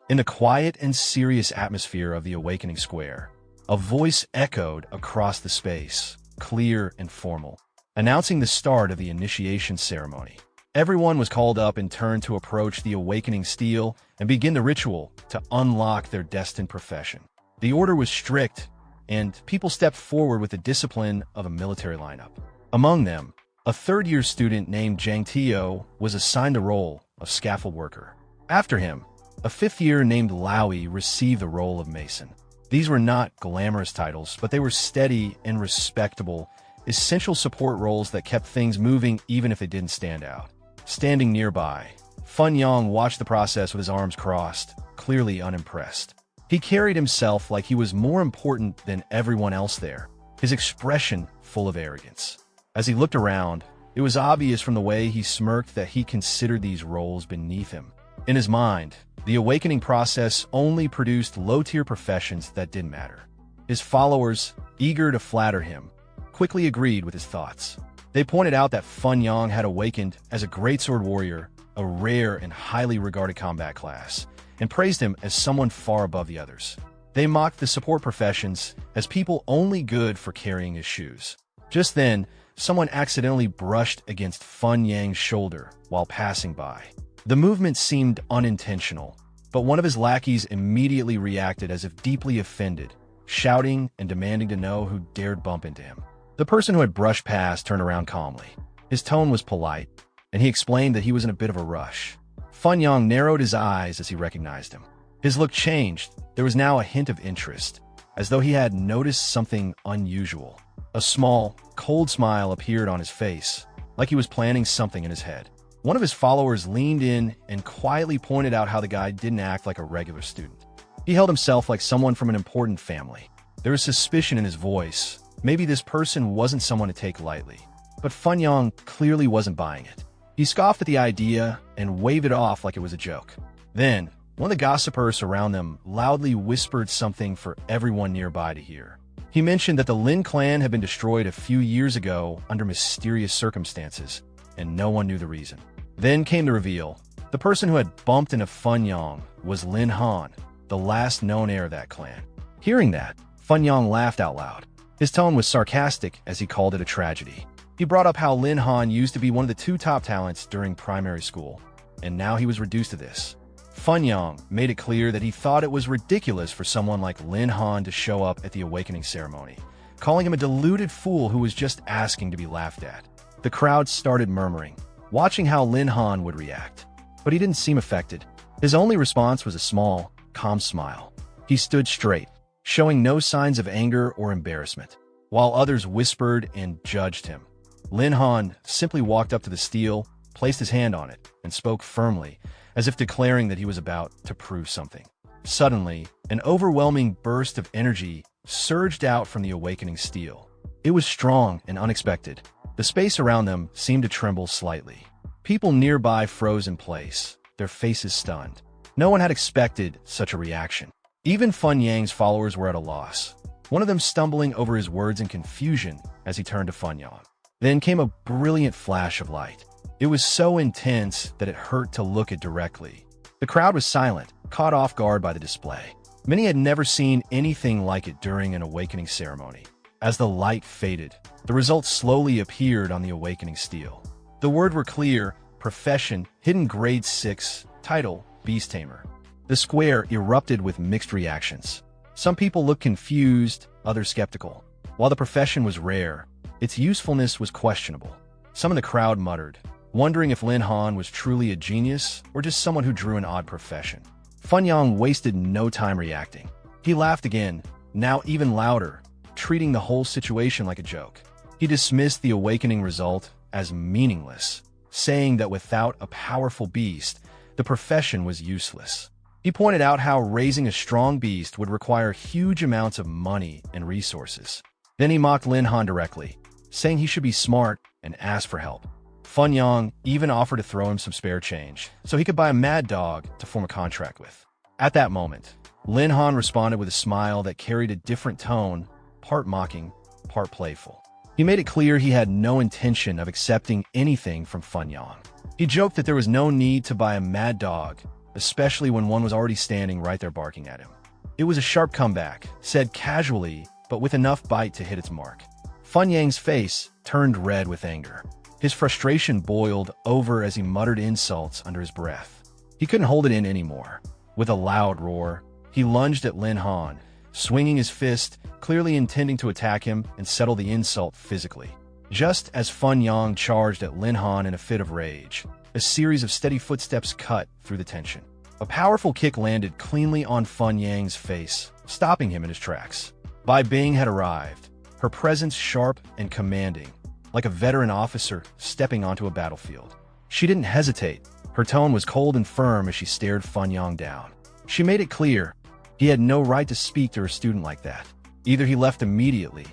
In the quiet and serious atmosphere of the Awakening Square, a voice echoed across the space, clear and formal, announcing the start of the initiation ceremony. Everyone was called up in turn to approach the Awakening Steel and begin the ritual to unlock their destined profession. The order was strict, and people stepped forward with the discipline of a military lineup. Among them, a third-year student named Inteo was assigned the role of scaffold worker. After him, a fifth-year named Lowy received the role of mason. These were not glamorous titles, but they were steady and respectable, essential support roles that kept things moving even if they didn't stand out. Standing nearby, Fun Yang watched the process with his arms crossed, clearly unimpressed. He carried himself like he was more important than everyone else there, his expression full of arrogance. As he looked around, it was obvious from the way he smirked that he considered these roles beneath him. In his mind, the awakening process only produced low-tier professions that didn't matter. His followers, eager to flatter him, quickly agreed with his thoughts. They pointed out that Fun Yang had awakened as a greatsword warrior, a rare and highly regarded combat class, and praised him as someone far above the others. They mocked the support professions as people only good for carrying his shoes. Just then, someone accidentally brushed against Fun Yang's shoulder while passing by. The movement seemed unintentional, but one of his lackeys immediately reacted as if deeply offended, shouting and demanding to know who dared bump into him. The person who had brushed past turned around calmly. His tone was polite, and he explained that he was in a bit of a rush. Fun Yang narrowed his eyes as he recognized him. His look changed. There was now a hint of interest, as though he had noticed something unusual. A small, cold smile appeared on his face, like he was planning something in his head. One of his followers leaned in and quietly pointed out how the guy didn't act like a regular student. He held himself like someone from an important family. There was suspicion in his voice. Maybe this person wasn't someone to take lightly. But Fun Yang clearly wasn't buying it. He scoffed at the idea and waved it off like it was a joke. Then, one of the gossipers around them loudly whispered something for everyone nearby to hear. He mentioned that the Lin clan had been destroyed a few years ago under mysterious circumstances, and no one knew the reason. Then came the reveal. The person who had bumped into Fun Yang was Lin Han, the last known heir of that clan. Hearing that, Fun Yang laughed out loud. His tone was sarcastic as he called it a tragedy. He brought up how Lin Han used to be one of the two top talents during primary school, and now he was reduced to this. Fun Yang made it clear that he thought it was ridiculous for someone like Lin Han to show up at the awakening ceremony, calling him a deluded fool who was just asking to be laughed at. The crowd started murmuring, watching how Lin Han would react. But he didn't seem affected. His only response was a small, calm smile. He stood straight, showing no signs of anger or embarrassment, while others whispered and judged him. Lin Han simply walked up to the steel, placed his hand on it, and spoke firmly, as if declaring that he was about to prove something. Suddenly, an overwhelming burst of energy surged out from the awakening steel. It was strong and unexpected. The space around them seemed to tremble slightly. People nearby froze in place, their faces stunned. No one had expected such a reaction. Even Fun Yang's followers were at a loss, one of them stumbling over his words in confusion as he turned to Fun Yang. Then came a brilliant flash of light. It was so intense that it hurt to look at directly. The crowd was silent, caught off guard by the display. Many had never seen anything like it during an awakening ceremony. As the light faded, the results slowly appeared on the awakening steel. The words were clear: profession, hidden grade 6, title, Beast Tamer. The square erupted with mixed reactions. Some people looked confused, others skeptical. While the profession was rare, its usefulness was questionable. Some in the crowd muttered, wondering if Lin Han was truly a genius or just someone who drew an odd profession. Fun Yang wasted no time reacting. He laughed again, now even louder, treating the whole situation like a joke. He dismissed the awakening result as meaningless, saying that without a powerful beast, the profession was useless. He pointed out how raising a strong beast would require huge amounts of money and resources. Then he mocked Lin Han directly, saying he should be smart and ask for help. Fun Yang even offered to throw him some spare change so he could buy a mad dog to form a contract with. At that moment, Lin Han responded with a smile that carried a different tone, part mocking, part playful. He made it clear he had no intention of accepting anything from Fun Yang. He joked that there was no need to buy a mad dog, especially when one was already standing right there barking at him. It was a sharp comeback, said casually, but with enough bite to hit its mark. Fun Yang's face turned red with anger. His frustration boiled over as he muttered insults under his breath. He couldn't hold it in anymore. With a loud roar, he lunged at Lin Han, swinging his fist, clearly intending to attack him and settle the insult physically. Just as Fun Yang charged at Lin Han in a fit of rage, a series of steady footsteps cut through the tension. A powerful kick landed cleanly on Fun Yang's face, stopping him in his tracks. Bai Bing had arrived, her presence sharp and commanding, like a veteran officer stepping onto a battlefield. She didn't hesitate. Her tone was cold and firm as she stared Fun Yang down. She made it clear he had no right to speak to her student like that. Either he left immediately,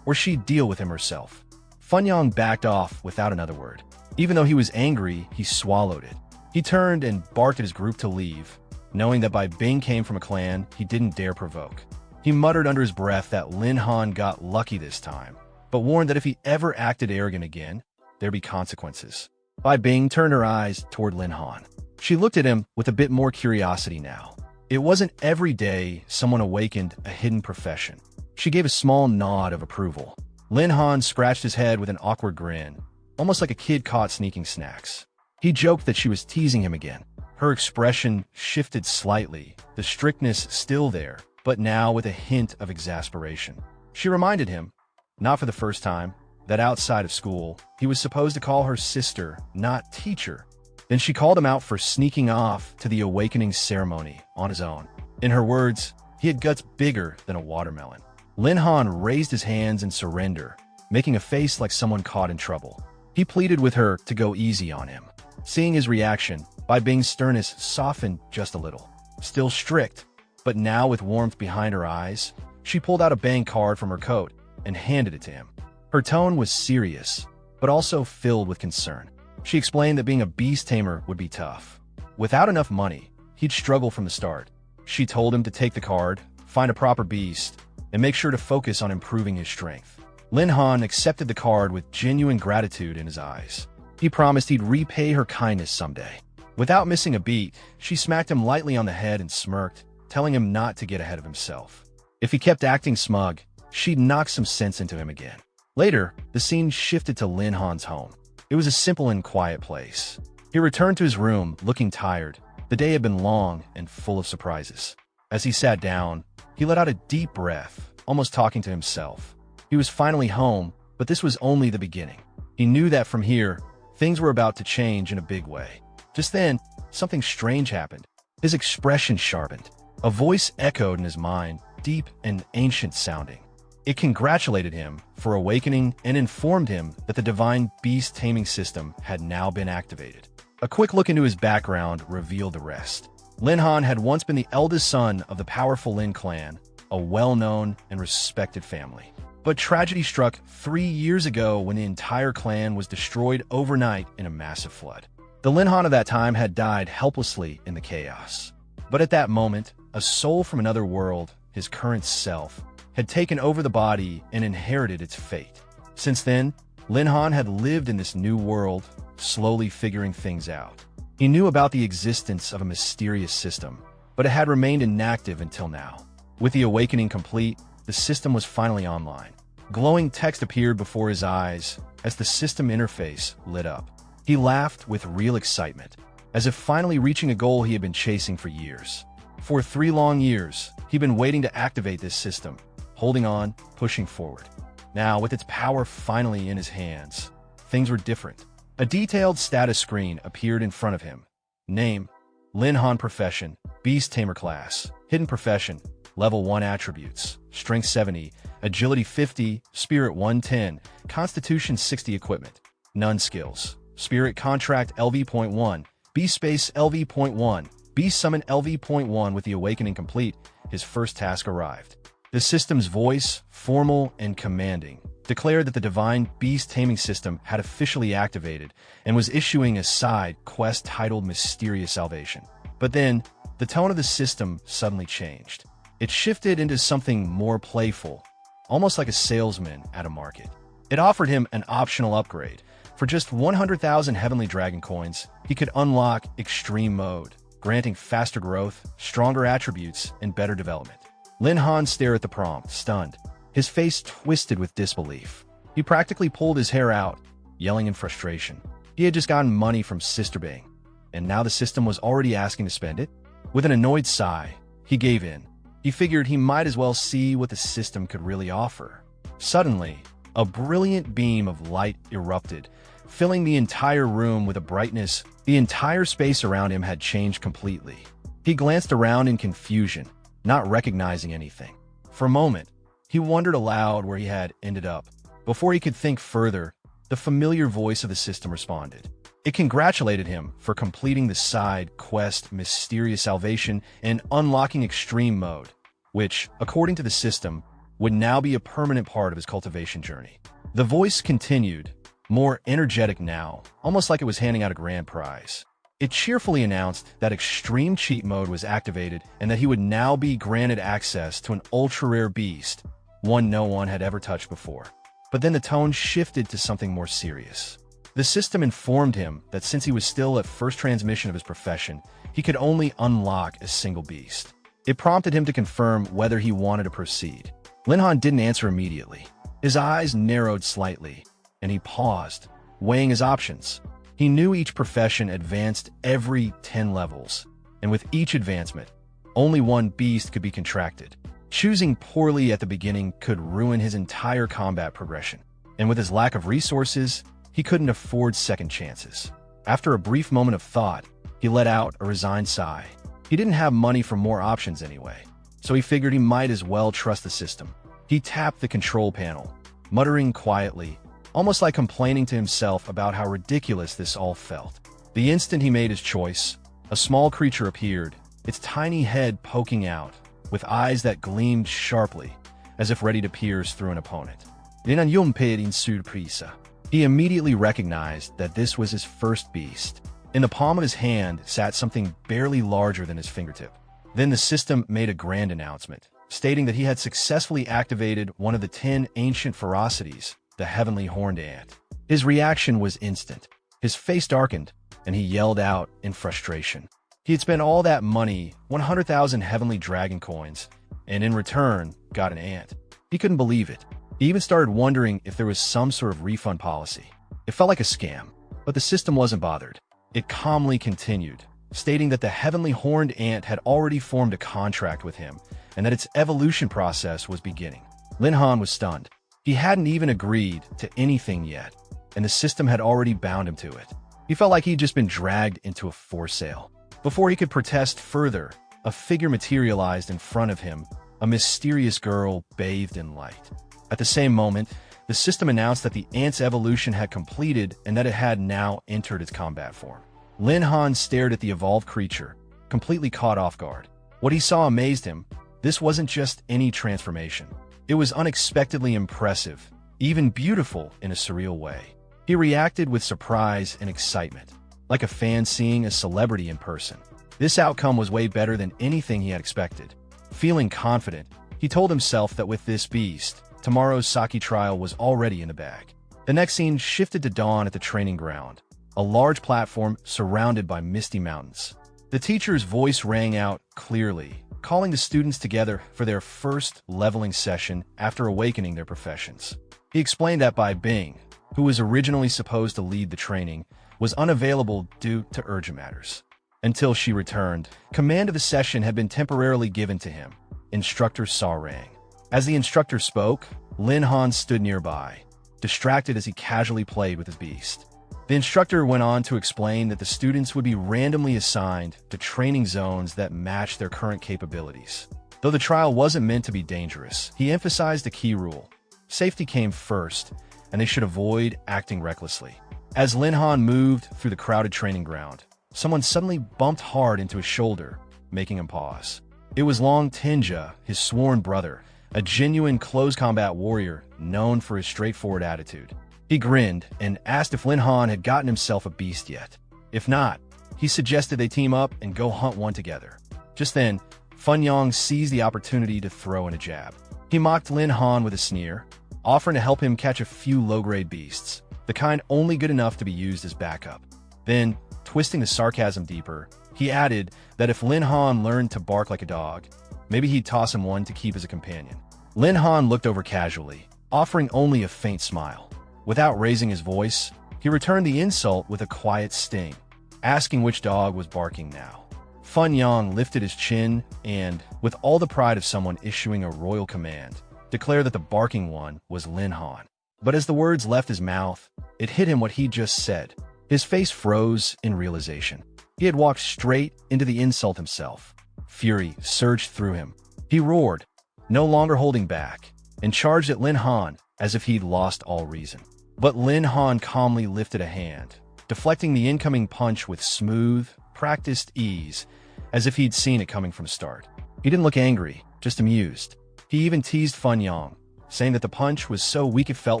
or she'd deal with him herself. Fun Yang backed off without another word. Even though he was angry, he swallowed it. He turned and barked at his group to leave, knowing that Bai Bing came from a clan he didn't dare provoke. He muttered under his breath that Lin Han got lucky this time, but warned that if he ever acted arrogant again, there'd be consequences. Bai Bing turned her eyes toward Lin Han. She looked at him with a bit more curiosity now. It wasn't every day someone awakened a hidden profession. She gave a small nod of approval. Lin Han scratched his head with an awkward grin, almost like a kid caught sneaking snacks. He joked that she was teasing him again. Her expression shifted slightly, the strictness still there, but now with a hint of exasperation. She reminded him, not for the first time, that outside of school, he was supposed to call her sister, not teacher. Then she called him out for sneaking off to the awakening ceremony on his own. In her words, he had guts bigger than a watermelon. Lin Han raised his hands in surrender, making a face like someone caught in trouble. He pleaded with her to go easy on him. Seeing his reaction, Bai Bing's sternness softened just a little. Still strict, but now with warmth behind her eyes, she pulled out a bank card from her coat and handed it to him. Her tone was serious, but also filled with concern. She explained that being a beast tamer would be tough. Without enough money, he'd struggle from the start. She told him to take the card, find a proper beast, and make sure to focus on improving his strength. Lin Han accepted the card with genuine gratitude in his eyes. He promised he'd repay her kindness someday. Without missing a beat, she smacked him lightly on the head and smirked, telling him not to get ahead of himself. If he kept acting smug, she'd knock some sense into him again. Later, the scene shifted to Lin Han's home. It was a simple and quiet place. He returned to his room, looking tired. The day had been long and full of surprises. As he sat down, he let out a deep breath, almost talking to himself. He was finally home, but this was only the beginning. He knew that from here, things were about to change in a big way. Just then, something strange happened. His expression sharpened. A voice echoed in his mind, deep and ancient sounding. It congratulated him for awakening and informed him that the divine Beast Taming System had now been activated. A quick look into his background revealed the rest. Lin Han had once been the eldest son of the powerful Lin clan, a well-known and respected family. But tragedy struck 3 years ago when the entire clan was destroyed overnight in a massive flood. The Lin Han of that time had died helplessly in the chaos. But at that moment, a soul from another world, his current self, had taken over the body and inherited its fate. Since then, Lin Han had lived in this new world, slowly figuring things out. He knew about the existence of a mysterious system, but it had remained inactive until now. With the awakening complete, the system was finally online. Glowing text appeared before his eyes as the system interface lit up. He laughed with real excitement, as if finally reaching a goal he had been chasing for years. For 3 long years, he'd been waiting to activate this system, holding on, pushing forward. Now, with its power finally in his hands, things were different. A detailed status screen appeared in front of him. Name: Lin Han. Profession: Beast Tamer. Class: Hidden Profession. Level 1 Attributes: Strength 70, Agility 50, Spirit 110, Constitution 60. Equipment: None. Skills: Spirit Contract LV.1, Beast Space LV.1, Beast Summon LV.1. With the awakening complete, his first task arrived. The system's voice, formal and commanding, declared that the divine Beast Taming System had officially activated and was issuing a side quest titled Mysterious Salvation. But then, the tone of the system suddenly changed. It shifted into something more playful, almost like a salesman at a market. It offered him an optional upgrade. For just 100,000 Heavenly Dragon Coins, he could unlock Extreme Mode, granting faster growth, stronger attributes, and better development. Lin Han stared at the prompt, stunned, his face twisted with disbelief. He practically pulled his hair out, yelling in frustration. He had just gotten money from Sister Bing, and now the system was already asking to spend it? With an annoyed sigh, he gave in. He figured he might as well see what the system could really offer. Suddenly, a brilliant beam of light erupted, filling the entire room with a brightness. The entire space around him had changed completely. He glanced around in confusion, not recognizing anything. For a moment, he wondered aloud where he had ended up. Before he could think further, the familiar voice of the system responded. It congratulated him for completing the side quest Mysterious Salvation and unlocking Extreme Mode, which, according to the system, would now be a permanent part of his cultivation journey. The voice continued, more energetic now, almost like it was handing out a grand prize. It cheerfully announced that Extreme Cheat Mode was activated and that he would now be granted access to an ultra-rare beast, one no one had ever touched before. But then the tone shifted to something more serious. The system informed him that since he was still at first transmission of his profession, he could only unlock a single beast. It prompted him to confirm whether he wanted to proceed. Lin Han didn't answer immediately. His eyes narrowed slightly, and he paused, weighing his options. He knew each profession advanced every 10 levels, and with each advancement, only one beast could be contracted. Choosing poorly at the beginning could ruin his entire combat progression, and with his lack of resources, he couldn't afford second chances. After a brief moment of thought, he let out a resigned sigh. He didn't have money for more options anyway, so he figured he might as well trust the system. He tapped the control panel, muttering quietly, almost like complaining to himself about how ridiculous this all felt. The instant he made his choice, a small creature appeared, its tiny head poking out, with eyes that gleamed sharply, as if ready to pierce through an opponent. Lin Han yumped in surpresa. He immediately recognized that this was his first beast. In the palm of his hand sat something barely larger than his fingertip. Then the system made a grand announcement, stating that he had successfully activated one of the 10 ancient ferocities, the Heavenly Horned Ant. His reaction was instant. His face darkened, and he yelled out in frustration. He had spent all that money, 100,000 Heavenly Dragon coins, and in return, got an ant. He couldn't believe it. He even started wondering if there was some sort of refund policy. It felt like a scam, but the system wasn't bothered. It calmly continued, stating that the Heavenly Horned Ant had already formed a contract with him, and that its evolution process was beginning. Lin Han was stunned. He hadn't even agreed to anything yet, and the system had already bound him to it. He felt like he'd just been dragged into a forced sale. Before he could protest further, a figure materialized in front of him, a mysterious girl bathed in light. At the same moment, the system announced that the ant's evolution had completed and that it had now entered its combat form. Lin Han stared at the evolved creature, completely caught off guard. What he saw amazed him. This wasn't just any transformation. It was unexpectedly impressive, even beautiful in a surreal way. He reacted with surprise and excitement, like a fan seeing a celebrity in person. This outcome was way better than anything he had expected. Feeling confident, he told himself that with this beast, tomorrow's Saki trial was already in the bag. The next scene shifted to dawn at the training ground, a large platform surrounded by misty mountains. The teacher's voice rang out clearly, calling the students together for their first leveling session after awakening their professions. He explained that Bai Bing, who was originally supposed to lead the training, was unavailable due to urgent matters. Until she returned, command of the session had been temporarily given to him. Instructor Sa rang. As the instructor spoke, Lin Han stood nearby, distracted as he casually played with his beast. The instructor went on to explain that the students would be randomly assigned to training zones that matched their current capabilities. Though the trial wasn't meant to be dangerous, he emphasized a key rule. Safety came first, and they should avoid acting recklessly. As Lin Han moved through the crowded training ground, someone suddenly bumped hard into his shoulder, making him pause. It was Long Tinja, his sworn brother, a genuine close combat warrior known for his straightforward attitude. He grinned and asked if Lin Han had gotten himself a beast yet. If not, he suggested they team up and go hunt one together. Just then, Fun Yang seized the opportunity to throw in a jab. He mocked Lin Han with a sneer, offering to help him catch a few low-grade beasts, the kind only good enough to be used as backup. Then, twisting the sarcasm deeper, He added that if Lin Han learned to bark like a dog, maybe he'd toss him one to keep as a companion. Lin Han looked over casually, offering only a faint smile. Without raising his voice, he returned the insult with a quiet sting, asking which dog was barking now. Fun Yang lifted his chin and, with all the pride of someone issuing a royal command, declared that the barking one was Lin Han. But as the words left his mouth, it hit him what he just said. His face froze in realization. He had walked straight into the insult himself. Fury surged through him. He roared, no longer holding back, and charged at Lin Han as if he'd lost all reason. But Lin Han calmly lifted a hand, deflecting the incoming punch with smooth, practiced ease, as if he'd seen it coming from start. He didn't look angry, just amused. He even teased Fun Yang, saying that the punch was so weak it felt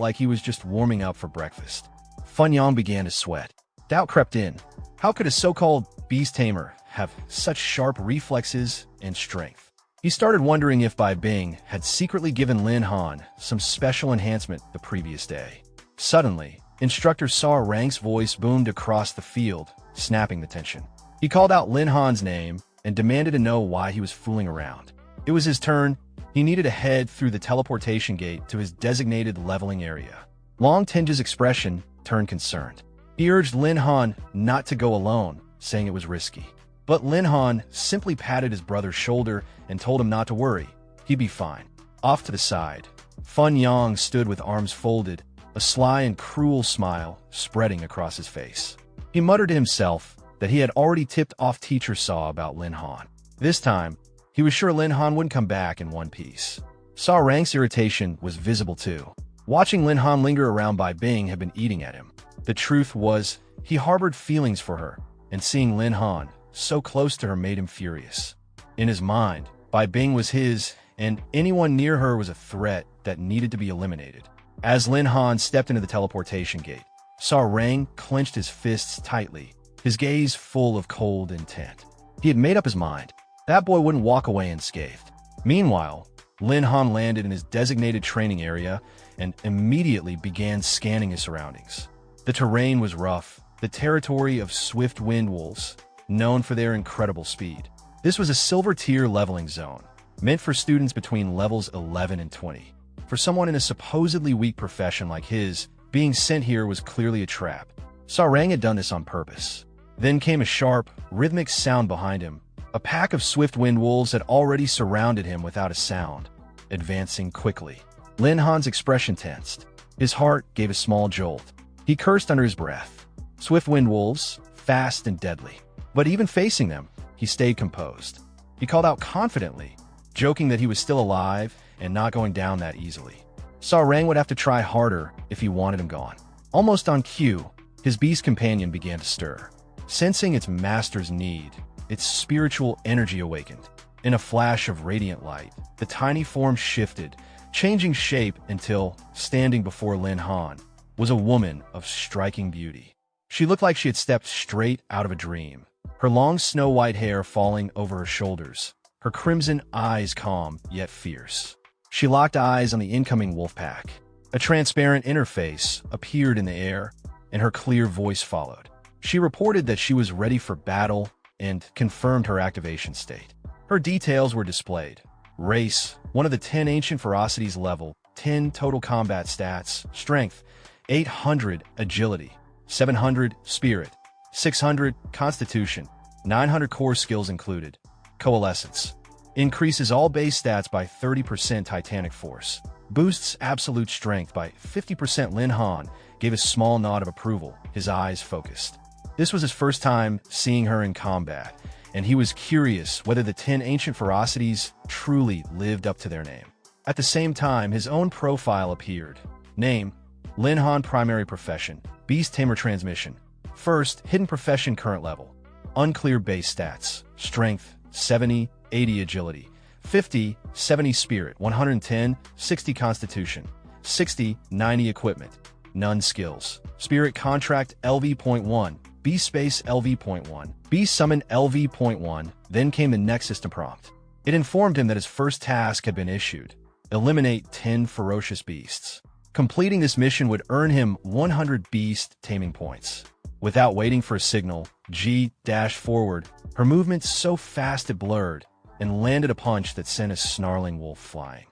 like he was just warming up for breakfast. Fun Yang began to sweat. Doubt crept in. How could a so-called beast tamer have such sharp reflexes and strength? He started wondering if Bai Bing had secretly given Lin Han some special enhancement the previous day. Suddenly, Instructor Sa Rang's voice boomed across the field, snapping the tension. He called out Lin Han's name and demanded to know why he was fooling around. It was his turn. He needed to head through the teleportation gate to his designated leveling area. Long Tenji's expression turned concerned. He urged Lin Han not to go alone, saying it was risky. But Lin Han simply patted his brother's shoulder and told him not to worry. He'd be fine. Off to the side, Fun Yang stood with arms folded, a sly and cruel smile spreading across his face. He muttered to himself that he had already tipped off Teacher Sa about Lin Han. This time, he was sure Lin Han wouldn't come back in one piece. Sa Rang's irritation was visible too. Watching Lin Han linger around Bai Bing had been eating at him. The truth was, he harbored feelings for her, and seeing Lin Han so close to her made him furious. In his mind, Bai Bing was his, and anyone near her was a threat that needed to be eliminated. As Lin Han stepped into the teleportation gate, Sa Rang clenched his fists tightly, his gaze full of cold intent. He had made up his mind. That boy wouldn't walk away unscathed. Meanwhile, Lin Han landed in his designated training area and immediately began scanning his surroundings. The terrain was rough, the territory of swift wind wolves, known for their incredible speed. This was a silver tier leveling zone, meant for students between levels 11 and 20. For someone in a supposedly weak profession like his, being sent here was clearly a trap. Sa Rang had done this on purpose. Then came a sharp, rhythmic sound behind him. A pack of swift wind wolves had already surrounded him without a sound, advancing quickly. Lin Han's expression tensed. His heart gave a small jolt. He cursed under his breath. Swift wind wolves, fast and deadly. But even facing them, he stayed composed. He called out confidently, joking that he was still alive and not going down that easily. Sa Rang would have to try harder if he wanted him gone. Almost on cue, his beast companion began to stir. Sensing its master's need, its spiritual energy awakened. In a flash of radiant light, the tiny form shifted, changing shape until, standing before Lin Han, was a woman of striking beauty. She looked like she had stepped straight out of a dream, her long snow-white hair falling over her shoulders, her crimson eyes calm yet fierce. She locked eyes on the incoming wolf pack. A transparent interface appeared in the air, and her clear voice followed. She reported that she was ready for battle and confirmed her activation state. Her details were displayed. Race, one of the 10 ancient ferocities level, 10 total combat stats, strength, 800 agility, 700 spirit, 600 constitution, 900 core skills included. Coalescence. Increases all base stats by 30% titanic force. Boosts absolute strength by 50%. Lin Han gave a small nod of approval, his eyes focused. This was his first time seeing her in combat, and he was curious whether the 10 ancient ferocities truly lived up to their name. At the same time, his own profile appeared. Name: Lin Han. Primary profession: Beast Tamer. Transmission: First, hidden profession. Current level: unclear. Base stats: Strength 70, 80 agility, 50, 70 spirit, 110, 60 constitution, 60, 90 equipment. None skills: Spirit Contract LV.1, Beast Space LV.1, Beast Summon LV.1. Then came the next system prompt. It informed him that his first task had been issued: eliminate 10 ferocious beasts. Completing this mission would earn him 100 beast taming points. Without waiting for a signal, Ji dashed forward, her movements so fast it blurred, and landed a punch that sent a snarling wolf flying.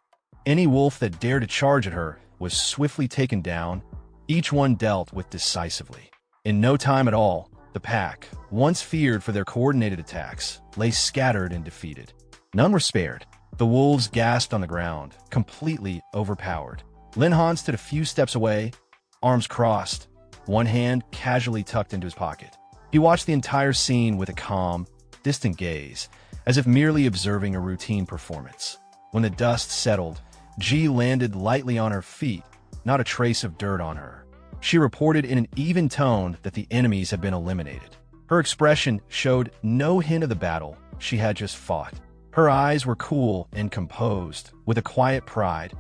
Any wolf that dared to charge at her was swiftly taken down, each one dealt with decisively. In no time at all, the pack, once feared for their coordinated attacks, lay scattered and defeated. None were spared. The wolves gasped on the ground, completely overpowered. Lin Han stood a few steps away, arms crossed, one hand casually tucked into his pocket. He watched the entire scene with a calm, distant gaze, as if merely observing a routine performance. When the dust settled, Ji landed lightly on her feet, not a trace of dirt on her. She reported in an even tone that the enemies had been eliminated. Her expression showed no hint of the battle she had just fought. Her eyes were cool and composed, with a quiet pride,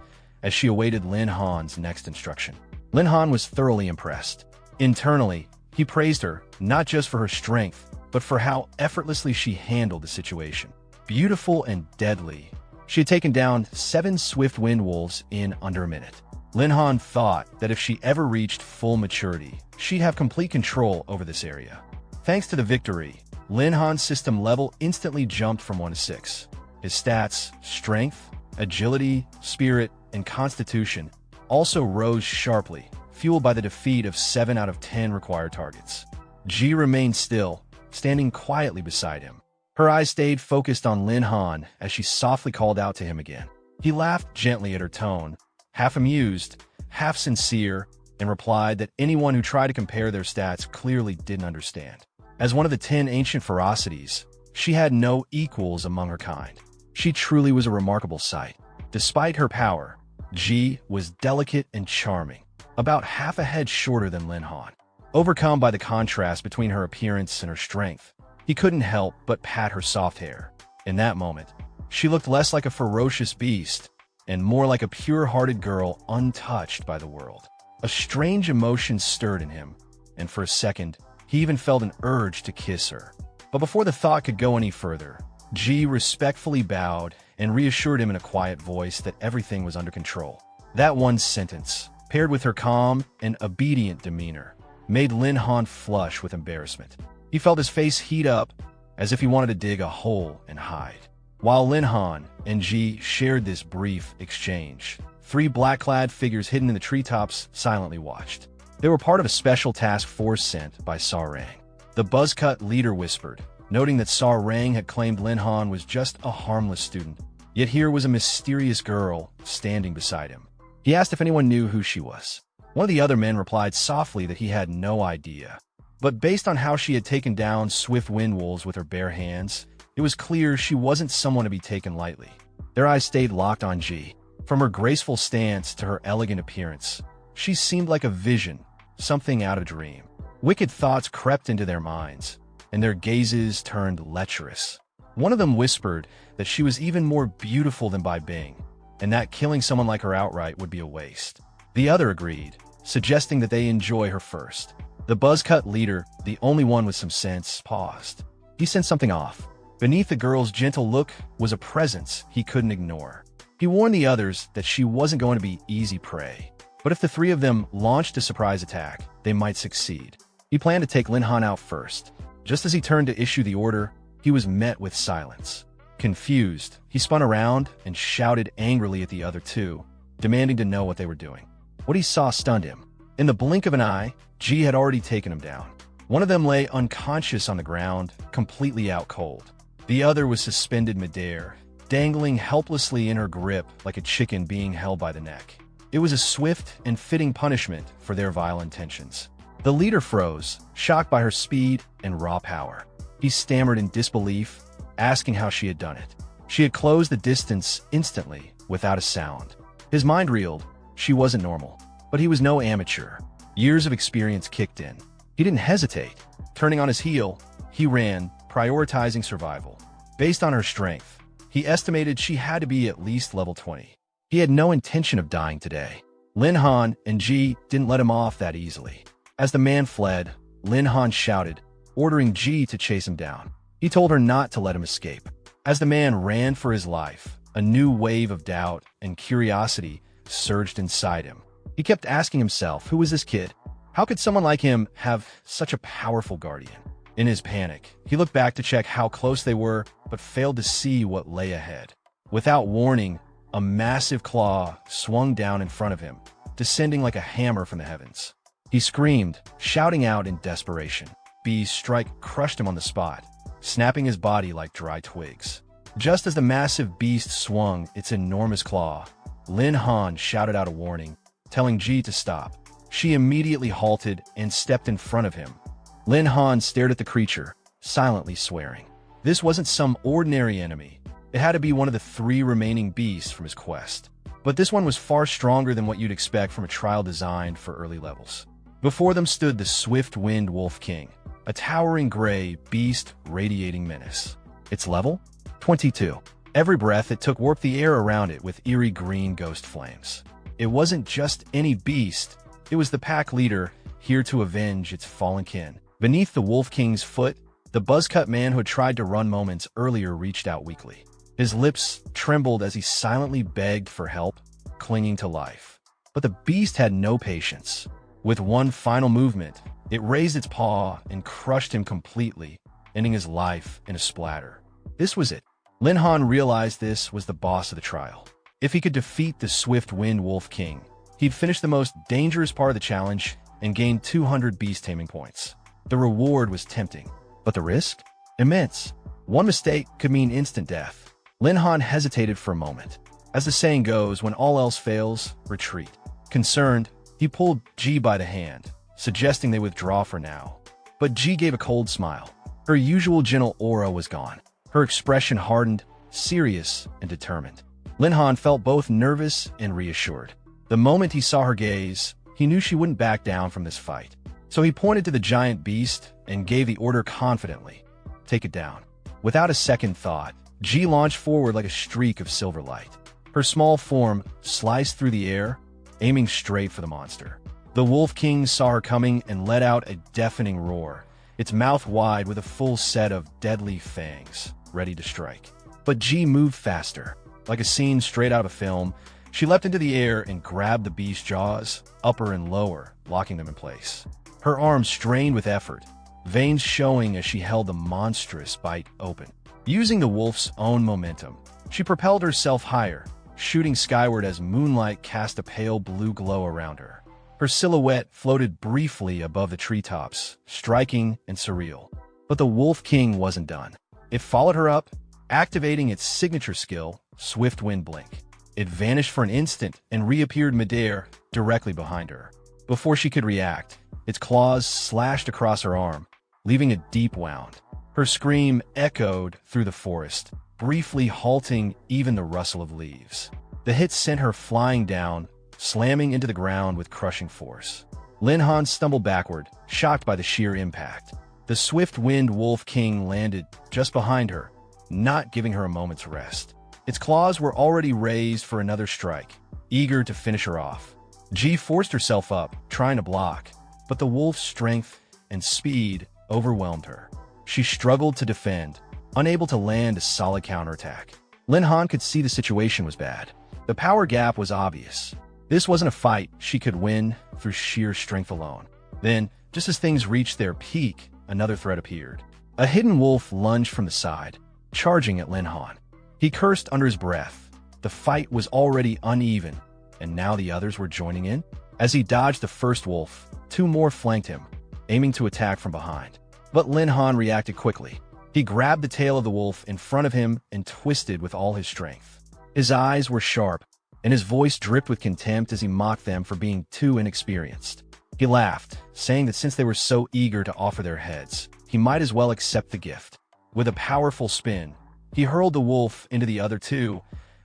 as she awaited Lin Han's next instruction. Lin Han was thoroughly impressed. Internally, he praised her, not just for her strength, but for how effortlessly she handled the situation. Beautiful and deadly, she had taken down 7 swift wind wolves in under a minute. Lin Han thought that if she ever reached full maturity, she'd have complete control over this area. Thanks to the victory, Lin Han's system level instantly jumped from 1 to 6. His stats, strength, agility, spirit, and constitution also rose sharply, fueled by the defeat of 7 out of 10 required targets. Ji remained still, standing quietly beside him. Her eyes stayed focused on Lin Han as she softly called out to him again. He laughed gently at her tone, half amused, half sincere, and replied that anyone who tried to compare their stats clearly didn't understand. As one of the 10 ancient ferocities, she had no equals among her kind. She truly was a remarkable sight. Despite her power, Ji was delicate and charming, about half a head shorter than Lin Han. Overcome by the contrast between her appearance and her strength, he couldn't help but pat her soft hair. In that moment, she looked less like a ferocious beast and more like a pure-hearted girl untouched by the world. A strange emotion stirred in him, and for a second, he even felt an urge to kiss her. But before the thought could go any further, Ji respectfully bowed and reassured him in a quiet voice that everything was under control. That one sentence, paired with her calm and obedient demeanor, made Lin Han flush with embarrassment. He felt his face heat up, as if he wanted to dig a hole and hide. While Lin Han and Ji shared this brief exchange, 3 black-clad figures hidden in the treetops silently watched. They were part of a special task force sent by Sarang. The buzzcut leader whispered, noting that Sarang had claimed Lin Han was just a harmless student, yet here was a mysterious girl standing beside him. He asked if anyone knew who she was. One of the other men replied softly that he had no idea. But based on how she had taken down swift wind wolves with her bare hands, it was clear she wasn't someone to be taken lightly. Their eyes stayed locked on Ji. From her graceful stance to her elegant appearance, she seemed like a vision, something out of a dream. Wicked thoughts crept into their minds, and their gazes turned lecherous. One of them whispered that she was even more beautiful than Bai Bing, and that killing someone like her outright would be a waste. The other agreed, suggesting that they enjoy her first. The buzzcut leader, the only one with some sense, paused. He sensed something off. Beneath the girl's gentle look was a presence he couldn't ignore. He warned the others that she wasn't going to be easy prey, but if the 3 of them launched a surprise attack, they might succeed. He planned to take Lin Han out first. Just as he turned to issue the order, he was met with silence. Confused, he spun around and shouted angrily at the other 2, demanding to know what they were doing. What he saw stunned him. In the blink of an eye, Ji had already taken him down. One of them lay unconscious on the ground, completely out cold. The other was suspended midair, dangling helplessly in her grip like a chicken being held by the neck. It was a swift and fitting punishment for their vile intentions. The leader froze, shocked by her speed and raw power. He stammered in disbelief, asking how she had done it. She had closed the distance instantly, without a sound. His mind reeled. She wasn't normal. But he was no amateur. Years of experience kicked in. He didn't hesitate. Turning on his heel, he ran, prioritizing survival. Based on her strength, he estimated she had to be at least level 20. He had no intention of dying today. Lin Han and Ji didn't let him off that easily. As the man fled, Lin Han shouted, ordering Ji to chase him down. He told her not to let him escape. As the man ran for his life, a new wave of doubt and curiosity surged inside him. He kept asking himself, who was this kid? How could someone like him have such a powerful guardian? In his panic, he looked back to check how close they were, but failed to see what lay ahead. Without warning, a massive claw swung down in front of him, descending like a hammer from the heavens. He screamed, shouting out in desperation. B's strike crushed him on the spot, snapping his body like dry twigs. Just as the massive beast swung its enormous claw, Lin Han shouted out a warning, telling Ji to stop. She immediately halted and stepped in front of him. Lin Han stared at the creature, silently swearing. This wasn't some ordinary enemy. It had to be one of the 3 remaining beasts from his quest. But this one was far stronger than what you'd expect from a trial designed for early levels. Before them stood the swift-winged Wolf King, a towering gray beast radiating menace. Its level? 22. Every breath it took warped the air around it with eerie green ghost flames. It wasn't just any beast, it was the pack leader, here to avenge its fallen kin. Beneath the Wolf King's foot, the buzz-cut man who had tried to run moments earlier reached out weakly. His lips trembled as he silently begged for help, clinging to life. But the beast had no patience. With one final movement, it raised its paw and crushed him completely, ending his life in a splatter. This was it. Lin Han realized this was the boss of the trial. If he could defeat the swift-winged Wolf King, he'd finish the most dangerous part of the challenge and gain 200 beast taming points. The reward was tempting, but the risk? Immense. One mistake could mean instant death. Lin Han hesitated for a moment. As the saying goes, when all else fails, retreat. Concerned, he pulled Ji by the hand, suggesting they withdraw for now. But Ji gave a cold smile. Her usual gentle aura was gone. Her expression hardened, serious and determined. Lin Han felt both nervous and reassured. The moment he saw her gaze, he knew she wouldn't back down from this fight. So he pointed to the giant beast and gave the order confidently. Take it down. Without a second thought, Ji launched forward like a streak of silver light. Her small form sliced through the air, aiming straight for the monster. The Wolf King saw her coming and let out a deafening roar, its mouth wide with a full set of deadly fangs, ready to strike. But Ji moved faster. Like a scene straight out of film, she leapt into the air and grabbed the beast's jaws, upper and lower, locking them in place. Her arms strained with effort, veins showing as she held the monstrous bite open. Using the wolf's own momentum, she propelled herself higher, shooting skyward as moonlight cast a pale blue glow around her. Her silhouette floated briefly above the treetops, striking and surreal. But the Wolf King wasn't done. It followed her up, activating its signature skill, Swift Wind Blink. It vanished for an instant and reappeared midair, directly behind her. Before she could react, its claws slashed across her arm, leaving a deep wound. Her scream echoed through the forest, briefly halting even the rustle of leaves. The hit sent her flying down, slamming into the ground with crushing force. Lin Han stumbled backward, shocked by the sheer impact. The swift-winged Wolf King landed just behind her, not giving her a moment's rest. Its claws were already raised for another strike, eager to finish her off. Ji forced herself up, trying to block, but the wolf's strength and speed overwhelmed her. She struggled to defend, unable to land a solid counterattack. Lin Han could see the situation was bad. The power gap was obvious. This wasn't a fight she could win through sheer strength alone. Then, just as things reached their peak, another threat appeared. A hidden wolf lunged from the side, charging at Lin Han. He cursed under his breath. The fight was already uneven, and now the others were joining in. As he dodged the first wolf, 2 more flanked him, aiming to attack from behind. But Lin Han reacted quickly. He grabbed the tail of the wolf in front of him and twisted with all his strength. His eyes were sharp, and his voice dripped with contempt as he mocked them for being too inexperienced. He laughed, saying that since they were so eager to offer their heads, he might as well accept the gift. With a powerful spin, he hurled the wolf into the other 2,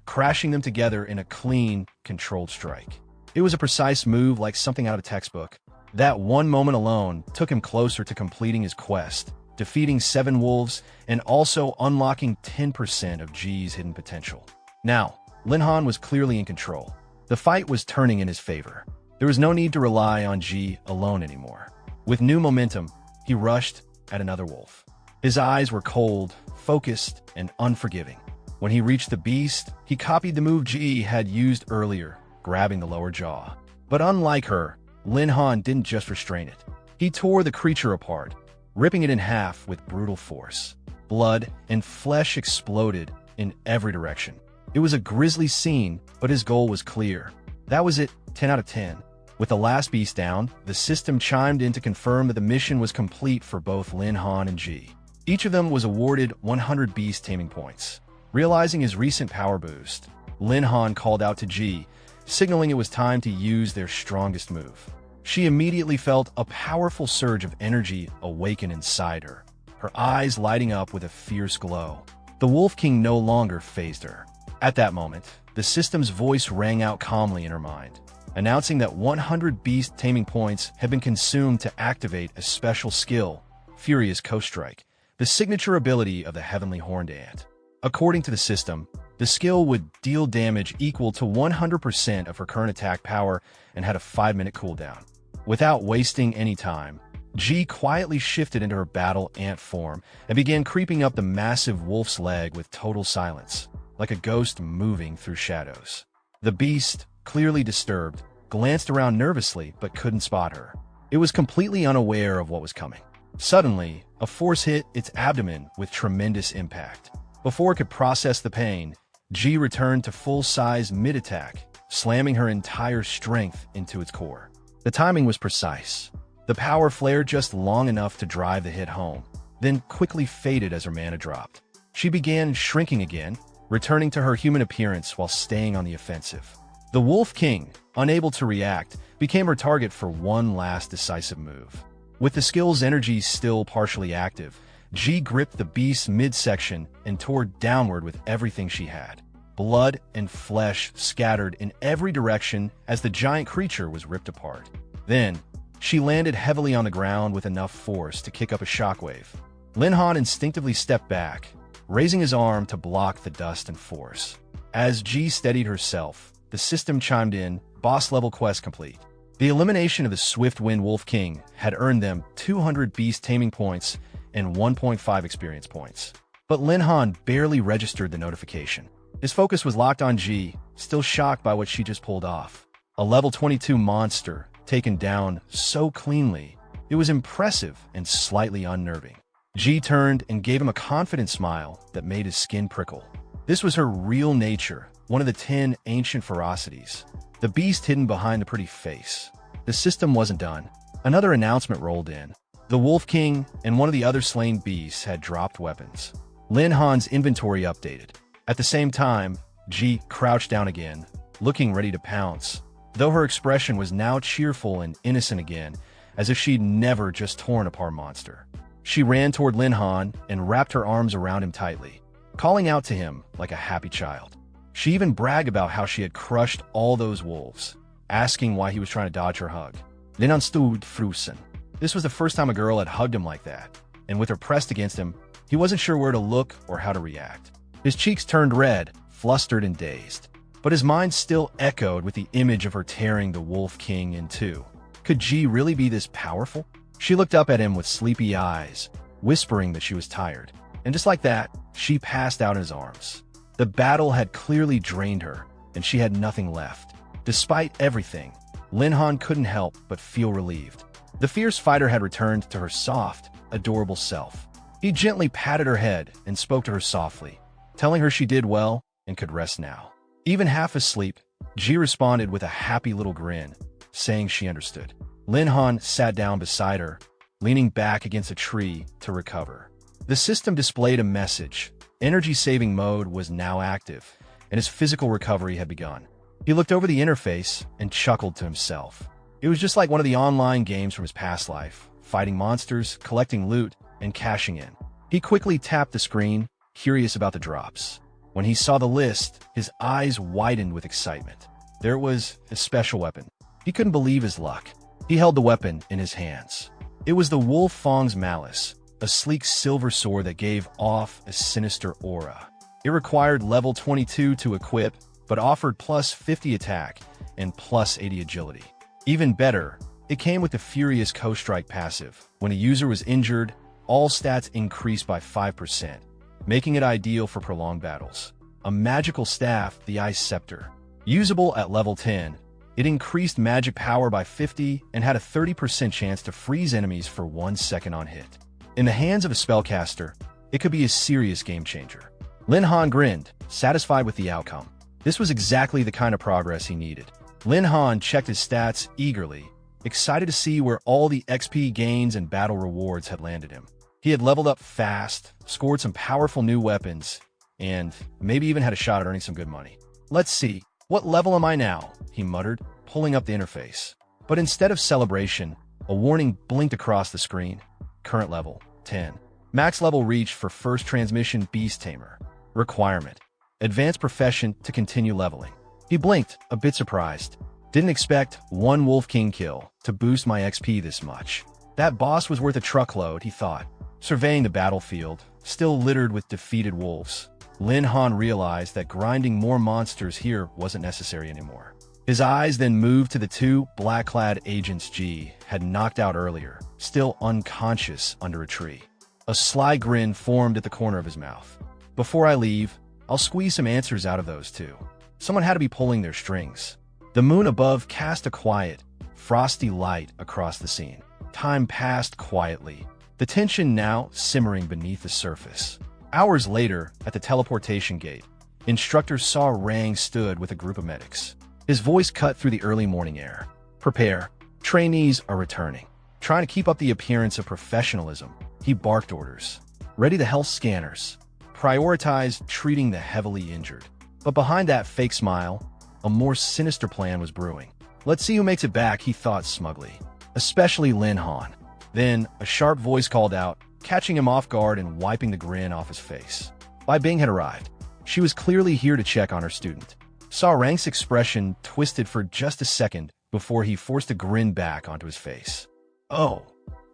crashing them together in a clean, controlled strike. It was a precise move like something out of a textbook. That one moment alone took him closer to completing his quest, defeating 7 wolves and also unlocking 10% of Ji's hidden potential. Now, Lin Han was clearly in control. The fight was turning in his favor. There was no need to rely on Ji alone anymore. With new momentum, he rushed at another wolf. His eyes were cold, focused, and unforgiving. When he reached the beast, he copied the move Ji had used earlier, grabbing the lower jaw. But unlike her, Lin Han didn't just restrain it. He tore the creature apart, ripping it in half with brutal force. Blood and flesh exploded in every direction. It was a grisly scene, but his goal was clear. That was it, 10 out of 10. With the last beast down, the system chimed in to confirm that the mission was complete for both Lin Han and G. Each of them was awarded 100 beast taming points. Realizing his recent power boost, Lin Han called out to G, signaling it was time to use their strongest move. She immediately felt a powerful surge of energy awaken inside her, her eyes lighting up with a fierce glow. The Wolf King no longer fazed her. At that moment, the system's voice rang out calmly in her mind, announcing that 100 beast taming points had been consumed to activate a special skill, Furious Coast Strike, the signature ability of the Heavenly Horned Ant. According to the system, the skill would deal damage equal to 100% of her current attack power and had a 5-minute cooldown. Without wasting any time, G quietly shifted into her battle ant form and began creeping up the massive wolf's leg with total silence, like a ghost moving through shadows. The beast, clearly disturbed, glanced around nervously but couldn't spot her. It was completely unaware of what was coming. Suddenly, a force hit its abdomen with tremendous impact. Before it could process the pain, G returned to full-size mid-attack, slamming her entire strength into its core. The timing was precise. The power flared just long enough to drive the hit home, then quickly faded as her mana dropped. She began shrinking again, returning to her human appearance while staying on the offensive. The Wolf King, unable to react, became her target for one last decisive move. With the skill's energy still partially active, G gripped the beast's midsection and tore downward with everything she had. Blood and flesh scattered in every direction as the giant creature was ripped apart. Then, she landed heavily on the ground with enough force to kick up a shockwave. Lin Han instinctively stepped back, raising his arm to block the dust and force. As G steadied herself, the system chimed in, boss-level quest complete. The elimination of the Swift-Wind Wolf King had earned them 200 beast taming points and 1.5 experience points. But Lin Han barely registered the notification. His focus was locked on G, still shocked by what she just pulled off. A level 22 monster taken down so cleanly, it was impressive and slightly unnerving. G turned and gave him a confident smile that made his skin prickle. This was her real nature, one of the 10 ancient ferocities, the beast hidden behind the pretty face. The system wasn't done. Another announcement rolled in. The Wolf King and one of the other slain beasts had dropped weapons. Lin Han's inventory updated. At the same time, G crouched down again, looking ready to pounce, though her expression was now cheerful and innocent again, as if she'd never just torn apart a monster. She ran toward Lin Han and wrapped her arms around him tightly, calling out to him like a happy child. She even bragged about how she had crushed all those wolves, asking why he was trying to dodge her hug. Lin Han stood frozen. This was the first time a girl had hugged him like that, and with her pressed against him, he wasn't sure where to look or how to react. His cheeks turned red, flustered and dazed, but his mind still echoed with the image of her tearing the Wolf King in two. Could G really be this powerful? She looked up at him with sleepy eyes, whispering that she was tired, and just like that, she passed out in his arms. The battle had clearly drained her, and she had nothing left. Despite everything, Lin Han couldn't help but feel relieved. The fierce fighter had returned to her soft, adorable self. He gently patted her head and spoke to her softly, telling her she did well and could rest now. Even half asleep, G responded with a happy little grin, saying she understood. Lin Han sat down beside her, leaning back against a tree to recover. The system displayed a message. Energy-saving mode was now active, and his physical recovery had begun. He looked over the interface and chuckled to himself. It was just like one of the online games from his past life, fighting monsters, collecting loot, and cashing in. He quickly tapped the screen, curious about the drops. When he saw the list, his eyes widened with excitement. There it was, his special weapon. He couldn't believe his luck. He held the weapon in his hands. It was the Wolf Fong's Malice, a sleek silver sword that gave off a sinister aura. It required level 22 to equip, but offered plus 50 attack and plus 80 agility. Even better, it came with the Furious Coast Strike passive. When a user was injured, all stats increased by 5%, making it ideal for prolonged battles. A magical staff, the Ice Scepter. Usable at level 10, it increased magic power by 50 and had a 30% chance to freeze enemies for 1 second on hit. In the hands of a spellcaster, it could be a serious game changer. Lin Han grinned, satisfied with the outcome. This was exactly the kind of progress he needed. Lin Han checked his stats eagerly, excited to see where all the XP gains and battle rewards had landed him. He had leveled up fast, scored some powerful new weapons, and maybe even had a shot at earning some good money. "Let's see, what level am I now?" he muttered, pulling up the interface. But instead of celebration, a warning blinked across the screen. Current level, 10. Max level reached for first transmission Beast Tamer. Requirement: advanced profession to continue leveling. He blinked, a bit surprised. Didn't expect one Wolf King kill to boost my XP this much. That boss was worth a truckload, he thought. Surveying the battlefield, still littered with defeated wolves, Lin Han realized that grinding more monsters here wasn't necessary anymore. His eyes then moved to the two black-clad agents G had knocked out earlier, still unconscious under a tree. A sly grin formed at the corner of his mouth. "Before I leave, I'll squeeze some answers out of those two." Someone had to be pulling their strings. The moon above cast a quiet, frosty light across the scene. Time passed quietly, the tension now simmering beneath the surface. Hours later, at the teleportation gate, Instructor Saw Rang stood with a group of medics. His voice cut through the early morning air. "Prepare. Trainees are returning." Trying to keep up the appearance of professionalism, he barked orders. "Ready the health scanners. Prioritize treating the heavily injured." But behind that fake smile, a more sinister plan was brewing. "Let's see who makes it back," he thought smugly. Especially Lin Han. Then, a sharp voice called out, catching him off guard and wiping the grin off his face. Bai Bing had arrived. She was clearly here to check on her student. Saw Rang's expression twisted for just a second before he forced a grin back onto his face. "Oh,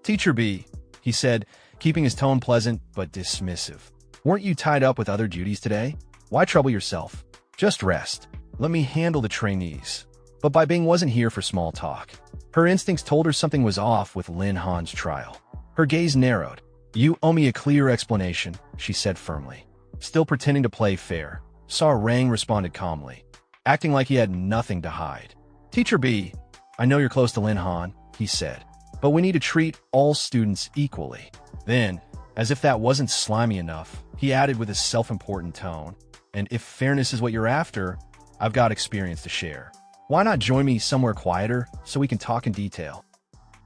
Teacher B," he said, keeping his tone pleasant but dismissive. "Weren't you tied up with other duties today? Why trouble yourself? Just rest. Let me handle the trainees." But Bai Bing wasn't here for small talk. Her instincts told her something was off with Lin Han's trial. Her gaze narrowed. "You owe me a clear explanation," she said firmly. Still pretending to play fair, Saw Rang responded calmly, acting like he had nothing to hide. "Teacher B, I know you're close to Lin Han," he said, "but we need to treat all students equally." Then, as if that wasn't slimy enough, he added with a self-important tone, "And if fairness is what you're after, I've got experience to share. Why not join me somewhere quieter so we can talk in detail?"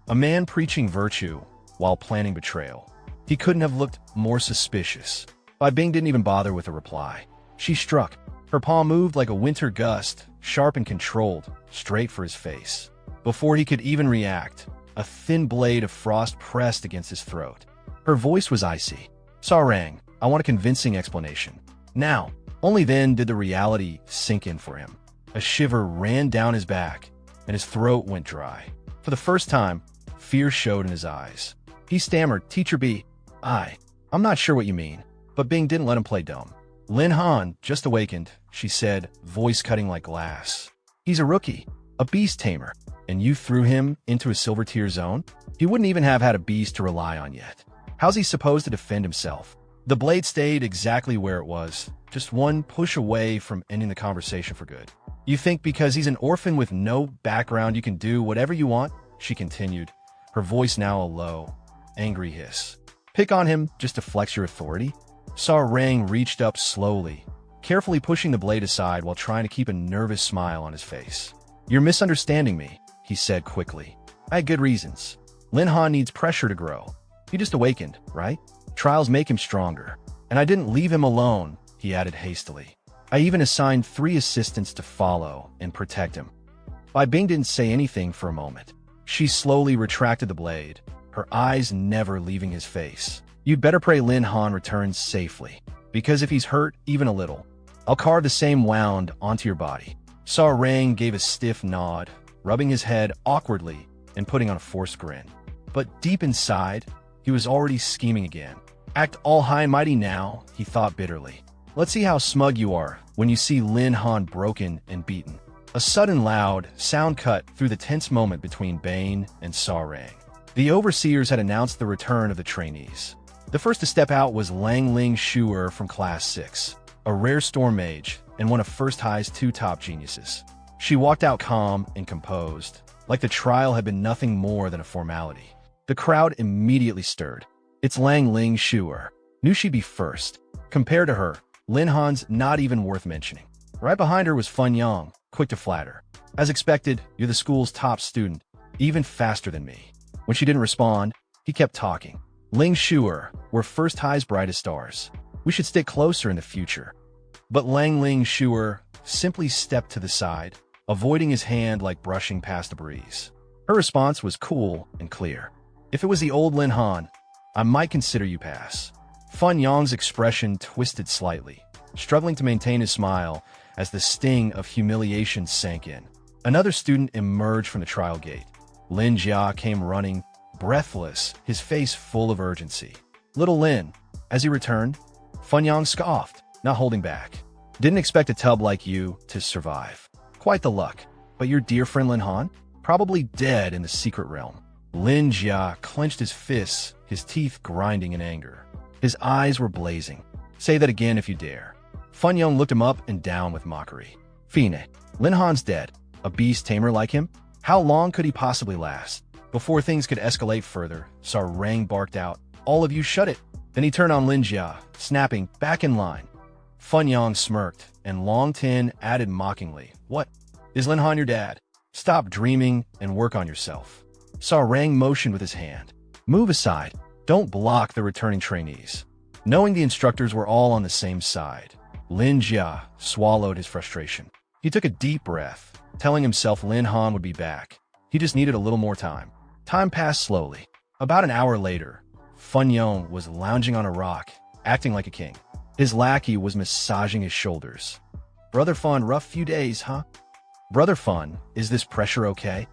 A man preaching virtue while planning betrayal. He couldn't have looked more suspicious. Bai Bing didn't even bother with a reply. She struck. Her palm moved like a winter gust, sharp and controlled, straight for his face. Before he could even react, a thin blade of frost pressed against his throat. Her voice was icy. "Saw Rang, I want a convincing explanation. Now." Only then did the reality sink in for him. A shiver ran down his back, and his throat went dry. For the first time, fear showed in his eyes. He stammered, "Teacher B, I'm not sure what you mean." But Bing didn't let him play dumb. "Lin Han just awakened," she said, voice cutting like glass. "He's a rookie, a beast tamer, and you threw him into a silver tier zone? He wouldn't even have had a beast to rely on yet. How's he supposed to defend himself?" The blade stayed exactly where it was, just one push away from ending the conversation for good. "You think because he's an orphan with no background you can do whatever you want?" she continued, her voice now a low, angry hiss. "Pick on him just to flex your authority?" Saw Rang reached up slowly, carefully pushing the blade aside while trying to keep a nervous smile on his face. "You're misunderstanding me," he said quickly. "I had good reasons. Lin Han needs pressure to grow. He just awakened, right? Trials make him stronger. And I didn't leave him alone," he added hastily. "I even assigned 3 assistants to follow and protect him." Bai Bing didn't say anything for a moment. She slowly retracted the blade, her eyes never leaving his face. "You'd better pray Lin Han returns safely, because if he's hurt even a little, I'll carve the same wound onto your body." Saw Rang gave a stiff nod, rubbing his head awkwardly and putting on a forced grin. But deep inside, he was already scheming again. "Act all high and mighty now," he thought bitterly. "Let's see how smug you are when you see Lin Han broken and beaten." A sudden loud sound cut through the tense moment between Bane and Saw Rang. The overseers had announced the return of the trainees. The first to step out was Lang Ling Shuer from Class 6, a rare storm mage and one of First High's 2 top geniuses. She walked out calm and composed, like the trial had been nothing more than a formality. The crowd immediately stirred. It's Lang Ling Shuer. Knew she'd be first. Compared to her, Lin Han's not even worth mentioning. Right behind her was Fun Yang, quick to flatter. As expected, you're the school's top student, even faster than me. When she didn't respond, he kept talking. Ling Shuer, we're First High's brightest stars. We should stick closer in the future. But Lang Ling Shuer simply stepped to the side, avoiding his hand like brushing past a breeze. Her response was cool and clear. If it was the old Lin Han, I might consider you pass. Fun Yang's expression twisted slightly, struggling to maintain his smile as the sting of humiliation sank in. Another student emerged from the trial gate. Lin Jia came running, breathless, his face full of urgency. Little Lin. As he returned, Fun Yang scoffed, not holding back. Didn't expect a tub like you to survive. Quite the luck. But your dear friend Lin Han? Probably dead in the secret realm. Lin Jia clenched his fists, his teeth grinding in anger. His eyes were blazing. Say that again if you dare. Fun Yang looked him up and down with mockery. Fiends. Lin Han's dead. A beast tamer like him? How long could he possibly last? Before things could escalate further, Rang barked out, all of you shut it. Then he turned on Lin Jia, snapping, back in line. Fun Yang smirked, and Long Tin added mockingly, what? Is Lin Han your dad? Stop dreaming and work on yourself. Rang motioned with his hand. Move aside. Don't block the returning trainees. Knowing the instructors were all on the same side, Lin Jia swallowed his frustration. He took a deep breath, telling himself Lin Han would be back. He just needed a little more time. Time passed slowly. About an hour later, Fun Yang was lounging on a rock, acting like a king. His lackey was massaging his shoulders. Brother Fun, rough few days, huh? Brother Fun, is this pressure okay?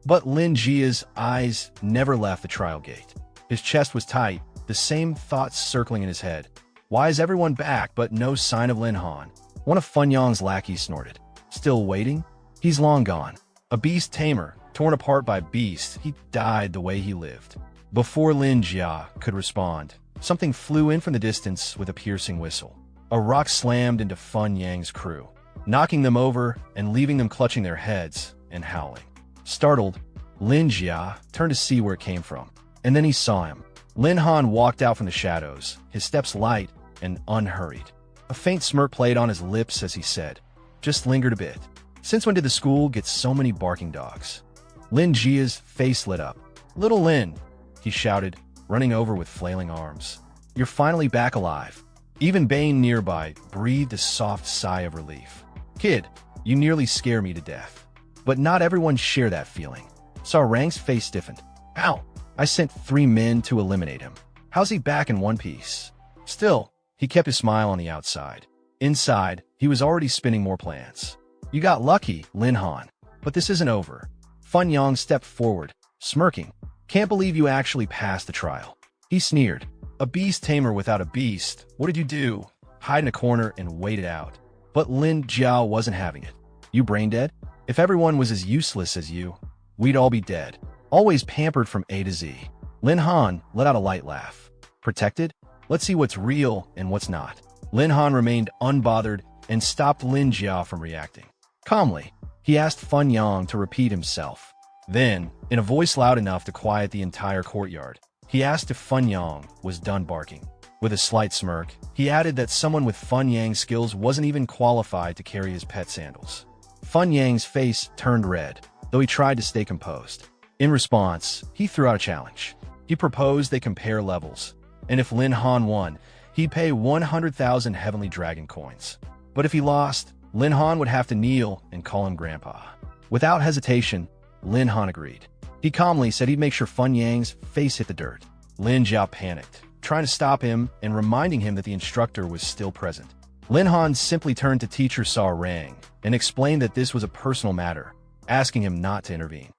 But Lin Jia's eyes never left the trial gate. His chest was tight, the same thoughts circling in his head. Why is everyone back but no sign of Lin Han? One of Fun Yang's lackeys snorted. Still waiting? He's long gone. A beast tamer, torn apart by beasts, he died the way he lived. Before Lin Jia could respond, something flew in from the distance with a piercing whistle. A rock slammed into Fun Yang's crew, knocking them over and leaving them clutching their heads and howling. Startled, Lin Jia turned to see where it came from, and then he saw him. Lin Han walked out from the shadows, his steps light and unhurried. A faint smirk played on his lips as he said, just lingered a bit. Since when did the school get so many barking dogs? Lin Jia's face lit up. Little Lin, he shouted, running over with flailing arms. You're finally back alive. Even Bane nearby breathed a soft sigh of relief. Kid, you nearly scare me to death. But not everyone shared that feeling. Rang's face stiffened. Ow! I sent 3 men to eliminate him. How's he back in one piece? Still, he kept his smile on the outside. Inside, he was already spinning more plans. You got lucky, Lin Han. But this isn't over. Fun Yang stepped forward, smirking. Can't believe you actually passed the trial. He sneered. A beast tamer without a beast. What did you do? Hide in a corner and wait it out. But Lin Jiao wasn't having it. You brain dead? If everyone was as useless as you, we'd all be dead. Always pampered from A to Z. Lin Han let out a light laugh. Protected? Let's see what's real and what's not. Lin Han remained unbothered and stopped Lin Jia from reacting. Calmly, he asked Fun Yang to repeat himself. Then, in a voice loud enough to quiet the entire courtyard, he asked if Fun Yang was done barking. With a slight smirk, he added that someone with Fun Yang's skills wasn't even qualified to carry his pet sandals. Fun Yang's face turned red, though he tried to stay composed. In response, he threw out a challenge. He proposed they compare levels, and if Lin Han won, he'd pay 100,000 Heavenly Dragon coins. But if he lost, Lin Han would have to kneel and call him Grandpa. Without hesitation, Lin Han agreed. He calmly said he'd make sure Fun Yang's face hit the dirt. Lin Jiao panicked, trying to stop him and reminding him that the instructor was still present. Lin Han simply turned to teacher Rang and explained that this was a personal matter, asking him not to intervene.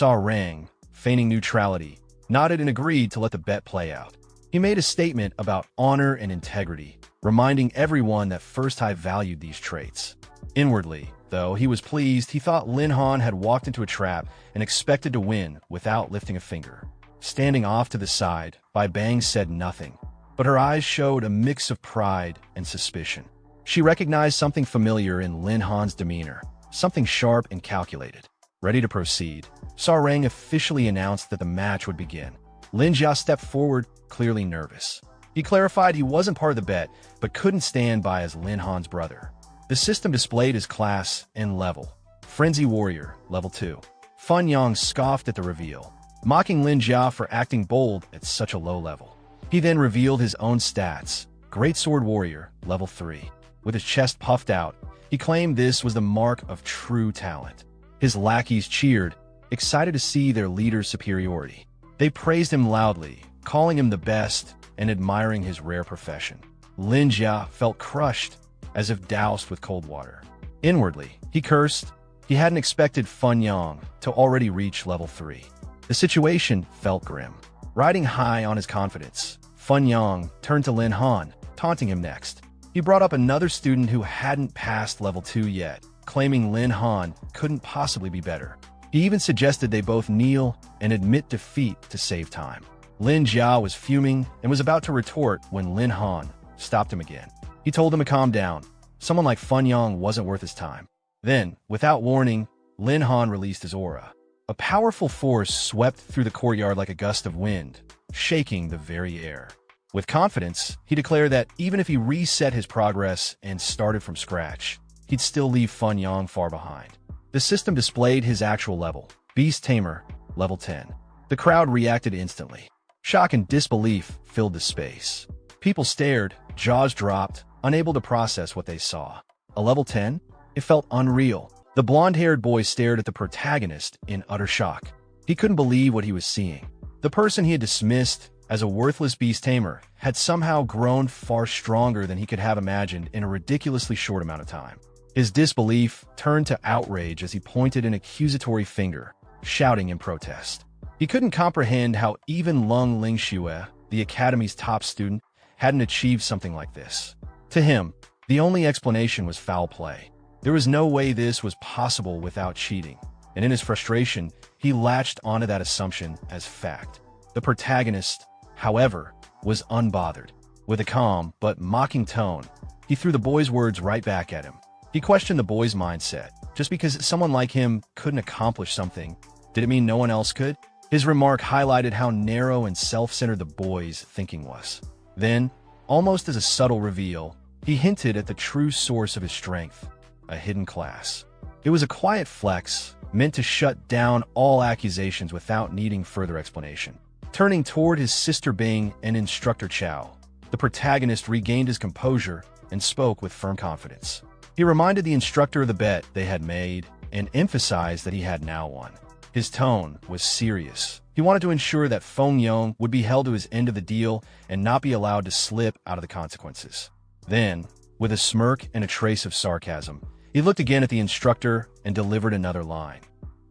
Rang, feigning neutrality, nodded and agreed to let the bet play out. He made a statement about honor and integrity, reminding everyone that First High valued these traits. Inwardly, though, he was pleased. He thought Lin Han had walked into a trap and expected to win without lifting a finger. Standing off to the side, Bai Bang said nothing, but her eyes showed a mix of pride and suspicion. She recognized something familiar in Lin Han's demeanor, something sharp and calculated. Ready to proceed, Rang officially announced that the match would begin. Lin Jia stepped forward, clearly nervous. He clarified he wasn't part of the bet, but couldn't stand by as Lin Han's brother. The system displayed his class and level. Frenzy Warrior, level 2. Fun Yang scoffed at the reveal, mocking Lin Jia for acting bold at such a low level. He then revealed his own stats. Great Sword Warrior, level 3. With his chest puffed out, he claimed this was the mark of true talent. His lackeys cheered, excited to see their leader's superiority. They praised him loudly, calling him the best and admiring his rare profession. Lin Jia felt crushed, as if doused with cold water. Inwardly, he cursed. He hadn't expected Fun Yang to already reach level 3. The situation felt grim. Riding high on his confidence, Fun Yang turned to Lin Han, taunting him next. He brought up another student who hadn't passed level 2 yet, claiming Lin Han couldn't possibly be better. He even suggested they both kneel and admit defeat to save time. Lin Jia was fuming and was about to retort when Lin Han stopped him again. He told him to calm down. Someone like Fun Yang wasn't worth his time. Then, without warning, Lin Han released his aura. A powerful force swept through the courtyard like a gust of wind, shaking the very air. With confidence, he declared that even if he reset his progress and started from scratch, he'd still leave Fun Yang far behind. The system displayed his actual level, Beast Tamer, level 10. The crowd reacted instantly. Shock and disbelief filled the space. People stared, jaws dropped, unable to process what they saw. A level 10? It felt unreal. The blonde-haired boy stared at the protagonist in utter shock. He couldn't believe what he was seeing. The person he had dismissed as a worthless beast tamer had somehow grown far stronger than he could have imagined in a ridiculously short amount of time. His disbelief turned to outrage as he pointed an accusatory finger, shouting in protest. He couldn't comprehend how even Lung Lingxue, the academy's top student, hadn't achieved something like this. To him, the only explanation was foul play. There was no way this was possible without cheating, and in his frustration, he latched onto that assumption as fact. The protagonist, however, was unbothered. With a calm but mocking tone, he threw the boy's words right back at him. He questioned the boy's mindset. Just because someone like him couldn't accomplish something, did it mean no one else could? His remark highlighted how narrow and self-centered the boy's thinking was. Then, almost as a subtle reveal, he hinted at the true source of his strength, a hidden class. It was a quiet flex, meant to shut down all accusations without needing further explanation. Turning toward his sister Bing and instructor Chao, the protagonist regained his composure and spoke with firm confidence. He reminded the instructor of the bet they had made and emphasized that he had now won. His tone was serious. He wanted to ensure that Feng Yong would be held to his end of the deal and not be allowed to slip out of the consequences. Then, with a smirk and a trace of sarcasm, he looked again at the instructor and delivered another line,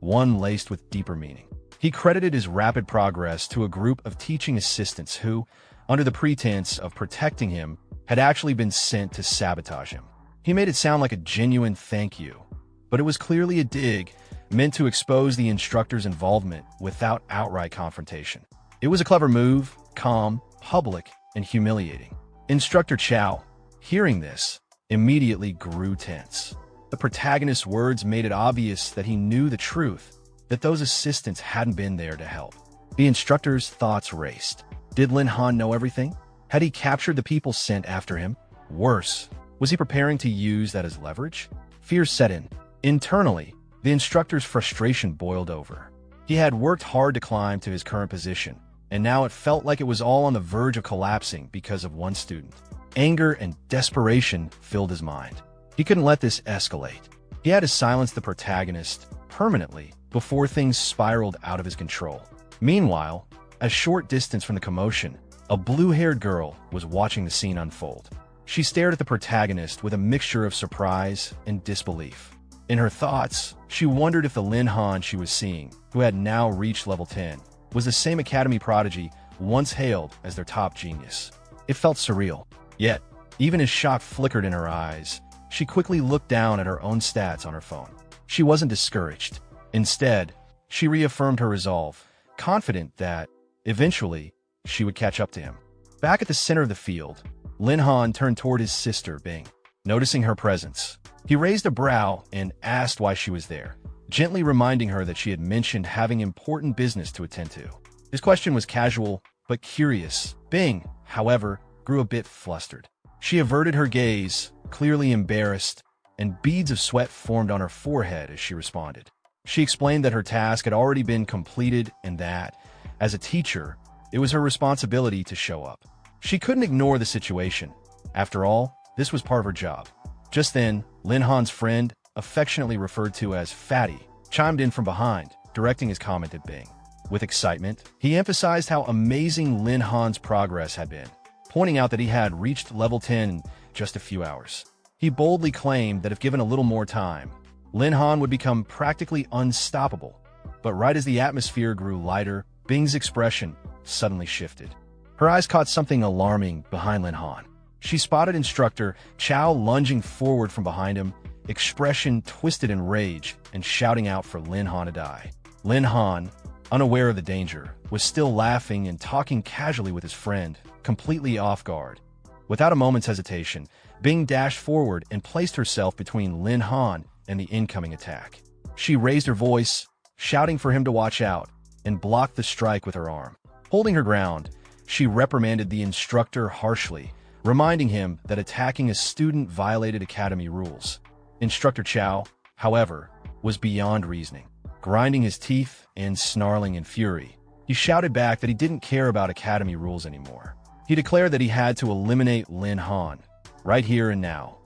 one laced with deeper meaning. He credited his rapid progress to a group of teaching assistants who, under the pretense of protecting him, had actually been sent to sabotage him. He made it sound like a genuine thank you, but it was clearly a dig meant to expose the instructor's involvement without outright confrontation. It was a clever move, calm, public, and humiliating. Instructor Chao, hearing this, immediately grew tense. The protagonist's words made it obvious that he knew the truth, that those assistants hadn't been there to help. The instructor's thoughts raced. Did Lin Han know everything? Had he captured the people sent after him? Worse, was he preparing to use that as leverage? Fear set in. Internally, the instructor's frustration boiled over. He had worked hard to climb to his current position, and now it felt like it was all on the verge of collapsing because of one student. Anger and desperation filled his mind. He couldn't let this escalate. He had to silence the protagonist permanently before things spiraled out of his control. Meanwhile, a short distance from the commotion, a blue-haired girl was watching the scene unfold. She stared at the protagonist with a mixture of surprise and disbelief. In her thoughts, she wondered if the Lin Han she was seeing, who had now reached level 10, was the same academy prodigy once hailed as their top genius. It felt surreal. Yet, even as shock flickered in her eyes, she quickly looked down at her own stats on her phone. She wasn't discouraged. Instead, she reaffirmed her resolve, confident that, eventually, she would catch up to him. Back at the center of the field, Lin Han turned toward his sister, Bing. Noticing her presence, he raised a brow and asked why she was there, gently reminding her that she had mentioned having important business to attend to. His question was casual, but curious. Bing, however, grew a bit flustered. She averted her gaze, clearly embarrassed, and beads of sweat formed on her forehead as she responded. She explained that her task had already been completed and that, as a teacher, it was her responsibility to show up. She couldn't ignore the situation. After all, this was part of her job. Just then, Lin Han's friend, affectionately referred to as Fatty, chimed in from behind, directing his comment at Bing. With excitement, he emphasized how amazing Lin Han's progress had been, pointing out that he had reached level 10 in just a few hours. He boldly claimed that if given a little more time, Lin Han would become practically unstoppable. But right as the atmosphere grew lighter, Bing's expression suddenly shifted. Her eyes caught something alarming behind Lin Han. She spotted instructor Chow lunging forward from behind him, expression twisted in rage and shouting out for Lin Han to die. Lin Han, unaware of the danger, was still laughing and talking casually with his friend, completely off guard. Without a moment's hesitation, Bing dashed forward and placed herself between Lin Han and the incoming attack. She raised her voice, shouting for him to watch out, and blocked the strike with her arm. Holding her ground, she reprimanded the instructor harshly, reminding him that attacking a student violated academy rules. Instructor Chow, however, was beyond reasoning. Grinding his teeth and snarling in fury, he shouted back that he didn't care about academy rules anymore. He declared that he had to eliminate Lin Han, right here and now.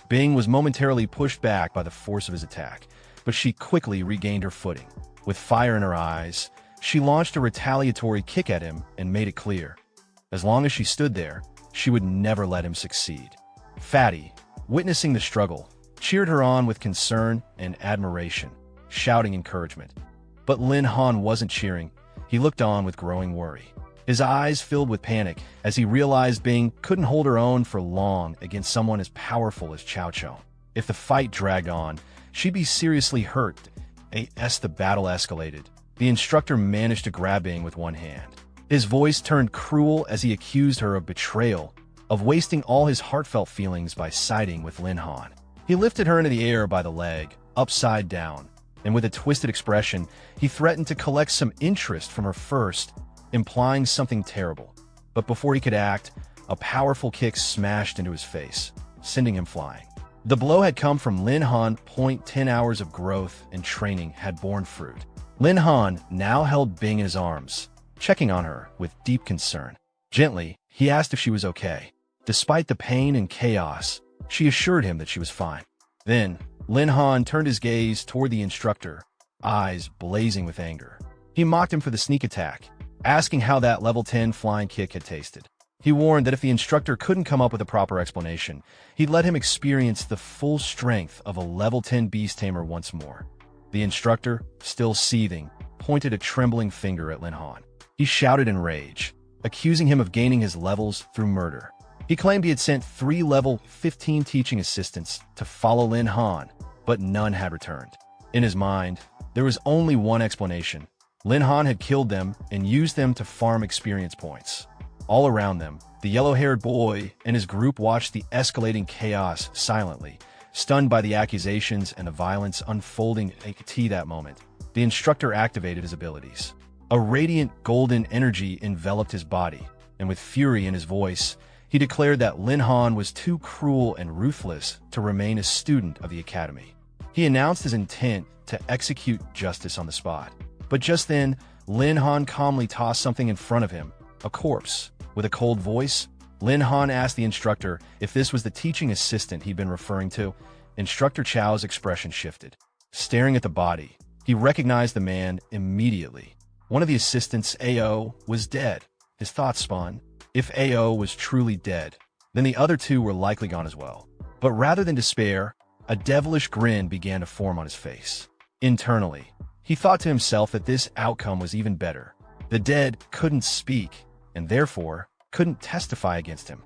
Bing was momentarily pushed back by the force of his attack, but she quickly regained her footing. With fire in her eyes, she launched a retaliatory kick at him and made it clear. As long as she stood there, she would never let him succeed. Fatty, witnessing the struggle, cheered her on with concern and admiration, shouting encouragement. But Lin Han wasn't cheering. He looked on with growing worry. His eyes filled with panic as he realized Bing couldn't hold her own for long against someone as powerful as Chow Chow. If the fight dragged on, she'd be seriously hurt. As the battle escalated, the instructor managed to grab Bing with one hand. His voice turned cruel as he accused her of betrayal, of wasting all his heartfelt feelings by siding with Lin Han. He lifted her into the air by the leg, upside down, and with a twisted expression, he threatened to collect some interest from her first, implying something terrible. But before he could act, a powerful kick smashed into his face, sending him flying. The blow had come from Lin Han. 10 hours of growth and training had borne fruit. Lin Han now held Bing in his arms, checking on her with deep concern. Gently, he asked if she was okay. Despite the pain and chaos, she assured him that she was fine. Then, Lin Han turned his gaze toward the instructor, eyes blazing with anger. He mocked him for the sneak attack, asking how that level 10 flying kick had tasted. He warned that if the instructor couldn't come up with a proper explanation, he'd let him experience the full strength of a level 10 beast tamer once more. The instructor, still seething, pointed a trembling finger at Lin Han. He shouted in rage, accusing him of gaining his levels through murder. He claimed he had sent 3 level 15 teaching assistants to follow Lin Han, but none had returned. In his mind, there was only one explanation. Lin Han had killed them and used them to farm experience points. All around them, the yellow-haired boy and his group watched the escalating chaos silently, stunned by the accusations and the violence unfolding at that moment. The instructor activated his abilities. A radiant golden energy enveloped his body, and with fury in his voice, he declared that Lin Han was too cruel and ruthless to remain a student of the academy. He announced his intent to execute justice on the spot. But just then, Lin Han calmly tossed something in front of him, a corpse. With a cold voice, Lin Han asked the instructor if this was the teaching assistant he'd been referring to. Instructor Chow's expression shifted. Staring at the body, he recognized the man immediately. One of the assistants, AO, was dead. His thoughts spun. If AO was truly dead, then the other 2 were likely gone as well. But rather than despair, a devilish grin began to form on his face. Internally, he thought to himself that this outcome was even better. The dead couldn't speak, and therefore couldn't testify against him.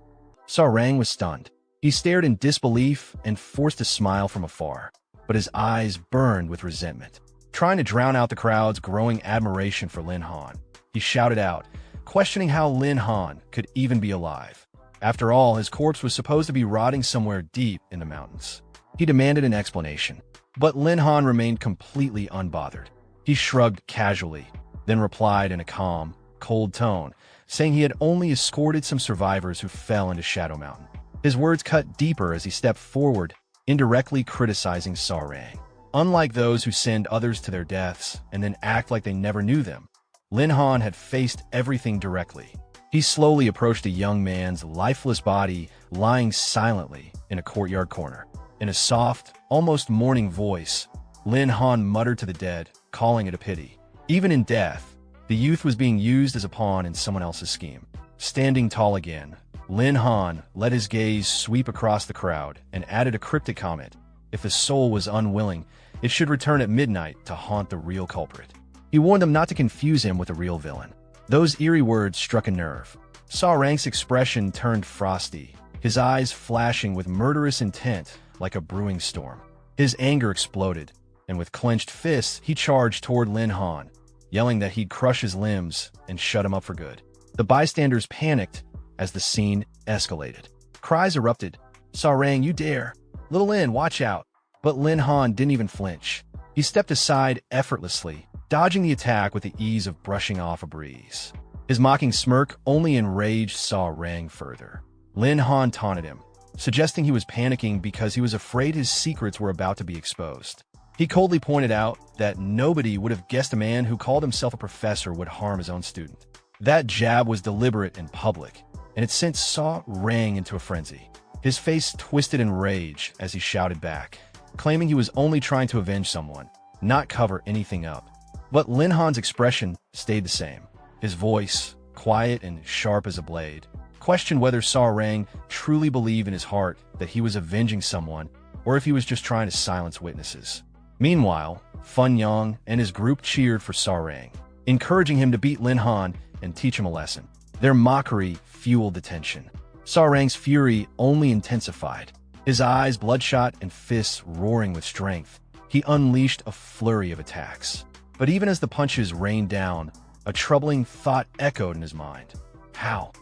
Sarang was stunned. He stared in disbelief and forced a smile from afar, but his eyes burned with resentment. Trying to drown out the crowd's growing admiration for Lin Han, he shouted out, questioning how Lin Han could even be alive. After all, his corpse was supposed to be rotting somewhere deep in the mountains. He demanded an explanation, but Lin Han remained completely unbothered. He shrugged casually, then replied in a calm, cold tone, saying he had only escorted some survivors who fell into Shadow Mountain. His words cut deeper as he stepped forward, indirectly criticizing Sarang. Unlike those who send others to their deaths and then act like they never knew them, Lin Han had faced everything directly. He slowly approached a young man's lifeless body lying silently in a courtyard corner. In a soft, almost mourning voice, Lin Han muttered to the dead, calling it a pity. Even in death, the youth was being used as a pawn in someone else's scheme. Standing tall again, Lin Han let his gaze sweep across the crowd and added a cryptic comment. If the soul was unwilling, it should return at midnight to haunt the real culprit. He warned them not to confuse him with a real villain. Those eerie words struck a nerve. Sarang's expression turned frosty, his eyes flashing with murderous intent like a brewing storm. His anger exploded, and with clenched fists, he charged toward Lin Han, yelling that he'd crush his limbs and shut him up for good. The bystanders panicked as the scene escalated. Cries erupted. "Sarang, you dare! Little Lin, watch out!" But Lin Han didn't even flinch. He stepped aside effortlessly, dodging the attack with the ease of brushing off a breeze. His mocking smirk only enraged Sarang further. Lin Han taunted him, suggesting he was panicking because he was afraid his secrets were about to be exposed. He coldly pointed out that nobody would have guessed a man who called himself a professor would harm his own student. That jab was deliberate and public, and it sent Sarang into a frenzy. His face twisted in rage as he shouted back, claiming he was only trying to avenge someone, not cover anything up. But Lin Han's expression stayed the same. His voice, quiet and sharp as a blade, questioned whether Sarang truly believed in his heart that he was avenging someone or if he was just trying to silence witnesses. Meanwhile, Fun Yang and his group cheered for Sarang, encouraging him to beat Lin Han and teach him a lesson. Their mockery fueled the tension. Sarang's fury only intensified. His eyes bloodshot and fists roaring with strength, he unleashed a flurry of attacks. But even as the punches rained down, a troubling thought echoed in his mind. How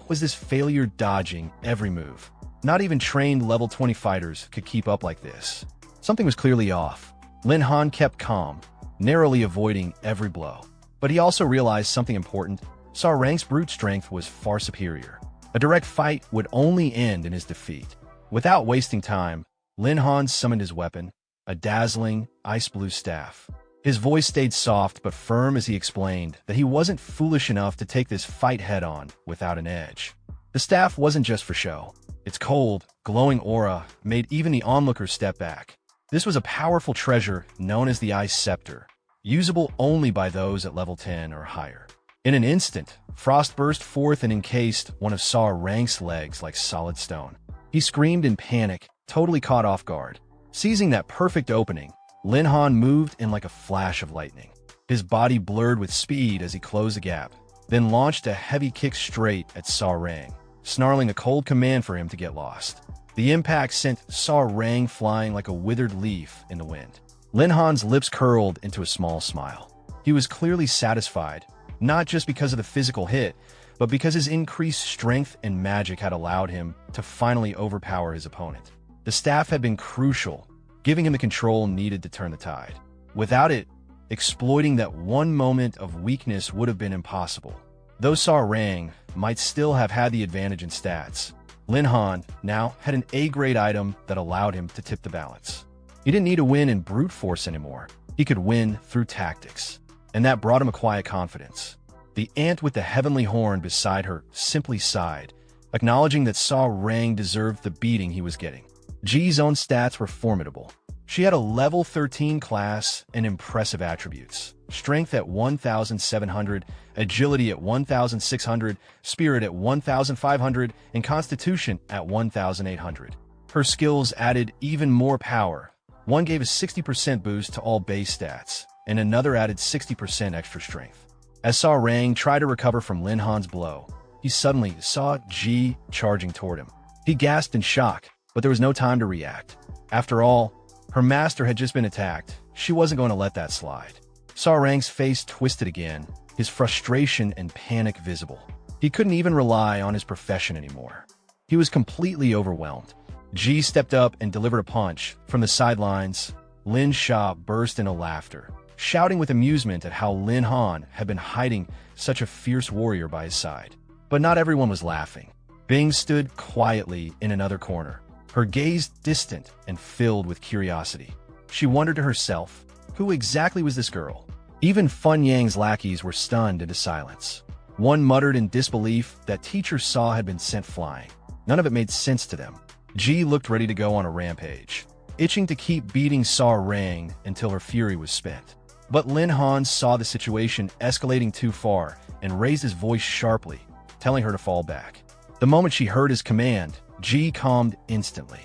was this failure dodging every move? Not even trained level 20 fighters could keep up like this. Something was clearly off. Lin Han kept calm, narrowly avoiding every blow. But he also realized something important. Sarang's brute strength was far superior. A direct fight would only end in his defeat. Without wasting time, Lin Han summoned his weapon, a dazzling, ice-blue staff. His voice stayed soft but firm as he explained that he wasn't foolish enough to take this fight head-on without an edge. The staff wasn't just for show. Its cold, glowing aura made even the onlookers step back. This was a powerful treasure known as the Ice Scepter, usable only by those at level 10 or higher. In an instant, frost burst forth and encased one of Sarang's legs like solid stone. He screamed in panic, totally caught off guard. Seizing that perfect opening, Lin Han moved in like a flash of lightning. His body blurred with speed as he closed the gap, then launched a heavy kick straight at Sarang, snarling a cold command for him to get lost. The impact sent Sarang flying like a withered leaf in the wind. Lin Han's lips curled into a small smile. He was clearly satisfied, not just because of the physical hit, but because his increased strength and magic had allowed him to finally overpower his opponent. The staff had been crucial, giving him the control needed to turn the tide. Without it, exploiting that one moment of weakness would have been impossible. Though Sarang might still have had the advantage in stats, Lin Han now had an A-grade item that allowed him to tip the balance. He didn't need to win in brute force anymore. He could win through tactics, and that brought him a quiet confidence. The ant with the heavenly horn beside her simply sighed, acknowledging that Sarang deserved the beating he was getting. Ji's own stats were formidable. She had a level 13 class and impressive attributes. Strength at 1,700, agility at 1,600, spirit at 1,500, and constitution at 1,800. Her skills added even more power. One gave a 60% boost to all base stats, and another added 60% extra strength. As Sarang tried to recover from Lin Han's blow, he suddenly saw Ji charging toward him. He gasped in shock, but there was no time to react. After all, her master had just been attacked. She wasn't going to let that slide. Sarang's face twisted again, his frustration and panic visible. He couldn't even rely on his profession anymore. He was completely overwhelmed. Ji stepped up and delivered a punch. From the sidelines, Lin Sha burst into laughter, shouting with amusement at how Lin Han had been hiding such a fierce warrior by his side. But not everyone was laughing. Bing stood quietly in another corner, her gaze distant and filled with curiosity. She wondered to herself, who exactly was this girl? Even Fun Yang's lackeys were stunned into silence. One muttered in disbelief that teacher Saw had been sent flying. None of it made sense to them. Ji looked ready to go on a rampage, itching to keep beating Saw Rang until her fury was spent. But Lin Han saw the situation escalating too far and raised his voice sharply, telling her to fall back. The moment she heard his command, Ji calmed instantly.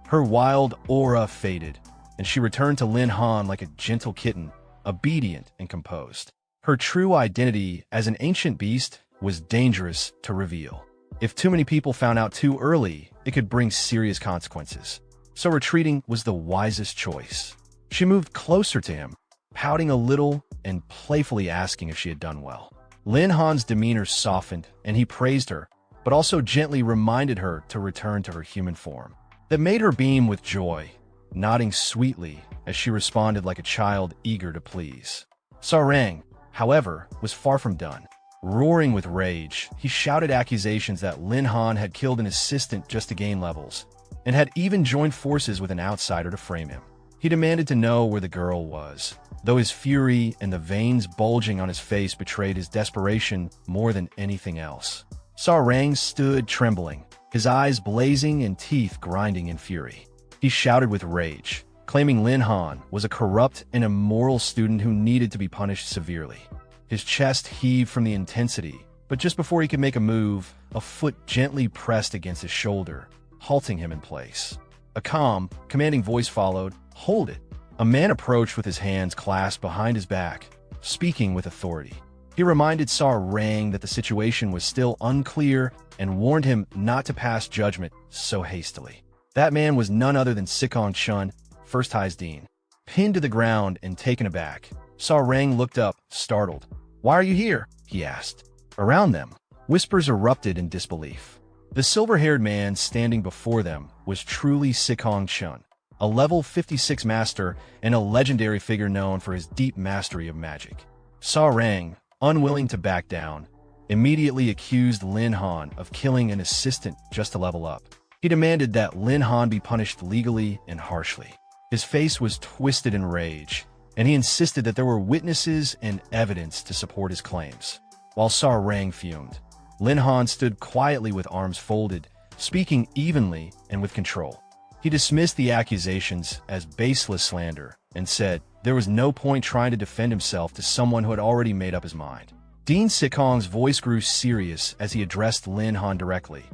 Her wild aura faded, and she returned to Lin Han like a gentle kitten, obedient and composed. Her true identity as an ancient beast was dangerous to reveal. If too many people found out too early, it could bring serious consequences. So retreating was the wisest choice. She moved closer to him, pouting a little and playfully asking if she had done well. Lin Han's demeanor softened, and he praised her, but also gently reminded her to return to her human form. That made her beam with joy, nodding sweetly as she responded like a child eager to please. Sarang, however, was far from done. Roaring with rage, he shouted accusations that Lin Han had killed an assistant just to gain levels, and had even joined forces with an outsider to frame him. He demanded to know where the girl was, though his fury and the veins bulging on his face betrayed his desperation more than anything else. Sarang stood trembling, his eyes blazing and teeth grinding in fury. He shouted with rage, claiming Lin Han was a corrupt and immoral student who needed to be punished severely. His chest heaved from the intensity, but just before he could make a move, a foot gently pressed against his shoulder, halting him in place. A calm, commanding voice followed, "Hold it." A man approached with his hands clasped behind his back, speaking with authority. He reminded Sarang that the situation was still unclear and warned him not to pass judgment so hastily. That man was none other than Sikong Chun, First High's Dean. Pinned to the ground and taken aback, Sarang looked up, startled. "Why are you here?" he asked. Around them, whispers erupted in disbelief. The silver-haired man standing before them was truly Sikong Chun, a level 56 master and a legendary figure known for his deep mastery of magic. Sarang, unwilling to back down, immediately accused Lin Han of killing an assistant just to level up. He demanded that Lin Han be punished legally and harshly. His face was twisted in rage, and he insisted that there were witnesses and evidence to support his claims. While Sarang fumed, Lin Han stood quietly with arms folded, speaking evenly and with control. He dismissed the accusations as baseless slander and said there was no point trying to defend himself to someone who had already made up his mind. Dean Sikong's voice grew serious as he addressed Lin Han directly,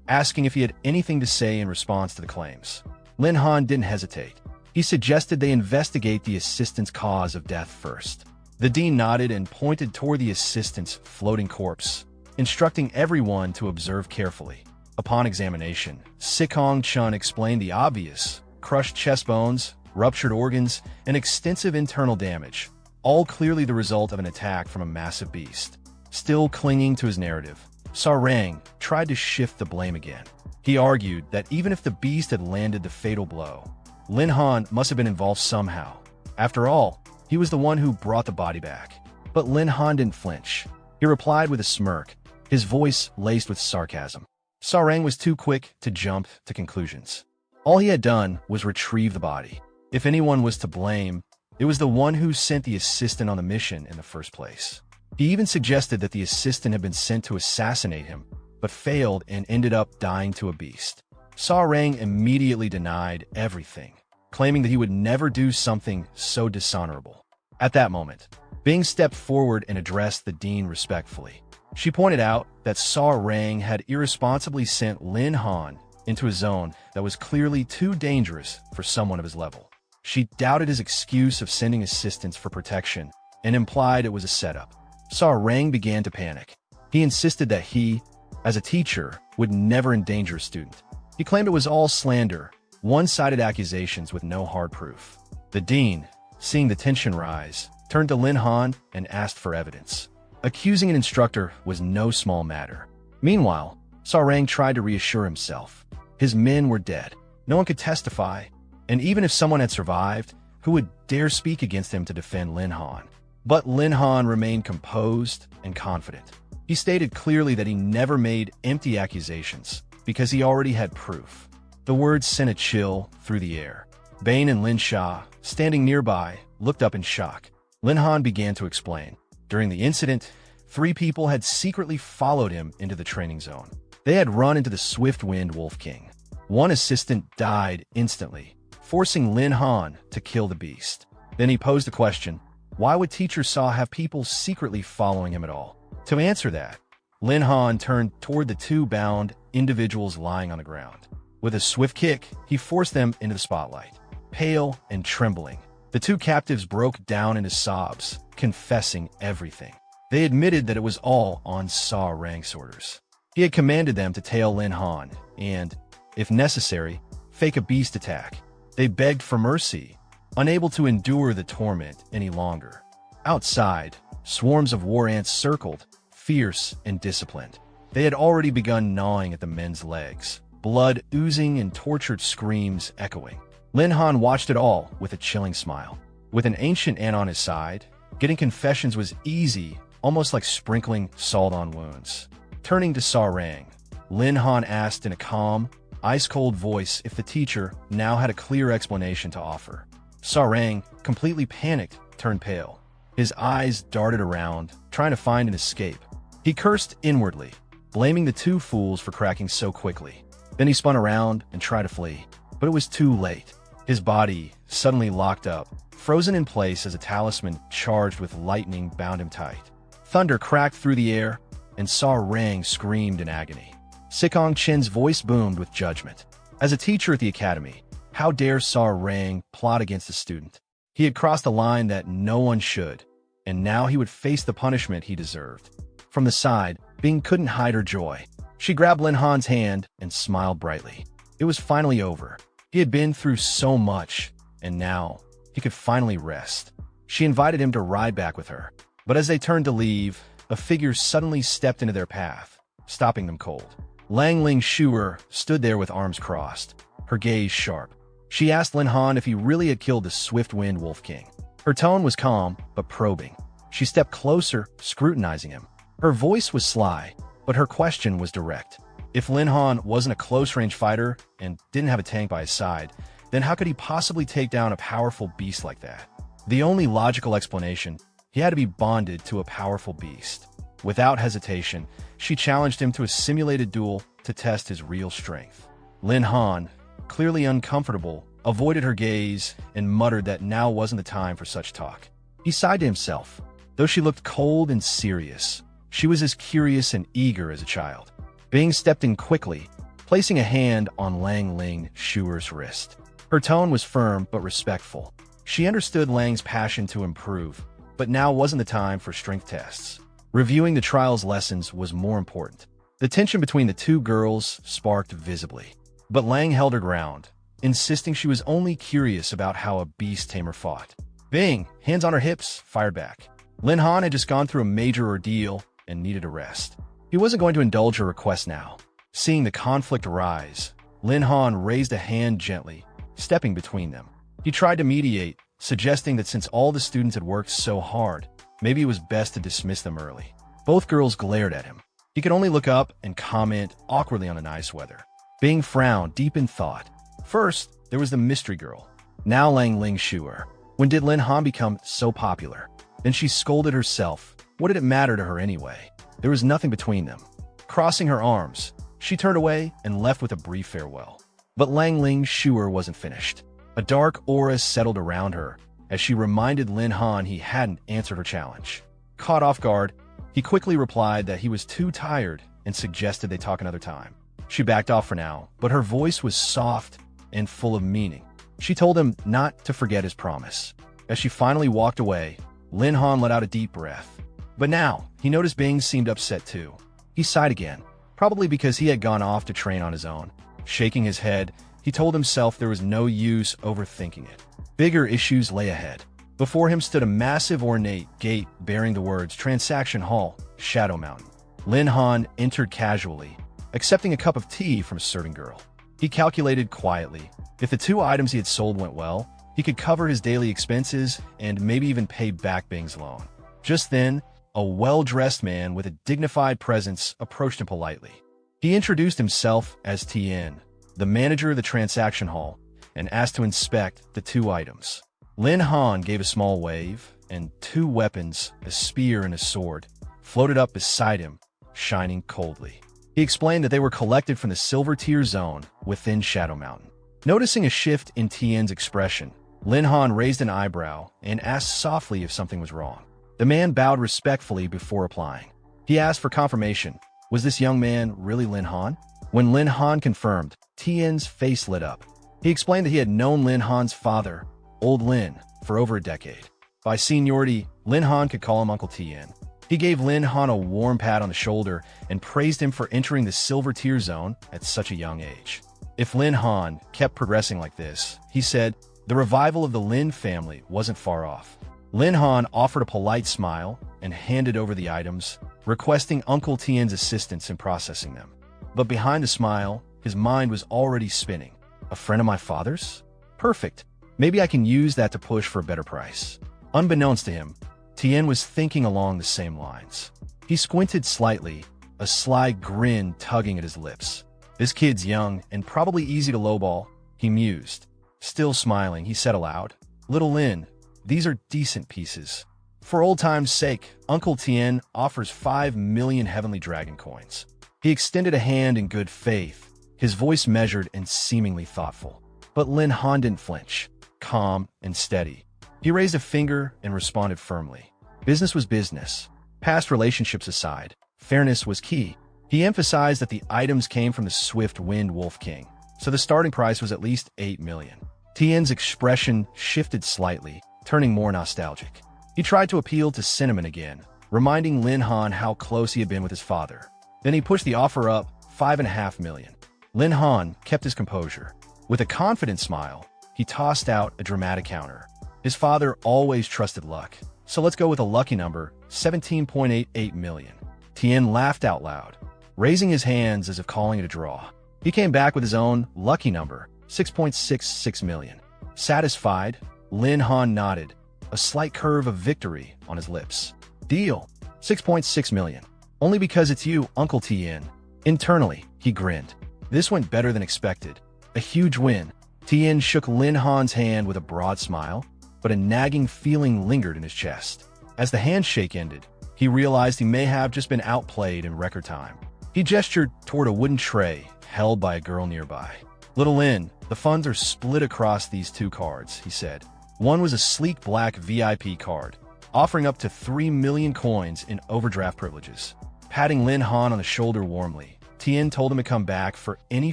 asking if he had anything to say in response to the claims. Lin Han didn't hesitate. He suggested they investigate the assistant's cause of death first. The dean nodded and pointed toward the assistant's floating corpse, instructing everyone to observe carefully. Upon examination, Sikong Chun explained the obvious: crushed chest bones, ruptured organs, and extensive internal damage, all clearly the result of an attack from a massive beast. Still clinging to his narrative, Sarang tried to shift the blame again. He argued that even if the beast had landed the fatal blow, Lin Han must have been involved somehow. After all, he was the one who brought the body back. But Lin Han didn't flinch. He replied with a smirk, his voice laced with sarcasm. Sarang was too quick to jump to conclusions. All he had done was retrieve the body. If anyone was to blame, it was the one who sent the assistant on the mission in the first place. He even suggested that the assistant had been sent to assassinate him, but failed and ended up dying to a beast. Sarang immediately denied everything, claiming that he would never do something so dishonorable. At that moment, Bing stepped forward and addressed the dean respectfully. She pointed out that Sarang had irresponsibly sent Lin Han into a zone that was clearly too dangerous for someone of his level. She doubted his excuse of sending assistants for protection and implied it was a setup. Sarang began to panic. He insisted that he, as a teacher, would never endanger a student. He claimed it was all slander, one-sided accusations with no hard proof. The dean, seeing the tension rise, turned to Lin Han and asked for evidence. Accusing an instructor was no small matter. Meanwhile, Sarang tried to reassure himself. His men were dead. No one could testify, and even if someone had survived, who would dare speak against him to defend Lin Han. But Lin Han remained composed and confident. He stated clearly that he never made empty accusations because he already had proof. The words sent a chill through the air. Bane and Lin Sha, standing nearby, looked up in shock. Lin Han began to explain. During the incident, 3 people had secretly followed him into the training zone. They had run into the Swift-Wind Wolf King. One assistant died instantly, forcing Lin Han to kill the beast. Then he posed a question: why would Teacher Saw have people secretly following him at all? To answer that, Lin Han turned toward the 2 bound individuals lying on the ground. With a swift kick, he forced them into the spotlight. Pale and trembling, the 2 captives broke down into sobs, confessing everything. They admitted that it was all on Saw Rang's orders. He had commanded them to tail Lin Han and, if necessary, fake a beast attack. They begged for mercy, unable to endure the torment any longer. Outside, swarms of war ants circled, fierce and disciplined. They had already begun gnawing at the men's legs, blood oozing and tortured screams echoing. Lin Han watched it all with a chilling smile. With an ancient ant on his side, getting confessions was easy, almost like sprinkling salt on wounds. Turning to Saw Rang, Lin Han asked in a calm, ice-cold voice if the teacher now had a clear explanation to offer. Saw Rang, completely panicked, turned pale. His eyes darted around, trying to find an escape. He cursed inwardly, blaming the 2 fools for cracking so quickly. Then he spun around and tried to flee, but it was too late. His body suddenly locked up, frozen in place as a talisman charged with lightning bound him tight. Thunder cracked through the air, and Saw Rang screamed in agony. Sikong Chen's voice boomed with judgment. As a teacher at the academy, how dare Saw Rang plot against a student? He had crossed a line that no one should, and now he would face the punishment he deserved. From the side, Bing couldn't hide her joy. She grabbed Lin Han's hand and smiled brightly. It was finally over. He had been through so much, and now he could finally rest. She invited him to ride back with her, but as they turned to leave, a figure suddenly stepped into their path, stopping them cold. Lang Ling Shuer stood there with arms crossed, her gaze sharp. She asked Lin Han if he really had killed the Swift-Wind Wolf King. Her tone was calm, but probing. She stepped closer, scrutinizing him. Her voice was sly, but her question was direct. If Lin Han wasn't a close-range fighter and didn't have a tank by his side, then how could he possibly take down a powerful beast like that? The only logical explanation: he had to be bonded to a powerful beast. Without hesitation, she challenged him to a simulated duel to test his real strength. Lin Han, clearly uncomfortable, avoided her gaze and muttered that now wasn't the time for such talk. He sighed to himself. Though she looked cold and serious, she was as curious and eager as a child. Bing stepped in quickly, placing a hand on Lang Ling Shuer's wrist. Her tone was firm but respectful. She understood Lang's passion to improve, but now wasn't the time for strength tests. Reviewing the trial's lessons was more important. The tension between the 2 girls sparked visibly. But Lang held her ground, insisting she was only curious about how a beast tamer fought. Bing, hands on her hips, fired back. Lin Han had just gone through a major ordeal and needed a rest. He wasn't going to indulge her request now. Seeing the conflict rise, Lin Han raised a hand gently, stepping between them. He tried to mediate, suggesting that since all the students had worked so hard, maybe it was best to dismiss them early. Both girls glared at him. He could only look up and comment awkwardly on the nice weather. Bing frowned, deep in thought. First, there was the mystery girl. Now Lang Ling Shuer. When did Lin Han become so popular? Then she scolded herself. What did it matter to her anyway? There was nothing between them. Crossing her arms, she turned away and left with a brief farewell. But Lang Ling Shuer wasn't finished. A dark aura settled around her as she reminded Lin Han he hadn't answered her challenge. Caught off guard, he quickly replied that he was too tired and suggested they talk another time. She backed off for now, but her voice was soft and full of meaning. She told him not to forget his promise. As she finally walked away, Lin Han let out a deep breath. But now, he noticed Bing seemed upset too. He sighed again, probably because he had gone off to train on his own. Shaking his head, he told himself there was no use overthinking it. Bigger issues lay ahead. Before him stood a massive ornate gate bearing the words Transaction Hall, Shadow Mountain. Lin Han entered casually, accepting a cup of tea from a serving girl. He calculated quietly. If the 2 items he had sold went well, He could cover his daily expenses and maybe even pay back Bing's loan. Just then, a well-dressed man with a dignified presence approached him politely. He introduced himself as Tien, the manager of the transaction hall, and asked to inspect the two items. Lin Han gave a small wave, and two weapons, a spear and a sword, floated up beside him, shining coldly. He explained that they were collected from the Silver Tier Zone within Shadow Mountain. Noticing a shift in Tien's expression, Lin Han raised an eyebrow and asked softly if something was wrong. The man bowed respectfully before replying. He asked for confirmation. Was this young man really Lin Han? When Lin Han confirmed, Tien's face lit up. He explained that he had known Lin Han's father, Old Lin, for over a decade. By seniority, Lin Han could call him Uncle Tien. He gave Lin Han a warm pat on the shoulder and praised him for entering the Silver Tier Zone at such a young age. If Lin Han kept progressing like this, he said, the revival of the Lin family wasn't far off. Lin Han offered a polite smile and handed over the items, requesting Uncle Tien's assistance in processing them. But behind the smile, his mind was already spinning. A friend of my father's? Perfect. Maybe I can use that to push for a better price. Unbeknownst to him, Tien was thinking along the same lines. He squinted slightly, a sly grin tugging at his lips. This kid's young and probably easy to lowball, he mused. Still smiling, he said aloud, Little Lin, these are decent pieces. For old time's sake, Uncle Tien offers 5 million Heavenly Dragon coins. He extended a hand in good faith, his voice measured and seemingly thoughtful. But Lin Han didn't flinch, calm and steady. He raised a finger and responded firmly. Business was business. Past relationships aside, fairness was key. He emphasized that the items came from the Swift Wind Wolf King, so the starting price was at least 8 million. Tien's expression shifted slightly, turning more nostalgic. He tried to appeal to sentiment again, reminding Lin Han how close he had been with his father. Then he pushed the offer up 5.5 million. Lin Han kept his composure. With a confident smile, he tossed out a dramatic counter. His father always trusted luck, so let's go with a lucky number, 17.88 million. Tien laughed out loud, raising his hands as if calling it a draw. He came back with his own lucky number, 6.66 million. Satisfied, Lin Han nodded, a slight curve of victory on his lips. Deal, 6.6 million. Only because it's you, Uncle Tien. Internally, he grinned. This went better than expected. A huge win. Tien shook Lin Han's hand with a broad smile, but a nagging feeling lingered in his chest. As the handshake ended, he realized he may have just been outplayed in record time. He gestured toward a wooden tray held by a girl nearby. Little Lin, the funds are split across these two cards, he said. One was a sleek black VIP card, offering up to 3 million coins in overdraft privileges. Patting Lin Han on the shoulder warmly, Tien told him to come back for any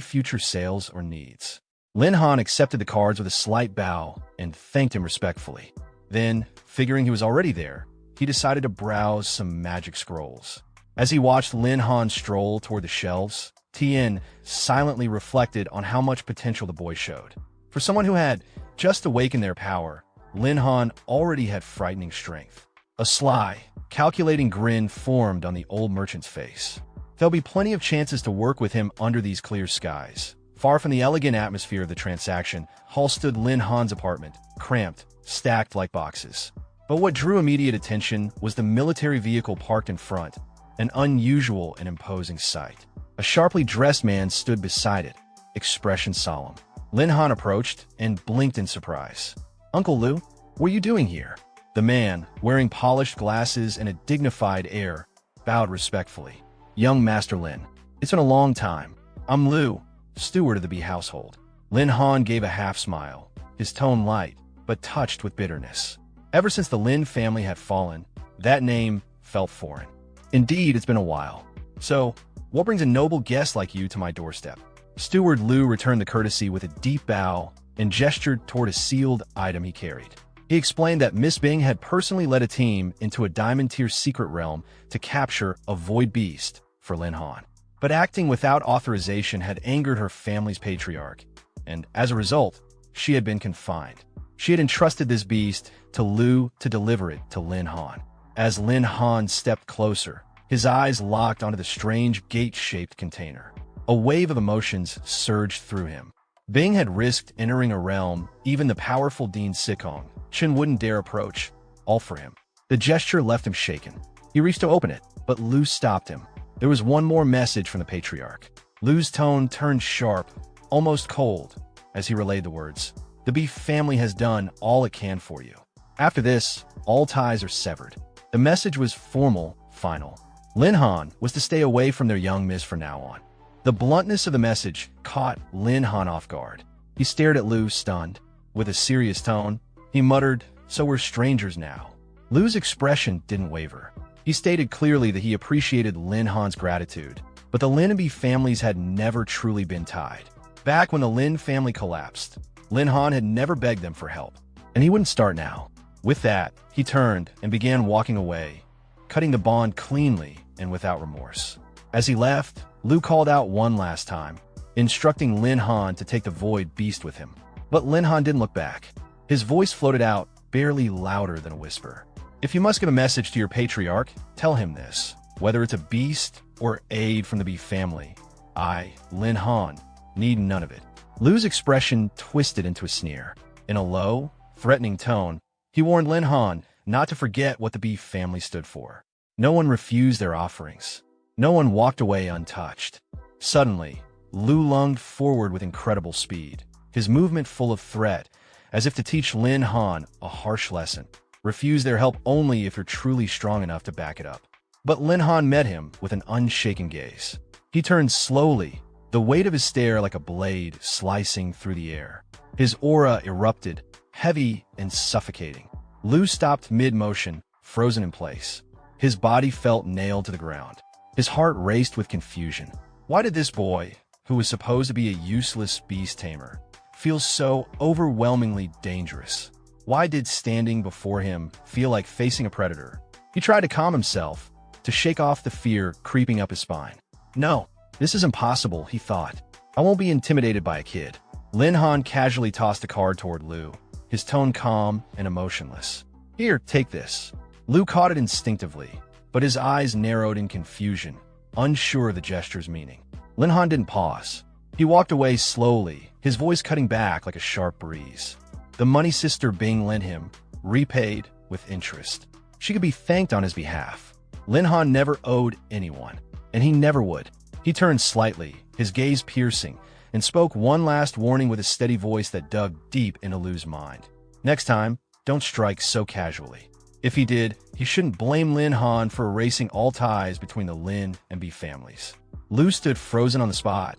future sales or needs. Lin Han accepted the cards with a slight bow and thanked him respectfully. Then, figuring he was already there, he decided to browse some magic scrolls. As he watched Lin Han stroll toward the shelves, Tien silently reflected on how much potential the boy showed. For someone who had just awakened their power, Lin Han already had frightening strength. A sly, calculating grin formed on the old merchant's face. There'll be plenty of chances to work with him under these clear skies. Far from the elegant atmosphere of the transaction hall stood Lin Han's apartment, cramped, stacked like boxes. But what drew immediate attention was the military vehicle parked in front, an unusual and imposing sight. A sharply dressed man stood beside it, expression solemn. Lin Han approached and blinked in surprise. Uncle Lu, what are you doing here? The man, wearing polished glasses and a dignified air, bowed respectfully. Young Master Lin, it's been a long time. I'm Lu, steward of the B household. Lin Han gave a half smile, his tone light, but touched with bitterness. Ever since the Lin family had fallen, that name felt foreign. Indeed, it's been a while. So, what brings a noble guest like you to my doorstep? Steward Lu returned the courtesy with a deep bow and gestured toward a sealed item he carried. He explained that Miss Bing had personally led a team into a diamond-tier secret realm to capture a void beast for Lin Han. But acting without authorization had angered her family's patriarch, and as a result, she had been confined. She had entrusted this beast to Lu to deliver it to Lin Han. As Lin Han stepped closer, his eyes locked onto the strange gate-shaped container. A wave of emotions surged through him. Bing had risked entering a realm even the powerful Dean Sikong Chen wouldn't dare approach, all for him. The gesture left him shaken. He reached to open it, but Lu stopped him. There was one more message from the patriarch. Lu's tone turned sharp, almost cold, as he relayed the words. The Beef family has done all it can for you. After this, all ties are severed. The message was formal, final. Lin Han was to stay away from their young miss from now on. The bluntness of the message caught Lin Han off guard. He stared at Lu, stunned. With a serious tone, he muttered, "So we're strangers now." Lu's expression didn't waver. He stated clearly that he appreciated Lin Han's gratitude, but the Lin and Beef families had never truly been tied. Back when the Lin family collapsed, Lin Han had never begged them for help, and he wouldn't start now. With that, he turned and began walking away, cutting the bond cleanly and without remorse. As he left, Lu called out one last time, instructing Lin Han to take the Void Beast with him. But Lin Han didn't look back. His voice floated out, barely louder than a whisper. "If you must give a message to your patriarch, tell him this. Whether it's a beast or aid from the Beef family, I, Lin Han, need none of it." Lu's expression twisted into a sneer. In a low, threatening tone, he warned Lin Han not to forget what the Beef family stood for. No one refused their offerings. No one walked away untouched. Suddenly, Lu lunged forward with incredible speed, his movement full of threat, as if to teach Lin Han a harsh lesson. Refuse their help only if you're truly strong enough to back it up. But Lin Han met him with an unshaken gaze. He turned slowly, the weight of his stare like a blade slicing through the air. His aura erupted, heavy and suffocating. Lu stopped mid-motion, frozen in place. His body felt nailed to the ground. His heart raced with confusion. Why did this boy, who was supposed to be a useless beast tamer, feel so overwhelmingly dangerous? Why did standing before him feel like facing a predator? He tried to calm himself, to shake off the fear creeping up his spine. No, this is impossible, he thought. I won't be intimidated by a kid. Lin Han casually tossed a card toward Lu, his tone calm and emotionless. Here, take this. Lu caught it instinctively, but his eyes narrowed in confusion, unsure of the gesture's meaning. Lin Han didn't pause. He walked away slowly, his voice cutting back like a sharp breeze. The money sister Bing lent him, repaid with interest. She could be thanked on his behalf. Lin Han never owed anyone, and he never would. He turned slightly, his gaze piercing, and spoke one last warning with a steady voice that dug deep into Lu's mind. Next time, don't strike so casually. If he did, he shouldn't blame Lin Han for erasing all ties between the Lin and Beef families. Lu stood frozen on the spot,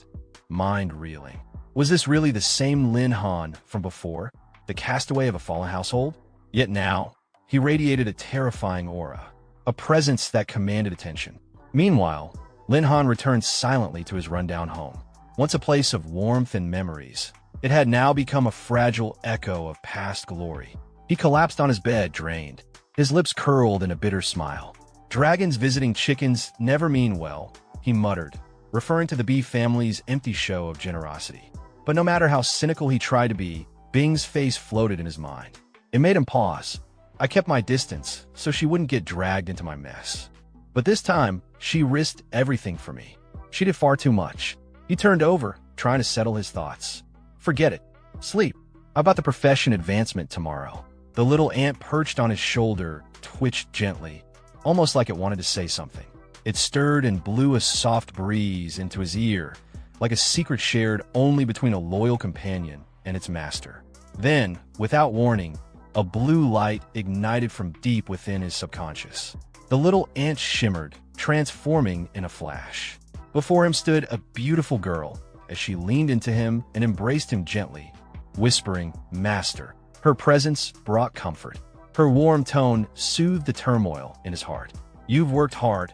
mind reeling. Was this really the same Lin Han from before, the castaway of a fallen household? Yet now, he radiated a terrifying aura, a presence that commanded attention. Meanwhile, Lin Han returned silently to his rundown home. Once a place of warmth and memories, it had now become a fragile echo of past glory. He collapsed on his bed, drained, his lips curled in a bitter smile. Dragons visiting chickens never mean well, he muttered, referring to the Beef family's empty show of generosity. But no matter how cynical he tried to be, Bing's face floated in his mind. It made him pause. I kept my distance, so she wouldn't get dragged into my mess. But this time, she risked everything for me. She did far too much. He turned over, trying to settle his thoughts. Forget it. Sleep. How about the profession advancement tomorrow? The little ant perched on his shoulder twitched gently, almost like it wanted to say something. It stirred and blew a soft breeze into his ear, like a secret shared only between a loyal companion and its master. Then, without warning, a blue light ignited from deep within his subconscious. The little ant shimmered, transforming in a flash. Before him stood a beautiful girl, as she leaned into him and embraced him gently, whispering, "Master." Her presence brought comfort. Her warm tone soothed the turmoil in his heart. "You've worked hard."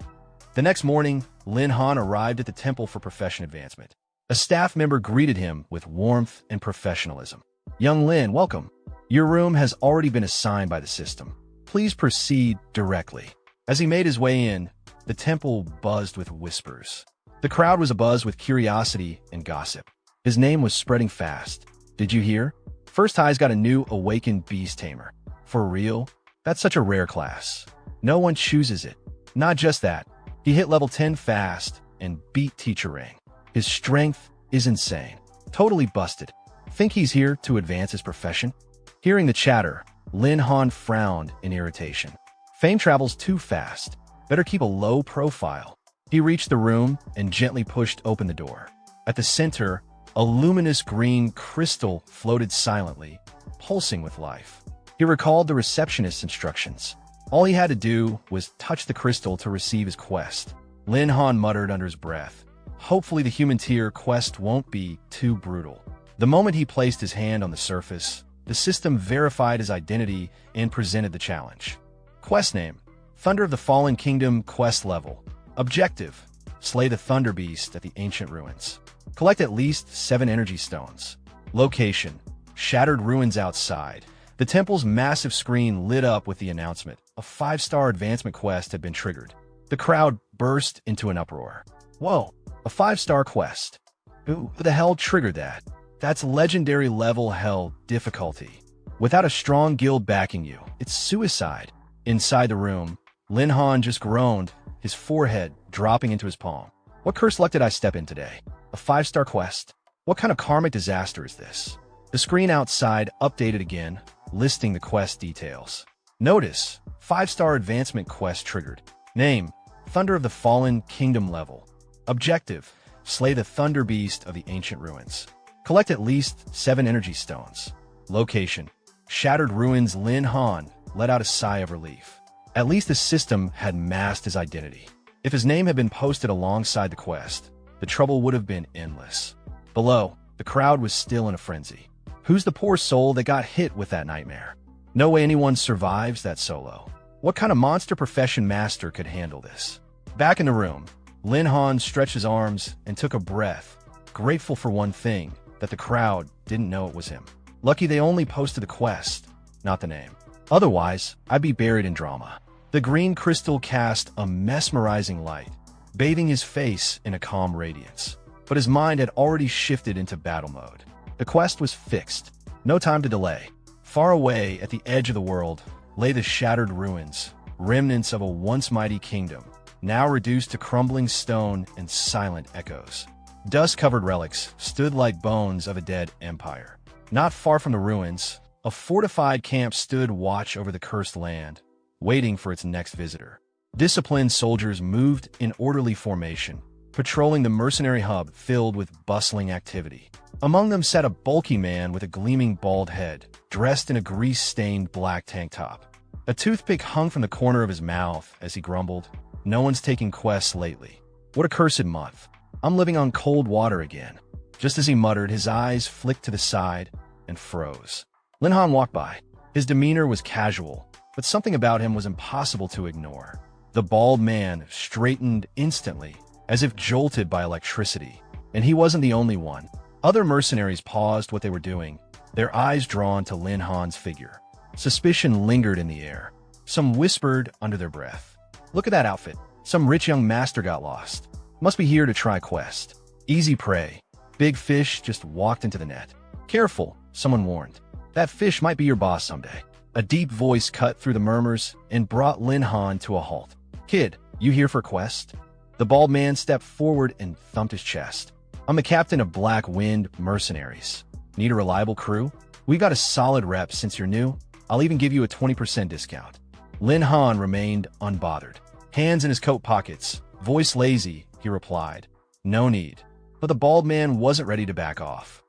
The next morning, Lin Han arrived at the temple for profession advancement. A staff member greeted him with warmth and professionalism. "Young Lin, welcome. Your room has already been assigned by the system. Please proceed directly." As he made his way in, the temple buzzed with whispers. The crowd was abuzz with curiosity and gossip. His name was spreading fast. "Did you hear? First High's got a new awakened beast tamer. For real? That's such a rare class. No one chooses it. Not just that, he hit level 10 fast and beat Teacher Ring. His strength is insane. Totally busted." Think he's here to advance his profession? Hearing the chatter, Lin Han frowned in irritation. Fame travels too fast. Better keep a low profile. He reached the room and gently pushed open the door. At the center, a luminous green crystal floated silently, pulsing with life. He recalled the receptionist's instructions. All he had to do was touch the crystal to receive his quest. Lin Han muttered under his breath. Hopefully the human tier quest won't be too brutal. The moment he placed his hand on the surface, the system verified his identity and presented the challenge. Quest name: Thunder of the Fallen Kingdom quest level. Objective: slay the Thunder Beast at the ancient ruins. Collect at least 7 energy stones. Location: shattered ruins outside. The temple's massive screen lit up with the announcement. A 5-star advancement quest had been triggered. The crowd burst into an uproar. Whoa, a 5-star quest. Who the hell triggered that? That's legendary level hell difficulty. Without a strong guild backing you, it's suicide. Inside the room, Lin Han just groaned, his forehead dropping into his palm. What cursed luck did I step in today? A 5-star quest? What kind of karmic disaster is this? The screen outside updated again, listing the quest details. Notice: 5-star advancement quest triggered. Name: Thunder of the Fallen Kingdom level. Objective: slay the Thunder Beast of the ancient ruins. Collect at least 7 energy stones. Location: shattered ruins. Lin Han let out a sigh of relief. At least the system had masked his identity. If his name had been posted alongside the quest, the trouble would have been endless. Below, the crowd was still in a frenzy. Who's the poor soul that got hit with that nightmare? No way anyone survives that solo. What kind of monster profession master could handle this? Back in the room, Lin Han stretched his arms and took a breath, grateful for one thing, that the crowd didn't know it was him. Lucky they only posted the quest, not the name. Otherwise, I'd be buried in drama. The green crystal cast a mesmerizing light, bathing his face in a calm radiance. But his mind had already shifted into battle mode. The quest was fixed. No time to delay. Far away at the edge of the world lay the shattered ruins, remnants of a once mighty kingdom, now reduced to crumbling stone and silent echoes. Dust-covered relics stood like bones of a dead empire. Not far from the ruins, a fortified camp stood watch over the cursed land, waiting for its next visitor. Disciplined soldiers moved in orderly formation, patrolling the mercenary hub filled with bustling activity. Among them sat a bulky man with a gleaming bald head, dressed in a grease-stained black tank top. A toothpick hung from the corner of his mouth as he grumbled, "No one's taking quests lately. What a cursed month. I'm living on cold water again." Just as he muttered, his eyes flicked to the side and froze. Lin Han walked by. His demeanor was casual, but something about him was impossible to ignore. The bald man straightened instantly, as if jolted by electricity. And he wasn't the only one. Other mercenaries paused what they were doing, their eyes drawn to Lin Han's figure. Suspicion lingered in the air. Some whispered under their breath, "Look at that outfit. Some rich young master got lost. Must be here to try quest. Easy prey. Big fish just walked into the net. Careful," someone warned. "That fish might be your boss someday." A deep voice cut through the murmurs and brought Lin Han to a halt. "Kid, you here for quest?" The bald man stepped forward and thumped his chest. "I'm the captain of Black Wind Mercenaries. Need a reliable crew? We got a solid rep since you're new. I'll even give you a 20% discount." Lin Han remained unbothered. Hands in his coat pockets, voice lazy, he replied, "No need." But the bald man wasn't ready to back off.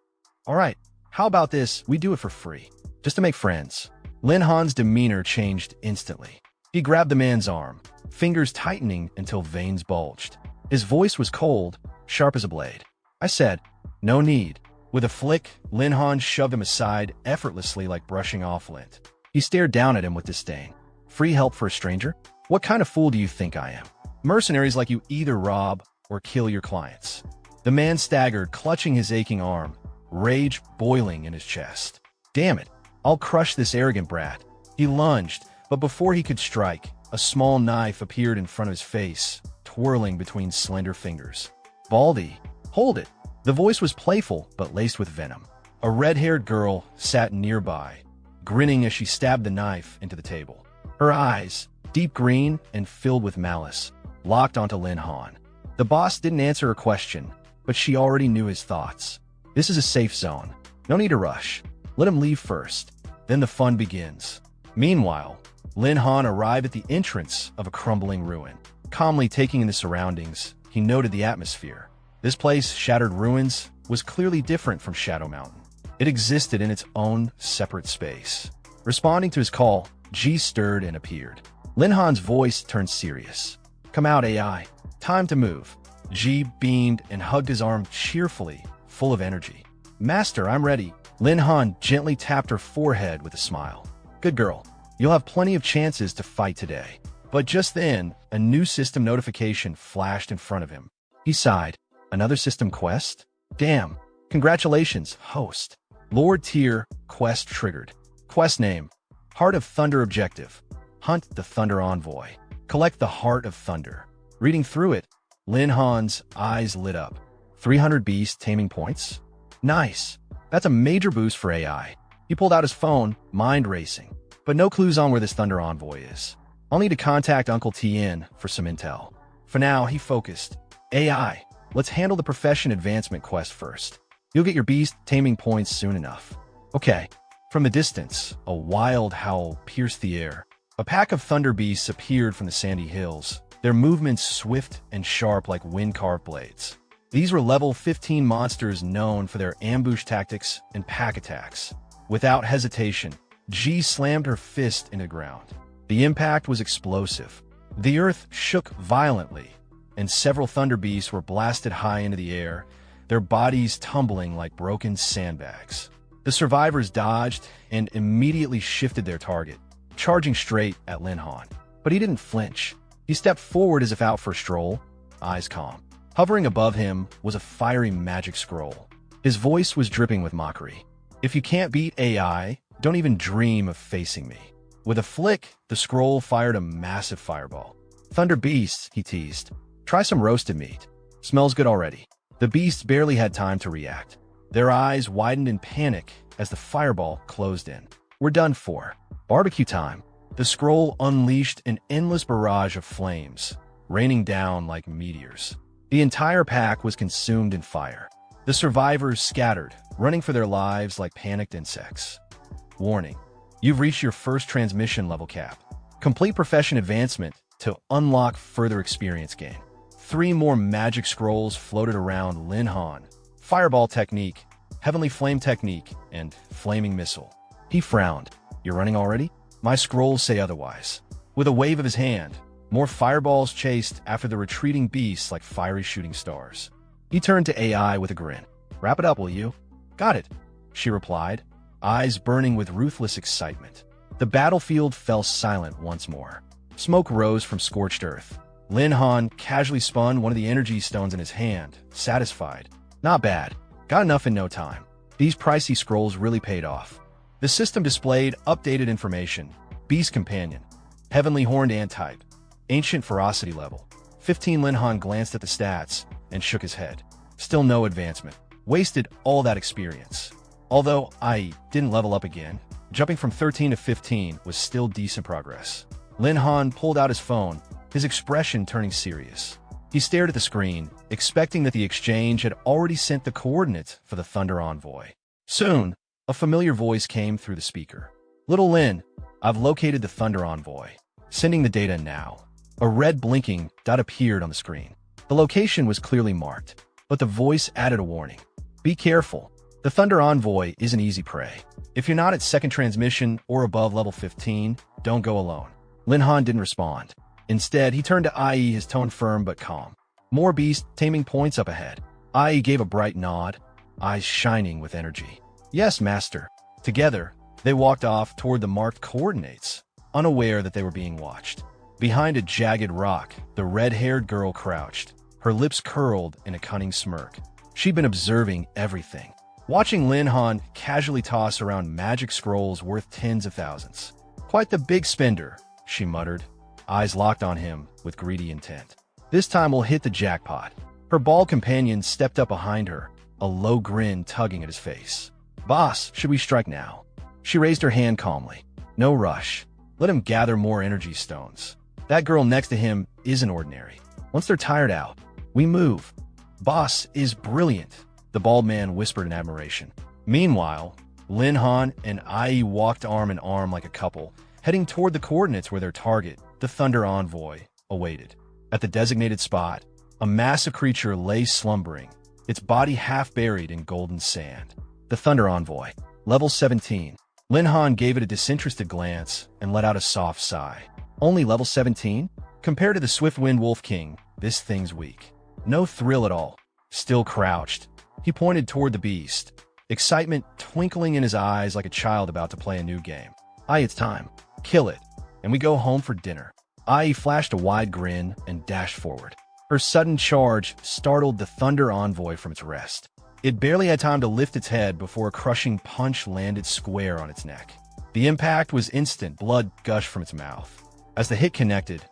"All right, how about this? We do it for free, just to make friends." Lin Han's demeanor changed instantly. He grabbed the man's arm, fingers tightening until veins bulged. His voice was cold, sharp as a blade. "I said, no need." With a flick, Lin Han shoved him aside effortlessly like brushing off lint. He stared down at him with disdain. "Free help for a stranger? What kind of fool do you think I am? Mercenaries like you either rob or kill your clients." The man staggered, clutching his aching arm, rage boiling in his chest. "Damn it, I'll crush this arrogant brat." He lunged, but before he could strike, a small knife appeared in front of his face, twirling between slender fingers. "Baldy, hold it." The voice was playful, but laced with venom. A red-haired girl sat nearby, grinning as she stabbed the knife into the table. Her eyes, deep green and filled with malice, locked onto Lin Han. The boss didn't answer her question, but she already knew his thoughts. This is a safe zone. No need to rush. Let him leave first. Then the fun begins. Meanwhile, Lin Han arrived at the entrance of a crumbling ruin. Calmly taking in the surroundings, he noted the atmosphere. This place, Shattered Ruins, was clearly different from Shadow Mountain. It existed in its own separate space. Responding to his call, G stirred and appeared. Lin Han's voice turned serious. "Come out, AI. Time to move." G beamed and hugged his arm cheerfully, full of energy. "Master, I'm ready." Lin Han gently tapped her forehead with a smile. "Good girl. You'll have plenty of chances to fight today." But just then, a new system notification flashed in front of him. He sighed. "Another system quest? Damn. Congratulations, host." Lord Tier quest triggered. Quest name: Heart of Thunder Objective. Hunt the Thunder Envoy. Collect the Heart of Thunder. Reading through it, Lin Han's eyes lit up. 300 Beast Taming points? Nice. That's a major boost for AI. He pulled out his phone, mind racing. But no clues on where this Thunder Envoy is. I'll need to contact Uncle Tien for some intel. For now, he focused. AI, let's handle the profession advancement quest first. You'll get your beast taming points soon enough. Okay. From the distance, a wild howl pierced the air. A pack of thunder beasts appeared from the sandy hills, their movements swift and sharp like wind-carved blades. These were level 15 monsters known for their ambush tactics and pack attacks. Without hesitation, G slammed her fist into the ground. The impact was explosive. The earth shook violently, and several thunder beasts were blasted high into the air, their bodies tumbling like broken sandbags. The survivors dodged and immediately shifted their target, charging straight at Lin Han. But he didn't flinch. He stepped forward as if out for a stroll, eyes calm. Hovering above him was a fiery magic scroll. His voice was dripping with mockery. "If you can't beat AI, don't even dream of facing me." With a flick, the scroll fired a massive fireball. "Thunder beasts," he teased. "Try some roasted meat. Smells good already." The beasts barely had time to react. Their eyes widened in panic as the fireball closed in. "We're done for. Barbecue time." The scroll unleashed an endless barrage of flames, raining down like meteors. The entire pack was consumed in fire. The survivors scattered, running for their lives like panicked insects. Warning: you've reached your first transmission level cap. Complete profession advancement to unlock further experience gain. 3 more magic scrolls floated around Lin Han. Fireball technique, Heavenly Flame technique, and Flaming Missile. He frowned. "You're running already? My scrolls say otherwise." With a wave of his hand, more fireballs chased after the retreating beasts like fiery shooting stars. He turned to AI with a grin. "Wrap it up, will you?" "Got it," she replied, eyes burning with ruthless excitement. The battlefield fell silent once more. Smoke rose from scorched earth. Lin Han casually spun one of the energy stones in his hand, satisfied. "Not bad. Got enough in no time." These pricey scrolls really paid off. The system displayed updated information. Beast Companion. Heavenly Horned Ant-type. Ancient Ferocity level. 15. Lin Han glanced at the stats and shook his head. Still no advancement. Wasted all that experience. Although I didn't level up again, jumping from 13 to 15 was still decent progress. Lin Han pulled out his phone, his expression turning serious. He stared at the screen, expecting that the exchange had already sent the coordinates for the Thunder Envoy. Soon, a familiar voice came through the speaker. "Little Lin, I've located the Thunder Envoy. Sending the data now." A red blinking dot appeared on the screen. The location was clearly marked, but the voice added a warning. "Be careful. The Thunder Envoy isn't easy prey. If you're not at second transmission or above level 15, don't go alone." Lin Han didn't respond. Instead, he turned to IE, his tone firm but calm. "More beast taming points up ahead." IE gave a bright nod, eyes shining with energy. "Yes, master." Together, they walked off toward the marked coordinates, unaware that they were being watched. Behind a jagged rock, the red-haired girl crouched, her lips curled in a cunning smirk. She'd been observing everything, watching Lin Han casually toss around magic scrolls worth tens of thousands. "Quite the big spender," she muttered, eyes locked on him with greedy intent. "This time we'll hit the jackpot." Her bald companion stepped up behind her, a low grin tugging at his face. "Boss, should we strike now?" She raised her hand calmly. "No rush. Let him gather more energy stones. That girl next to him isn't ordinary. Once they're tired out, we move." "Boss is brilliant," the bald man whispered in admiration. Meanwhile, Lin Han and IE walked arm in arm like a couple, heading toward the coordinates where their target, the Thunder Envoy, awaited. At the designated spot, a massive creature lay slumbering, its body half buried in golden sand. The Thunder Envoy, level 17. Lin Han gave it a disinterested glance and let out a soft sigh. Only level 17? Compared to the Swiftwind Wolf King, this thing's weak. No thrill at all. Still crouched, he pointed toward the beast, excitement twinkling in his eyes like a child about to play a new game. It's time. Kill it, and we go home for dinner. IE flashed a wide grin and dashed forward. Her sudden charge startled the Thunder Envoy from its rest. It barely had time to lift its head before a crushing punch landed square on its neck. The impact was instant, blood gushed from its mouth. As the hit connected,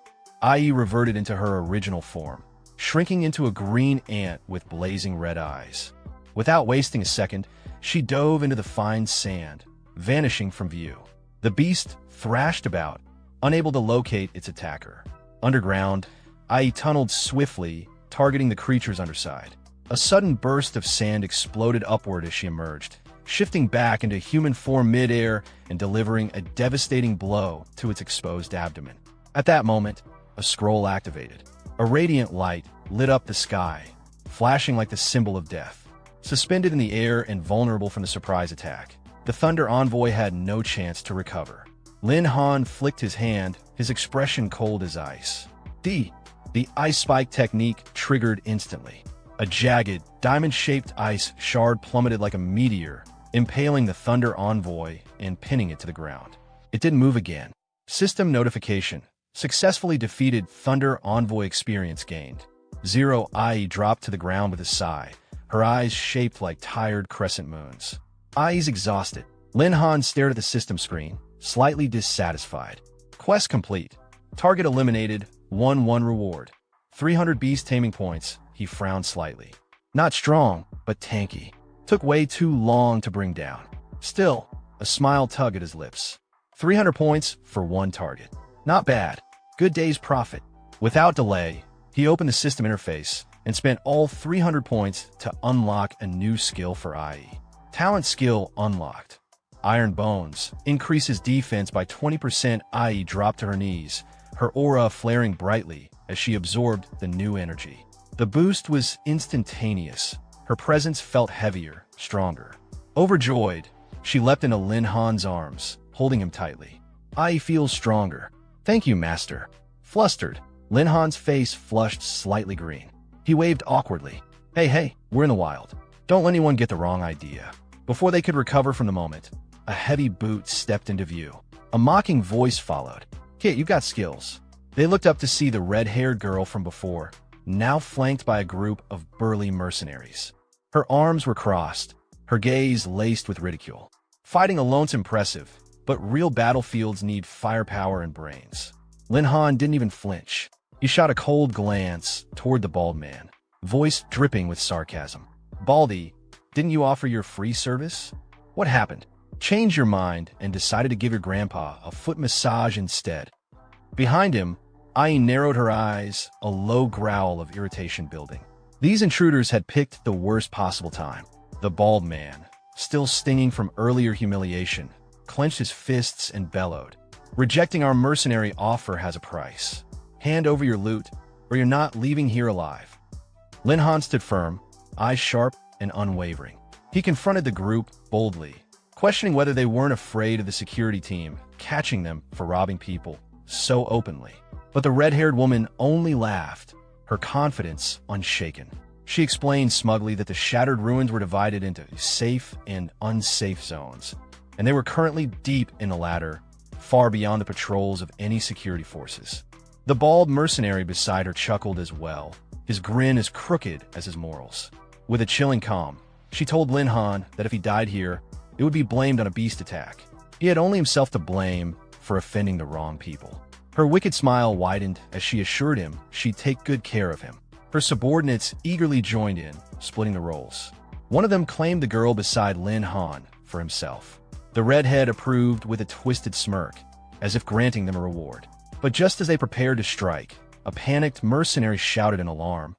IE reverted into her original form, shrinking into a green ant with blazing red eyes. Without wasting a second, she dove into the fine sand, vanishing from view. The beast thrashed about, unable to locate its attacker. Underground, IE tunneled swiftly, targeting the creature's underside. A sudden burst of sand exploded upward as she emerged, shifting back into human form midair and delivering a devastating blow to its exposed abdomen. At that moment, a scroll activated. A radiant light lit up the sky, flashing like the symbol of death. Suspended in the air and vulnerable from the surprise attack, the Thunder Envoy had no chance to recover. Lin Han flicked his hand, his expression cold as ice. The ice spike technique triggered instantly. A jagged, diamond-shaped ice shard plummeted like a meteor, impaling the Thunder Envoy and pinning it to the ground. It didn't move again. System notification. Successfully defeated. Thunder Envoy experience gained. 0. IE dropped to the ground with a sigh, her eyes shaped like tired crescent moons. IE's exhausted. Lin Han stared at the system screen, slightly dissatisfied. Quest complete. Target eliminated. 1-1 reward. 300 Beast Taming points. He frowned slightly. Not strong, but tanky. Took way too long to bring down. Still, a smile tugged at his lips. 300 points for one target. Not bad. Good day's profit. Without delay, he opened the system interface and spent all 300 points to unlock a new skill for IE. Talent skill unlocked. Iron Bones increases defense by 20%. IE dropped to her knees, her aura flaring brightly as she absorbed the new energy. The boost was instantaneous. Her presence felt heavier, stronger. Overjoyed, she leapt into Lin Han's arms, holding him tightly. IE feels stronger. Thank you, Master. Flustered, Lin Han's face flushed slightly green. He waved awkwardly. Hey, we're in the wild. Don't let anyone get the wrong idea. Before they could recover from the moment, a heavy boot stepped into view. A mocking voice followed. Kit, you got skills. They looked up to see the red-haired girl from before, now flanked by a group of burly mercenaries. Her arms were crossed, her gaze laced with ridicule. Fighting alone's impressive, but real battlefields need firepower and brains. Lin Han didn't even flinch. He shot a cold glance toward the bald man, voice dripping with sarcasm. Baldy, didn't you offer your free service? What happened? Changed your mind and decided to give your grandpa a foot massage instead. Behind him, IE narrowed her eyes, a low growl of irritation building. These intruders had picked the worst possible time. The bald man, still stinging from earlier humiliation, clenched his fists and bellowed. Rejecting our mercenary offer has a price. Hand over your loot, or you're not leaving here alive. Lin Han stood firm, eyes sharp and unwavering. He confronted the group boldly, questioning whether they weren't afraid of the security team catching them for robbing people so openly. But the red-haired woman only laughed, her confidence unshaken. She explained smugly that the shattered ruins were divided into safe and unsafe zones, and they were currently deep in the latter, far beyond the patrols of any security forces. The bald mercenary beside her chuckled as well, his grin as crooked as his morals. With a chilling calm, she told Lin Han that if he died here, it would be blamed on a beast attack. He had only himself to blame for offending the wrong people. Her wicked smile widened as she assured him she'd take good care of him. Her subordinates eagerly joined in, splitting the roles. One of them claimed the girl beside Lin Han for himself. The redhead approved with a twisted smirk, as if granting them a reward. But just as they prepared to strike, a panicked mercenary shouted in alarm.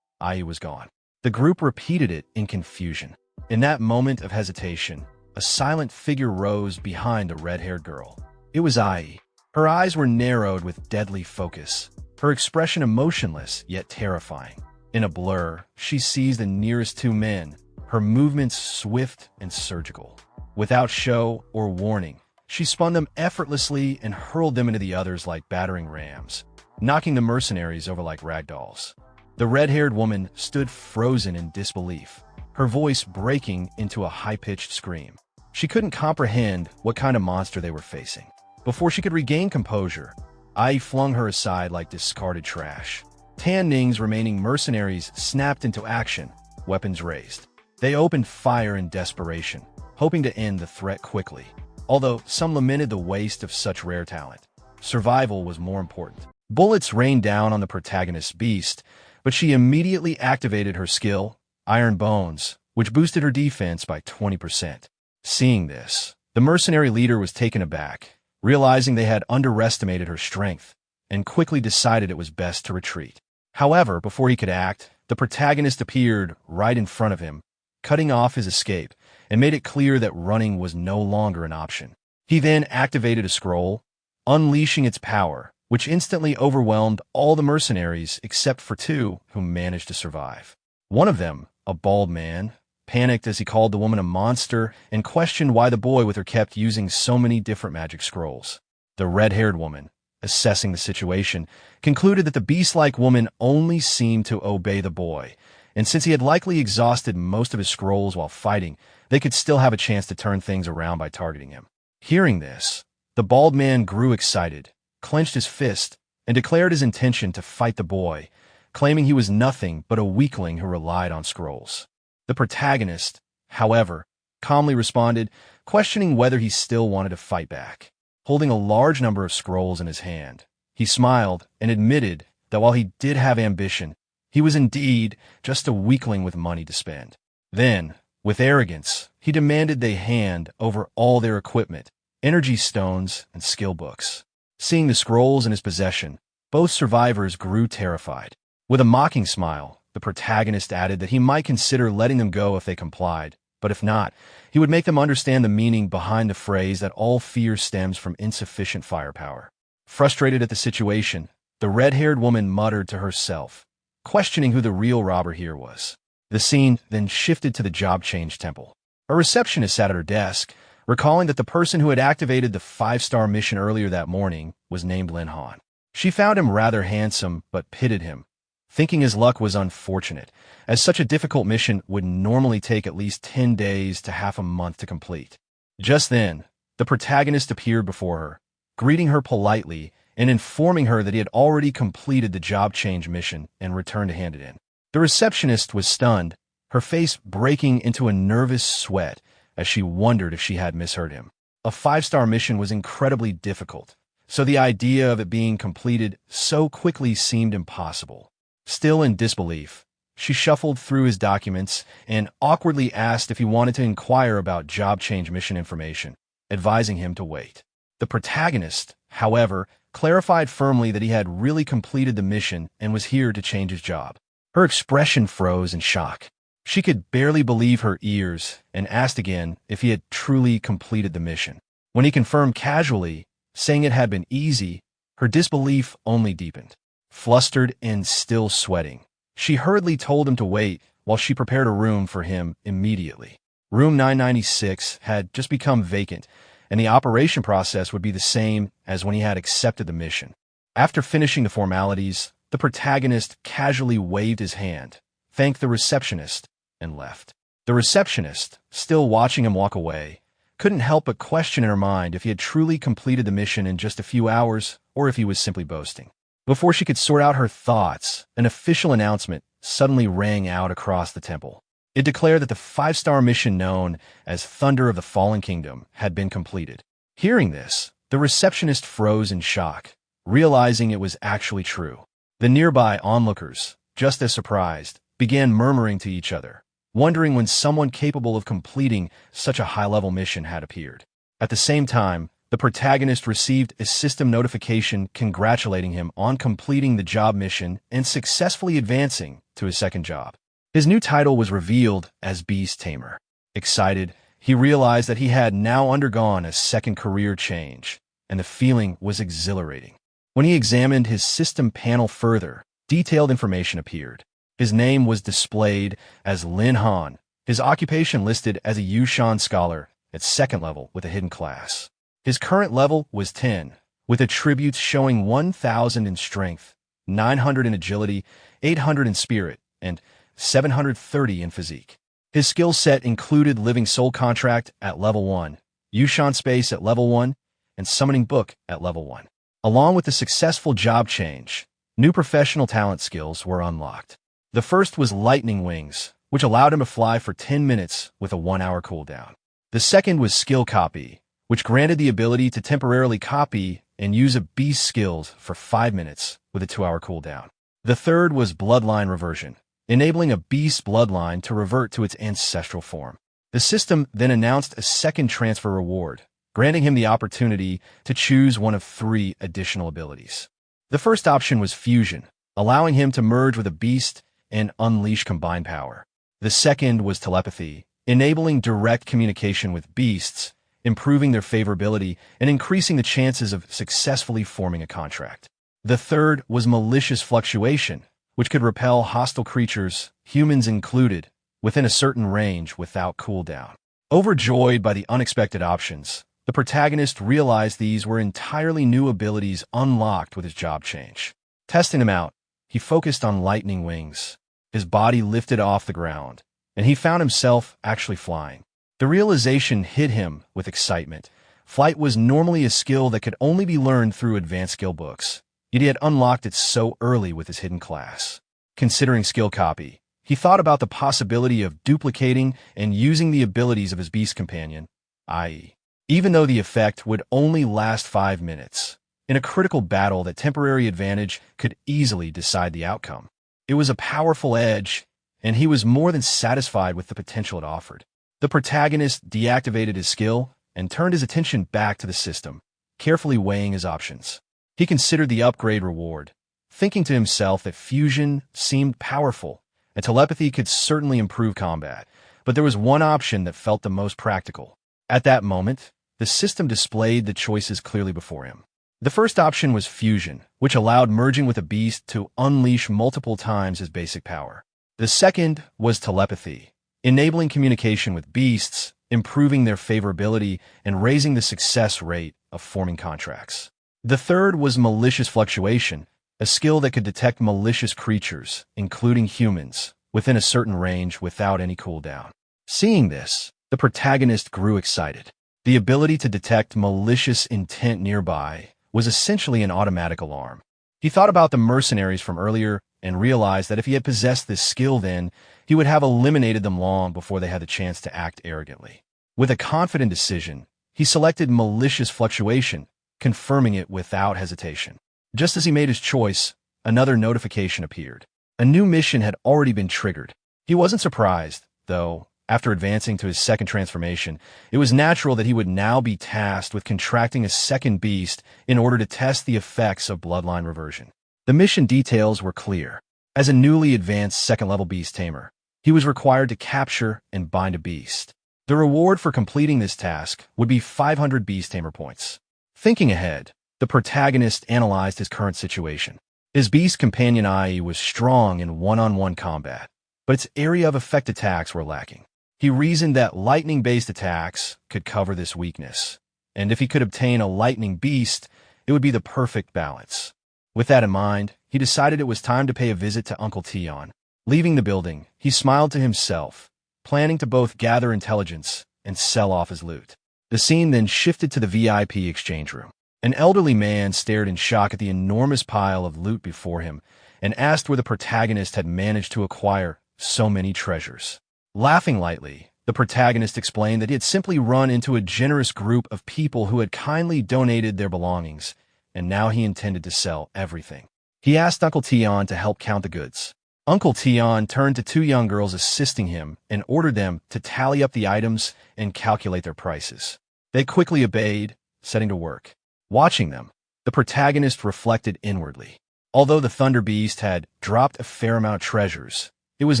IE was gone. The group repeated it in confusion. In that moment of hesitation, a silent figure rose behind the red-haired girl. It was Ai. Her eyes were narrowed with deadly focus, her expression emotionless yet terrifying. In a blur, she sees the nearest two men, her movements swift and surgical. Without show or warning, she spun them effortlessly and hurled them into the others like battering rams, knocking the mercenaries over like ragdolls. The red-haired woman stood frozen in disbelief, her voice breaking into a high-pitched scream. She couldn't comprehend what kind of monster they were facing. Before she could regain composure, Ai flung her aside like discarded trash. Tan Ning's remaining mercenaries snapped into action, weapons raised. They opened fire in desperation, hoping to end the threat quickly. Although some lamented the waste of such rare talent, survival was more important. Bullets rained down on the protagonist's beast, but she immediately activated her skill, Iron Bones, which boosted her defense by 20%. Seeing this, the mercenary leader was taken aback, realizing they had underestimated her strength, and quickly decided it was best to retreat. However, before he could act, the protagonist appeared right in front of him, cutting off his escape, and made it clear that running was no longer an option. He then activated a scroll, unleashing its power, which instantly overwhelmed all the mercenaries except for two who managed to survive. One of them, a bald man, panicked as he called the woman a monster and questioned why the boy with her kept using so many different magic scrolls. The red-haired woman, assessing the situation, concluded that the beast-like woman only seemed to obey the boy, and since he had likely exhausted most of his scrolls while fighting, they could still have a chance to turn things around by targeting him. Hearing this, the bald man grew excited, clenched his fist, and declared his intention to fight the boy, claiming he was nothing but a weakling who relied on scrolls. The protagonist, however, calmly responded, questioning whether he still wanted to fight back. Holding a large number of scrolls in his hand, he smiled and admitted that while he did have ambition, he was indeed just a weakling with money to spend. Then, with arrogance, he demanded they hand over all their equipment, energy stones, and skill books. Seeing the scrolls in his possession, both survivors grew terrified. With a mocking smile, the protagonist added that he might consider letting them go if they complied, but if not, he would make them understand the meaning behind the phrase that all fear stems from insufficient firepower. Frustrated at the situation, the red-haired woman muttered to herself, questioning who the real robber here was. The scene then shifted to the job change temple. A receptionist sat at her desk, recalling that the person who had activated the 5-star mission earlier that morning was named Lin Han. She found him rather handsome, but pitied him, thinking his luck was unfortunate, as such a difficult mission would normally take at least 10 days to half a month to complete. Just then, the protagonist appeared before her, greeting her politely and informing her that he had already completed the job change mission and returned to hand it in. The receptionist was stunned, her face breaking into a nervous sweat as she wondered if she had misheard him. A 5-star mission was incredibly difficult, so the idea of it being completed so quickly seemed impossible. Still in disbelief, she shuffled through his documents and awkwardly asked if he wanted to inquire about job change mission information, advising him to wait. The protagonist, however, clarified firmly that he had really completed the mission and was here to change his job. Her expression froze in shock. She could barely believe her ears and asked again if he had truly completed the mission. When he confirmed casually, saying it had been easy, her disbelief only deepened. Flustered and still sweating, she hurriedly told him to wait while she prepared a room for him immediately. Room 996 had just become vacant, and the operation process would be the same as when he had accepted the mission. After finishing the formalities, the protagonist casually waved his hand, thanked the receptionist, and left. The receptionist, still watching him walk away, couldn't help but question in her mind if he had truly completed the mission in just a few hours or if he was simply boasting. Before she could sort out her thoughts, an official announcement suddenly rang out across the temple. It declared that the 5-star mission known as Thunder of the Fallen Kingdom had been completed. Hearing this, the receptionist froze in shock, realizing it was actually true. The nearby onlookers, just as surprised, began murmuring to each other, wondering when someone capable of completing such a high-level mission had appeared. At the same time, the protagonist received a system notification congratulating him on completing the job mission and successfully advancing to his second job. His new title was revealed as Beast Tamer. Excited, he realized that he had now undergone a second career change, and the feeling was exhilarating. When he examined his system panel further, detailed information appeared. His name was displayed as Lin Han, his occupation listed as a Yushan scholar at second level with a hidden class. His current level was 10, with attributes showing 1,000 in strength, 900 in agility, 800 in spirit, and 730 in physique. His skill set included Living Soul Contract at level 1, Yushan Space at level 1, and Summoning Book at level 1. Along with the successful job change, new professional talent skills were unlocked. The first was Lightning Wings, which allowed him to fly for 10 minutes with a 1-hour cooldown. The second was Skill Copy, which granted the ability to temporarily copy and use a beast's skills for 5 minutes with a 2-hour cooldown. The third was Bloodline Reversion, enabling a beast's bloodline to revert to its ancestral form. The system then announced a second transfer reward, granting him the opportunity to choose one of 3 additional abilities. The first option was Fusion, allowing him to merge with a beast and unleash combined power. The second was Telepathy, enabling direct communication with beasts, improving their favorability and increasing the chances of successfully forming a contract. The third was Malicious Fluctuation, which could repel hostile creatures, humans included, within a certain range without cooldown. Overjoyed by the unexpected options, the protagonist realized these were entirely new abilities unlocked with his job change. Testing them out, he focused on Lightning Wings. His body lifted off the ground, and he found himself actually flying. The realization hit him with excitement. Flight was normally a skill that could only be learned through advanced skill books, yet he had unlocked it so early with his hidden class. Considering skill copy, he thought about the possibility of duplicating and using the abilities of his beast companion, i.e., even though the effect would only last 5 minutes. In a critical battle, that temporary advantage could easily decide the outcome. It was a powerful edge, and he was more than satisfied with the potential it offered. The protagonist deactivated his skill and turned his attention back to the system, carefully weighing his options. He considered the upgrade reward, thinking to himself that fusion seemed powerful, and telepathy could certainly improve combat, but there was one option that felt the most practical. At that moment, the system displayed the choices clearly before him. The first option was fusion, which allowed merging with a beast to unleash multiple times his basic power. The second was telepathy, enabling communication with beasts, improving their favorability, and raising the success rate of forming contracts. The third was malicious fluctuation, a skill that could detect malicious creatures, including humans, within a certain range without any cooldown. Seeing this, the protagonist grew excited. The ability to detect malicious intent nearby was essentially an automatic alarm. He thought about the mercenaries from earlier and realized that if he had possessed this skill then, he would have eliminated them long before they had the chance to act arrogantly. With a confident decision, he selected malicious fluctuation, confirming it without hesitation. Just as he made his choice, another notification appeared. A new mission had already been triggered. He wasn't surprised, though. After advancing to his second transformation, it was natural that he would now be tasked with contracting a second beast in order to test the effects of bloodline reversion. The mission details were clear. As a newly advanced second-level beast tamer, he was required to capture and bind a beast. The reward for completing this task would be 500 beast tamer points. Thinking ahead, the protagonist analyzed his current situation. His beast companion IE was strong in one-on-one combat, but its area of effect attacks were lacking. He reasoned that lightning-based attacks could cover this weakness, and if he could obtain a lightning beast, it would be the perfect balance. With that in mind, he decided it was time to pay a visit to Uncle Tion. Leaving the building, he smiled to himself, planning to both gather intelligence and sell off his loot. The scene then shifted to the VIP exchange room. An elderly man stared in shock at the enormous pile of loot before him and asked where the protagonist had managed to acquire so many treasures. Laughing lightly, the protagonist explained that he had simply run into a generous group of people who had kindly donated their belongings, and now he intended to sell everything. He asked Uncle Tion to help count the goods. Uncle Tion turned to 2 young girls assisting him and ordered them to tally up the items and calculate their prices. They quickly obeyed, setting to work. Watching them, the protagonist reflected inwardly. Although the Thunder Beast had dropped a fair amount of treasures, it was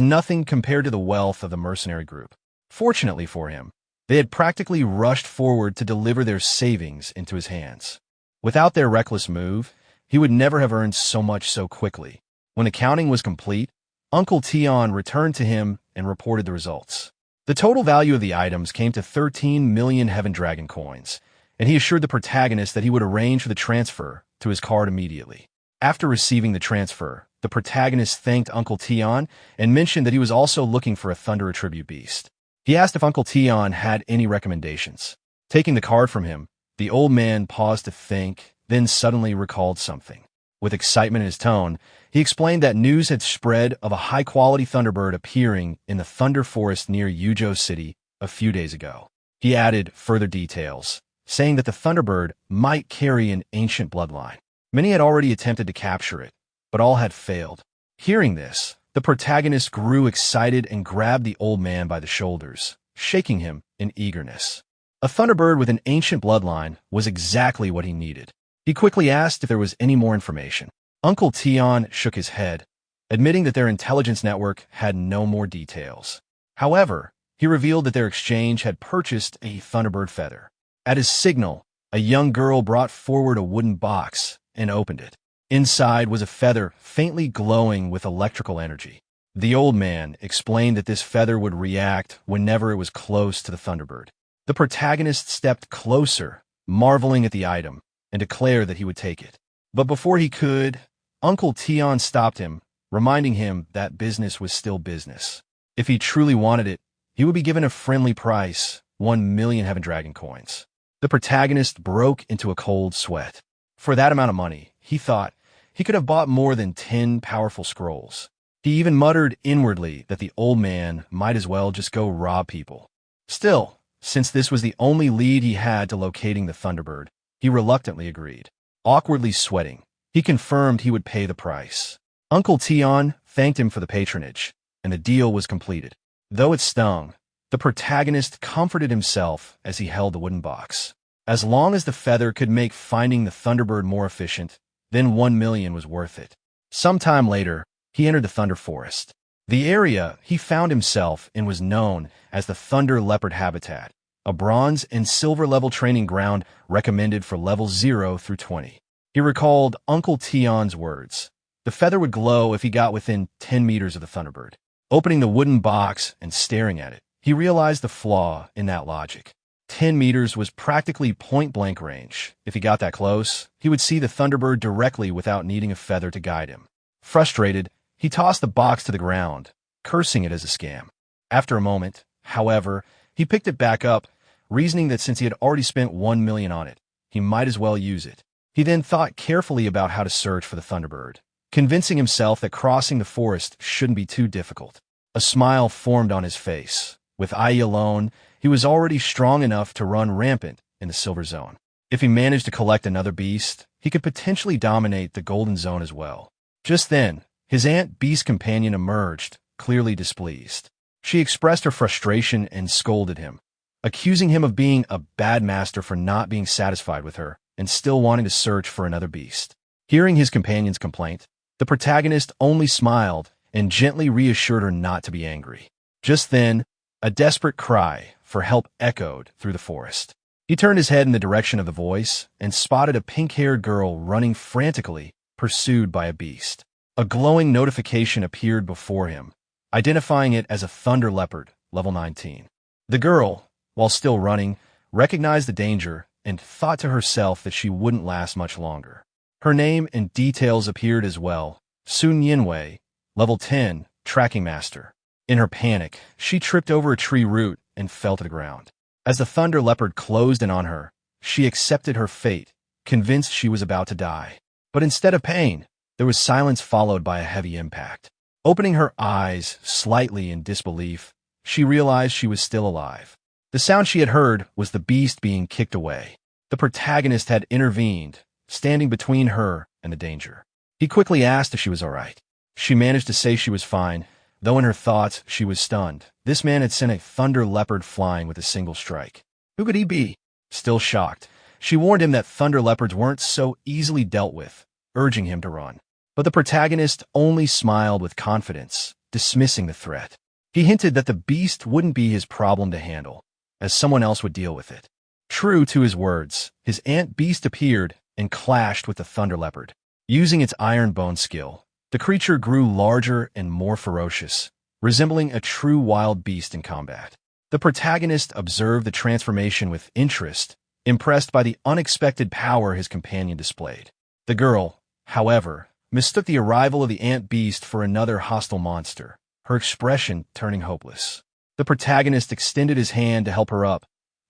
nothing compared to the wealth of the mercenary group. Fortunately for him, they had practically rushed forward to deliver their savings into his hands. Without their reckless move, he would never have earned so much so quickly. When the counting was complete, Uncle Tion returned to him and reported the results. The total value of the items came to 13 million Heaven Dragon coins, and he assured the protagonist that he would arrange for the transfer to his card immediately. After receiving the transfer, the protagonist thanked Uncle Tion and mentioned that he was also looking for a Thunder Attribute Beast. He asked if Uncle Tion had any recommendations. Taking the card from him, the old man paused to think, then suddenly recalled something. With excitement in his tone, he explained that news had spread of a high-quality Thunderbird appearing in the Thunder Forest near Yuzhou City a few days ago. He added further details, saying that the Thunderbird might carry an ancient bloodline. Many had already attempted to capture it, but all had failed. Hearing this, the protagonist grew excited and grabbed the old man by the shoulders, shaking him in eagerness. A Thunderbird with an ancient bloodline was exactly what he needed. He quickly asked if there was any more information. Uncle Tion shook his head, admitting that their intelligence network had no more details. However, he revealed that their exchange had purchased a Thunderbird feather. At his signal, a young girl brought forward a wooden box and opened it. Inside was a feather faintly glowing with electrical energy. The old man explained that this feather would react whenever it was close to the Thunderbird. The protagonist stepped closer, marveling at the item, and declared that he would take it. But before he could, Uncle Tion stopped him, reminding him that business was still business. If he truly wanted it, he would be given a friendly price, 1 million Heaven Dragon coins. The protagonist broke into a cold sweat. For that amount of money, he thought, he could have bought more than 10 powerful scrolls. He even muttered inwardly that the old man might as well just go rob people. Still, since this was the only lead he had to locating the Thunderbird, he reluctantly agreed. Awkwardly sweating, he confirmed he would pay the price. Uncle Tion thanked him for the patronage, and the deal was completed. Though it stung, the protagonist comforted himself as he held the wooden box. As long as the feather could make finding the Thunderbird more efficient, then 1 million was worth it. Sometime later, he entered the Thunder Forest. The area he found himself in was known as the Thunder Leopard Habitat, a bronze and silver level training ground recommended for levels 0 through 20. He recalled Uncle Tion's words. The feather would glow if he got within 10 meters of the Thunderbird. Opening the wooden box and staring at it, he realized the flaw in that logic. 10 meters was practically point-blank range. If he got that close, he would see the Thunderbird directly without needing a feather to guide him. Frustrated, he tossed the box to the ground, cursing it as a scam. After a moment, however, he picked it back up, reasoning that since he had already spent 1 million on it, he might as well use it. He then thought carefully about how to search for the Thunderbird, convincing himself that crossing the forest shouldn't be too difficult. A smile formed on his face. With Ai alone, he was already strong enough to run rampant in the Silver Zone. If he managed to collect another beast, he could potentially dominate the Golden Zone as well. Just then, his aunt Beast companion emerged, clearly displeased. She expressed her frustration and scolded him, accusing him of being a bad master for not being satisfied with her and still wanting to search for another beast. Hearing his companion's complaint, the protagonist only smiled and gently reassured her not to be angry. Just then, a desperate cry for help echoed through the forest. He turned his head in the direction of the voice and spotted a pink-haired girl running frantically, pursued by a beast. A glowing notification appeared before him, identifying it as a Thunder Leopard, level 19. The girl, while still running, recognized the danger and thought to herself that she wouldn't last much longer. Her name and details appeared as well. Sun Yinwei, level 10, Tracking Master. In her panic, she tripped over a tree root and fell to the ground. As the Thunder Leopard closed in on her, she accepted her fate, convinced she was about to die. But instead of pain, there was silence followed by a heavy impact. Opening her eyes slightly in disbelief, she realized she was still alive. The sound she had heard was the beast being kicked away. The protagonist had intervened, standing between her and the danger. He quickly asked if she was all right. She managed to say she was fine, though in her thoughts she was stunned. This man had sent a Thunder Leopard flying with a single strike. Who could he be? Still shocked, she warned him that Thunder Leopards weren't so easily dealt with, urging him to run. But the protagonist only smiled with confidence, dismissing the threat. He hinted that the beast wouldn't be his problem to handle, as someone else would deal with it. True to his words, his ant beast appeared and clashed with the thunder leopard. Using its iron bone skill, the creature grew larger and more ferocious, resembling a true wild beast in combat. The protagonist observed the transformation with interest, impressed by the unexpected power his companion displayed. The girl, however, mistook the arrival of the ant beast for another hostile monster, her expression turning hopeless. The protagonist extended his hand to help her up,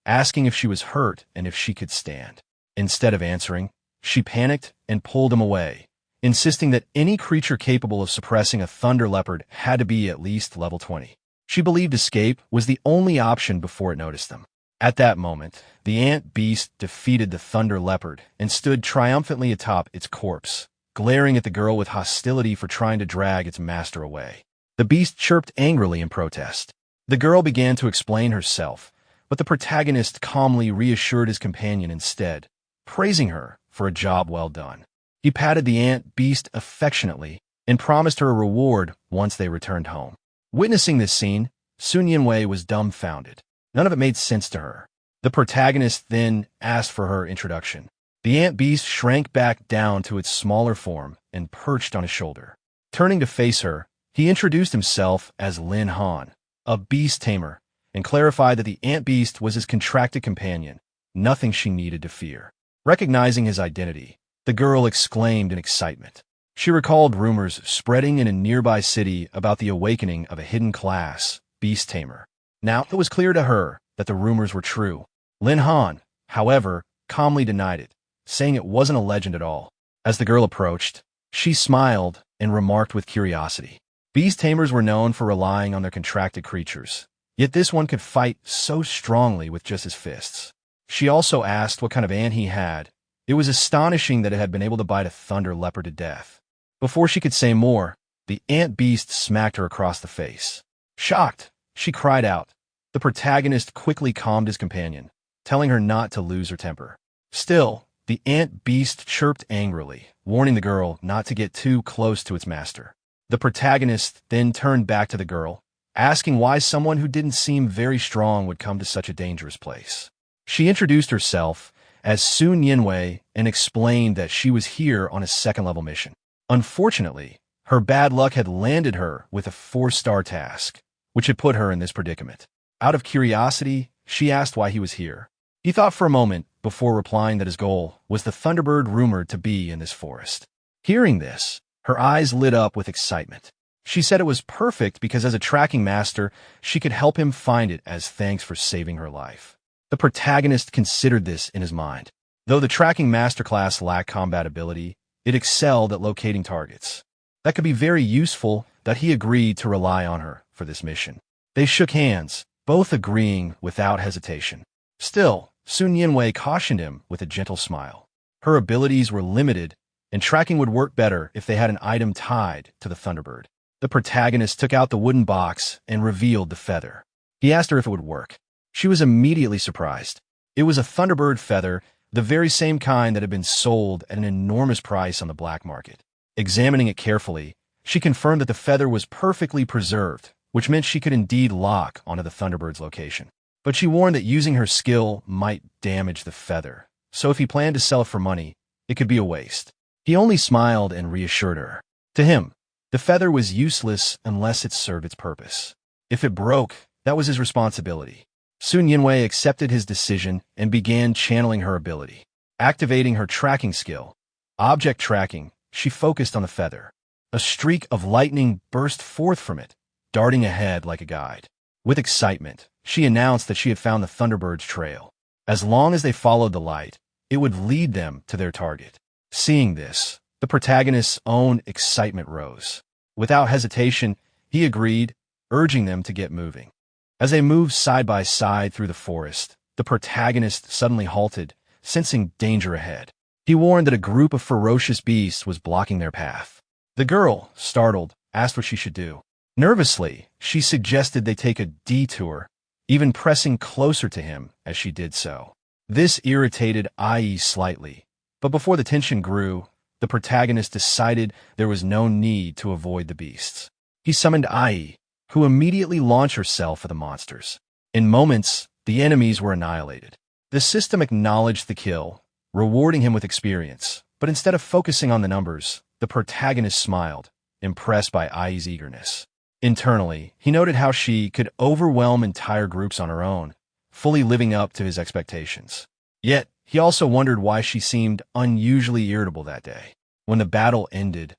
asking if she was hurt and if she could stand. Instead of answering, she panicked and pulled him away, insisting that any creature capable of suppressing a thunder leopard had to be at least level 20. She believed escape was the only option before it noticed them. At that moment, the ant beast defeated the thunder leopard and stood triumphantly atop its corpse, glaring at the girl with hostility for trying to drag its master away. The beast chirped angrily in protest. The girl began to explain herself, but the protagonist calmly reassured his companion instead, praising her for a job well done. He patted the ant beast affectionately and promised her a reward once they returned home. Witnessing this scene, Sun Yinwei was dumbfounded. None of it made sense to her. The protagonist then asked for her introduction. The ant beast shrank back down to its smaller form and perched on his shoulder. Turning to face her, he introduced himself as Lin Han, a beast tamer, and clarified that the ant beast was his contracted companion, nothing she needed to fear. Recognizing his identity, the girl exclaimed in excitement. She recalled rumors spreading in a nearby city about the awakening of a hidden class, beast tamer. Now it was clear to her that the rumors were true. Lin Han, however, calmly denied it, saying it wasn't a legend at all. As the girl approached, she smiled and remarked with curiosity. Beast tamers were known for relying on their contracted creatures, yet this one could fight so strongly with just his fists. She also asked what kind of ant he had. It was astonishing that it had been able to bite a thunder leopard to death. Before she could say more, the ant beast smacked her across the face. Shocked, she cried out. The protagonist quickly calmed his companion, telling her not to lose her temper. Still, the ant beast chirped angrily, warning the girl not to get too close to its master. The protagonist then turned back to the girl, asking why someone who didn't seem very strong would come to such a dangerous place. She introduced herself as Sun Yinwei and explained that she was here on a second-level mission. Unfortunately, her bad luck had landed her with a 4-star task, which had put her in this predicament. Out of curiosity, she asked why he was here. He thought for a moment before replying that his goal was the Thunderbird rumored to be in this forest. Hearing this, her eyes lit up with excitement. She said it was perfect because as a tracking master, she could help him find it as thanks for saving her life. The protagonist considered this in his mind. Though the tracking masterclass lacked combat ability, it excelled at locating targets. That could be very useful that he agreed to rely on her for this mission. They shook hands, both agreeing without hesitation. Still, Sun Yinwei cautioned him with a gentle smile. Her abilities were limited, and tracking would work better if they had an item tied to the Thunderbird. The protagonist took out the wooden box and revealed the feather. He asked her if it would work. She was immediately surprised. It was a Thunderbird feather, the very same kind that had been sold at an enormous price on the black market. Examining it carefully, she confirmed that the feather was perfectly preserved, which meant she could indeed lock onto the Thunderbird's location. But she warned that using her skill might damage the feather, so if he planned to sell it for money, it could be a waste. He only smiled and reassured her. To him, the feather was useless unless it served its purpose. If it broke, that was his responsibility. Sun Yinwei accepted his decision and began channeling her ability. Activating her tracking skill, object tracking, she focused on the feather. A streak of lightning burst forth from it, darting ahead like a guide. With excitement, she announced that she had found the Thunderbird's trail. As long as they followed the light, it would lead them to their target. Seeing this, the protagonist's own excitement rose. Without hesitation, he agreed, urging them to get moving. As they moved side by side through the forest, the protagonist suddenly halted, sensing danger ahead. He warned that a group of ferocious beasts was blocking their path. The girl, startled, asked what she should do. Nervously, she suggested they take a detour, even pressing closer to him as she did so. This irritated IE slightly, but before the tension grew, the protagonist decided there was no need to avoid the beasts. He summoned IE, who immediately launched herself at the monsters. In moments, the enemies were annihilated. The system acknowledged the kill, rewarding him with experience, but instead of focusing on the numbers, the protagonist smiled, impressed by Ai's eagerness. Internally, he noted how she could overwhelm entire groups on her own, fully living up to his expectations. Yet, he also wondered why she seemed unusually irritable that day. When the battle ended,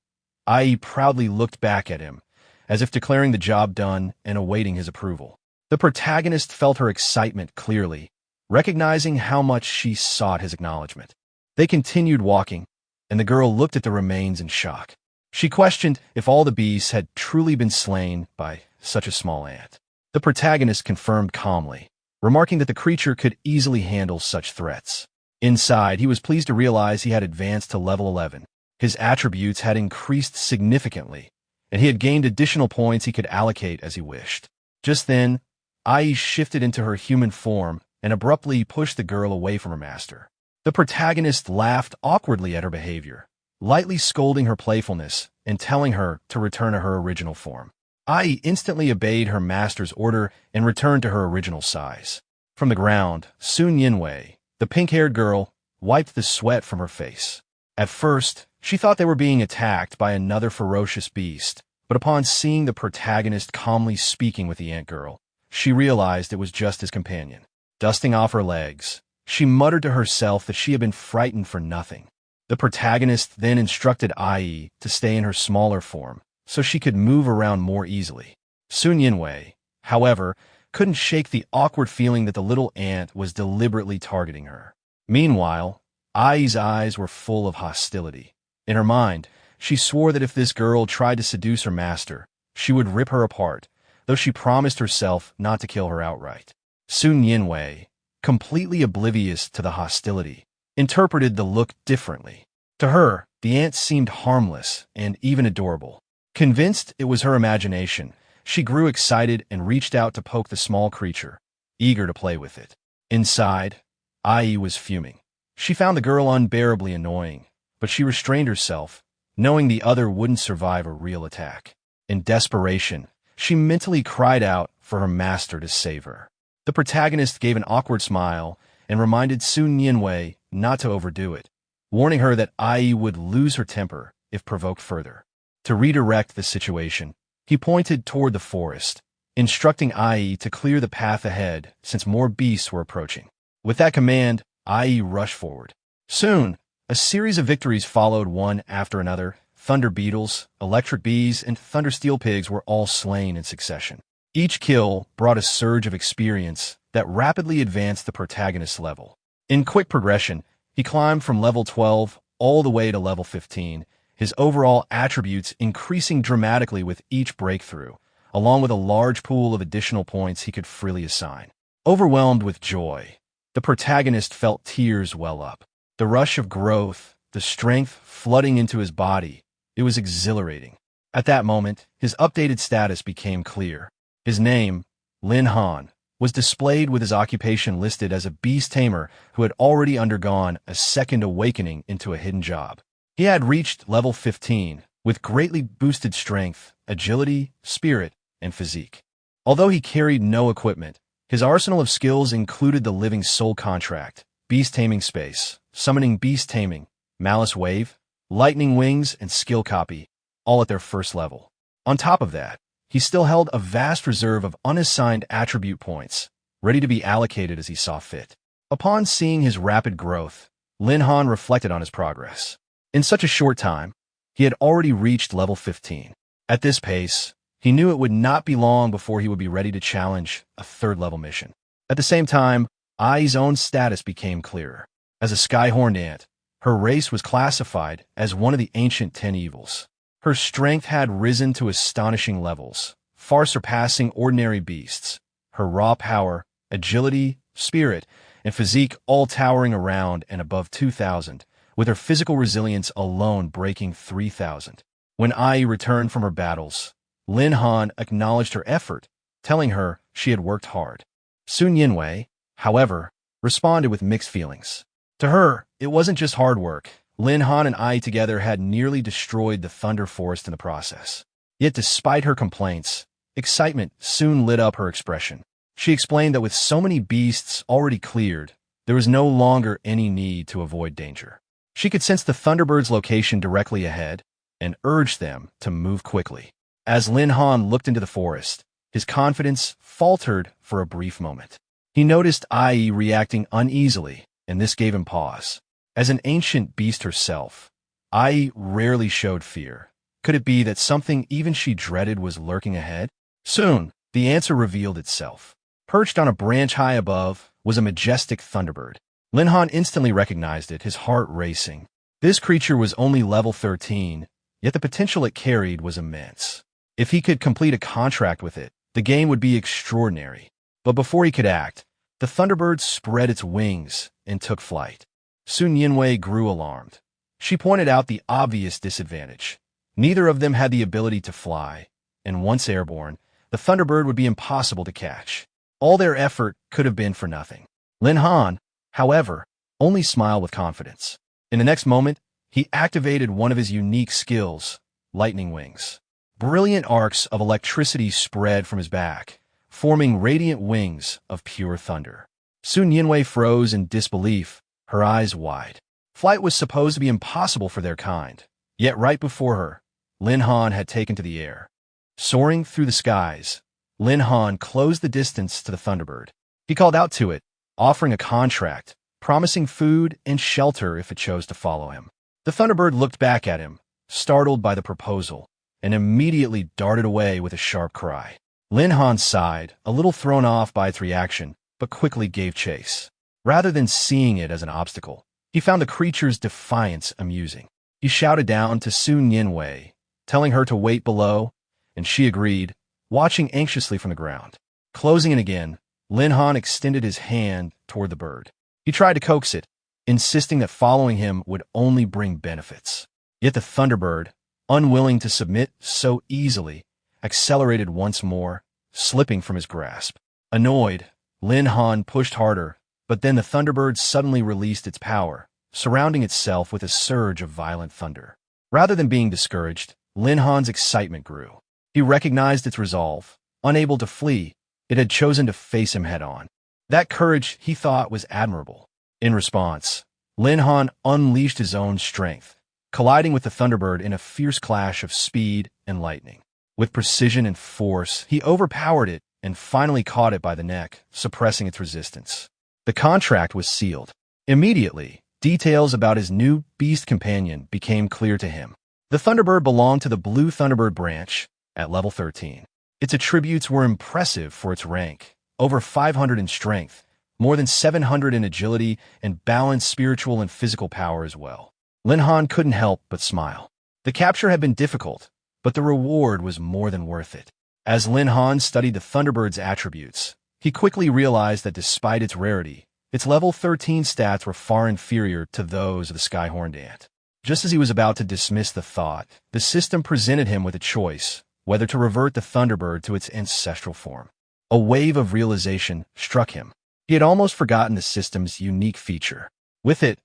Ai proudly looked back at him, as if declaring the job done and awaiting his approval. The protagonist felt her excitement clearly, recognizing how much she sought his acknowledgement. They continued walking, and the girl looked at the remains in shock. She questioned if all the beasts had truly been slain by such a small ant. The protagonist confirmed calmly, remarking that the creature could easily handle such threats. Inside, he was pleased to realize he had advanced to level 11. His attributes had increased significantly, and he had gained additional points he could allocate as he wished. Just then, Ai shifted into her human form and abruptly pushed the girl away from her master. The protagonist laughed awkwardly at her behavior, lightly scolding her playfulness and telling her to return to her original form. Ai instantly obeyed her master's order and returned to her original size. From the ground, Sun Yinwei, the pink-haired girl, wiped the sweat from her face. At first, she thought they were being attacked by another ferocious beast, but upon seeing the protagonist calmly speaking with the ant girl, she realized it was just his companion. Dusting off her legs, she muttered to herself that she had been frightened for nothing. The protagonist then instructed Ai to stay in her smaller form, so she could move around more easily. Sun Yinwei, however, couldn't shake the awkward feeling that the little ant was deliberately targeting her. Meanwhile, Ai's eyes were full of hostility. In her mind, she swore that if this girl tried to seduce her master, she would rip her apart, though she promised herself not to kill her outright. Sun Yinwei, completely oblivious to the hostility, interpreted the look differently. To her, the ant seemed harmless and even adorable. Convinced it was her imagination, she grew excited and reached out to poke the small creature, eager to play with it. Inside, Ai was fuming. She found the girl unbearably annoying, but she restrained herself, knowing the other wouldn't survive a real attack. In desperation, she mentally cried out for her master to save her. The protagonist gave an awkward smile and reminded Sun Yinwei not to overdo it, warning her that Ai would lose her temper if provoked further. To redirect the situation, he pointed toward the forest, instructing Ai to clear the path ahead since more beasts were approaching. With that command, Ai rushed forward. Soon, a series of victories followed one after another. Thunder beetles, electric bees, and thunder steel pigs were all slain in succession. Each kill brought a surge of experience that rapidly advanced the protagonist's level. In quick progression, he climbed from level 12 all the way to level 15, his overall attributes increasing dramatically with each breakthrough, along with a large pool of additional points he could freely assign. Overwhelmed with joy, the protagonist felt tears well up. The rush of growth, the strength flooding into his body, it was exhilarating. At that moment, his updated status became clear. His name, Lin Han, was displayed with his occupation listed as a beast tamer who had already undergone a second awakening into a hidden job. He had reached level 15, with greatly boosted strength, agility, spirit, and physique. Although he carried no equipment, his arsenal of skills included the living soul contract, beast taming space, summoning beast taming, malice wave, lightning wings, and skill copy, all at their first level. On top of that, he still held a vast reserve of unassigned attribute points, ready to be allocated as he saw fit. Upon seeing his rapid growth, Lin Han reflected on his progress. In such a short time, he had already reached level 15. At this pace, he knew it would not be long before he would be ready to challenge a third-level mission. At the same time, Ai's own status became clearer. As a sky-horned ant, her race was classified as one of the ancient 10 evils. Her strength had risen to astonishing levels, far surpassing ordinary beasts. Her raw power, agility, spirit, and physique all towering around and above 2,000, with her physical resilience alone breaking 3,000. When Ai returned from her battles, Lin Han acknowledged her effort, telling her she had worked hard. Sun Yinwei, however, responded with mixed feelings. To her, it wasn't just hard work. Lin Han and Ai together had nearly destroyed the Thunder Forest in the process. Yet despite her complaints, Excitement soon lit up her expression. She explained that with so many beasts already cleared, there was no longer any need to avoid danger. She could sense the Thunderbird's location directly ahead and urged them to move quickly. As Lin Han looked into the forest, his confidence faltered for a brief moment. He noticed Ai reacting uneasily, and this gave him pause. As an ancient beast herself, Ai rarely showed fear. Could it be that something even she dreaded was lurking ahead? Soon, the answer revealed itself. Perched on a branch high above was a majestic Thunderbird. Lin Han instantly recognized it, his heart racing. This creature was only level 13, yet the potential it carried was immense. If he could complete a contract with it, the game would be extraordinary. But before he could act, the Thunderbird spread its wings and took flight. Sun Yinwei grew alarmed. She pointed out the obvious disadvantage. Neither of them had the ability to fly, and once airborne, the Thunderbird would be impossible to catch. All their effort could have been for nothing. Lin Han, however, only smiled with confidence. In the next moment, he activated one of his unique skills, lightning wings. Brilliant arcs of electricity spread from his back, forming radiant wings of pure thunder. Sun Yinwei froze in disbelief, her eyes wide. Flight was supposed to be impossible for their kind, yet right before her, Lin Han had taken to the air. Soaring through the skies, Lin Han closed the distance to the Thunderbird. He called out to it, offering a contract, promising food and shelter if it chose to follow him. The Thunderbird looked back at him, startled by the proposal, and immediately darted away with a sharp cry. Lin Han sighed, a little thrown off by its reaction, but quickly gave chase. Rather than seeing it as an obstacle, he found the creature's defiance amusing. He shouted down to Sun Yinwei, telling her to wait below, and she agreed, watching anxiously from the ground. Closing in again, Lin Han extended his hand toward the bird. He tried to coax it, insisting that following him would only bring benefits. Yet the Thunderbird, unwilling to submit so easily, accelerated once more, slipping from his grasp. Annoyed, Lin Han pushed harder, but then the Thunderbird suddenly released its power, surrounding itself with a surge of violent thunder. Rather than being discouraged, Lin Han's excitement grew. He recognized its resolve. Unable to flee, it had chosen to face him head-on. That courage, he thought, was admirable. In response, Lin Han unleashed his own strength, colliding with the Thunderbird in a fierce clash of speed and lightning. With precision and force, he overpowered it and finally caught it by the neck, suppressing its resistance. The contract was sealed. Immediately, details about his new beast companion became clear to him. The Thunderbird belonged to the Blue Thunderbird branch at level 13. Its attributes were impressive for its rank, over 500 in strength, more than 700 in agility, and balanced spiritual and physical power as well. Lin Han couldn't help but smile. The capture had been difficult, but the reward was more than worth it. As Lin Han studied the Thunderbird's attributes, he quickly realized that despite its rarity, its level 13 stats were far inferior to those of the Skyhorned Ant. Just as he was about to dismiss the thought, the system presented him with a choice, whether to revert the Thunderbird to its ancestral form. A wave of realization struck him. He had almost forgotten the system's unique feature. With it,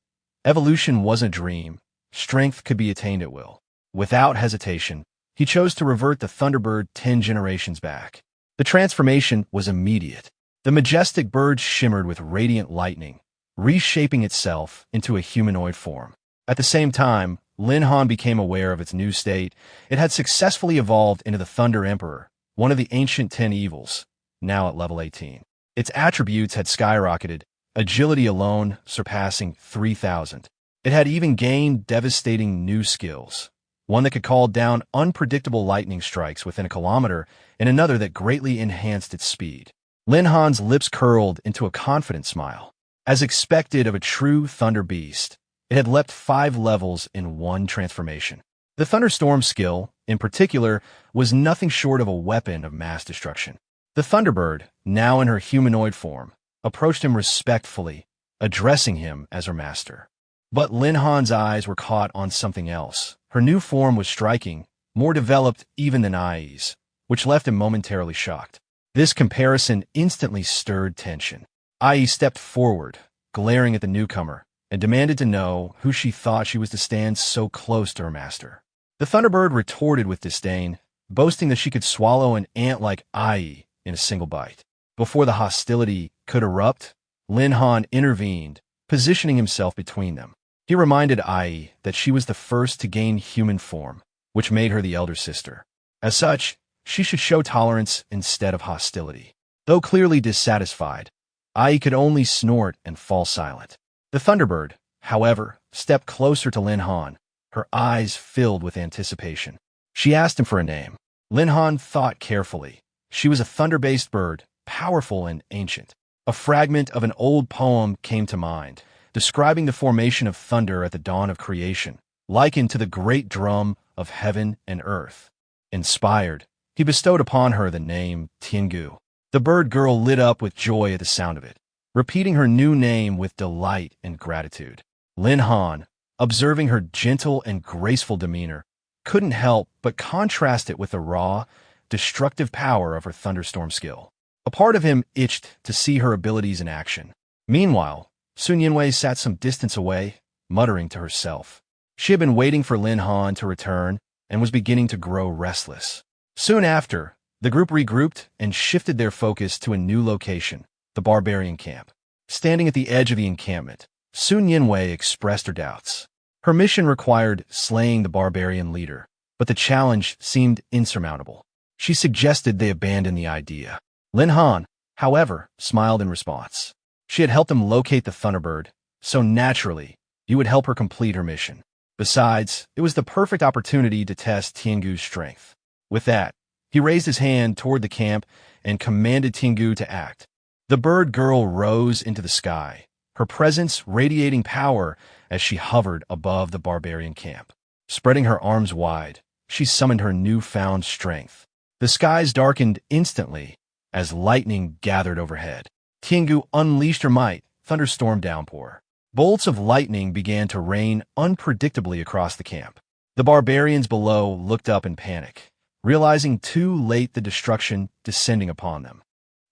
evolution wasn't a dream. Strength could be attained at will. Without hesitation, he chose to revert the Thunderbird 10 generations back. The transformation was immediate. The majestic bird shimmered with radiant lightning, reshaping itself into a humanoid form. At the same time, Lin Han became aware of its new state. It had successfully evolved into the Thunder Emperor, one of the ancient 10 evils, now at level 18. Its attributes had skyrocketed, agility alone surpassing 3,000. It had even gained devastating new skills, one that could call down unpredictable lightning strikes within a kilometer, and another that greatly enhanced its speed. Lin Han's lips curled into a confident smile. As expected of a true Thunder Beast, it had leapt 5 levels in one transformation. The Thunderstorm skill, in particular, was nothing short of a weapon of mass destruction. The Thunderbird, now in her humanoid form, approached him respectfully, addressing him as her master. But Lin Han's eyes were caught on something else. Her new form was striking, more developed even than Ai's, which left him momentarily shocked. This comparison instantly stirred tension. Ai stepped forward, glaring at the newcomer, and demanded to know who she thought she was to stand so close to her master. The Thunderbird retorted with disdain, boasting that she could swallow an ant like Ai in a single bite. Before the hostility could erupt, Lin Han intervened, positioning himself between them. He reminded Ai that she was the first to gain human form, which made her the elder sister. As such, she should show tolerance instead of hostility. Though clearly dissatisfied, Ai could only snort and fall silent. The Thunderbird, however, stepped closer to Lin Han, her eyes filled with anticipation. She asked him for a name. Lin Han thought carefully. She was a thunder-based bird, powerful and ancient. A fragment of an old poem came to mind, describing the formation of thunder at the dawn of creation, likened to the great drum of heaven and earth. Inspired, he bestowed upon her the name Tiangu. The bird girl lit up with joy at the sound of it, repeating her new name with delight and gratitude. Lin Han, observing her gentle and graceful demeanor, couldn't help but contrast it with the raw, destructive power of her thunderstorm skill. A part of him itched to see her abilities in action. Meanwhile, Sun Yinwei sat some distance away, muttering to herself. She had been waiting for Lin Han to return and was beginning to grow restless. Soon after, the group regrouped and shifted their focus to a new location, the barbarian camp. Standing at the edge of the encampment, Sun Yinwei expressed her doubts. Her mission required slaying the barbarian leader, but the challenge seemed insurmountable. She suggested they abandon the idea. Lin Han, however, smiled in response. She had helped him locate the Thunderbird, so naturally, he would help her complete her mission. Besides, it was the perfect opportunity to test Tiangu's strength. With that, he raised his hand toward the camp and commanded Tiangu to act. The bird girl rose into the sky, her presence radiating power as she hovered above the barbarian camp. Spreading her arms wide, she summoned her newfound strength. The skies darkened instantly as lightning gathered overhead. Tiangu unleashed her might, thunderstorm downpour. Bolts of lightning began to rain unpredictably across the camp. The barbarians below looked up in panic, realizing too late the destruction descending upon them.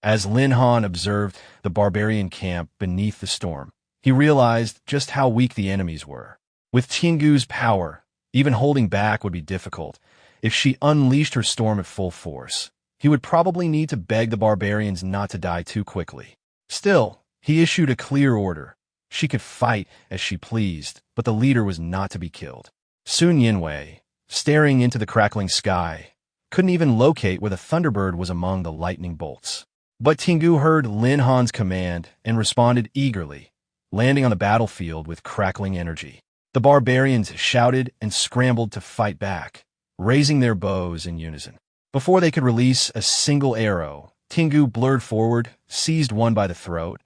As Lin Han observed the barbarian camp beneath the storm, he realized just how weak the enemies were. With Tiangu's power, even holding back would be difficult. If she unleashed her storm at full force, he would probably need to beg the barbarians not to die too quickly. Still, he issued a clear order. She could fight as she pleased, but the leader was not to be killed. Sun Yinwei, staring into the crackling sky, couldn't even locate where the Thunderbird was among the lightning bolts. But Tiangu heard Lin Han's command and responded eagerly, landing on the battlefield with crackling energy. The barbarians shouted and scrambled to fight back, raising their bows in unison. Before they could release a single arrow, Tiangu blurred forward, seized one by the throat,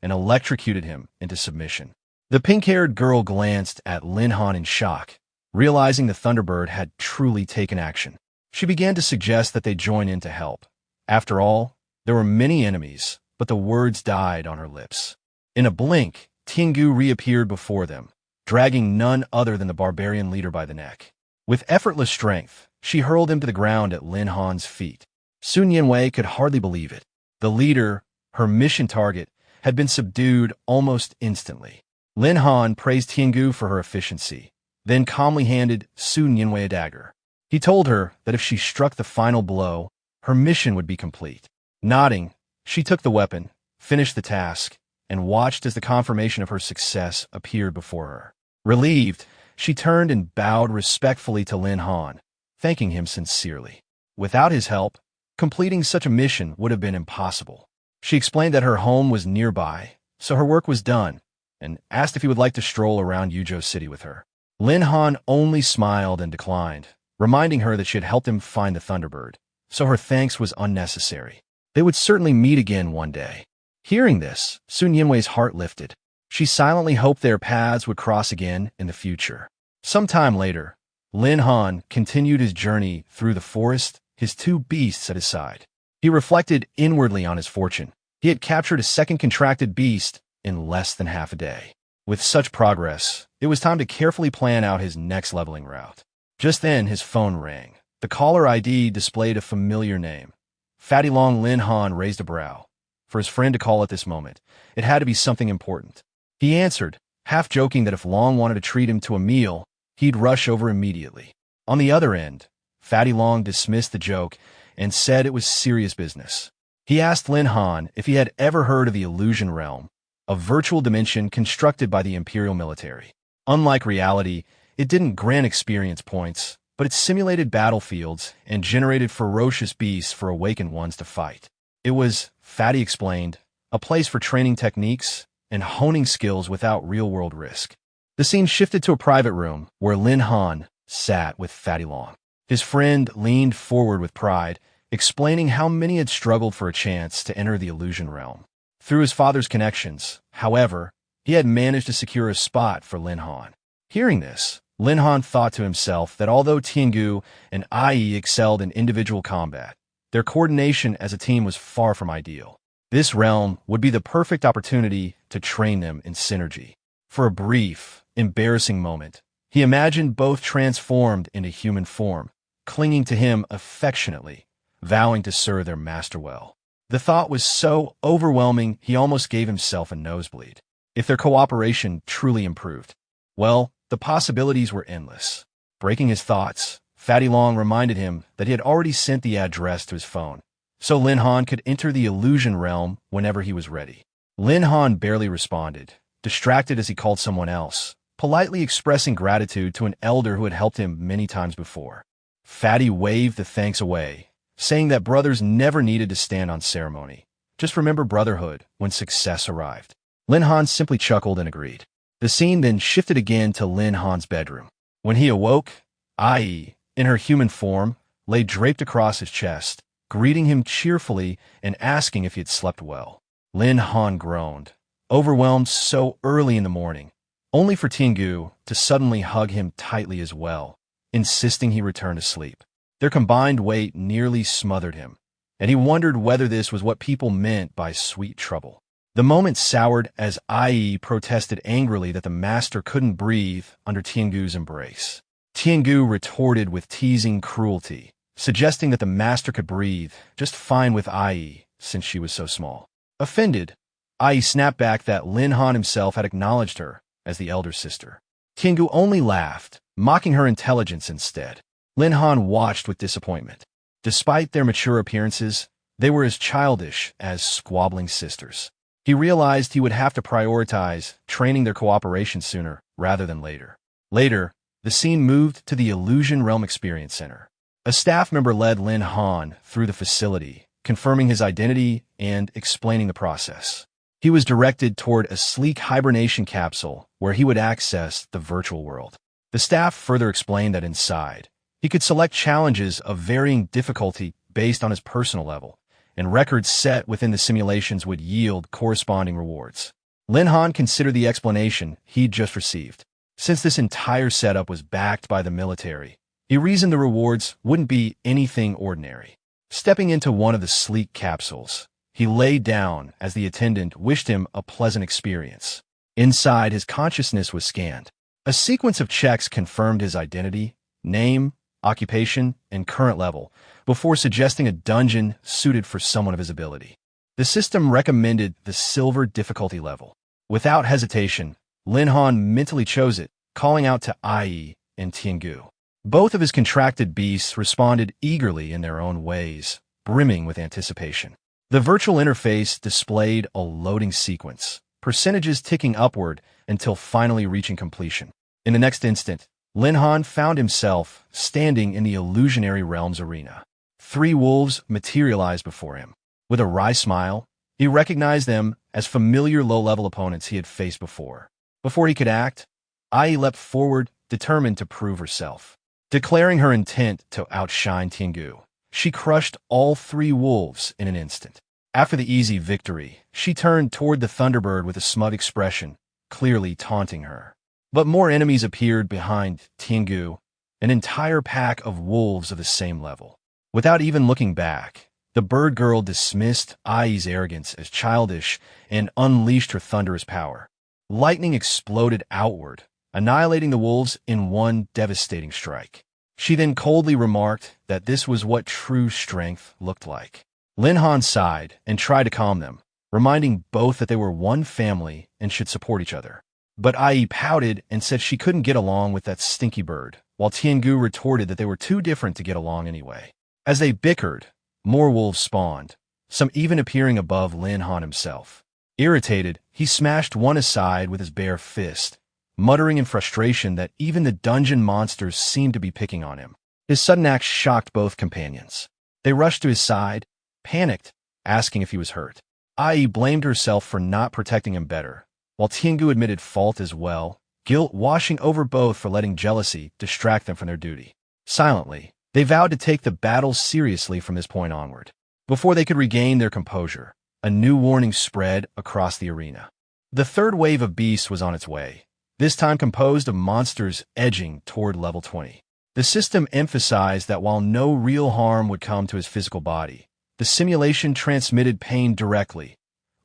and electrocuted him into submission. The pink-haired girl glanced at Lin Han in shock, realizing the Thunderbird had truly taken action. She began to suggest that they join in to help. After all, there were many enemies, but the words died on her lips. In a blink, Tiangu reappeared before them, dragging none other than the barbarian leader by the neck. With effortless strength, she hurled him to the ground at Lin Han's feet. Sun Yinwei could hardly believe it. The leader, her mission target, had been subdued almost instantly. Lin Han praised Tiangu for her efficiency, then calmly handed Sun Yinwei a dagger. He told her that if she struck the final blow, her mission would be complete. Nodding, she took the weapon, finished the task, and watched as the confirmation of her success appeared before her. Relieved, she turned and bowed respectfully to Lin Han, thanking him sincerely. Without his help, completing such a mission would have been impossible. She explained that her home was nearby, so her work was done, and asked if he would like to stroll around Yuzhou City with her. Lin Han only smiled and declined, reminding her that she had helped him find the Thunderbird, so her thanks was unnecessary. They would certainly meet again one day. Hearing this, Sun Yinwei's heart lifted. She silently hoped their paths would cross again in the future. Some time later, Lin Han continued his journey through the forest, his two beasts at his side. He reflected inwardly on his fortune. He had captured a second contracted beast in less than half a day. With such progress, it was time to carefully plan out his next leveling route. Just then, his phone rang. The caller ID displayed a familiar name. Fatty Long. Lin Han raised a brow. For his friend to call at this moment, it had to be something important. He answered, half joking that if Long wanted to treat him to a meal, he'd rush over immediately. On the other end, Fatty Long dismissed the joke and said it was serious business. He asked Lin Han if he had ever heard of the Illusion Realm, a virtual dimension constructed by the Imperial military. Unlike reality, it didn't grant experience points, but it simulated battlefields and generated ferocious beasts for awakened ones to fight. It was, Fatty explained, a place for training techniques and honing skills without real-world risk. The scene shifted to a private room where Lin Han sat with Fatty Long. His friend leaned forward with pride, explaining how many had struggled for a chance to enter the Illusion Realm. Through his father's connections, however, he had managed to secure a spot for Lin Han. Hearing this, Lin Han thought to himself that although Tiangu and IE excelled in individual combat, their coordination as a team was far from ideal. This realm would be the perfect opportunity to train them in synergy. For a brief, embarrassing moment, he imagined both transformed into human form, clinging to him affectionately, vowing to serve their master well. The thought was so overwhelming he almost gave himself a nosebleed. If their cooperation truly improved, well, the possibilities were endless. Breaking his thoughts, Fatty Long reminded him that he had already sent the address to his phone, so Lin Han could enter the Illusion Realm whenever he was ready. Lin Han barely responded, distracted as he called someone else, politely expressing gratitude to an elder who had helped him many times before. Fatty waved the thanks away, saying that brothers never needed to stand on ceremony. Just remember brotherhood when success arrived. Lin Han simply chuckled and agreed. The scene then shifted again to Lin Han's bedroom. When he awoke, Ai, in her human form, lay draped across his chest, greeting him cheerfully and asking if he had slept well. Lin Han groaned, overwhelmed so early in the morning, only for Tiangu to suddenly hug him tightly as well, insisting he return to sleep. Their combined weight nearly smothered him, and he wondered whether this was what people meant by sweet trouble. The moment soured as Ai protested angrily that the master couldn't breathe under Tiangu's embrace. Tiangu retorted with teasing cruelty, suggesting that the master could breathe just fine with Ai since she was so small. Offended, Ai snapped back that Lin Han himself had acknowledged her as the elder sister. Tiangu only laughed, mocking her intelligence instead. Lin Han watched with disappointment. Despite their mature appearances, they were as childish as squabbling sisters. He realized he would have to prioritize training their cooperation sooner rather than later. Later, the scene moved to the Illusion Realm Experience Center. A staff member led Lin Han through the facility, confirming his identity and explaining the process. He was directed toward a sleek hibernation capsule where he would access the virtual world. The staff further explained that inside, he could select challenges of varying difficulty based on his personal level, and records set within the simulations would yield corresponding rewards. Lin Han considered the explanation he'd just received. Since this entire setup was backed by the military, he reasoned the rewards wouldn't be anything ordinary. Stepping into one of the sleek capsules, he lay down as the attendant wished him a pleasant experience. Inside, his consciousness was scanned. A sequence of checks confirmed his identity, name, occupation, and current level, before suggesting a dungeon suited for someone of his ability. The system recommended the silver difficulty level. Without hesitation, Lin Han mentally chose it, calling out to Ai and Tiangu. Both of his contracted beasts responded eagerly in their own ways, brimming with anticipation. The virtual interface displayed a loading sequence, percentages ticking upward until finally reaching completion. In the next instant, Lin Han found himself standing in the illusionary realms arena. 3 wolves materialized before him. With a wry smile, he recognized them as familiar low-level opponents he had faced before. Before he could act, Ai leapt forward, determined to prove herself. Declaring her intent to outshine Tiangu, she crushed all 3 wolves in an instant. After the easy victory, she turned toward the Thunderbird with a smug expression, clearly taunting her. But more enemies appeared behind Tiangu, an entire pack of wolves of the same level. Without even looking back, the bird girl dismissed Ai's arrogance as childish and unleashed her thunderous power. Lightning exploded outward, annihilating the wolves in one devastating strike. She then coldly remarked that this was what true strength looked like. Lin Han sighed and tried to calm them, reminding both that they were one family and should support each other. But Ai pouted and said she couldn't get along with that stinky bird, while Tiangu retorted that they were too different to get along anyway. As they bickered, more wolves spawned, some even appearing above Lin Han himself. Irritated, he smashed one aside with his bare fist, muttering in frustration that even the dungeon monsters seemed to be picking on him. His sudden act shocked both companions. They rushed to his side, panicked, asking if he was hurt. Ai blamed herself for not protecting him better, while Tiangu admitted fault as well, guilt washing over both for letting jealousy distract them from their duty. Silently, they vowed to take the battle seriously from this point onward. Before they could regain their composure, a new warning spread across the arena. The third wave of beasts was on its way, this time composed of monsters edging toward level 20. The system emphasized that while no real harm would come to his physical body, the simulation transmitted pain directly,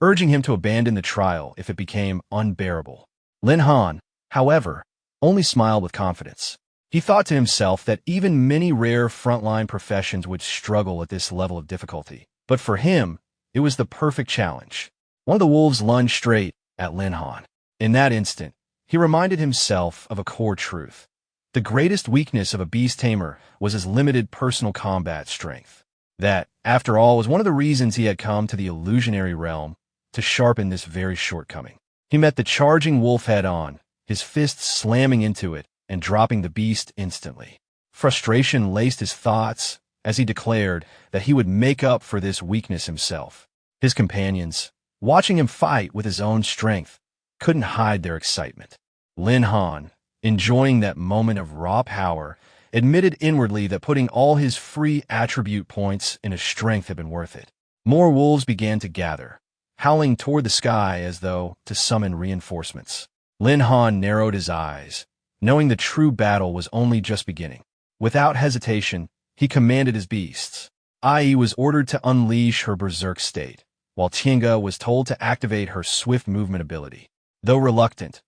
urging him to abandon the trial if it became unbearable. Lin Han, however, only smiled with confidence. He thought to himself that even many rare frontline professions would struggle at this level of difficulty, but for him, it was the perfect challenge. One of the wolves lunged straight at Lin Han. In that instant, he reminded himself of a core truth. The greatest weakness of a beast tamer was his limited personal combat strength. That, after all, was one of the reasons he had come to the illusionary realm, to sharpen this very shortcoming. He met the charging wolf head-on, his fists slamming into it and dropping the beast instantly. Frustration laced his thoughts as he declared that he would make up for this weakness himself. His companions, watching him fight with his own strength, couldn't hide their excitement. Lin Han, enjoying that moment of raw power, admitted inwardly that putting all his free attribute points in his strength had been worth it. More wolves began to gather, howling toward the sky as though to summon reinforcements. Lin Han narrowed his eyes, knowing the true battle was only just beginning. Without hesitation, he commanded his beasts. Ai was ordered to unleash her berserk state, while Tiangu was told to activate her swift movement ability. Though reluctant,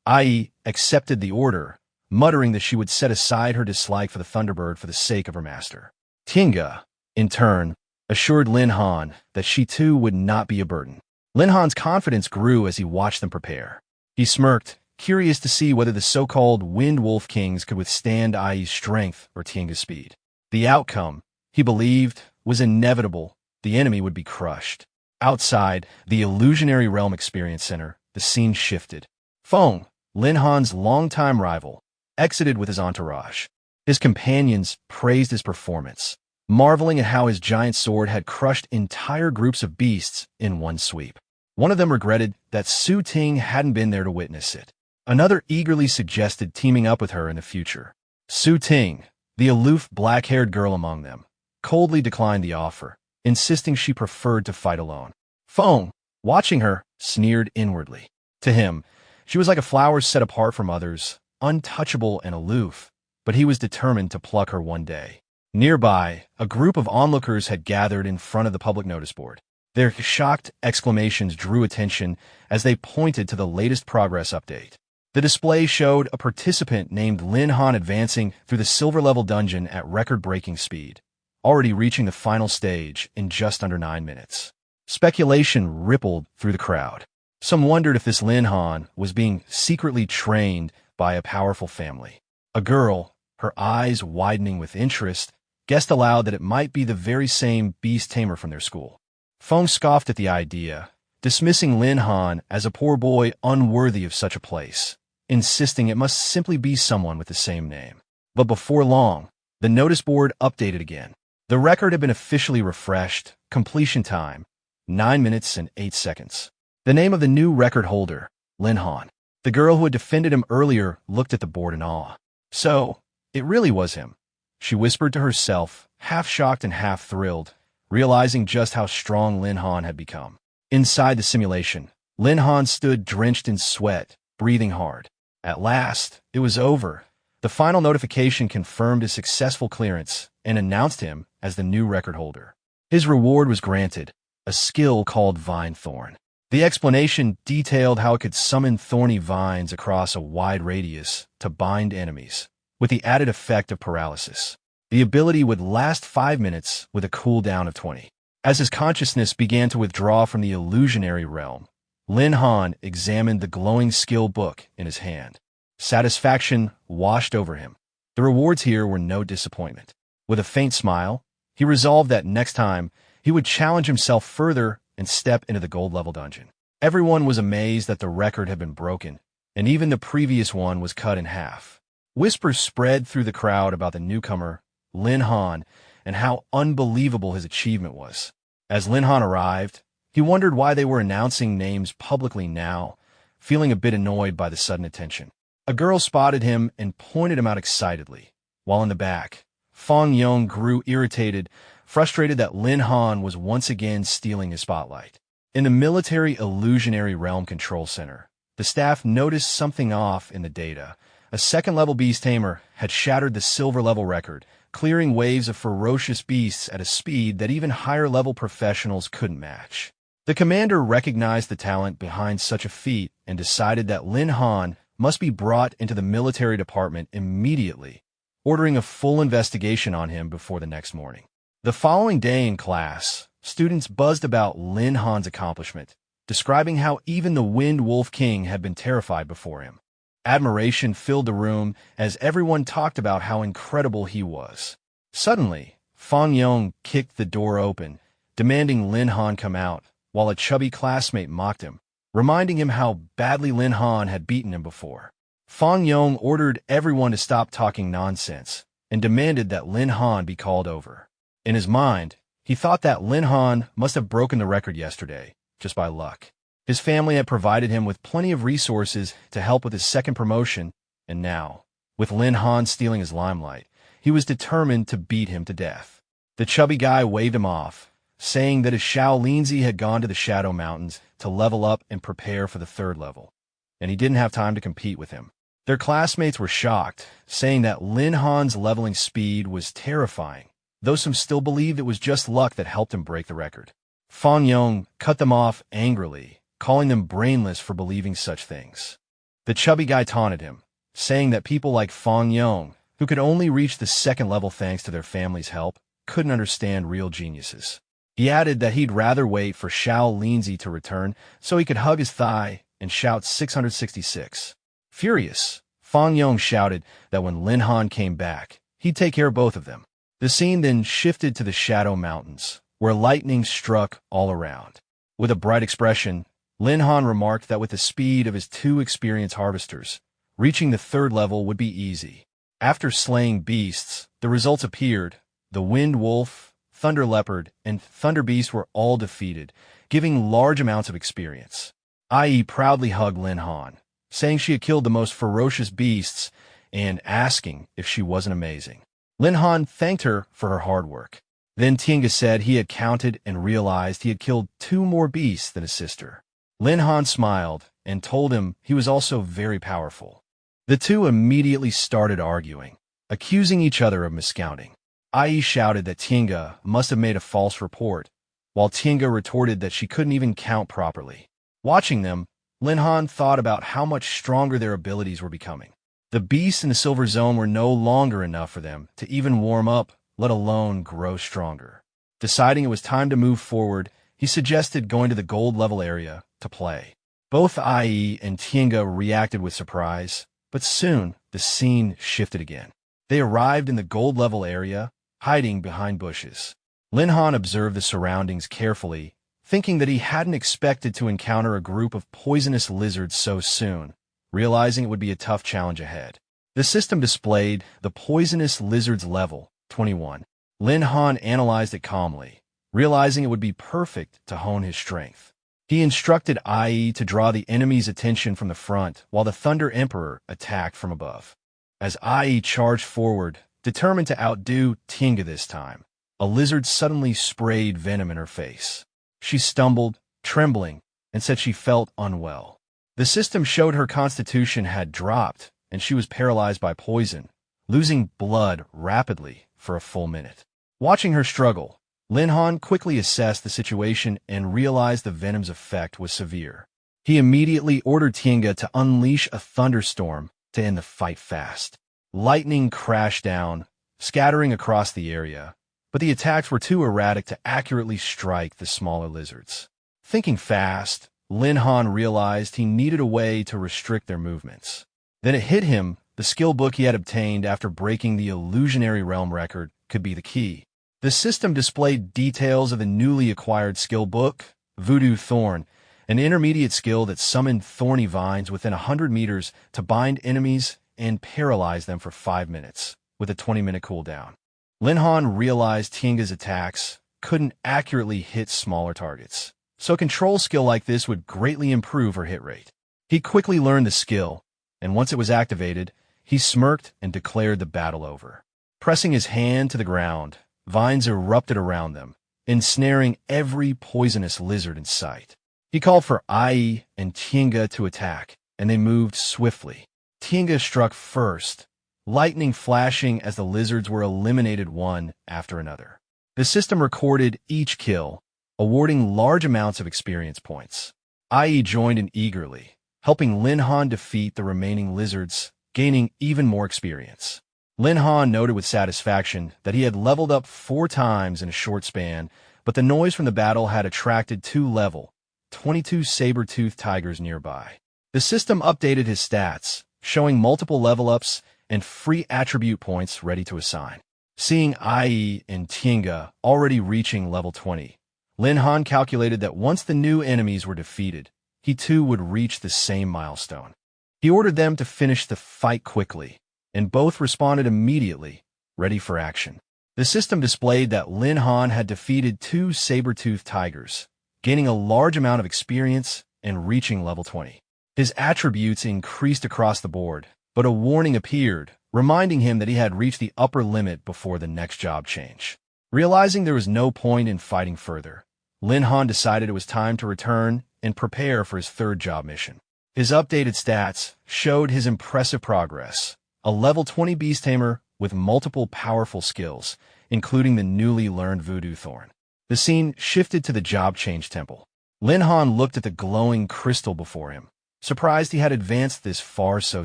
Ai accepted the order, muttering that she would set aside her dislike for the Thunderbird for the sake of her master. Tiangu, in turn, assured Lin Han that she too would not be a burden. Lin Han's confidence grew as he watched them prepare. He smirked, curious to see whether the so-called Wind Wolf Kings could withstand Ai's strength or Tiangu's speed. The outcome, he believed, was inevitable. The enemy would be crushed. Outside the Illusionary Realm Experience Center, the scene shifted. Feng, Lin Han's longtime rival, exited with his entourage. His companions praised his performance, marveling at how his giant sword had crushed entire groups of beasts in one sweep. One of them regretted that Su Ting hadn't been there to witness it. Another eagerly suggested teaming up with her in the future. Su Ting, the aloof black-haired girl among them, coldly declined the offer, insisting she preferred to fight alone. Feng, watching her, sneered inwardly. To him, she was like a flower set apart from others, untouchable and aloof, but he was determined to pluck her one day. Nearby, a group of onlookers had gathered in front of the public notice board. Their shocked exclamations drew attention as they pointed to the latest progress update. The display showed a participant named Lin Han advancing through the silver-level dungeon at record-breaking speed, already reaching the final stage in just under 9 minutes. Speculation rippled through the crowd. Some wondered if this Lin Han was being secretly trained by a powerful family. A girl, her eyes widening with interest, guessed aloud that it might be the very same beast tamer from their school. Feng scoffed at the idea, dismissing Lin Han as a poor boy unworthy of such a place, insisting it must simply be someone with the same name. But before long, the notice board updated again. The record had been officially refreshed, completion time, 9 minutes and 8 seconds. The name of the new record holder, Lin Han. The girl who had defended him earlier looked at the board in awe. So, it really was him, she whispered to herself, half shocked and half thrilled, realizing just how strong Lin Han had become. Inside the simulation, Lin Han stood drenched in sweat, breathing hard. At last, it was over. The final notification confirmed his successful clearance and announced him as the new record holder. His reward was granted, a skill called Vine Thorn. The explanation detailed how it could summon thorny vines across a wide radius to bind enemies, with the added effect of paralysis. The ability would last 5 minutes with a cooldown of 20. As his consciousness began to withdraw from the illusionary realm, Lin Han examined the glowing skill book in his hand. Satisfaction washed over him. The rewards here were no disappointment. With a faint smile, he resolved that next time he would challenge himself further and step into the gold-level dungeon. Everyone was amazed that the record had been broken, and even the previous one was cut in half. Whispers spread through the crowd about the newcomer, Lin Han, and how unbelievable his achievement was. As Lin Han arrived, he wondered why they were announcing names publicly now, feeling a bit annoyed by the sudden attention. A girl spotted him and pointed him out excitedly, while in the back, Fong Yong grew irritated, frustrated that Lin Han was once again stealing his spotlight. In the Military Illusionary Realm Control Center, the staff noticed something off in the data. A second-level beast tamer had shattered the silver-level record, clearing waves of ferocious beasts at a speed that even higher-level professionals couldn't match. The commander recognized the talent behind such a feat and decided that Lin Han must be brought into the military department immediately, ordering a full investigation on him before the next morning. The following day in class, students buzzed about Lin Han's accomplishment, describing how even the Wind Wolf King had been terrified before him. Admiration filled the room as everyone talked about how incredible he was. Suddenly, Fong Yong kicked the door open, demanding Lin Han come out, while a chubby classmate mocked him, reminding him how badly Lin Han had beaten him before. Fong Yong ordered everyone to stop talking nonsense and demanded that Lin Han be called over. In his mind, he thought that Lin Han must have broken the record yesterday, just by luck. His family had provided him with plenty of resources to help with his second promotion, and now, with Lin Han stealing his limelight, he was determined to beat him to death. The chubby guy waved him off, saying that his Xiao Linzi had gone to the Shadow Mountains to level up and prepare for the third level, and he didn't have time to compete with him. Their classmates were shocked, saying that Lin Han's leveling speed was terrifying, though some still believed it was just luck that helped him break the record. Fong Yong cut them off angrily, calling them brainless for believing such things. The chubby guy taunted him, saying that people like Fong Yong, who could only reach the second level thanks to their family's help, couldn't understand real geniuses. He added that he'd rather wait for Xiao Linzi to return so he could hug his thigh and shout 666. Furious, Fong Yong shouted that when Lin Han came back, he'd take care of both of them. The scene then shifted to the Shadow Mountains, where lightning struck all around. With a bright expression, Lin Han remarked that with the speed of his two experienced harvesters, reaching the third level would be easy. After slaying beasts, the results appeared. The Wind Wolf, Thunder Leopard, and Thunder Beast were all defeated, giving large amounts of experience. IE proudly hugged Lin Han, saying she had killed the most ferocious beasts and asking if she wasn't amazing. Lin Han thanked her for her hard work. Then Tinga said he had counted and realized he had killed 2 more beasts than his sister. Lin Han smiled and told him he was also very powerful. The two immediately started arguing, accusing each other of miscounting. IE shouted that Tinga must have made a false report, while Tinga retorted that she couldn't even count properly. Watching them, Lin Han thought about how much stronger their abilities were becoming. The beasts in the Silver Zone were no longer enough for them to even warm up, let alone grow stronger. Deciding it was time to move forward, he suggested going to the gold level area to play. Both IE and Tinga reacted with surprise, but soon the scene shifted again. They arrived in the gold level area, hiding behind bushes. Lin Han observed the surroundings carefully, thinking that he hadn't expected to encounter a group of poisonous lizards so soon, realizing it would be a tough challenge ahead. The system displayed the poisonous lizards level, 21. Lin Han analyzed it calmly, realizing it would be perfect to hone his strength. He instructed IE to draw the enemy's attention from the front while the Thunder Emperor attacked from above. As IE charged forward, determined to outdo Tinga this time, a lizard suddenly sprayed venom in her face. She stumbled, trembling, and said she felt unwell. The system showed her constitution had dropped, and she was paralyzed by poison, losing blood rapidly for a full minute. Watching her struggle, Lin Han quickly assessed the situation and realized the venom's effect was severe. He immediately ordered Tinga to unleash a thunderstorm to end the fight fast. Lightning crashed down, scattering across the area, but the attacks were too erratic to accurately strike the smaller lizards. Thinking fast, Lin Han realized he needed a way to restrict their movements. Then it hit him the skill book he had obtained after breaking the illusionary realm record could be the key. The system displayed details of the newly acquired skill book, Voodoo Thorn, an intermediate skill that summoned thorny vines within 100 meters to bind enemies and paralyze them for 5 minutes, with a 20-minute cooldown. Lin Han realized Tienga's attacks couldn't accurately hit smaller targets, so a control skill like this would greatly improve her hit rate. He quickly learned the skill, and once it was activated, he smirked and declared the battle over. Pressing his hand to the ground, vines erupted around them, ensnaring every poisonous lizard in sight. He called for Ai and Tienga to attack, and they moved swiftly. Tienga struck first, lightning flashing as the lizards were eliminated one after another. The system recorded each kill, awarding large amounts of experience points. Ai joined in eagerly, helping Lin Han defeat the remaining lizards, gaining even more experience. Lin Han noted with satisfaction that he had leveled up 4 times in a short span, but the noise from the battle had attracted 2 level 22 saber-toothed tigers nearby. The system updated his stats, showing multiple level-ups and free attribute points ready to assign. Seeing Ai and Tienga already reaching level 20, Lin Han calculated that once the new enemies were defeated, he too would reach the same milestone. He ordered them to finish the fight quickly, and both responded immediately, ready for action. The system displayed that Lin Han had defeated 2 saber-toothed tigers, gaining a large amount of experience and reaching level 20. His attributes increased across the board, but a warning appeared, reminding him that he had reached the upper limit before the next job change. Realizing there was no point in fighting further, Lin Han decided it was time to return and prepare for his 3rd job mission. His updated stats showed his impressive progress, a level 20 Beast Tamer with multiple powerful skills, including the newly learned Voodoo Thorn. The scene shifted to the job change temple. Lin Han looked at the glowing crystal before him, surprised he had advanced this far so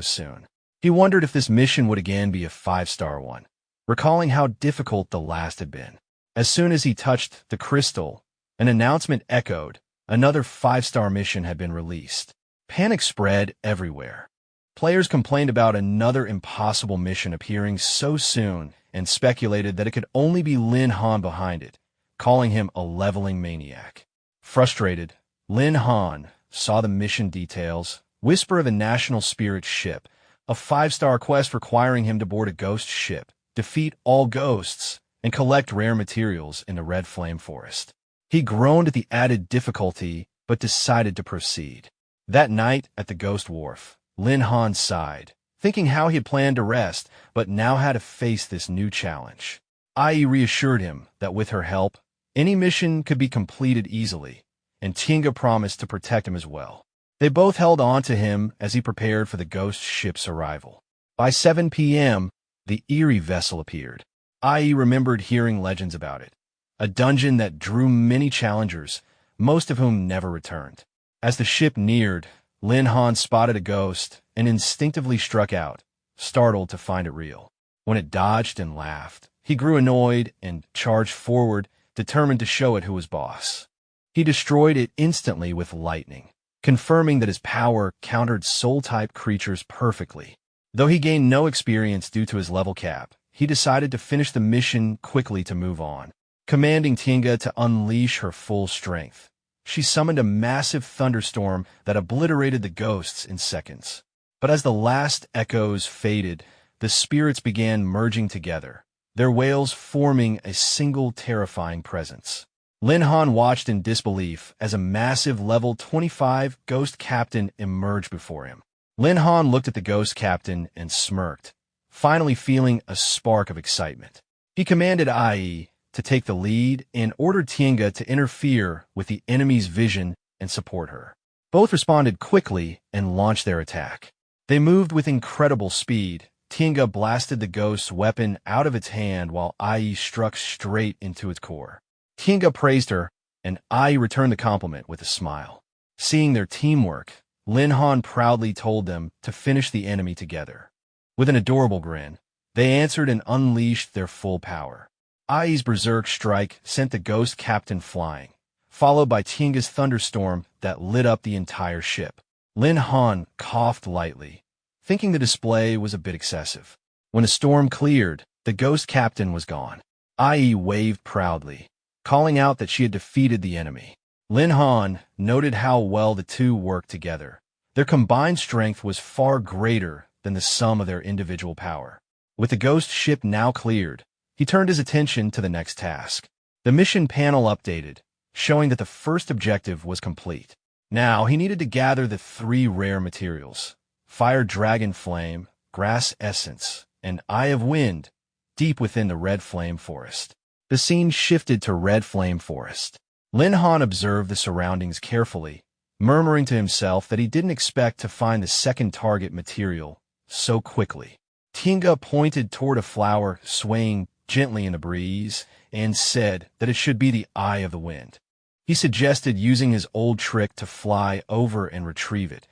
soon. He wondered if this mission would again be a 5-star one, recalling how difficult the last had been. As soon as he touched the crystal, an announcement echoed. Another 5-star mission had been released. Panic spread everywhere. Players complained about another impossible mission appearing so soon and speculated that it could only be Lin Han behind it, calling him a leveling maniac. Frustrated, Lin Han saw the mission details, whisper of a national spirit ship, a 5-star quest requiring him to board a ghost ship, defeat all ghosts, and collect rare materials in the Red Flame Forest. He groaned at the added difficulty, but decided to proceed. That night at the Ghost Wharf, Lin Han sighed, thinking how he had planned to rest, but now had to face this new challenge. Ai reassured him that with her help, any mission could be completed easily, and Tienga promised to protect him as well. They both held on to him as he prepared for the ghost ship's arrival. By 7 p.m., the eerie vessel appeared. Ai remembered hearing legends about it, a dungeon that drew many challengers, most of whom never returned. As the ship neared, Lin Han spotted a ghost and instinctively struck out, startled to find it real. When it dodged and laughed, he grew annoyed and charged forward, determined to show it who was boss. He destroyed it instantly with lightning, confirming that his power countered soul-type creatures perfectly. Though he gained no experience due to his level cap, he decided to finish the mission quickly to move on. Commanding Tienga to unleash her full strength, she summoned a massive thunderstorm that obliterated the ghosts in seconds. But as the last echoes faded, the spirits began merging together, their wails forming a single terrifying presence. Lin Han watched in disbelief as a massive level 25 ghost captain emerged before him. Lin Han looked at the ghost captain and smirked, finally feeling a spark of excitement. He commanded Ai to take the lead and ordered Tienga to interfere with the enemy's vision and support her. Both responded quickly and launched their attack. They moved with incredible speed. Tienga blasted the ghost's weapon out of its hand while Ai struck straight into its core. Tienga praised her, and Ai returned the compliment with a smile. Seeing their teamwork, Lin Han proudly told them to finish the enemy together. With an adorable grin, they answered and unleashed their full power. Ai's berserk strike sent the ghost captain flying, followed by Tienga's thunderstorm that lit up the entire ship. Lin Han coughed lightly, thinking the display was a bit excessive. When the storm cleared, the ghost captain was gone. IE waved proudly, calling out that she had defeated the enemy. Lin Han noted how well the two worked together. Their combined strength was far greater than the sum of their individual power. With the ghost ship now cleared, he turned his attention to the next task. The mission panel updated, showing that the first objective was complete. Now he needed to gather the 3 rare materials: Fire Dragon Flame, Grass Essence, and Eye of Wind, deep within the Red Flame Forest. The scene shifted to Red Flame Forest. Lin Han observed the surroundings carefully, murmuring to himself that he didn't expect to find the second target material so quickly. Tinga pointed toward a flower swaying gently in the breeze and said that it should be the Eye of the Wind. He suggested using his old trick to fly over and retrieve it,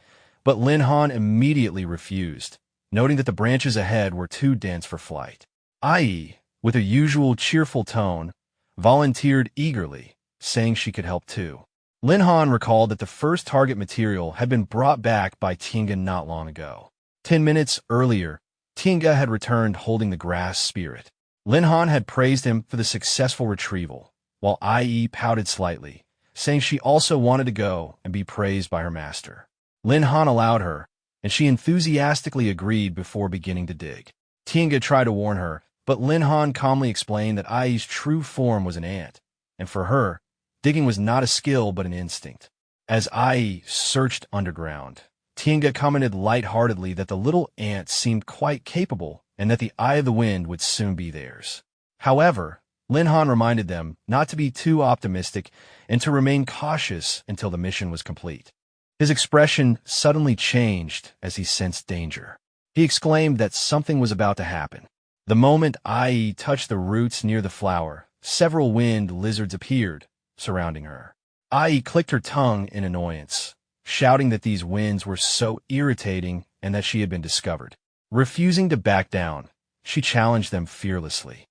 but Lin Han immediately refused, noting that the branches ahead were too dense for flight. IE, with her usual cheerful tone, volunteered eagerly, saying she could help too. Lin Han recalled that the first target material had been brought back by Tinga not long ago. 10 minutes earlier, Tinga had returned holding the grass spirit. Lin Han had praised him for the successful retrieval, while IE pouted slightly, saying she also wanted to go and be praised by her master. Lin Han allowed her, and she enthusiastically agreed before beginning to dig. Tinga tried to warn her, but Lin Han calmly explained that IE's true form was an ant, and for her, digging was not a skill but an instinct. As IE searched underground, Tinga commented lightheartedly that the little ant seemed quite capable and that the Eye of the Wind would soon be theirs. However, Lin Han reminded them not to be too optimistic and to remain cautious until the mission was complete. His expression suddenly changed as he sensed danger. He exclaimed that something was about to happen. The moment IE touched the roots near the flower, several wind lizards appeared, surrounding her. IE clicked her tongue in annoyance, shouting that these winds were so irritating and that she had been discovered. Refusing to back down, she challenged them fearlessly.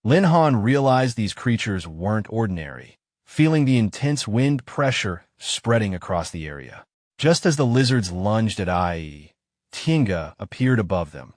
Lin Han realized these creatures weren't ordinary, feeling the intense wind pressure spreading across the area. Just as the lizards lunged at IE, Tinga appeared above them.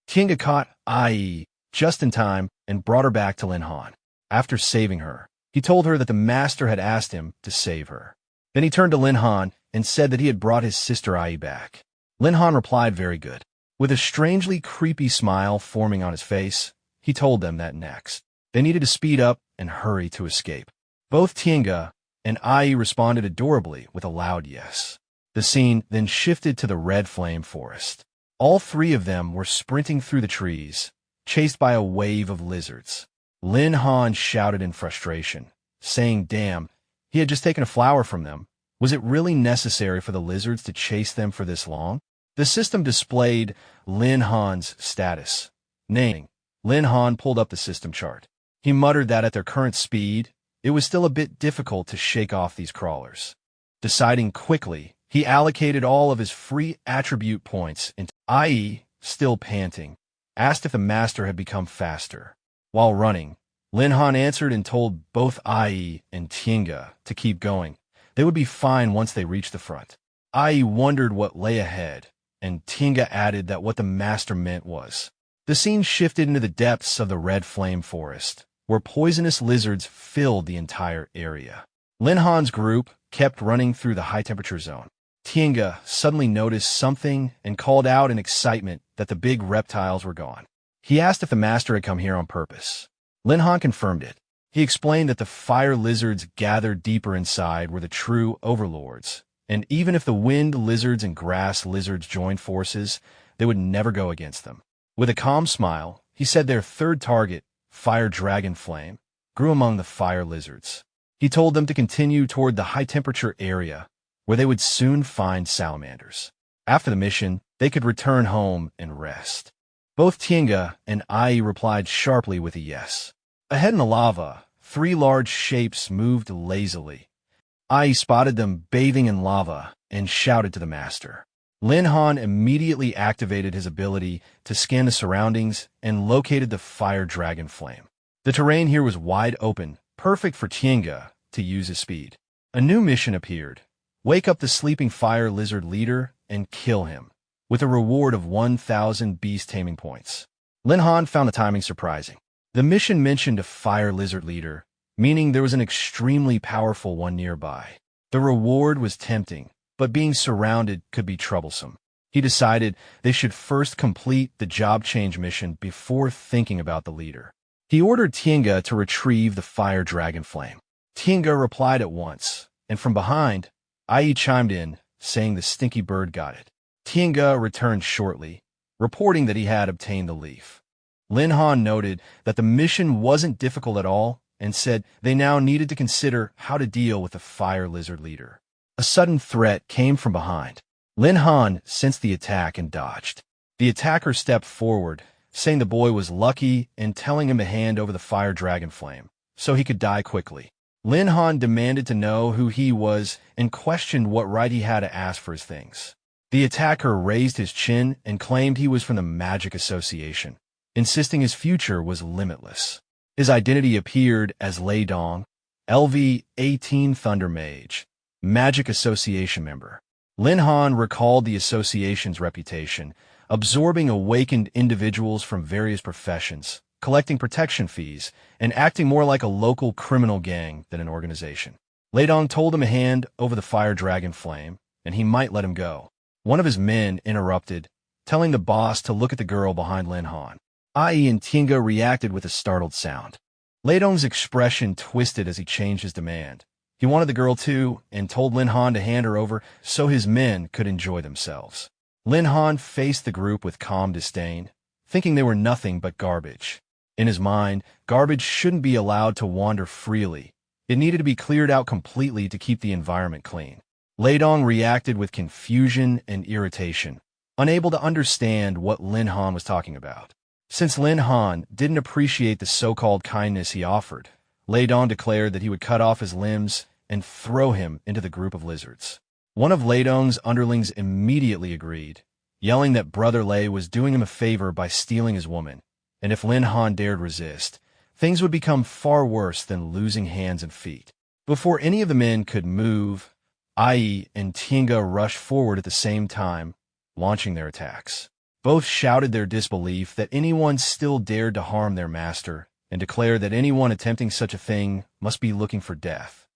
Tinga caught IE just in time and brought her back to Lin Han. After saving her, he told her that the master had asked him to save her. Then he turned to Lin Han and said that he had brought his sister IE back. Lin Han replied very good. With a strangely creepy smile forming on his face, he told them that next, they needed to speed up and hurry to escape. Both Tinga and IE responded adorably with a loud yes. The scene then shifted to the Red Flame Forest. All 3 of them were sprinting through the trees, chased by a wave of lizards. Lin Han shouted in frustration, saying, "Damn, he had just taken a flower from them. Was it really necessary for the lizards to chase them for this long?" The system displayed Lin Han's status. Naming, Lin Han pulled up the system chart. He muttered that at their current speed, it was still a bit difficult to shake off these crawlers. Deciding quickly, he allocated all of his free attribute points into IE, still panting, asked if the master had become faster. While running, Lin Han answered and told both IE and Tinga to keep going. They would be fine once they reached the front. IE wondered what lay ahead, and Tinga added that what the master meant was. The scene shifted into the depths of the Red Flame Forest, where poisonous lizards filled the entire area. Lin Han's group kept running through the high-temperature zone. Tinga suddenly noticed something and called out in excitement that the big reptiles were gone. He asked if the master had come here on purpose. Lin Han confirmed it. He explained that the fire lizards gathered deeper inside were the true overlords, and even if the wind lizards and grass lizards joined forces, they would never go against them. With a calm smile, he said their third target, Fire Dragon Flame, grew among the fire lizards. He told them to continue toward the high-temperature area, where they would soon find salamanders. After the mission, they could return home and rest. Both Tinga and IE replied sharply with a yes. Ahead in the lava, 3 large shapes moved lazily. IE spotted them bathing in lava and shouted to the master. Lin Han immediately activated his ability to scan the surroundings and located the Fire Dragon Flame. The terrain here was wide open, perfect for Tinga to use his speed. A new mission appeared. Wake up the sleeping fire lizard leader and kill him. with a reward of 1,000 beast taming points. Lin Han found the timing surprising. The mission mentioned a fire lizard leader, meaning there was an extremely powerful one nearby. The reward was tempting, but being surrounded could be troublesome. He decided they should first complete the job change mission before thinking about the leader. He ordered Tienga to retrieve the fire dragon flame. Tienga replied at once, and from behind, Ai chimed in, saying the stinky bird got it. Tienga returned shortly, reporting that he had obtained the leaf. Lin Han noted that the mission wasn't difficult at all and said they now needed to consider how to deal with the fire lizard leader. A sudden threat came from behind. Lin Han sensed the attack and dodged. The attacker stepped forward, saying the boy was lucky and telling him to hand over the fire dragon flame, so he could die quickly. Lin Han demanded to know who he was and questioned what right he had to ask for his things. The attacker raised his chin and claimed he was from the Magic Association, insisting his future was limitless. His identity appeared as Lei Dong, LV-18 Thunder Mage, Magic Association member. Lin Han recalled the association's reputation, absorbing awakened individuals from various professions, collecting protection fees, and acting more like a local criminal gang than an organization. Lei Dong told him to hand over the fire dragon flame, and he might let him go. One of his men interrupted, telling the boss to look at the girl behind Lin Han. Ai and Tienga reacted with a startled sound. Lei Dong's expression twisted as he changed his demand. He wanted the girl too, and told Lin Han to hand her over so his men could enjoy themselves. Lin Han faced the group with calm disdain, thinking they were nothing but garbage. In his mind, garbage shouldn't be allowed to wander freely. It needed to be cleared out completely to keep the environment clean. Lei Dong reacted with confusion and irritation, unable to understand what Lin Han was talking about. Since Lin Han didn't appreciate the so-called kindness he offered, Lei Dong declared that he would cut off his limbs and throw him into the group of lizards. One of Lei Dong's underlings immediately agreed, yelling that Brother Lei was doing him a favor by stealing his woman, and if Lin Han dared resist, things would become far worse than losing hands and feet. Before any of the men could move, Ai and Tienga rushed forward at the same time, launching their attacks. Both shouted their disbelief that anyone still dared to harm their master, and declared that anyone attempting such a thing must be looking for death.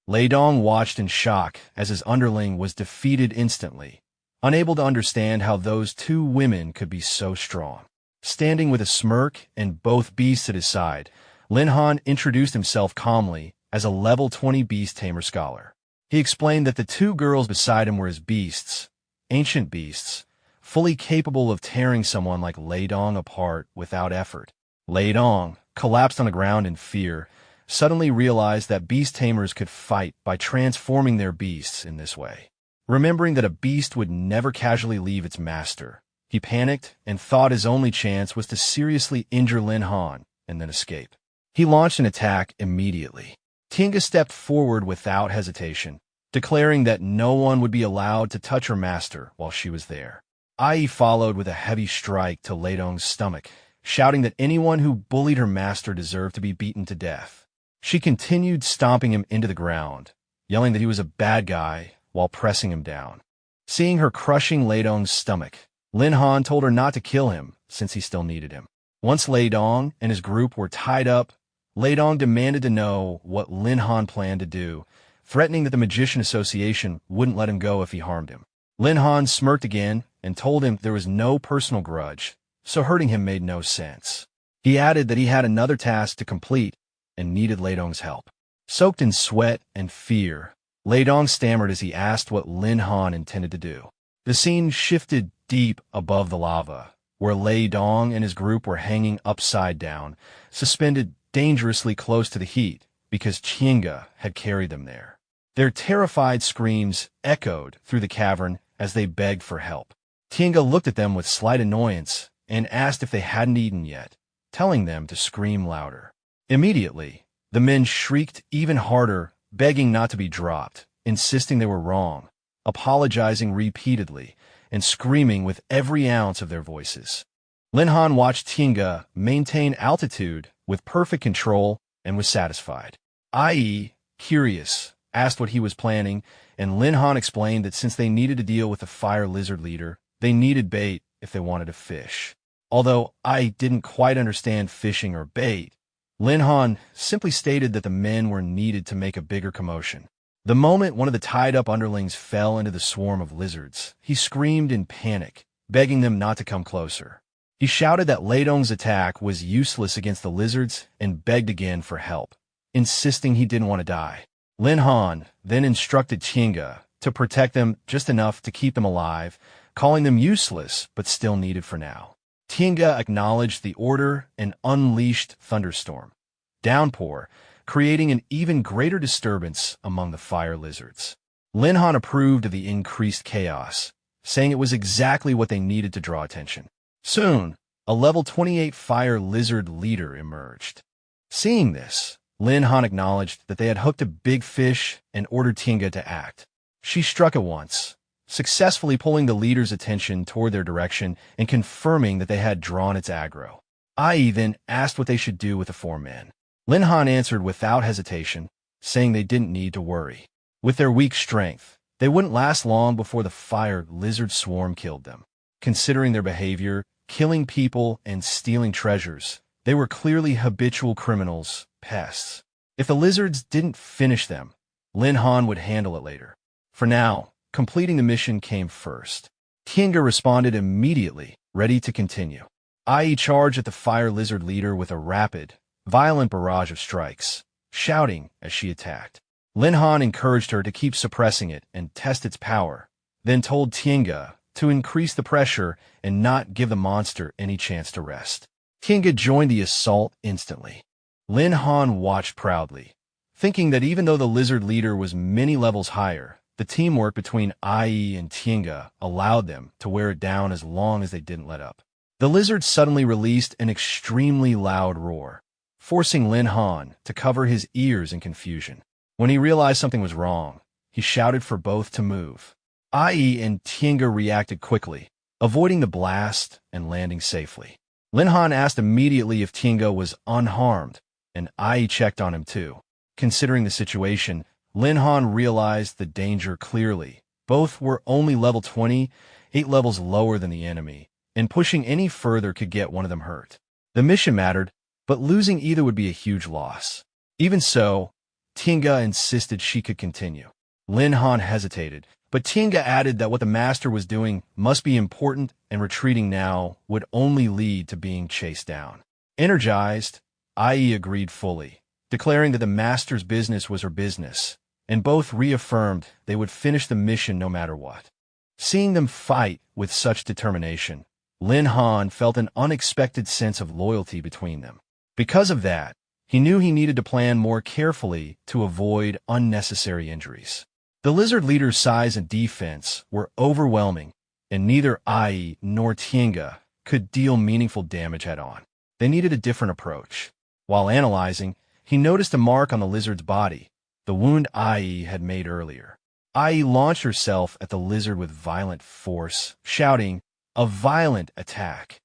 Lei Dong watched in shock as his underling was defeated instantly, unable to understand how those two women could be so strong. Standing with a smirk and both beasts at his side, Lin Han introduced himself calmly as a level 20 beast tamer scholar. He explained that the two girls beside him were his beasts, ancient beasts, fully capable of tearing someone like Lei Dong apart without effort. Lei Dong collapsed on the ground in fear, suddenly realized that beast tamers could fight by transforming their beasts in this way. Remembering that a beast would never casually leave its master, he panicked and thought his only chance was to seriously injure Lin Han and then escape. He launched an attack immediately. Tienga stepped forward without hesitation, declaring that no one would be allowed to touch her master while she was there. Ai followed with a heavy strike to Lei Dong's stomach, shouting that anyone who bullied her master deserved to be beaten to death. She continued stomping him into the ground, yelling that he was a bad guy while pressing him down. Seeing her crushing Lei Dong's stomach, Lin Han told her not to kill him since he still needed him. Once Lei Dong and his group were tied up, Lei Dong demanded to know what Lin Han planned to do, threatening that the Magician Association wouldn't let him go if he harmed him. Lin Han smirked again and told him there was no personal grudge, so hurting him made no sense. He added that he had another task to complete and needed Lei Dong's help. Soaked in sweat and fear, Lei Dong stammered as he asked what Lin Han intended to do. The scene shifted deep above the lava, where Lei Dong and his group were hanging upside down, suspended dangerously close to the heat because Tienga had carried them there. Their terrified screams echoed through the cavern as they begged for help. Tienga looked at them with slight annoyance and asked if they hadn't eaten yet, telling them to scream louder. Immediately, the men shrieked even harder, begging not to be dropped, insisting they were wrong, apologizing repeatedly, and screaming with every ounce of their voices. Lin Han watched Tienga maintain altitude with perfect control and was satisfied. Ai, curious, asked what he was planning, and Lin Han explained that since they needed to deal with the fire lizard leader, They needed bait if they wanted to fish. Although I didn't quite understand fishing or bait, Lin Han simply stated that the men were needed to make a bigger commotion. The moment one of the tied-up underlings fell into the swarm of lizards, he screamed in panic, begging them not to come closer. He shouted that Lei Dong's attack was useless against the lizards and begged again for help, insisting he didn't want to die. Lin Han then instructed Tiange to protect them just enough to keep them alive, calling them useless but still needed for now. Tiange acknowledged the order and unleashed thunderstorm, downpour, creating an even greater disturbance among the fire lizards. Lin Han approved of the increased chaos, saying it was exactly what they needed to draw attention. Soon, a level 28 fire lizard leader emerged. Seeing this, Lin Han acknowledged that they had hooked a big fish and ordered Tiange to act. She struck at once, successfully pulling the leader's attention toward their direction and confirming that they had drawn its aggro. Ai then asked what they should do with the four men. Lin Han answered without hesitation, saying they didn't need to worry. With their weak strength, they wouldn't last long before the fire lizard swarm killed them. Considering their behavior, killing people and stealing treasures, they were clearly habitual criminals, pests. If the lizards didn't finish them, Lin Han would handle it later. For now, completing the mission came first. Tiange responded immediately, ready to continue. Ai charged at the fire lizard leader with a rapid, violent barrage of strikes, shouting as she attacked. Lin Han encouraged her to keep suppressing it and test its power, then told Tiange to increase the pressure and not give the monster any chance to rest. Tiange joined the assault instantly. Lin Han watched proudly, thinking that even though the lizard leader was many levels higher, the teamwork between Ai and Tiange allowed them to wear it down as long as they didn't let up. The lizard suddenly released an extremely loud roar, forcing Lin Han to cover his ears in confusion. When he realized something was wrong, he shouted for both to move. Ai and Tiange reacted quickly, avoiding the blast and landing safely. Lin Han asked immediately if Tiange was unharmed, and Ai checked on him too. Considering the situation, Lin Han realized the danger clearly. Both were only level 20, 8 levels lower than the enemy, and pushing any further could get one of them hurt. The mission mattered, but losing either would be a huge loss. Even so, Tiange insisted she could continue. Lin Han hesitated, but Tiange added that what the master was doing must be important and retreating now would only lead to being chased down. Energized, Ai agreed fully, declaring that the master's business was her business, and both reaffirmed they would finish the mission no matter what. Seeing them fight with such determination, Lin Han felt an unexpected sense of loyalty between them. Because of that, he knew he needed to plan more carefully to avoid unnecessary injuries. The lizard leader's size and defense were overwhelming, and neither Ai nor Tiange could deal meaningful damage head-on. They needed a different approach. While analyzing, he noticed a mark on the lizard's body, the wound Ai had made earlier. Ai launched herself at the lizard with violent force, shouting, "A violent attack,"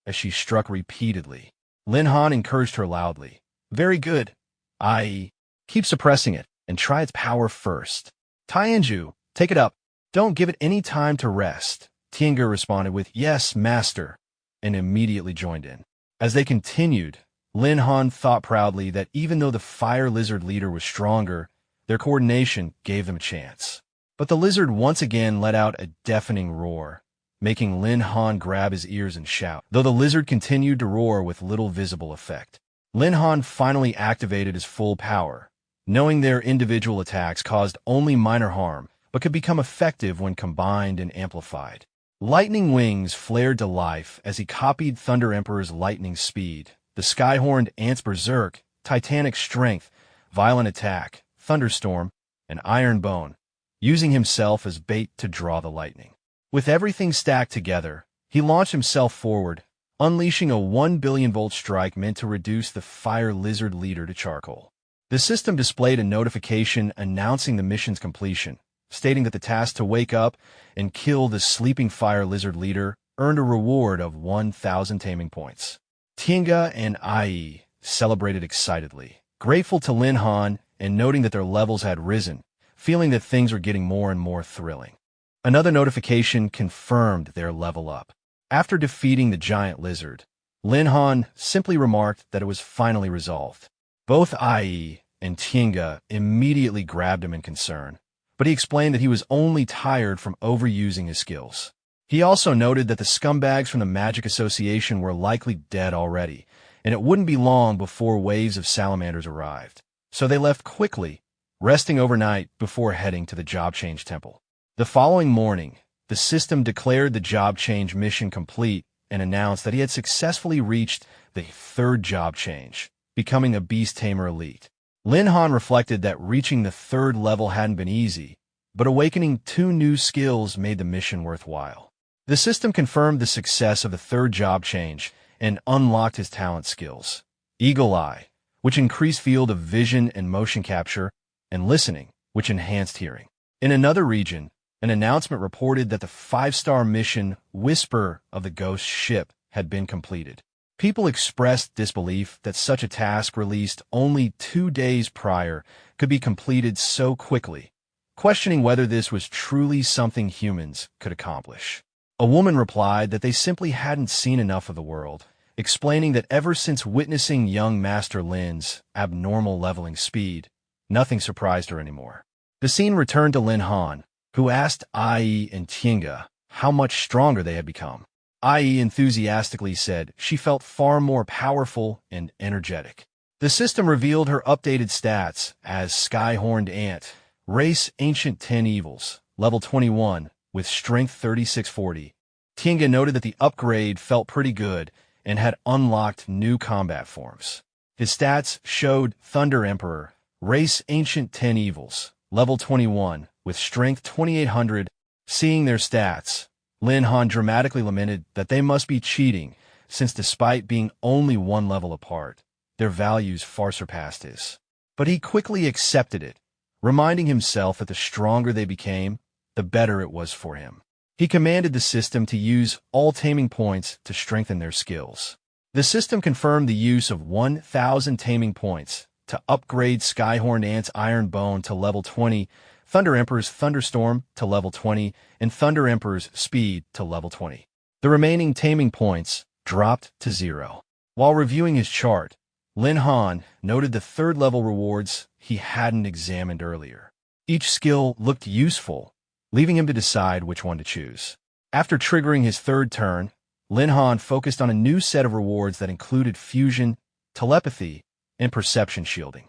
as she struck repeatedly. Lin Han encouraged her loudly. "Very good, Ai. Keep suppressing it, and try its power first. Tianju, take it up. Don't give it any time to rest." Tiange responded with, "Yes, master," and immediately joined in. As they continued, Lin Han thought proudly that even though the fire lizard leader was stronger, their coordination gave them a chance. But the lizard once again let out a deafening roar, making Lin Han grab his ears and shout, though the lizard continued to roar with little visible effect. Lin Han finally activated his full power, knowing their individual attacks caused only minor harm, but could become effective when combined and amplified. Lightning wings flared to life as he copied Thunder Emperor's lightning speed. The sky-horned ant's berserk, titanic strength, violent attack, thunderstorm, and iron bone, using himself as bait to draw the lightning. With everything stacked together, he launched himself forward, unleashing a 1 billion volt strike meant to reduce the fire lizard leader to charcoal. The system displayed a notification announcing the mission's completion, stating that the task to wake up and kill the sleeping fire lizard leader earned a reward of 1,000 taming points. Tiange and Ai celebrated excitedly, grateful to Lin Han and noting that their levels had risen, feeling that things were getting more and more thrilling. Another notification confirmed their level up. After defeating the giant lizard, Lin Han simply remarked that it was finally resolved. Both IE and Tinga immediately grabbed him in concern, but he explained that he was only tired from overusing his skills. He also noted that the scumbags from the Magic Association were likely dead already, and it wouldn't be long before waves of salamanders arrived. So they left quickly, resting overnight before heading to the job change temple. The following morning, the system declared the job change mission complete and announced that he had successfully reached the third job change, becoming a Beast Tamer Elite. Lin Han reflected that reaching the third level hadn't been easy, but awakening 2 new skills made the mission worthwhile. The system confirmed the success of the third job change and unlocked his talent skills: Eagle Eye, which increased field of vision and motion capture, and Listening, which enhanced hearing. In another region, an announcement reported that the 5-star mission Whisper of the Ghost Ship had been completed. People expressed disbelief that such a task released only 2 days prior could be completed so quickly, questioning whether this was truly something humans could accomplish. A woman replied that they simply hadn't seen enough of the world, explaining that ever since witnessing young Master Lin's abnormal leveling speed, nothing surprised her anymore. The scene returned to Lin Han, who asked IE and Tinga how much stronger they had become. IE enthusiastically said she felt far more powerful and energetic. The system revealed her updated stats as Sky-Horned Ant, Race Ancient 10 Evils, level 21, with Strength 3640. Tinga noted that the upgrade felt pretty good and had unlocked new combat forms. His stats showed Thunder Emperor, Race Ancient 10 Evils, level 21, with Strength 2800. Seeing their stats, Lin Han dramatically lamented that they must be cheating, since despite being only 1 level apart, their values far surpassed his. But he quickly accepted it, reminding himself that the stronger they became, the better it was for him. He commanded the system to use all taming points to strengthen their skills. The system confirmed the use of 1,000 taming points to upgrade Sky-Horned Ant's Iron Bone to level 20, Thunder Emperor's Thunderstorm to level 20, and Thunder Emperor's Speed to level 20. The remaining taming points dropped to 0. While reviewing his chart, Lin Han noted the third-level rewards he hadn't examined earlier. Each skill looked useful, leaving him to decide which one to choose. After triggering his third turn, Lin Han focused on a new set of rewards that included Fusion, Telepathy, and Perception Shielding.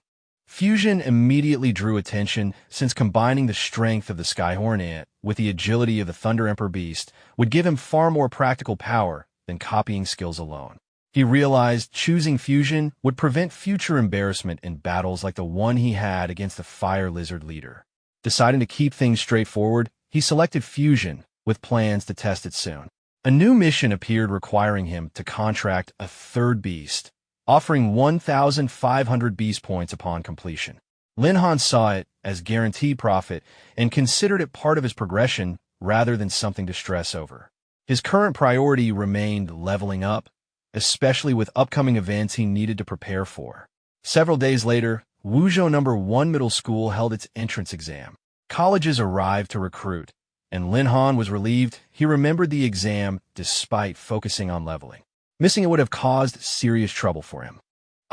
Fusion immediately drew attention, since combining the strength of the Sky-Horned Ant with the agility of the Thunder Emperor Beast would give him far more practical power than copying skills alone. He realized choosing Fusion would prevent future embarrassment in battles like the one he had against the Fire Lizard leader. Deciding to keep things straightforward, he selected Fusion, with plans to test it soon. A new mission appeared requiring him to contract a third beast, offering 1,500 beast points upon completion. Lin Han saw it as guaranteed profit and considered it part of his progression rather than something to stress over. His current priority remained leveling up, especially with upcoming events he needed to prepare for. Several days later, Wuzhou No. 1 Middle School held its entrance exam. Colleges arrived to recruit, and Lin Han was relieved he remembered the exam despite focusing on leveling. Missing it would have caused serious trouble for him.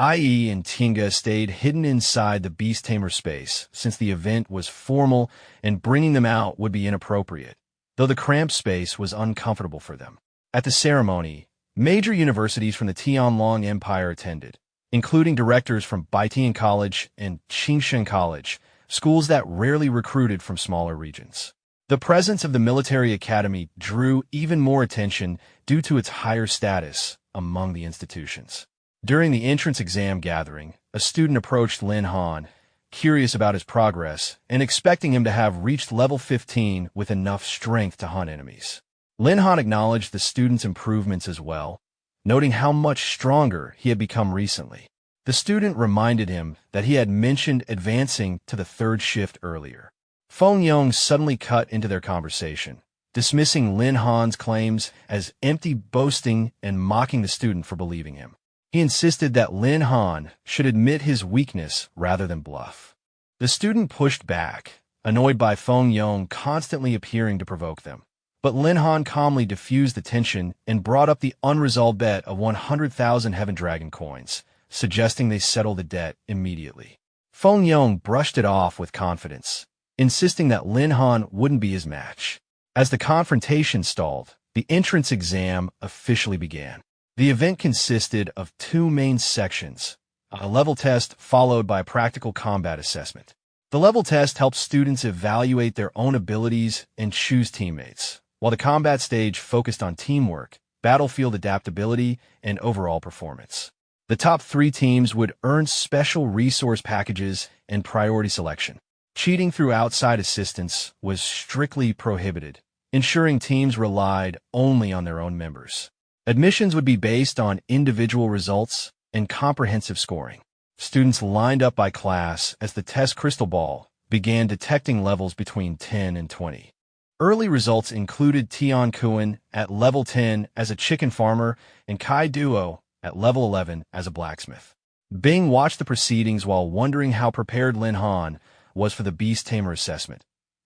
IE and Tinga stayed hidden inside the Beast Tamer space since the event was formal and bringing them out would be inappropriate, though the cramped space was uncomfortable for them. At the ceremony, major universities from the Tianlong Empire attended, including directors from Baitian College and Qingshan College, schools that rarely recruited from smaller regions. The presence of the military academy drew even more attention due to its higher status among the institutions. During the entrance exam gathering, a student approached Lin Han, curious about his progress and expecting him to have reached level 15 with enough strength to hunt enemies. Lin Han acknowledged the student's improvements as well, noting how much stronger he had become recently. The student reminded him that he had mentioned advancing to the third shift earlier. Feng Yong suddenly cut into their conversation, dismissing Lin Han's claims as empty boasting and mocking the student for believing him. He insisted that Lin Han should admit his weakness rather than bluff. The student pushed back, annoyed by Feng Yong constantly appearing to provoke them. But Lin Han calmly diffused the tension and brought up the unresolved bet of 100,000 Heaven Dragon coins, suggesting they settle the debt immediately. Feng Yong brushed it off with confidence, insisting that Lin Han wouldn't be his match. As the confrontation stalled, the entrance exam officially began. The event consisted of two main sections, a level test followed by a practical combat assessment. The level test helps students evaluate their own abilities and choose teammates, while the combat stage focused on teamwork, battlefield adaptability, and overall performance. The top 3 teams would earn special resource packages and priority selection. Cheating through outside assistance was strictly prohibited, ensuring teams relied only on their own members. Admissions would be based on individual results and comprehensive scoring. Students lined up by class as the test crystal ball began detecting levels between 10 and 20. Early results included Tian Kuan at level 10 as a chicken farmer and Kai Duo at level 11 as a blacksmith. Bing watched the proceedings while wondering how prepared Lin Han was for the Beast Tamer assessment,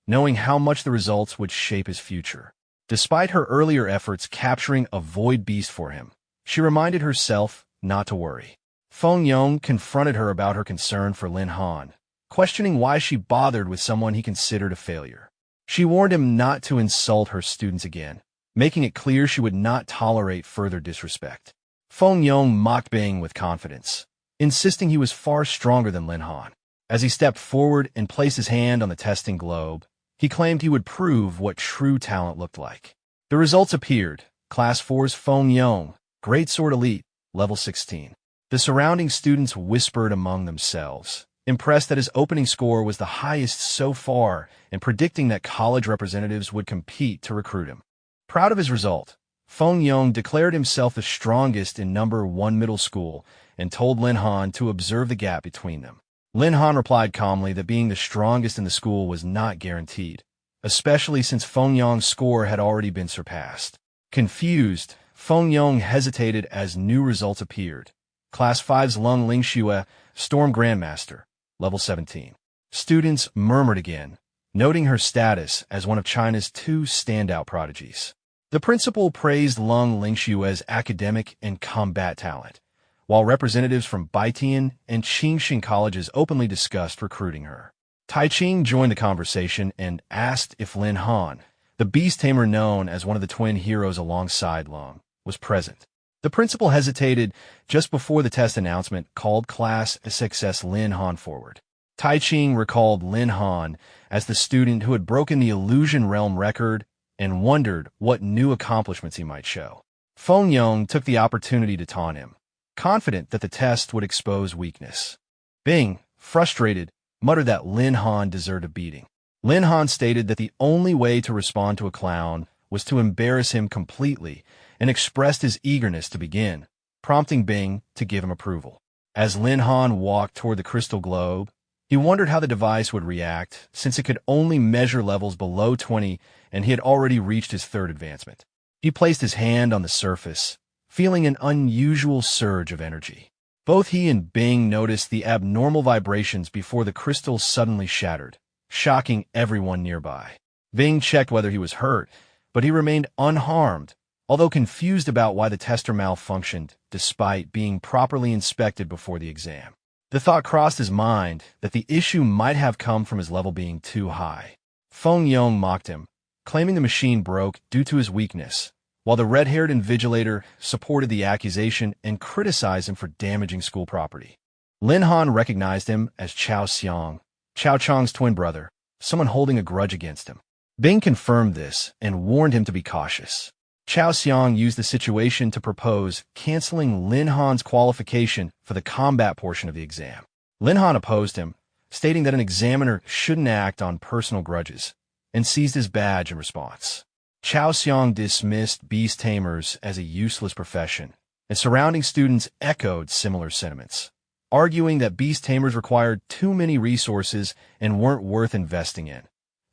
knowing how much the results would shape his future. Despite her earlier efforts capturing a void beast for him, she reminded herself not to worry. Feng Yong confronted her about her concern for Lin Han, questioning why she bothered with someone he considered a failure. She warned him not to insult her students again, making it clear she would not tolerate further disrespect. Feng Yong mocked Bing with confidence, insisting he was far stronger than Lin Han. As he stepped forward and placed his hand on the testing globe, he claimed he would prove what true talent looked like. The results appeared. Class 4's Feng Yong, Great Sword Elite, level 16. The surrounding students whispered among themselves, impressed that his opening score was the highest so far and predicting that college representatives would compete to recruit him. Proud of his result, Feng Yong declared himself the strongest in number 1 middle school and told Lin Han to observe the gap between them. Lin Han replied calmly that being the strongest in the school was not guaranteed, especially since Feng Yong's score had already been surpassed. Confused, Feng Yong hesitated as new results appeared. Class 5's Lung Lingxue, Storm Grandmaster, level 17. Students murmured again, noting her status as one of China's 2 standout prodigies. The principal praised Lung Lingxue's academic and combat talent, while representatives from Baitian and Qingxin colleges openly discussed recruiting her. Tai Ching joined the conversation and asked if Lin Han, the beast tamer known as one of the twin heroes alongside Lung, was present. The principal hesitated just before the test announcement called Class SXS Lin Han forward. Tai Ching recalled Lin Han as the student who had broken the Illusion Realm record and wondered what new accomplishments he might show. Feng Yong took the opportunity to taunt him, confident that the test would expose weakness. Bing, frustrated, muttered that Lin Han deserved a beating. Lin Han stated that the only way to respond to a clown was to embarrass him completely and expressed his eagerness to begin, prompting Bing to give him approval. As Lin Han walked toward the crystal globe, he wondered how the device would react since it could only measure levels below 20 and he had already reached his 3rd advancement. He placed his hand on the surface, feeling an unusual surge of energy. Both he and Bing noticed the abnormal vibrations before the crystal suddenly shattered, shocking everyone nearby. Bing checked whether he was hurt, but he remained unharmed, although confused about why the tester malfunctioned despite being properly inspected before the exam. The thought crossed his mind that the issue might have come from his level being too high. Feng Yong mocked him, claiming the machine broke due to his weakness, while the red-haired invigilator supported the accusation and criticized him for damaging school property. Lin Han recognized him as Chao Xiang, Chao Chang's twin brother, someone holding a grudge against him. Bing confirmed this and warned him to be cautious. Chao Xiang used the situation to propose canceling Lin Han's qualification for the combat portion of the exam. Lin Han opposed him, stating that an examiner shouldn't act on personal grudges, and seized his badge in response. Chao Xiang dismissed beast tamers as a useless profession, and surrounding students echoed similar sentiments, arguing that beast tamers required too many resources and weren't worth investing in,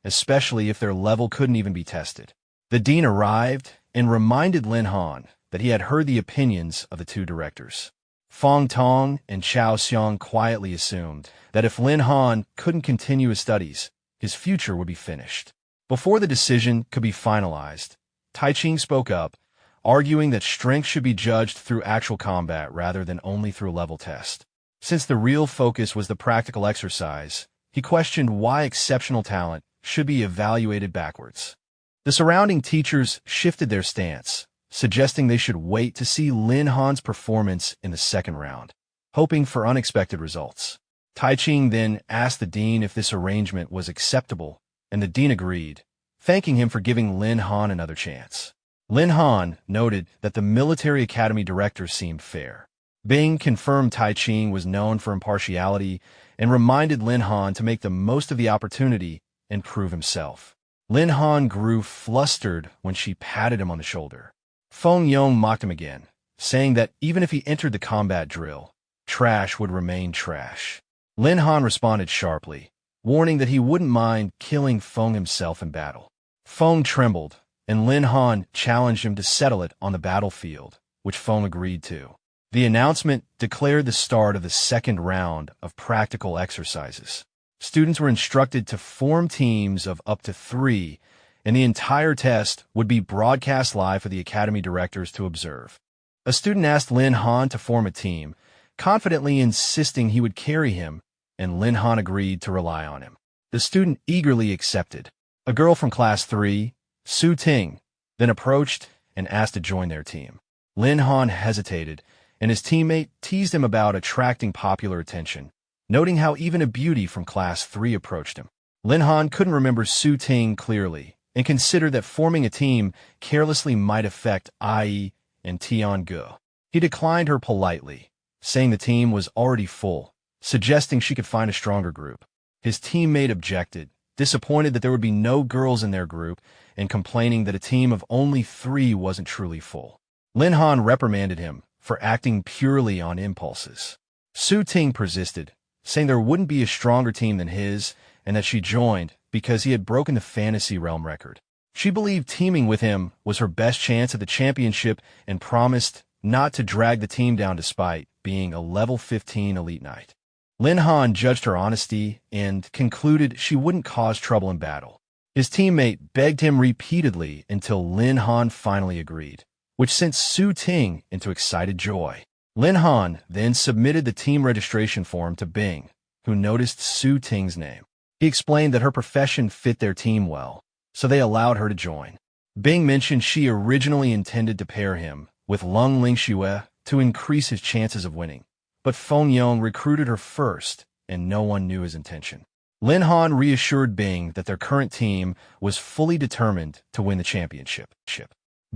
especially if their level couldn't even be tested. The dean arrived and reminded Lin Han that he had heard the opinions of the 2 directors. Feng Tong and Chao Xiang quietly assumed that if Lin Han couldn't continue his studies, his future would be finished. Before the decision could be finalized, Taiching spoke up, arguing that strength should be judged through actual combat rather than only through a level test. Since the real focus was the practical exercise, he questioned why exceptional talent should be evaluated backwards. The surrounding teachers shifted their stance, suggesting they should wait to see Lin Han's performance in the second round, hoping for unexpected results. Taiching then asked the dean if this arrangement was acceptable, and the dean agreed, thanking him for giving Lin Han another chance. Lin Han noted that the military academy director seemed fair. Bing confirmed Taiching was known for impartiality and reminded Lin Han to make the most of the opportunity and prove himself. Lin Han grew flustered when she patted him on the shoulder. Feng Yong mocked him again, saying that even if he entered the combat drill, trash would remain trash. Lin Han responded sharply, warning that he wouldn't mind killing Feng himself in battle. Feng trembled, and Lin Han challenged him to settle it on the battlefield, which Feng agreed to. The announcement declared the start of the second round of practical exercises. Students were instructed to form teams of up to 3, and the entire test would be broadcast live for the academy directors to observe. A student asked Lin Han to form a team, confidently insisting he would carry him, and Lin Han agreed to rely on him. The student eagerly accepted. A girl from Class 3, Su Ting, then approached and asked to join their team. Lin Han hesitated, and his teammate teased him about attracting popular attention, noting how even a beauty from Class 3 approached him. Lin Han couldn't remember Su Ting clearly, and considered that forming a team carelessly might affect Ai and Tian Ge. He declined her politely, saying the team was already full, suggesting she could find a stronger group. His teammate objected, disappointed that there would be no girls in their group, and complaining that a team of only 3 wasn't truly full. Lin Han reprimanded him for acting purely on impulses. Su Ting persisted, saying there wouldn't be a stronger team than his, and that she joined because he had broken the fantasy realm record. She believed teaming with him was her best chance at the championship and promised not to drag the team down despite being a level 15 elite knight. Lin Han judged her honesty and concluded she wouldn't cause trouble in battle. His teammate begged him repeatedly until Lin Han finally agreed, which sent Su Ting into excited joy. Lin Han then submitted the team registration form to Bing, who noticed Su Ting's name. He explained that her profession fit their team well, so they allowed her to join. Bing mentioned she originally intended to pair him with Lung Lingxue to increase his chances of winning, but Feng Yong recruited her first, and no one knew his intention. Lin Han reassured Bing that their current team was fully determined to win the championship.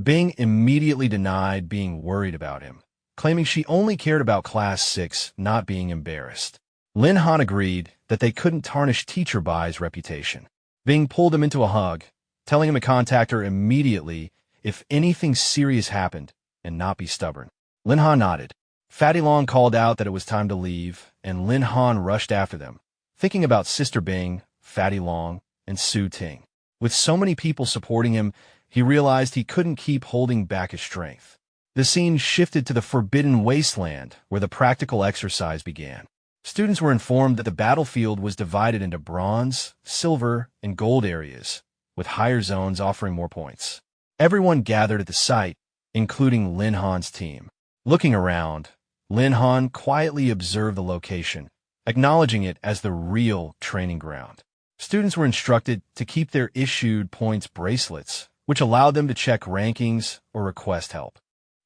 Bing immediately denied being worried about him, claiming she only cared about Class 6 not being embarrassed. Lin Han agreed that they couldn't tarnish Teacher Bai's reputation. Bing pulled him into a hug, telling him to contact her immediately if anything serious happened and not be stubborn. Lin Han nodded. Fatty Long called out that it was time to leave, and Lin Han rushed after them, thinking about Sister Bing, Fatty Long, and Su Ting. With so many people supporting him, he realized he couldn't keep holding back his strength. The scene shifted to the Forbidden Wasteland, where the practical exercise began. Students were informed that the battlefield was divided into bronze, silver, and gold areas, with higher zones offering more points. Everyone gathered at the site, including Lin Han's team. Looking around, Lin Han quietly observed the location, acknowledging it as the real training ground. Students were instructed to keep their issued points bracelets, which allowed them to check rankings or request help.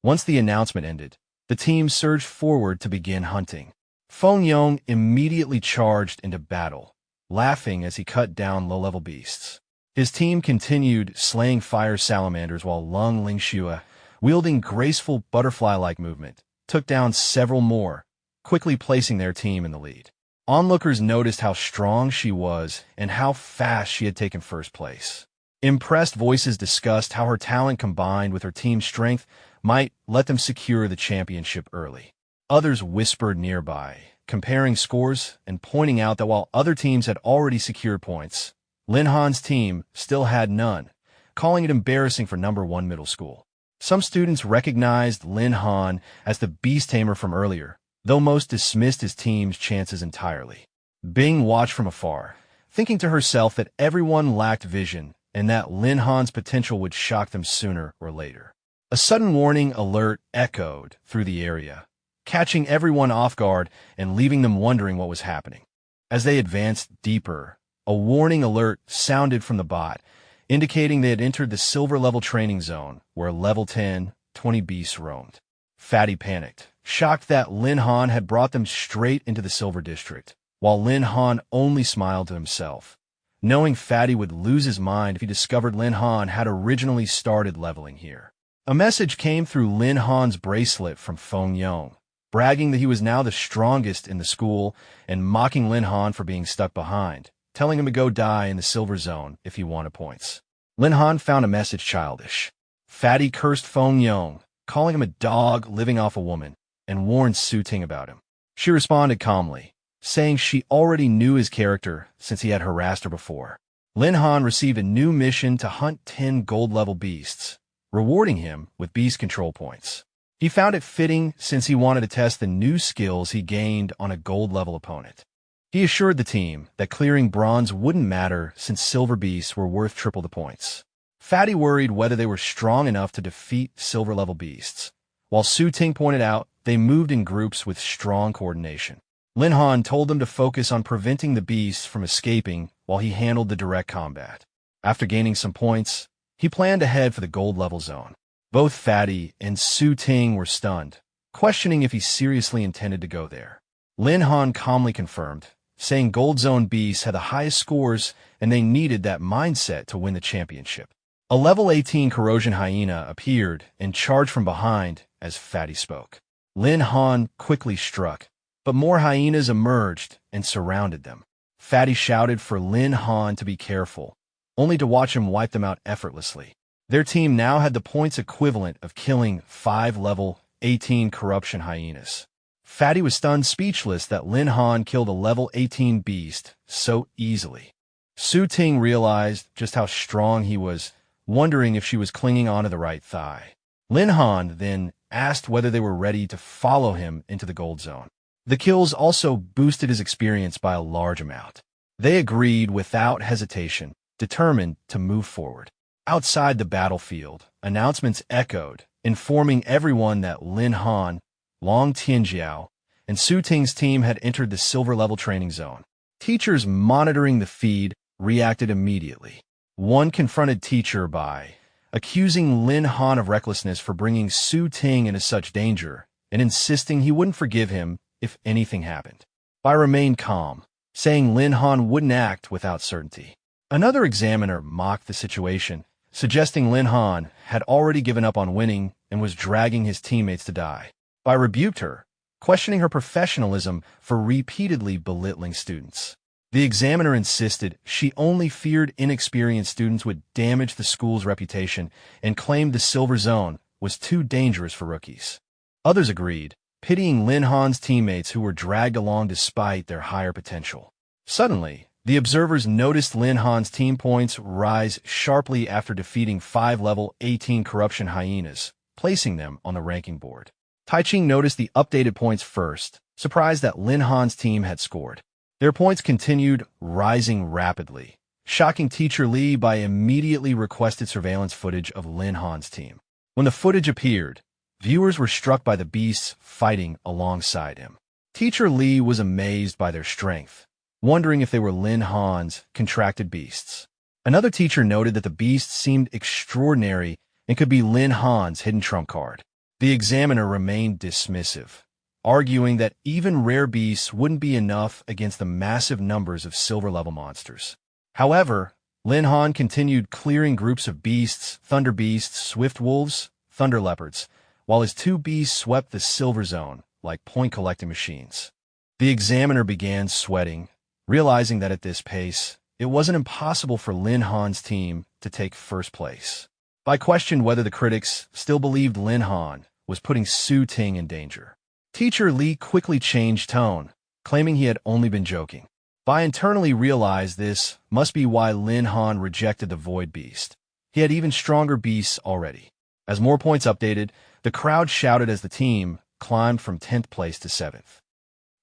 Once the announcement ended, the team surged forward to begin hunting. Feng Yong immediately charged into battle, laughing as he cut down low-level beasts. His team continued slaying fire salamanders while Lung Lingxue, wielding graceful butterfly-like movement, took down several more, quickly placing their team in the lead. Onlookers noticed how strong she was and how fast she had taken first place. Impressed voices discussed how her talent combined with her team's strength might let them secure the championship early. Others whispered nearby, comparing scores and pointing out that while other teams had already secured points, Lin Han's team still had none, calling it embarrassing for number 1 middle school. Some students recognized Lin Han as the Beast Tamer from earlier, though most dismissed his team's chances entirely. Bing watched from afar, thinking to herself that everyone lacked vision and that Lin Han's potential would shock them sooner or later. A sudden warning alert echoed through the area, catching everyone off guard and leaving them wondering what was happening. As they advanced deeper, a warning alert sounded from the bot, indicating they had entered the silver-level training zone, where level 10, 20 beasts roamed. Fatty panicked, shocked that Lin Han had brought them straight into the Silver District, while Lin Han only smiled to himself, knowing Fatty would lose his mind if he discovered Lin Han had originally started leveling here. A message came through Lin Han's bracelet from Feng Yong, bragging that he was now the strongest in the school and mocking Lin Han for being stuck behind, telling him to go die in the Silver Zone if he wanted points. Lin Han found a message childish. Fatty cursed Feng Yong, calling him a dog living off a woman, and warned Su Ting about him. She responded calmly, saying she already knew his character since he had harassed her before. Lin Han received a new mission to hunt 10 gold-level beasts, rewarding him with beast control points. He found it fitting since he wanted to test the new skills he gained on a gold-level opponent. He assured the team that clearing bronze wouldn't matter since silver beasts were worth triple the points. Fatty worried whether they were strong enough to defeat silver-level beasts, while Su Ting pointed out they moved in groups with strong coordination. Lin Han told them to focus on preventing the beasts from escaping while he handled the direct combat. After gaining some points, he planned to head for the gold-level zone. Both Fatty and Su Ting were stunned, questioning if he seriously intended to go there. Lin Han calmly confirmed, saying Gold Zone beasts had the highest scores and they needed that mindset to win the championship. A level 18 corrosion hyena appeared and charged from behind as Fatty spoke. Lin Han quickly struck, but more hyenas emerged and surrounded them. Fatty shouted for Lin Han to be careful, only to watch him wipe them out effortlessly. Their team now had the points equivalent of killing 5 level 18 corruption hyenas. Fatty was stunned speechless that Lin Han killed a level 18 beast so easily. Su Ting realized just how strong he was, wondering if she was clinging onto the right thigh. Lin Han then asked whether they were ready to follow him into the gold zone. The kills also boosted his experience by a large amount. They agreed without hesitation, determined to move forward. Outside the battlefield, announcements echoed, informing everyone that Lin Han, Long Tianjiao, and Su Ting's team had entered the silver-level training zone. Teachers monitoring the feed reacted immediately. One confronted teacher by accusing Lin Han of recklessness for bringing Su Ting into such danger and insisting he wouldn't forgive him if anything happened. Bai remained calm, saying Lin Han wouldn't act without certainty. Another examiner mocked the situation, suggesting Lin Han had already given up on winning and was dragging his teammates to die. Bai rebuked her, questioning her professionalism for repeatedly belittling students. The examiner insisted she only feared inexperienced students would damage the school's reputation and claimed the Silver Zone was too dangerous for rookies. Others agreed, pitying Lin Han's teammates who were dragged along despite their higher potential. Suddenly, the observers noticed Lin Han's team points rise sharply after defeating 5 level 18 corruption hyenas, placing them on the ranking board. Taiching noticed the updated points first, surprised that Lin Han's team had scored. Their points continued rising rapidly, shocking Teacher Li by immediately requested surveillance footage of Lin Han's team. When the footage appeared, viewers were struck by the beasts fighting alongside him. Teacher Li was amazed by their strength, wondering if they were Lin Han's contracted beasts. Another teacher noted that the beasts seemed extraordinary and could be Lin Han's hidden trump card. The examiner remained dismissive, arguing that even rare beasts wouldn't be enough against the massive numbers of silver-level monsters. However, Lin Han continued clearing groups of beasts, thunder beasts, swift wolves, thunder leopards, while his 2 beasts swept the silver zone like point-collecting machines. The examiner began sweating, realizing that at this pace, it wasn't impossible for Lin Han's team to take first place. Bai questioned whether the critics still believed Lin Han was putting Su Ting in danger. Teacher Li quickly changed tone, claiming he had only been joking. Bai internally realized this must be why Lin Han rejected the Void Beast. He had even stronger beasts already. As more points updated, the crowd shouted as the team climbed from 10th place to 7th.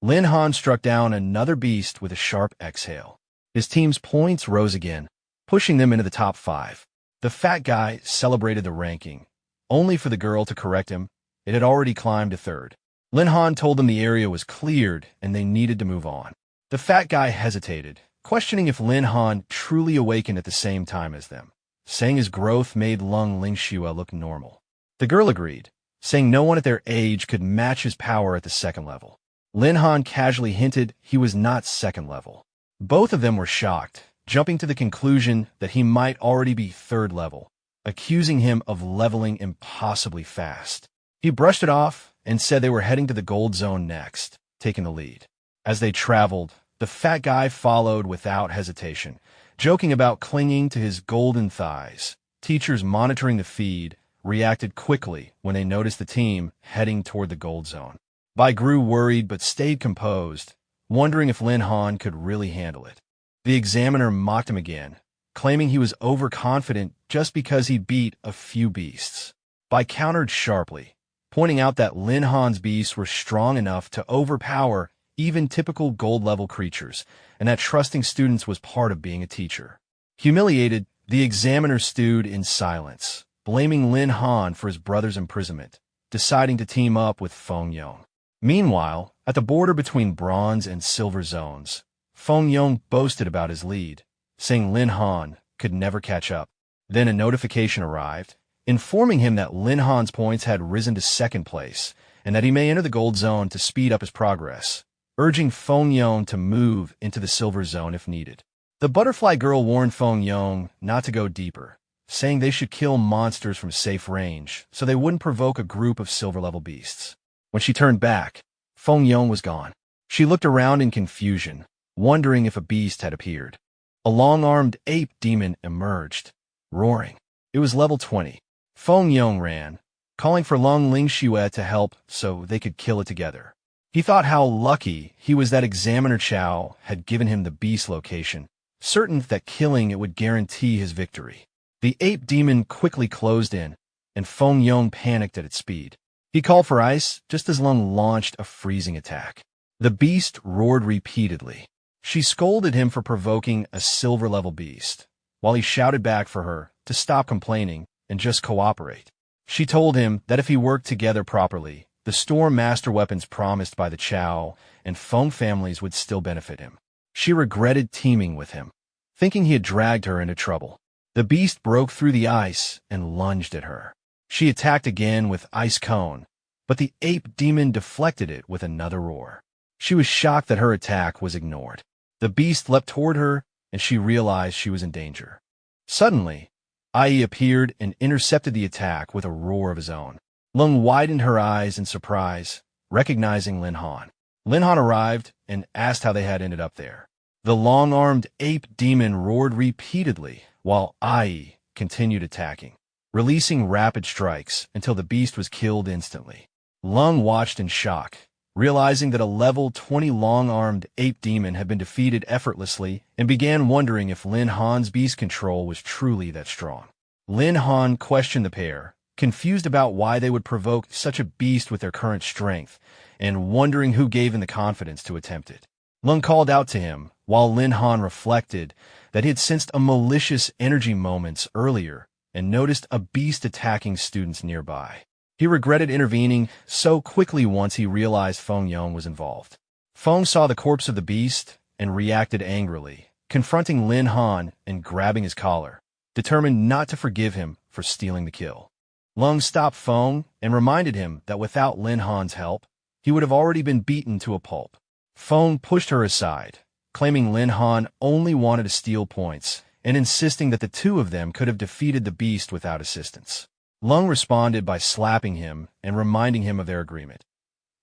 Lin Han struck down another beast with a sharp exhale. His team's points rose again, pushing them into the top 5. The fat guy celebrated the ranking, only for the girl to correct him. It had already climbed to 3rd. Lin Han told them the area was cleared and they needed to move on. The fat guy hesitated, questioning if Lin Han truly awakened at the same time as them, saying his growth made Lung Lingxue look normal. The girl agreed, saying no one at their age could match his power at the 2nd level. Lin Han casually hinted he was not 2nd level. Both of them were shocked, jumping to the conclusion that he might already be 3rd level, accusing him of leveling impossibly fast. He brushed it off and said they were heading to the gold zone next, taking the lead. As they traveled, the fat guy followed without hesitation, joking about clinging to his golden thighs. Teachers monitoring the feed reacted quickly when they noticed the team heading toward the gold zone. Bai grew worried but stayed composed, wondering if Lin Han could really handle it. The examiner mocked him again, claiming he was overconfident just because he beat a few beasts. Bai countered sharply, pointing out that Lin Han's beasts were strong enough to overpower even typical gold-level creatures, and that trusting students was part of being a teacher. Humiliated, the examiner stewed in silence, blaming Lin Han for his brother's imprisonment, deciding to team up with Feng Yong. Meanwhile, at the border between bronze and silver zones, Feng Yong boasted about his lead, saying Lin Han could never catch up. Then a notification arrived, informing him that Lin Han's points had risen to 2nd place, and that he may enter the gold zone to speed up his progress, urging Feng Yong to move into the silver zone if needed. The butterfly girl warned Feng Yong not to go deeper, saying they should kill monsters from safe range so they wouldn't provoke a group of silver-level beasts. When she turned back, Feng Yong was gone. She looked around in confusion, wondering if a beast had appeared. A long-armed ape demon emerged, roaring. It was level 20. Feng Yong ran, calling for Lung Lingxue to help so they could kill it together. He thought how lucky he was that Examiner Chow had given him the beast location, certain that killing it would guarantee his victory. The ape demon quickly closed in, and Feng Yong panicked at its speed. He called for ice just as Lung launched a freezing attack. The beast roared repeatedly. She scolded him for provoking a silver-level beast, while he shouted back for her to stop complaining and just cooperate. She told him that if he worked together properly, the Storm Master weapons promised by the Chow and Feng families would still benefit him. She regretted teaming with him, thinking he had dragged her into trouble. The beast broke through the ice and lunged at her. She attacked again with Ice Cone, but the ape demon deflected it with another roar. She was shocked that her attack was ignored. The beast leapt toward her, and she realized she was in danger. Suddenly, Ai appeared and intercepted the attack with a roar of his own. Lung widened her eyes in surprise, recognizing Lin Han. Lin Han arrived and asked how they had ended up there. The long-armed ape demon roared repeatedly, while Ai continued attacking, releasing rapid strikes until the beast was killed instantly. Lung watched in shock, realizing that a level 20 long-armed ape demon had been defeated effortlessly, and began wondering if Lin Han's beast control was truly that strong. Lin Han questioned the pair, confused about why they would provoke such a beast with their current strength, and wondering who gave him the confidence to attempt it. Lung called out to him, while Lin Han reflected that he had sensed a malicious energy moments earlier and noticed a beast attacking students nearby. He regretted intervening so quickly once he realized Feng Yong was involved. Feng saw the corpse of the beast and reacted angrily, confronting Lin Han and grabbing his collar, determined not to forgive him for stealing the kill. Lung stopped Feng and reminded him that without Lin Han's help, he would have already been beaten to a pulp. Feng pushed her aside, claiming Lin Han only wanted to steal points and insisting that the two of them could have defeated the beast without assistance. Lung responded by slapping him and reminding him of their agreement.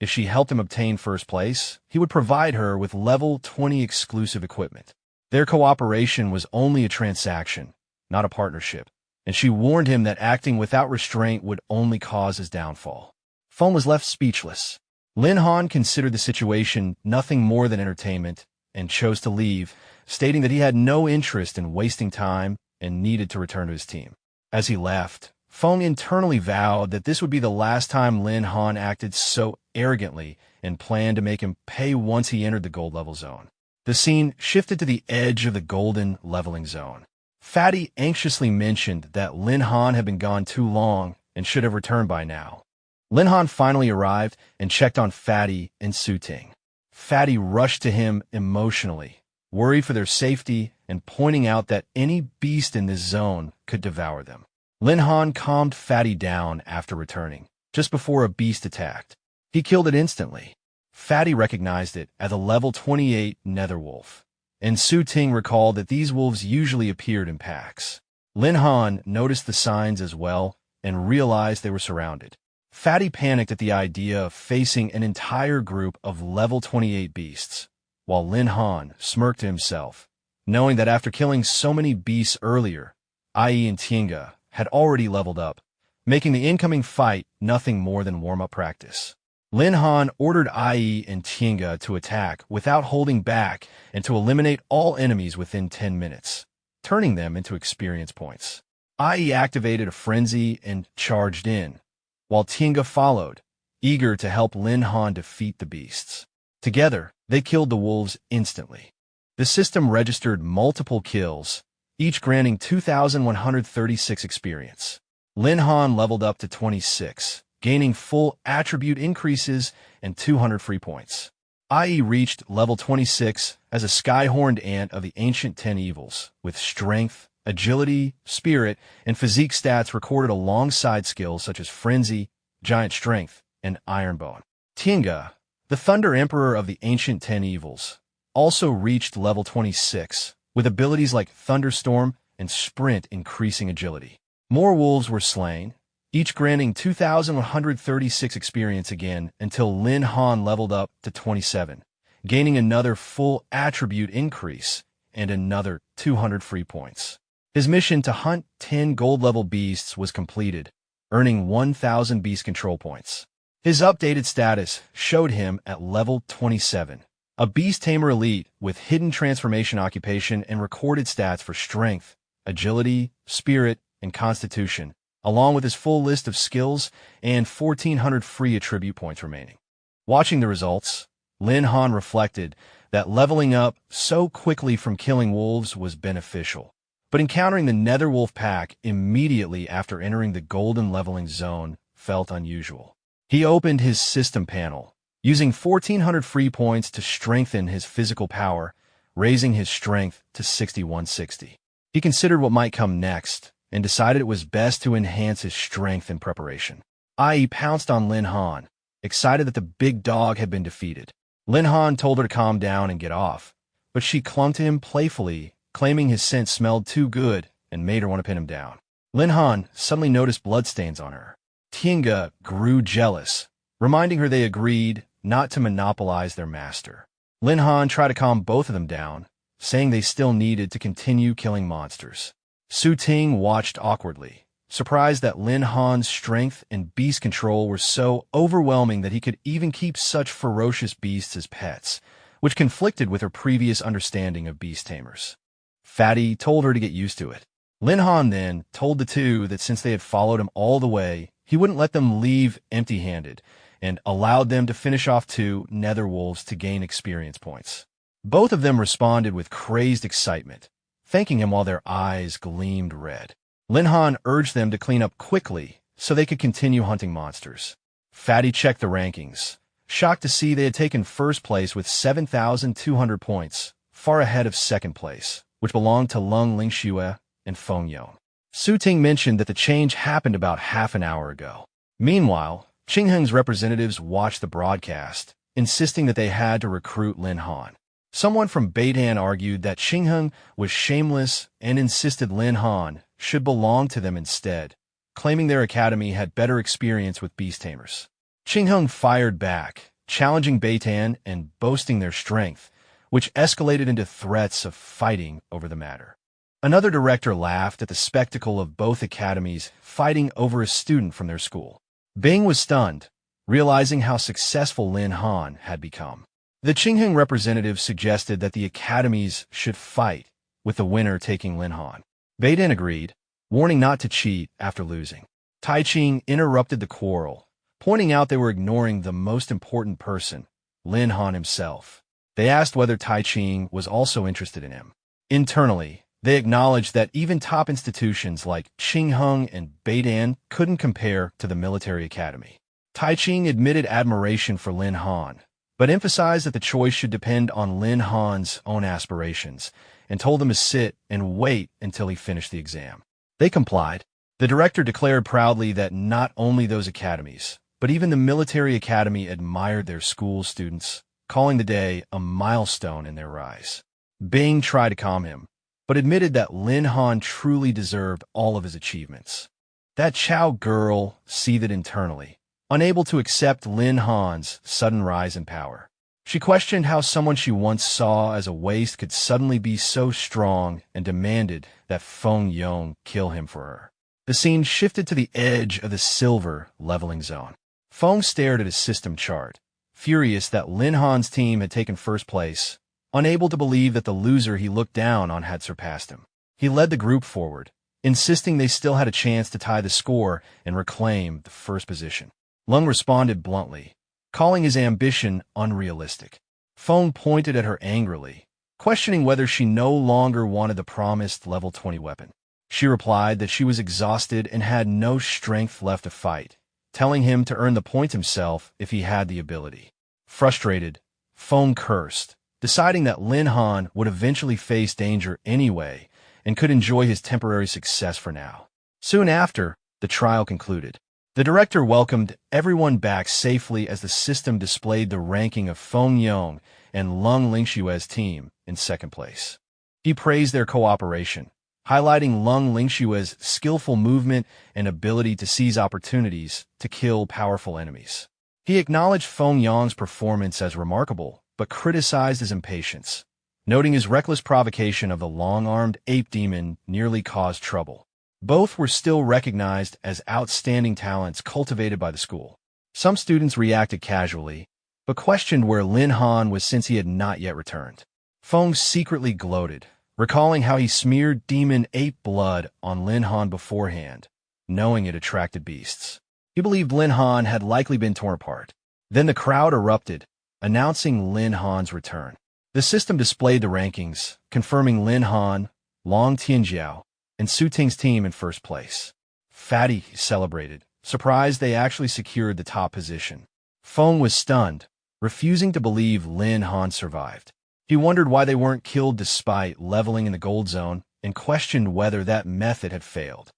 If she helped him obtain first place, he would provide her with level 20 exclusive equipment. Their cooperation was only a transaction, not a partnership, and she warned him that acting without restraint would only cause his downfall. Feng was left speechless. Lin Han considered the situation nothing more than entertainment and chose to leave, stating that he had no interest in wasting time and needed to return to his team. As he left, Feng internally vowed that this would be the last time Lin Han acted so arrogantly and planned to make him pay once he entered the gold level zone. The scene shifted to the edge of the golden leveling zone. Fatty anxiously mentioned that Lin Han had been gone too long and should have returned by now. Lin Han finally arrived and checked on Fatty and Su-Ting. Fatty rushed to him emotionally, worried for their safety and pointing out that any beast in this zone could devour them. Lin Han calmed Fatty down after returning, just before a beast attacked. He killed it instantly. Fatty recognized it as a level 28 netherwolf, and Su-Ting recalled that these wolves usually appeared in packs. Lin Han noticed the signs as well and realized they were surrounded. Fatty panicked at the idea of facing an entire group of level 28 beasts, while Lin Han smirked to himself, knowing that after killing so many beasts earlier, IE and Tienga had already leveled up, making the incoming fight nothing more than warm-up practice. Lin Han ordered IE and Tienga to attack without holding back and to eliminate all enemies within 10 minutes, turning them into experience points. IE activated a frenzy and charged in, while Tienga followed, eager to help Lin Han defeat the beasts. Together, they killed the wolves instantly. The system registered multiple kills, each granting 2,136 experience. Lin Han leveled up to 26, gaining full attribute increases and 200 free points. IE reached level 26 as a sky-horned ant of the ancient 10 evils, with strength, agility, spirit, and physique stats recorded alongside skills such as Frenzy, Giant Strength, and Ironbone. Tienga, the Thunder Emperor of the ancient 10 evils, also reached level 26, with abilities like Thunderstorm and Sprint increasing agility. More wolves were slain, each granting 2,136 experience again until Lin Han leveled up to 27, gaining another full attribute increase and another 200 free points. His mission to hunt 10 gold-level beasts was completed, earning 1,000 beast control points. His updated status showed him at level 27, a Beast Tamer elite with hidden transformation occupation and recorded stats for strength, agility, spirit, and constitution, along with his full list of skills and 1,400 free attribute points remaining. Watching the results, Lin Han reflected that leveling up so quickly from killing wolves was beneficial. But encountering the Netherwolf pack immediately after entering the golden leveling zone felt unusual. He opened his system panel, using 1,400 free points to strengthen his physical power, raising his strength to 6,160. He considered what might come next, and decided it was best to enhance his strength in preparation. IE pounced on Lin Han, excited that the big dog had been defeated. Lin Han told her to calm down and get off, but she clung to him playfully, claiming his scent smelled too good and made her want to pin him down. Lin Han suddenly noticed bloodstains on her. Tienga grew jealous, reminding her they agreed not to monopolize their master. Lin Han tried to calm both of them down, saying they still needed to continue killing monsters. Su-Ting watched awkwardly, surprised that Lin Han's strength and beast control were so overwhelming that he could even keep such ferocious beasts as pets, which conflicted with her previous understanding of beast tamers. Fatty told her to get used to it. Lin Han then told the two that since they had followed him all the way, he wouldn't let them leave empty-handed, and allowed them to finish off 2 netherwolves to gain experience points. Both of them responded with crazed excitement, thanking him while their eyes gleamed red. Lin Han urged them to clean up quickly so they could continue hunting monsters. Fatty checked the rankings, shocked to see they had taken first place with 7,200 points, far ahead of second place, which belonged to Lung Lingxue and Feng Yon. Su-Ting mentioned that the change happened about half an hour ago. Meanwhile, Qingheng's representatives watched the broadcast, insisting that they had to recruit Lin Han. Someone from Beidan argued that Qingheng was shameless and insisted Lin Han should belong to them instead, claiming their academy had better experience with beast tamers. Qingheng fired back, challenging Beitan and boasting their strength, which escalated into threats of fighting over the matter. Another director laughed at the spectacle of both academies fighting over a student from their school. Bing was stunned, realizing how successful Lin Han had become. The Qingheng representative suggested that the academies should fight, with the winner taking Lin Han. Beidan agreed, warning not to cheat after losing. Tai Qing interrupted the quarrel, pointing out they were ignoring the most important person, Lin Han himself. They asked whether Tai Ching was also interested in him. Internally, they acknowledged that even top institutions like Qingheng and Beidan couldn't compare to the military academy. Tai Ching admitted admiration for Lin Han, but emphasized that the choice should depend on Lin Han's own aspirations, and told him to sit and wait until he finished the exam. They complied. The director declared proudly that not only those academies, but even the military academy admired their school's students, calling the day a milestone in their rise. Bing tried to calm him, but admitted that Lin Han truly deserved all of his achievements. That Chao girl seethed internally, unable to accept Lin Han's sudden rise in power. She questioned how someone she once saw as a waste could suddenly be so strong and demanded that Feng Yong kill him for her. The scene shifted to the edge of the silver leveling zone. Feng stared at his system chart, furious that Lin Han's team had taken first place, unable to believe that the loser he looked down on had surpassed him. He led the group forward, insisting they still had a chance to tie the score and reclaim the first position. Lung responded bluntly, calling his ambition unrealistic. Feng pointed at her angrily, questioning whether she no longer wanted the promised level 20 weapon. She replied that she was exhausted and had no strength left to fight, telling him to earn the point himself if he had the ability. Frustrated, Feng cursed, deciding that Lin Han would eventually face danger anyway and could enjoy his temporary success for now. Soon after, the trial concluded. The director welcomed everyone back safely as the system displayed the ranking of Feng Yong and Lung Lingshue's team in second place. He praised their cooperation, highlighting Lung Lingshue's skillful movement and ability to seize opportunities to kill powerful enemies. He acknowledged Feng Yong's performance as remarkable, but criticized his impatience, noting his reckless provocation of the long-armed ape demon nearly caused trouble. Both were still recognized as outstanding talents cultivated by the school. Some students reacted casually, but questioned where Lin Han was since he had not yet returned. Feng secretly gloated, recalling how he smeared demon ape blood on Lin Han beforehand, knowing it attracted beasts. He believed Lin Han had likely been torn apart. Then the crowd erupted, announcing Lin Han's return. The system displayed the rankings, confirming Lin Han, Long Tianjiao, and Su Ting's team in first place. Fatty celebrated, surprised they actually secured the top position. Feng was stunned, refusing to believe Lin Han survived. He wondered why they weren't killed despite leveling in the gold zone and questioned whether that method had failed.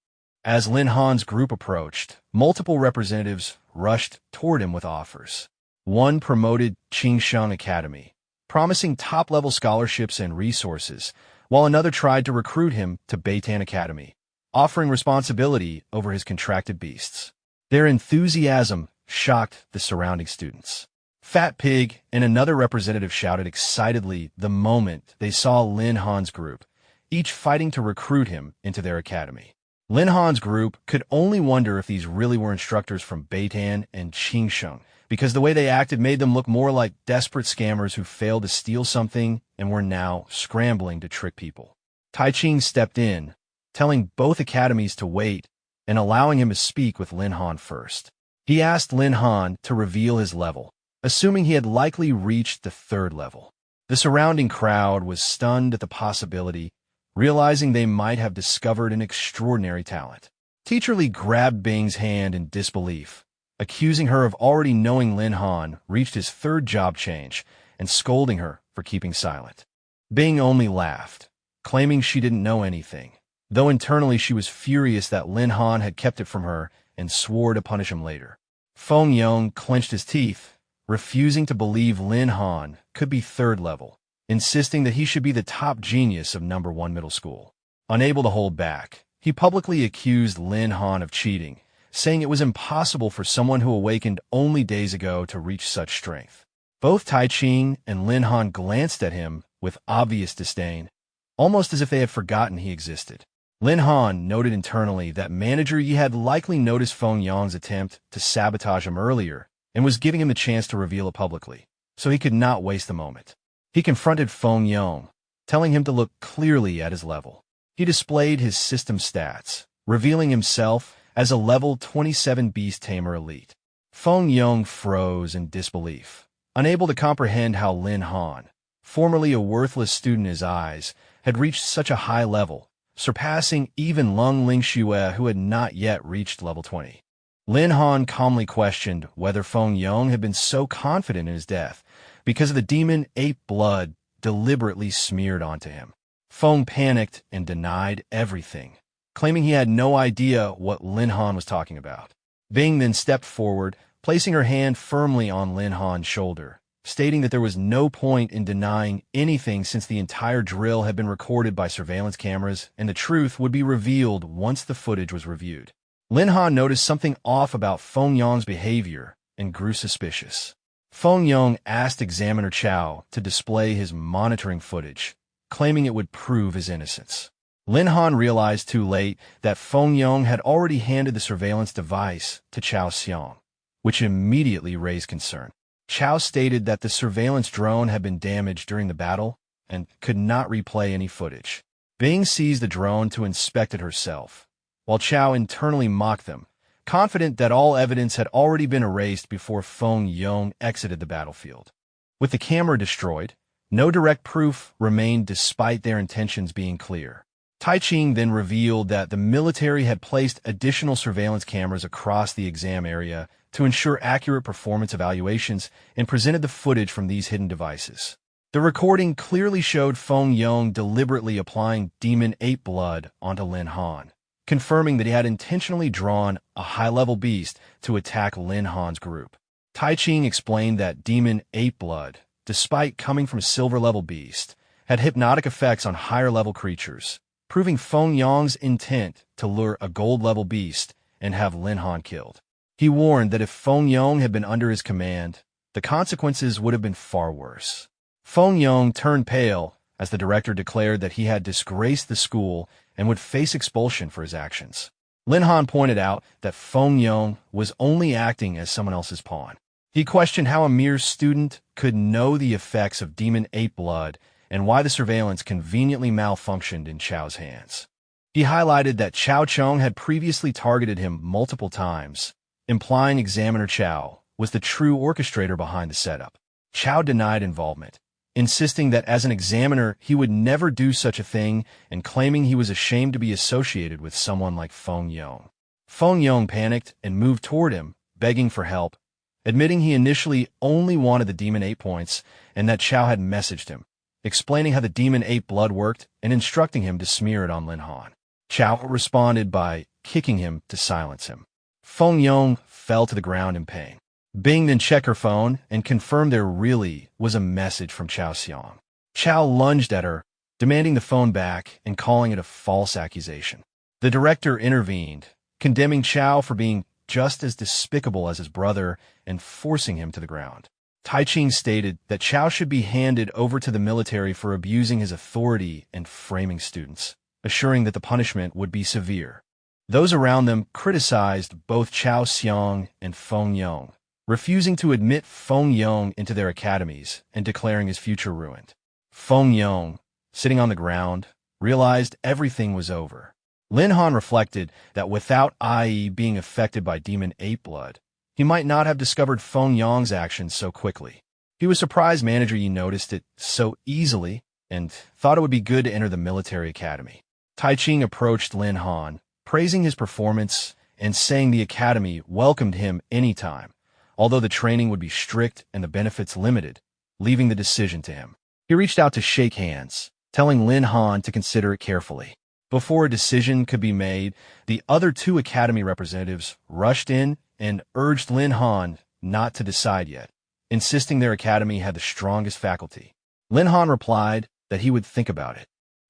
As Lin Han's group approached, multiple representatives rushed toward him with offers. One promoted Qingsheng Academy, promising top-level scholarships and resources, while another tried to recruit him to Beitan Academy, offering responsibility over his contracted beasts. Their enthusiasm shocked the surrounding students. Fat Pig and another representative shouted excitedly the moment they saw Lin Han's group, each fighting to recruit him into their academy. Lin Han's group could only wonder if these really were instructors from Beitan and Qingsheng, because the way they acted made them look more like desperate scammers who failed to steal something and were now scrambling to trick people. Tai Ching stepped in, telling both academies to wait and allowing him to speak with Lin Han first. He asked Lin Han to reveal his level, assuming he had likely reached the third level. The surrounding crowd was stunned at the possibility, realizing they might have discovered an extraordinary talent. Teacher Li grabbed Bing's hand in disbelief, accusing her of already knowing Lin Han reached his third job change and scolding her for keeping silent. Bing only laughed, claiming she didn't know anything, though internally she was furious that Lin Han had kept it from her and swore to punish him later. Feng Yong clenched his teeth, refusing to believe Lin Han could be third level, insisting that he should be the top genius of number 1 middle school. Unable to hold back, he publicly accused Lin Han of cheating, saying it was impossible for someone who awakened only days ago to reach such strength. Both Tai Ching and Lin Han glanced at him with obvious disdain, almost as if they had forgotten he existed. Lin Han noted internally that Manager Yi had likely noticed Feng Yong's attempt to sabotage him earlier and was giving him the chance to reveal it publicly, so he could not waste the moment. He confronted Feng Yong, telling him to look clearly at his level. He displayed his system stats, revealing himself as a level 27 Beast Tamer elite. Feng Yong froze in disbelief, unable to comprehend how Lin Han, formerly a worthless student in his eyes, had reached such a high level, surpassing even Lung Lingxue, who had not yet reached level 20. Lin Han calmly questioned whether Feng Yong had been so confident in his death because of the demon ape blood deliberately smeared onto him. Feng panicked and denied everything, claiming he had no idea what Lin Han was talking about. Bing then stepped forward, placing her hand firmly on Lin Han's shoulder, stating that there was no point in denying anything since the entire drill had been recorded by surveillance cameras and the truth would be revealed once the footage was reviewed. Lin Han noticed something off about Feng Yong's behavior and grew suspicious. Feng Yong asked Examiner Chow to display his monitoring footage, claiming it would prove his innocence. Lin Han realized too late that Feng Yong had already handed the surveillance device to Chow Xiang, which immediately raised concern. Chow stated that the surveillance drone had been damaged during the battle and could not replay any footage. Bing seized the drone to inspect it herself, while Chow internally mocked them, confident that all evidence had already been erased before Feng Yong exited the battlefield. With the camera destroyed, no direct proof remained despite their intentions being clear. Tai Ching then revealed that the military had placed additional surveillance cameras across the exam area to ensure accurate performance evaluations and presented the footage from these hidden devices. The recording clearly showed Feng Yong deliberately applying demon ape blood onto Lin Han, confirming that he had intentionally drawn a high-level beast to attack Lin Han's group. Tai Ching explained that demon ape blood, despite coming from a silver-level beast, had hypnotic effects on higher-level creatures, proving Feng Yong's intent to lure a gold-level beast and have Lin Han killed. He warned that if Feng Yong had been under his command, the consequences would have been far worse. Feng Yong turned pale as the director declared that he had disgraced the school and would face expulsion for his actions. Lin Han pointed out that Feng Yong was only acting as someone else's pawn. He questioned how a mere student could know the effects of demon ape blood and why the surveillance conveniently malfunctioned in Chow's hands. He highlighted that Chow Chong had previously targeted him multiple times, implying Examiner Chow was the true orchestrator behind the setup. Chow denied involvement, insisting that as an examiner he would never do such a thing and claiming he was ashamed to be associated with someone like Feng Yong. Feng Yong panicked and moved toward him, begging for help, admitting he initially only wanted the demon ape points and that Chow had messaged him, explaining how the demon ape blood worked and instructing him to smear it on Lin Han. Chow responded by kicking him to silence him. Feng Yong fell to the ground in pain. Bing then checked her phone and confirmed there really was a message from Chow Xiang. Chow lunged at her, demanding the phone back and calling it a false accusation. The director intervened, condemning Chow for being just as despicable as his brother and forcing him to the ground. Tai Ching stated that Chow should be handed over to the military for abusing his authority and framing students, assuring that the punishment would be severe. Those around them criticized both Chow Xiang and Feng Yong, refusing to admit Feng Yong into their academies and declaring his future ruined. Feng Yong, sitting on the ground, realized everything was over. Lin Han reflected that without IE being affected by demon ape blood, he might not have discovered Feng Yong's actions so quickly. He was surprised Manager Yi noticed it so easily and thought it would be good to enter the military academy. Tai Ching approached Lin Han, praising his performance and saying the academy welcomed him anytime, although the training would be strict and the benefits limited, leaving the decision to him. He reached out to shake hands, telling Lin Han to consider it carefully. Before a decision could be made, the other two academy representatives rushed in and urged Lin Han not to decide yet, insisting their academy had the strongest faculty. Lin Han replied that he would think about it.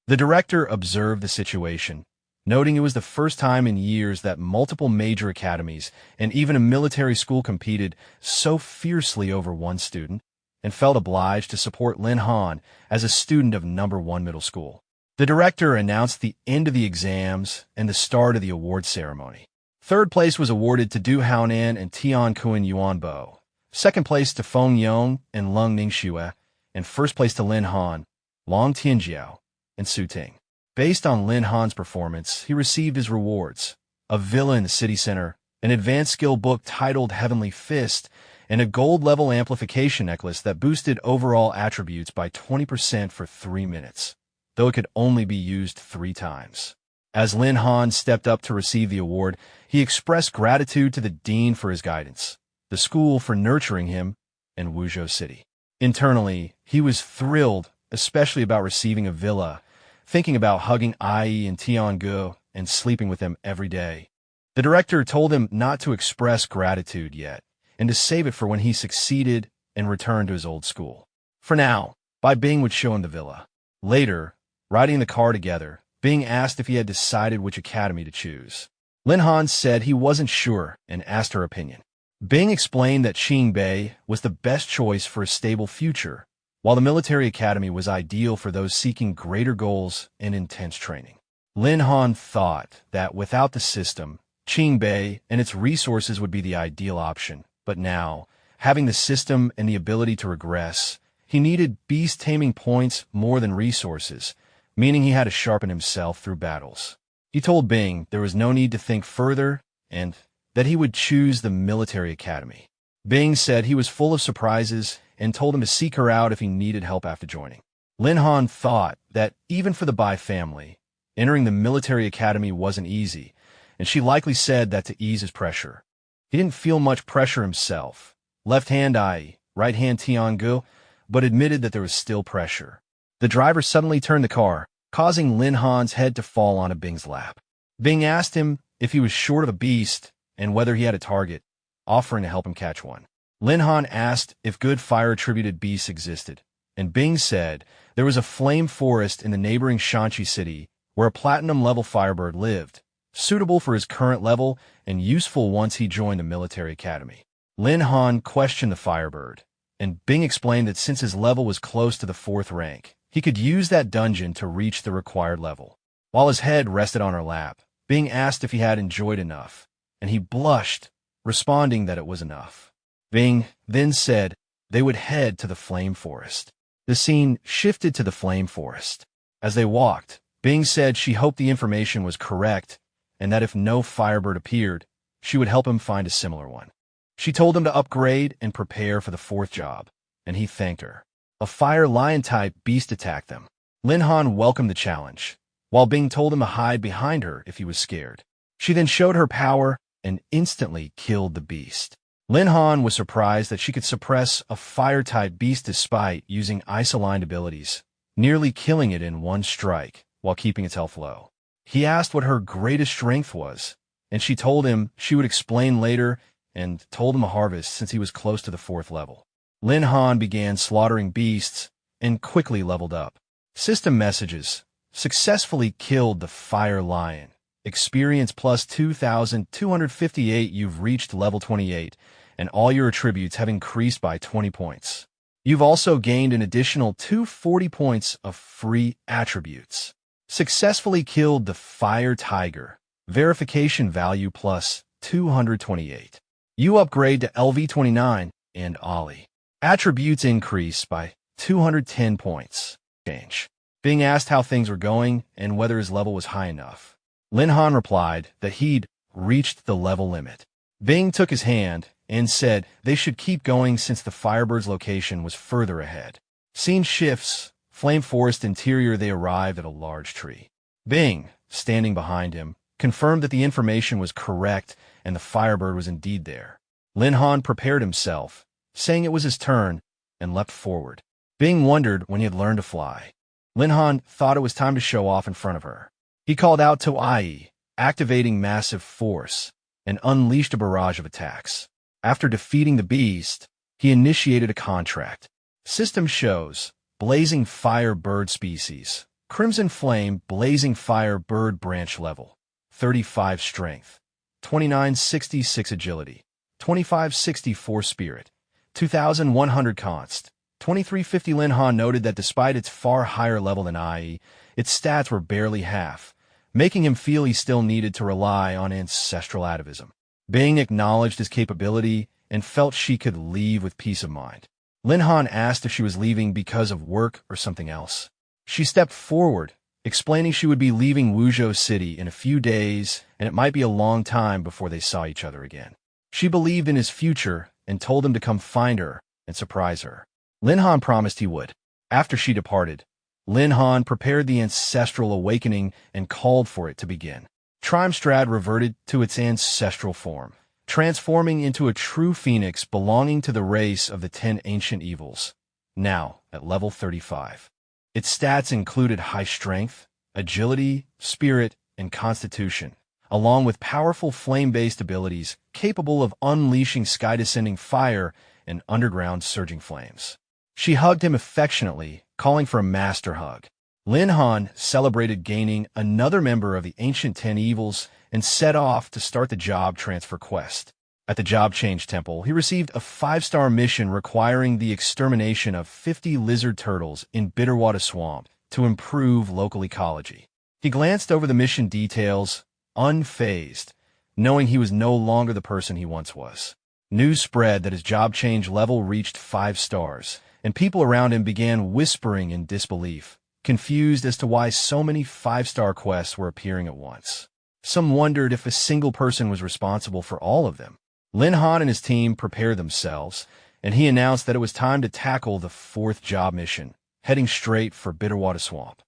The director observed the situation, noting it was the first time in years that multiple major academies and even a military school competed so fiercely over one student, and felt obliged to support Lin Han as a student of No. 1 middle school. The director announced the end of the exams and the start of the award ceremony. Third place was awarded to Du Haonan and Tian Kun Yuanbo, second place to Feng Yong and Lung Ningxue, and first place to Lin Han, Long Tianjiao, and Su Ting. Based on Lin Han's performance, he received his rewards: a villa in the city center, an advanced skill book titled Heavenly Fist, and a gold-level amplification necklace that boosted overall attributes by 20% for 3 minutes, though it could only be used 3 times. As Lin Han stepped up to receive the award, he expressed gratitude to the dean for his guidance, the school for nurturing him, and Wuzhou City. Internally, he was thrilled, especially about receiving a villa, thinking about hugging Ai and Tiangu and sleeping with them every day. The director told him not to express gratitude yet, and to save it for when he succeeded and returned to his old school. For now, Bai Bing would show him the villa. Later, riding in the car together, Bing asked if he had decided which academy to choose. Lin Han said he wasn't sure and asked her opinion. Bing explained that Qingbei was the best choice for a stable future, while the military academy was ideal for those seeking greater goals and intense training. Lin Han thought that without the system, Qingbei and its resources would be the ideal option, but now, having the system and the ability to regress, he needed beast taming points more than resources, meaning he had to sharpen himself through battles. He told Bing there was no need to think further and that he would choose the military academy. Bing said he was full of surprises and told him to seek her out if he needed help after joining. Lin Han thought that even for the Bai family, entering the military academy wasn't easy, and she likely said that to ease his pressure. He didn't feel much pressure himself. Left hand Ai, right hand Tiangu, but admitted that there was still pressure. The driver suddenly turned the car, causing Lin Han's head to fall onto Bing's lap. Bing asked him if he was short of a beast and whether he had a target, offering to help him catch one. Lin Han asked if good fire-attributed beasts existed, and Bing said there was a flame forest in the neighboring Shanxi city where a platinum-level firebird lived, suitable for his current level and useful once he joined the military academy. Lin Han questioned the firebird, and Bing explained that since his level was close to the 4th rank, he could use that dungeon to reach the required level. While his head rested on her lap, Bing asked if he had enjoyed enough, and he blushed, responding that it was enough. Bing then said they would head to the flame forest. The scene shifted to the flame forest. As they walked, Bing said she hoped the information was correct and that if no firebird appeared, she would help him find a similar one. She told him to upgrade and prepare for the 4th job, and he thanked her. A fire lion-type beast attacked them. Lin Han welcomed the challenge, while Bing told him to hide behind her if he was scared. She then showed her power and instantly killed the beast. Lin Han was surprised that she could suppress a fire-type beast despite using ice-aligned abilities, nearly killing it in one strike while keeping its health low. He asked what her greatest strength was, and she told him she would explain later and told him to harvest since he was close to the 4th level. Lin Han began slaughtering beasts and quickly leveled up. System messages: successfully killed the fire lion. Experience plus 2,258. You've reached level 28, and all your attributes have increased by 20 points. You've also gained an additional 240 points of free attributes. Successfully killed the fire tiger. Verification value plus 228. You upgrade to LV29 and Ollie. Attributes increase by 210 points. Change. Being asked how things were going and whether his level was high enough, Lin Han replied that he'd reached the level limit. Bing took his hand and said they should keep going since the Firebird's location was further ahead. Scene shifts. Flame Forest interior. They arrived at a large tree. Bing, standing behind him, confirmed that the information was correct and the Firebird was indeed there. Lin Han prepared himself, saying it was his turn, and leapt forward. Bing wondered when he had learned to fly. Lin Han thought it was time to show off in front of her. He called out to Ai, activating massive force, and unleashed a barrage of attacks. After defeating the beast, he initiated a contract. System shows: Blazing Fire Bird Species, Crimson Flame Blazing Fire Bird Branch Level, 35 Strength, 2966 Agility, 2564 Spirit, 2100 Const, 2350. Lin Han noted that despite its far higher level than Ai, its stats were barely half, making him feel he still needed to rely on ancestral atavism. Bing acknowledged his capability and felt she could leave with peace of mind. Lin Han asked if she was leaving because of work or something else. She stepped forward, explaining she would be leaving Wuzhou City in a few days and it might be a long time before they saw each other again. She believed in his future and told him to come find her and surprise her. Lin Han promised he would. After she departed, Lin Han prepared the ancestral awakening and called for it to begin. Trimstrad reverted to its ancestral form, transforming into a true phoenix belonging to the race of the 10 ancient evils, now at level 35. Its stats included high strength, agility, spirit, and constitution, along with powerful flame-based abilities capable of unleashing sky-descending fire and underground surging flames. She hugged him affectionately, calling for a master hug. Lin Han celebrated gaining another member of the ancient 10 evils and set off to start the job transfer quest. At the Job Change Temple, he received a 5-star mission requiring the extermination of 50 lizard turtles in Bitterwater Swamp to improve local ecology. He glanced over the mission details, unfazed, knowing he was no longer the person he once was. News spread that his job change level reached 5 stars, and people around him began whispering in disbelief, confused as to why so many 5-star quests were appearing at once. Some wondered if a single person was responsible for all of them. Lin Han and his team prepared themselves, and he announced that it was time to tackle the 4th job mission, heading straight for Bitterwater Swamp.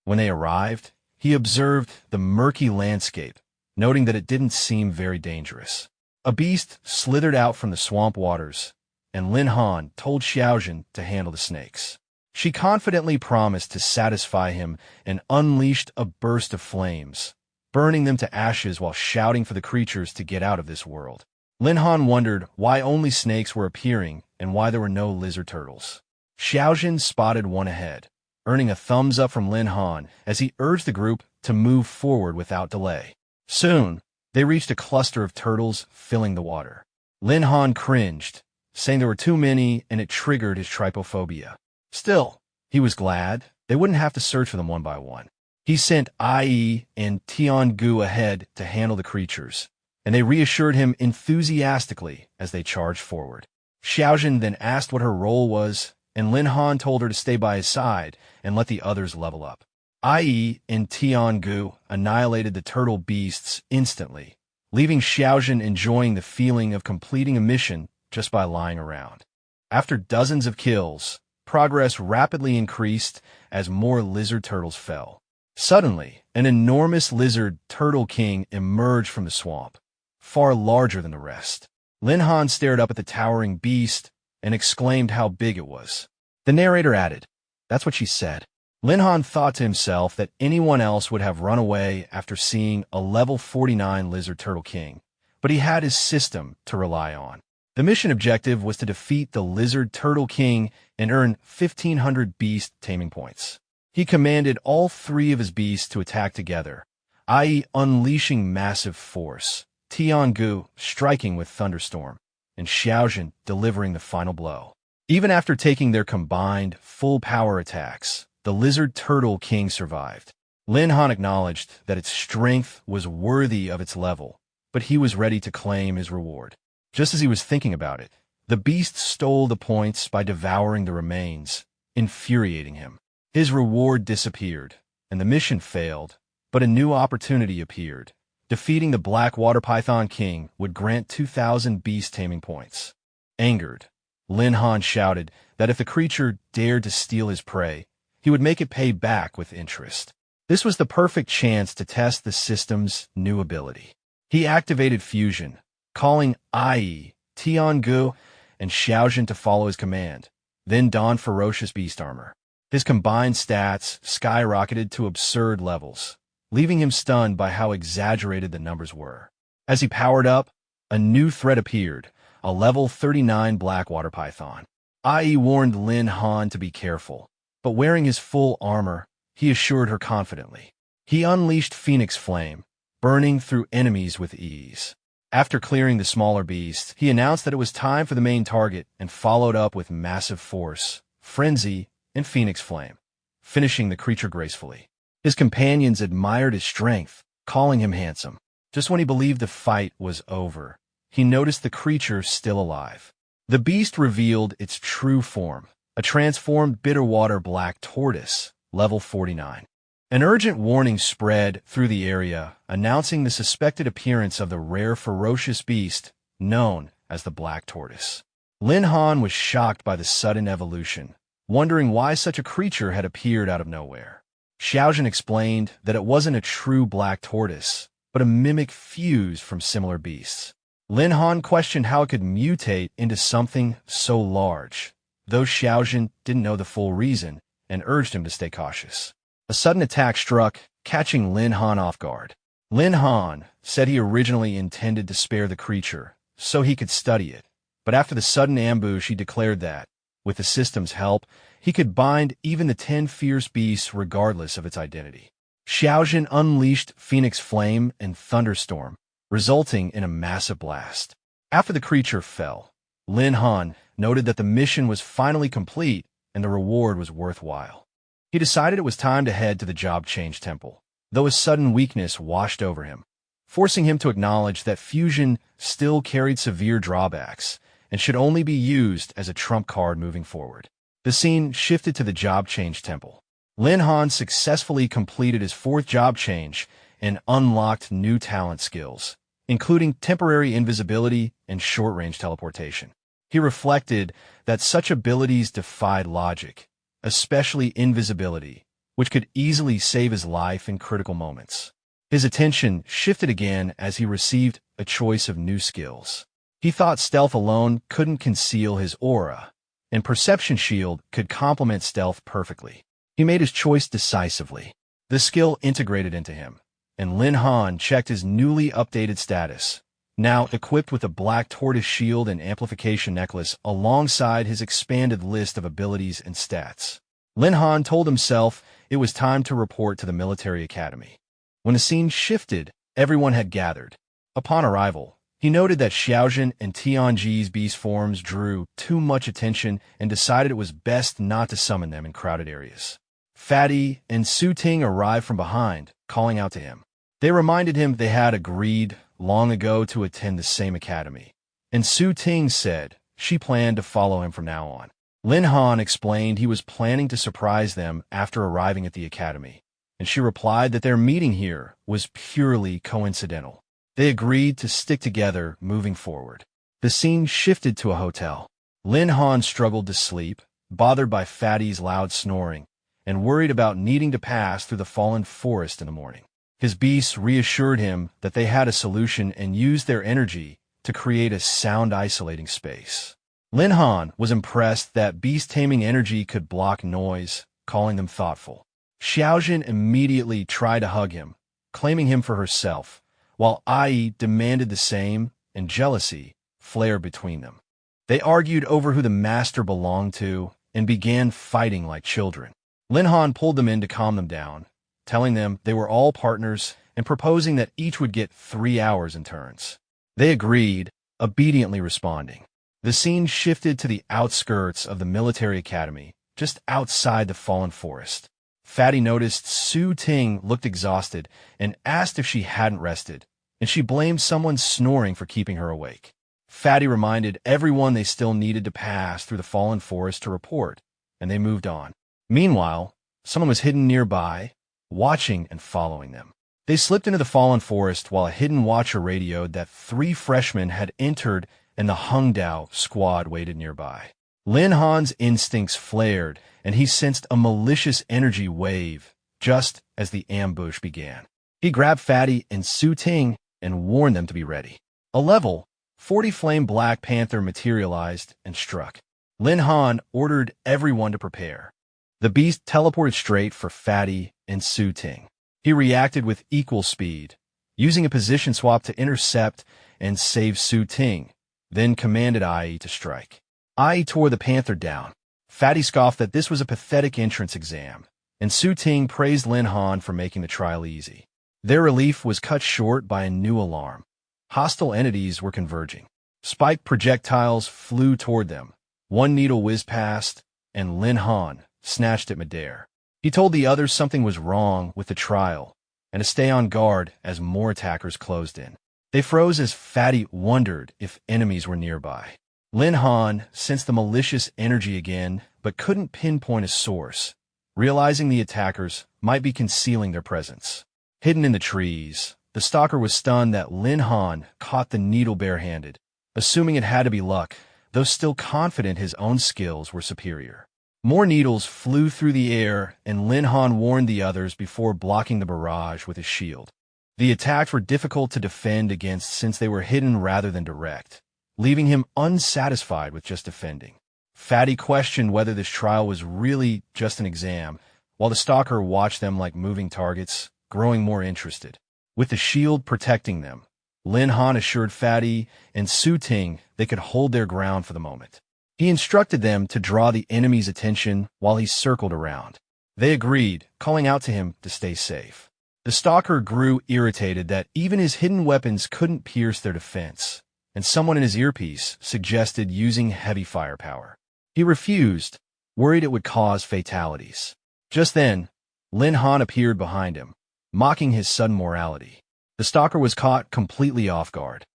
When they arrived, he observed the murky landscape, noting that it didn't seem very dangerous. A beast slithered out from the swamp waters, and Lin Han told Xiaojin to handle the snakes. She confidently promised to satisfy him and unleashed a burst of flames, burning them to ashes while shouting for the creatures to get out of this world. Lin Han wondered why only snakes were appearing and why there were no lizard turtles. Xiaojin spotted one ahead, earning a thumbs up from Lin Han as he urged the group to move forward without delay. Soon, they reached a cluster of turtles filling the water. Lin Han cringed, saying there were too many and it triggered his trypophobia. Still, he was glad they wouldn't have to search for them one by one. He sent Ai and Tiangu ahead to handle the creatures, and they reassured him enthusiastically as they charged forward. Xiaojin then asked what her role was, and Lin Han told her to stay by his side and let the others level up. Ai and Tiangu annihilated the turtle beasts instantly, leaving Xiaojin enjoying the feeling of completing a mission just by lying around. After dozens of kills, progress rapidly increased as more lizard turtles fell. Suddenly, an enormous lizard turtle king emerged from the swamp, far larger than the rest. Lin Han stared up at the towering beast and exclaimed how big it was. The narrator added, "That's what she said." Lin Han thought to himself that anyone else would have run away after seeing a level 49 lizard turtle king, but he had his system to rely on. The mission objective was to defeat the Lizard Turtle King and earn 1,500 Beast Taming points. He commanded all 3 of his beasts to attack together, i.e. unleashing massive force, Tiangu striking with Thunderstorm, and Xiaojin delivering the final blow. Even after taking their combined, full-power attacks, the Lizard Turtle King survived. Lin Han acknowledged that its strength was worthy of its level, but he was ready to claim his reward. Just as he was thinking about it, the beast stole the points by devouring the remains, infuriating him. His reward disappeared, and the mission failed, but a new opportunity appeared. Defeating the Black Water Python King would grant 2,000 beast taming points. Angered, Lin Han shouted that if the creature dared to steal his prey, he would make it pay back with interest. This was the perfect chance to test the system's new ability. He activated Fusion, calling Ai, Tiangu, and Xiaojin to follow his command, then donned ferocious beast armor. His combined stats skyrocketed to absurd levels, leaving him stunned by how exaggerated the numbers were. As he powered up, a new threat appeared, a level 39 Blackwater Python. Ai warned Lin Han to be careful, but wearing his full armor, he assured her confidently. He unleashed Phoenix Flame, burning through enemies with ease. After clearing the smaller beast, he announced that it was time for the main target and followed up with Massive Force, Frenzy, and Phoenix Flame, finishing the creature gracefully. His companions admired his strength, calling him handsome. Just when he believed the fight was over, he noticed the creature still alive. The beast revealed its true form, a transformed Bitterwater Black Tortoise, level 49. An urgent warning spread through the area, announcing the suspected appearance of the rare ferocious beast known as the Black Tortoise. Lin Han was shocked by the sudden evolution, wondering why such a creature had appeared out of nowhere. Xiaojun explained that it wasn't a true black tortoise, but a mimic fused from similar beasts. Lin Han questioned how it could mutate into something so large, though Xiaojun didn't know the full reason and urged him to stay cautious. A sudden attack struck, catching Lin Han off guard. Lin Han said he originally intended to spare the creature so he could study it, but after the sudden ambush he declared that, with the system's help, he could bind even the 10 fierce beasts regardless of its identity. Xiaojun unleashed Phoenix Flame and Thunderstorm, resulting in a massive blast. After the creature fell, Lin Han noted that the mission was finally complete and the reward was worthwhile. He decided it was time to head to the Job Change Temple, though a sudden weakness washed over him, forcing him to acknowledge that fusion still carried severe drawbacks and should only be used as a trump card moving forward. The scene shifted to the Job Change Temple. Lin Han successfully completed his 4th job change and unlocked new talent skills, including temporary invisibility and short-range teleportation. He reflected that such abilities defied logic, especially invisibility, which could easily save his life in critical moments. His attention shifted again as he received a choice of new skills. He thought stealth alone couldn't conceal his aura, and perception shield could complement stealth perfectly. He made his choice decisively. The skill integrated into him, and Lin Han checked his newly updated status, now equipped with a black tortoise shield and amplification necklace alongside his expanded list of abilities and stats. Lin Han told himself it was time to report to the military academy. When the scene shifted, everyone had gathered. Upon arrival, he noted that Xiaojun and Tianji's beast forms drew too much attention and decided it was best not to summon them in crowded areas. Fatty and Su Ting arrived from behind, calling out to him. They reminded him they had agreed long ago to attend the same academy, and Su Ting said she planned to follow him from now on. Lin Han explained he was planning to surprise them after arriving at the academy, and she replied that their meeting here was purely coincidental. They agreed to stick together moving forward. The scene shifted to a hotel. Lin Han struggled to sleep, bothered by Fatty's loud snoring, and worried about needing to pass through the fallen forest in the morning. His beasts reassured him that they had a solution and used their energy to create a sound-isolating space. Lin Han was impressed that beast taming energy could block noise, calling them thoughtful. Xiaojun immediately tried to hug him, claiming him for herself, while Ai demanded the same, and jealousy flared between them. They argued over who the master belonged to and began fighting like children. Lin Han pulled them in to calm them down, telling them they were all partners and proposing that each would get 3 hours in turns. They agreed, obediently responding. The scene shifted to the outskirts of the military academy, just outside the fallen forest. Fatty noticed Su Ting looked exhausted and asked if she hadn't rested, and she blamed someone's snoring for keeping her awake. Fatty reminded everyone they still needed to pass through the fallen forest to report, and they moved on. Meanwhile, someone was hidden nearby, watching and following them. They slipped into the fallen forest while a hidden watcher radioed that 3 freshmen had entered and the Hungdao squad waited nearby. Lin Han's instincts flared, and he sensed a malicious energy wave just as the ambush began. He grabbed Fatty and Su Ting and warned them to be ready. A level 40 Flame Black Panther materialized and struck. Lin Han ordered everyone to prepare. The beast teleported straight for Fatty and Su Ting. He reacted with equal speed, using a position swap to intercept and save Su Ting, then commanded Ai to strike. Ai tore the panther down. Fatty scoffed that this was a pathetic entrance exam, and Su Ting praised Lin Han for making the trial easy. Their relief was cut short by a new alarm. Hostile entities were converging. Spiked projectiles flew toward them. One needle whizzed past, and Lin Han snatched at midair. He told the others something was wrong with the trial, and to stay on guard as more attackers closed in. They froze as Fatty wondered if enemies were nearby. Lin Han sensed the malicious energy again, but couldn't pinpoint a source, realizing the attackers might be concealing their presence. Hidden in the trees, the stalker was stunned that Lin Han caught the needle barehanded, assuming it had to be luck, though still confident his own skills were superior. More needles flew through the air, and Lin Han warned the others before blocking the barrage with his shield. The attacks were difficult to defend against since they were hidden rather than direct, leaving him unsatisfied with just defending. Fatty questioned whether this trial was really just an exam, while the stalker watched them like moving targets, growing more interested. With the shield protecting them, Lin Han assured Fatty and Su Ting they could hold their ground for the moment. He instructed them to draw the enemy's attention while he circled around. They agreed, calling out to him to stay safe. The stalker grew irritated that even his hidden weapons couldn't pierce their defense, and someone in his earpiece suggested using heavy firepower. He refused, worried it would cause fatalities. Just then, Lin Han appeared behind him, mocking his sudden morality. The stalker was caught completely off guard.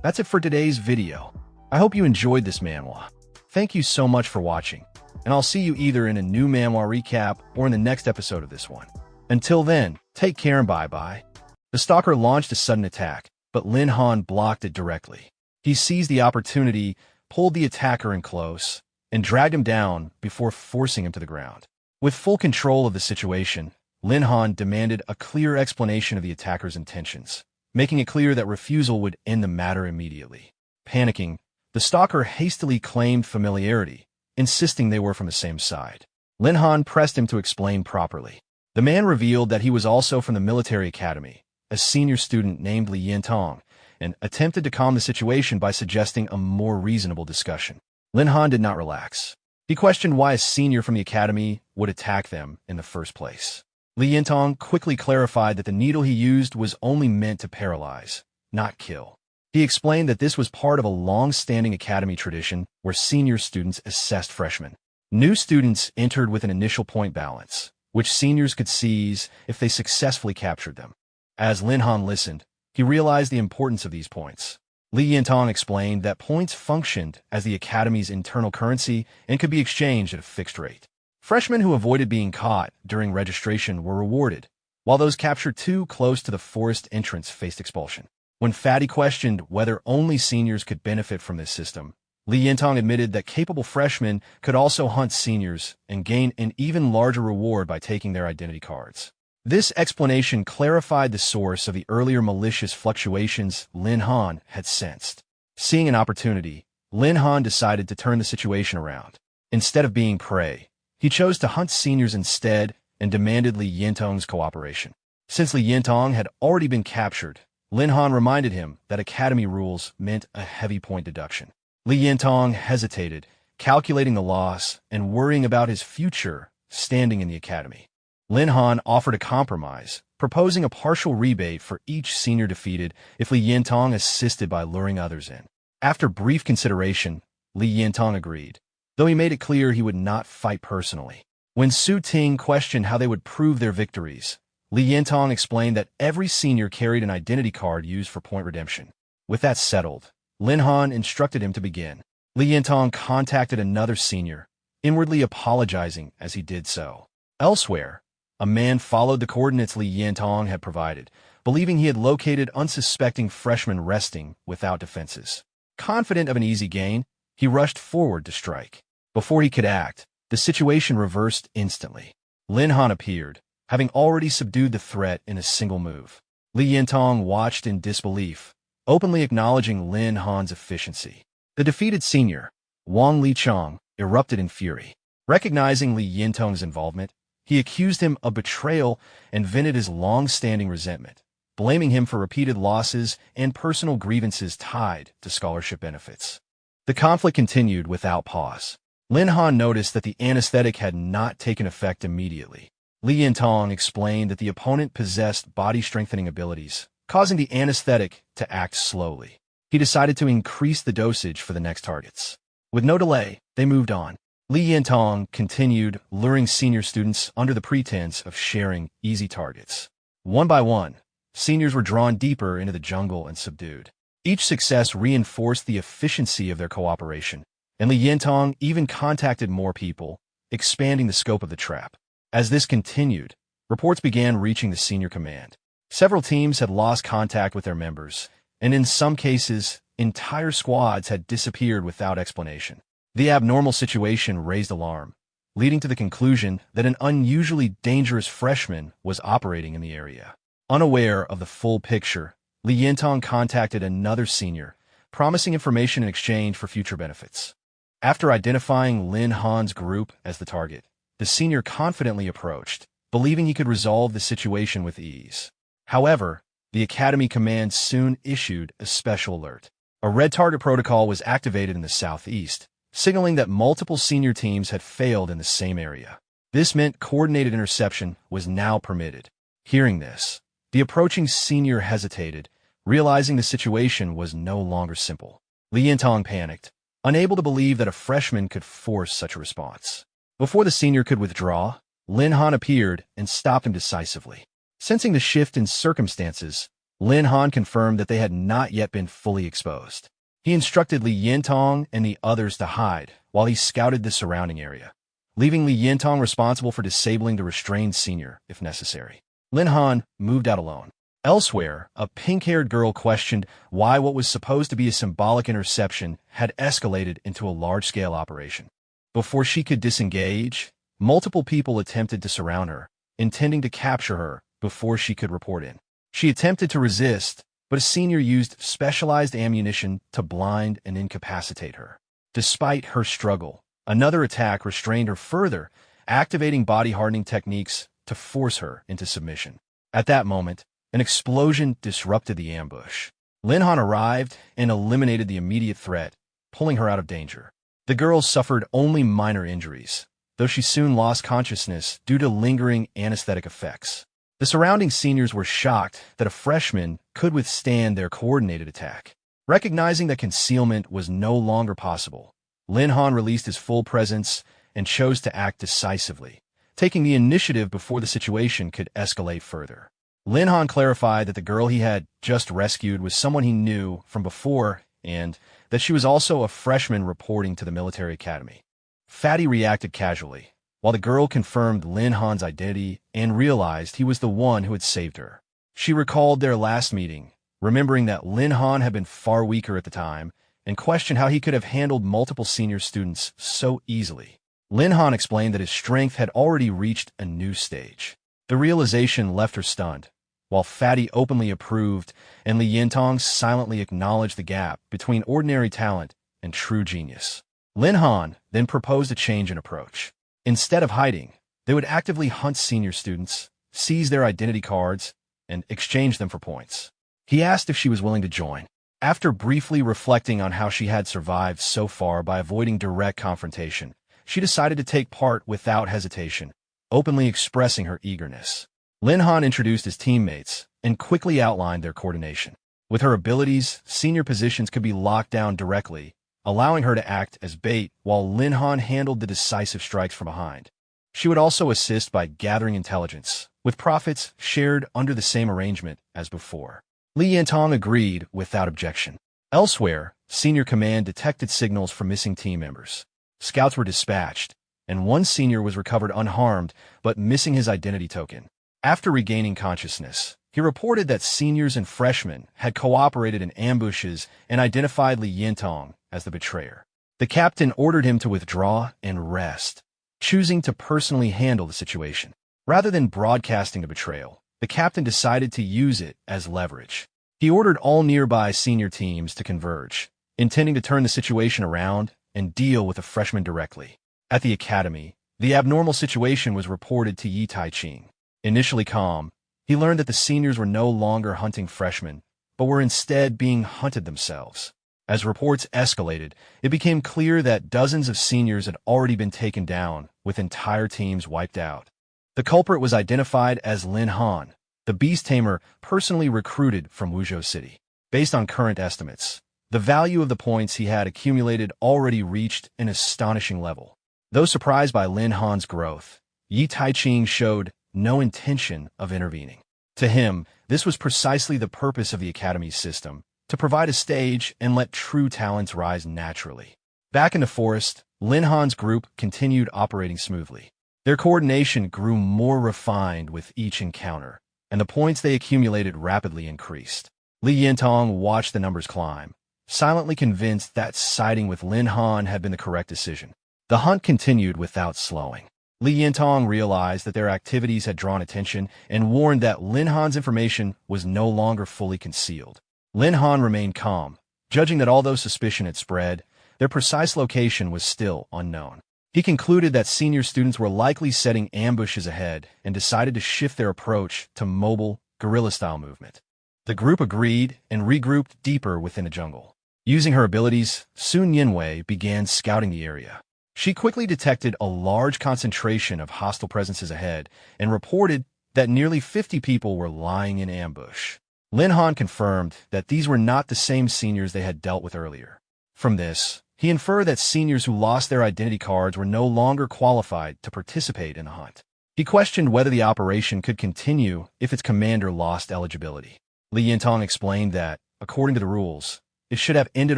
That's it for today's video. I hope you enjoyed this manhwa. Thank you so much for watching, and I'll see you either in a new manhwa recap or in the next episode of this one. Until then, take care and bye-bye. The stalker launched a sudden attack, but Lin Han blocked it directly. He seized the opportunity, pulled the attacker in close, and dragged him down before forcing him to the ground. With full control of the situation, Lin Han demanded a clear explanation of the attacker's intentions, making it clear that refusal would end the matter immediately. Panicking, the stalker hastily claimed familiarity, insisting they were from the same side. Lin Han pressed him to explain properly. The man revealed that he was also from the military academy, a senior student named Li Tong, and attempted to calm the situation by suggesting a more reasonable discussion. Lin Han did not relax. He questioned why a senior from the academy would attack them in the first place. Li Tong quickly clarified that the needle he used was only meant to paralyze, not kill. He explained that this was part of a long-standing academy tradition where senior students assessed freshmen. New students entered with an initial point balance, which seniors could seize if they successfully captured them. As Lin Han listened, he realized the importance of these points. Li Tong explained that points functioned as the academy's internal currency and could be exchanged at a fixed rate. Freshmen who avoided being caught during registration were rewarded, while those captured too close to the forest entrance faced expulsion. When Fatty questioned whether only seniors could benefit from this system, Li Tong admitted that capable freshmen could also hunt seniors and gain an even larger reward by taking their identity cards. This explanation clarified the source of the earlier malicious fluctuations Lin Han had sensed. Seeing an opportunity, Lin Han decided to turn the situation around. Instead of being prey, he chose to hunt seniors instead and demanded Li Tong's cooperation. Since Li Tong had already been captured, Lin Han reminded him that academy rules meant a heavy point deduction. Li Tong hesitated, calculating the loss and worrying about his future standing in the academy. Lin Han offered a compromise, proposing a partial rebate for each senior defeated if Li Tong assisted by luring others in. After brief consideration, Li Tong agreed, though he made it clear he would not fight personally. When Su Ting questioned how they would prove their victories, Li Tong explained that every senior carried an identity card used for point redemption. With that settled, Lin Han instructed him to begin. Li Tong contacted another senior, inwardly apologizing as he did so. Elsewhere, a man followed the coordinates Li Tong had provided, believing he had located unsuspecting freshmen resting without defenses. Confident of an easy gain, he rushed forward to strike. Before he could act, the situation reversed instantly. Lin Han appeared, having already subdued the threat in a single move. Li Tong watched in disbelief, openly acknowledging Lin Han's efficiency. The defeated senior, Wang Lichong, erupted in fury. Recognizing Li Tong's involvement, he accused him of betrayal and vented his long-standing resentment, blaming him for repeated losses and personal grievances tied to scholarship benefits. The conflict continued without pause. Lin Han noticed that the anesthetic had not taken effect immediately. Li Tong explained that the opponent possessed body-strengthening abilities, causing the anesthetic to act slowly. He decided to increase the dosage for the next targets. With no delay, they moved on. Li Tong continued luring senior students under the pretense of sharing easy targets. One by one, seniors were drawn deeper into the jungle and subdued. Each success reinforced the efficiency of their cooperation, and Li Tong even contacted more people, expanding the scope of the trap. As this continued, reports began reaching the senior command. Several teams had lost contact with their members, and in some cases, entire squads had disappeared without explanation. The abnormal situation raised alarm, leading to the conclusion that an unusually dangerous freshman was operating in the area. Unaware of the full picture, Li Yintong contacted another senior, promising information in exchange for future benefits. After identifying Lin Han's group as the target, the senior confidently approached, believing he could resolve the situation with ease. However, the Academy Command soon issued a special alert. A red target protocol was activated in the southeast, signaling that multiple senior teams had failed in the same area. This meant coordinated interception was now permitted. Hearing this, the approaching senior hesitated, realizing the situation was no longer simple. Li Yintong panicked, unable to believe that a freshman could force such a response. Before the senior could withdraw, Lin Han appeared and stopped him decisively. Sensing the shift in circumstances, Lin Han confirmed that they had not yet been fully exposed. He instructed Li Yintong and the others to hide while he scouted the surrounding area, leaving Li Yintong responsible for disabling the restrained senior if necessary. Lin Han moved out alone. Elsewhere, a pink-haired girl questioned why what was supposed to be a symbolic interception had escalated into a large-scale operation. Before she could disengage, multiple people attempted to surround her, intending to capture her before she could report in. She attempted to resist, but a senior used specialized ammunition to blind and incapacitate her. Despite her struggle, another attack restrained her further, activating body-hardening techniques to force her into submission. At that moment, an explosion disrupted the ambush. Lin Han arrived and eliminated the immediate threat, pulling her out of danger. The girl suffered only minor injuries, though she soon lost consciousness due to lingering anesthetic effects. The surrounding seniors were shocked that a freshman could withstand their coordinated attack. Recognizing that concealment was no longer possible, Lin Han released his full presence and chose to act decisively, taking the initiative before the situation could escalate further. Lin Han clarified that the girl he had just rescued was someone he knew from before and that she was also a freshman reporting to the military academy. Fatty reacted casually, while the girl confirmed Lin Han's identity and realized he was the one who had saved her. She recalled their last meeting, remembering that Lin Han had been far weaker at the time, and questioned how he could have handled multiple senior students so easily. Lin Han explained that his strength had already reached a new stage. The realization left her stunned, while Fatty openly approved and Li Yintong silently acknowledged the gap between ordinary talent and true genius. Lin Han then proposed a change in approach. Instead of hiding, they would actively hunt senior students, seize their identity cards, and exchange them for points. He asked if she was willing to join. After briefly reflecting on how she had survived so far by avoiding direct confrontation, she decided to take part without hesitation, openly expressing her eagerness. Lin Han introduced his teammates and quickly outlined their coordination. With her abilities, senior positions could be locked down directly, allowing her to act as bait while Lin Han handled the decisive strikes from behind. She would also assist by gathering intelligence, with profits shared under the same arrangement as before. Li Yintong agreed without objection. Elsewhere, Senior Command detected signals from missing team members. Scouts were dispatched, and one senior was recovered unharmed but missing his identity token. After regaining consciousness, he reported that seniors and freshmen had cooperated in ambushes and identified Li Yintong as the betrayer. The captain ordered him to withdraw and rest, choosing to personally handle the situation. Rather than broadcasting the betrayal, the captain decided to use it as leverage. He ordered all nearby senior teams to converge, intending to turn the situation around and deal with the freshmen directly. At the academy, the abnormal situation was reported to Yi Tai-ching. Initially calm, he learned that the seniors were no longer hunting freshmen, but were instead being hunted themselves. As reports escalated, it became clear that dozens of seniors had already been taken down, with entire teams wiped out. The culprit was identified as Lin Han, the beast tamer personally recruited from Wuzhou City. Based on current estimates, the value of the points he had accumulated already reached an astonishing level. Though surprised by Lin Han's growth, Yi Tai-ching showed no intention of intervening. To him, this was precisely the purpose of the Academy's system, to provide a stage and let true talents rise naturally. Back in the forest, Lin Han's group continued operating smoothly. Their coordination grew more refined with each encounter, and the points they accumulated rapidly increased. Li Yintong watched the numbers climb, silently convinced that siding with Lin Han had been the correct decision. The hunt continued without slowing. Li Yintong realized that their activities had drawn attention and warned that Lin Han's information was no longer fully concealed. Lin Han remained calm, judging that although suspicion had spread, their precise location was still unknown. He concluded that senior students were likely setting ambushes ahead and decided to shift their approach to mobile, guerrilla-style movement. The group agreed and regrouped deeper within the jungle. Using her abilities, Sun Yinwei began scouting the area. She quickly detected a large concentration of hostile presences ahead and reported that nearly 50 people were lying in ambush. Lin Han confirmed that these were not the same seniors they had dealt with earlier. From this, he inferred that seniors who lost their identity cards were no longer qualified to participate in the hunt. He questioned whether the operation could continue if its commander lost eligibility. Li Yintong explained that, according to the rules, it should have ended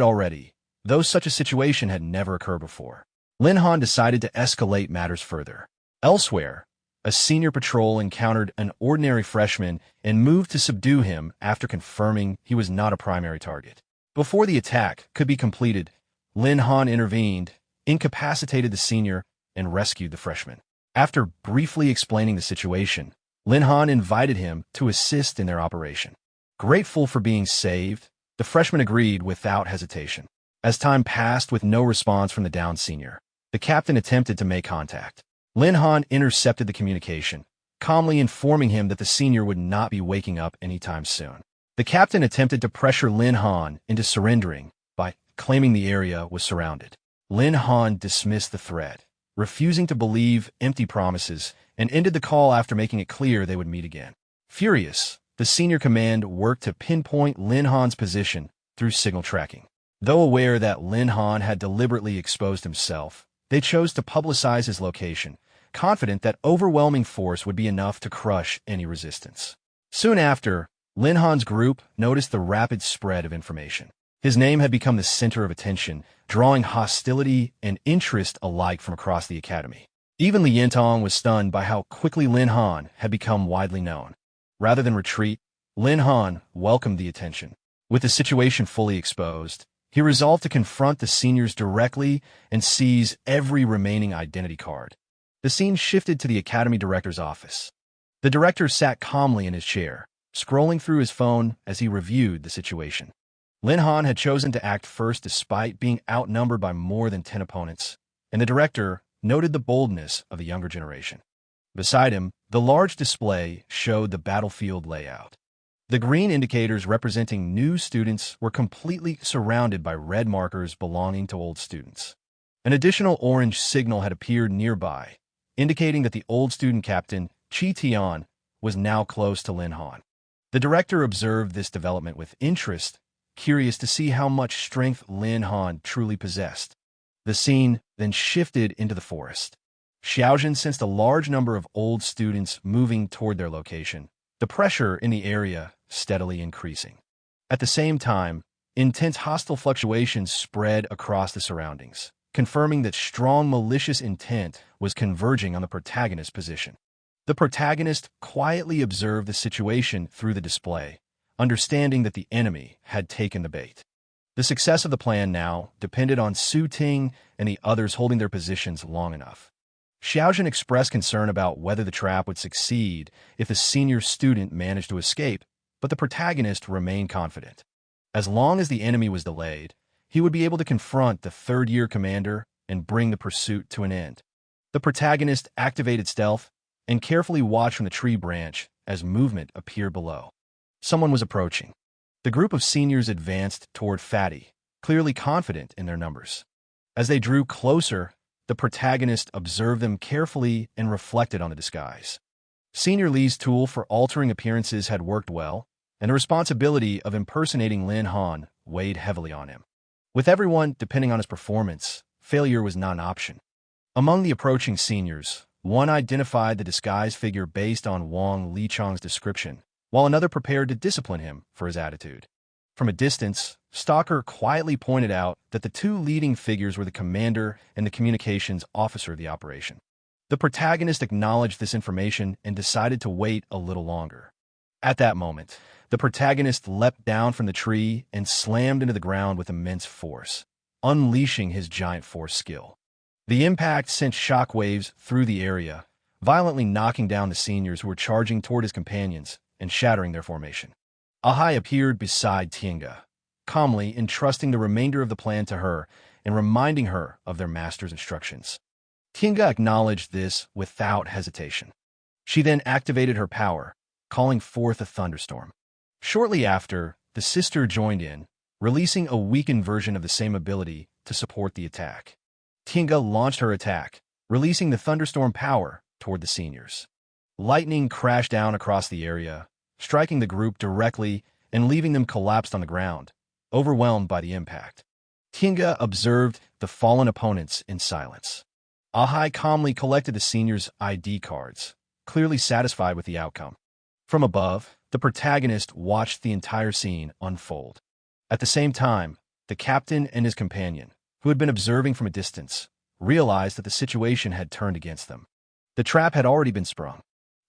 already, though such a situation had never occurred before. Lin Han decided to escalate matters further. Elsewhere, a senior patrol encountered an ordinary freshman and moved to subdue him after confirming he was not a primary target. Before the attack could be completed, Lin Han intervened, incapacitated the senior, and rescued the freshman. After briefly explaining the situation, Lin Han invited him to assist in their operation. Grateful for being saved, the freshman agreed without hesitation. As time passed with no response from the downed senior, the captain attempted to make contact. Lin Han intercepted the communication, calmly informing him that the senior would not be waking up anytime soon. The captain attempted to pressure Lin Han into surrendering by claiming the area was surrounded. Lin Han dismissed the threat, refusing to believe empty promises, and ended the call after making it clear they would meet again. Furious, the senior command worked to pinpoint Lin Han's position through signal tracking. Though aware that Lin Han had deliberately exposed himself, they chose to publicize his location, confident that overwhelming force would be enough to crush any resistance. Soon after, Lin Han's group noticed the rapid spread of information. His name had become the center of attention, drawing hostility and interest alike from across the academy. Even Li Yintong was stunned by how quickly Lin Han had become widely known. Rather than retreat, Lin Han welcomed the attention. With the situation fully exposed, he resolved to confront the seniors directly and seize every remaining identity card. The scene shifted to the academy director's office. The director sat calmly in his chair, scrolling through his phone as he reviewed the situation. Lin Han had chosen to act first despite being outnumbered by more than 10 opponents, and the director noted the boldness of the younger generation. Beside him, the large display showed the battlefield layout. The green indicators representing new students were completely surrounded by red markers belonging to old students. An additional orange signal had appeared nearby, indicating that the old student captain, Chi Tian, was now close to Lin Han. The director observed this development with interest, curious to see how much strength Lin Han truly possessed. The scene then shifted into the forest. Xiaojin sensed a large number of old students moving toward their location, the pressure in the area steadily increasing. At the same time, intense hostile fluctuations spread across the surroundings, confirming that strong malicious intent was converging on the protagonist's position. The protagonist quietly observed the situation through the display, understanding that the enemy had taken the bait. The success of the plan now depended on Su Ting and the others holding their positions long enough. Xiaojin expressed concern about whether the trap would succeed if the senior student managed to escape, but the protagonist remained confident. As long as the enemy was delayed, he would be able to confront the third-year commander and bring the pursuit to an end. The protagonist activated stealth and carefully watched from the tree branch as movement appeared below. Someone was approaching. The group of seniors advanced toward Fatty, clearly confident in their numbers. As they drew closer, the protagonist observed them carefully and reflected on the disguise. Senior Li's tool for altering appearances had worked well, and the responsibility of impersonating Lin Han weighed heavily on him. With everyone depending on his performance, failure was not an option. Among the approaching seniors, one identified the disguised figure based on Wang Lichang's description, while another prepared to discipline him for his attitude. From a distance, Stalker quietly pointed out that the two leading figures were the commander and the communications officer of the operation. The protagonist acknowledged this information and decided to wait a little longer. At that moment, the protagonist leapt down from the tree and slammed into the ground with immense force, unleashing his giant force skill. The impact sent shockwaves through the area, violently knocking down the seniors who were charging toward his companions and shattering their formation. Ahai appeared beside Tienga, calmly entrusting the remainder of the plan to her and reminding her of their master's instructions. Tienga acknowledged this without hesitation. She then activated her power, calling forth a thunderstorm. Shortly after, the sister joined in, releasing a weakened version of the same ability to support the attack. Tienga launched her attack, releasing the thunderstorm power toward the seniors. Lightning crashed down across the area, striking the group directly and leaving them collapsed on the ground, overwhelmed by the impact. Tienga observed the fallen opponents in silence. Ahai calmly collected the seniors' ID cards, clearly satisfied with the outcome. From above, the protagonist watched the entire scene unfold. At the same time, the captain and his companion, who had been observing from a distance, realized that the situation had turned against them. The trap had already been sprung.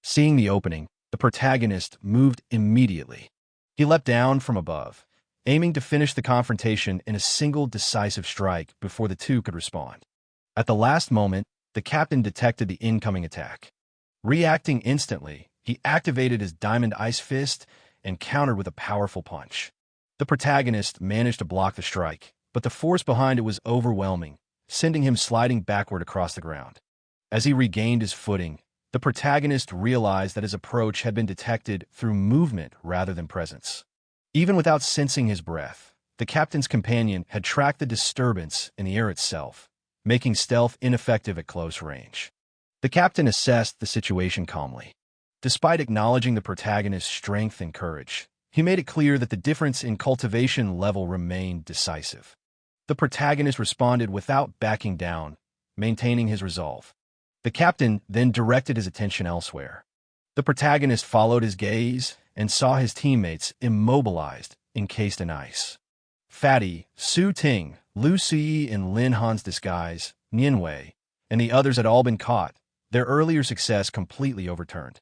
Seeing the opening, the protagonist moved immediately. He leapt down from above, aiming to finish the confrontation in a single decisive strike before the two could respond. At the last moment, the captain detected the incoming attack. Reacting instantly, he activated his diamond ice fist and countered with a powerful punch. The protagonist managed to block the strike, but the force behind it was overwhelming, sending him sliding backward across the ground. As he regained his footing, the protagonist realized that his approach had been detected through movement rather than presence. Even without sensing his breath, the captain's companion had tracked the disturbance in the air itself, making stealth ineffective at close range. The captain assessed the situation calmly. Despite acknowledging the protagonist's strength and courage, he made it clear that the difference in cultivation level remained decisive. The protagonist responded without backing down, maintaining his resolve. The captain then directed his attention elsewhere. The protagonist followed his gaze and saw his teammates immobilized, encased in ice. Fatty, Su Ting, Lu Si in Lin Han's disguise, Nianwei, and the others had all been caught, their earlier success completely overturned.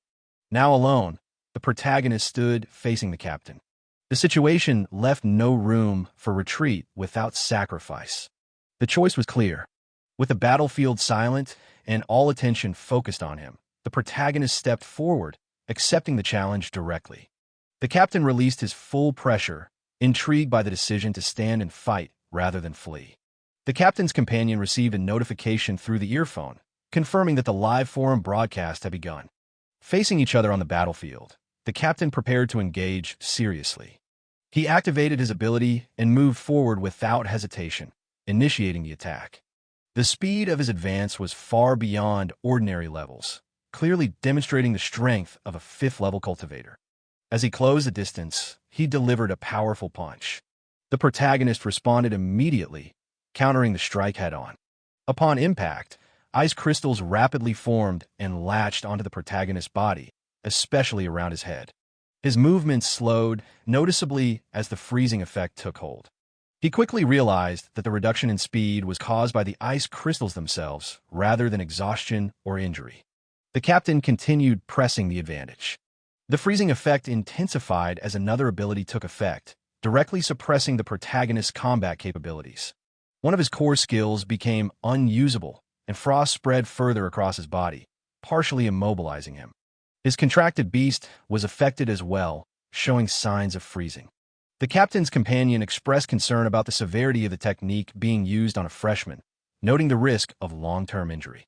Now alone, the protagonist stood facing the captain. The situation left no room for retreat without sacrifice. The choice was clear. With the battlefield silent and all attention focused on him, the protagonist stepped forward, accepting the challenge directly. The captain released his full pressure, intrigued by the decision to stand and fight rather than flee. The captain's companion received a notification through the earphone, confirming that the live forum broadcast had begun. Facing each other on the battlefield, the captain prepared to engage seriously. He activated his ability and moved forward without hesitation, initiating the attack. The speed of his advance was far beyond ordinary levels, clearly demonstrating the strength of a fifth-level cultivator. As he closed the distance, he delivered a powerful punch. The protagonist responded immediately, countering the strike head-on. Upon impact, ice crystals rapidly formed and latched onto the protagonist's body, especially around his head. His movements slowed noticeably as the freezing effect took hold. He quickly realized that the reduction in speed was caused by the ice crystals themselves rather than exhaustion or injury. The captain continued pressing the advantage. The freezing effect intensified as another ability took effect, directly suppressing the protagonist's combat capabilities. One of his core skills became unusable, and frost spread further across his body, partially immobilizing him. His contracted beast was affected as well, showing signs of freezing. The captain's companion expressed concern about the severity of the technique being used on a freshman, noting the risk of long-term injury.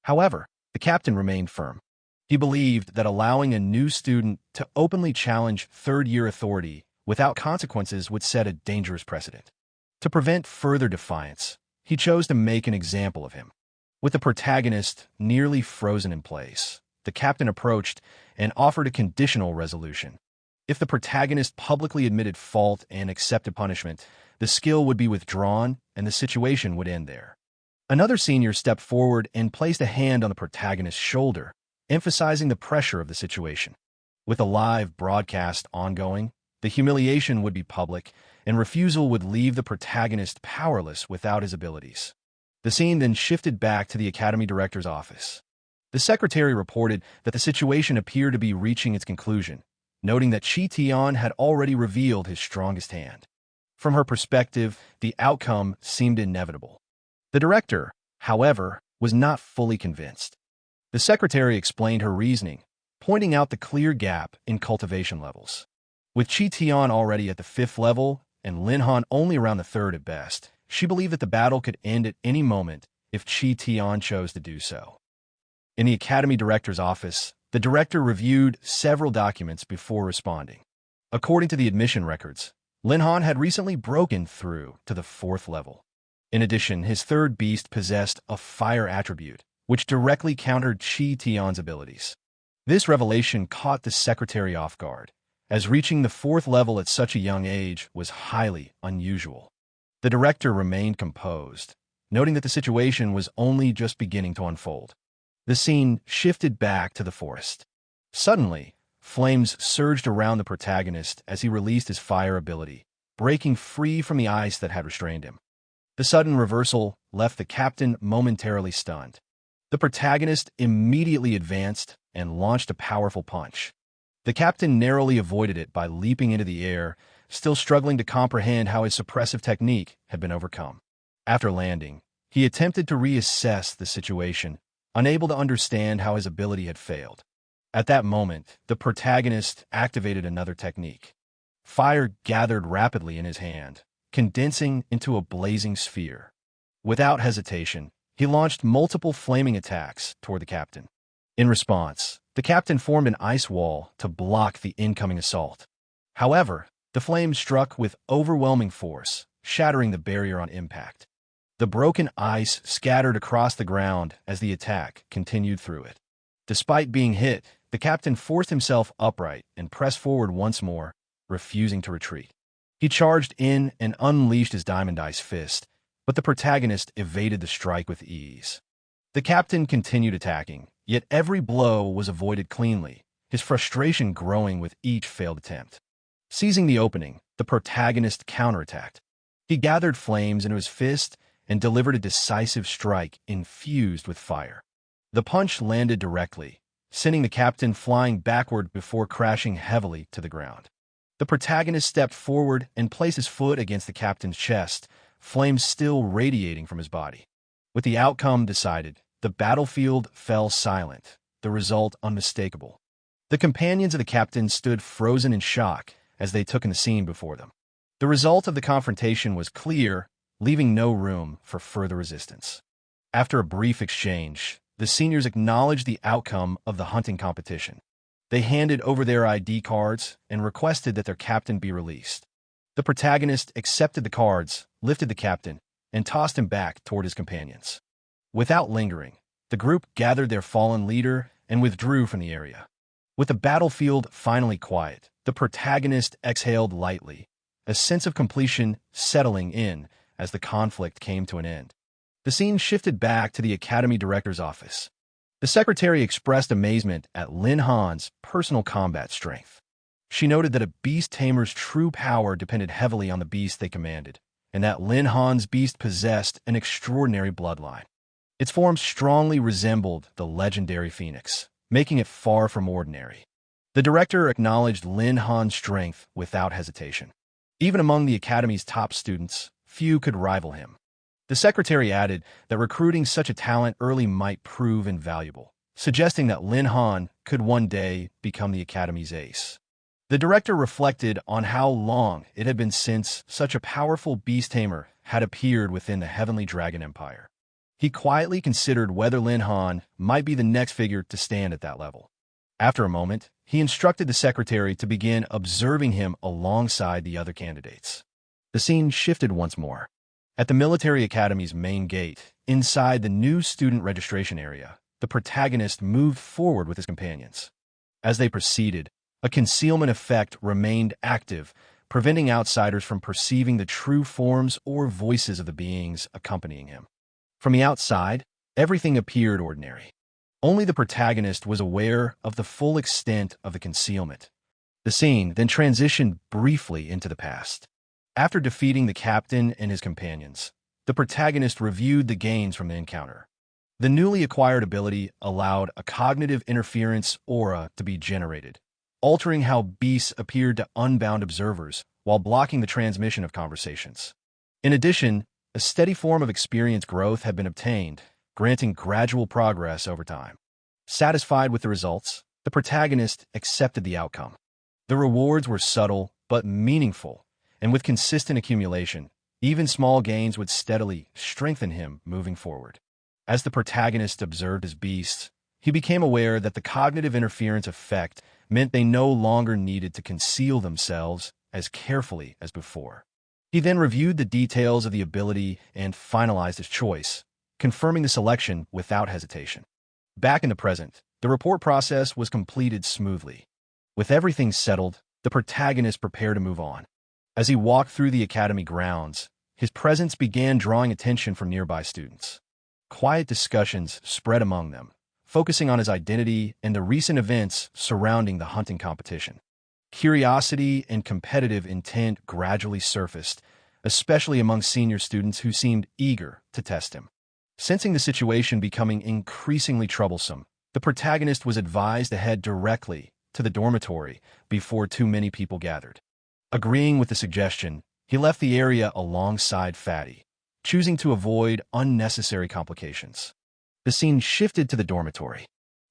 However, the captain remained firm. He believed that allowing a new student to openly challenge third-year authority without consequences would set a dangerous precedent. To prevent further defiance, he chose to make an example of him. With the protagonist nearly frozen in place, the captain approached and offered a conditional resolution. If the protagonist publicly admitted fault and accepted punishment, the skill would be withdrawn and the situation would end there. Another senior stepped forward and placed a hand on the protagonist's shoulder, emphasizing the pressure of the situation. With a live broadcast ongoing, the humiliation would be public, and refusal would leave the protagonist powerless without his abilities. The scene then shifted back to the academy director's office. The secretary reported that the situation appeared to be reaching its conclusion, noting that Chi Tian had already revealed his strongest hand. From her perspective, the outcome seemed inevitable. The director, however, was not fully convinced. The secretary explained her reasoning, pointing out the clear gap in cultivation levels. With Chi Tian already at the 5th level and Lin Han only around the 3rd at best, she believed that the battle could end at any moment if Chi Tian chose to do so. In the academy director's office, the director reviewed several documents before responding. According to the admission records, Lin Han had recently broken through to the 4th level. In addition, his 3rd beast possessed a fire attribute, which directly countered Chi Tian's abilities. This revelation caught the secretary off guard, as reaching the 4th level at such a young age was highly unusual. The director remained composed, noting that the situation was only just beginning to unfold. The scene shifted back to the forest. Suddenly, flames surged around the protagonist as he released his fire ability, breaking free from the ice that had restrained him. The sudden reversal left the captain momentarily stunned. The protagonist immediately advanced and launched a powerful punch. The captain narrowly avoided it by leaping into the air, still struggling to comprehend how his suppressive technique had been overcome. After landing, he attempted to reassess the situation, unable to understand how his ability had failed. At that moment, the protagonist activated another technique. Fire gathered rapidly in his hand, condensing into a blazing sphere. Without hesitation, he launched multiple flaming attacks toward the captain. In response, the captain formed an ice wall to block the incoming assault. However, the flames struck with overwhelming force, shattering the barrier on impact. The broken ice scattered across the ground as the attack continued through it. Despite being hit, the captain forced himself upright and pressed forward once more, refusing to retreat. He charged in and unleashed his diamond ice fist, but the protagonist evaded the strike with ease. The captain continued attacking, yet every blow was avoided cleanly, his frustration growing with each failed attempt. Seizing the opening, the protagonist counterattacked. He gathered flames into his fist and delivered a decisive strike infused with fire. The punch landed directly, sending the captain flying backward before crashing heavily to the ground. The protagonist stepped forward and placed his foot against the captain's chest, flames still radiating from his body. With the outcome decided, the battlefield fell silent, the result unmistakable. The companions of the captain stood frozen in shock as they took in the scene before them. The result of the confrontation was clear, leaving no room for further resistance. After a brief exchange, the seniors acknowledged the outcome of the hunting competition. They handed over their ID cards and requested that their captain be released. The protagonist accepted the cards, lifted the captain, and tossed him back toward his companions. Without lingering, the group gathered their fallen leader and withdrew from the area. With the battlefield finally quiet, the protagonist exhaled lightly, a sense of completion settling in as the conflict came to an end. The scene shifted back to the academy director's office. The secretary expressed amazement at Lin Han's personal combat strength. She noted that a beast tamer's true power depended heavily on the beast they commanded, and that Lin Han's beast possessed an extraordinary bloodline. Its form strongly resembled the legendary phoenix, making it far from ordinary. The director acknowledged Lin Han's strength without hesitation. Even among the academy's top students, few could rival him. The secretary added that recruiting such a talent early might prove invaluable, suggesting that Lin Han could one day become the academy's ace. The director reflected on how long it had been since such a powerful beast tamer had appeared within the Heavenly Dragon Empire. He quietly considered whether Lin Han might be the next figure to stand at that level. After a moment, he instructed the secretary to begin observing him alongside the other candidates. The scene shifted once more. At the military academy's main gate, inside the new student registration area, the protagonist moved forward with his companions. As they proceeded, a concealment effect remained active, preventing outsiders from perceiving the true forms or voices of the beings accompanying him. From the outside, everything appeared ordinary. Only the protagonist was aware of the full extent of the concealment. The scene then transitioned briefly into the past. After defeating the captain and his companions, the protagonist reviewed the gains from the encounter. The newly acquired ability allowed a cognitive interference aura to be generated, altering how beasts appeared to unbound observers while blocking the transmission of conversations. In addition, a steady form of experience growth had been obtained, granting gradual progress over time. Satisfied with the results, the protagonist accepted the outcome. The rewards were subtle but meaningful, and with consistent accumulation, even small gains would steadily strengthen him moving forward. As the protagonist observed his beasts, he became aware that the cognitive interference effect meant they no longer needed to conceal themselves as carefully as before. He then reviewed the details of the ability and finalized his choice, confirming the selection without hesitation. Back in the present, the report process was completed smoothly. With everything settled, the protagonist prepared to move on. As he walked through the academy grounds, his presence began drawing attention from nearby students. Quiet discussions spread among them, focusing on his identity and the recent events surrounding the hunting competition. Curiosity and competitive intent gradually surfaced, especially among senior students who seemed eager to test him. Sensing the situation becoming increasingly troublesome, the protagonist was advised to head directly to the dormitory before too many people gathered. Agreeing with the suggestion, he left the area alongside Fatty, choosing to avoid unnecessary complications. The scene shifted to the dormitory.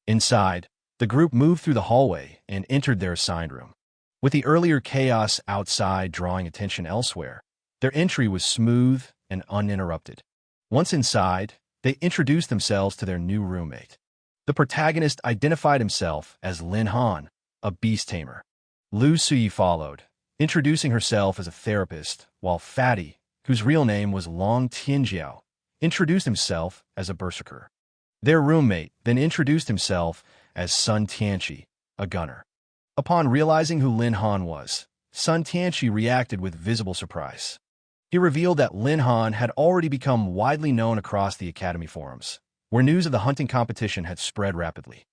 Inside, the group moved through the hallway and entered their assigned room. With the earlier chaos outside drawing attention elsewhere, their entry was smooth and uninterrupted. Once inside, they introduced themselves to their new roommate. The protagonist identified himself as Lin Han, a beast tamer. Lu Sui followed, introducing herself as a therapist, while Fatty, whose real name was Long Tianjiao, introduced himself as a berserker. Their roommate then introduced himself as Sun Tianqi, a gunner. Upon realizing who Lin Han was, Sun Tianqi reacted with visible surprise. He revealed that Lin Han had already become widely known across the academy forums, where news of the hunting competition had spread rapidly.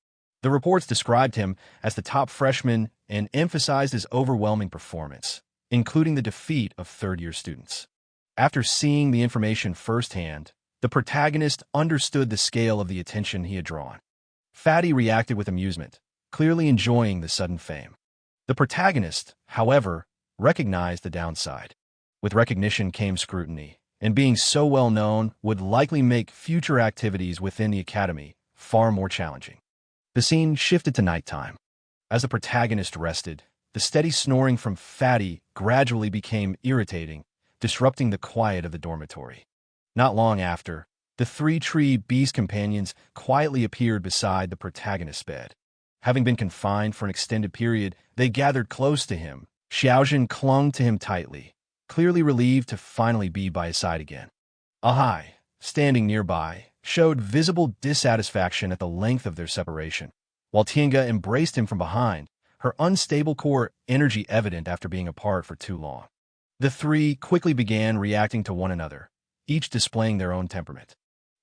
The reports described him as the top freshman and emphasized his overwhelming performance, including the defeat of third-year students. After seeing the information firsthand, the protagonist understood the scale of the attention he had drawn. Fatty reacted with amusement, clearly enjoying the sudden fame. The protagonist, however, recognized the downside. With recognition came scrutiny, and being so well known would likely make future activities within the academy far more challenging. The scene shifted to nighttime. As the protagonist rested, the steady snoring from Fatty gradually became irritating, disrupting the quiet of the dormitory. Not long after, the three-tree beast companions quietly appeared beside the protagonist's bed. Having been confined for an extended period, they gathered close to him. Xiaojin clung to him tightly, clearly relieved to finally be by his side again. Ahai, standing nearby, showed visible dissatisfaction at the length of their separation, while Tiange embraced him from behind, her unstable core energy evident after being apart for too long. The three quickly began reacting to one another, each displaying their own temperament.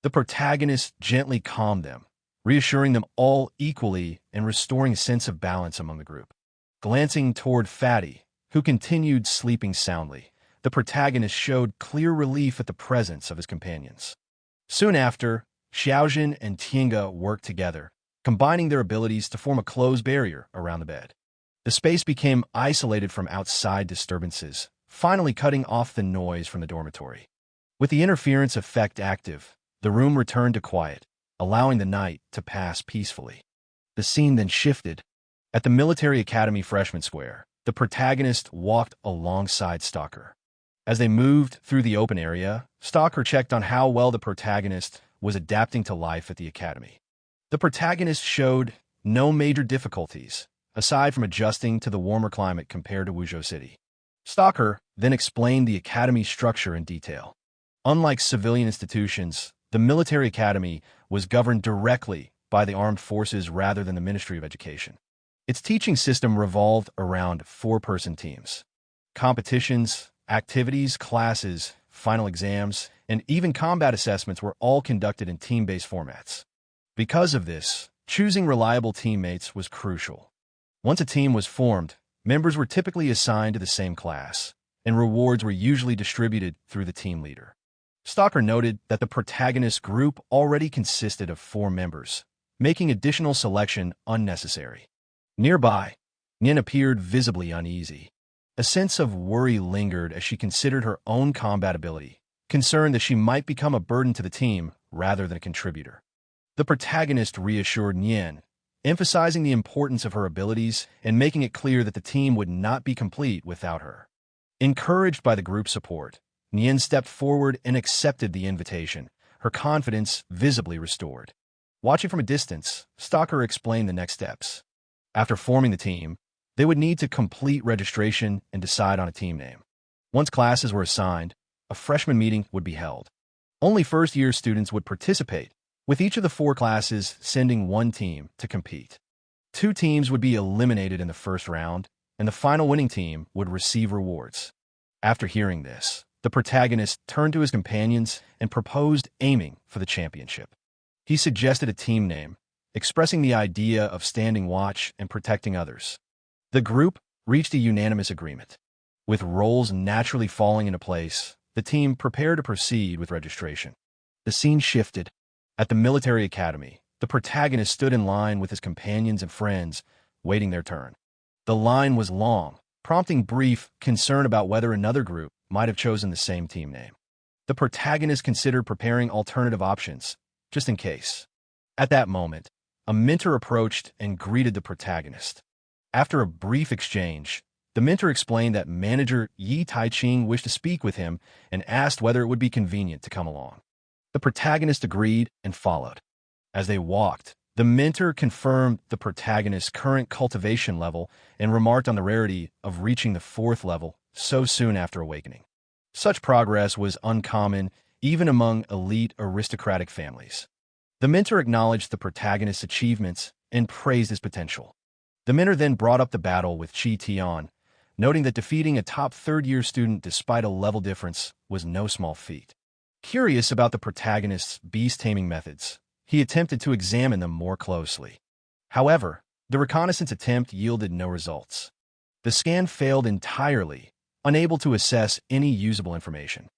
The protagonist gently calmed them, reassuring them all equally and restoring a sense of balance among the group. Glancing toward Fatty, who continued sleeping soundly, the protagonist showed clear relief at the presence of his companions. Soon after, Xiaojin and Tiange worked together, combining their abilities to form a closed barrier around the bed. The space became isolated from outside disturbances, finally cutting off the noise from the dormitory. With the interference effect active, the room returned to quiet, allowing the night to pass peacefully. The scene then shifted. At the Military Academy Freshman Square, the protagonist walked alongside Stalker. As they moved through the open area, Stalker checked on how well the protagonist was adapting to life at the academy. The protagonist showed no major difficulties, aside from adjusting to the warmer climate compared to Wuzhou City. Stalker then explained the academy's structure in detail. Unlike civilian institutions, the military academy was governed directly by the armed forces rather than the Ministry of Education. Its teaching system revolved around four-person teams. Competitions, activities, classes, final exams, and even combat assessments were all conducted in team-based formats. Because of this, choosing reliable teammates was crucial. Once a team was formed, members were typically assigned to the same class, and rewards were usually distributed through the team leader. Stalker noted that the protagonist group already consisted of 4 members, making additional selection unnecessary. Nearby, Nien appeared visibly uneasy. A sense of worry lingered as she considered her own combat ability, concerned that she might become a burden to the team rather than a contributor. The protagonist reassured Nien, emphasizing the importance of her abilities and making it clear that the team would not be complete without her. Encouraged by the group support, Nien stepped forward and accepted the invitation, her confidence visibly restored. Watching from a distance, Stalker explained the next steps. After forming the team, they would need to complete registration and decide on a team name. Once classes were assigned, a freshman meeting would be held. Only first-year students would participate, with each of the 4 classes sending one team to compete. 2 teams would be eliminated in the first round, and the final winning team would receive rewards. After hearing this, the protagonist turned to his companions and proposed aiming for the championship. He suggested a team name, expressing the idea of standing watch and protecting others. The group reached a unanimous agreement. With roles naturally falling into place, the team prepared to proceed with registration. The scene shifted. At the military academy, the protagonist stood in line with his companions and friends, waiting their turn. The line was long, prompting brief concern about whether another group might have chosen the same team name. The protagonist considered preparing alternative options, just in case. At that moment, a mentor approached and greeted the protagonist. After a brief exchange, the mentor explained that manager Yi Taiching wished to speak with him and asked whether it would be convenient to come along. The protagonist agreed and followed. As they walked, the mentor confirmed the protagonist's current cultivation level and remarked on the rarity of reaching the 4th level so soon after awakening. Such progress was uncommon even among elite aristocratic families. The mentor acknowledged the protagonist's achievements and praised his potential. The mentor then brought up the battle with Chi Tian, noting that defeating a top 3rd-year student despite a level difference was no small feat. Curious about the protagonist's beast taming methods, he attempted to examine them more closely. However, the reconnaissance attempt yielded no results. The scan failed entirely, unable to assess any usable information.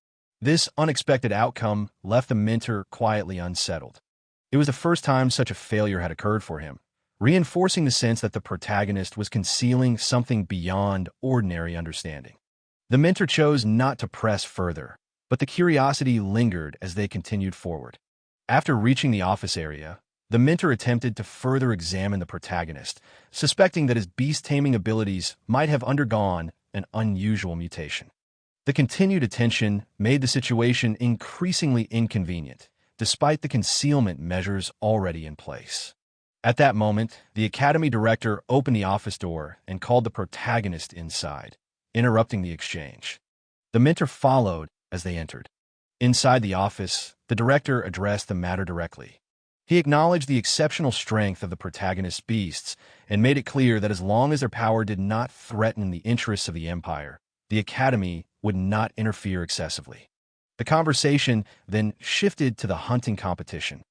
This unexpected outcome left the mentor quietly unsettled. It was the first time such a failure had occurred for him, reinforcing the sense that the protagonist was concealing something beyond ordinary understanding. The mentor chose not to press further, but the curiosity lingered as they continued forward. After reaching the office area, the mentor attempted to further examine the protagonist, suspecting that his beast-taming abilities might have undergone an unusual mutation. The continued attention made the situation increasingly inconvenient, despite the concealment measures already in place. At that moment, the academy director opened the office door and called the protagonist inside, interrupting the exchange. The mentor followed as they entered. Inside the office, the director addressed the matter directly. He acknowledged the exceptional strength of the protagonist's beasts and made it clear that as long as their power did not threaten the interests of the Empire, the Academy would not interfere excessively. The conversation then shifted to the hunting competition.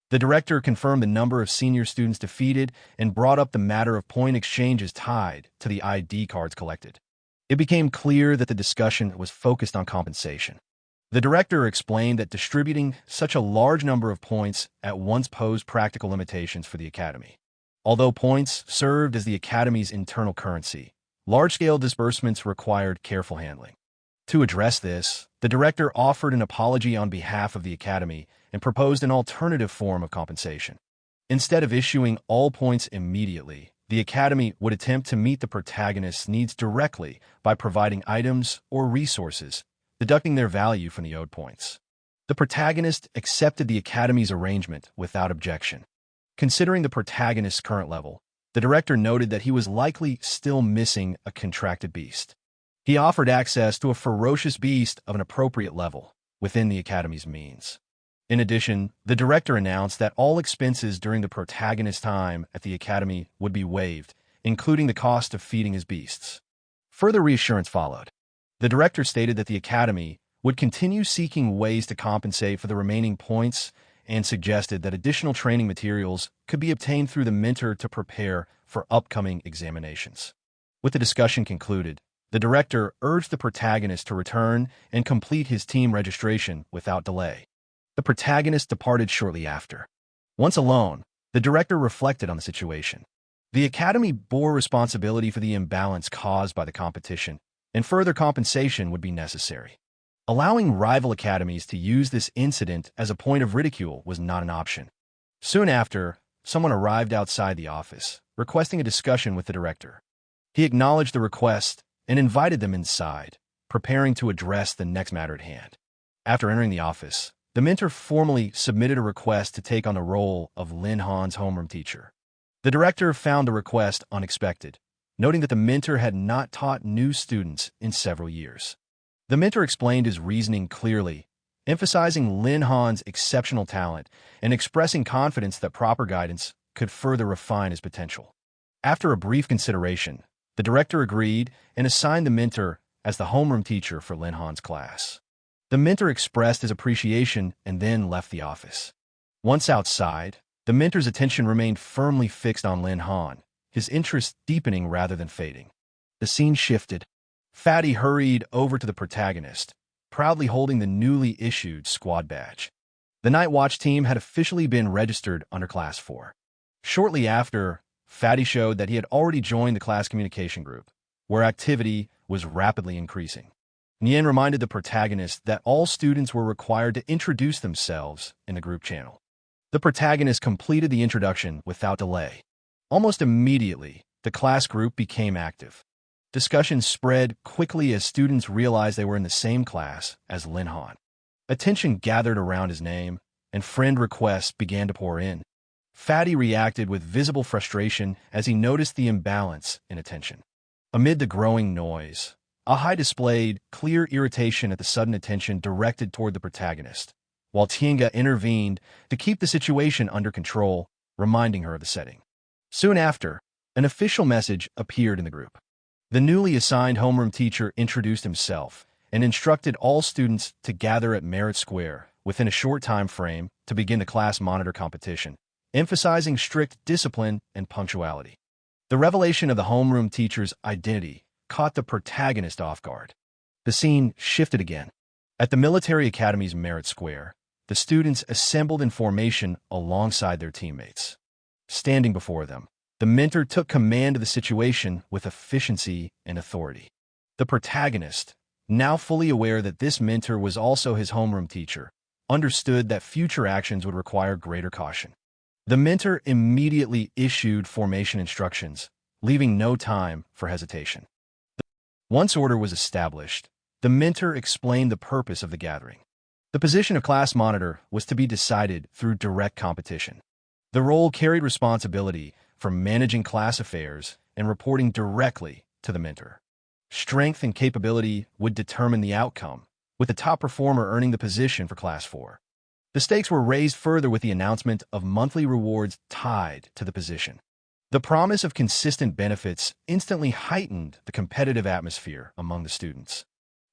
The director confirmed the number of senior students defeated and brought up the matter of point exchanges tied to the ID cards collected. It became clear that the discussion was focused on compensation. The director explained that distributing such a large number of points at once posed practical limitations for the Academy. Although points served as the Academy's internal currency, large-scale disbursements required careful handling. To address this, the director offered an apology on behalf of the Academy and proposed an alternative form of compensation. Instead of issuing all points immediately, the Academy would attempt to meet the protagonist's needs directly by providing items or resources, deducting their value from the owed points. The protagonist accepted the Academy's arrangement without objection. Considering the protagonist's current level, the director noted that he was likely still missing a contracted beast. He offered access to a ferocious beast of an appropriate level within the Academy's means. In addition, the director announced that all expenses during the protagonist's time at the Academy would be waived, including the cost of feeding his beasts. Further reassurance followed. The director stated that the Academy would continue seeking ways to compensate for the remaining points and suggested that additional training materials could be obtained through the mentor to prepare for upcoming examinations. With the discussion concluded, the director urged the protagonist to return and complete his team registration without delay. The protagonist departed shortly after. Once alone, the director reflected on the situation. The academy bore responsibility for the imbalance caused by the competition, and further compensation would be necessary. Allowing rival academies to use this incident as a point of ridicule was not an option. Soon after, someone arrived outside the office, requesting a discussion with the director. He acknowledged the request and invited them inside, preparing to address the next matter at hand. After entering the office, the mentor formally submitted a request to take on the role of Lin Han's homeroom teacher. The director found the request unexpected, noting that the mentor had not taught new students in several years. The mentor explained his reasoning clearly, emphasizing Lin Han's exceptional talent and expressing confidence that proper guidance could further refine his potential. After a brief consideration, the director agreed and assigned the mentor as the homeroom teacher for Lin Han's class. The mentor expressed his appreciation and then left the office. Once outside, the mentor's attention remained firmly fixed on Lin Han, his interest deepening rather than fading. The scene shifted. Fatty hurried over to the protagonist, proudly holding the newly issued squad badge. The Night Watch team had officially been registered under Class 4. Shortly after, Fatty showed that he had already joined the class communication group, where activity was rapidly increasing. Nian reminded the protagonist that all students were required to introduce themselves in the group channel. The protagonist completed the introduction without delay. Almost immediately, the class group became active. Discussions spread quickly as students realized they were in the same class as Lin Han. Attention gathered around his name, and friend requests began to pour in. Fatty reacted with visible frustration as he noticed the imbalance in attention. Amid the growing noise, Ahai displayed clear irritation at the sudden attention directed toward the protagonist, while Tienga intervened to keep the situation under control, reminding her of the setting. Soon after, an official message appeared in the group. The newly assigned homeroom teacher introduced himself and instructed all students to gather at Merit Square within a short time frame to begin the class monitor competition, emphasizing strict discipline and punctuality. The revelation of the homeroom teacher's identity caught the protagonist off guard. The scene shifted again. At the military academy's Merit Square, the students assembled in formation alongside their teammates. Standing before them, the mentor took command of the situation with efficiency and authority. The protagonist, now fully aware that this mentor was also his homeroom teacher, understood that future actions would require greater caution. The mentor immediately issued formation instructions, leaving no time for hesitation. Once order was established, the mentor explained the purpose of the gathering. The position of class monitor was to be decided through direct competition. The role carried responsibility for managing class affairs and reporting directly to the mentor. Strength and capability would determine the outcome, with the top performer earning the position for Class 4. The stakes were raised further with the announcement of monthly rewards tied to the position. The promise of consistent benefits instantly heightened the competitive atmosphere among the students.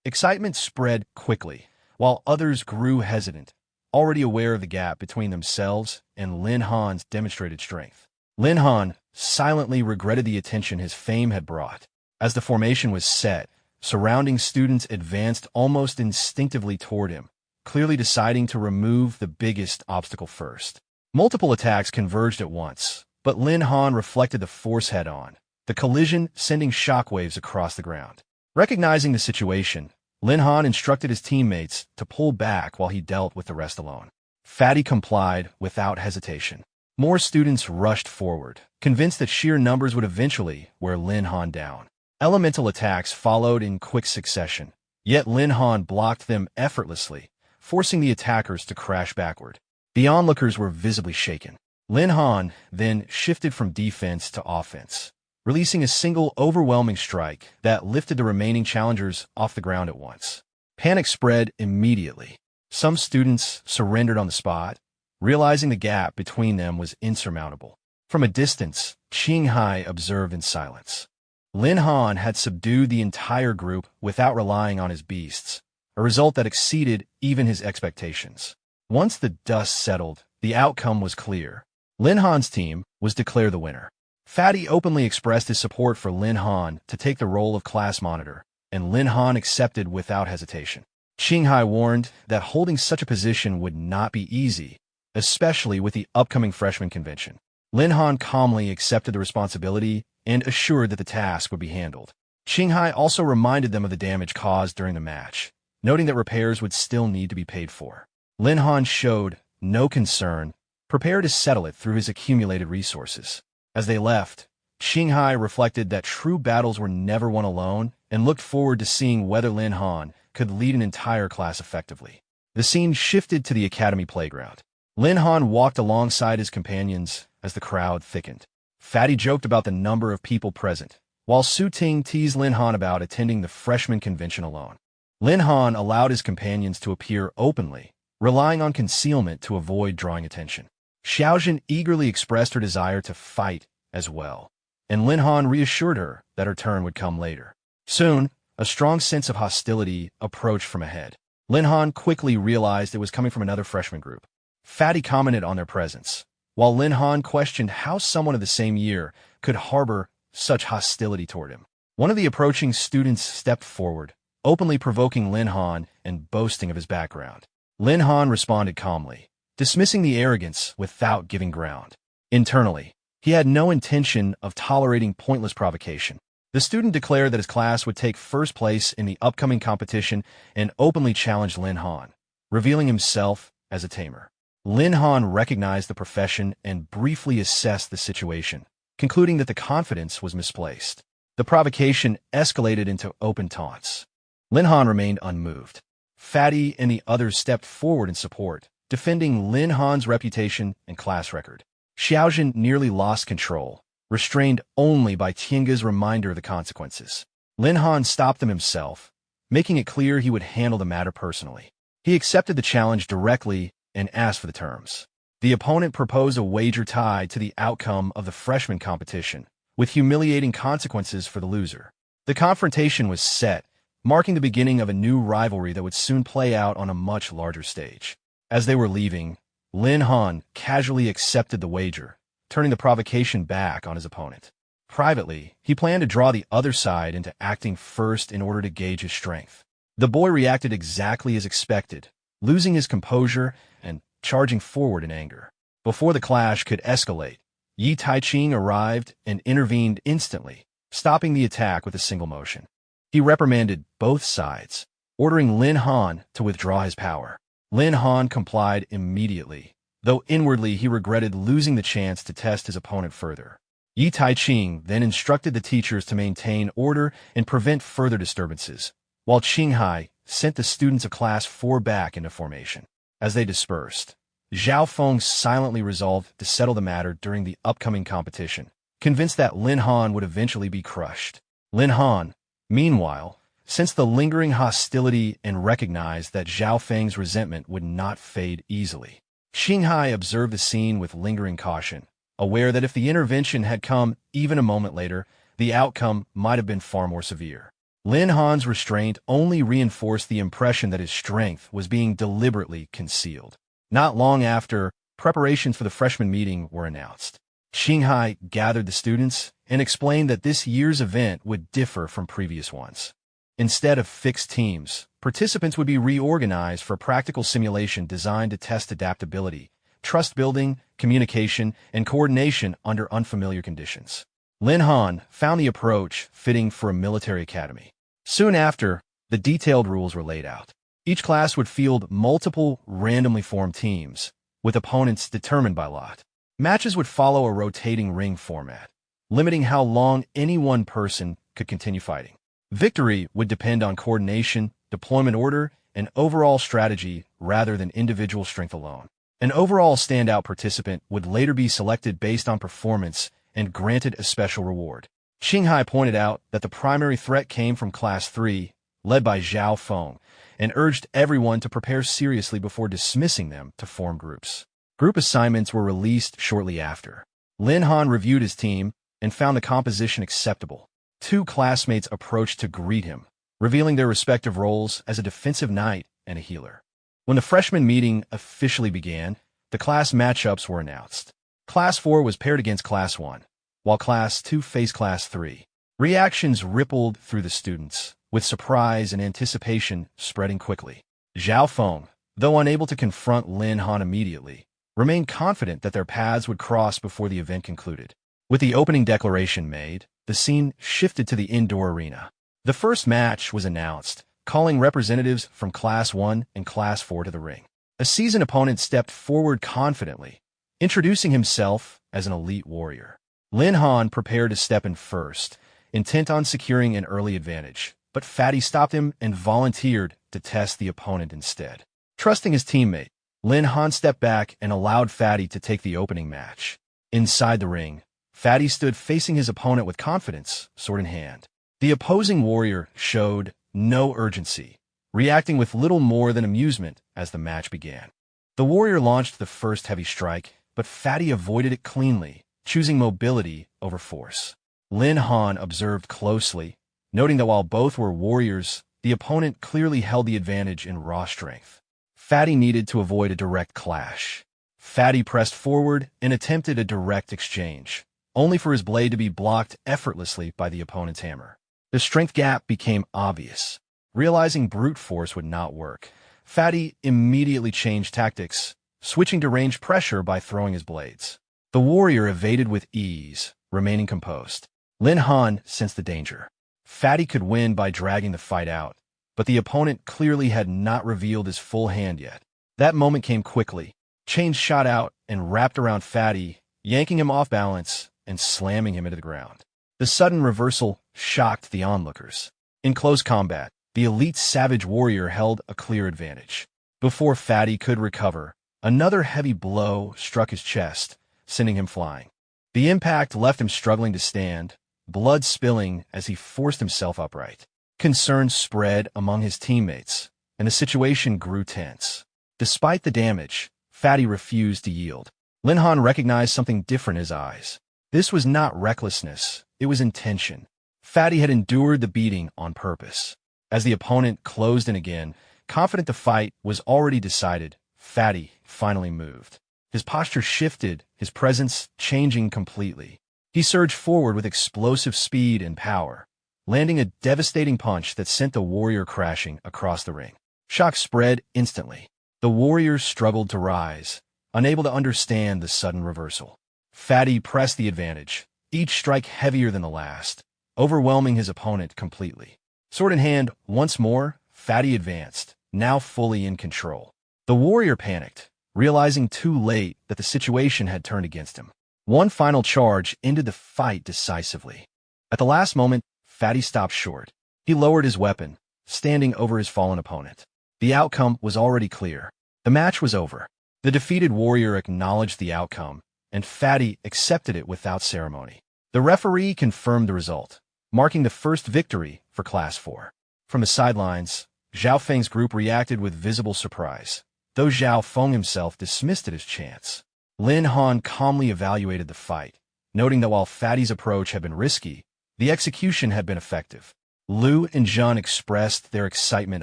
Excitement spread quickly, while others grew hesitant, already aware of the gap between themselves and Lin Han's demonstrated strength. Lin Han silently regretted the attention his fame had brought. As the formation was set, surrounding students advanced almost instinctively toward him, clearly deciding to remove the biggest obstacle first. Multiple attacks converged at once, but Lin Han reflected the force head-on, the collision sending shockwaves across the ground. Recognizing the situation, Lin Han instructed his teammates to pull back while he dealt with the rest alone. Fatty complied without hesitation. More students rushed forward, convinced that sheer numbers would eventually wear Lin Han down. Elemental attacks followed in quick succession, yet Lin Han blocked them effortlessly, forcing the attackers to crash backward. The onlookers were visibly shaken. Lin Han then shifted from defense to offense, releasing a single overwhelming strike that lifted the remaining challengers off the ground at once. Panic spread immediately. Some students surrendered on the spot, realizing the gap between them was insurmountable. From a distance, Qinghai observed in silence. Lin Han had subdued the entire group without relying on his beasts, a result that exceeded even his expectations. Once the dust settled, the outcome was clear. Lin Han's team was declared the winner. Fatty openly expressed his support for Lin Han to take the role of class monitor, and Lin Han accepted without hesitation. Qinghai warned that holding such a position would not be easy, especially with the upcoming freshman convention. Lin Han calmly accepted the responsibility and assured that the task would be handled. Qinghai also reminded them of the damage caused during the match, noting that repairs would still need to be paid for. Lin Han showed no concern, prepared to settle it through his accumulated resources. As they left, Qinghai reflected that true battles were never won alone and looked forward to seeing whether Lin Han could lead an entire class effectively. The scene shifted to the academy playground. Lin Han walked alongside his companions as the crowd thickened. Fatty joked about the number of people present, while Su Ting teased Lin Han about attending the freshman convention alone. Lin Han allowed his companions to appear openly, relying on concealment to avoid drawing attention. Xiaojin eagerly expressed her desire to fight as well, and Lin Han reassured her that her turn would come later. Soon, a strong sense of hostility approached from ahead. Lin Han quickly realized it was coming from another freshman group. Fatty commented on their presence, while Lin Han questioned how someone of the same year could harbor such hostility toward him. One of the approaching students stepped forward, openly provoking Lin Han and boasting of his background. Lin Han responded calmly, dismissing the arrogance without giving ground. Internally, he had no intention of tolerating pointless provocation. The student declared that his class would take first place in the upcoming competition and openly challenged Lin Han, revealing himself as a tamer. Lin Han recognized the profession and briefly assessed the situation, concluding that the confidence was misplaced. The provocation escalated into open taunts. Lin Han remained unmoved. Fatty and the others stepped forward in support, defending Lin Han's reputation and class record. Xiaojin nearly lost control, restrained only by Tiange's reminder of the consequences. Lin Han stopped them himself, making it clear he would handle the matter personally. He accepted the challenge directly and asked for the terms. The opponent proposed a wager tied to the outcome of the freshman competition, with humiliating consequences for the loser. The confrontation was set, marking the beginning of a new rivalry that would soon play out on a much larger stage. As they were leaving, Lin Han casually accepted the wager, turning the provocation back on his opponent. Privately, he planned to draw the other side into acting first in order to gauge his strength. The boy reacted exactly as expected, losing his composure and charging forward in anger. Before the clash could escalate, Yi Taiqing arrived and intervened instantly, stopping the attack with a single motion. He reprimanded both sides, ordering Lin Han to withdraw his power. Lin Han complied immediately, though inwardly he regretted losing the chance to test his opponent further. Yi Taiqing then instructed the teachers to maintain order and prevent further disturbances, while Qinghai sent the students of Class 4 back into formation. As they dispersed, Zhao Feng silently resolved to settle the matter during the upcoming competition, convinced that Lin Han would eventually be crushed. Lin Han, meanwhile, sensed the lingering hostility and recognized that Zhao Feng's resentment would not fade easily. Qinghai observed the scene with lingering caution, aware that if the intervention had come even a moment later, the outcome might have been far more severe. Lin Han's restraint only reinforced the impression that his strength was being deliberately concealed. Not long after, preparations for the freshman meeting were announced. Qinghai gathered the students and explained that this year's event would differ from previous ones. Instead of fixed teams, participants would be reorganized for a practical simulation designed to test adaptability, trust building, communication, and coordination under unfamiliar conditions. Lin Han found the approach fitting for a military academy. Soon after, the detailed rules were laid out. Each class would field multiple randomly formed teams, with opponents determined by lot. Matches would follow a rotating ring format, limiting how long any one person could continue fighting. Victory would depend on coordination, deployment order, and overall strategy rather than individual strength alone. An overall standout participant would later be selected based on performance and granted a special reward. Qinghai pointed out that the primary threat came from Class 3, led by Zhao Feng, and urged everyone to prepare seriously before dismissing them to form groups. Group assignments were released shortly after. Lin Han reviewed his team and found the composition acceptable. 2 classmates approached to greet him, revealing their respective roles as a defensive knight and a healer. When the freshman meeting officially began, the class matchups were announced. Class 4 was paired against Class 1, while Class 2 faced Class 3. Reactions rippled through the students, with surprise and anticipation spreading quickly. Zhao Feng, though unable to confront Lin Han immediately, remained confident that their paths would cross before the event concluded. With the opening declaration made, the scene shifted to the indoor arena. The first match was announced, calling representatives from Class 1 and Class 4 to the ring. A seasoned opponent stepped forward confidently, introducing himself as an elite warrior. Lin Han prepared to step in first, intent on securing an early advantage, but Fatty stopped him and volunteered to test the opponent instead. Trusting his teammate, Lin Han stepped back and allowed Fatty to take the opening match. Inside the ring, Fatty stood facing his opponent with confidence, sword in hand. The opposing warrior showed no urgency, reacting with little more than amusement as the match began. The warrior launched the first heavy strike, but Fatty avoided it cleanly, choosing mobility over force. Lin Han observed closely, noting that while both were warriors, the opponent clearly held the advantage in raw strength. Fatty needed to avoid a direct clash. Fatty pressed forward and attempted a direct exchange, only for his blade to be blocked effortlessly by the opponent's hammer. The strength gap became obvious. Realizing brute force would not work, Fatty immediately changed tactics, switching to range pressure by throwing his blades. The warrior evaded with ease, remaining composed. Lin Han sensed the danger. Fatty could win by dragging the fight out, but the opponent clearly had not revealed his full hand yet. That moment came quickly. Chains shot out and wrapped around Fatty, yanking him off balance and slamming him into the ground. The sudden reversal shocked the onlookers. In close combat, the elite savage warrior held a clear advantage. Before Fatty could recover, another heavy blow struck his chest, sending him flying. The impact left him struggling to stand, blood spilling as he forced himself upright. Concern spread among his teammates, and the situation grew tense. Despite the damage, Fatty refused to yield. Lin Han recognized something different in his eyes. This was not recklessness, it was intention. Fatty had endured the beating on purpose. As the opponent closed in again, confident the fight was already decided, Fatty finally moved. His posture shifted, his presence changing completely. He surged forward with explosive speed and power, landing a devastating punch that sent the warrior crashing across the ring. Shock spread instantly. The warrior struggled to rise, unable to understand the sudden reversal. Fatty pressed the advantage, each strike heavier than the last, overwhelming his opponent completely. Sword in hand, once more, Fatty advanced, now fully in control. The warrior panicked, realizing too late that the situation had turned against him. One final charge ended the fight decisively. At the last moment, Fatty stopped short. He lowered his weapon, standing over his fallen opponent. The outcome was already clear. The match was over. The defeated warrior acknowledged the outcome, and Fatty accepted it without ceremony. The referee confirmed the result, marking the first victory for Class 4. From the sidelines, Zhao Feng's group reacted with visible surprise, though Zhao Feng himself dismissed it as chance. Lin Han calmly evaluated the fight, noting that while Fatty's approach had been risky, the execution had been effective. Lu and Zhun expressed their excitement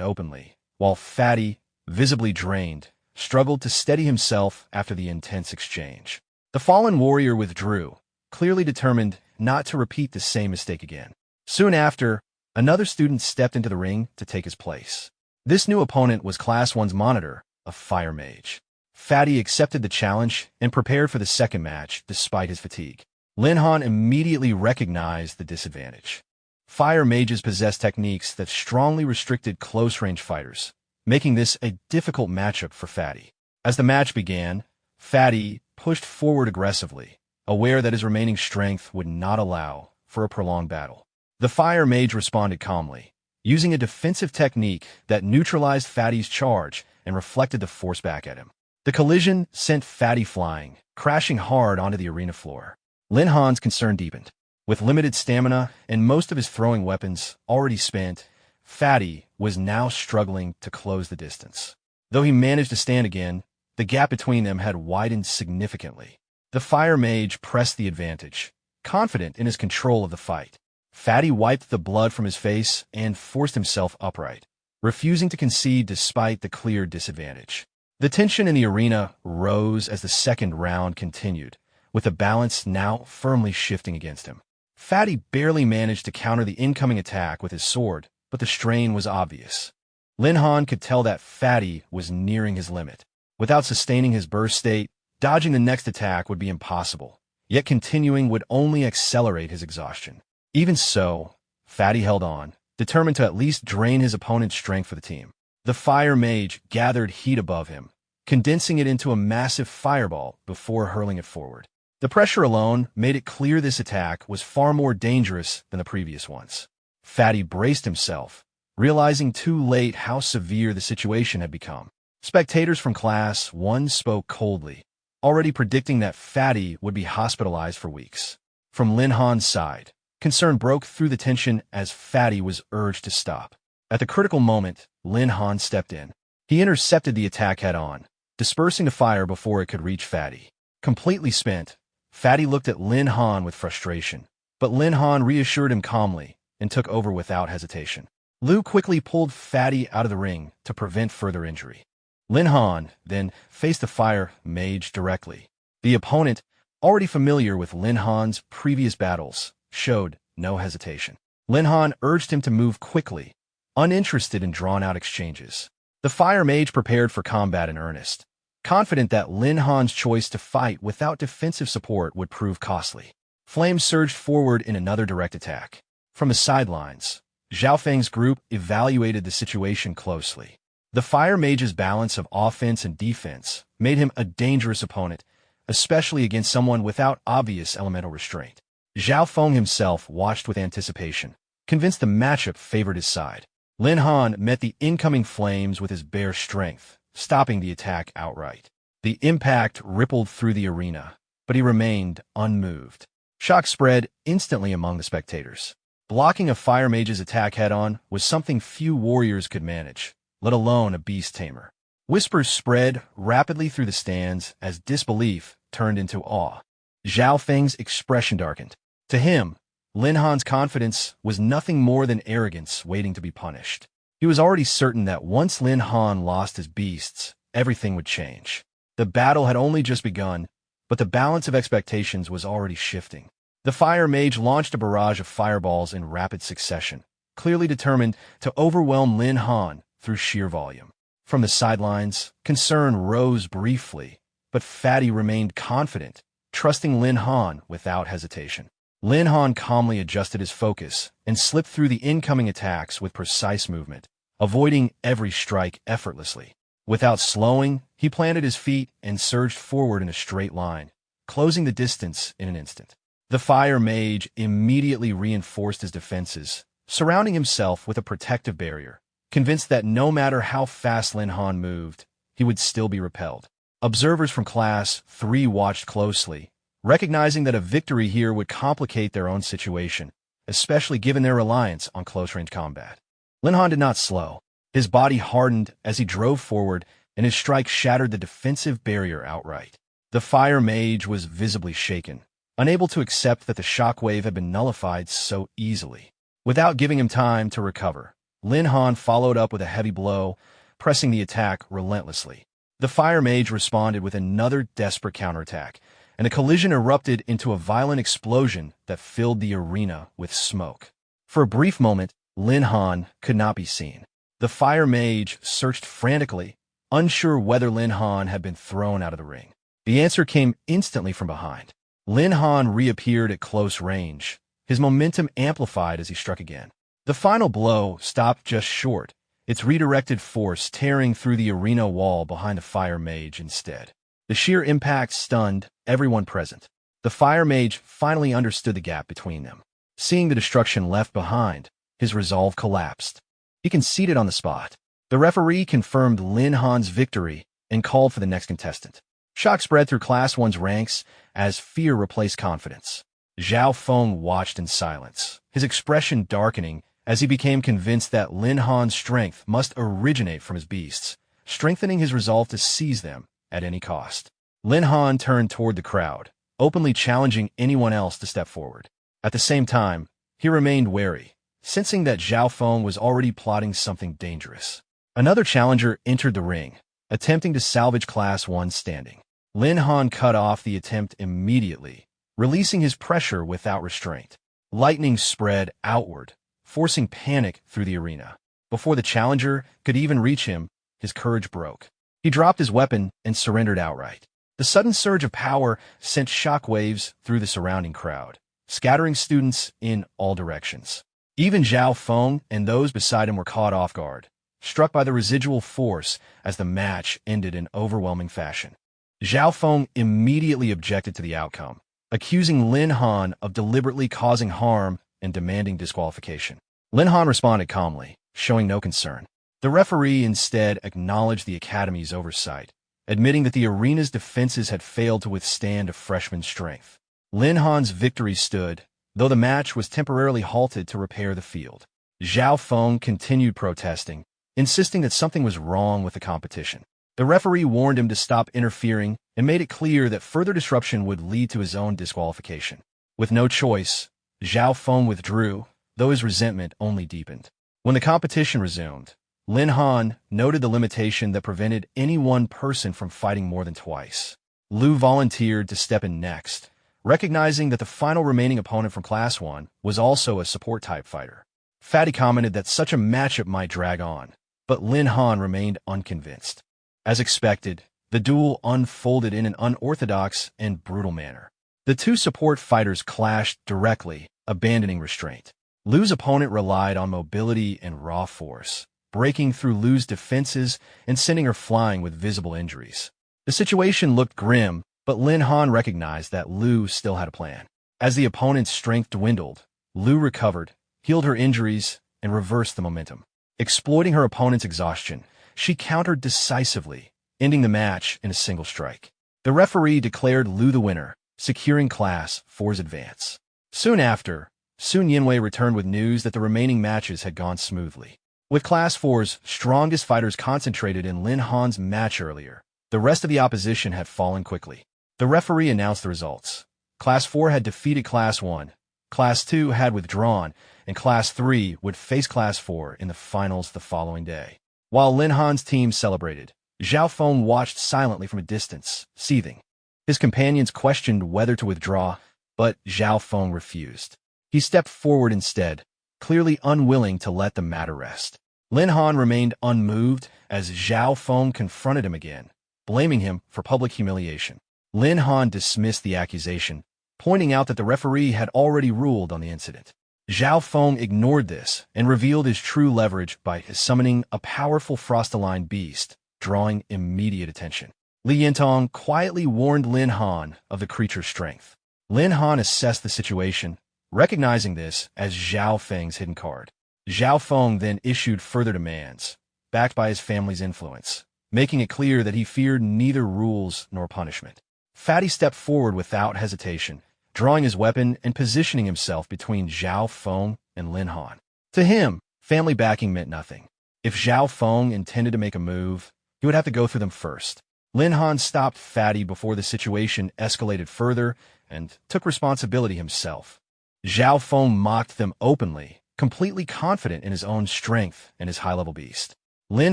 openly, while Fatty, visibly drained, struggled to steady himself after the intense exchange. The fallen warrior withdrew, clearly determined not to repeat the same mistake again. Soon after, another student stepped into the ring to take his place. This new opponent was Class 1's monitor, a fire mage. Fatty accepted the challenge and prepared for the second match despite his fatigue. Lin Han immediately recognized the disadvantage. Fire mages possess techniques that strongly restricted close-range fighters, making this a difficult matchup for Fatty. As the match began, Fatty pushed forward aggressively, aware that his remaining strength would not allow for a prolonged battle. The fire mage responded calmly, using a defensive technique that neutralized Fatty's charge and reflected the force back at him. The collision sent Fatty flying, crashing hard onto the arena floor. Lin Han's concern deepened. With limited stamina and most of his throwing weapons already spent, Fatty was now struggling to close the distance. Though he managed to stand again, the gap between them had widened significantly. The fire mage pressed the advantage, confident in his control of the fight. Fatty wiped the blood from his face and forced himself upright, refusing to concede despite the clear disadvantage. The tension in the arena rose as the second round continued, with the balance now firmly shifting against him. Fatty barely managed to counter the incoming attack with his sword, but the strain was obvious. Lin Han could tell that Fatty was nearing his limit. Without sustaining his burst state, Dodging the next attack would be impossible, yet continuing would only accelerate his exhaustion. Even so, Fatty held on, determined to at least drain his opponent's strength for the team. The fire mage gathered heat above him, condensing it into a massive fireball before hurling it forward. The pressure alone made it clear this attack was far more dangerous than the previous ones. Fatty braced himself, realizing too late how severe the situation had become. Spectators from Class 1 spoke coldly, already predicting that Fatty would be hospitalized for weeks. From Lin Han's side, concern broke through the tension as Fatty was urged to stop. At the critical moment, Lin Han stepped in. He intercepted the attack head-on, dispersing the fire before it could reach Fatty. Completely spent, Fatty looked at Lin Han with frustration, but Lin Han reassured him calmly and took over without hesitation. Liu quickly pulled Fatty out of the ring to prevent further injury. Lin Han then faced the fire mage directly. The opponent, already familiar with Lin Han's previous battles, showed no hesitation. Lin Han urged him to move quickly, uninterested in drawn-out exchanges. The fire mage prepared for combat in earnest, confident that Lin Han's choice to fight without defensive support would prove costly. Flames surged forward in another direct attack. From the sidelines, Zhao Feng's group evaluated the situation closely. The fire mage's balance of offense and defense made him a dangerous opponent, especially against someone without obvious elemental restraint. Zhao Feng himself watched with anticipation, convinced the matchup favored his side. Lin Han met the incoming flames with his bare strength, stopping the attack outright. The impact rippled through the arena, but he remained unmoved. Shock spread instantly among the spectators. Blocking a fire mage's attack head-on was something few warriors could manage, let alone a beast tamer. Whispers spread rapidly through the stands as disbelief turned into awe. Zhao Feng's expression darkened. To him, Lin Han's confidence was nothing more than arrogance waiting to be punished. He was already certain that once Lin Han lost his beasts, everything would change. The battle had only just begun, but the balance of expectations was already shifting. The fire mage launched a barrage of fireballs in rapid succession, clearly determined to overwhelm Lin Han through sheer volume. From the sidelines, concern rose briefly, but Fatty remained confident, trusting Lin Han without hesitation. Lin Han calmly adjusted his focus and slipped through the incoming attacks with precise movement, avoiding every strike effortlessly. Without slowing, he planted his feet and surged forward in a straight line, closing the distance in an instant. The fire mage immediately reinforced his defenses, surrounding himself with a protective barrier, convinced that no matter how fast Lin Han moved, he would still be repelled. Observers from Class 3 watched closely, recognizing that a victory here would complicate their own situation, especially given their reliance on close-range combat. Lin Han did not slow. His body hardened as he drove forward, and his strike shattered the defensive barrier outright. The fire mage was visibly shaken, unable to accept that the shockwave had been nullified so easily. Without giving him time to recover, Lin Han followed up with a heavy blow, pressing the attack relentlessly. The fire mage responded with another desperate counterattack, and the collision erupted into a violent explosion that filled the arena with smoke. For a brief moment, Lin Han could not be seen. The fire mage searched frantically, unsure whether Lin Han had been thrown out of the ring. The answer came instantly from behind. Lin Han reappeared at close range, his momentum amplified as he struck again. The final blow stopped just short, its redirected force tearing through the arena wall behind the fire mage instead. The sheer impact stunned everyone present. The fire mage finally understood the gap between them. Seeing the destruction left behind, his resolve collapsed. He conceded on the spot. The referee confirmed Lin Han's victory and called for the next contestant. Shock spread through Class 1's ranks as fear replaced confidence. Zhao Feng watched in silence, his expression darkening as he became convinced that Lin Han's strength must originate from his beasts, strengthening his resolve to seize them at any cost. Lin Han turned toward the crowd, openly challenging anyone else to step forward. At the same time, he remained wary, sensing that Zhao Feng was already plotting something dangerous. Another challenger entered the ring, attempting to salvage Class 1's standing. Lin Han cut off the attempt immediately, releasing his pressure without restraint. Lightning spread outward, forcing panic through the arena. Before the challenger could even reach him, his courage broke. He dropped his weapon and surrendered outright. The sudden surge of power sent shockwaves through the surrounding crowd, scattering students in all directions. Even Zhao Feng and those beside him were caught off guard, struck by the residual force as the match ended in overwhelming fashion. Zhao Feng immediately objected to the outcome, accusing Lin Han of deliberately causing harm and demanding disqualification. Lin Han responded calmly, showing no concern. The referee instead acknowledged the Academy's oversight, admitting that the arena's defenses had failed to withstand a freshman's strength. Lin Han's victory stood, though the match was temporarily halted to repair the field. Zhao Feng continued protesting, insisting that something was wrong with the competition. The referee warned him to stop interfering and made it clear that further disruption would lead to his own disqualification. With no choice, Zhao Feng withdrew, though his resentment only deepened. When the competition resumed, Lin Han noted the limitation that prevented any one person from fighting more than twice. Lu volunteered to step in next, recognizing that the final remaining opponent from Class 1 was also a support-type fighter. Fatty commented that such a matchup might drag on, but Lin Han remained unconvinced. As expected, the duel unfolded in an unorthodox and brutal manner. The two support fighters clashed directly, abandoning restraint. Lu's opponent relied on mobility and raw force, breaking through Lu's defenses and sending her flying with visible injuries. The situation looked grim, but Lin Han recognized that Lu still had a plan. As the opponent's strength dwindled, Lu recovered, healed her injuries, and reversed the momentum. Exploiting her opponent's exhaustion, she countered decisively, ending the match in a single strike. The referee declared Lu the winner, securing Class 4's advance. Soon after, Sun Yinwei returned with news that the remaining matches had gone smoothly. With Class 4's strongest fighters concentrated in Lin Han's match earlier, the rest of the opposition had fallen quickly. The referee announced the results. Class 4 had defeated Class 1, Class 2 had withdrawn, and Class 3 would face Class 4 in the finals the following day. While Lin Han's team celebrated, Zhao Feng watched silently from a distance, seething. His companions questioned whether to withdraw, but Zhao Feng refused. He stepped forward instead, clearly unwilling to let the matter rest. Lin Han remained unmoved as Zhao Feng confronted him again, blaming him for public humiliation. Lin Han dismissed the accusation, pointing out that the referee had already ruled on the incident. Zhao Feng ignored this and revealed his true leverage by summoning a powerful frost-aligned beast, drawing immediate attention. Li Yintong quietly warned Lin Han of the creature's strength. Lin Han assessed the situation, recognizing this as Zhao Feng's hidden card. Zhao Feng then issued further demands, backed by his family's influence, making it clear that he feared neither rules nor punishment. Fatty stepped forward without hesitation, drawing his weapon and positioning himself between Zhao Feng and Lin Han. To him, family backing meant nothing. If Zhao Feng intended to make a move, he would have to go through them first. Lin Han stopped Fatty before the situation escalated further and took responsibility himself. Zhao Feng mocked them openly, completely confident in his own strength and his high-level beast. Lin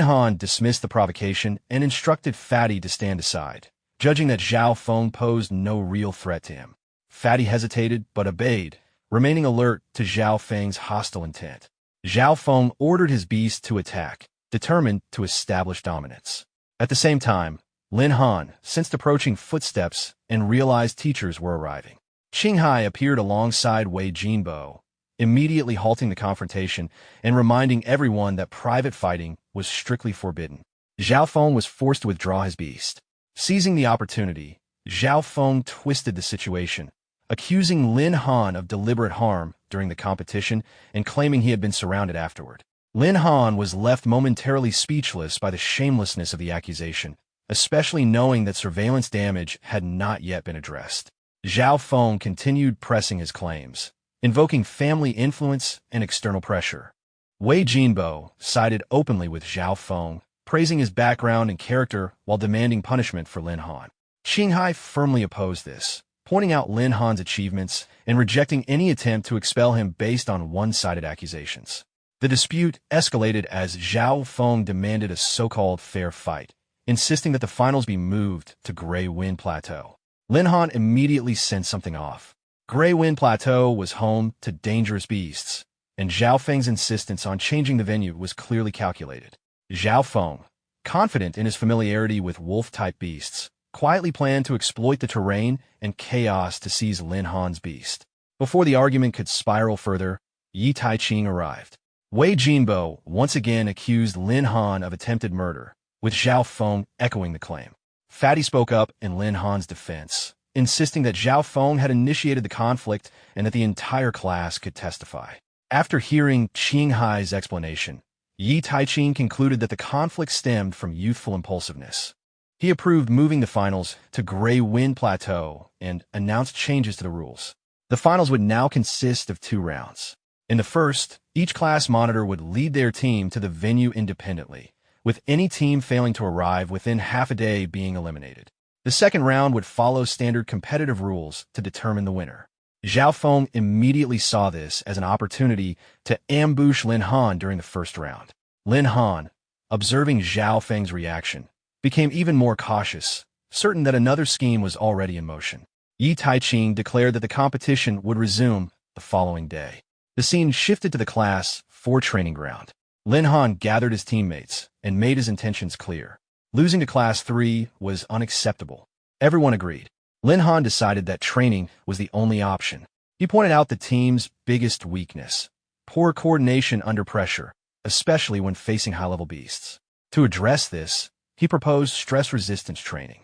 Han dismissed the provocation and instructed Fatty to stand aside, judging that Zhao Feng posed no real threat to him. Fatty hesitated but obeyed, remaining alert to Zhao Feng's hostile intent. Zhao Feng ordered his beast to attack, determined to establish dominance. At the same time, Lin Han sensed approaching footsteps and realized teachers were arriving. Qinghai appeared alongside Wei Jinbo, immediately halting the confrontation and reminding everyone that private fighting was strictly forbidden. Zhao Feng was forced to withdraw his beast. Seizing the opportunity, Zhao Feng twisted the situation, accusing Lin Han of deliberate harm during the competition and claiming he had been surrounded afterward. Lin Han was left momentarily speechless by the shamelessness of the accusation, especially knowing that surveillance damage had not yet been addressed. Zhao Feng continued pressing his claims, invoking family influence and external pressure. Wei Jinbo sided openly with Zhao Feng, praising his background and character while demanding punishment for Lin Han. Qinghai firmly opposed this, pointing out Lin Han's achievements and rejecting any attempt to expel him based on one-sided accusations. The dispute escalated as Zhao Feng demanded a so-called fair fight, insisting that the finals be moved to Grey Wind Plateau. Lin Han immediately sent something off. Grey Wind Plateau was home to dangerous beasts, and Zhao Feng's insistence on changing the venue was clearly calculated. Zhao Feng, confident in his familiarity with wolf-type beasts, quietly planned to exploit the terrain and chaos to seize Lin Han's beast. Before the argument could spiral further, Yi Taiqing arrived. Wei Jinbo once again accused Lin Han of attempted murder, with Zhao Feng echoing the claim. Fatty spoke up in Lin Han's defense, insisting that Zhao Feng had initiated the conflict and that the entire class could testify. After hearing Qinghai's explanation, Yi Taiqing concluded that the conflict stemmed from youthful impulsiveness. He approved moving the finals to Grey Wind Plateau and announced changes to the rules. The finals would now consist of 2 rounds. In the first, each class monitor would lead their team to the venue independently, with any team failing to arrive within half a day being eliminated. The second round would follow standard competitive rules to determine the winner. Zhao Feng immediately saw this as an opportunity to ambush Lin Han during the first round. Lin Han, observing Zhao Feng's reaction, became even more cautious, certain that another scheme was already in motion. Yi Taiqing declared that the competition would resume the following day. The scene shifted to the Class 4 training ground. Lin Han gathered his teammates and made his intentions clear. Losing to Class 3 was unacceptable. Everyone agreed. Lin Han decided that training was the only option. He pointed out the team's biggest weakness: poor coordination under pressure, especially when facing high-level beasts. To address this, he proposed stress resistance training.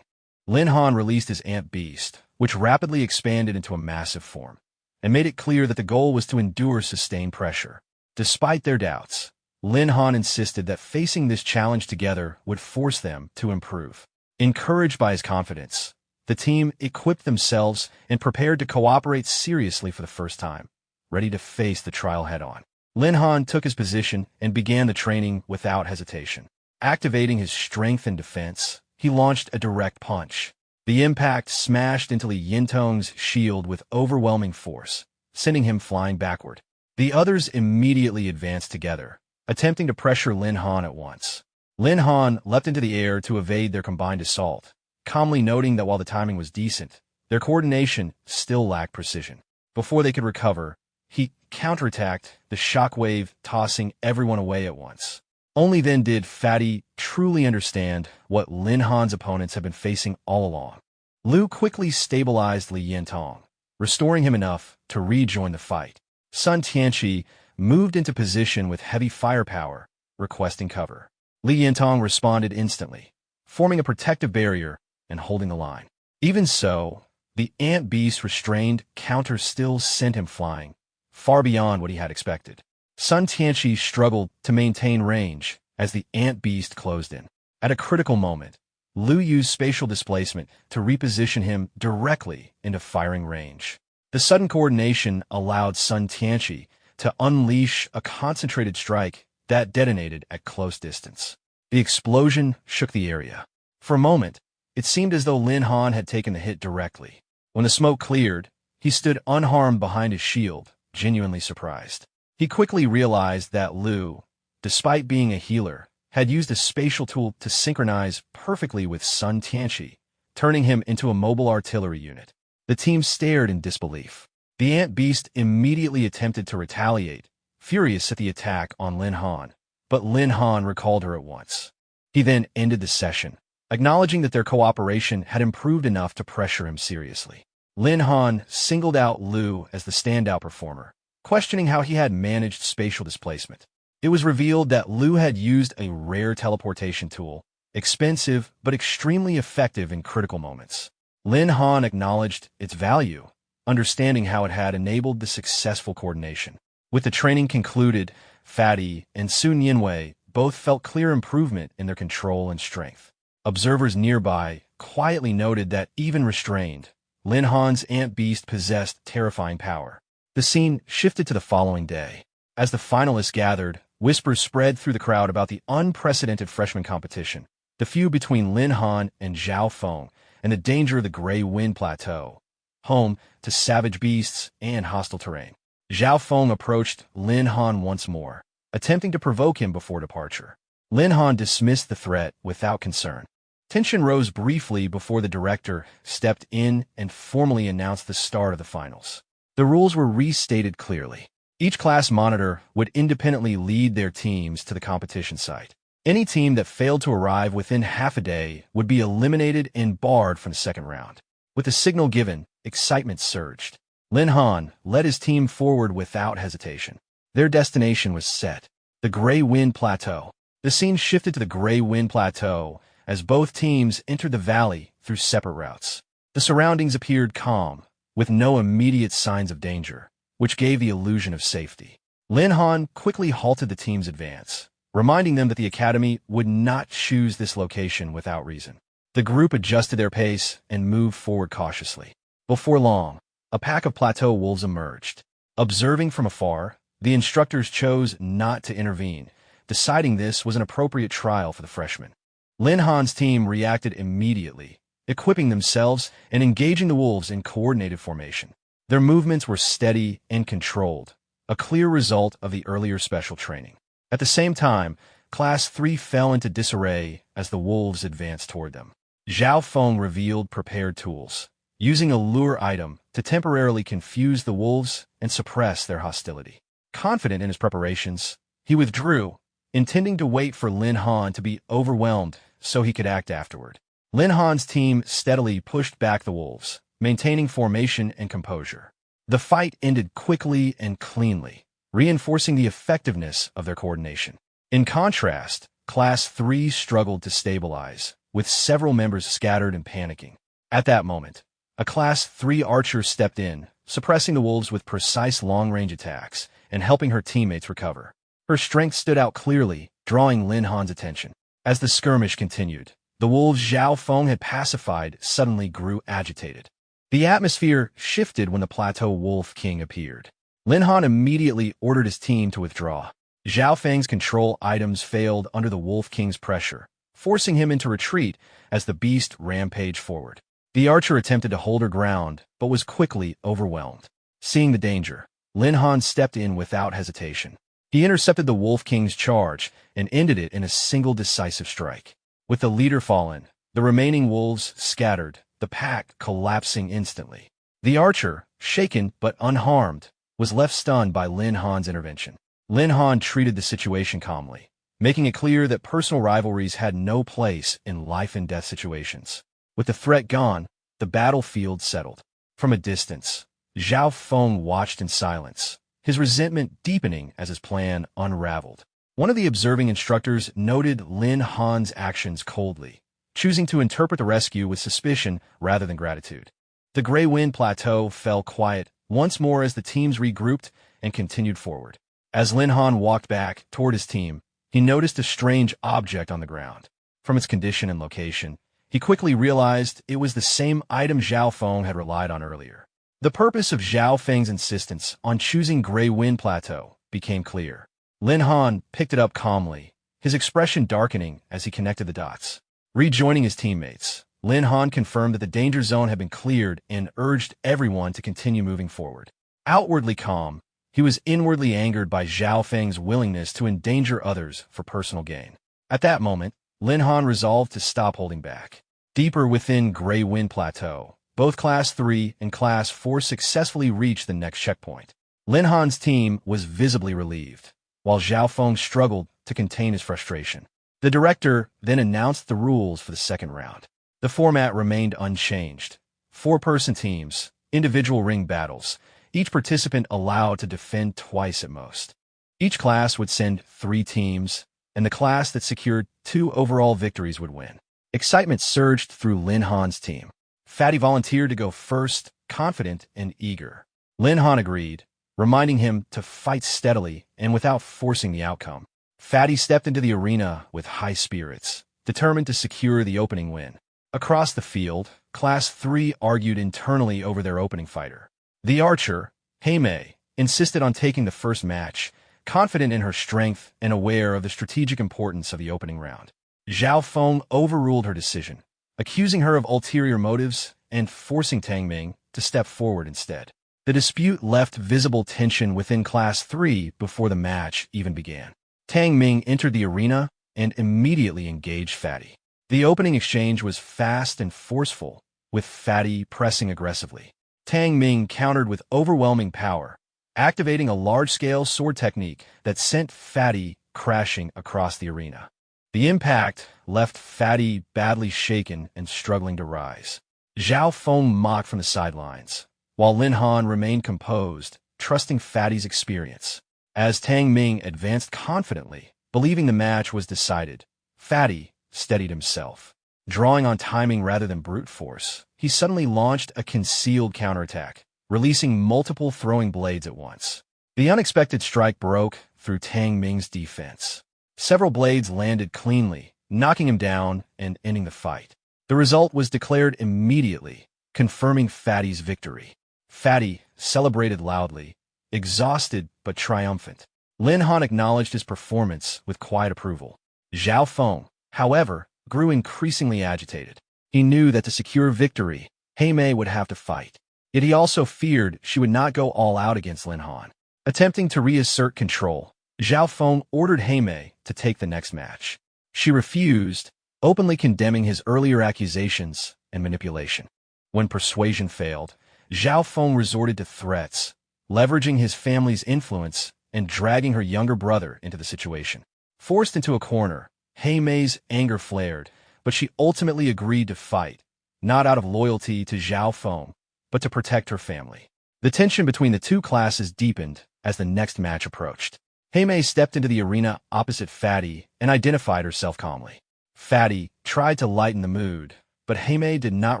Lin Han released his ant beast, which rapidly expanded into a massive form, and made it clear that the goal was to endure sustained pressure. Despite their doubts, Lin Han insisted that facing this challenge together would force them to improve. Encouraged by his confidence, the team equipped themselves and prepared to cooperate seriously for the first time, ready to face the trial head-on. Lin Han took his position and began the training without hesitation. Activating his strength and defense, he launched a direct punch. The impact smashed into Li Yintong's shield with overwhelming force, sending him flying backward. The others immediately advanced together, attempting to pressure Lin Han at once. Lin Han leapt into the air to evade their combined assault, calmly noting that while the timing was decent, their coordination still lacked precision. Before they could recover, he counterattacked, the shockwave tossing everyone away at once. Only then did Fatty truly understand what Lin Han's opponents had been facing all along. Lu quickly stabilized Li Yintong, restoring him enough to rejoin the fight. Sun Tianqi moved into position with heavy firepower, requesting cover. Li Yintong responded instantly, forming a protective barrier and holding the line. Even so, the ant beast's restrained counter still sent him flying, far beyond what he had expected. Sun Tianqi struggled to maintain range as the ant beast closed in. At a critical moment, Lu used spatial displacement to reposition him directly into firing range. The sudden coordination allowed Sun Tianqi to unleash a concentrated strike that detonated at close distance. The explosion shook the area. For a moment, it seemed as though Lin Han had taken the hit directly. When the smoke cleared, he stood unharmed behind his shield, genuinely surprised. He quickly realized that Lu, despite being a healer, had used a spatial tool to synchronize perfectly with Sun Tianqi, turning him into a mobile artillery unit. The team stared in disbelief. The ant beast immediately attempted to retaliate, furious at the attack on Lin Han, but Lin Han recalled her at once. He then ended the session, acknowledging that their cooperation had improved enough to pressure him seriously. Lin Han singled out Lu as the standout performer, questioning how he had managed spatial displacement. It was revealed that Lu had used a rare teleportation tool, expensive but extremely effective in critical moments. Lin Han acknowledged its value, understanding how it had enabled the successful coordination. With the training concluded, Fatty and Sun Yinwei both felt clear improvement in their control and strength. Observers nearby quietly noted that, even restrained, Lin Han's ant beast possessed terrifying power. The scene shifted to the following day. As the finalists gathered, whispers spread through the crowd about the unprecedented freshman competition, the feud between Lin Han and Zhao Feng, and the danger of the Grey Wind Plateau, home to savage beasts and hostile terrain. Zhao Feng approached Lin Han once more, attempting to provoke him before departure. Lin Han dismissed the threat without concern. Tension rose briefly before the director stepped in and formally announced the start of the finals. The rules were restated clearly. Each class monitor would independently lead their teams to the competition site. Any team that failed to arrive within half a day would be eliminated and barred from the second round. With the signal given, excitement surged. Lin Han led his team forward without hesitation. Their destination was set: the Grey Wind Plateau. The scene shifted to the Grey Wind Plateau as both teams entered the valley through separate routes. The surroundings appeared calm, with no immediate signs of danger, which gave the illusion of safety. Lin Han quickly halted the team's advance, reminding them that the Academy would not choose this location without reason. The group adjusted their pace and moved forward cautiously. Before long, a pack of plateau wolves emerged. Observing from afar, the instructors chose not to intervene, deciding this was an appropriate trial for the freshmen. Lin Han's team reacted immediately, equipping themselves and engaging the wolves in coordinated formation. Their movements were steady and controlled, a clear result of the earlier special training. At the same time, Class 3 fell into disarray as the wolves advanced toward them. Zhao Feng revealed prepared tools, using a lure item to temporarily confuse the wolves and suppress their hostility. Confident in his preparations, he withdrew, intending to wait for Lin Han to be overwhelmed so he could act afterward. Lin Han's team steadily pushed back the wolves, maintaining formation and composure. The fight ended quickly and cleanly, reinforcing the effectiveness of their coordination. In contrast, Class 3 struggled to stabilize, with several members scattered and panicking. At that moment, a Class 3 archer stepped in, suppressing the wolves with precise long-range attacks and helping her teammates recover. Her strength stood out clearly, drawing Lin Han's attention. As the skirmish continued, the wolves Zhao Feng had pacified suddenly grew agitated. The atmosphere shifted when the Plateau Wolf King appeared. Lin Han immediately ordered his team to withdraw. Zhao Feng's control items failed under the Wolf King's pressure, forcing him into retreat as the beast rampaged forward. The archer attempted to hold her ground, but was quickly overwhelmed. Seeing the danger, Lin Han stepped in without hesitation. He intercepted the Wolf King's charge and ended it in a single decisive strike. With the leader fallen, the remaining wolves scattered, the pack collapsing instantly. The archer, shaken but unharmed, was left stunned by Lin Han's intervention. Lin Han treated the situation calmly, making it clear that personal rivalries had no place in life-and-death situations. With the threat gone, the battlefield settled. From a distance, Zhao Feng watched in silence, his resentment deepening as his plan unraveled. One of the observing instructors noted Lin Han's actions coldly, choosing to interpret the rescue with suspicion rather than gratitude. The Grey Wind Plateau fell quiet once more as the teams regrouped and continued forward. As Lin Han walked back toward his team, he noticed a strange object on the ground. From its condition and location, he quickly realized it was the same item Zhao Feng had relied on earlier. The purpose of Zhao Feng's insistence on choosing Grey Wind Plateau became clear. Lin Han picked it up calmly, his expression darkening as he connected the dots. Rejoining his teammates, Lin Han confirmed that the danger zone had been cleared and urged everyone to continue moving forward. Outwardly calm, he was inwardly angered by Zhao Feng's willingness to endanger others for personal gain. At that moment, Lin Han resolved to stop holding back. Deeper within Grey Wind Plateau, both Class 3 and Class 4 successfully reached the next checkpoint. Lin Han's team was visibly relieved, while Zhao Feng struggled to contain his frustration. The director then announced the rules for the second round. The format remained unchanged. 4-person teams, individual ring battles, each participant allowed to defend twice at most. Each class would send 3 teams, and the class that secured 2 overall victories would win. Excitement surged through Lin Han's team. Fatty volunteered to go first, confident and eager. Lin Han agreed, reminding him to fight steadily and without forcing the outcome. Fatty stepped into the arena with high spirits, determined to secure the opening win. Across the field, Class 3 argued internally over their opening fighter. The archer, Tame, insisted on taking the first match, confident in her strength and aware of the strategic importance of the opening round. Zhao Feng overruled her decision, accusing her of ulterior motives and forcing Tame to step forward instead. The dispute left visible tension within Class 3 before the match even began. Tame entered the arena and immediately engaged Fatty. The opening exchange was fast and forceful, with Fatty pressing aggressively. Tame countered with overwhelming power, activating a large-scale sword technique that sent Fatty crashing across the arena. The impact left Fatty badly shaken and struggling to rise. Zhao Feng mocked from the sidelines, while Lin Han remained composed, trusting Fatty's experience. As Tang Ming advanced confidently, believing the match was decided, Fatty steadied himself. Drawing on timing rather than brute force, he suddenly launched a concealed counterattack, releasing multiple throwing blades at once. The unexpected strike broke through Tang Ming's defense. Several blades landed cleanly, knocking him down and ending the fight. The result was declared immediately, confirming Fatty's victory. Fatty celebrated loudly, exhausted but triumphant. Lin Han acknowledged his performance with quiet approval. Zhao Feng, however, grew increasingly agitated. He knew that to secure victory, Tame would have to fight. Yet he also feared she would not go all out against Lin Han. Attempting to reassert control, Zhao Feng ordered Tame to take the next match. She refused, openly condemning his earlier accusations and manipulation. When persuasion failed, Zhao Feng resorted to threats, leveraging his family's influence and dragging her younger brother into the situation. Forced into a corner, Tame's anger flared, but she ultimately agreed to fight, not out of loyalty to Zhao Feng, but to protect her family. The tension between the two classes deepened as the next match approached. Tame stepped into the arena opposite Fatty and identified herself calmly. Fatty tried to lighten the mood, but Tame did not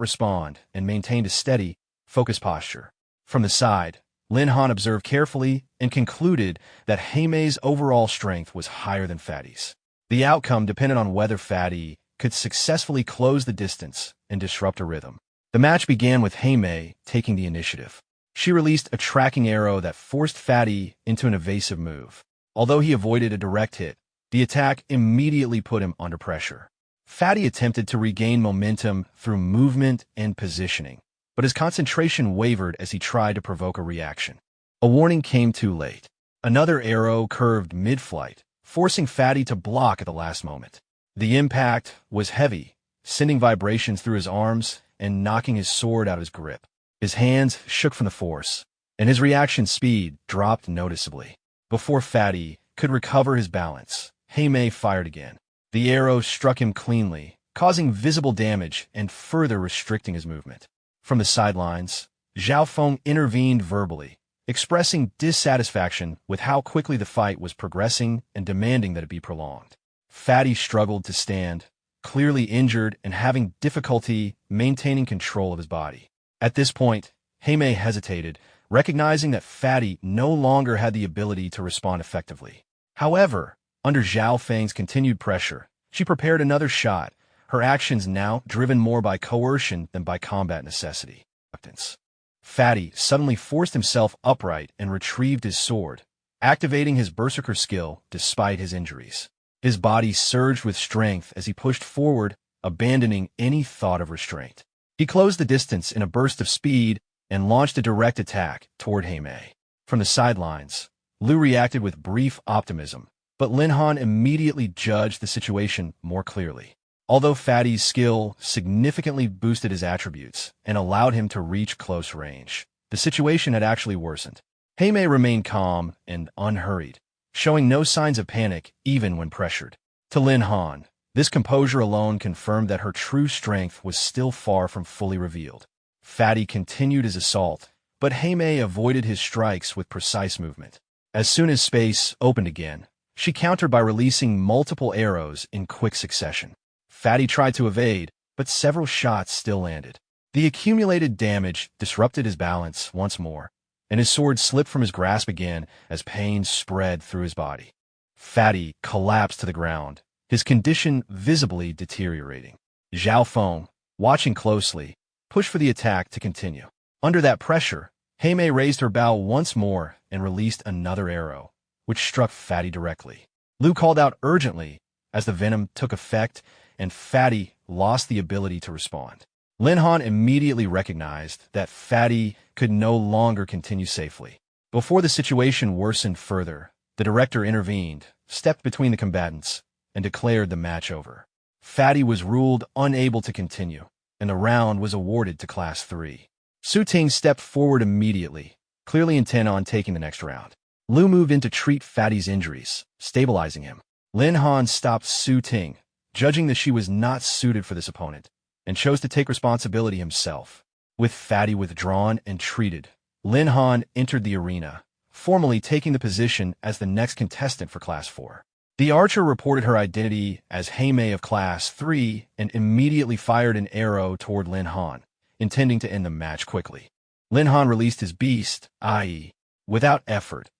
respond and maintained a steady, focused posture. From the side, Lin Han observed carefully and concluded that Tame's overall strength was higher than Fatty's. The outcome depended on whether Fatty could successfully close the distance and disrupt a rhythm. The match began with Tame taking the initiative. She released a tracking arrow that forced Fatty into an evasive move. Although he avoided a direct hit, the attack immediately put him under pressure. Fatty attempted to regain momentum through movement and positioning, but his concentration wavered as he tried to provoke a reaction. A warning came too late. Another arrow curved mid-flight, forcing Fatty to block at the last moment. The impact was heavy, sending vibrations through his arms and knocking his sword out of his grip. His hands shook from the force, and his reaction speed dropped noticeably. Before Fatty could recover his balance, Tame fired again. The arrow struck him cleanly, causing visible damage and further restricting his movement. From the sidelines, Zhao Feng intervened verbally, expressing dissatisfaction with how quickly the fight was progressing and demanding that it be prolonged. Fatty struggled to stand, clearly injured and having difficulty maintaining control of his body. At this point, Tame hesitated, recognizing that Fatty no longer had the ability to respond effectively. However, under Zhao Feng's continued pressure, she prepared another shot, her actions now driven more by coercion than by combat necessity. Fatty suddenly forced himself upright and retrieved his sword, activating his berserker skill despite his injuries. His body surged with strength as he pushed forward, abandoning any thought of restraint. He closed the distance in a burst of speed and launched a direct attack toward Tame. From the sidelines, Liu reacted with brief optimism, but Lin Han immediately judged the situation more clearly. Although Fatty's skill significantly boosted his attributes and allowed him to reach close range, the situation had actually worsened. Tame remained calm and unhurried, showing no signs of panic even when pressured. To Lin Han, this composure alone confirmed that her true strength was still far from fully revealed. Fatty continued his assault, but Tame avoided his strikes with precise movement. As soon as space opened again, she countered by releasing multiple arrows in quick succession. Fatty tried to evade, but several shots still landed. The accumulated damage disrupted his balance once more, and his sword slipped from his grasp again as pain spread through his body. Fatty collapsed to the ground, his condition visibly deteriorating. Zhao Feng, watching closely, pushed for the attack to continue. Under that pressure, Tame raised her bow once more and released another arrow, which struck Fatty directly. Liu called out urgently as the venom took effect and Fatty lost the ability to respond. Lin Han immediately recognized that Fatty could no longer continue safely. Before the situation worsened further, the director intervened, stepped between the combatants, and declared the match over. Fatty was ruled unable to continue, and the round was awarded to Class 3. Su Ting stepped forward immediately, clearly intent on taking the next round. Liu moved in to treat Fatty's injuries, stabilizing him. Lin Han stopped Su Ting, judging that she was not suited for this opponent, and chose to take responsibility himself. With Fatty withdrawn and treated, Lin Han entered the arena, formally taking the position as the next contestant for Class 4. The archer reported her identity as Tame of Class 3 and immediately fired an arrow toward Lin Han, intending to end the match quickly. Lin Han released his beast, i.e., without effort.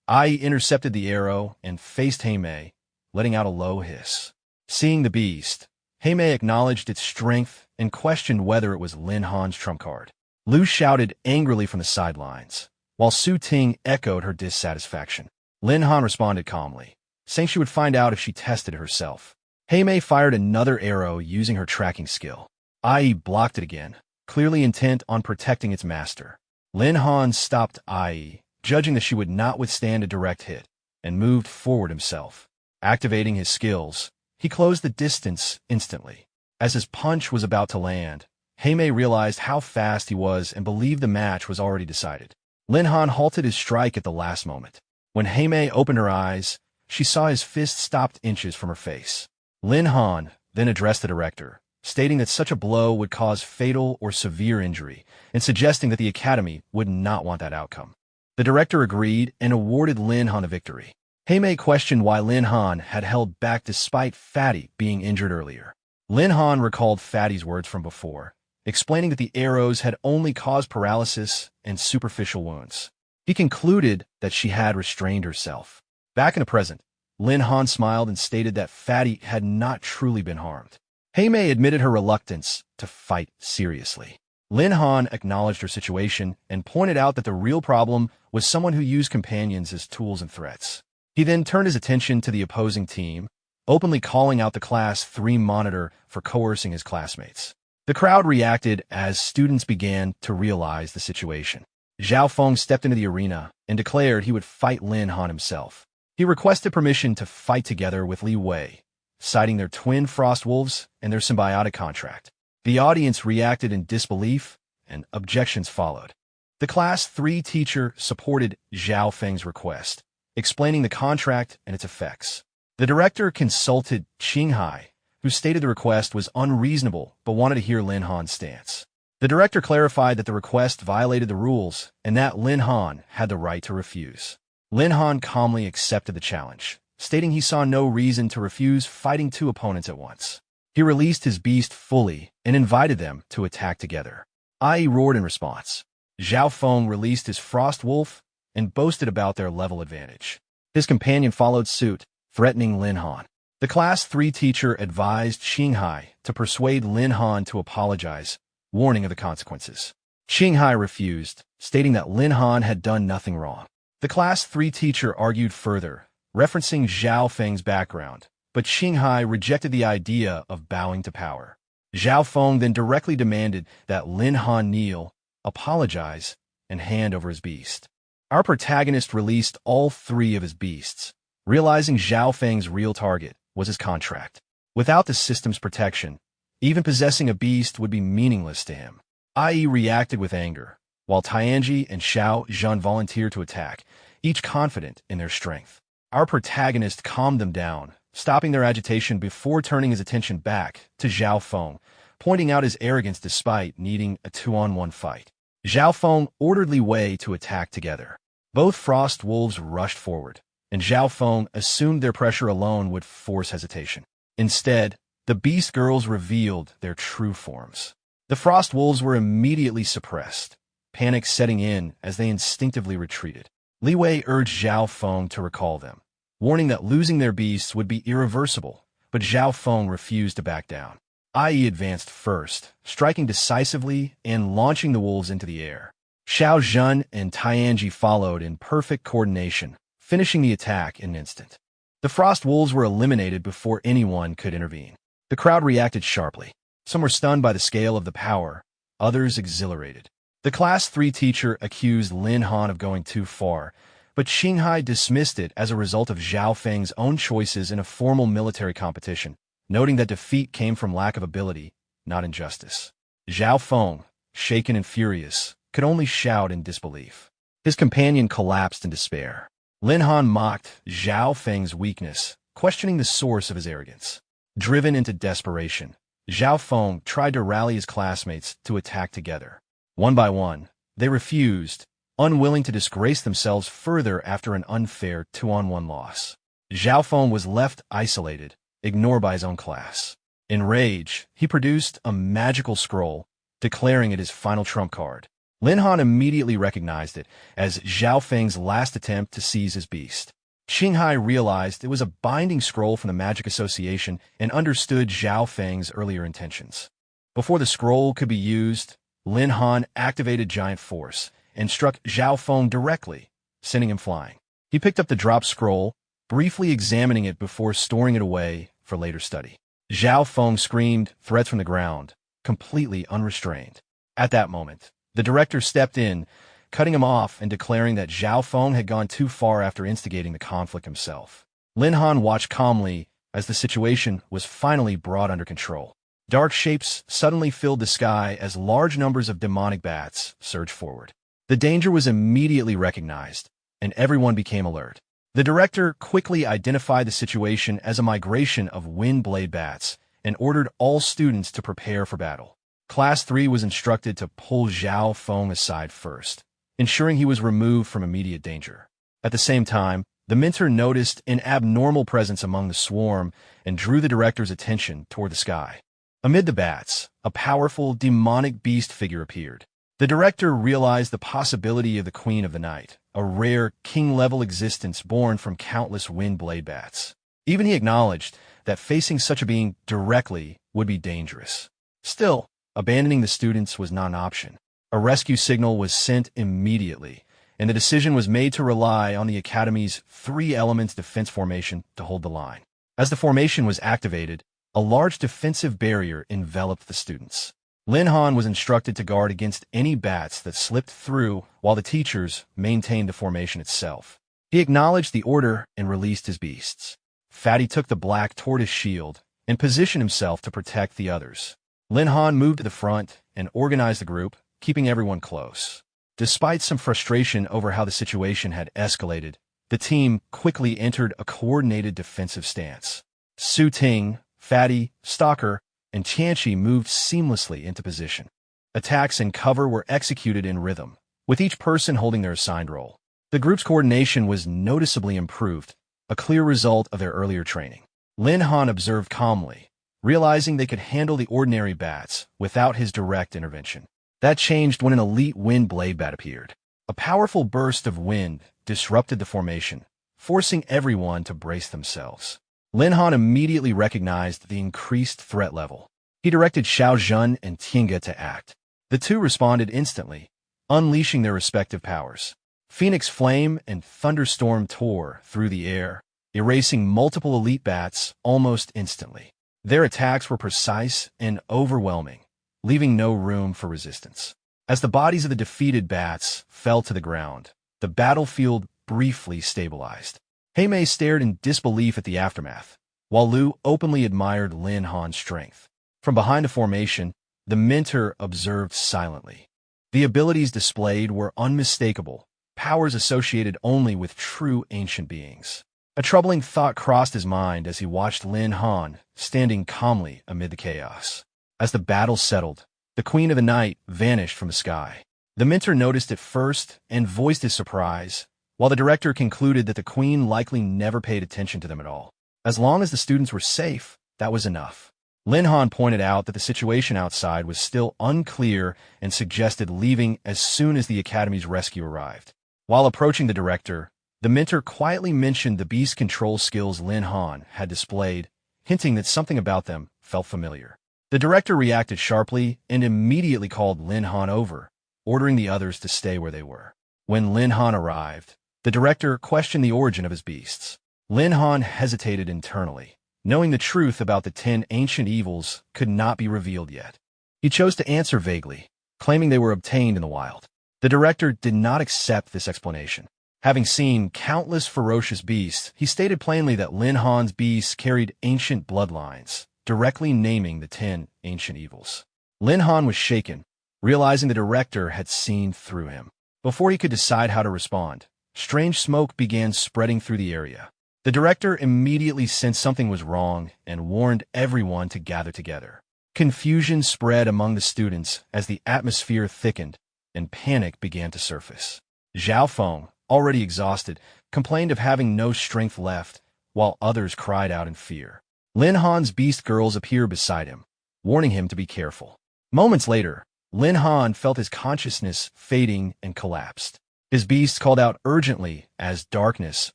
I intercepted the arrow and faced Tame, letting out a low hiss. Seeing the beast, Tame acknowledged its strength and questioned whether it was Lin Han's trump card. Lu shouted angrily from the sidelines, while Su Ting echoed her dissatisfaction. Lin Han responded calmly, saying she would find out if she tested it herself. Tame fired another arrow using her tracking skill. Ai blocked it again, clearly intent on protecting its master. Lin Han stopped Ai, judging that she would not withstand a direct hit, and moved forward himself. Activating his skills, he closed the distance instantly. As his punch was about to land, Tame realized how fast he was and believed the match was already decided. Lin Han halted his strike at the last moment. When Tame opened her eyes, she saw his fist stopped inches from her face. Lin Han then addressed the director, stating that such a blow would cause fatal or severe injury, and suggesting that the Academy would not want that outcome. The director agreed and awarded Lin Han a victory. Tame questioned why Lin Han had held back despite Fatty being injured earlier. Lin Han recalled Fatty's words from before, explaining that the arrows had only caused paralysis and superficial wounds. He concluded that she had restrained herself. Back in the present, Lin Han smiled and stated that Fatty had not truly been harmed. Tame admitted her reluctance to fight seriously. Lin Han acknowledged her situation and pointed out that the real problem was someone who used companions as tools and threats. He then turned his attention to the opposing team, openly calling out the Class 3 monitor for coercing his classmates. The crowd reacted as students began to realize the situation. Zhao Feng stepped into the arena and declared he would fight Lin Han himself. He requested permission to fight together with Li Wei, citing their twin frost wolves and their symbiotic contract. The audience reacted in disbelief, and objections followed. The Class 3 teacher supported Zhao Feng's request, explaining the contract and its effects. The director consulted Qinghai, who stated the request was unreasonable but wanted to hear Lin Han's stance. The director clarified that the request violated the rules and that Lin Han had the right to refuse. Lin Han calmly accepted the challenge, stating he saw no reason to refuse fighting two opponents at once. He released his beast fully and invited them to attack together. Ai roared in response. Zhao Feng released his frost wolf and boasted about their level advantage. His companion followed suit, threatening Lin Han. The Class 3 teacher advised Qinghai to persuade Lin Han to apologize, warning of the consequences. Qinghai refused, stating that Lin Han had done nothing wrong. The Class 3 teacher argued further, referencing Zhao Feng's background, but Qinghai rejected the idea of bowing to power. Zhao Feng then directly demanded that Lin Han kneel, apologize, and hand over his beast. Our protagonist released all three of his beasts, realizing Zhao Feng's real target was his contract. Without the system's protection, even possessing a beast would be meaningless to him. Ai reacted with anger, while Tianji and Xiao Zhan volunteered to attack, each confident in their strength. Our protagonist calmed them down, stopping their agitation before turning his attention back to Zhao Feng, pointing out his arrogance despite needing a 2-on-1 fight. Zhao Feng ordered Li Wei to attack together. Both frost wolves rushed forward, and Zhao Feng assumed their pressure alone would force hesitation. Instead, the beast girls revealed their true forms. The frost wolves were immediately suppressed, panic setting in as they instinctively retreated. Li Wei urged Zhao Feng to recall them, warning that losing their beasts would be irreversible, but Zhao Feng refused to back down. Ai advanced first, striking decisively and launching the wolves into the air. Xiao Zhan and Tianji followed in perfect coordination, finishing the attack in an instant. The frost wolves were eliminated before anyone could intervene. The crowd reacted sharply. Some were stunned by the scale of the power, others exhilarated. The Class 3 teacher accused Lin Han of going too far, but Qinghai dismissed it as a result of Zhao Feng's own choices in a formal military competition, noting that defeat came from lack of ability, not injustice. Zhao Feng, shaken and furious, could only shout in disbelief. His companion collapsed in despair. Lin Han mocked Zhao Feng's weakness, questioning the source of his arrogance. Driven into desperation, Zhao Feng tried to rally his classmates to attack together. One by one, they refused, unwilling to disgrace themselves further after an unfair 2-on-1 loss. Zhao Feng was left isolated, ignored by his own class. In rage, he produced a magical scroll, declaring it his final trump card. Lin Han immediately recognized it as Zhao Feng's last attempt to seize his beast. Qinghai realized it was a binding scroll from the Magic Association and understood Zhao Feng's earlier intentions. Before the scroll could be used, Lin Han activated Giant Force and struck Zhao Feng directly, sending him flying. He picked up the dropped scroll, briefly examining it before storing it away for later study. Zhao Feng screamed threats from the ground, completely unrestrained. At that moment, the director stepped in, cutting him off and declaring that Zhao Feng had gone too far after instigating the conflict himself. Lin Han watched calmly as the situation was finally brought under control. Dark shapes suddenly filled the sky as large numbers of demonic bats surged forward. The danger was immediately recognized, and everyone became alert. The director quickly identified the situation as a migration of wind blade bats and ordered all students to prepare for battle. Class 3 was instructed to pull Zhao Feng aside first, ensuring he was removed from immediate danger. At the same time, the mentor noticed an abnormal presence among the swarm and drew the director's attention toward the sky. Amid the bats, a powerful, demonic beast figure appeared. The director realized the possibility of the Queen of the Night, a rare, king-level existence born from countless wind blade bats. Even he acknowledged that facing such a being directly would be dangerous. Still, abandoning the students was not an option. A rescue signal was sent immediately, and the decision was made to rely on the Academy's 3-element defense formation to hold the line. As the formation was activated, a large defensive barrier enveloped the students. Lin Han was instructed to guard against any bats that slipped through while the teachers maintained the formation itself. He acknowledged the order and released his beasts. Fatty took the black tortoise shield and positioned himself to protect the others. Lin Han moved to the front and organized the group, keeping everyone close. Despite some frustration over how the situation had escalated, the team quickly entered a coordinated defensive stance. Su Ting, Fatty, Stalker, and Tianchi moved seamlessly into position. Attacks and cover were executed in rhythm, with each person holding their assigned role. The group's coordination was noticeably improved, a clear result of their earlier training. Lin Han observed calmly, realizing they could handle the ordinary bats without his direct intervention. That changed when an elite wind blade bat appeared. A powerful burst of wind disrupted the formation, forcing everyone to brace themselves. Lin Han immediately recognized the increased threat level. He directed Xiao Zhen and Tinga to act. The two responded instantly, unleashing their respective powers. Phoenix Flame and Thunderstorm tore through the air, erasing multiple elite bats almost instantly. Their attacks were precise and overwhelming, leaving no room for resistance. As the bodies of the defeated bats fell to the ground, the battlefield briefly stabilized. Heimei stared in disbelief at the aftermath, while Lu openly admired Lin Han's strength. From behind a formation, the mentor observed silently. The abilities displayed were unmistakable, powers associated only with true ancient beings. A troubling thought crossed his mind as he watched Lin Han standing calmly amid the chaos. As the battle settled, the Queen of the Night vanished from the sky. The mentor noticed it first and voiced his surprise, while the director concluded that the Queen likely never paid attention to them at all. As long as the students were safe, that was enough. Lin Han pointed out that the situation outside was still unclear and suggested leaving as soon as the Academy's rescue arrived. While approaching the director, the mentor quietly mentioned the beast control skills Lin Han had displayed, hinting that something about them felt familiar. The director reacted sharply and immediately called Lin Han over, ordering the others to stay where they were. When Lin Han arrived, the director questioned the origin of his beasts. Lin Han hesitated internally, knowing the truth about the 10 ancient evils could not be revealed yet. He chose to answer vaguely, claiming they were obtained in the wild. The director did not accept this explanation. Having seen countless ferocious beasts, he stated plainly that Lin Han's beasts carried ancient bloodlines, directly naming the 10 ancient evils. Lin Han was shaken, realizing the director had seen through him. Before he could decide how to respond, strange smoke began spreading through the area. The director immediately sensed something was wrong and warned everyone to gather together. Confusion spread among the students as the atmosphere thickened and panic began to surface. Zhao Feng, already exhausted, complained of having no strength left, while others cried out in fear. Lin Han's beast girls appeared beside him, warning him to be careful. Moments later, Lin Han felt his consciousness fading and collapsed. His beasts called out urgently as darkness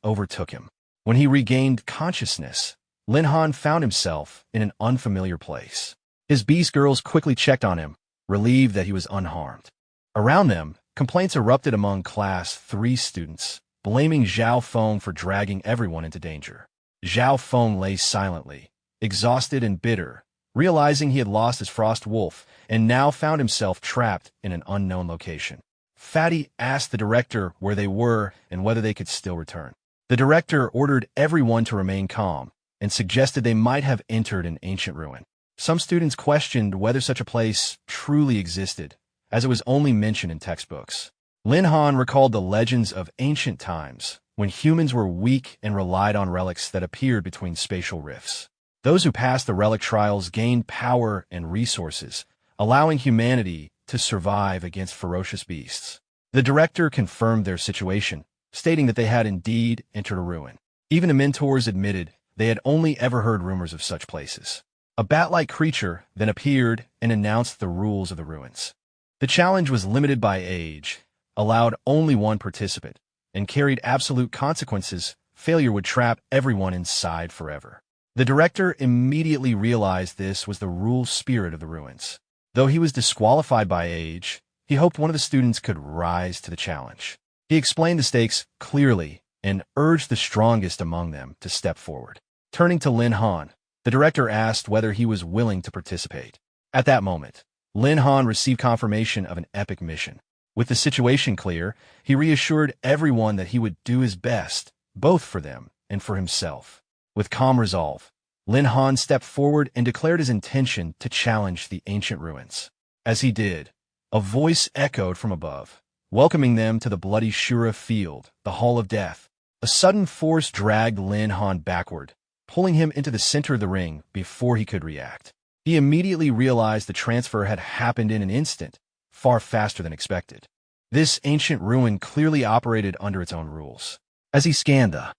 overtook him. When he regained consciousness, Lin Han found himself in an unfamiliar place. His beast girls quickly checked on him, relieved that he was unharmed. Around them, complaints erupted among Class 3 students, blaming Zhao Feng for dragging everyone into danger. Zhao Feng lay silently, exhausted and bitter, realizing he had lost his frost wolf and now found himself trapped in an unknown location. Fatty asked the director where they were and whether they could still return. The director ordered everyone to remain calm and suggested they might have entered an ancient ruin. Some students questioned whether such a place truly existed, as it was only mentioned in textbooks. Lin Han recalled the legends of ancient times, when humans were weak and relied on relics that appeared between spatial rifts. Those who passed the relic trials gained power and resources, allowing humanity to survive against ferocious beasts. The director confirmed their situation, stating that they had indeed entered a ruin. Even the mentors admitted they had only ever heard rumors of such places. A bat-like creature then appeared and announced the rules of the ruins. The challenge was limited by age, allowed only one participant, and carried absolute consequences. Failure would trap everyone inside forever. The director immediately realized this was the rule spirit of the ruins. Though he was disqualified by age, he hoped one of the students could rise to the challenge. He explained the stakes clearly and urged the strongest among them to step forward. Turning to Lin Han, the director asked whether he was willing to participate. At that moment, Lin Han received confirmation of an epic mission. With the situation clear, he reassured everyone that he would do his best, both for them and for himself. With calm resolve, Lin Han stepped forward and declared his intention to challenge the ancient ruins. As he did, a voice echoed from above, welcoming them to the bloody Shura field, the Hall of Death. A sudden force dragged Lin Han backward, pulling him into the center of the ring before he could react. He immediately realized the transfer had happened in an instant, far faster than expected. This ancient ruin clearly operated under its own rules. As he scanned the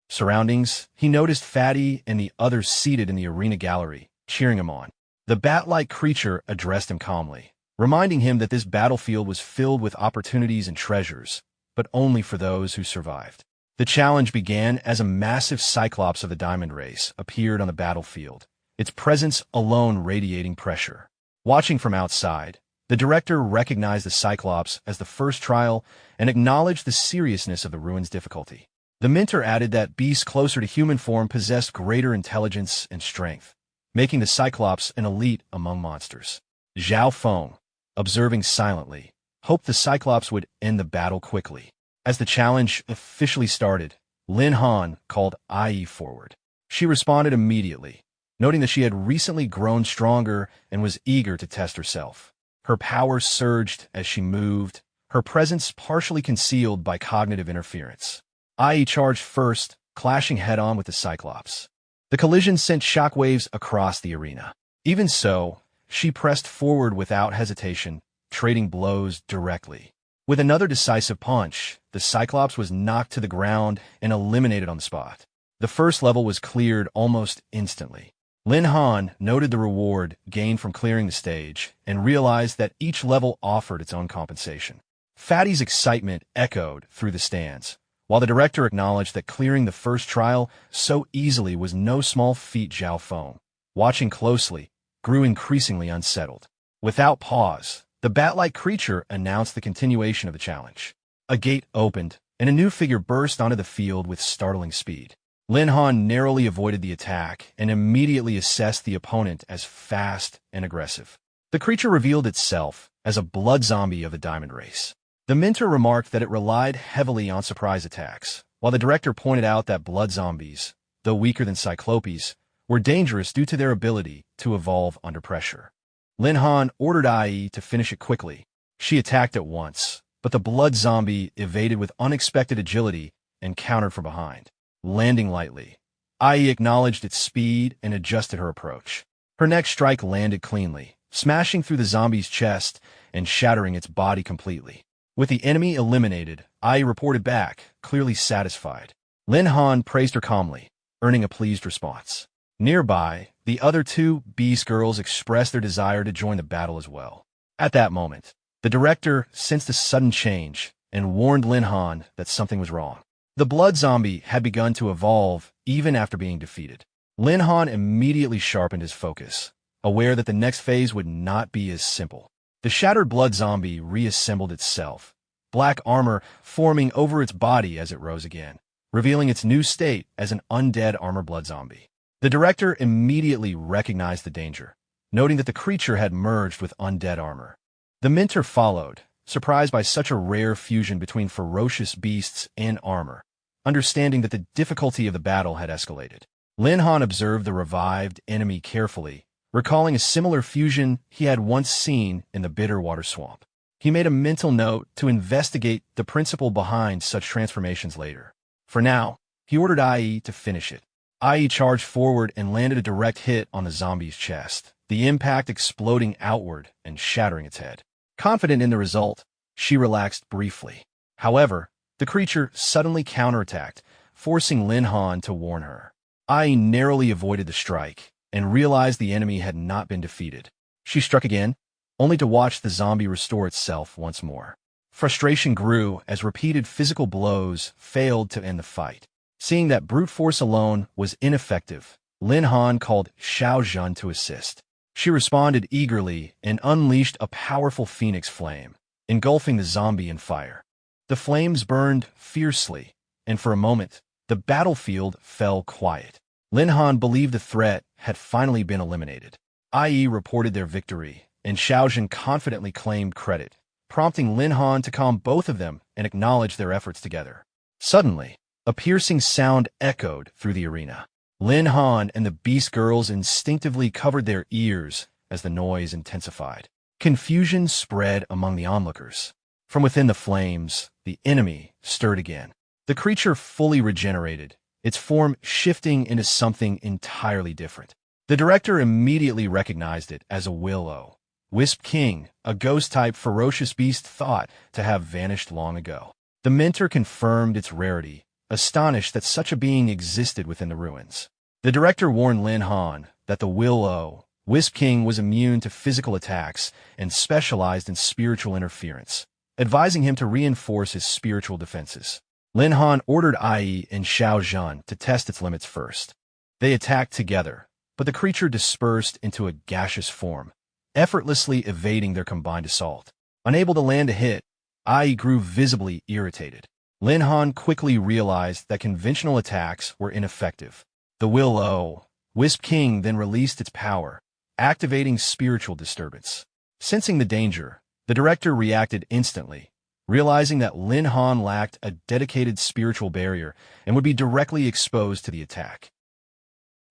surroundings, he noticed Fatty and the others seated in the arena gallery, cheering him on. The bat-like creature addressed him calmly, reminding him that this battlefield was filled with opportunities and treasures, but only for those who survived. The challenge began as a massive cyclops of the diamond race appeared on the battlefield, its presence alone radiating pressure. Watching from outside, the director recognized the cyclops as the first trial and acknowledged the seriousness of the ruin's difficulty. The mentor added that beasts closer to human form possessed greater intelligence and strength, making the cyclops an elite among monsters. Zhao Feng, observing silently, hoped the cyclops would end the battle quickly. As the challenge officially started, Lin Han called Ai forward. She responded immediately, noting that she had recently grown stronger and was eager to test herself. Her power surged as she moved, her presence partially concealed by cognitive interference. Ai charged first, clashing head-on with the Cyclops. The collision sent shockwaves across the arena. Even so, she pressed forward without hesitation, trading blows directly. With another decisive punch, the Cyclops was knocked to the ground and eliminated on the spot. The first level was cleared almost instantly. Lin Han noted the reward gained from clearing the stage and realized that each level offered its own compensation. Fatty's excitement echoed through the stands, while the director acknowledged that clearing the first trial so easily was no small feat. Zhao Feng, watching closely, grew increasingly unsettled. Without pause, the bat-like creature announced the continuation of the challenge. A gate opened, and a new figure burst onto the field with startling speed. Lin Han narrowly avoided the attack and immediately assessed the opponent as fast and aggressive. The creature revealed itself as a blood zombie of the diamond race. The mentor remarked that it relied heavily on surprise attacks, while the director pointed out that blood zombies, though weaker than Cyclopes, were dangerous due to their ability to evolve under pressure. Lin Han ordered Ai to finish it quickly. She attacked at once, but the blood zombie evaded with unexpected agility and countered from behind. landing lightly. Ai acknowledged its speed and adjusted her approach. Her next strike landed cleanly, smashing through the zombie's chest and shattering its body completely. With the enemy eliminated, Ai reported back, clearly satisfied. Lin Han praised her calmly, earning a pleased response. Nearby, the other two Beast girls expressed their desire to join the battle as well. At that moment, the director sensed a sudden change and warned Lin Han that something was wrong. The blood zombie had begun to evolve even after being defeated. Lin Han immediately sharpened his focus, aware that the next phase would not be as simple. The shattered blood zombie reassembled itself, black armor forming over its body as it rose again, revealing its new state as an undead armor blood zombie. The director immediately recognized the danger, noting that the creature had merged with undead armor. The mentor followed, surprised by such a rare fusion between ferocious beasts and armor, understanding that the difficulty of the battle had escalated. Lin Han observed the revived enemy carefully, recalling a similar fusion he had once seen in the Bitter Water Swamp. He made a mental note to investigate the principle behind such transformations later. For now, he ordered Ai to finish it. Ai charged forward and landed a direct hit on the zombie's chest, the impact exploding outward and shattering its head. Confident in the result, she relaxed briefly. However, the creature suddenly counterattacked, forcing Lin Han to warn her. Ai narrowly avoided the strike and realized the enemy had not been defeated. She struck again, only to watch the zombie restore itself once more. Frustration grew as repeated physical blows failed to end the fight. Seeing that brute force alone was ineffective, Lin Han called Xiao Zhan to assist. She responded eagerly and unleashed a powerful phoenix flame, engulfing the zombie in fire. The flames burned fiercely, and for a moment, the battlefield fell quiet. Lin Han believed the threat had finally been eliminated. Ai reported their victory, and Xiao Zhan confidently claimed credit, prompting Lin Han to calm both of them and acknowledge their efforts together. Suddenly, a piercing sound echoed through the arena. Lin Han and the Beast girls instinctively covered their ears as the noise intensified. Confusion spread among the onlookers. From within the flames, the enemy stirred again. The creature fully regenerated, its form shifting into something entirely different. The director immediately recognized it as a Willow. Wisp King, a ghost-type ferocious beast thought to have vanished long ago. The mentor confirmed its rarity, astonished that such a being existed within the ruins. The director warned Lin Han that the Willow, Wisp King, was immune to physical attacks and specialized in spiritual interference, advising him to reinforce his spiritual defenses. Lin Han ordered Ai and Xiao Zhan to test its limits first. They attacked together, but the creature dispersed into a gaseous form, effortlessly evading their combined assault. Unable to land a hit, Ai grew visibly irritated. Lin Han quickly realized that conventional attacks were ineffective. The Willow, Wisp King then released its power, activating spiritual disturbance. Sensing the danger, the director reacted instantly, realizing that Lin Han lacked a dedicated spiritual barrier and would be directly exposed to the attack.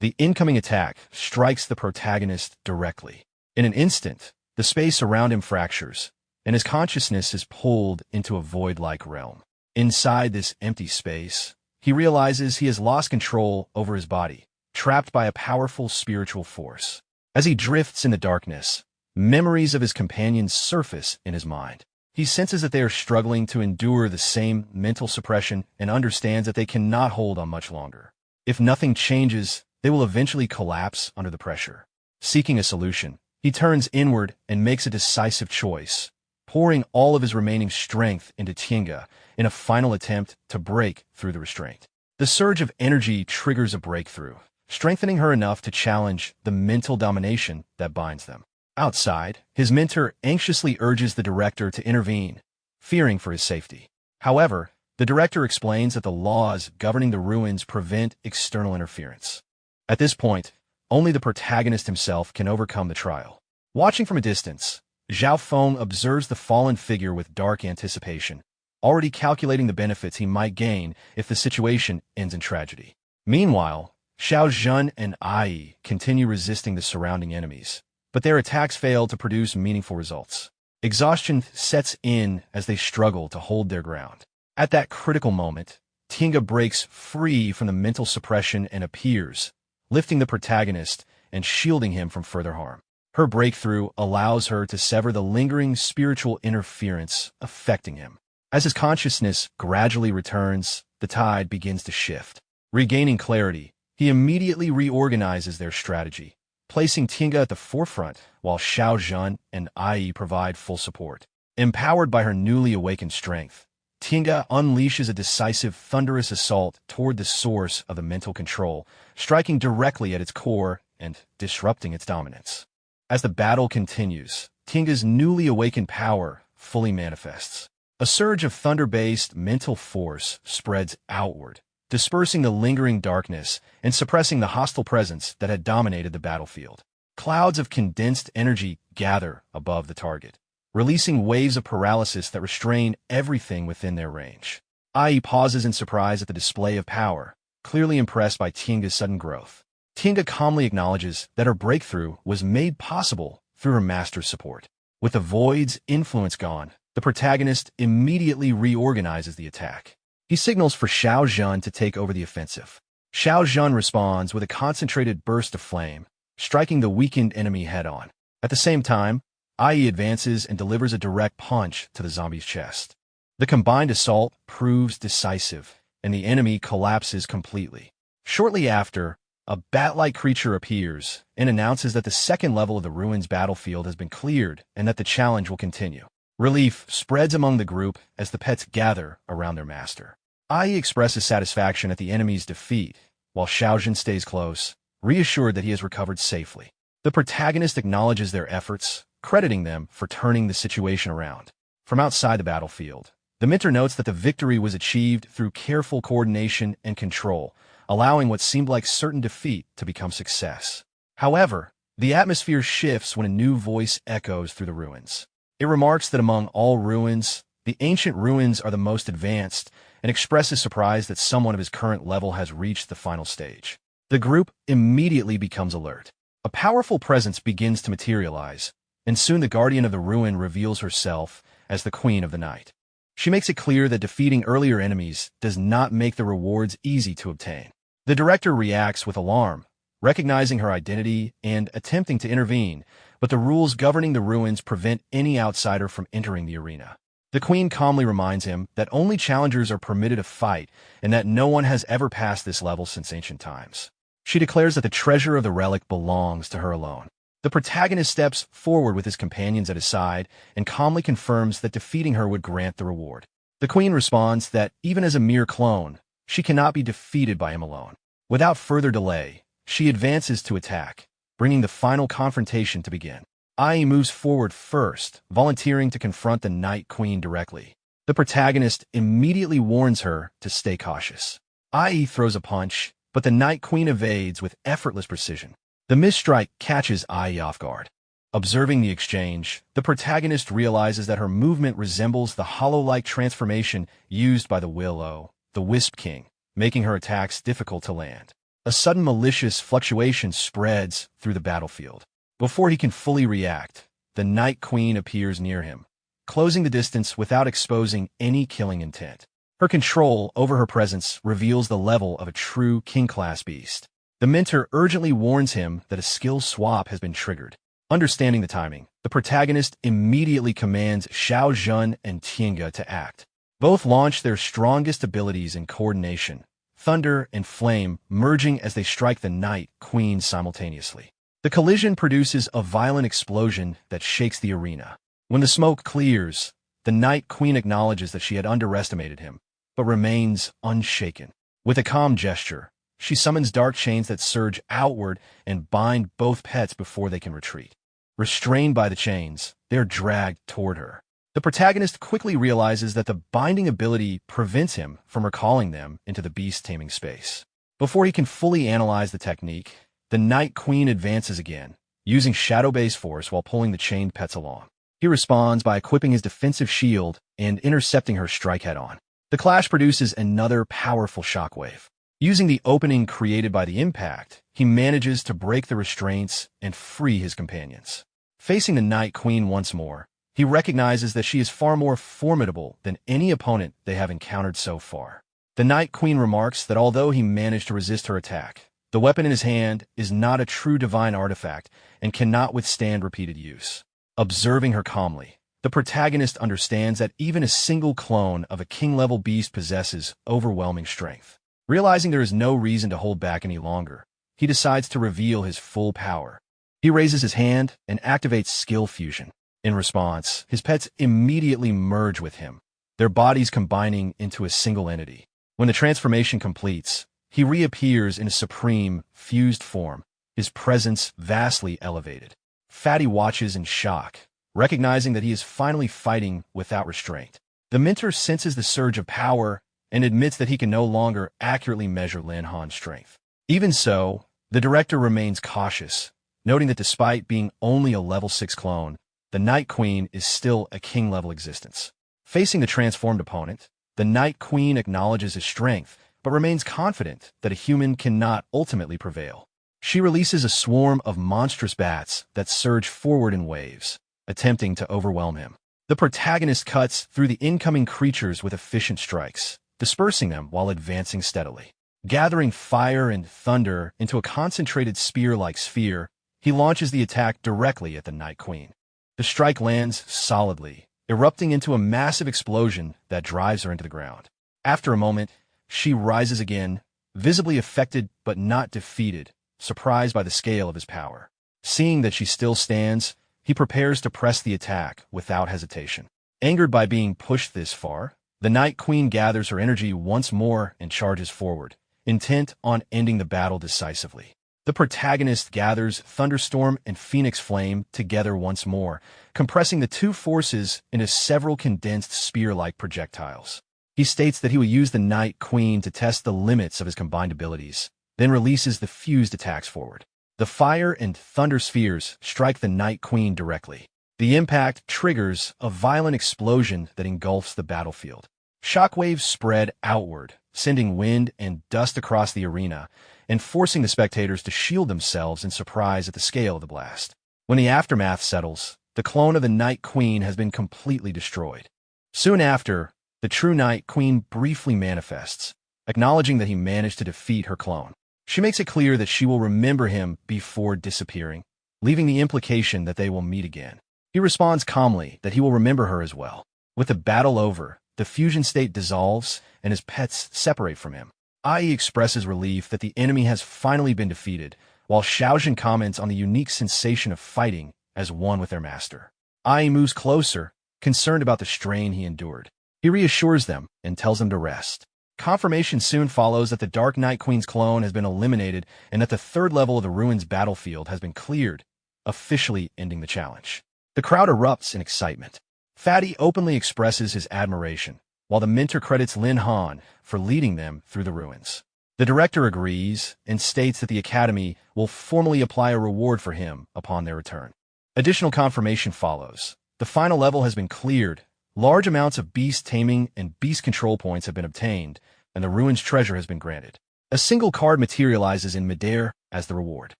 The incoming attack strikes the protagonist directly. In an instant, the space around him fractures, and his consciousness is pulled into a void-like realm. Inside this empty space, he realizes he has lost control over his body, trapped by a powerful spiritual force. As he drifts in the darkness, memories of his companions surface in his mind. He senses that they are struggling to endure the same mental suppression and understands that they cannot hold on much longer. If nothing changes, they will eventually collapse under the pressure. Seeking a solution, he turns inward and makes a decisive choice, pouring all of his remaining strength into Tienga in a final attempt to break through the restraint. The surge of energy triggers a breakthrough, strengthening her enough to challenge the mental domination that binds them. Outside, his mentor anxiously urges the director to intervene, fearing for his safety. However, the director explains that the laws governing the ruins prevent external interference. At this point, only the protagonist himself can overcome the trial. Watching from a distance, Zhao Feng observes the fallen figure with dark anticipation, already calculating the benefits he might gain if the situation ends in tragedy. Meanwhile, Xiao Zhan and Ai continue resisting the surrounding enemies, but their attacks fail to produce meaningful results. Exhaustion sets in as they struggle to hold their ground. At that critical moment, Tinga breaks free from the mental suppression and appears, lifting the protagonist and shielding him from further harm. Her breakthrough allows her to sever the lingering spiritual interference affecting him. As his consciousness gradually returns, the tide begins to shift. Regaining clarity, he immediately reorganizes their strategy, placing Tinga at the forefront while Xiao Zhan and Ai provide full support. Empowered by her newly awakened strength, Tinga unleashes a decisive, thunderous assault toward the source of the mental control, striking directly at its core and disrupting its dominance. As the battle continues, Tinga's newly awakened power fully manifests. A surge of thunder-based mental force spreads outward, dispersing the lingering darkness and suppressing the hostile presence that had dominated the battlefield. Clouds of condensed energy gather above the target, releasing waves of paralysis that restrain everything within their range. Ai pauses in surprise at the display of power, clearly impressed by Tinga's sudden growth. Tinga calmly acknowledges that her breakthrough was made possible through her master's support. With the void's influence gone, the protagonist immediately reorganizes the attack. He signals for Xiao Zhan to take over the offensive. Xiao Zhan responds with a concentrated burst of flame, striking the weakened enemy head-on. At the same time, Ai advances and delivers a direct punch to the zombie's chest. The combined assault proves decisive, and the enemy collapses completely. Shortly after, a bat-like creature appears and announces that the second level of the ruins battlefield has been cleared and that the challenge will continue. Relief spreads among the group as the pets gather around their master. Ai expresses satisfaction at the enemy's defeat, while Xiaozhen stays close, reassured that he has recovered safely. The protagonist acknowledges their efforts, crediting them for turning the situation around. From outside the battlefield, the mentor notes that the victory was achieved through careful coordination and control, allowing what seemed like certain defeat to become success. However, the atmosphere shifts when a new voice echoes through the ruins. It remarks that among all ruins, the ancient ruins are the most advanced and expresses surprise that someone of his current level has reached the final stage. The group immediately becomes alert. A powerful presence begins to materialize, and soon the guardian of the ruin reveals herself as the Queen of the Night. She makes it clear that defeating earlier enemies does not make the rewards easy to obtain. The director reacts with alarm, recognizing her identity and attempting to intervene, but the rules governing the ruins prevent any outsider from entering the arena. The Queen calmly reminds him that only challengers are permitted to fight and that no one has ever passed this level since ancient times. She declares that the treasure of the relic belongs to her alone. The protagonist steps forward with his companions at his side and calmly confirms that defeating her would grant the reward. The Queen responds that even as a mere clone, she cannot be defeated by him alone. Without further delay, she advances to attack, bringing the final confrontation to begin. Ai moves forward first, volunteering to confront the Night Queen directly. The protagonist immediately warns her to stay cautious. Ai throws a punch, but the Night Queen evades with effortless precision. The misstrike catches Ai off guard. Observing the exchange, the protagonist realizes that her movement resembles the hollow-like transformation used by the Willow, the Wisp King, making her attacks difficult to land. A sudden malicious fluctuation spreads through the battlefield. Before he can fully react, the Night Queen appears near him, closing the distance without exposing any killing intent. Her control over her presence reveals the level of a true king-class beast. The mentor urgently warns him that a skill swap has been triggered. Understanding the timing, the protagonist immediately commands Xiao Zhan and Tinga to act. Both launch their strongest abilities in coordination, thunder and flame merging as they strike the Night Queen simultaneously. The collision produces a violent explosion that shakes the arena. When the smoke clears, the Night Queen acknowledges that she had underestimated him, but remains unshaken. With a calm gesture, she summons dark chains that surge outward and bind both pets before they can retreat. Restrained by the chains, they are dragged toward her. The protagonist quickly realizes that the binding ability prevents him from recalling them into the beast taming space. Before he can fully analyze the technique, the Night Queen advances again, using shadow-based force while pulling the chained pets along. He responds by equipping his defensive shield and intercepting her strike head-on. The clash produces another powerful shockwave. Using the opening created by the impact, he manages to break the restraints and free his companions. Facing the Night Queen once more, he recognizes that she is far more formidable than any opponent they have encountered so far. The Night Queen remarks that although he managed to resist her attack, the weapon in his hand is not a true divine artifact and cannot withstand repeated use. Observing her calmly, the protagonist understands that even a single clone of a king-level beast possesses overwhelming strength. Realizing there is no reason to hold back any longer, he decides to reveal his full power. He raises his hand and activates skill fusion. In response, his pets immediately merge with him, their bodies combining into a single entity. When the transformation completes, he reappears in a supreme, fused form, his presence vastly elevated. Fatty watches in shock, recognizing that he is finally fighting without restraint. The mentor senses the surge of power and admits that he can no longer accurately measure Lin Han's strength. Even so, the director remains cautious, noting that despite being only a level 6 clone, the Night Queen is still a king-level existence. Facing the transformed opponent, the Night Queen acknowledges his strength, but remains confident that a human cannot ultimately prevail. She releases a swarm of monstrous bats that surge forward in waves, attempting to overwhelm him. The protagonist cuts through the incoming creatures with efficient strikes, dispersing them while advancing steadily. Gathering fire and thunder into a concentrated spear-like sphere, he launches the attack directly at the Night Queen. The strike lands solidly, erupting into a massive explosion that drives her into the ground. After a moment, she rises again, visibly affected but not defeated, surprised by the scale of his power. Seeing that she still stands, he prepares to press the attack without hesitation. Angered by being pushed this far, the Night Queen gathers her energy once more and charges forward, intent on ending the battle decisively. The protagonist gathers Thunderstorm and Phoenix Flame together once more, compressing the two forces into several condensed spear-like projectiles. He states that he will use the Night Queen to test the limits of his combined abilities, then releases the fused attacks forward. The fire and thunder spheres strike the Night Queen directly. The impact triggers a violent explosion that engulfs the battlefield. Shockwaves spread outward, sending wind and dust across the arena, and forcing the spectators to shield themselves in surprise at the scale of the blast. When the aftermath settles, the clone of the Night Queen has been completely destroyed. Soon after, the true Night Queen briefly manifests, acknowledging that he managed to defeat her clone. She makes it clear that she will remember him before disappearing, leaving the implication that they will meet again. He responds calmly that he will remember her as well. With the battle over, the fusion state dissolves and his pets separate from him. Ai expresses relief that the enemy has finally been defeated, while Xiaojin comments on the unique sensation of fighting as one with their master. Ai moves closer, concerned about the strain he endured. He reassures them and tells them to rest. Confirmation soon follows that the Dark Night Queen's clone has been eliminated and that the third level of the Ruins battlefield has been cleared, officially ending the challenge. The crowd erupts in excitement. Fatty openly expresses his admiration, while the mentor credits Lin Han for leading them through the ruins. The director agrees and states that the Academy will formally apply a reward for him upon their return. Additional confirmation follows. The final level has been cleared, large amounts of beast taming and beast control points have been obtained, and the ruins treasure has been granted. A single card materializes in midair as the reward.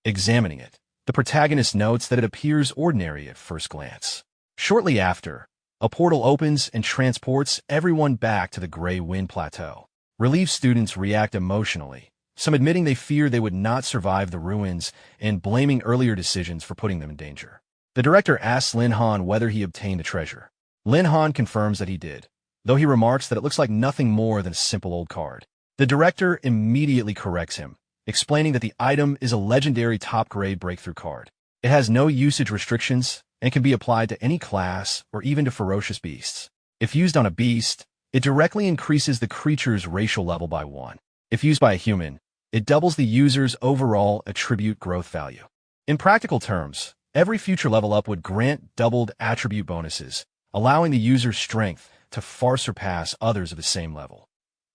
Examining it, the protagonist notes that it appears ordinary at first glance. Shortly after, a portal opens and transports everyone back to the Grey Wind Plateau. Relieved students react emotionally, some admitting they fear they would not survive the ruins and blaming earlier decisions for putting them in danger. The director asks Lin Han whether he obtained the treasure. Lin Han confirms that he did, though he remarks that it looks like nothing more than a simple old card. The director immediately corrects him, explaining that the item is a legendary top-grade breakthrough card. It has no usage restrictions and can be applied to any class or even to ferocious beasts. If used on a beast, it directly increases the creature's racial level by 1. If used by a human, it doubles the user's overall attribute growth value. In practical terms, every future level up would grant doubled attribute bonuses, allowing the user's strength to far surpass others of the same level.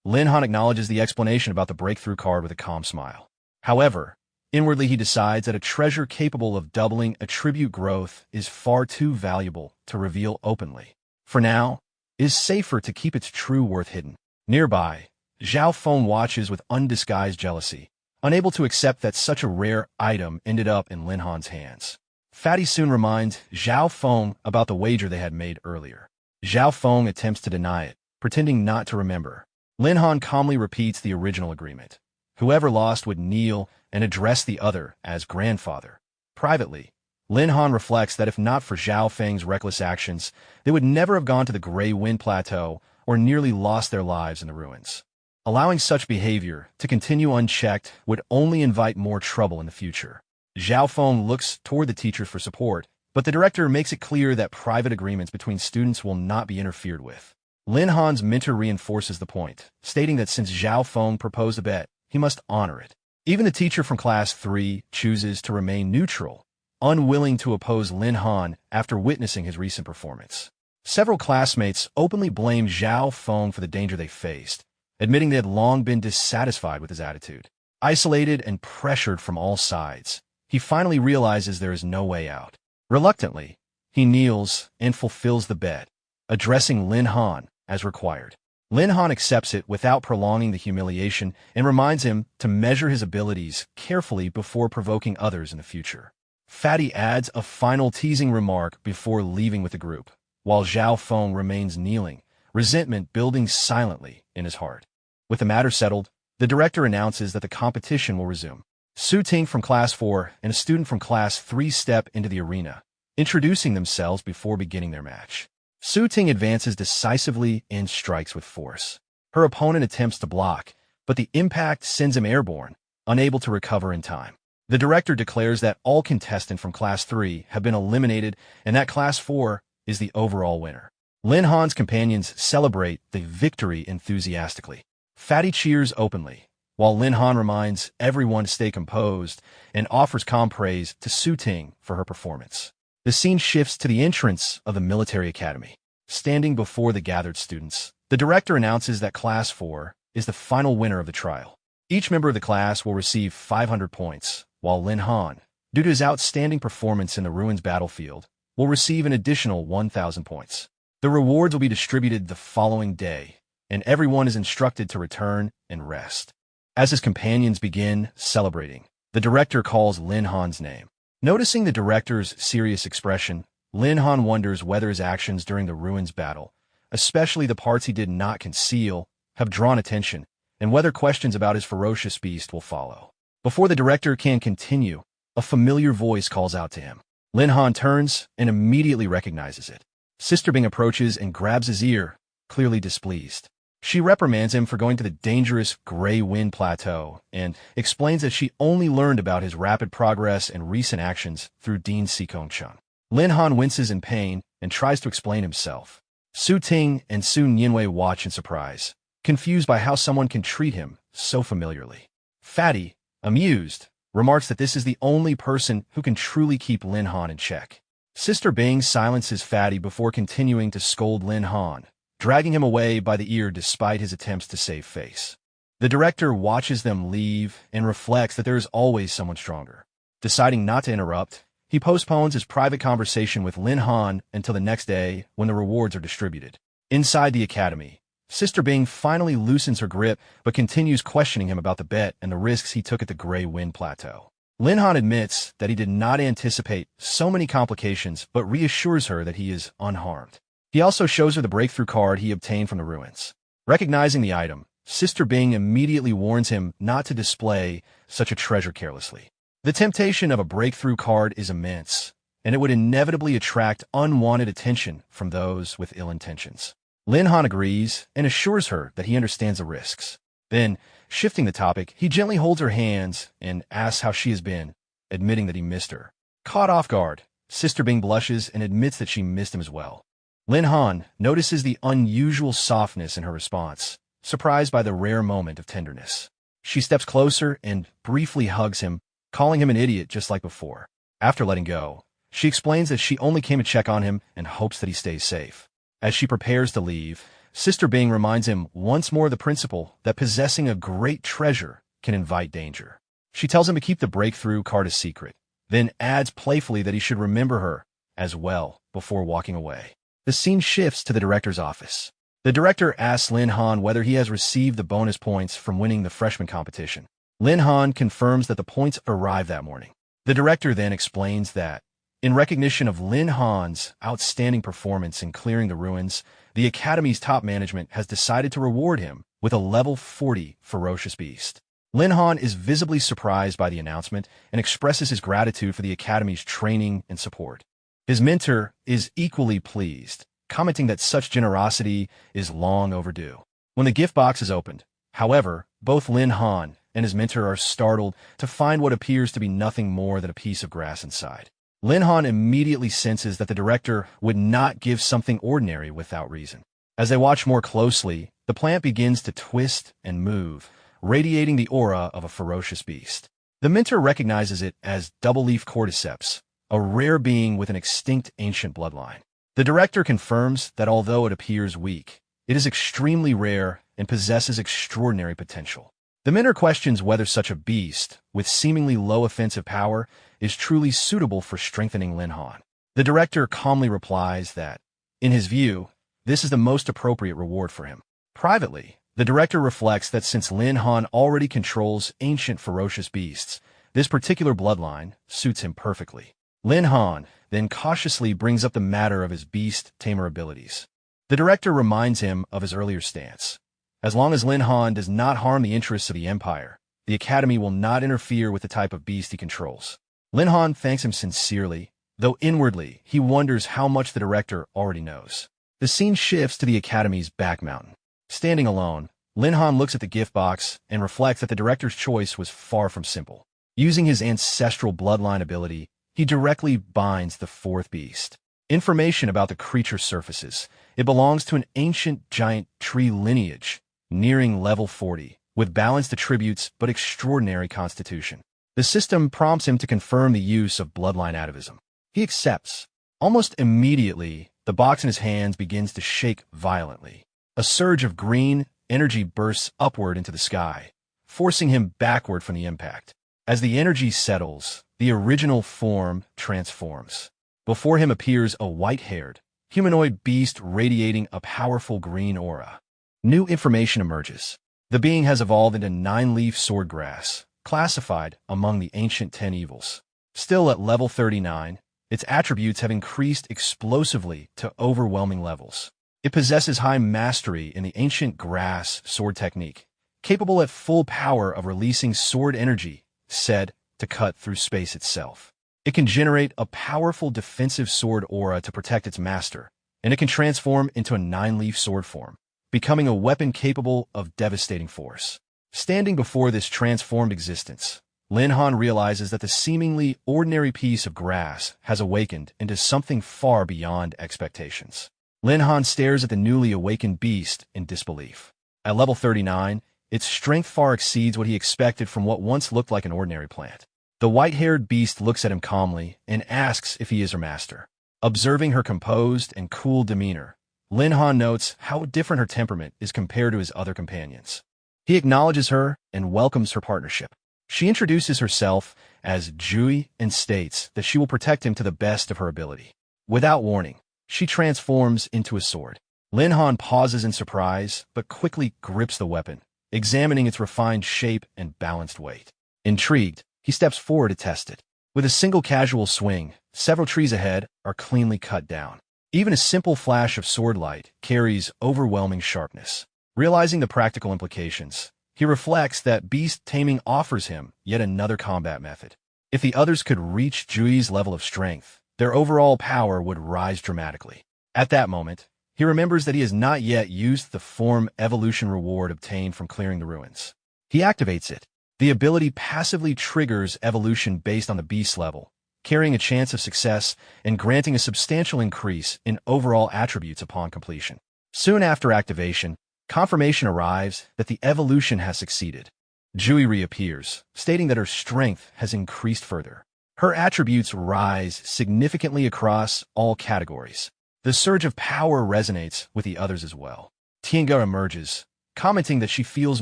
Lin Han acknowledges the explanation about the breakthrough card with a calm smile. However, inwardly he decides that a treasure capable of doubling attribute growth is far too valuable to reveal openly. For now, it is safer to keep its true worth hidden. Nearby, Zhao Feng watches with undisguised jealousy, unable to accept that such a rare item ended up in Lin Han's hands. Fatty soon reminds Zhao Feng about the wager they had made earlier. Zhao Feng attempts to deny it, pretending not to remember. Lin Han calmly repeats the original agreement. Whoever lost would kneel and address the other as grandfather. Privately, Lin Han reflects that if not for Zhao Feng's reckless actions, they would never have gone to the Grey Wind Plateau or nearly lost their lives in the ruins. Allowing such behavior to continue unchecked would only invite more trouble in the future. Zhao Feng looks toward the teachers for support, but the director makes it clear that private agreements between students will not be interfered with. Lin Han's mentor reinforces the point, stating that since Zhao Feng proposed a bet, he must honor it. Even the teacher from Class 3 chooses to remain neutral, unwilling to oppose Lin Han after witnessing his recent performance. Several classmates openly blame Zhao Feng for the danger they faced, admitting they had long been dissatisfied with his attitude. Isolated and pressured from all sides, he finally realizes there is no way out. Reluctantly, he kneels and fulfills the bet, addressing Lin Han as required. Lin Han accepts it without prolonging the humiliation and reminds him to measure his abilities carefully before provoking others in the future. Fatty adds a final teasing remark before leaving with the group, while Zhao Feng remains kneeling, resentment building silently in his heart. With the matter settled, the director announces that the competition will resume. Su Ting from Class 4 and a student from Class 3 step into the arena, introducing themselves before beginning their match. Su Ting advances decisively and strikes with force. Her opponent attempts to block, but the impact sends him airborne, unable to recover in time. The director declares that all contestants from Class 3 have been eliminated and that Class 4 is the overall winner. Lin Han's companions celebrate the victory enthusiastically. Fatty cheers openly, while Lin Han reminds everyone to stay composed and offers calm praise to Su Ting for her performance. The scene shifts to the entrance of the military academy. Standing before the gathered students, the director announces that Class 4 is the final winner of the trial. Each member of the class will receive 500 points, while Lin Han, due to his outstanding performance in the ruins battlefield, will receive an additional 1,000 points. The rewards will be distributed the following day, and everyone is instructed to return and rest. As his companions begin celebrating, the director calls Lin Han's name. Noticing the director's serious expression, Lin Han wonders whether his actions during the ruins battle, especially the parts he did not conceal, have drawn attention, and whether questions about his ferocious beast will follow. Before the director can continue, a familiar voice calls out to him. Lin Han turns and immediately recognizes it. Sister Bing approaches and grabs his ear, clearly displeased. She reprimands him for going to the dangerous Grey Wind Plateau and explains that she only learned about his rapid progress and recent actions through Dean Sikong-chun. Lin Han winces in pain and tries to explain himself. Su Ting and Su Nianwei watch in surprise, confused by how someone can treat him so familiarly. Fatty, amused, remarks that this is the only person who can truly keep Lin Han in check. Sister Bing silences Fatty before continuing to scold Lin Han, dragging him away by the ear despite his attempts to save face. The director watches them leave and reflects that there is always someone stronger. Deciding not to interrupt, he postpones his private conversation with Lin Han until the next day when the rewards are distributed. Inside the academy, Sister Bing finally loosens her grip but continues questioning him about the bet and the risks he took at the Grey Wind Plateau. Lin Han admits that he did not anticipate so many complications but reassures her that he is unharmed. He also shows her the breakthrough card he obtained from the ruins. Recognizing the item, Sister Bing immediately warns him not to display such a treasure carelessly. The temptation of a breakthrough card is immense, and it would inevitably attract unwanted attention from those with ill intentions. Lin Han agrees and assures her that he understands the risks. Then, shifting the topic, he gently holds her hands and asks how she has been, admitting that he missed her. Caught off guard, Sister Bing blushes and admits that she missed him as well. Lin Han notices the unusual softness in her response, surprised by the rare moment of tenderness. She steps closer and briefly hugs him, calling him an idiot just like before. After letting go, she explains that she only came to check on him and hopes that he stays safe. As she prepares to leave, Sister Bing reminds him once more of the principle that possessing a great treasure can invite danger. She tells him to keep the breakthrough card a secret, then adds playfully that he should remember her as well before walking away. The scene shifts to the director's office. The director asks Lin Han whether he has received the bonus points from winning the freshman competition. Lin Han confirms that the points arrived that morning. The director then explains that, In recognition of Lin Han's outstanding performance in clearing the ruins, the Academy's top management has decided to reward him with a level 40 ferocious beast. Lin Han is visibly surprised by the announcement and expresses his gratitude for the Academy's training and support. His mentor is equally pleased, commenting that such generosity is long overdue. When the gift box is opened, however, both Lin Han and his mentor are startled to find what appears to be nothing more than a piece of grass inside. Lin Han immediately senses that the director would not give something ordinary without reason. As they watch more closely, the plant begins to twist and move, radiating the aura of a ferocious beast. The mentor recognizes it as double-leaf cordyceps, a rare being with an extinct ancient bloodline. The director confirms that although it appears weak, it is extremely rare and possesses extraordinary potential. The mentor questions whether such a beast, with seemingly low offensive power, is truly suitable for strengthening Lin Han. The director calmly replies that, in his view, this is the most appropriate reward for him. Privately, the director reflects that since Lin Han already controls ancient ferocious beasts, this particular bloodline suits him perfectly. Lin Han then cautiously brings up the matter of his beast tamer abilities. The director reminds him of his earlier stance. As long as Lin Han does not harm the interests of the Empire, the Academy will not interfere with the type of beast he controls. Lin Han thanks him sincerely, though inwardly he wonders how much the director already knows. The scene shifts to the Academy's back mountain. Standing alone, Lin Han looks at the gift box and reflects that the director's choice was far from simple. Using his ancestral bloodline ability, he directly binds the fourth beast. Information about the creature surfaces. It belongs to an ancient giant tree lineage, nearing level 40, with balanced attributes but extraordinary constitution. The system prompts him to confirm the use of bloodline atavism. He accepts. Almost immediately, the box in his hands begins to shake violently. A surge of green energy bursts upward into the sky, forcing him backward from the impact. As the energy settles, the original form transforms. Before him appears a white-haired, humanoid beast radiating a powerful green aura. New information emerges. The being has evolved into 9-leaf swordgrass, classified among the ancient 10 evils. Still at level 39, its attributes have increased explosively to overwhelming levels. It possesses high mastery in the ancient grass sword technique, capable at full power of releasing sword energy, said to cut through space itself. It can generate a powerful defensive sword aura to protect its master, and it can transform into a 9-leaf sword form, becoming a weapon capable of devastating force. Standing before this transformed existence, Lin Han realizes that the seemingly ordinary piece of grass has awakened into something far beyond expectations. Lin Han stares at the newly awakened beast in disbelief. At level 39, its strength far exceeds what he expected from what once looked like an ordinary plant. The white-haired beast looks at him calmly and asks if he is her master. Observing her composed and cool demeanor, Lin Han notes how different her temperament is compared to his other companions. He acknowledges her and welcomes her partnership. She introduces herself as Jui and states that she will protect him to the best of her ability. Without warning, she transforms into a sword. Lin Han pauses in surprise, but quickly grips the weapon, examining its refined shape and balanced weight. Intrigued, he steps forward to test it. With a single casual swing, several trees ahead are cleanly cut down. Even a simple flash of sword light carries overwhelming sharpness. Realizing the practical implications, he reflects that beast taming offers him yet another combat method. If the others could reach Jui's level of strength, their overall power would rise dramatically. At that moment, he remembers that he has not yet used the form evolution reward obtained from clearing the ruins. He activates it. The ability passively triggers evolution based on the beast level, carrying a chance of success and granting a substantial increase in overall attributes upon completion. Soon after activation, confirmation arrives that the evolution has succeeded. Jui reappears, stating that her strength has increased further. Her attributes rise significantly across all categories. The surge of power resonates with the others as well. Tiange emerges, commenting that she feels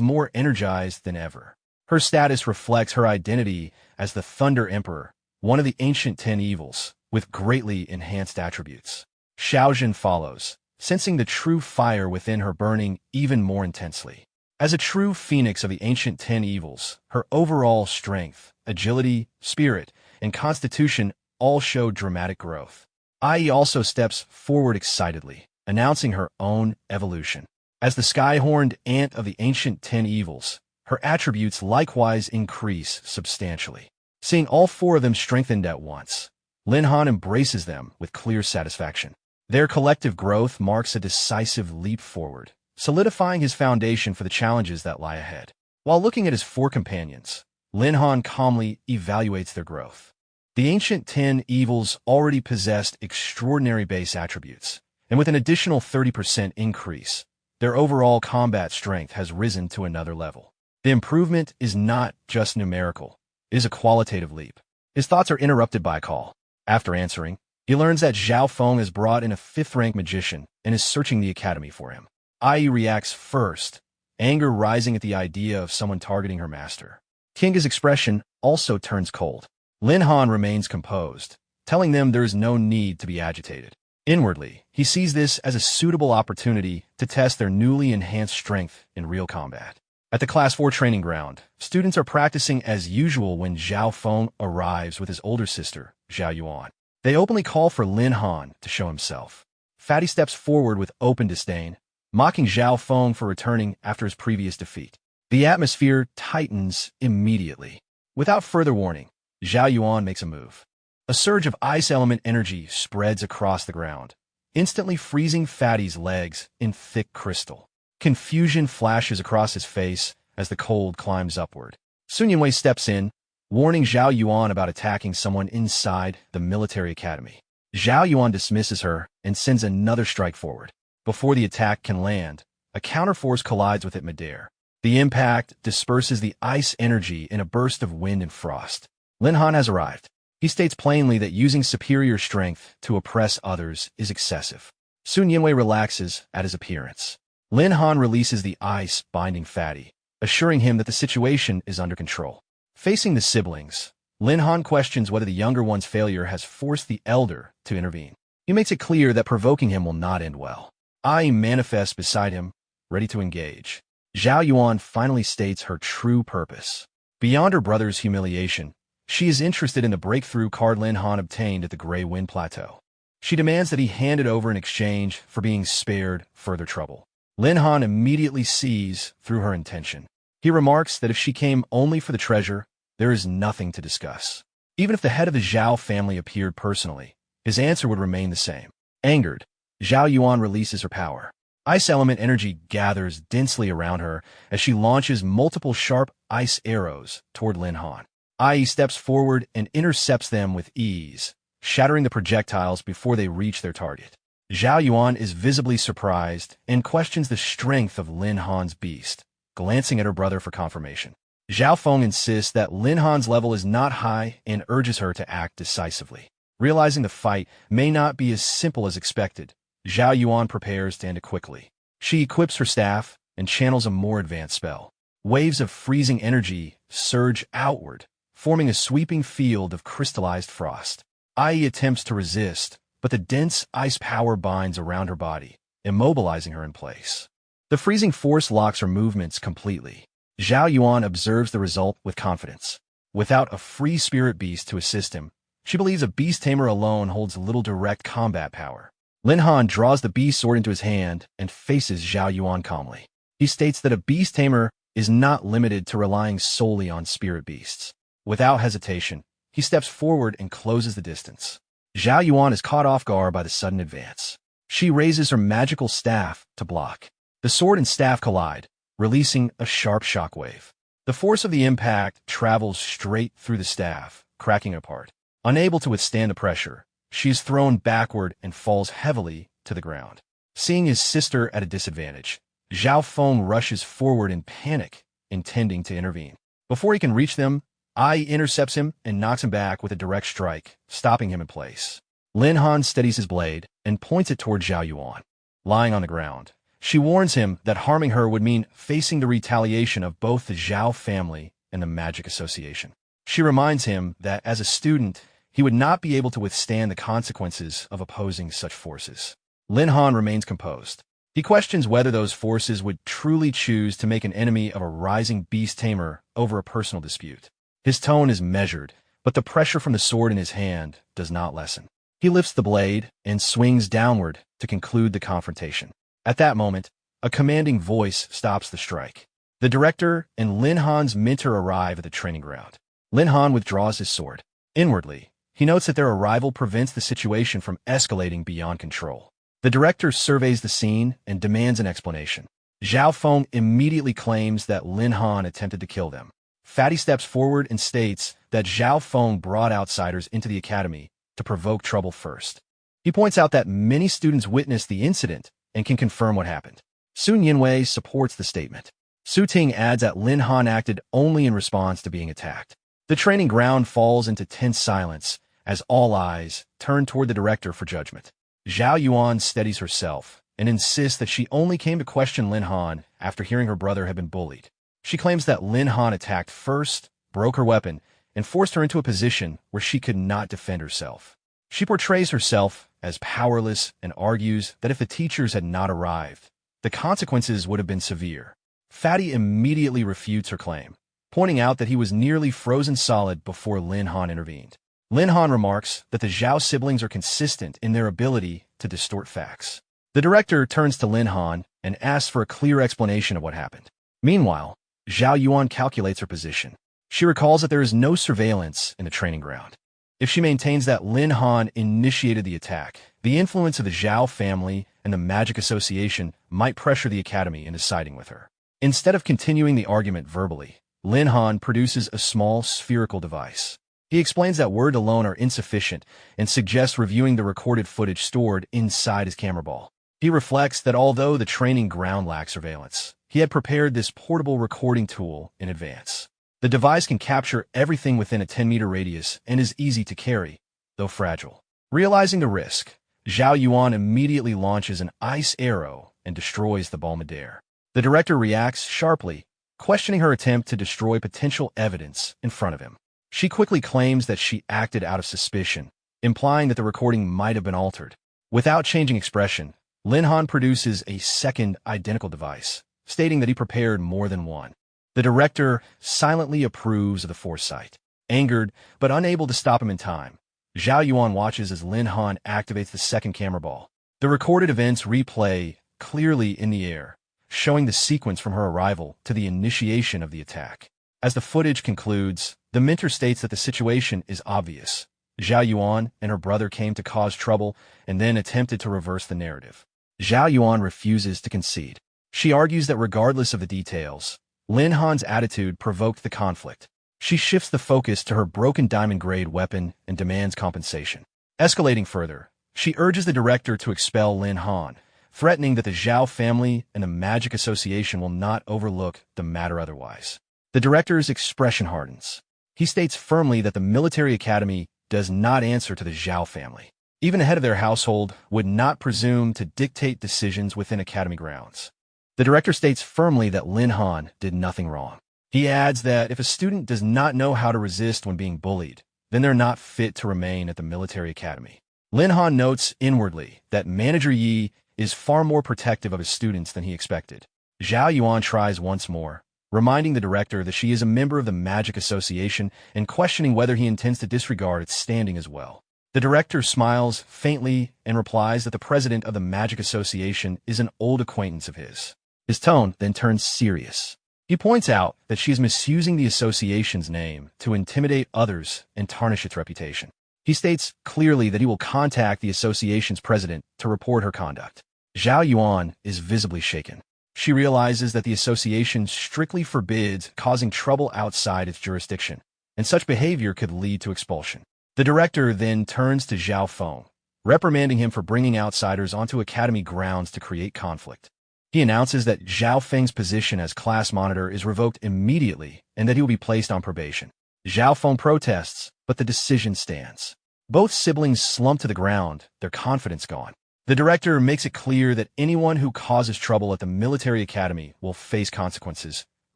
more energized than ever. Her status reflects her identity as the Thunder Emperor, one of the ancient 10 evils, with greatly enhanced attributes. Xiaojin follows, sensing the true fire within her burning even more intensely. As a true phoenix of the ancient 10 evils, her overall strength, agility, spirit, and constitution all show dramatic growth. Ai also steps forward excitedly, announcing her own evolution. As the sky-horned ant of the ancient 10 evils, her attributes likewise increase substantially. Seeing all four of them strengthened at once, Lin Han embraces them with clear satisfaction. Their collective growth marks a decisive leap forward, solidifying his foundation for the challenges that lie ahead. While looking at his four companions, Lin Han calmly evaluates their growth. The ancient 10 evils already possessed extraordinary base attributes, and with an additional 30% increase, their overall combat strength has risen to another level. The improvement is not just numerical, it is a qualitative leap. His thoughts are interrupted by a call. After answering, he learns that Zhao Feng has brought in a 5th-rank magician and is searching the academy for him. Ai reacts first, anger rising at the idea of someone targeting her master. Kinga's expression also turns cold. Lin Han remains composed, telling them there is no need to be agitated. Inwardly, he sees this as a suitable opportunity to test their newly enhanced strength in real combat. At the Class 4 training ground, students are practicing as usual when Zhao Feng arrives with his older sister, Zhao Yuan. They openly call for Lin Han to show himself. Fatty steps forward with open disdain, mocking Zhao Feng for returning after his previous defeat. The atmosphere tightens immediately. Without further warning, Zhao Yuan makes a move. A surge of ice element energy spreads across the ground, instantly freezing Fatty's legs in thick crystal. Confusion flashes across his face as the cold climbs upward. Sun Yunwei steps in, warning Zhao Yuan about attacking someone inside the military academy. Zhao Yuan dismisses her and sends another strike forward. Before the attack can land, a counterforce collides with it midair. The impact disperses the ice energy in a burst of wind and frost. Lin Han has arrived. He states plainly that using superior strength to oppress others is excessive. Sun Yunwei relaxes at his appearance. Lin Han releases the ice binding Fatty, assuring him that the situation is under control. Facing the siblings, Lin Han questions whether the younger one's failure has forced the elder to intervene. He makes it clear that provoking him will not end well. Ai manifests beside him, ready to engage. Zhao Yuan finally states her true purpose. Beyond her brother's humiliation, she is interested in the breakthrough card Lin Han obtained at the Grey Wind Plateau. She demands that he hand it over in exchange for being spared further trouble. Lin Han immediately sees through her intention. He remarks that if she came only for the treasure, there is nothing to discuss. Even if the head of the Zhao family appeared personally, his answer would remain the same. Angered, Zhao Yuan releases her power. Ice element energy gathers densely around her as she launches multiple sharp ice arrows toward Lin Han. Ai steps forward and intercepts them with ease, shattering the projectiles before they reach their target. Zhao Yuan is visibly surprised and questions the strength of Lin Han's beast, glancing at her brother for confirmation. Zhao Feng insists that Lin Han's level is not high and urges her to act decisively. Realizing the fight may not be as simple as expected, Zhao Yuan prepares to end it quickly. She equips her staff and channels a more advanced spell. Waves of freezing energy surge outward, forming a sweeping field of crystallized frost. Ai attempts to resist, but the dense ice power binds around her body, immobilizing her in place. The freezing force locks her movements completely. Zhao Yuan observes the result with confidence. Without a free spirit beast to assist him, she believes a beast tamer alone holds little direct combat power. Lin Han draws the beast sword into his hand and faces Zhao Yuan calmly. He states that a beast tamer is not limited to relying solely on spirit beasts. Without hesitation, he steps forward and closes the distance. Zhao Yuan is caught off guard by the sudden advance. She raises her magical staff to block. The sword and staff collide, releasing a sharp shockwave. The force of the impact travels straight through the staff, cracking it apart. Unable to withstand the pressure, she is thrown backward and falls heavily to the ground. Seeing his sister at a disadvantage, Zhao Feng rushes forward in panic, intending to intervene. Before he can reach them, Ai intercepts him and knocks him back with a direct strike, stopping him in place. Lin Han steadies his blade and points it toward Zhao Yuan. Lying on the ground, she warns him that harming her would mean facing the retaliation of both the Zhao family and the Magic Association. She reminds him that as a student, he would not be able to withstand the consequences of opposing such forces. Lin Han remains composed. He questions whether those forces would truly choose to make an enemy of a rising beast tamer over a personal dispute. His tone is measured, but the pressure from the sword in his hand does not lessen. He lifts the blade and swings downward to conclude the confrontation. At that moment, a commanding voice stops the strike. The director and Lin Han's mentor arrive at the training ground. Lin Han withdraws his sword. Inwardly, he notes that their arrival prevents the situation from escalating beyond control. The director surveys the scene and demands an explanation. Zhao Feng immediately claims that Lin Han attempted to kill them. Fatty steps forward and states that Zhao Feng brought outsiders into the academy to provoke trouble first. He points out that many students witnessed the incident and can confirm what happened. Sun Yinwei supports the statement. Su Ting adds that Lin Han acted only in response to being attacked. The training ground falls into tense silence as all eyes turn toward the director for judgment. Zhao Yuan steadies herself and insists that she only came to question Lin Han after hearing her brother had been bullied. She claims that Lin Han attacked first, broke her weapon, and forced her into a position where she could not defend herself. She portrays herself as powerless and argues that if the teachers had not arrived, the consequences would have been severe. Fatty immediately refutes her claim, pointing out that he was nearly frozen solid before Lin Han intervened. Lin Han remarks that the Zhao siblings are consistent in their ability to distort facts. The director turns to Lin Han and asks for a clear explanation of what happened. Meanwhile, Zhao Yuan calculates her position. She recalls that there is no surveillance in the training ground. If she maintains that Lin Han initiated the attack, the influence of the Zhao family and the Magic Association might pressure the academy into siding with her. Instead of continuing the argument verbally, Lin Han produces a small spherical device. He explains that words alone are insufficient and suggests reviewing the recorded footage stored inside his camera ball. He reflects that although the training ground lacks surveillance, he had prepared this portable recording tool in advance. The device can capture everything within a 10-meter radius and is easy to carry, though fragile. Realizing the risk, Zhao Yuan immediately launches an ice arrow and destroys the ball midair. The director reacts sharply, questioning her attempt to destroy potential evidence in front of him. She quickly claims that she acted out of suspicion, implying that the recording might have been altered. Without changing expression, Lin Han produces a second identical device, stating that he prepared more than one. The director silently approves of the foresight. Angered, but unable to stop him in time, Zhao Yuan watches as Lin Han activates the second camera ball. The recorded events replay clearly in the air, showing the sequence from her arrival to the initiation of the attack. As the footage concludes, the mentor states that the situation is obvious. Zhao Yuan and her brother came to cause trouble and then attempted to reverse the narrative. Zhao Yuan refuses to concede. She argues that regardless of the details, Lin Han's attitude provoked the conflict. She shifts the focus to her broken diamond-grade weapon and demands compensation. Escalating further, she urges the director to expel Lin Han, threatening that the Zhao family and the Magic Association will not overlook the matter otherwise. The director's expression hardens. He states firmly that the military academy does not answer to the Zhao family. Even the head of their household would not presume to dictate decisions within academy grounds. The director states firmly that Lin Han did nothing wrong. He adds that if a student does not know how to resist when being bullied, then they're not fit to remain at the military academy. Lin Han notes inwardly that Manager Yi is far more protective of his students than he expected. Zhao Yuan tries once more, reminding the director that she is a member of the Magic Association and questioning whether he intends to disregard its standing as well. The director smiles faintly and replies that the president of the Magic Association is an old acquaintance of his. His tone then turns serious. He points out that she is misusing the association's name to intimidate others and tarnish its reputation. He states clearly that he will contact the association's president to report her conduct. Zhao Yuan is visibly shaken. She realizes that the association strictly forbids causing trouble outside its jurisdiction, and such behavior could lead to expulsion. The director then turns to Zhao Feng, reprimanding him for bringing outsiders onto academy grounds to create conflict. He announces that Zhao Feng's position as class monitor is revoked immediately and that he will be placed on probation. Zhao Feng protests, but the decision stands. Both siblings slump to the ground, their confidence gone. The director makes it clear that anyone who causes trouble at the military academy will face consequences,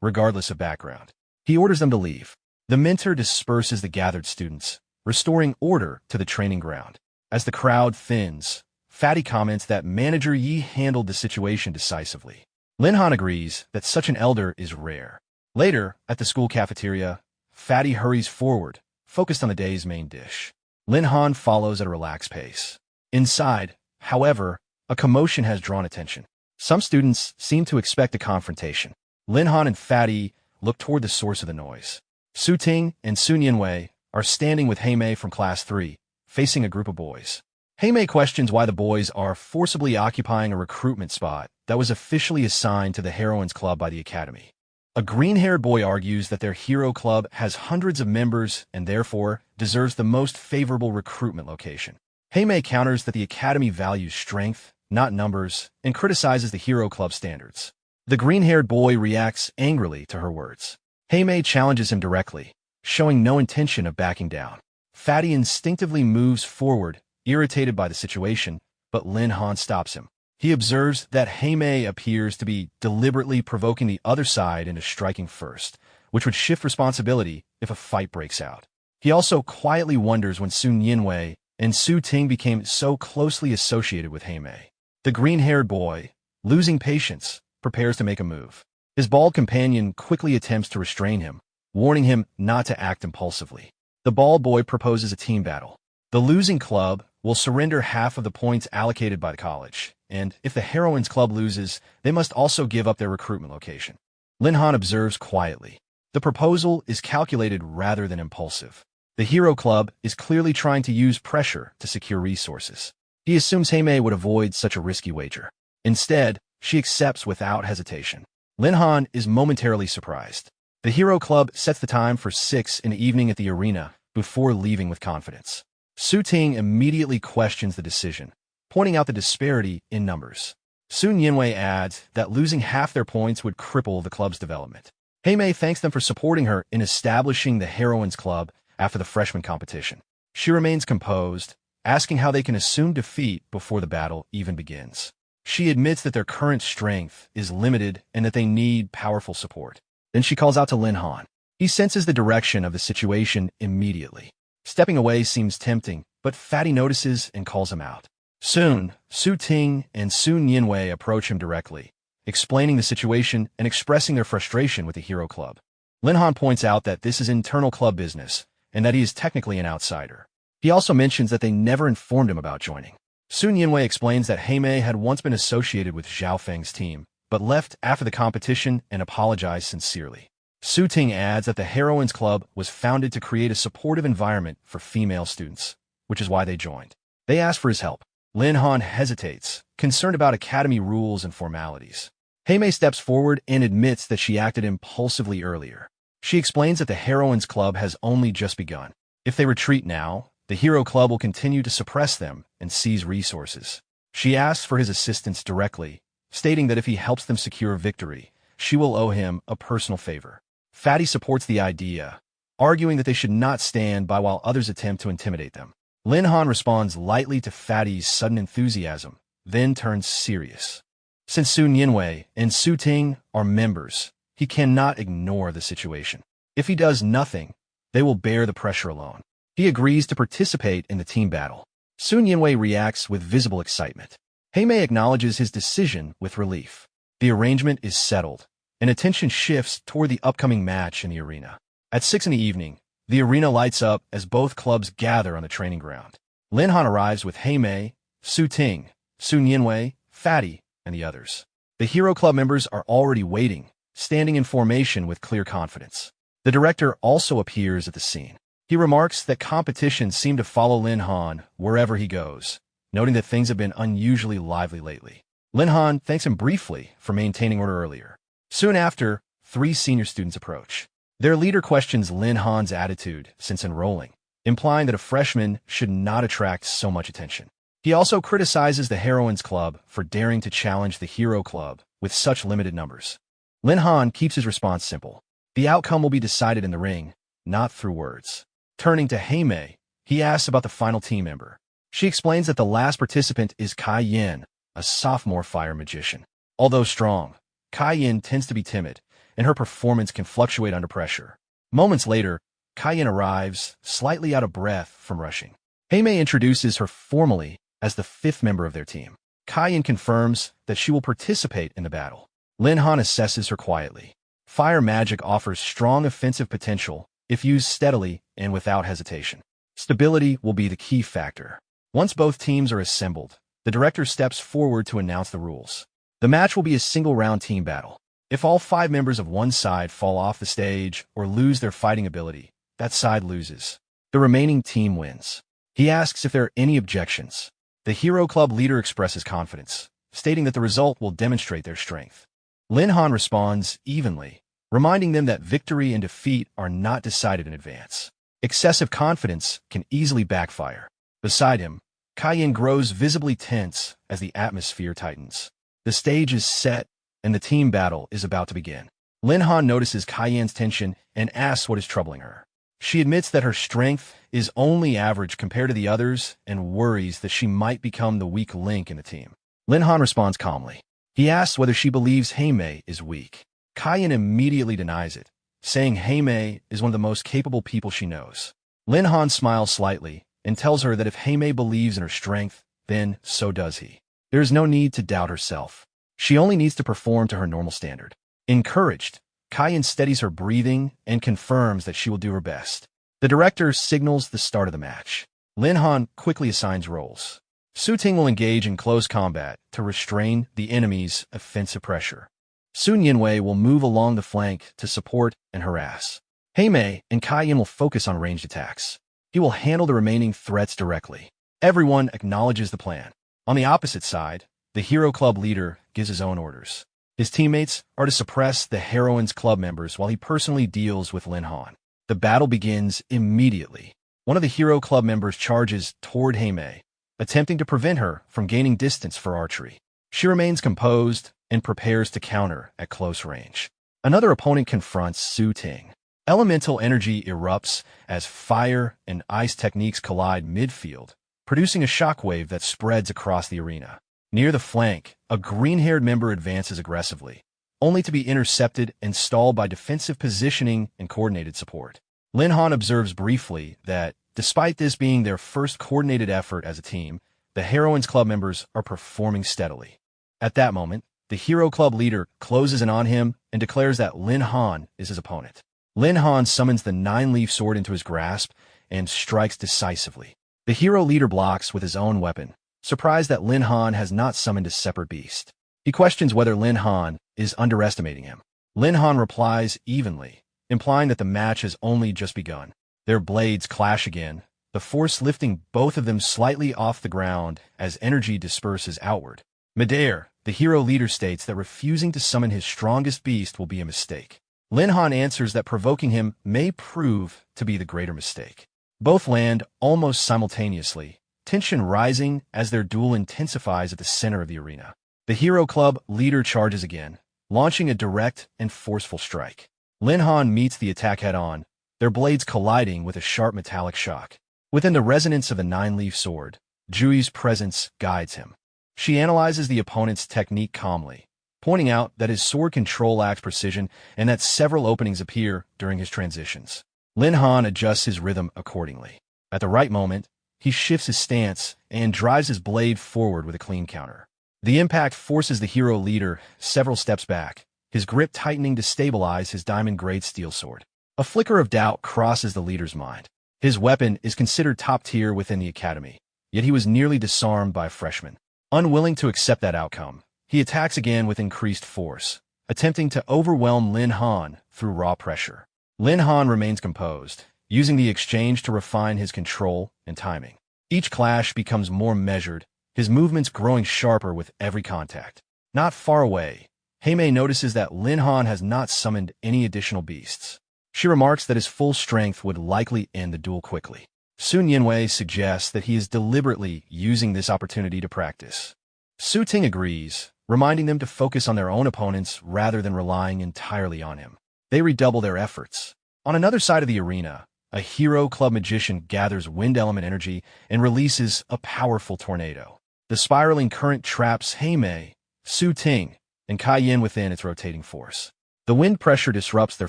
regardless of background. He orders them to leave. The mentor disperses the gathered students, restoring order to the training ground. As the crowd thins, Fatty comments that Manager Yi handled the situation decisively. Lin Han agrees that such an elder is rare. Later, at the school cafeteria, Fatty hurries forward, focused on the day's main dish. Lin Han follows at a relaxed pace. Inside, however, a commotion has drawn attention. Some students seem to expect a confrontation. Lin Han and Fatty look toward the source of the noise. Su Ting and Sun Yinwei are standing with Heimei from Class 3, facing a group of boys. Heimei questions why the boys are forcibly occupying a recruitment spot that was officially assigned to the Heroines Club by the Academy. A green-haired boy argues that their hero club has hundreds of members and therefore deserves the most favorable recruitment location. Heimei counters that the Academy values strength, not numbers, and criticizes the hero club standards. The green-haired boy reacts angrily to her words. Heimei challenges him directly, showing no intention of backing down. Fatty instinctively moves forward, irritated by the situation, but Lin Han stops him. He observes that Heimei appears to be deliberately provoking the other side into striking first, which would shift responsibility if a fight breaks out. He also quietly wonders when Sun Yinwei and Su Ting became so closely associated with Heimei. The green-haired boy, losing patience, prepares to make a move. His bald companion quickly attempts to restrain him, warning him not to act impulsively. The bald boy proposes a team battle. The losing club will surrender half of the points allocated by the college, and if the Heroines Club loses, they must also give up their recruitment location. Lin Han observes quietly. The proposal is calculated rather than impulsive. The Hero Club is clearly trying to use pressure to secure resources. He assumes Heimei would avoid such a risky wager. Instead, she accepts without hesitation. Lin Han is momentarily surprised. The Hero Club sets the time for 6 in the evening at the arena before leaving with confidence. Su Ting immediately questions the decision, pointing out the disparity in numbers. Sun Yinwei adds that losing half their points would cripple the club's development. Heimei thanks them for supporting her in establishing the Heroines Club after the freshman competition. She remains composed, asking how they can assume defeat before the battle even begins. She admits that their current strength is limited and that they need powerful support. Then she calls out to Lin Han. He senses the direction of the situation immediately. Stepping away seems tempting, but Fatty notices and calls him out. Soon, Su Ting and Sun Yinwei approach him directly, explaining the situation and expressing their frustration with the Hero Club. Lin Han points out that this is internal club business and that he is technically an outsider. He also mentions that they never informed him about joining. Sun Yinwei explains that Heimei had once been associated with Zhao Feng's team, but left after the competition and apologized sincerely. Su Ting adds that the Heroines Club was founded to create a supportive environment for female students, which is why they joined. They ask for his help. Lin Han hesitates, concerned about academy rules and formalities. Heimei steps forward and admits that she acted impulsively earlier. She explains that the Heroines Club has only just begun. If they retreat now, the Hero Club will continue to suppress them and seize resources. She asks for his assistance directly, stating that if he helps them secure victory, she will owe him a personal favor. Fatty supports the idea, arguing that they should not stand by while others attempt to intimidate them. Lin Han responds lightly to Fatty's sudden enthusiasm, then turns serious. Since Sun Yinwei and Su Ting are members, he cannot ignore the situation. If he does nothing, they will bear the pressure alone. He agrees to participate in the team battle. Sun Yinwei reacts with visible excitement. Heimei acknowledges his decision with relief. The arrangement is settled, and attention shifts toward the upcoming match in the arena. At 6 in the evening, the arena lights up as both clubs gather on the training ground. Lin Han arrives with Heimei, Su Ting, Sun Yinwei, Fatty, and the others. The Hero Club members are already waiting, standing in formation with clear confidence. The director also appears at the scene. He remarks that competitions seem to follow Lin Han wherever he goes, noting that things have been unusually lively lately. Lin Han thanks him briefly for maintaining order earlier. Soon after, 3 senior students approach. Their leader questions Lin Han's attitude since enrolling, implying that a freshman should not attract so much attention. He also criticizes the Heroines Club for daring to challenge the Hero Club with such limited numbers. Lin Han keeps his response simple. The outcome will be decided in the ring, not through words. Turning to Heimei, he asks about the final team member. She explains that the last participant is Kai Yin, a sophomore fire magician. Although strong, Kai Yin tends to be timid, and her performance can fluctuate under pressure. Moments later, Kai Yin arrives, slightly out of breath from rushing. Heimei introduces her formally as the 5th member of their team. Kai Yin confirms that she will participate in the battle. Lin Han assesses her quietly. Fire magic offers strong offensive potential if used steadily and without hesitation. Stability will be the key factor. Once both teams are assembled, the director steps forward to announce the rules. The match will be a single-round team battle. If all 5 members of one side fall off the stage or lose their fighting ability, that side loses. The remaining team wins. He asks if there are any objections. The Hero Club leader expresses confidence, stating that the result will demonstrate their strength. Lin Han responds evenly, reminding them that victory and defeat are not decided in advance. Excessive confidence can easily backfire. Beside him, Kaiyan grows visibly tense as the atmosphere tightens. The stage is set, and the team battle is about to begin. Lin Han notices Kaiyan's tension and asks what is troubling her. She admits that her strength is only average compared to the others and worries that she might become the weak link in the team. Lin Han responds calmly. He asks whether she believes Tame is weak. Kaiyan immediately denies it, saying Tame is one of the most capable people she knows. Lin Han smiles slightly and tells her that if Tame believes in her strength, then so does he. There is no need to doubt herself. She only needs to perform to her normal standard. Encouraged, Kaiyan steadies her breathing and confirms that she will do her best. The director signals the start of the match. Lin Han quickly assigns roles. Su Ting will engage in close combat to restrain the enemy's offensive pressure. Sun Yinwei will move along the flank to support and harass. Tame and Kaiyan will focus on ranged attacks. He will handle the remaining threats directly. Everyone acknowledges the plan. On the opposite side, the Hero Club leader gives his own orders. His teammates are to suppress the Heroines Club members while he personally deals with Lin Han. The battle begins immediately. One of the Hero Club members charges toward Tame, attempting to prevent her from gaining distance for archery. She remains composed and prepares to counter at close range. Another opponent confronts Su Ting. Elemental energy erupts as fire and ice techniques collide midfield, producing a shockwave that spreads across the arena. Near the flank, a green-haired member advances aggressively, only to be intercepted and stalled by defensive positioning and coordinated support. Lin Han observes briefly that, despite this being their first coordinated effort as a team, the Heroines Club members are performing steadily. At that moment, the Hero Club leader closes in on him and declares that Lin Han is his opponent. Lin Han summons the 9-leaf sword into his grasp and strikes decisively. The hero leader blocks with his own weapon, surprised that Lin Han has not summoned a separate beast. He questions whether Lin Han is underestimating him. Lin Han replies evenly, implying that the match has only just begun. Their blades clash again, the force lifting both of them slightly off the ground as energy disperses outward. Midair, the hero leader states that refusing to summon his strongest beast will be a mistake. Lin Han answers that provoking him may prove to be the greater mistake. Both land almost simultaneously, tension rising as their duel intensifies at the center of the arena. The Hero Club leader charges again, launching a direct and forceful strike. Lin Han meets the attack head-on, their blades colliding with a sharp metallic shock. Within the resonance of the 9-leaf sword, Jui's presence guides him. She analyzes the opponent's technique calmly, pointing out that his sword control lacks precision and that several openings appear during his transitions. Lin Han adjusts his rhythm accordingly. At the right moment, he shifts his stance and drives his blade forward with a clean counter. The impact forces the hero leader several steps back, his grip tightening to stabilize his diamond-grade steel sword. A flicker of doubt crosses the leader's mind. His weapon is considered top tier within the academy, yet he was nearly disarmed by a freshman. Unwilling to accept that outcome, he attacks again with increased force, attempting to overwhelm Lin Han through raw pressure. Lin Han remains composed, using the exchange to refine his control and timing. Each clash becomes more measured, his movements growing sharper with every contact. Not far away, Tame notices that Lin Han has not summoned any additional beasts. She remarks that his full strength would likely end the duel quickly. Sun Yinwei suggests that he is deliberately using this opportunity to practice. Su Ting agrees, reminding them to focus on their own opponents rather than relying entirely on him. They redouble their efforts. On another side of the arena, a Hero Club magician gathers wind element energy and releases a powerful tornado. The spiraling current traps Tame, Su Ting, and Kaiyan within its rotating force. The wind pressure disrupts their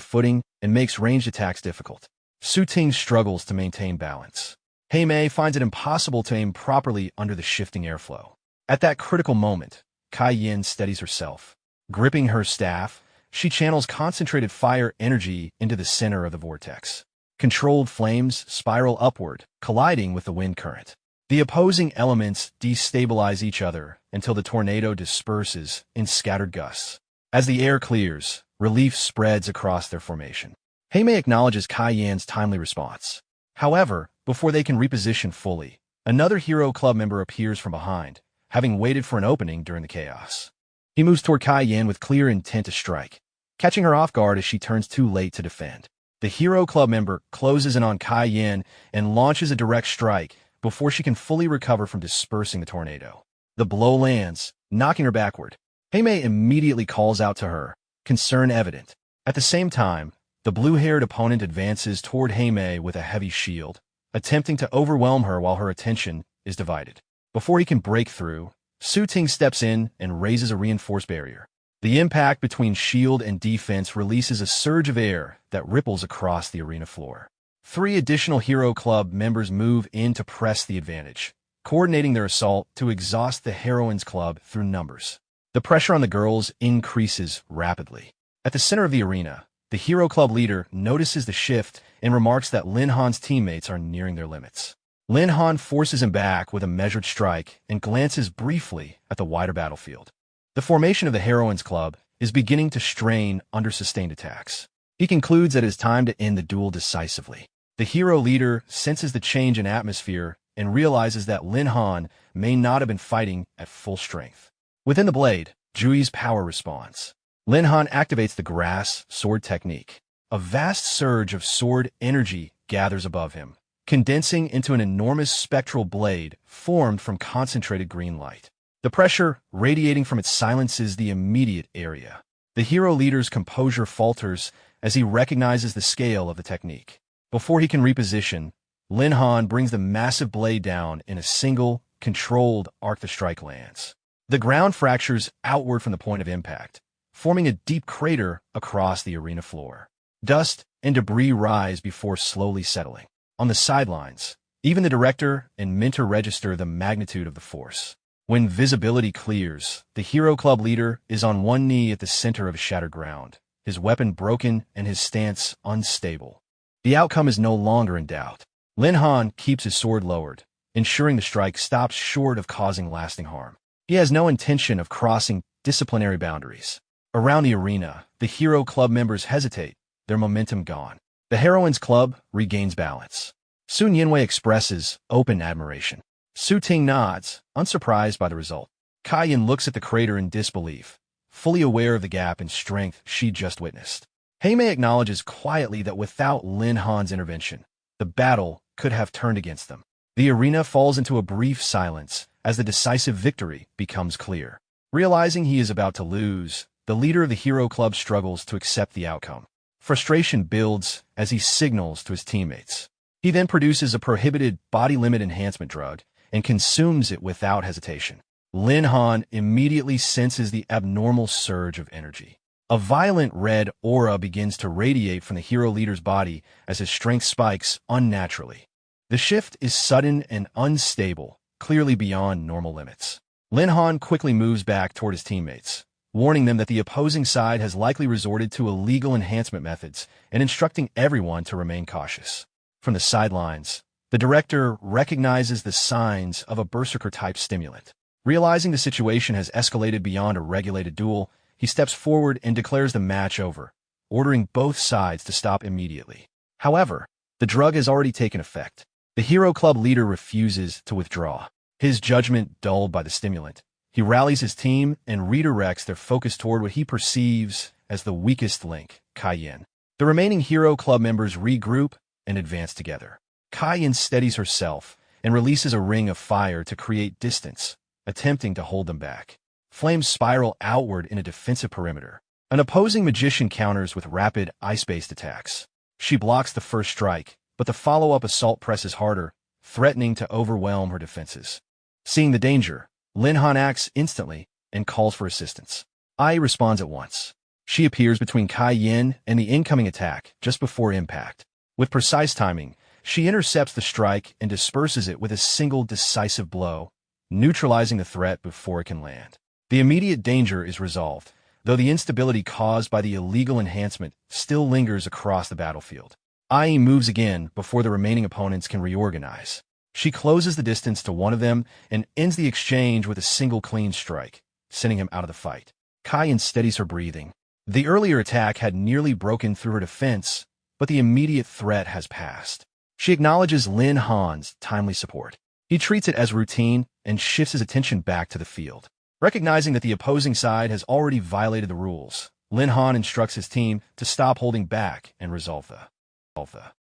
footing and makes ranged attacks difficult. Su Ting struggles to maintain balance. Tame finds it impossible to aim properly under the shifting airflow. At that critical moment, Kaiyan steadies herself. Gripping her staff, she channels concentrated fire energy into the center of the vortex. Controlled flames spiral upward, colliding with the wind current. The opposing elements destabilize each other until the tornado disperses in scattered gusts. As the air clears, relief spreads across their formation. Tame acknowledges Kai Yan's timely response. However, before they can reposition fully, another Hero Club member appears from behind, having waited for an opening during the chaos. He moves toward Kai Yan with clear intent to strike, catching her off guard as she turns too late to defend. The Hero Club member closes in on Kai Yan and launches a direct strike before she can fully recover from dispersing the tornado. The blow lands, knocking her backward. Tame immediately calls out to her, concern evident. At the same time, the blue-haired opponent advances toward Tame with a heavy shield, attempting to overwhelm her while her attention is divided. Before he can break through, Su Ting steps in and raises a reinforced barrier. The impact between shield and defense releases a surge of air that ripples across the arena floor. 3 additional Hero Club members move in to press the advantage, coordinating their assault to exhaust the Heroines Club through numbers. The pressure on the girls increases rapidly. At the center of the arena, the Hero Club leader notices the shift and remarks that Lin Han's teammates are nearing their limits. Lin Han forces him back with a measured strike and glances briefly at the wider battlefield. The formation of the Heroines Club is beginning to strain under sustained attacks. He concludes that it is time to end the duel decisively. The hero leader senses the change in atmosphere and realizes that Lin Han may not have been fighting at full strength. Within the blade, Jui's power responds. Lin Han activates the grass sword technique. A vast surge of sword energy gathers above him, condensing into an enormous spectral blade formed from concentrated green light. The pressure radiating from it silences the immediate area. The hero leader's composure falters as he recognizes the scale of the technique. Before he can reposition, Lin Han brings the massive blade down in a single, controlled arc. The strike lands. The ground fractures outward from the point of impact, forming a deep crater across the arena floor. Dust and debris rise before slowly settling. On the sidelines, even the director and mentor register the magnitude of the force. When visibility clears, the Hero Club leader is on one knee at the center of shattered ground, his weapon broken and his stance unstable. The outcome is no longer in doubt. Lin Han keeps his sword lowered, ensuring the strike stops short of causing lasting harm. He has no intention of crossing disciplinary boundaries. Around the arena, the Hero Club members hesitate, their momentum gone. The Heroines Club regains balance. Sun Yinwei expresses open admiration. Su Ting nods, unsurprised by the result. Kai Yan looks at the crater in disbelief, fully aware of the gap in strength she just witnessed. Tame acknowledges quietly that without Lin Han's intervention, the battle could have turned against them. The arena falls into a brief silence as the decisive victory becomes clear. Realizing he is about to lose, the leader of the Hero Club struggles to accept the outcome. Frustration builds as he signals to his teammates. He then produces a prohibited body limit enhancement drug and consumes it without hesitation. Lin Han immediately senses the abnormal surge of energy. A violent red aura begins to radiate from the hero leader's body as his strength spikes unnaturally. The shift is sudden and unstable, clearly beyond normal limits. Lin Han quickly moves back toward his teammates, warning them that the opposing side has likely resorted to illegal enhancement methods and instructing everyone to remain cautious. From the sidelines, the director recognizes the signs of a berserker-type stimulant. Realizing the situation has escalated beyond a regulated duel, he steps forward and declares the match over, ordering both sides to stop immediately. However, the drug has already taken effect. The Hero Club leader refuses to withdraw. His judgment dulled by the stimulant, he rallies his team and redirects their focus toward what he perceives as the weakest link, Kai Yan. The remaining Hero Club members regroup and advance together. Kai Yan steadies herself and releases a ring of fire to create distance, attempting to hold them back. Flames spiral outward in a defensive perimeter. An opposing magician counters with rapid ice-based attacks. She blocks the first strike, but the follow-up assault presses harder, threatening to overwhelm her defenses. Seeing the danger, Lin Han acts instantly and calls for assistance. Ai responds at once. She appears between Kai Yan and the incoming attack just before impact. With precise timing, she intercepts the strike and disperses it with a single decisive blow, neutralizing the threat before it can land. The immediate danger is resolved, though the instability caused by the illegal enhancement still lingers across the battlefield. Ai moves again before the remaining opponents can reorganize. She closes the distance to one of them and ends the exchange with a single clean strike, sending him out of the fight. Kai steadies her breathing. The earlier attack had nearly broken through her defense, but the immediate threat has passed. She acknowledges Lin Han's timely support. He treats it as routine and shifts his attention back to the field. Recognizing that the opposing side has already violated the rules, Lin Han instructs his team to stop holding back and resolve the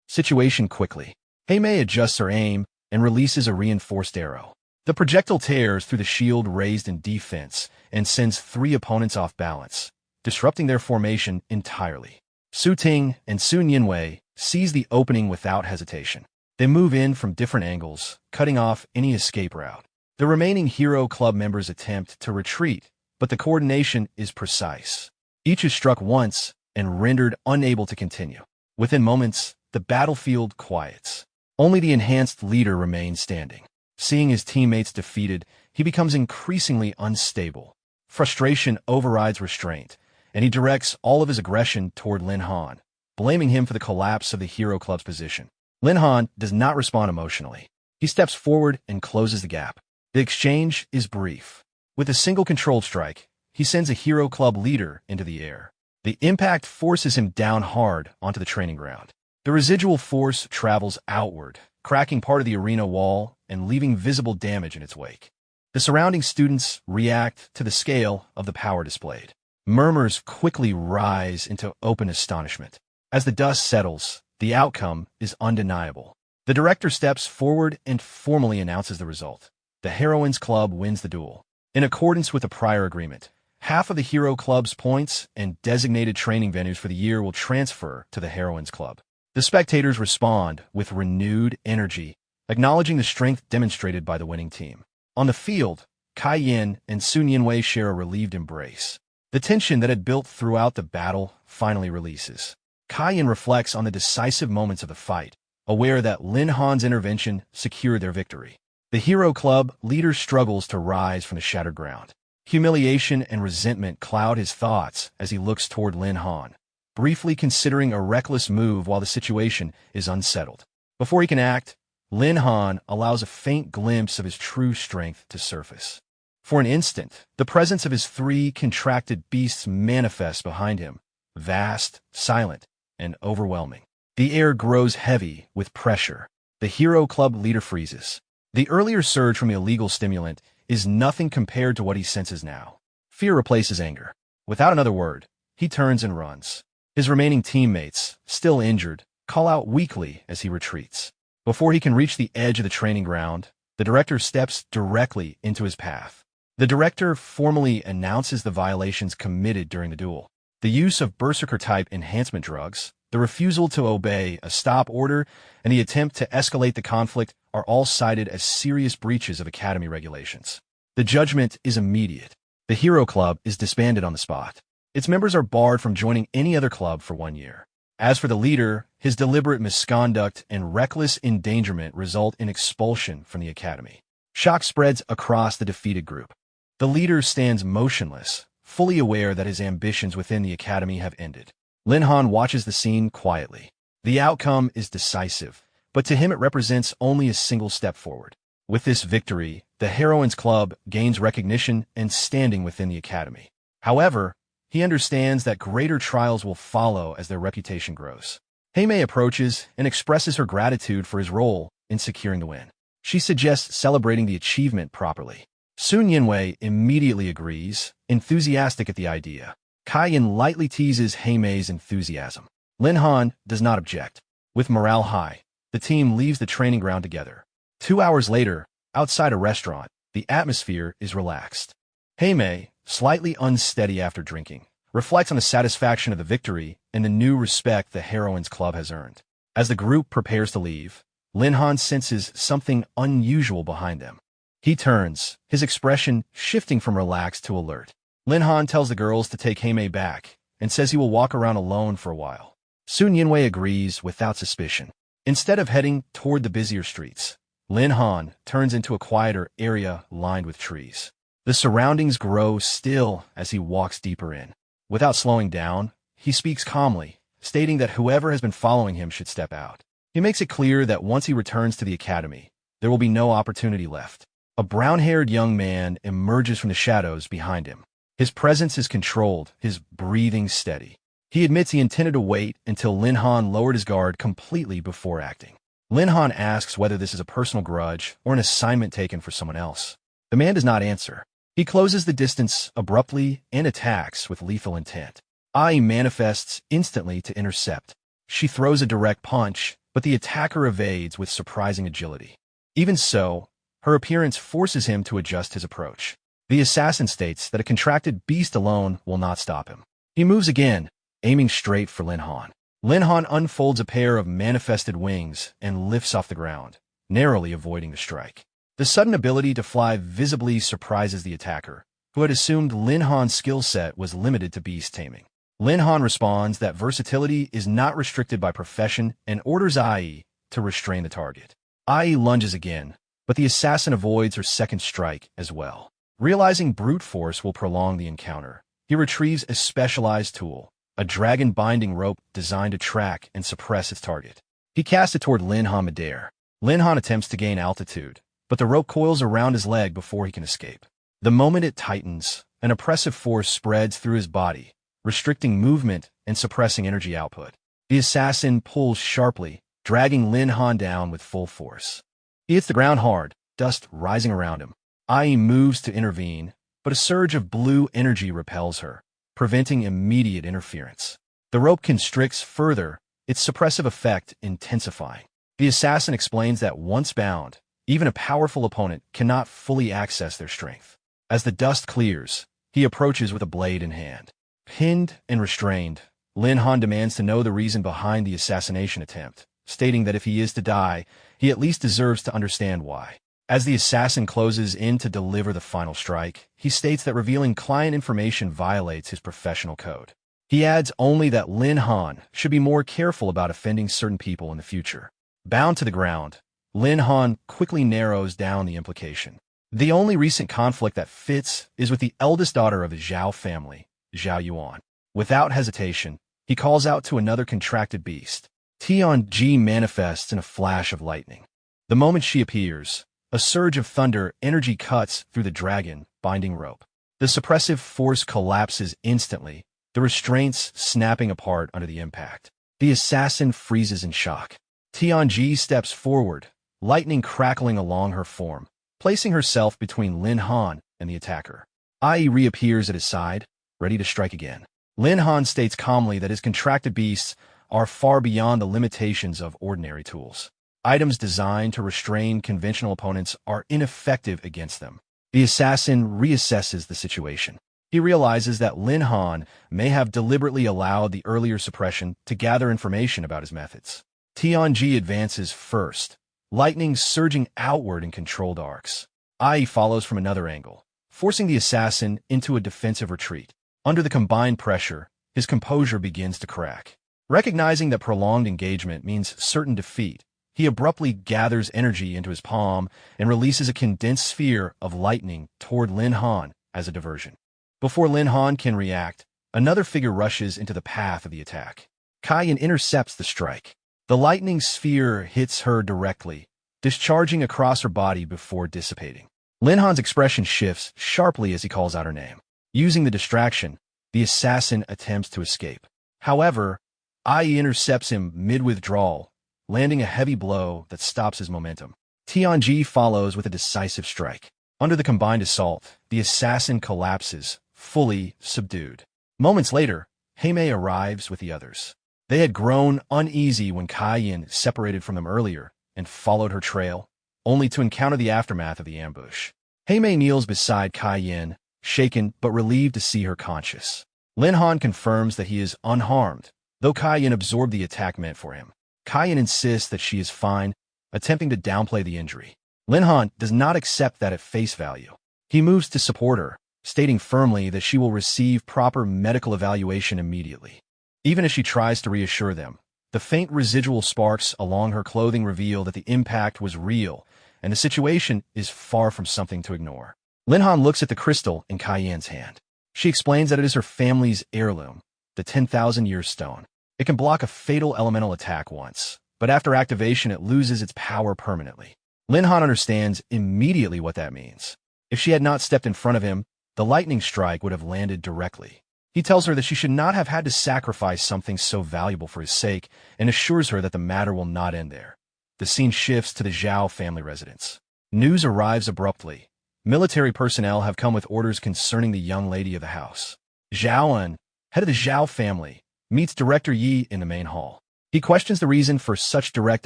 situation quickly. Tame adjusts her aim and releases a reinforced arrow. The projectile tears through the shield raised in defense and sends 3 opponents off balance, disrupting their formation entirely. Su Ting and Sun Yinwei seize the opening without hesitation. They move in from different angles, cutting off any escape route. The remaining Hero Club members attempt to retreat, but the coordination is precise. Each is struck once and rendered unable to continue. Within moments, the battlefield quiets. Only the enhanced leader remains standing. Seeing his teammates defeated, he becomes increasingly unstable. Frustration overrides restraint, and he directs all of his aggression toward Lin Han, blaming him for the collapse of the Hero Club's position. Lin Han does not respond emotionally. He steps forward and closes the gap. The exchange is brief. With a single controlled strike, he sends a Hero Club leader into the air. The impact forces him down hard onto the training ground. The residual force travels outward, cracking part of the arena wall and leaving visible damage in its wake. The surrounding students react to the scale of the power displayed. Murmurs quickly rise into open astonishment. As the dust settles, the outcome is undeniable. The director steps forward and formally announces the result. The Heroines Club wins the duel. In accordance with the prior agreement, half of the Hero Club's points and designated training venues for the year will transfer to the Heroines Club. The spectators respond with renewed energy, acknowledging the strength demonstrated by the winning team. On the field, Kai Yin and Sun Yinwei share a relieved embrace. The tension that had built throughout the battle finally releases. Kai Yin reflects on the decisive moments of the fight, aware that Lin Han's intervention secured their victory. The Hero Club leader struggles to rise from the shattered ground. Humiliation and resentment cloud his thoughts as he looks toward Lin Han, briefly considering a reckless move while the situation is unsettled. Before he can act, Lin Han allows a faint glimpse of his true strength to surface. For an instant, the presence of his 3 contracted beasts manifests behind him, vast, silent, and overwhelming. The air grows heavy with pressure. The Hero Club leader freezes. The earlier surge from the illegal stimulant is nothing compared to what he senses now. Fear replaces anger. Without another word, he turns and runs. His remaining teammates, still injured, call out weakly as he retreats. Before he can reach the edge of the training ground, the director steps directly into his path. The director formally announces the violations committed during the duel. The use of Berserker-type enhancement drugs, the refusal to obey a stop order, and the attempt to escalate the conflict are all cited as serious breaches of Academy regulations. The judgment is immediate. The Hero Club is disbanded on the spot. Its members are barred from joining any other club for 1 year. As for the leader, his deliberate misconduct and reckless endangerment result in expulsion from the Academy. Shock spreads across the defeated group. The leader stands motionless, fully aware that his ambitions within the Academy have ended. Lin Han watches the scene quietly. The outcome is decisive, but to him it represents only a single step forward. With this victory, the Heroines Club gains recognition and standing within the Academy. However, he understands that greater trials will follow as their reputation grows. Tame approaches and expresses her gratitude for his role in securing the win. She suggests celebrating the achievement properly. Sun Yinwei immediately agrees, enthusiastic at the idea. Kai Yin lightly teases Heime's enthusiasm. Lin Han does not object. With morale high, the team leaves the training ground together. 2 hours later, outside a restaurant, the atmosphere is relaxed. Heime, slightly unsteady after drinking, reflects on the satisfaction of the victory and the new respect the Heroines Club has earned. As the group prepares to leave, Lin Han senses something unusual behind them. He turns, his expression shifting from relaxed to alert. Lin Han tells the girls to take Heime back and says he will walk around alone for a while. Sun Yinwei agrees without suspicion. Instead of heading toward the busier streets, Lin Han turns into a quieter area lined with trees. The surroundings grow still as he walks deeper in. Without slowing down, he speaks calmly, stating that whoever has been following him should step out. He makes it clear that once he returns to the academy, there will be no opportunity left. A brown-haired young man emerges from the shadows behind him. His presence is controlled, his breathing steady. He admits he intended to wait until Lin Han lowered his guard completely before acting. Lin Han asks whether this is a personal grudge or an assignment taken for someone else. The man does not answer. He closes the distance abruptly and attacks with lethal intent. Ai manifests instantly to intercept. She throws a direct punch, but the attacker evades with surprising agility. Even so, her appearance forces him to adjust his approach. The assassin states that a contracted beast alone will not stop him. He moves again, aiming straight for Lin Han. Lin Han unfolds a pair of manifested wings and lifts off the ground, narrowly avoiding the strike. The sudden ability to fly visibly surprises the attacker, who had assumed Lin Han's skill set was limited to beast taming. Lin Han responds that versatility is not restricted by profession and orders Ai to restrain the target. Ai lunges again, but the assassin avoids her second strike as well. Realizing brute force will prolong the encounter, he retrieves a specialized tool, a dragon binding rope designed to track and suppress its target. He casts it toward Lin Han midair. Lin Han attempts to gain altitude, but the rope coils around his leg before he can escape. The moment it tightens, an oppressive force spreads through his body, restricting movement and suppressing energy output. The assassin pulls sharply, dragging Lin Han down with full force. He hits the ground hard, dust rising around him. Ai moves to intervene, but a surge of blue energy repels her, preventing immediate interference. The rope constricts further, its suppressive effect intensifying. The assassin explains that once bound, even a powerful opponent cannot fully access their strength. As the dust clears, he approaches with a blade in hand. Pinned and restrained, Lin Han demands to know the reason behind the assassination attempt, stating that if he is to die, he at least deserves to understand why. As the assassin closes in to deliver the final strike, he states that revealing client information violates his professional code. He adds only that Lin Han should be more careful about offending certain people in the future. Bound to the ground, Lin Han quickly narrows down the implication. The only recent conflict that fits is with the eldest daughter of the Zhao family, Zhao Yuan. Without hesitation, he calls out to another contracted beast. Tianji manifests in a flash of lightning. The moment she appears, a surge of thunder energy cuts through the dragon binding rope. The suppressive force collapses instantly, the restraints snapping apart under the impact. The assassin freezes in shock. Tianji steps forward, lightning crackling along her form, placing herself between Lin Han and the attacker. Ai reappears at his side, ready to strike again. Lin Han states calmly that his contracted beasts are far beyond the limitations of ordinary tools. Items designed to restrain conventional opponents are ineffective against them. The assassin reassesses the situation. He realizes that Lin Han may have deliberately allowed the earlier suppression to gather information about his methods. Tianji advances first, lightning surging outward in controlled arcs. Ai follows from another angle, forcing the assassin into a defensive retreat. Under the combined pressure, his composure begins to crack. Recognizing that prolonged engagement means certain defeat, he abruptly gathers energy into his palm and releases a condensed sphere of lightning toward Lin Han as a diversion. Before Lin Han can react, another figure rushes into the path of the attack. Kaiyan intercepts the strike. The lightning sphere hits her directly, discharging across her body before dissipating. Lin Han's expression shifts sharply as he calls out her name. Using the distraction, the assassin attempts to escape. However, Ai intercepts him mid-withdrawal, landing a heavy blow that stops his momentum. Tianji follows with a decisive strike. Under the combined assault, the assassin collapses, fully subdued. Moments later, Tame arrives with the others. They had grown uneasy when Kaiyan separated from them earlier and followed her trail, only to encounter the aftermath of the ambush. Tame kneels beside Kaiyan, shaken but relieved to see her conscious. Lin Han confirms that he is unharmed, though Kaiyan absorbed the attack meant for him. Kaiyan insists that she is fine, attempting to downplay the injury. Lin Han does not accept that at face value. He moves to support her, stating firmly that she will receive proper medical evaluation immediately. Even as she tries to reassure them, the faint residual sparks along her clothing reveal that the impact was real, and the situation is far from something to ignore. Lin Han looks at the crystal in Kaiyan's hand. She explains that it is her family's heirloom, the 10,000-year stone. It can block a fatal elemental attack once, but after activation it loses its power permanently. Lin Han understands immediately what that means. If she had not stepped in front of him, the lightning strike would have landed directly. He tells her that she should not have had to sacrifice something so valuable for his sake and assures her that the matter will not end there. The scene shifts to the Zhao family residence. News arrives abruptly. Military personnel have come with orders concerning the young lady of the house. Zhao An, head of the Zhao family, meets Director Yi in the main hall. He questions the reason for such direct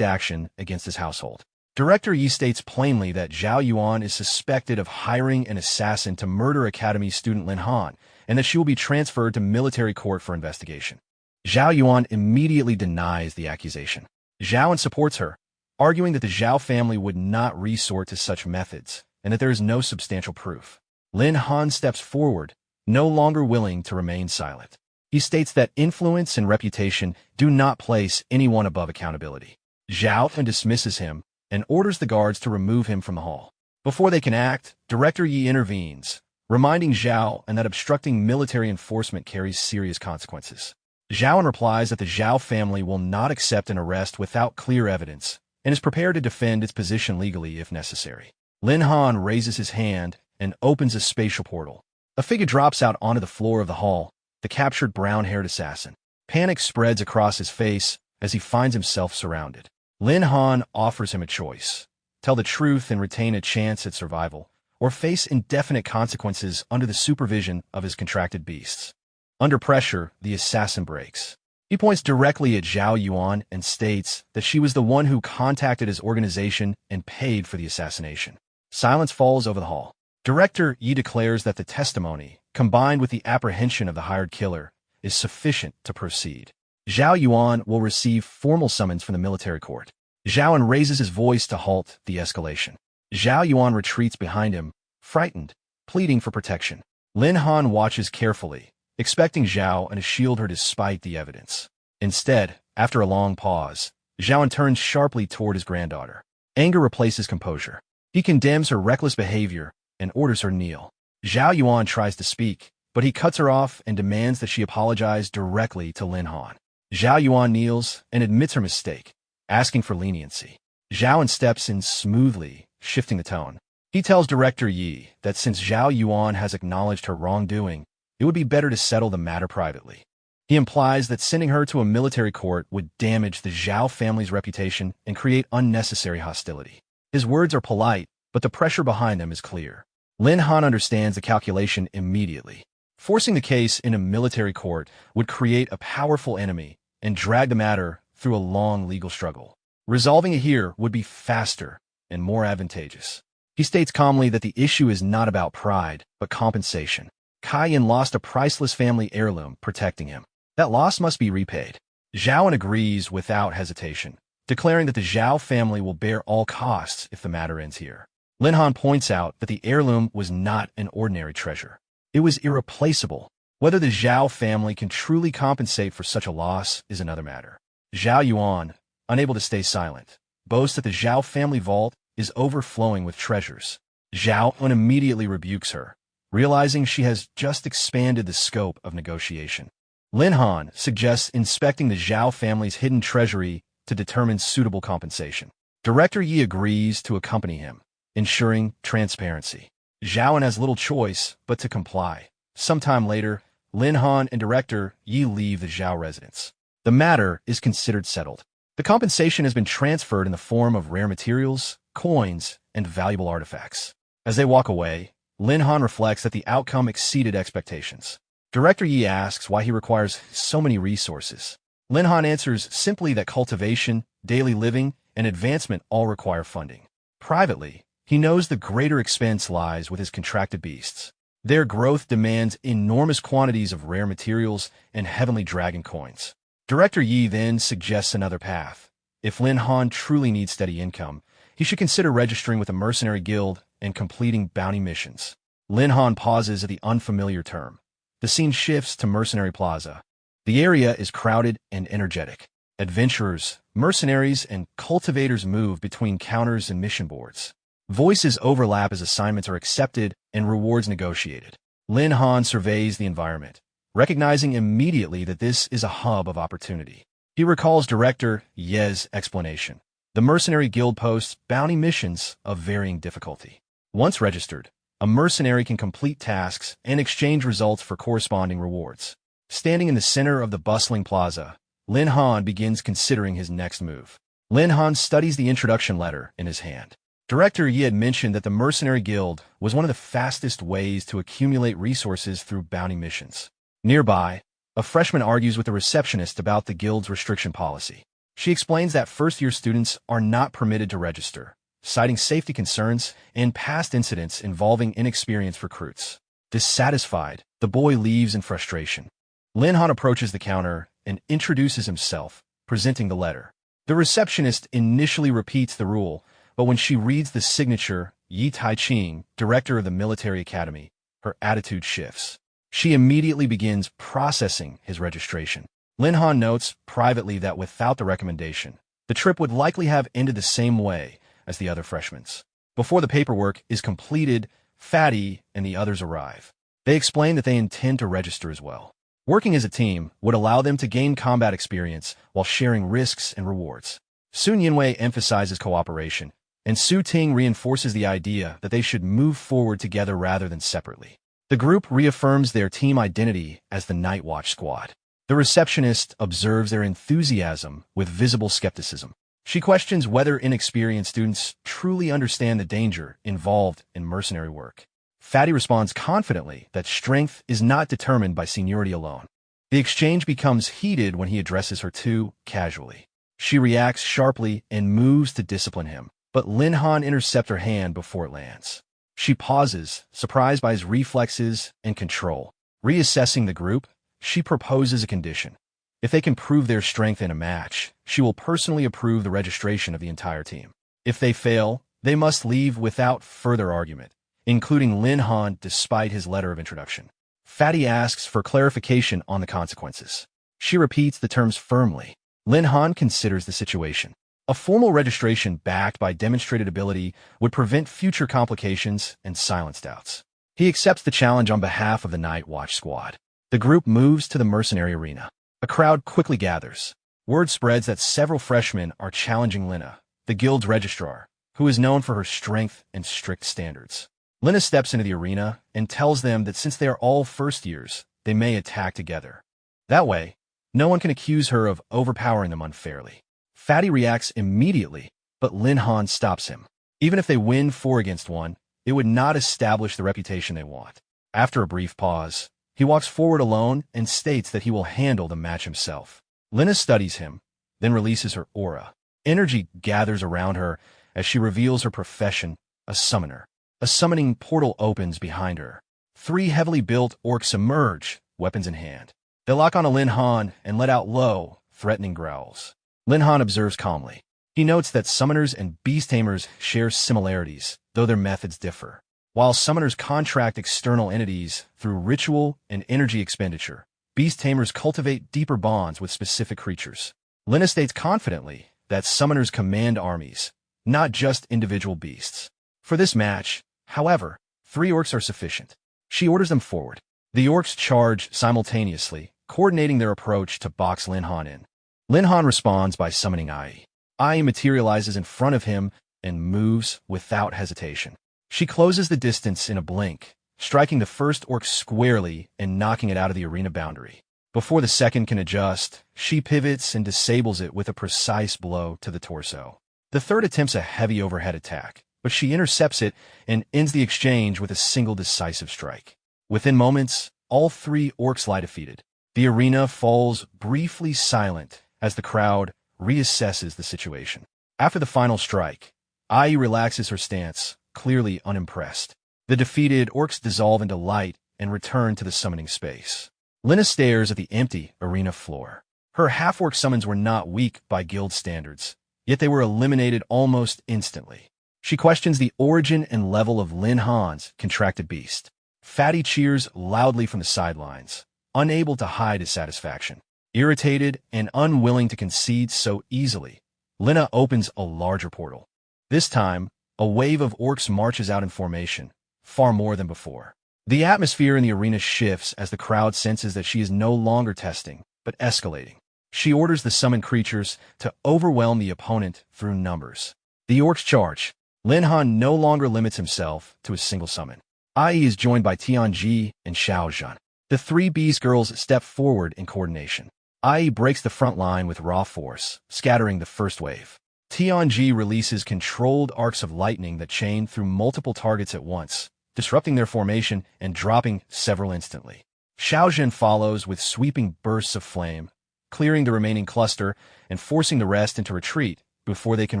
action against his household. Director Yi states plainly that Zhao Yuan is suspected of hiring an assassin to murder Academy student Lin Han, and that she will be transferred to military court for investigation. Zhao Yuan immediately denies the accusation. Zhao An supports her, arguing that the Zhao family would not resort to such methods, and that there is no substantial proof. Lin Han steps forward, no longer willing to remain silent. He states that influence and reputation do not place anyone above accountability. Zhao An dismisses him and orders the guards to remove him from the hall. Before they can act, Director Yi intervenes, reminding Zhao An that obstructing military enforcement carries serious consequences. Zhao An replies that the Zhao family will not accept an arrest without clear evidence and is prepared to defend its position legally if necessary. Lin Han raises his hand and opens a spatial portal. A figure drops out onto the floor of the hall, the captured brown-haired assassin. Panic spreads across his face as he finds himself surrounded. Lin Han offers him a choice: tell the truth and retain a chance at survival, or face indefinite consequences under the supervision of his contracted beasts. Under pressure, the assassin breaks. He points directly at Zhao Yuan and states that she was the one who contacted his organization and paid for the assassination. Silence falls over the hall. Director Yi declares that the testimony, combined with the apprehension of the hired killer, is sufficient to proceed. Zhao Yuan will receive formal summons from the military court. Zhao An raises his voice to halt the escalation. Zhao Yuan retreats behind him, frightened, pleading for protection. Lin Han watches carefully, expecting Zhao An to shield her despite the evidence. Instead, after a long pause, Zhao An turns sharply toward his granddaughter. Anger replaces composure. He condemns her reckless behavior and orders her kneel. Zhao Yuan tries to speak, but he cuts her off and demands that she apologize directly to Lin Han. Zhao Yuan kneels and admits her mistake, asking for leniency. Zhao An steps in smoothly, shifting the tone. He tells Director Yi that since Zhao Yuan has acknowledged her wrongdoing, it would be better to settle the matter privately. He implies that sending her to a military court would damage the Zhao family's reputation and create unnecessary hostility. His words are polite, but the pressure behind them is clear. Lin Han understands the calculation immediately. Forcing the case in a military court would create a powerful enemy and drag the matter through a long legal struggle. Resolving it here would be faster and more advantageous. He states calmly that the issue is not about pride, but compensation. Kaiyan lost a priceless family heirloom protecting him. That loss must be repaid. Zhao An agrees without hesitation, declaring that the Zhao family will bear all costs if the matter ends here. Lin Han points out that the heirloom was not an ordinary treasure. It was irreplaceable. Whether the Zhao family can truly compensate for such a loss is another matter. Zhao Yuan, unable to stay silent, boasts that the Zhao family vault is overflowing with treasures. Zhao An immediately rebukes her, realizing she has just expanded the scope of negotiation. Lin Han suggests inspecting the Zhao family's hidden treasury to determine suitable compensation. Director Yi agrees to accompany him, ensuring transparency. Zhao An has little choice but to comply. Sometime later, Lin Han and Director Yi leave the Zhao residence. The matter is considered settled. The compensation has been transferred in the form of rare materials, coins, and valuable artifacts. As they walk away, Lin Han reflects that the outcome exceeded expectations. Director Yi asks why he requires so many resources. Lin Han answers simply that cultivation, daily living, and advancement all require funding. Privately, he knows the greater expense lies with his contracted beasts. Their growth demands enormous quantities of rare materials and heavenly dragon coins. Director Yi then suggests another path. If Lin Han truly needs steady income, he should consider registering with a mercenary guild and completing bounty missions. Lin Han pauses at the unfamiliar term. The scene shifts to Mercenary Plaza. The area is crowded and energetic. Adventurers, mercenaries, and cultivators move between counters and mission boards. Voices overlap as assignments are accepted and rewards negotiated. Lin Han surveys the environment, recognizing immediately that this is a hub of opportunity. He recalls Director Ye's explanation. The mercenary guild posts bounty missions of varying difficulty. Once registered, a mercenary can complete tasks and exchange results for corresponding rewards. Standing in the center of the bustling plaza, Lin Han begins considering his next move. Lin Han studies the introduction letter in his hand. Director Yi had mentioned that the Mercenary Guild was one of the fastest ways to accumulate resources through bounty missions. Nearby, a freshman argues with the receptionist about the guild's restriction policy. She explains that first-year students are not permitted to register, citing safety concerns and past incidents involving inexperienced recruits. Dissatisfied, the boy leaves in frustration. Lin Han approaches the counter and introduces himself, presenting the letter. The receptionist initially repeats the rule, but when she reads the signature, Yi Taiqing, director of the military academy, her attitude shifts. She immediately begins processing his registration. Lin Han notes privately that without the recommendation, the trip would likely have ended the same way as the other freshmen's. Before the paperwork is completed, Fatty and the others arrive. They explain that they intend to register as well. Working as a team would allow them to gain combat experience while sharing risks and rewards. Sun Yinwei emphasizes cooperation, and Su Ting reinforces the idea that they should move forward together rather than separately. The group reaffirms their team identity as the Night Watch Squad. The receptionist observes their enthusiasm with visible skepticism. She questions whether inexperienced students truly understand the danger involved in mercenary work. Fatty responds confidently that strength is not determined by seniority alone. The exchange becomes heated when he addresses her too casually. She reacts sharply and moves to discipline him, but Lin Han intercepts her hand before it lands. She pauses, surprised by his reflexes and control. Reassessing the group, she proposes a condition. If they can prove their strength in a match, she will personally approve the registration of the entire team. If they fail, they must leave without further argument, including Lin Han despite his letter of introduction. Fatty asks for clarification on the consequences. She repeats the terms firmly. Lin Han considers the situation. A formal registration backed by demonstrated ability would prevent future complications and silence doubts. He accepts the challenge on behalf of the Night Watch Squad. The group moves to the mercenary arena. A crowd quickly gathers. Word spreads that several freshmen are challenging Lina, the guild's registrar, who is known for her strength and strict standards. Lina steps into the arena and tells them that since they are all first years, they may attack together. That way, no one can accuse her of overpowering them unfairly. Fatty reacts immediately, but Lin Han stops him. Even if they win 4 against 1, it would not establish the reputation they want. After a brief pause, he walks forward alone and states that he will handle the match himself. Lina studies him, then releases her aura. Energy gathers around her as she reveals her profession, a summoner. A summoning portal opens behind her. 3 heavily built orcs emerge, weapons in hand. They lock onto Lin Han and let out low, threatening growls. Lin Han observes calmly. He notes that summoners and beast tamers share similarities, though their methods differ. While summoners contract external entities through ritual and energy expenditure, beast tamers cultivate deeper bonds with specific creatures. Lina states confidently that summoners command armies, not just individual beasts. For this match, however, 3 orcs are sufficient. She orders them forward. The orcs charge simultaneously, coordinating their approach to box Lin Han in. Lin Han responds by summoning Ai. Ai materializes in front of him and moves without hesitation. She closes the distance in a blink, striking the first orc squarely and knocking it out of the arena boundary. Before the second can adjust, she pivots and disables it with a precise blow to the torso. The third attempts a heavy overhead attack, but she intercepts it and ends the exchange with a single decisive strike. Within moments, all 3 orcs lie defeated. The arena falls briefly silent as the crowd reassesses the situation. After the final strike, Ai relaxes her stance, clearly unimpressed. The defeated orcs dissolve into light and return to the summoning space. Lina stares at the empty arena floor. Her half-orc summons were not weak by guild standards, yet they were eliminated almost instantly. She questions the origin and level of Lin Han's contracted beast. Fatty cheers loudly from the sidelines, unable to hide his satisfaction. Irritated and unwilling to concede so easily, Lina opens a larger portal. This time, a wave of orcs marches out in formation, far more than before. The atmosphere in the arena shifts as the crowd senses that she is no longer testing, but escalating. She orders the summoned creatures to overwhelm the opponent through numbers. The orcs charge. Lin Han no longer limits himself to a single summon. IE is joined by Tianji and Xiaozhan. The three Beast girls step forward in coordination. IE breaks the front line with raw force, scattering the first wave. Tianji releases controlled arcs of lightning that chain through multiple targets at once, disrupting their formation and dropping several instantly. Xiaozhan follows with sweeping bursts of flame, clearing the remaining cluster and forcing the rest into retreat before they can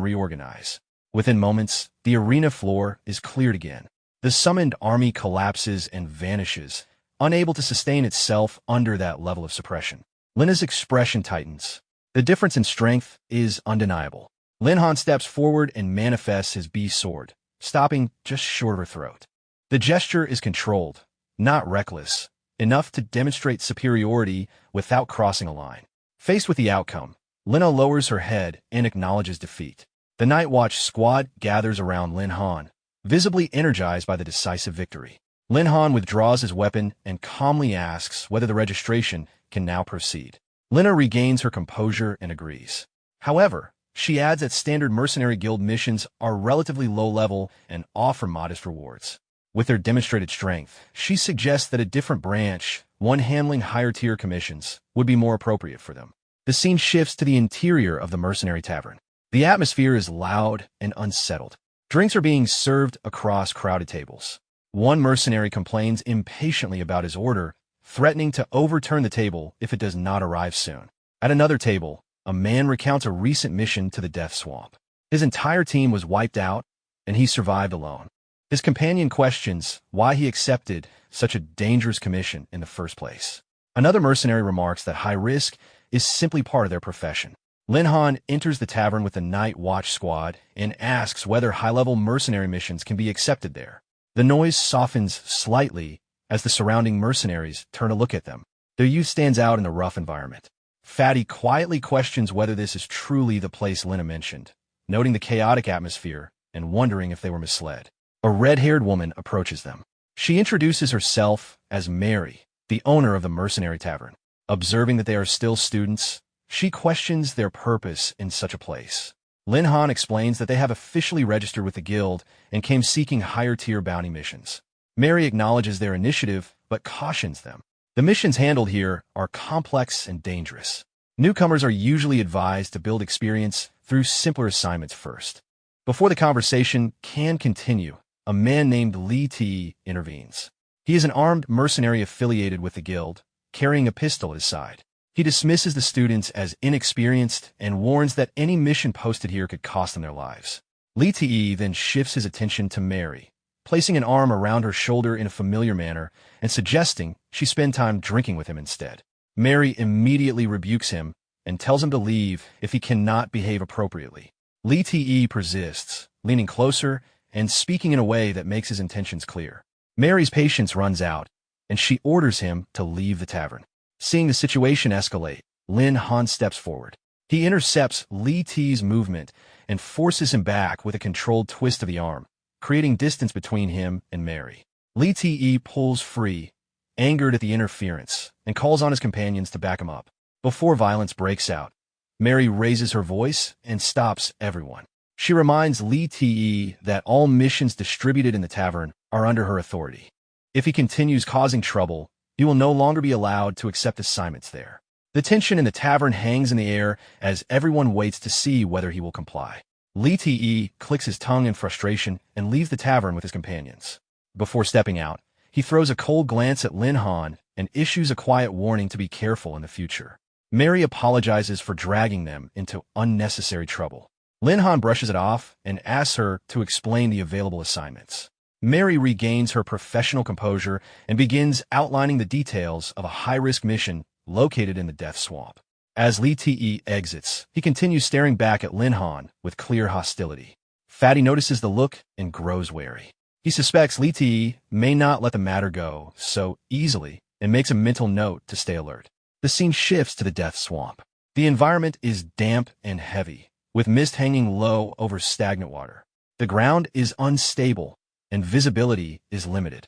reorganize. Within moments, the arena floor is cleared again. The summoned army collapses and vanishes, unable to sustain itself under that level of suppression. Lina's expression tightens. The difference in strength is undeniable. Lin Han steps forward and manifests his beast sword, stopping just short of her throat. The gesture is controlled, not reckless, enough to demonstrate superiority without crossing a line. Faced with the outcome, Lina lowers her head and acknowledges defeat. The Night Watch squad gathers around Lin Han, visibly energized by the decisive victory. Lin Han withdraws his weapon and calmly asks whether the registration can now proceed. Lina regains her composure and agrees. However, she adds that standard mercenary guild missions are relatively low-level and offer modest rewards. With their demonstrated strength, she suggests that a different branch, one handling higher-tier commissions, would be more appropriate for them. The scene shifts to the interior of the mercenary tavern. The atmosphere is loud and unsettled. Drinks are being served across crowded tables. One mercenary complains impatiently about his order, threatening to overturn the table if it does not arrive soon. At another table, a man recounts a recent mission to the Death Swamp. His entire team was wiped out, and he survived alone. His companion questions why he accepted such a dangerous commission in the first place. Another mercenary remarks that high risk is simply part of their profession. Lin Han enters the tavern with the Night Watch squad and asks whether high-level mercenary missions can be accepted there. The noise softens slightly as the surrounding mercenaries turn to look at them. Their youth stands out in the rough environment. Fatty quietly questions whether this is truly the place Lina mentioned, noting the chaotic atmosphere and wondering if they were misled. A red-haired woman approaches them. She introduces herself as Mary, the owner of the mercenary tavern. Observing that they are still students, she questions their purpose in such a place. Lin Han explains that they have officially registered with the guild and came seeking higher-tier bounty missions. Mary acknowledges their initiative, but cautions them. The missions handled here are complex and dangerous. Newcomers are usually advised to build experience through simpler assignments first. Before the conversation can continue, a man named Li Ti intervenes. He is an armed mercenary affiliated with the guild, carrying a pistol at his side. He dismisses the students as inexperienced and warns that any mission posted here could cost them their lives. Li Ti then shifts his attention to Mary, placing an arm around her shoulder in a familiar manner and suggesting she spend time drinking with him instead. Mary immediately rebukes him and tells him to leave if he cannot behave appropriately. Li Ti persists, leaning closer and speaking in a way that makes his intentions clear. Mary's patience runs out, and she orders him to leave the tavern. Seeing the situation escalate, Lin Han steps forward. He intercepts Li Ti's movement and forces him back with a controlled twist of the arm, creating distance between him and Mary. Li Ti pulls free, angered at the interference, and calls on his companions to back him up. Before violence breaks out, Mary raises her voice and stops everyone. She reminds Li Ti that all missions distributed in the tavern are under her authority. If he continues causing trouble, he will no longer be allowed to accept assignments there. The tension in the tavern hangs in the air as everyone waits to see whether he will comply. Li Ti clicks his tongue in frustration and leaves the tavern with his companions. Before stepping out, he throws a cold glance at Lin Han and issues a quiet warning to be careful in the future. Mary apologizes for dragging them into unnecessary trouble. Lin Han brushes it off and asks her to explain the available assignments. Mary regains her professional composure and begins outlining the details of a high-risk mission located in the Death Swamp. As Li Ti exits, he continues staring back at Lin Han with clear hostility. Fatty notices the look and grows wary. He suspects Li Ti may not let the matter go so easily and makes a mental note to stay alert. The scene shifts to the Death Swamp. The environment is damp and heavy, with mist hanging low over stagnant water. The ground is unstable, and visibility is limited.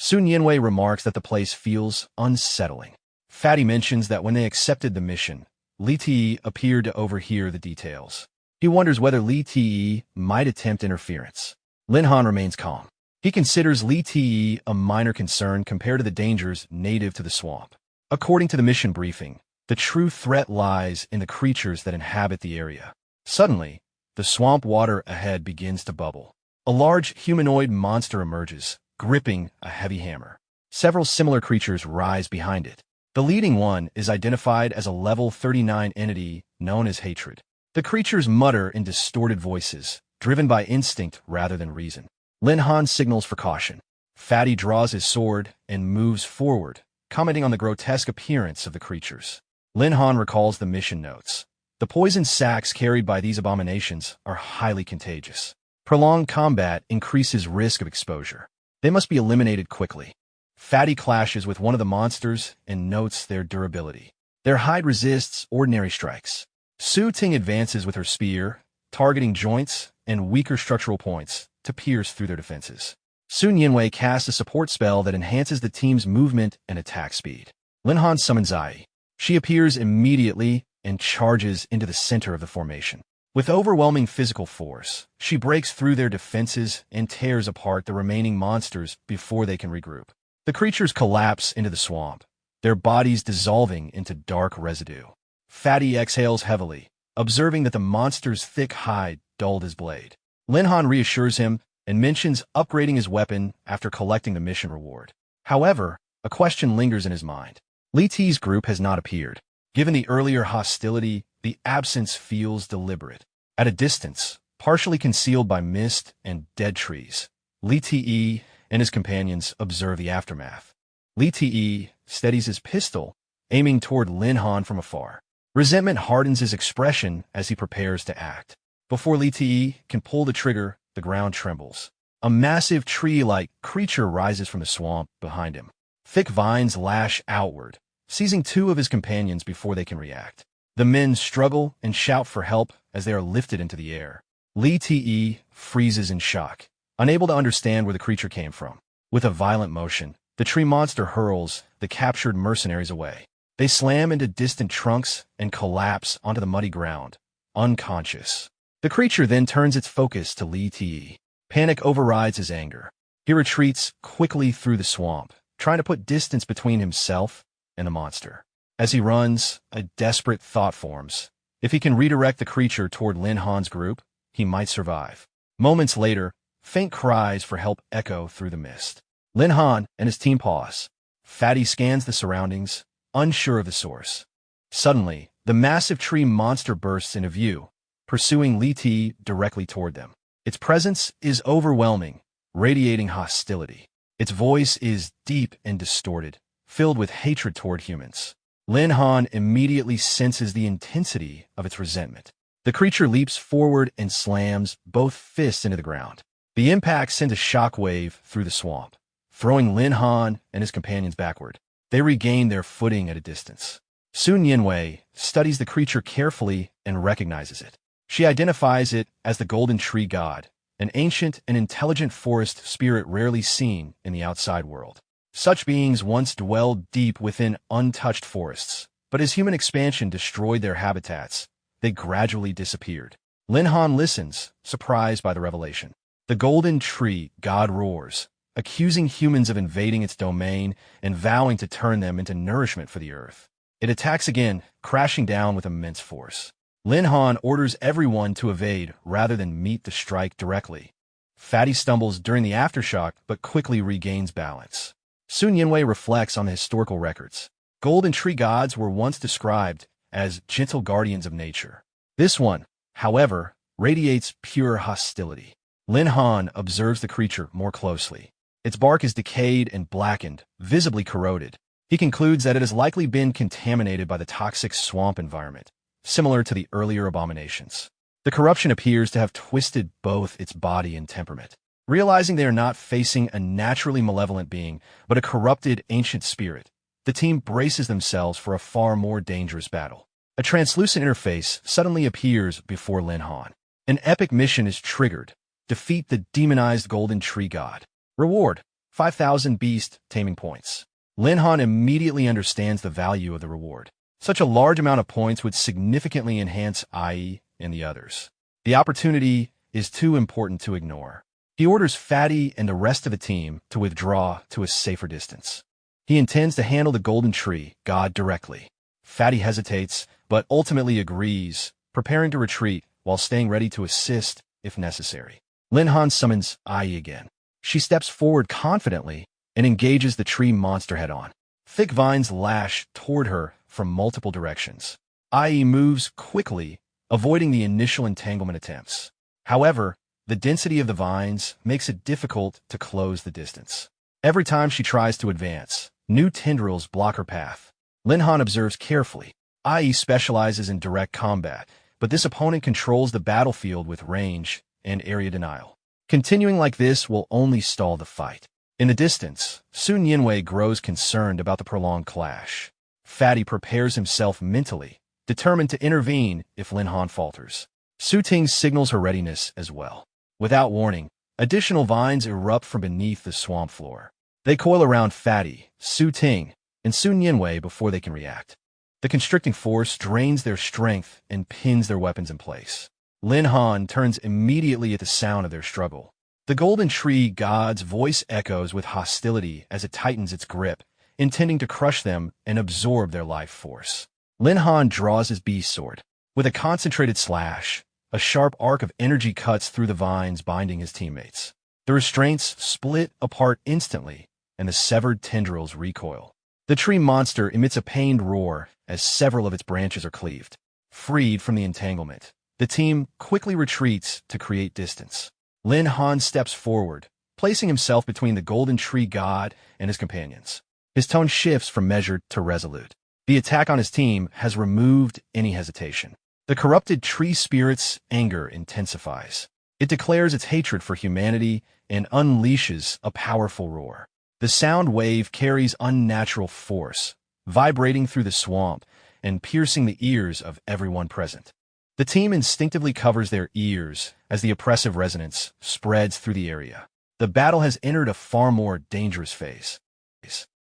Sun Yinwei remarks that the place feels unsettling. Fatty mentions that when they accepted the mission, Li Te appeared to overhear the details. He wonders whether Li Te might attempt interference. Lin Han remains calm. He considers Li Te a minor concern compared to the dangers native to the swamp. According to the mission briefing, the true threat lies in the creatures that inhabit the area. Suddenly, the swamp water ahead begins to bubble. A large humanoid monster emerges, gripping a heavy hammer. Several similar creatures rise behind it. The leading one is identified as a level 39 entity known as Hatred. The creatures mutter in distorted voices, driven by instinct rather than reason. Lin Han signals for caution. Fatty draws his sword and moves forward, commenting on the grotesque appearance of the creatures. Lin Han recalls the mission notes. The poison sacs carried by these abominations are highly contagious. Prolonged combat increases risk of exposure. They must be eliminated quickly. Fatty clashes with one of the monsters and notes their durability. Their hide resists ordinary strikes. Su Ting advances with her spear, targeting joints and weaker structural points to pierce through their defenses. Sun Yinwei casts a support spell that enhances the team's movement and attack speed. Lin Han summons Ai. She appears immediately and charges into the center of the formation. With overwhelming physical force, she breaks through their defenses and tears apart the remaining monsters before they can regroup. The creatures collapse into the swamp, their bodies dissolving into dark residue. Fatty exhales heavily, observing that the monster's thick hide dulled his blade. Lin Han reassures him and mentions upgrading his weapon after collecting the mission reward. However, a question lingers in his mind. Li Te's group has not appeared. Given the earlier hostility, the absence feels deliberate. At a distance, partially concealed by mist and dead trees, Li Te and his companions observe the aftermath. Li Te steadies his pistol, aiming toward Lin Han from afar. Resentment hardens his expression as he prepares to act. Before Li Te can pull the trigger, the ground trembles. A massive tree-like creature rises from the swamp behind him. Thick vines lash outward, seizing two of his companions before they can react. The men struggle and shout for help as they are lifted into the air. Li Te freezes in shock, unable to understand where the creature came from. With a violent motion, the tree monster hurls the captured mercenaries away. They slam into distant trunks and collapse onto the muddy ground, unconscious. The creature then turns its focus to Li Te. Panic overrides his anger. He retreats quickly through the swamp, trying to put distance between himself and the monster. As he runs, a desperate thought forms. If he can redirect the creature toward Lin Han's group, he might survive. Moments later, faint cries for help echo through the mist. Lin Han and his team pause. Fatty scans the surroundings, unsure of the source. Suddenly, the massive tree monster bursts into view, pursuing Li Te directly toward them. Its presence is overwhelming, radiating hostility. Its voice is deep and distorted, filled with hatred toward humans. Lin Han immediately senses the intensity of its resentment. The creature leaps forward and slams both fists into the ground. The impact sends a shockwave through the swamp, throwing Lin Han and his companions backward. They regain their footing at a distance. Sun Yinwei studies the creature carefully and recognizes it. She identifies it as the Golden Tree God, an ancient and intelligent forest spirit rarely seen in the outside world. Such beings once dwelled deep within untouched forests, but as human expansion destroyed their habitats, they gradually disappeared. Lin Han listens, surprised by the revelation. The Golden Tree God roars, accusing humans of invading its domain and vowing to turn them into nourishment for the earth. It attacks again, crashing down with immense force. Lin Han orders everyone to evade rather than meet the strike directly. Fatty stumbles during the aftershock but quickly regains balance. Sun Yinwei reflects on the historical records. Golden Tree gods were once described as gentle guardians of nature. This one, however, radiates pure hostility. Lin Han observes the creature more closely. Its bark is decayed and blackened, visibly corroded. He concludes that it has likely been contaminated by the toxic swamp environment, similar to the earlier abominations. The corruption appears to have twisted both its body and temperament. Realizing they are not facing a naturally malevolent being, but a corrupted ancient spirit, the team braces themselves for a far more dangerous battle. A translucent interface suddenly appears before Lin Han. An epic mission is triggered. Defeat the demonized Golden Tree God. Reward: 5,000 Beast Taming points. Lin Han immediately understands the value of the reward. Such a large amount of points would significantly enhance IE and the others. The opportunity is too important to ignore. He orders Fatty and the rest of the team to withdraw to a safer distance. He intends to handle the Golden Tree God directly. Fatty hesitates, but ultimately agrees, preparing to retreat while staying ready to assist if necessary. Lin Han summons IE again. She steps forward confidently and engages the tree monster head-on. Thick vines lash toward her from multiple directions. IE moves quickly, avoiding the initial entanglement attempts. However, the density of the vines makes it difficult to close the distance. Every time she tries to advance, new tendrils block her path. Lin Han observes carefully. IE specializes in direct combat, but this opponent controls the battlefield with range and area denial. Continuing like this will only stall the fight. In the distance, Su Nianwei grows concerned about the prolonged clash. Fatty prepares himself mentally, determined to intervene if Lin Han falters. Su Ting signals her readiness as well. Without warning, additional vines erupt from beneath the swamp floor. They coil around Fatty, Su Ting, and Su Nianwei before they can react. The constricting force drains their strength and pins their weapons in place. Lin Han turns immediately at the sound of their struggle. The Golden Tree God's voice echoes with hostility as it tightens its grip, intending to crush them and absorb their life force. Lin Han draws his beast sword. With a concentrated slash, a sharp arc of energy cuts through the vines binding his teammates. The restraints split apart instantly, and the severed tendrils recoil. The tree monster emits a pained roar as several of its branches are cleaved. Freed from the entanglement, the team quickly retreats to create distance. Lin Han steps forward, placing himself between the Golden Tree God and his companions. His tone shifts from measured to resolute. The attack on his team has removed any hesitation. The corrupted tree spirit's anger intensifies. It declares its hatred for humanity and unleashes a powerful roar. The sound wave carries unnatural force, vibrating through the swamp and piercing the ears of everyone present. The team instinctively covers their ears as the oppressive resonance spreads through the area. The battle has entered a far more dangerous phase.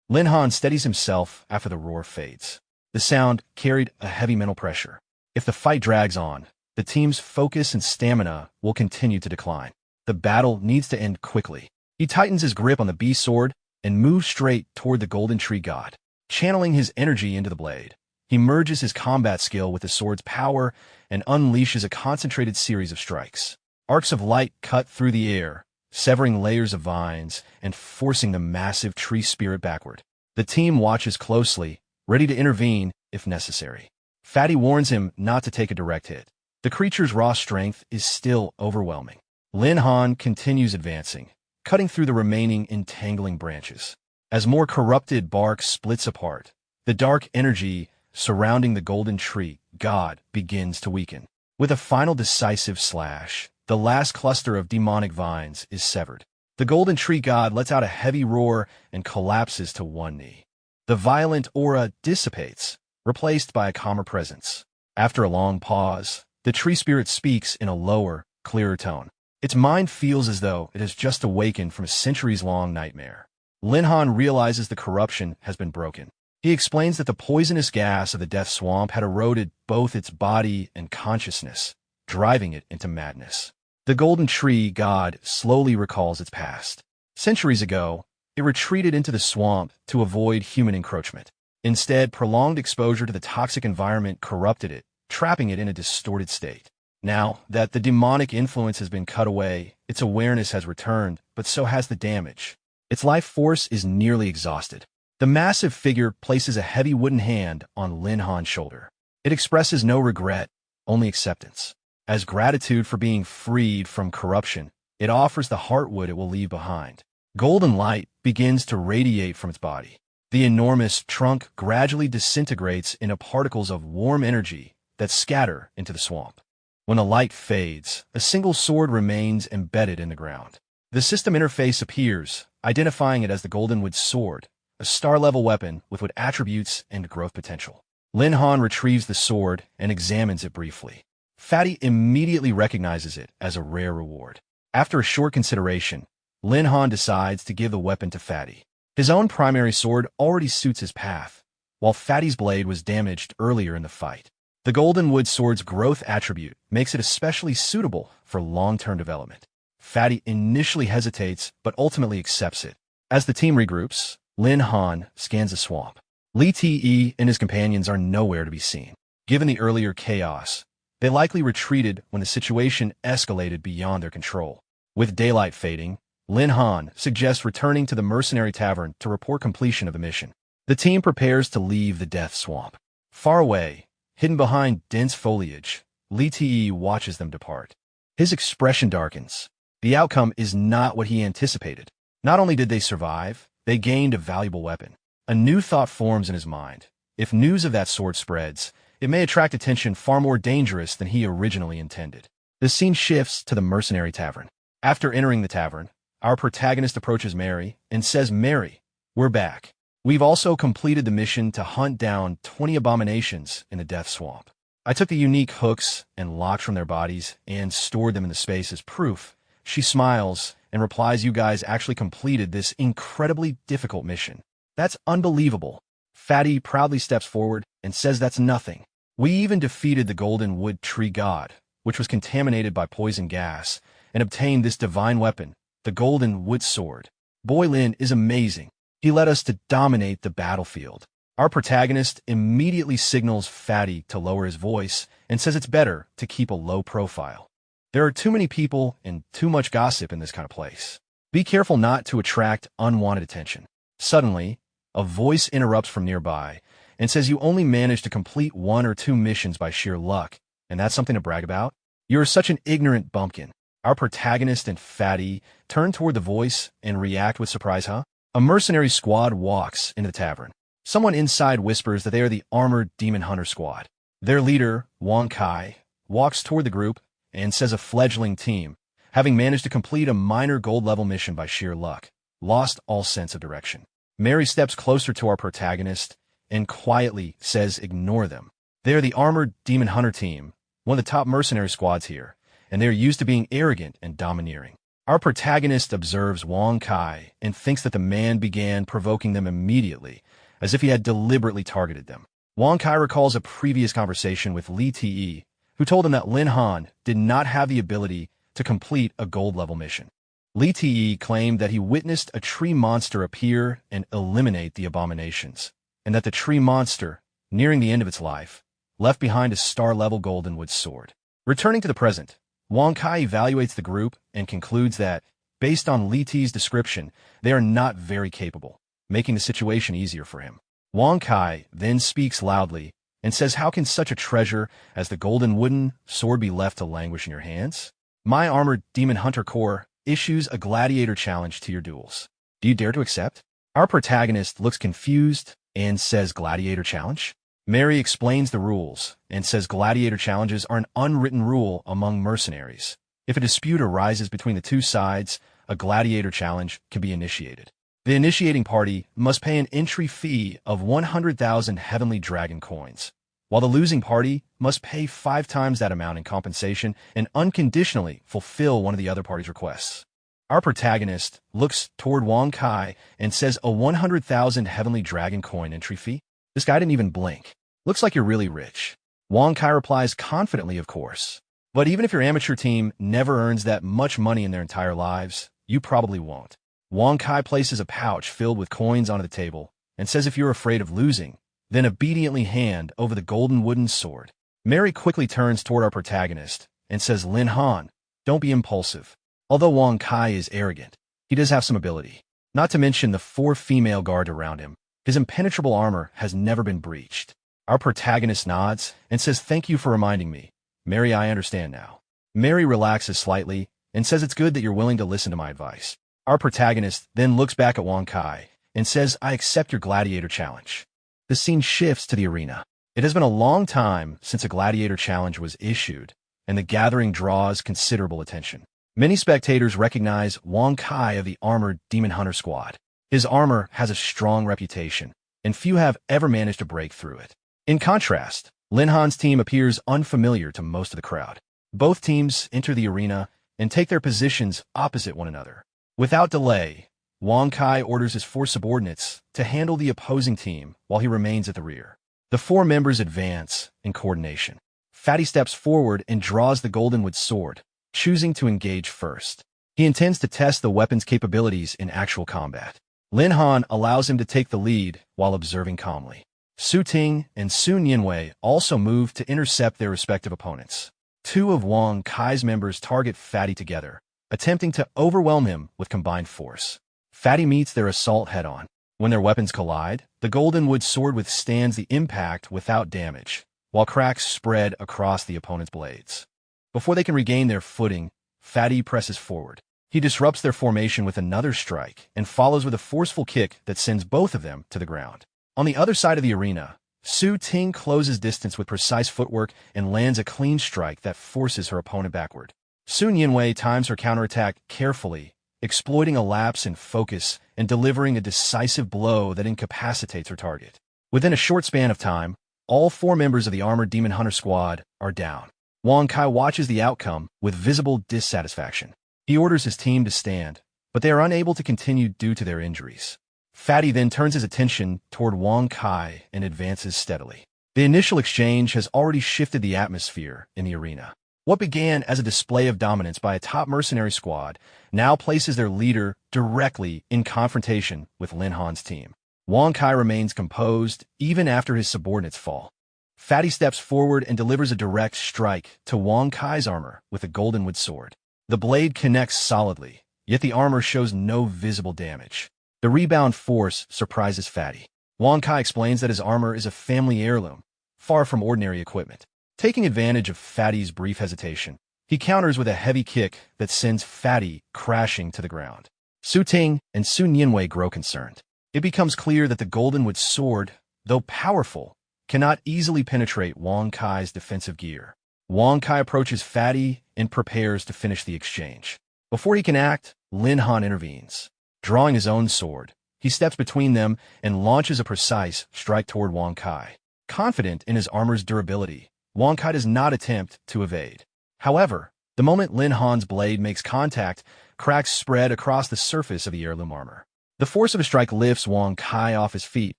Lin Han steadies himself after the roar fades. The sound carried a heavy mental pressure. If the fight drags on, the team's focus and stamina will continue to decline. The battle needs to end quickly. He tightens his grip on the beast sword and moves straight toward the Golden Tree God. Channeling his energy into the blade, he merges his combat skill with the sword's power and unleashes a concentrated series of strikes. Arcs of light cut through the air, severing layers of vines and forcing the massive tree spirit backward. The team watches closely, ready to intervene if necessary. Fatty warns him not to take a direct hit. The creature's raw strength is still overwhelming. Lin Han continues advancing, cutting through the remaining entangling branches. As more corrupted bark splits apart, the dark energy surrounding the Golden Tree God begins to weaken. With a final decisive slash, the last cluster of demonic vines is severed. The Golden Tree God lets out a heavy roar and collapses to one knee. The violent aura dissipates, replaced by a calmer presence. After a long pause, the tree spirit speaks in a lower, clearer tone. Its mind feels as though it has just awakened from a centuries-long nightmare. Lin Han realizes the corruption has been broken. He explains that the poisonous gas of the death swamp had eroded both its body and consciousness, driving it into madness. The Golden Tree God slowly recalls its past. Centuries ago, it retreated into the swamp to avoid human encroachment. Instead, prolonged exposure to the toxic environment corrupted it, trapping it in a distorted state. Now that the demonic influence has been cut away, its awareness has returned, but so has the damage. Its life force is nearly exhausted. The massive figure places a heavy wooden hand on Lin Han's shoulder. It expresses no regret, only acceptance. As gratitude for being freed from corruption, it offers the heartwood it will leave behind. Golden light begins to radiate from its body. The enormous trunk gradually disintegrates into particles of warm energy that scatter into the swamp. When the light fades, a single sword remains embedded in the ground. The system interface appears, identifying it as the Goldenwood Sword, a star-level weapon with what attributes and growth potential. Lin Han retrieves the sword and examines it briefly. Fatty immediately recognizes it as a rare reward. After a short consideration, Lin Han decides to give the weapon to Fatty. His own primary sword already suits his path, while Fatty's blade was damaged earlier in the fight. The Golden Wood Sword's growth attribute makes it especially suitable for long-term development. Fatty initially hesitates, but ultimately accepts it. As the team regroups, Lin Han scans the swamp. Li Te and his companions are nowhere to be seen. Given the earlier chaos, they likely retreated when the situation escalated beyond their control. With daylight fading, Lin Han suggests returning to the mercenary tavern to report completion of the mission. The team prepares to leave the death swamp. Far away, hidden behind dense foliage, Li Te watches them depart. His expression darkens. The outcome is not what he anticipated. Not only did they survive, they gained a valuable weapon. A new thought forms in his mind. If news of that sort spreads, it may attract attention far more dangerous than he originally intended. The scene shifts to the mercenary tavern. After entering the tavern, our protagonist approaches Mary and says, "Mary, we're back. We've also completed the mission to hunt down 20 abominations in the death swamp. I took the unique hooks and locks from their bodies and stored them in the space as proof." She smiles and replies, "You guys actually completed this incredibly difficult mission. That's unbelievable." Fatty proudly steps forward and says that's nothing. "We even defeated the Golden Wood Tree God, which was contaminated by poison gas, and obtained this divine weapon, the Golden Wood Sword. Boy Lin is amazing. He led us to dominate the battlefield." Our protagonist immediately signals Fatty to lower his voice and says it's better to keep a low profile. There are too many people and too much gossip in this kind of place. Be careful not to attract unwanted attention. Suddenly, a voice interrupts from nearby and says you only managed to complete 1 or 2 missions by sheer luck, and that's something to brag about? You're such an ignorant bumpkin. Our protagonist and Fatty turn toward the voice and react with surprise, huh? A mercenary squad walks into the tavern. Someone inside whispers that they are the armored demon hunter squad. Their leader, Wang Kai, walks toward the group and says a fledgling team, having managed to complete a minor gold-level mission by sheer luck, lost all sense of direction. Mary steps closer to our protagonist and quietly says ignore them. They are the armored demon hunter team, one of the top mercenary squads here, and they are used to being arrogant and domineering. Our protagonist observes Wang Kai and thinks that the man began provoking them immediately, as if he had deliberately targeted them. Wang Kai recalls a previous conversation with Li Te, who told him that Lin Han did not have the ability to complete a gold-level mission. Li Te claimed that he witnessed a tree monster appear and eliminate the abominations, and that the tree monster, nearing the end of its life, left behind a star-level Golden Wood Sword. Returning to the present, Wang Kai evaluates the group and concludes that, based on Li Te's description, they are not very capable, making the situation easier for him. Wang Kai then speaks loudly and says, "How can such a treasure as the Golden Wooden Sword be left to languish in your hands? My armored demon hunter corps issues a gladiator challenge to your duels. Do you dare to accept?" Our protagonist looks confused and says, "Gladiator challenge?" Mary explains the rules and says gladiator challenges are an unwritten rule among mercenaries. If a dispute arises between the two sides, a gladiator challenge can be initiated. The initiating party must pay an entry fee of 100,000 heavenly dragon coins, while the losing party must pay 5 times that amount in compensation and unconditionally fulfill one of the other party's requests. Our protagonist looks toward Wang Kai and says a 100,000 heavenly dragon coin entry fee? This guy didn't even blink. Looks like you're really rich. Wang Kai replies confidently, of course. But even if your amateur team never earns that much money in their entire lives, you probably won't. Wang Kai places a pouch filled with coins onto the table and says if you're afraid of losing, then obediently hand over the Golden Wooden Sword. Mary quickly turns toward our protagonist and says, "Lin Han, don't be impulsive." Although Wang Kai is arrogant, he does have some ability. Not to mention the 4 female guards around him. His impenetrable armor has never been breached. Our protagonist nods and says, "Thank you for reminding me. Mary, I understand now." Mary relaxes slightly and says it's good that you're willing to listen to my advice. Our protagonist then looks back at Wang Kai and says, "I accept your gladiator challenge." The scene shifts to the arena. It has been a long time since a gladiator challenge was issued, and the gathering draws considerable attention. Many spectators recognize Wang Kai of the armored demon hunter squad. His armor has a strong reputation, and few have ever managed to break through it. In contrast, Lin Han's team appears unfamiliar to most of the crowd. Both teams enter the arena and take their positions opposite one another. Without delay, Wang Kai orders his 4 subordinates to handle the opposing team while he remains at the rear. The 4 members advance in coordination. Fatty steps forward and draws the Goldenwood sword, choosing to engage first. He intends to test the weapon's capabilities in actual combat. Lin Han allows him to take the lead while observing calmly. Su Ting and Sun Yinwei also move to intercept their respective opponents. 2 of Wang Kai's members target Fatty together, attempting to overwhelm him with combined force. Fatty meets their assault head-on. When their weapons collide, the Goldenwood sword withstands the impact without damage, while cracks spread across the opponent's blades. Before they can regain their footing, Fatty presses forward. He disrupts their formation with another strike and follows with a forceful kick that sends both of them to the ground. On the other side of the arena, Su Ting closes distance with precise footwork and lands a clean strike that forces her opponent backward. Sun Yinwei times her counterattack carefully, exploiting a lapse in focus and delivering a decisive blow that incapacitates her target. Within a short span of time, all 4 members of the Armored Demon Hunter squad are down. Wang Kai watches the outcome with visible dissatisfaction. He orders his team to stand, but they are unable to continue due to their injuries. Fatty then turns his attention toward Wang Kai and advances steadily. The initial exchange has already shifted the atmosphere in the arena. What began as a display of dominance by a top mercenary squad now places their leader directly in confrontation with Lin Han's team. Wang Kai remains composed even after his subordinates fall. Fatty steps forward and delivers a direct strike to Wang Kai's armor with a Goldenwood sword. The blade connects solidly, yet the armor shows no visible damage. The rebound force surprises Fatty. Wang Kai explains that his armor is a family heirloom, far from ordinary equipment. Taking advantage of Fatty's brief hesitation, he counters with a heavy kick that sends Fatty crashing to the ground. Su Ting and Sun Yinwei grow concerned. It becomes clear that the Goldenwood sword, though powerful, cannot easily penetrate Wang Kai's defensive gear. Wang Kai approaches Fatty and prepares to finish the exchange. Before he can act, Lin Han intervenes. Drawing his own sword, he steps between them and launches a precise strike toward Wang Kai. Confident in his armor's durability, Wang Kai does not attempt to evade. However, the moment Lin Han's blade makes contact, cracks spread across the surface of the heirloom armor. The force of a strike lifts Wang Kai off his feet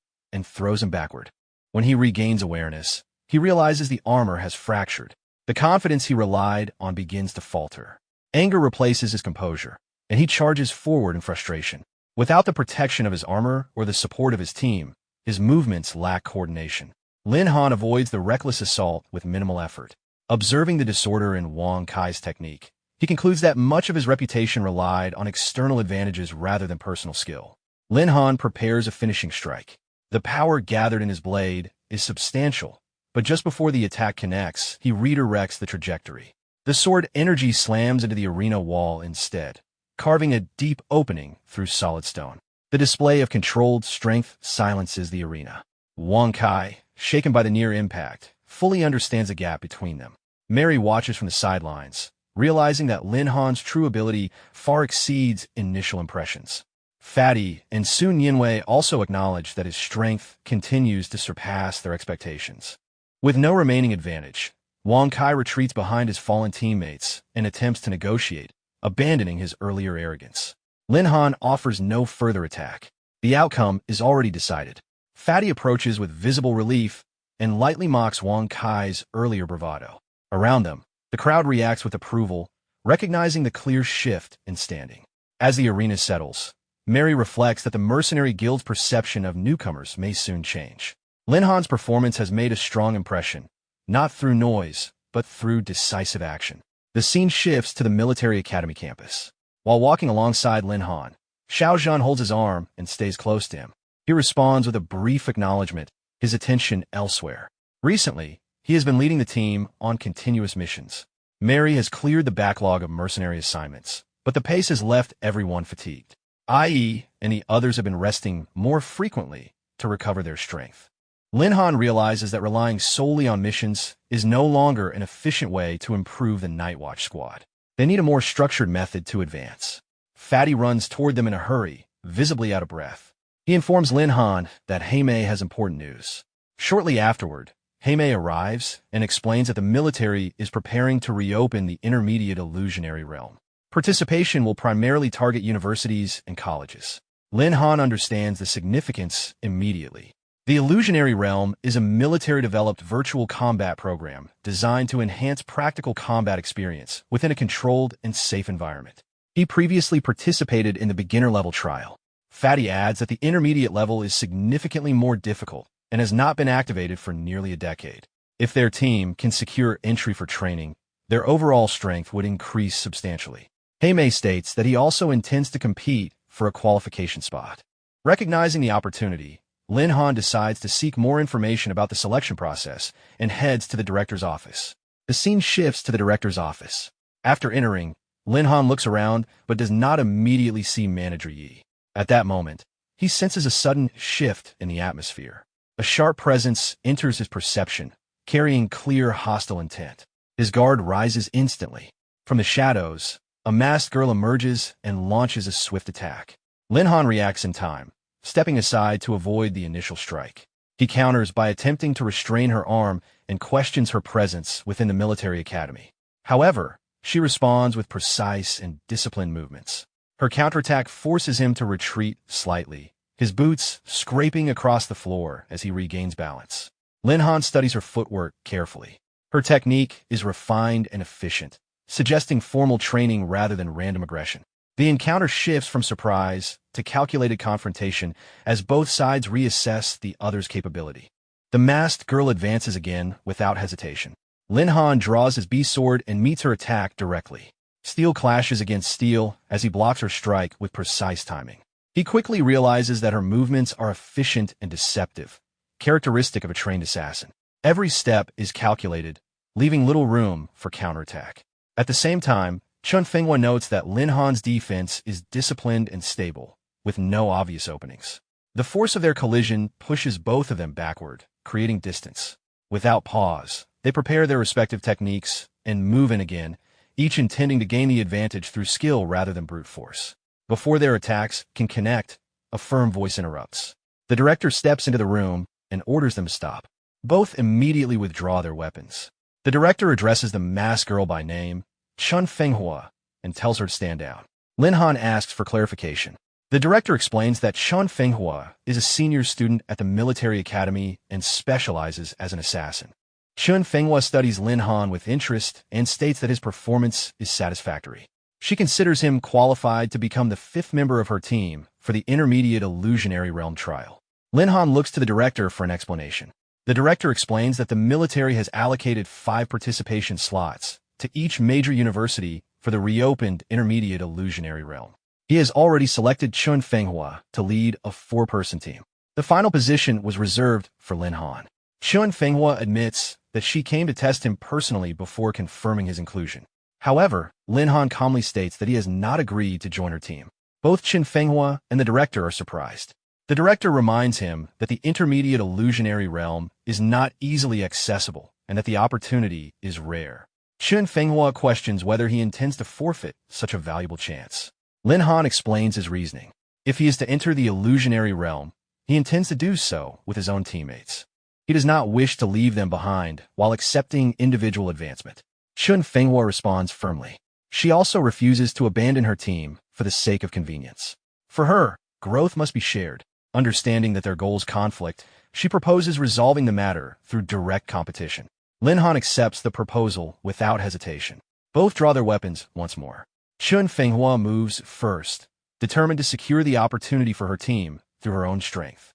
and throws him backward. When he regains awareness, he realizes the armor has fractured. The confidence he relied on begins to falter. Anger replaces his composure, and he charges forward in frustration. Without the protection of his armor or the support of his team, his movements lack coordination. Lin Han avoids the reckless assault with minimal effort. Observing the disorder in Wang Kai's technique, he concludes that much of his reputation relied on external advantages rather than personal skill. Lin Han prepares a finishing strike. The power gathered in his blade is substantial, but just before the attack connects, he redirects the trajectory. The sword energy slams into the arena wall instead, carving a deep opening through solid stone. The display of controlled strength silences the arena. Wang Kai, shaken by the near impact, fully understands the gap between them. Mary watches from the sidelines, realizing that Lin Han's true ability far exceeds initial impressions. Fatty and Sun Yinwei also acknowledge that his strength continues to surpass their expectations. With no remaining advantage, Wang Kai retreats behind his fallen teammates and attempts to negotiate, abandoning his earlier arrogance. Lin Han offers no further attack. The outcome is already decided. Fatty approaches with visible relief and lightly mocks Wang Kai's earlier bravado. Around them, the crowd reacts with approval, recognizing the clear shift in standing. As the arena settles, Mary reflects that the mercenary guild's perception of newcomers may soon change. Lin Han's performance has made a strong impression, not through noise, but through decisive action. The scene shifts to the military academy campus. While walking alongside Lin Han, Xiao Zhan holds his arm and stays close to him. He responds with a brief acknowledgement, his attention elsewhere. Recently, he has been leading the team on continuous missions. Mary has cleared the backlog of mercenary assignments, but the pace has left everyone fatigued. IE and the others have been resting more frequently to recover their strength. Lin Han realizes that relying solely on missions is no longer an efficient way to improve the Night Watch squad. They need a more structured method to advance. Fatty runs toward them in a hurry, visibly out of breath. He informs Lin Han that Tame has important news. Shortly afterward, Tame arrives and explains that the military is preparing to reopen the intermediate illusionary realm. Participation will primarily target universities and colleges. Lin Han understands the significance immediately. The Illusionary Realm is a military-developed virtual combat program designed to enhance practical combat experience within a controlled and safe environment. He previously participated in the beginner-level trial. Fatty adds that the intermediate level is significantly more difficult and has not been activated for nearly a decade. If their team can secure entry for training, their overall strength would increase substantially. Tame states that he also intends to compete for a qualification spot. Recognizing the opportunity, Lin Han decides to seek more information about the selection process and heads to the director's office. The scene shifts to the director's office. After entering, Lin Han looks around but does not immediately see Manager Yi. At that moment, he senses a sudden shift in the atmosphere. A sharp presence enters his perception, carrying clear hostile intent. His guard rises instantly. From the shadows, a masked girl emerges and launches a swift attack. Lin Han reacts in time, stepping aside to avoid the initial strike. He counters by attempting to restrain her arm and questions her presence within the military academy. However, she responds with precise and disciplined movements. Her counterattack forces him to retreat slightly, his boots scraping across the floor as he regains balance. Lin Han studies her footwork carefully. Her technique is refined and efficient, suggesting formal training rather than random aggression. The encounter shifts from surprise to calculated confrontation as both sides reassess the other's capability. The masked girl advances again without hesitation. Lin Han draws his B-sword and meets her attack directly. Steel clashes against steel as he blocks her strike with precise timing. He quickly realizes that her movements are efficient and deceptive, characteristic of a trained assassin. Every step is calculated, leaving little room for counterattack. At the same time, Chun Fenghua notes that Lin Han's defense is disciplined and stable, with no obvious openings. The force of their collision pushes both of them backward, creating distance. Without pause, they prepare their respective techniques and move in again, each intending to gain the advantage through skill rather than brute force. Before their attacks can connect, a firm voice interrupts. The director steps into the room and orders them to stop. Both immediately withdraw their weapons. The director addresses the masked girl by name, Chun Fenghua, and tells her to stand down. Lin Han asks for clarification. The director explains that Chun Fenghua is a senior student at the military academy and specializes as an assassin. Chun Fenghua studies Lin Han with interest and states that his performance is satisfactory. She considers him qualified to become the 5th member of her team for the intermediate Illusionary Realm trial. Lin Han looks to the director for an explanation. The director explains that the military has allocated 5 participation slots to each major university for the reopened Intermediate Illusionary Realm. He has already selected Chun Fenghua to lead a 4-person team. The final position was reserved for Lin Han. Chun Fenghua admits that she came to test him personally before confirming his inclusion. However, Lin Han calmly states that he has not agreed to join her team. Both Chun Fenghua and the director are surprised. The director reminds him that the Intermediate Illusionary Realm is not easily accessible and that the opportunity is rare. Chun Fenghua questions whether he intends to forfeit such a valuable chance. Lin Han explains his reasoning. If he is to enter the Illusionary Realm, he intends to do so with his own teammates. He does not wish to leave them behind while accepting individual advancement. Chun Fenghua responds firmly. She also refuses to abandon her team for the sake of convenience. For her, growth must be shared. Understanding that their goals conflict, she proposes resolving the matter through direct competition. Lin Han accepts the proposal without hesitation. Both draw their weapons once more. Chun Fenghua moves first, determined to secure the opportunity for her team through her own strength.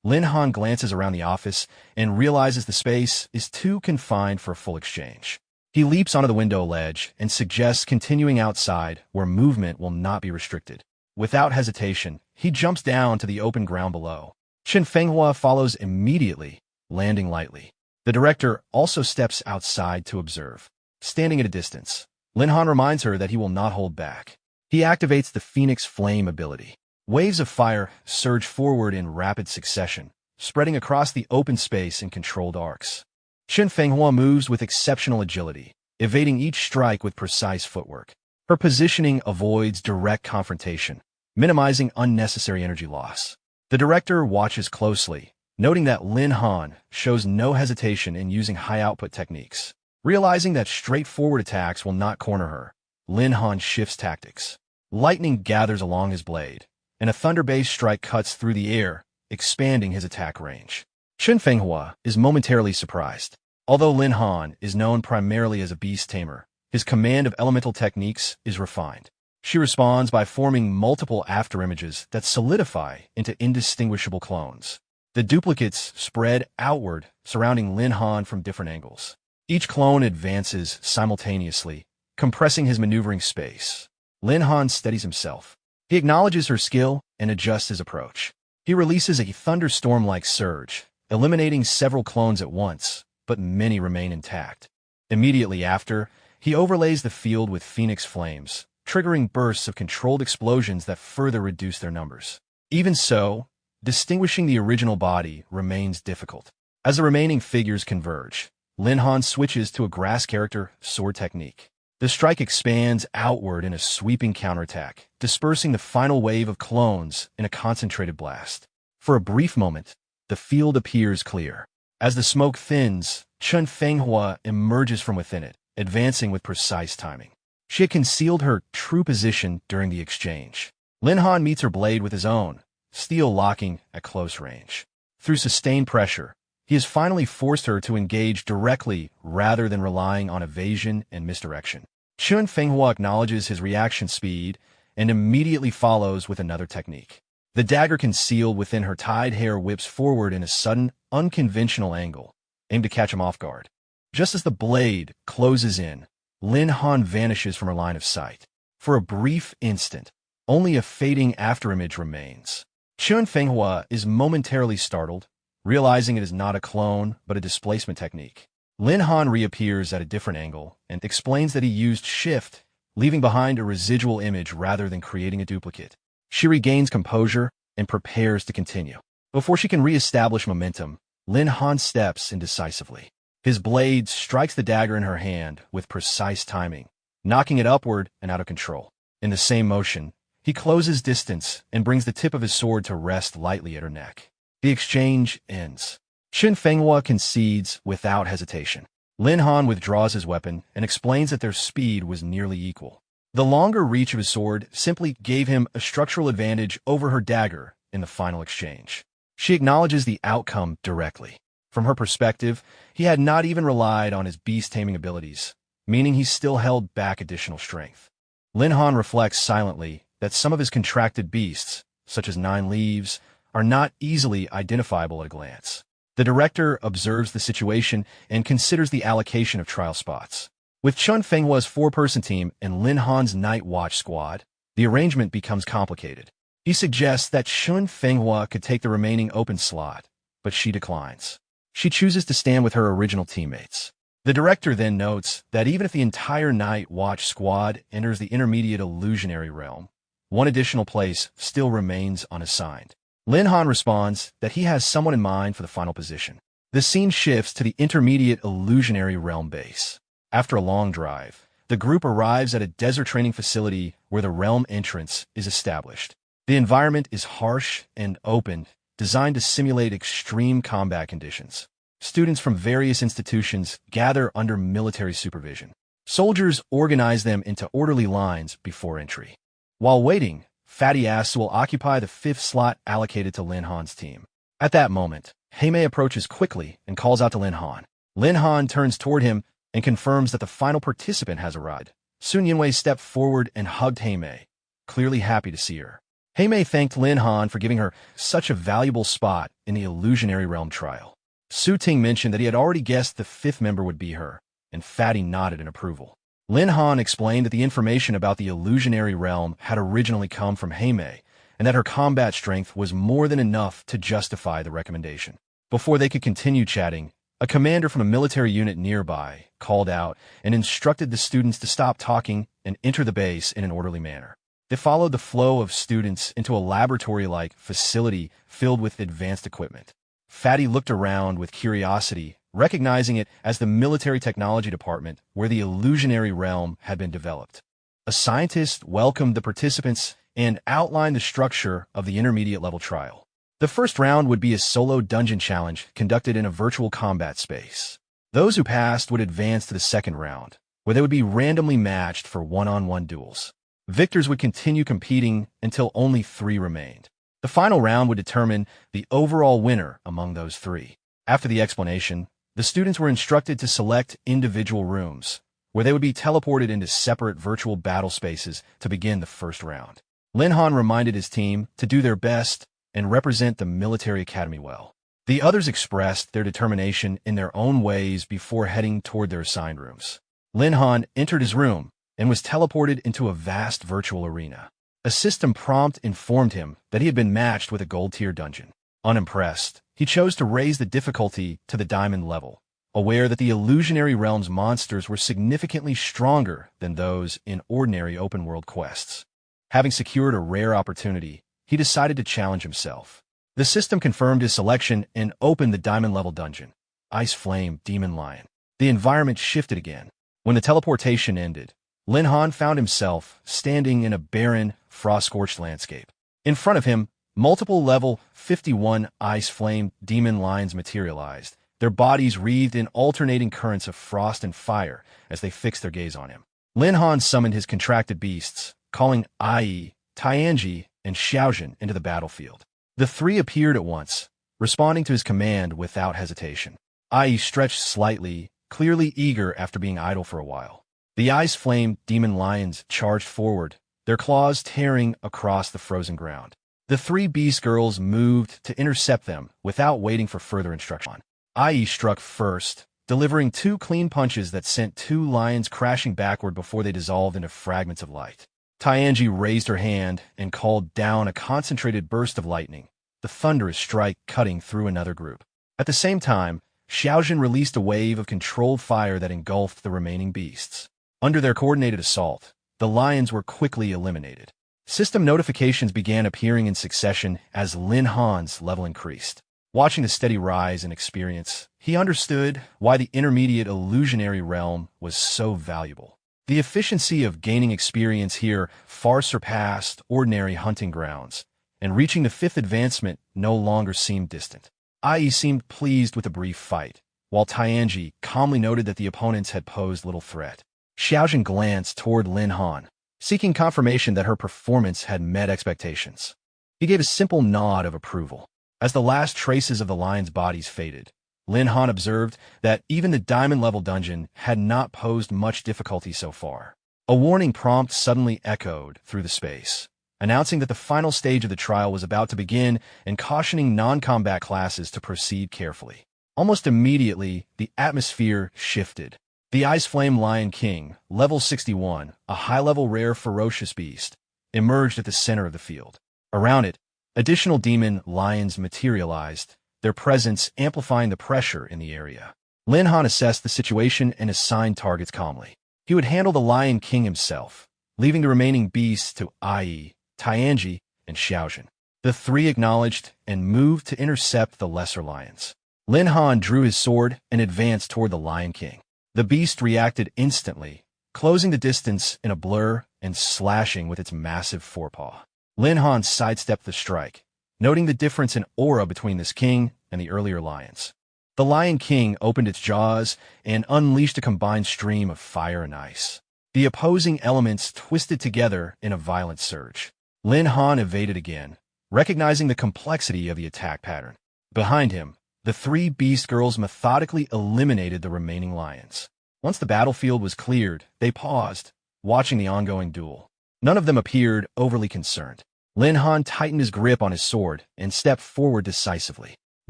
Lin Han glances around the office and realizes the space is too confined for a full exchange. He leaps onto the window ledge and suggests continuing outside where movement will not be restricted. Without hesitation, he jumps down to the open ground below. Chun Fenghua follows immediately, landing lightly. The director also steps outside to observe. Standing at a distance, Lin Han reminds her that he will not hold back. He activates the Phoenix Flame ability. Waves of fire surge forward in rapid succession, spreading across the open space in controlled arcs. Chun Fenghua moves with exceptional agility, evading each strike with precise footwork. Her positioning avoids direct confrontation, minimizing unnecessary energy loss. The director watches closely, noting that Lin Han shows no hesitation in using high-output techniques. Realizing that straightforward attacks will not corner her, Lin Han shifts tactics. Lightning gathers along his blade, and a thunder-based strike cuts through the air, expanding his attack range. Chun Fenghua is momentarily surprised. Although Lin Han is known primarily as a beast tamer, his command of elemental techniques is refined. She responds by forming multiple afterimages that solidify into indistinguishable clones. The duplicates spread outward, surrounding Lin Han from different angles. Each clone advances simultaneously, compressing his maneuvering space. Lin Han steadies himself. He acknowledges her skill and adjusts his approach. He releases a thunderstorm-like surge, eliminating several clones at once, but many remain intact. Immediately after, he overlays the field with phoenix flames, triggering bursts of controlled explosions that further reduce their numbers. Even so, distinguishing the original body remains difficult. As the remaining figures converge, Lin Han switches to a grass character sword technique. The strike expands outward in a sweeping counterattack, dispersing the final wave of clones in a concentrated blast. For a brief moment, the field appears clear. As the smoke thins, Chun Fenghua emerges from within it, advancing with precise timing. She had concealed her true position during the exchange. Lin Han meets her blade with his own, steel locking at close range. Through sustained pressure, he has finally forced her to engage directly rather than relying on evasion and misdirection. Chun Fenghua acknowledges his reaction speed and immediately follows with another technique. The dagger concealed within her tied hair whips forward in a sudden, unconventional angle, aimed to catch him off guard. Just as the blade closes in, Lin Han vanishes from her line of sight. For a brief instant, only a fading afterimage remains. Chun Fenghua is momentarily startled, realizing it is not a clone, but a displacement technique. Lin Han reappears at a different angle and explains that he used shift, leaving behind a residual image rather than creating a duplicate. She regains composure and prepares to continue. Before she can re-establish momentum, Lin Han steps in decisively. His blade strikes the dagger in her hand with precise timing, knocking it upward and out of control. In the same motion, he closes distance and brings the tip of his sword to rest lightly at her neck. The exchange ends. Chun Fenghua concedes without hesitation. Lin Han withdraws his weapon and explains that their speed was nearly equal. The longer reach of his sword simply gave him a structural advantage over her dagger in the final exchange. She acknowledges the outcome directly. From her perspective, he had not even relied on his beast taming abilities, meaning he still held back additional strength. Lin Han reflects silently that some of his contracted beasts, such as 9 leaves, are not easily identifiable at a glance. The director observes the situation and considers the allocation of trial spots. With Chun Fenghua's 4-person team and Lin Han's Night Watch squad, the arrangement becomes complicated. He suggests that Chun Fenghua could take the remaining open slot, but she declines. She chooses to stand with her original teammates. The director then notes that even if the entire Night Watch squad enters the intermediate illusionary realm, one additional place still remains unassigned. Lin Han responds that he has someone in mind for the final position. The scene shifts to the intermediate illusionary realm base. After a long drive, the group arrives at a desert training facility where the realm entrance is established. The environment is harsh and open, designed to simulate extreme combat conditions. Students from various institutions gather under military supervision. Soldiers organize them into orderly lines before entry. While waiting, Fatty Ass will occupy the 5th slot allocated to Lin Han's team. At that moment, Tame approaches quickly and calls out to Lin Han. Lin Han turns toward him and confirms that the final participant has arrived. Sun Yinwei stepped forward and hugged Tame, clearly happy to see her. Tame thanked Lin Han for giving her such a valuable spot in the illusionary realm trial. Su Ting mentioned that he had already guessed the 5th member would be her, and Fatty nodded in approval. Lin Han explained that the information about the illusionary realm had originally come from Tame, and that her combat strength was more than enough to justify the recommendation. Before they could continue chatting, a commander from a military unit nearby called out and instructed the students to stop talking and enter the base in an orderly manner. They followed the flow of students into a laboratory-like facility filled with advanced equipment. Fatty looked around with curiosity, recognizing it as the military technology department where the illusionary realm had been developed. A scientist welcomed the participants and outlined the structure of the intermediate level trial. The first round would be a solo dungeon challenge conducted in a virtual combat space. Those who passed would advance to the second round, where they would be randomly matched for one-on-one duels. Victors would continue competing until only 3 remained. The final round would determine the overall winner among those 3. After the explanation, the students were instructed to select individual rooms, where they would be teleported into separate virtual battle spaces to begin the first round. Lin Han reminded his team to do their best and represent the military academy well. The others expressed their determination in their own ways before heading toward their assigned rooms. Lin Han entered his room and was teleported into a vast virtual arena. A system prompt informed him that he had been matched with a gold-tier dungeon. Unimpressed, he chose to raise the difficulty to the diamond level, aware that the illusionary realm's monsters were significantly stronger than those in ordinary open-world quests. Having secured a rare opportunity, he decided to challenge himself. The system confirmed his selection and opened the diamond-level dungeon. Ice Flame Demon Lion. The environment shifted again. When the teleportation ended, Lin Han found himself standing in a barren, frost-scorched landscape. In front of him, multiple level 51 Ice Flame Demon Lions materialized, their bodies wreathed in alternating currents of frost and fire as they fixed their gaze on him. Lin Han summoned his contracted beasts, calling Ai, Tianji, and Xiaojin into the battlefield. The 3 appeared at once, responding to his command without hesitation. Ai stretched slightly, clearly eager after being idle for a while. The Ice Flame Demon Lions charged forward, their claws tearing across the frozen ground. The 3 beast girls moved to intercept them without waiting for further instruction. Ai struck first, delivering 2 clean punches that sent 2 lions crashing backward before they dissolved into fragments of light. Tianji raised her hand and called down a concentrated burst of lightning, the thunderous strike cutting through another group. At the same time, Xiaojin released a wave of controlled fire that engulfed the remaining beasts. Under their coordinated assault, the lions were quickly eliminated. System notifications began appearing in succession as Lin Han's level increased. Watching the steady rise in experience, he understood why the intermediate illusionary realm was so valuable. The efficiency of gaining experience here far surpassed ordinary hunting grounds, and reaching the 5th advancement no longer seemed distant. Ai seemed pleased with the brief fight, while Tianji calmly noted that the opponents had posed little threat. Xiaojin glanced toward Lin Han, seeking confirmation that her performance had met expectations. He gave a simple nod of approval. As the last traces of the lions' bodies faded, Lin Han observed that even the diamond-level dungeon had not posed much difficulty so far. A warning prompt suddenly echoed through the space, announcing that the final stage of the trial was about to begin and cautioning non-combat classes to proceed carefully. Almost immediately, the atmosphere shifted. The Ice Flame Lion King, level 61, a high-level rare ferocious beast, emerged at the center of the field. Around it, additional demon lions materialized, their presence amplifying the pressure in the area. Lin Han assessed the situation and assigned targets calmly. He would handle the Lion King himself, leaving the remaining beasts to Ai, Tianji, and Xiaojin. The 3 acknowledged and moved to intercept the lesser lions. Lin Han drew his sword and advanced toward the Lion King. The beast reacted instantly, closing the distance in a blur and slashing with its massive forepaw. Lin Han sidestepped the strike, noting the difference in aura between this king and the earlier lions. The Lion King opened its jaws and unleashed a combined stream of fire and ice. The opposing elements twisted together in a violent surge. Lin Han evaded again, recognizing the complexity of the attack pattern. Behind him, the 3 beast girls methodically eliminated the remaining lions. Once the battlefield was cleared, they paused, watching the ongoing duel. None of them appeared overly concerned. Lin Han tightened his grip on his sword and stepped forward decisively.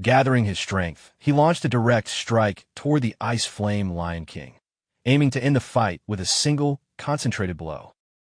Gathering his strength, he launched a direct strike toward the Ice Flame Lion King, aiming to end the fight with a single, concentrated blow.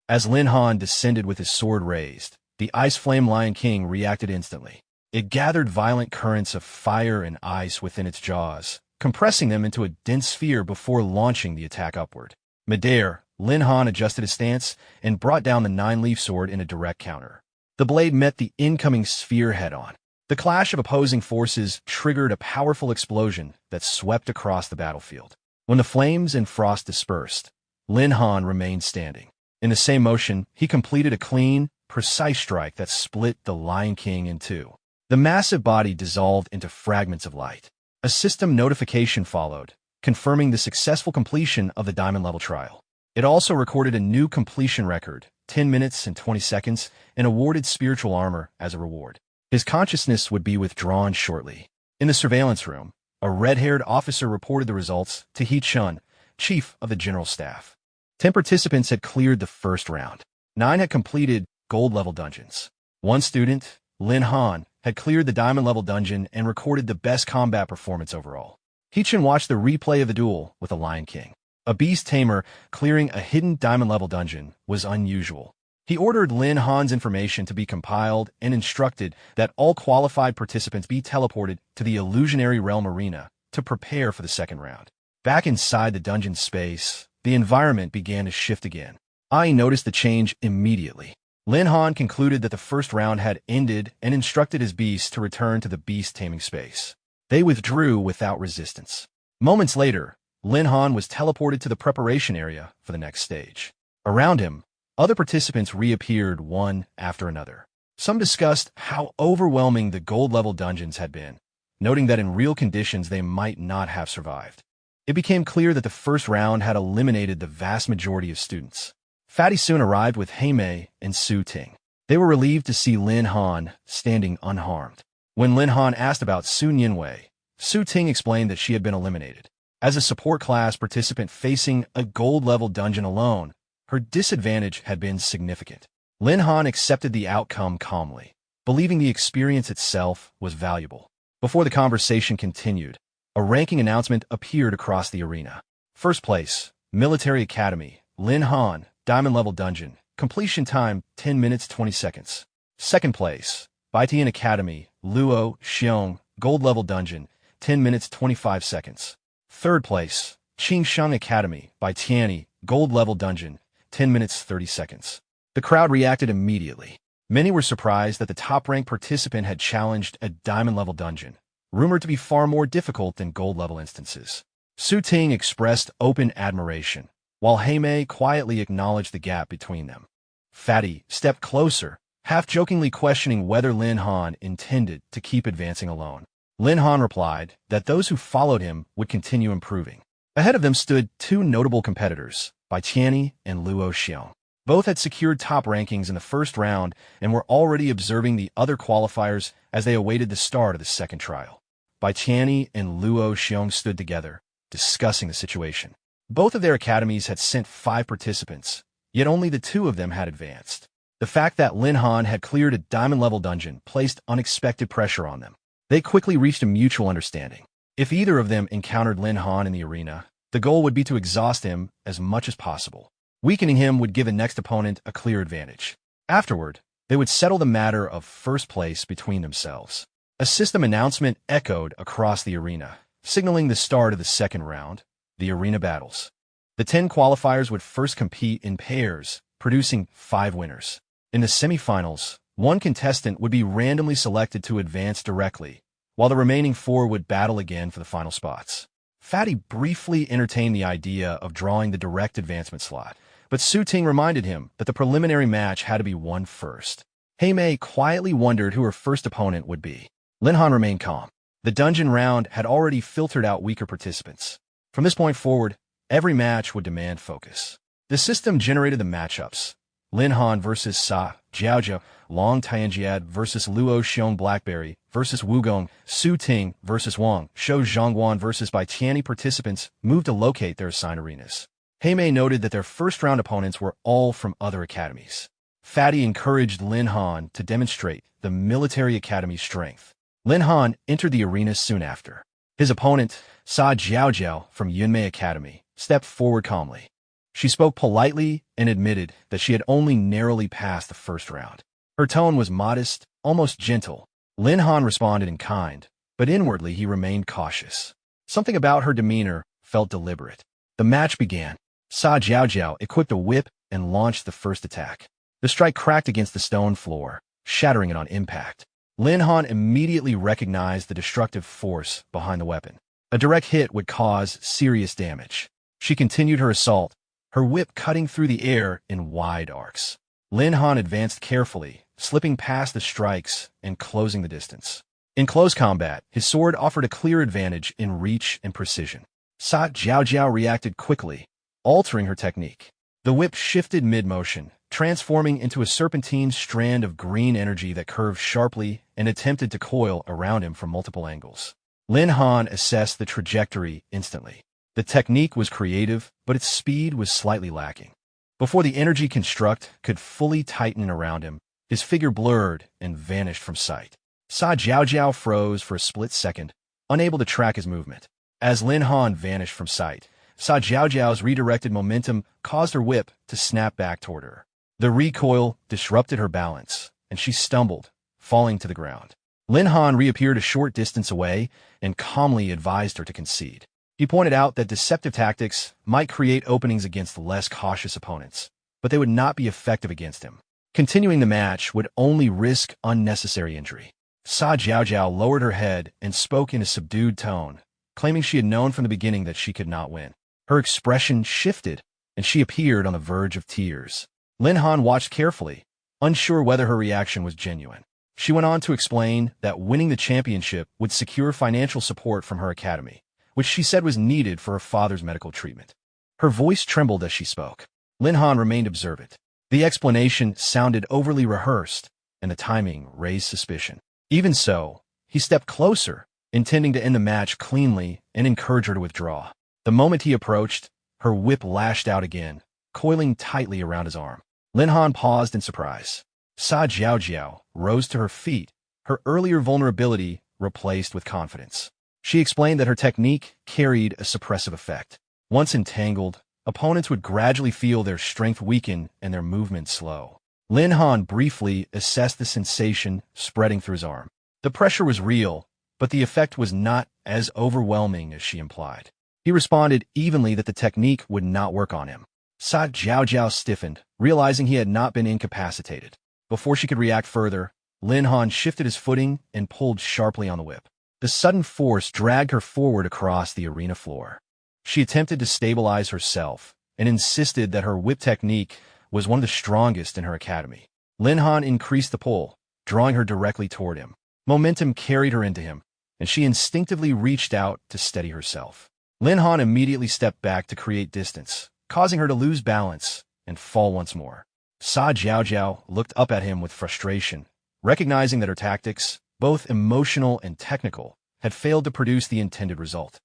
As Lin Han descended with his sword raised, the Ice Flame Lion King reacted instantly. It gathered violent currents of fire and ice within its jaws, compressing them into a dense sphere before launching the attack upward. Midair, Lin Han adjusted his stance and brought down the 9-leaf sword in a direct counter. The blade met the incoming sphere head-on. The clash of opposing forces triggered a powerful explosion that swept across the battlefield. When the flames and frost dispersed, Lin Han remained standing. In the same motion, he completed a clean, precise strike that split the Lion King in 2. The massive body dissolved into fragments of light. A system notification followed, confirming the successful completion of the diamond level trial. It also recorded a new completion record, 10 minutes and 20 seconds, and awarded spiritual armor as a reward. His consciousness would be withdrawn shortly. In the surveillance room, a red-haired officer reported the results to He-chun, chief of the general staff. 10 participants had cleared the first round. 9 had completed gold-level dungeons. 1 student, Lin Han, had cleared the diamond-level dungeon and recorded the best combat performance overall. He-chun watched the replay of the duel with the Lion King. A beast tamer clearing a hidden diamond-level dungeon was unusual. He ordered Lin Han's information to be compiled and instructed that all qualified participants be teleported to the illusionary realm arena to prepare for the second round. Back inside the dungeon space, the environment began to shift again. Ai noticed the change immediately. Lin Han concluded that the first round had ended and instructed his beasts to return to the beast taming space. They withdrew without resistance. Moments later, Lin Han was teleported to the preparation area for the next stage. Around him, other participants reappeared one after another. Some discussed how overwhelming the gold-level dungeons had been, noting that in real conditions they might not have survived. It became clear that the first round had eliminated the vast majority of students. Fatty soon arrived with Tame and Su Ting. They were relieved to see Lin Han standing unharmed. When Lin Han asked about Su Nianwei, Su Ting explained that she had been eliminated. As a support class participant facing a gold-level dungeon alone, her disadvantage had been significant. Lin Han accepted the outcome calmly, believing the experience itself was valuable. Before the conversation continued, a ranking announcement appeared across the arena. First place, Military Academy, Lin Han, Diamond Level Dungeon, completion time 10 minutes 20 seconds. Second place, Baitian Academy, Luo Xiong, Gold Level Dungeon, 10 minutes 25 seconds. Third place, Qingshang Academy, Baitiani, Gold Level Dungeon, 10 minutes 30 seconds. The crowd reacted immediately. Many were surprised that the top-ranked participant had challenged a diamond-level dungeon, rumored to be far more difficult than gold-level instances. Su Ting expressed open admiration, while Heimei quietly acknowledged the gap between them. Fatty stepped closer, half-jokingly questioning whether Lin Han intended to keep advancing alone. Lin Han replied that those who followed him would continue improving. Ahead of them stood 2 notable competitors, Baitiani and Luo Xiong. Both had secured top rankings in the first round and were already observing the other qualifiers as they awaited the start of the second trial. Baitiani and Luo Xiong stood together, discussing the situation. Both of their academies had sent 5 participants, yet only the 2 of them had advanced. The fact that Lin Han had cleared a diamond-level dungeon placed unexpected pressure on them. They quickly reached a mutual understanding. If either of them encountered Lin Han in the arena, the goal would be to exhaust him as much as possible. Weakening him would give the next opponent a clear advantage. Afterward, they would settle the matter of first place between themselves. A system announcement echoed across the arena, signaling the start of the second round, the arena battles. The 10 qualifiers would first compete in pairs, producing 5 winners. In the semifinals, 1 contestant would be randomly selected to advance directly, while the remaining 4 would battle again for the final spots. Fatty briefly entertained the idea of drawing the direct advancement slot, but Su Ting reminded him that the preliminary match had to be won first. Heimei quietly wondered who her first opponent would be. Lin Han remained calm. The dungeon round had already filtered out weaker participants. From this point forward, every match would demand focus. The system generated the matchups. Lin Han versus Sa Jiaozhou, Long Tianjiad versus Luo Xiong Blackberry versus Wugong, Su Ting versus Wang, Shou Zhongguan versus Baitiani. Participants moved to locate their assigned arenas. Heimei noted that their first-round opponents were all from other academies. Fatty encouraged Lin Han to demonstrate the military academy's strength. Lin Han entered the arena soon after. His opponent, Sa Jiaozhou from Yunmei Academy, stepped forward calmly. She spoke politely and admitted that she had only narrowly passed the first round. Her tone was modest, almost gentle. Lin Han responded in kind, but inwardly he remained cautious. Something about her demeanor felt deliberate. The match began. Sa Jiaozhou equipped a whip and launched the first attack. The strike cracked against the stone floor, shattering it on impact. Lin Han immediately recognized the destructive force behind the weapon. A direct hit would cause serious damage. She continued her assault, her whip cutting through the air in wide arcs. Lin Han advanced carefully, slipping past the strikes and closing the distance. In close combat, his sword offered a clear advantage in reach and precision. Sa Jiao reacted quickly, altering her technique. The whip shifted mid-motion, transforming into a serpentine strand of green energy that curved sharply and attempted to coil around him from multiple angles. Lin Han assessed the trajectory instantly. The technique was creative, but its speed was slightly lacking. Before the energy construct could fully tighten around him, his figure blurred and vanished from sight. Sa Jiao froze for a split second, unable to track his movement. As Lin Han vanished from sight, Sa Jiao's redirected momentum caused her whip to snap back toward her. The recoil disrupted her balance, and she stumbled, falling to the ground. Lin Han reappeared a short distance away and calmly advised her to concede. He pointed out that deceptive tactics might create openings against less cautious opponents, but they would not be effective against him. Continuing the match would only risk unnecessary injury. Sa Jiao lowered her head and spoke in a subdued tone, claiming she had known from the beginning that she could not win. Her expression shifted, and she appeared on the verge of tears. Lin Han watched carefully, unsure whether her reaction was genuine. She went on to explain that winning the championship would secure financial support from her academy, which she said was needed for her father's medical treatment. Her voice trembled as she spoke. Lin Han remained observant. The explanation sounded overly rehearsed, and the timing raised suspicion. Even so, he stepped closer, intending to end the match cleanly and encourage her to withdraw. The moment he approached, her whip lashed out again, coiling tightly around his arm. Lin Han paused in surprise. Sa Jiao rose to her feet, her earlier vulnerability replaced with confidence. She explained that her technique carried a suppressive effect. Once entangled, opponents would gradually feel their strength weaken and their movement slow. Lin Han briefly assessed the sensation spreading through his arm. The pressure was real, but the effect was not as overwhelming as she implied. He responded evenly that the technique would not work on him. Sa Jiao stiffened, realizing he had not been incapacitated. Before she could react further, Lin Han shifted his footing and pulled sharply on the whip. The sudden force dragged her forward across the arena floor. She attempted to stabilize herself and insisted that her whip technique was one of the strongest in her academy. Lin Han increased the pull, drawing her directly toward him. Momentum carried her into him, and she instinctively reached out to steady herself. Lin Han immediately stepped back to create distance, causing her to lose balance and fall once more. Sa Jiao looked up at him with frustration, recognizing that her tactics, both emotional and technical, had failed to produce the intended result.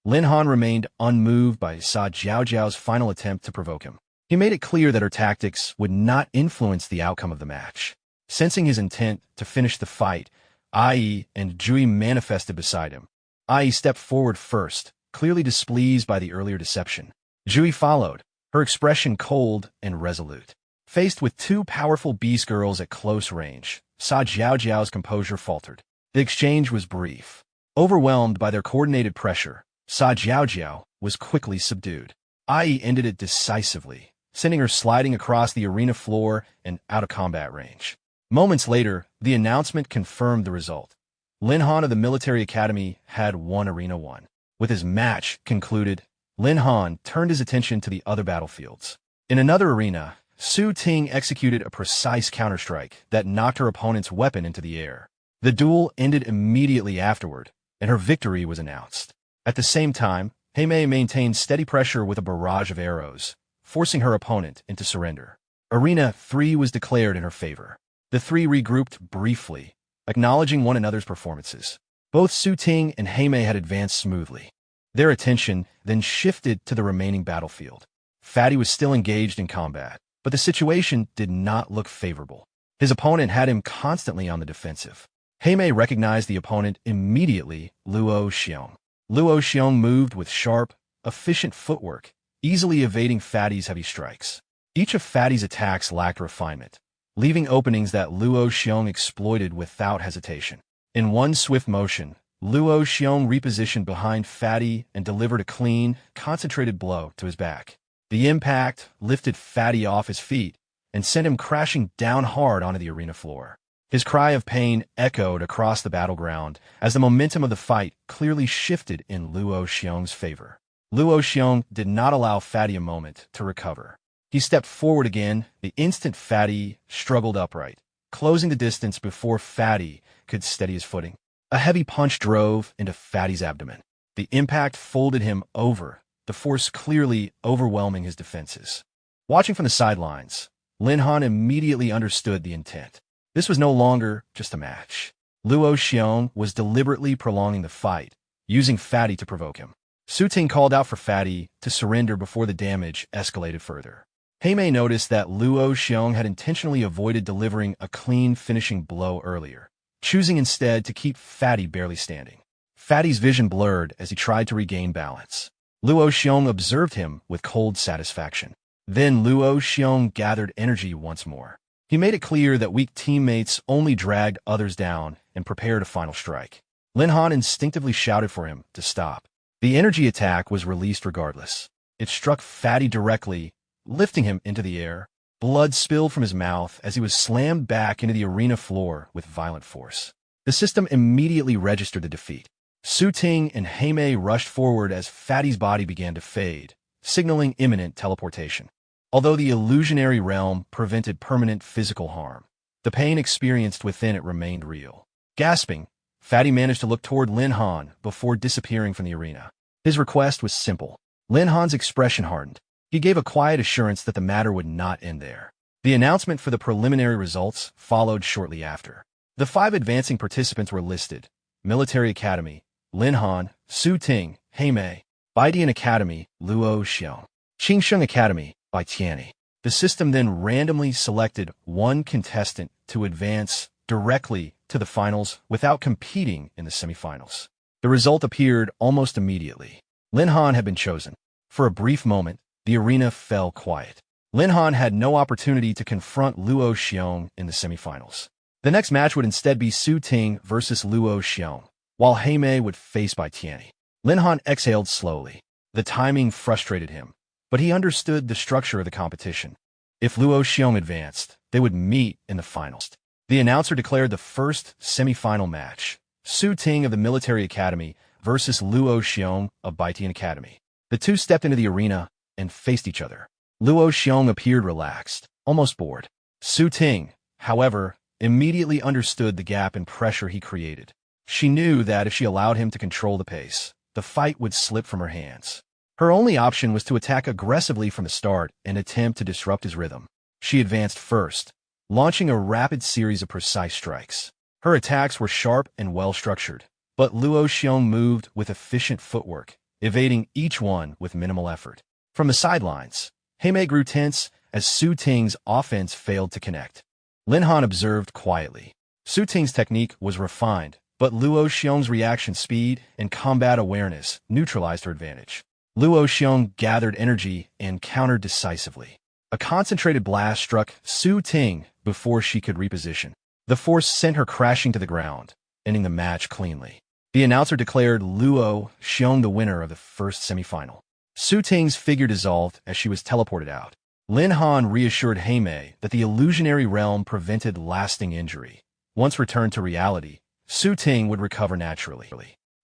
Lin Han remained unmoved by Sa Jiao's final attempt to provoke him. He made it clear that her tactics would not influence the outcome of the match. Sensing his intent to finish the fight, Ai and Jui manifested beside him. Ai stepped forward first, clearly displeased by the earlier deception. Jui followed, her expression cold and resolute. Faced with two powerful beast girls at close range, Sa Jiao's composure faltered. The exchange was brief. Overwhelmed by their coordinated pressure, Sa Jiao was quickly subdued. Ai ended it decisively, sending her sliding across the arena floor and out of combat range. Moments later, the announcement confirmed the result. Lin Han of the military academy had won Arena 1. With his match concluded, Lin Han turned his attention to the other battlefields. In another arena, Su Ting executed a precise counterstrike that knocked her opponent's weapon into the air. The duel ended immediately afterward, and her victory was announced. At the same time, Tame maintained steady pressure with a barrage of arrows, forcing her opponent into surrender. Arena 3 was declared in her favor. The three regrouped briefly, acknowledging one another's performances. Both Su Ting and Tame had advanced smoothly. Their attention then shifted to the remaining battlefield. Fatty was still engaged in combat, but the situation did not look favorable. His opponent had him constantly on the defensive. Tame recognized the opponent immediately, Luo Xiong. Luo Xiong moved with sharp, efficient footwork, easily evading Fatty's heavy strikes. Each of Fatty's attacks lacked refinement, leaving openings that Luo Xiong exploited without hesitation. In one swift motion, Luo Xiong repositioned behind Fatty and delivered a clean, concentrated blow to his back. The impact lifted Fatty off his feet and sent him crashing down hard onto the arena floor. His cry of pain echoed across the battleground as the momentum of the fight clearly shifted in Luo Xiong's favor. Luo Xiong did not allow Fatty a moment to recover. He stepped forward again the instant Fatty struggled upright, closing the distance before Fatty could steady his footing. A heavy punch drove into Fatty's abdomen. The impact folded him over, the force clearly overwhelming his defenses. Watching from the sidelines, Lin Han immediately understood the intent. This was no longer just a match. Luo Xiong was deliberately prolonging the fight, using Fatty to provoke him. Su Ting called out for Fatty to surrender before the damage escalated further. Tame noticed that Luo Xiong had intentionally avoided delivering a clean finishing blow earlier, choosing instead to keep Fatty barely standing. Fatty's vision blurred as he tried to regain balance. Luo Xiong observed him with cold satisfaction. Then Luo Xiong gathered energy once more. He made it clear that weak teammates only dragged others down and prepared a final strike. Lin Han instinctively shouted for him to stop. The energy attack was released regardless. It struck Fatty directly, lifting him into the air. Blood spilled from his mouth as he was slammed back into the arena floor with violent force. The system immediately registered the defeat. Su Ting and Heimei rushed forward as Fatty's body began to fade, signaling imminent teleportation. Although the illusionary realm prevented permanent physical harm, the pain experienced within it remained real. Gasping, Fatty managed to look toward Lin Han before disappearing from the arena. His request was simple. Lin Han's expression hardened. He gave a quiet assurance that the matter would not end there. The announcement for the preliminary results followed shortly after. The 5 advancing participants were listed: Military Academy, Lin Han, Su Ting, Heimei; Baidian Academy, Luo Xiong; Qingsheng Academy, Bai Tianyi. The system then randomly selected one contestant to advance directly to the finals without competing in the semifinals. The result appeared almost immediately. Lin Han had been chosen. For a brief moment, the arena fell quiet. Lin Han had no opportunity to confront Luo Xiong in the semifinals. The next match would instead be Su Ting versus Luo Xiong, while Heimei would face Bai Tianyi. Lin Han exhaled slowly. The timing frustrated him, but he understood the structure of the competition. If Luo Xiong advanced, they would meet in the finals. The announcer declared the first semifinal match: Su Ting of the Military Academy versus Luo Xiong of Baitian Academy. The two stepped into the arena and faced each other. Luo Xiong appeared relaxed, almost bored. Su Ting, however, immediately understood the gap in pressure he created. She knew that if she allowed him to control the pace, the fight would slip from her hands. Her only option was to attack aggressively from the start and attempt to disrupt his rhythm. She advanced first, launching a rapid series of precise strikes. Her attacks were sharp and well-structured, but Luo Xiong moved with efficient footwork, evading each one with minimal effort. From the sidelines, Heimei grew tense as Su Ting's offense failed to connect. Lin Han observed quietly. Su Ting's technique was refined, but Luo Xiong's reaction speed and combat awareness neutralized her advantage. Luo Xiong gathered energy and countered decisively. A concentrated blast struck Su Ting before she could reposition. The force sent her crashing to the ground, ending the match cleanly. The announcer declared Luo Xiong the winner of the first semifinal. Su Ting's figure dissolved as she was teleported out. Lin Han reassured Heimei that the illusionary realm prevented lasting injury. Once returned to reality, Su Ting would recover naturally.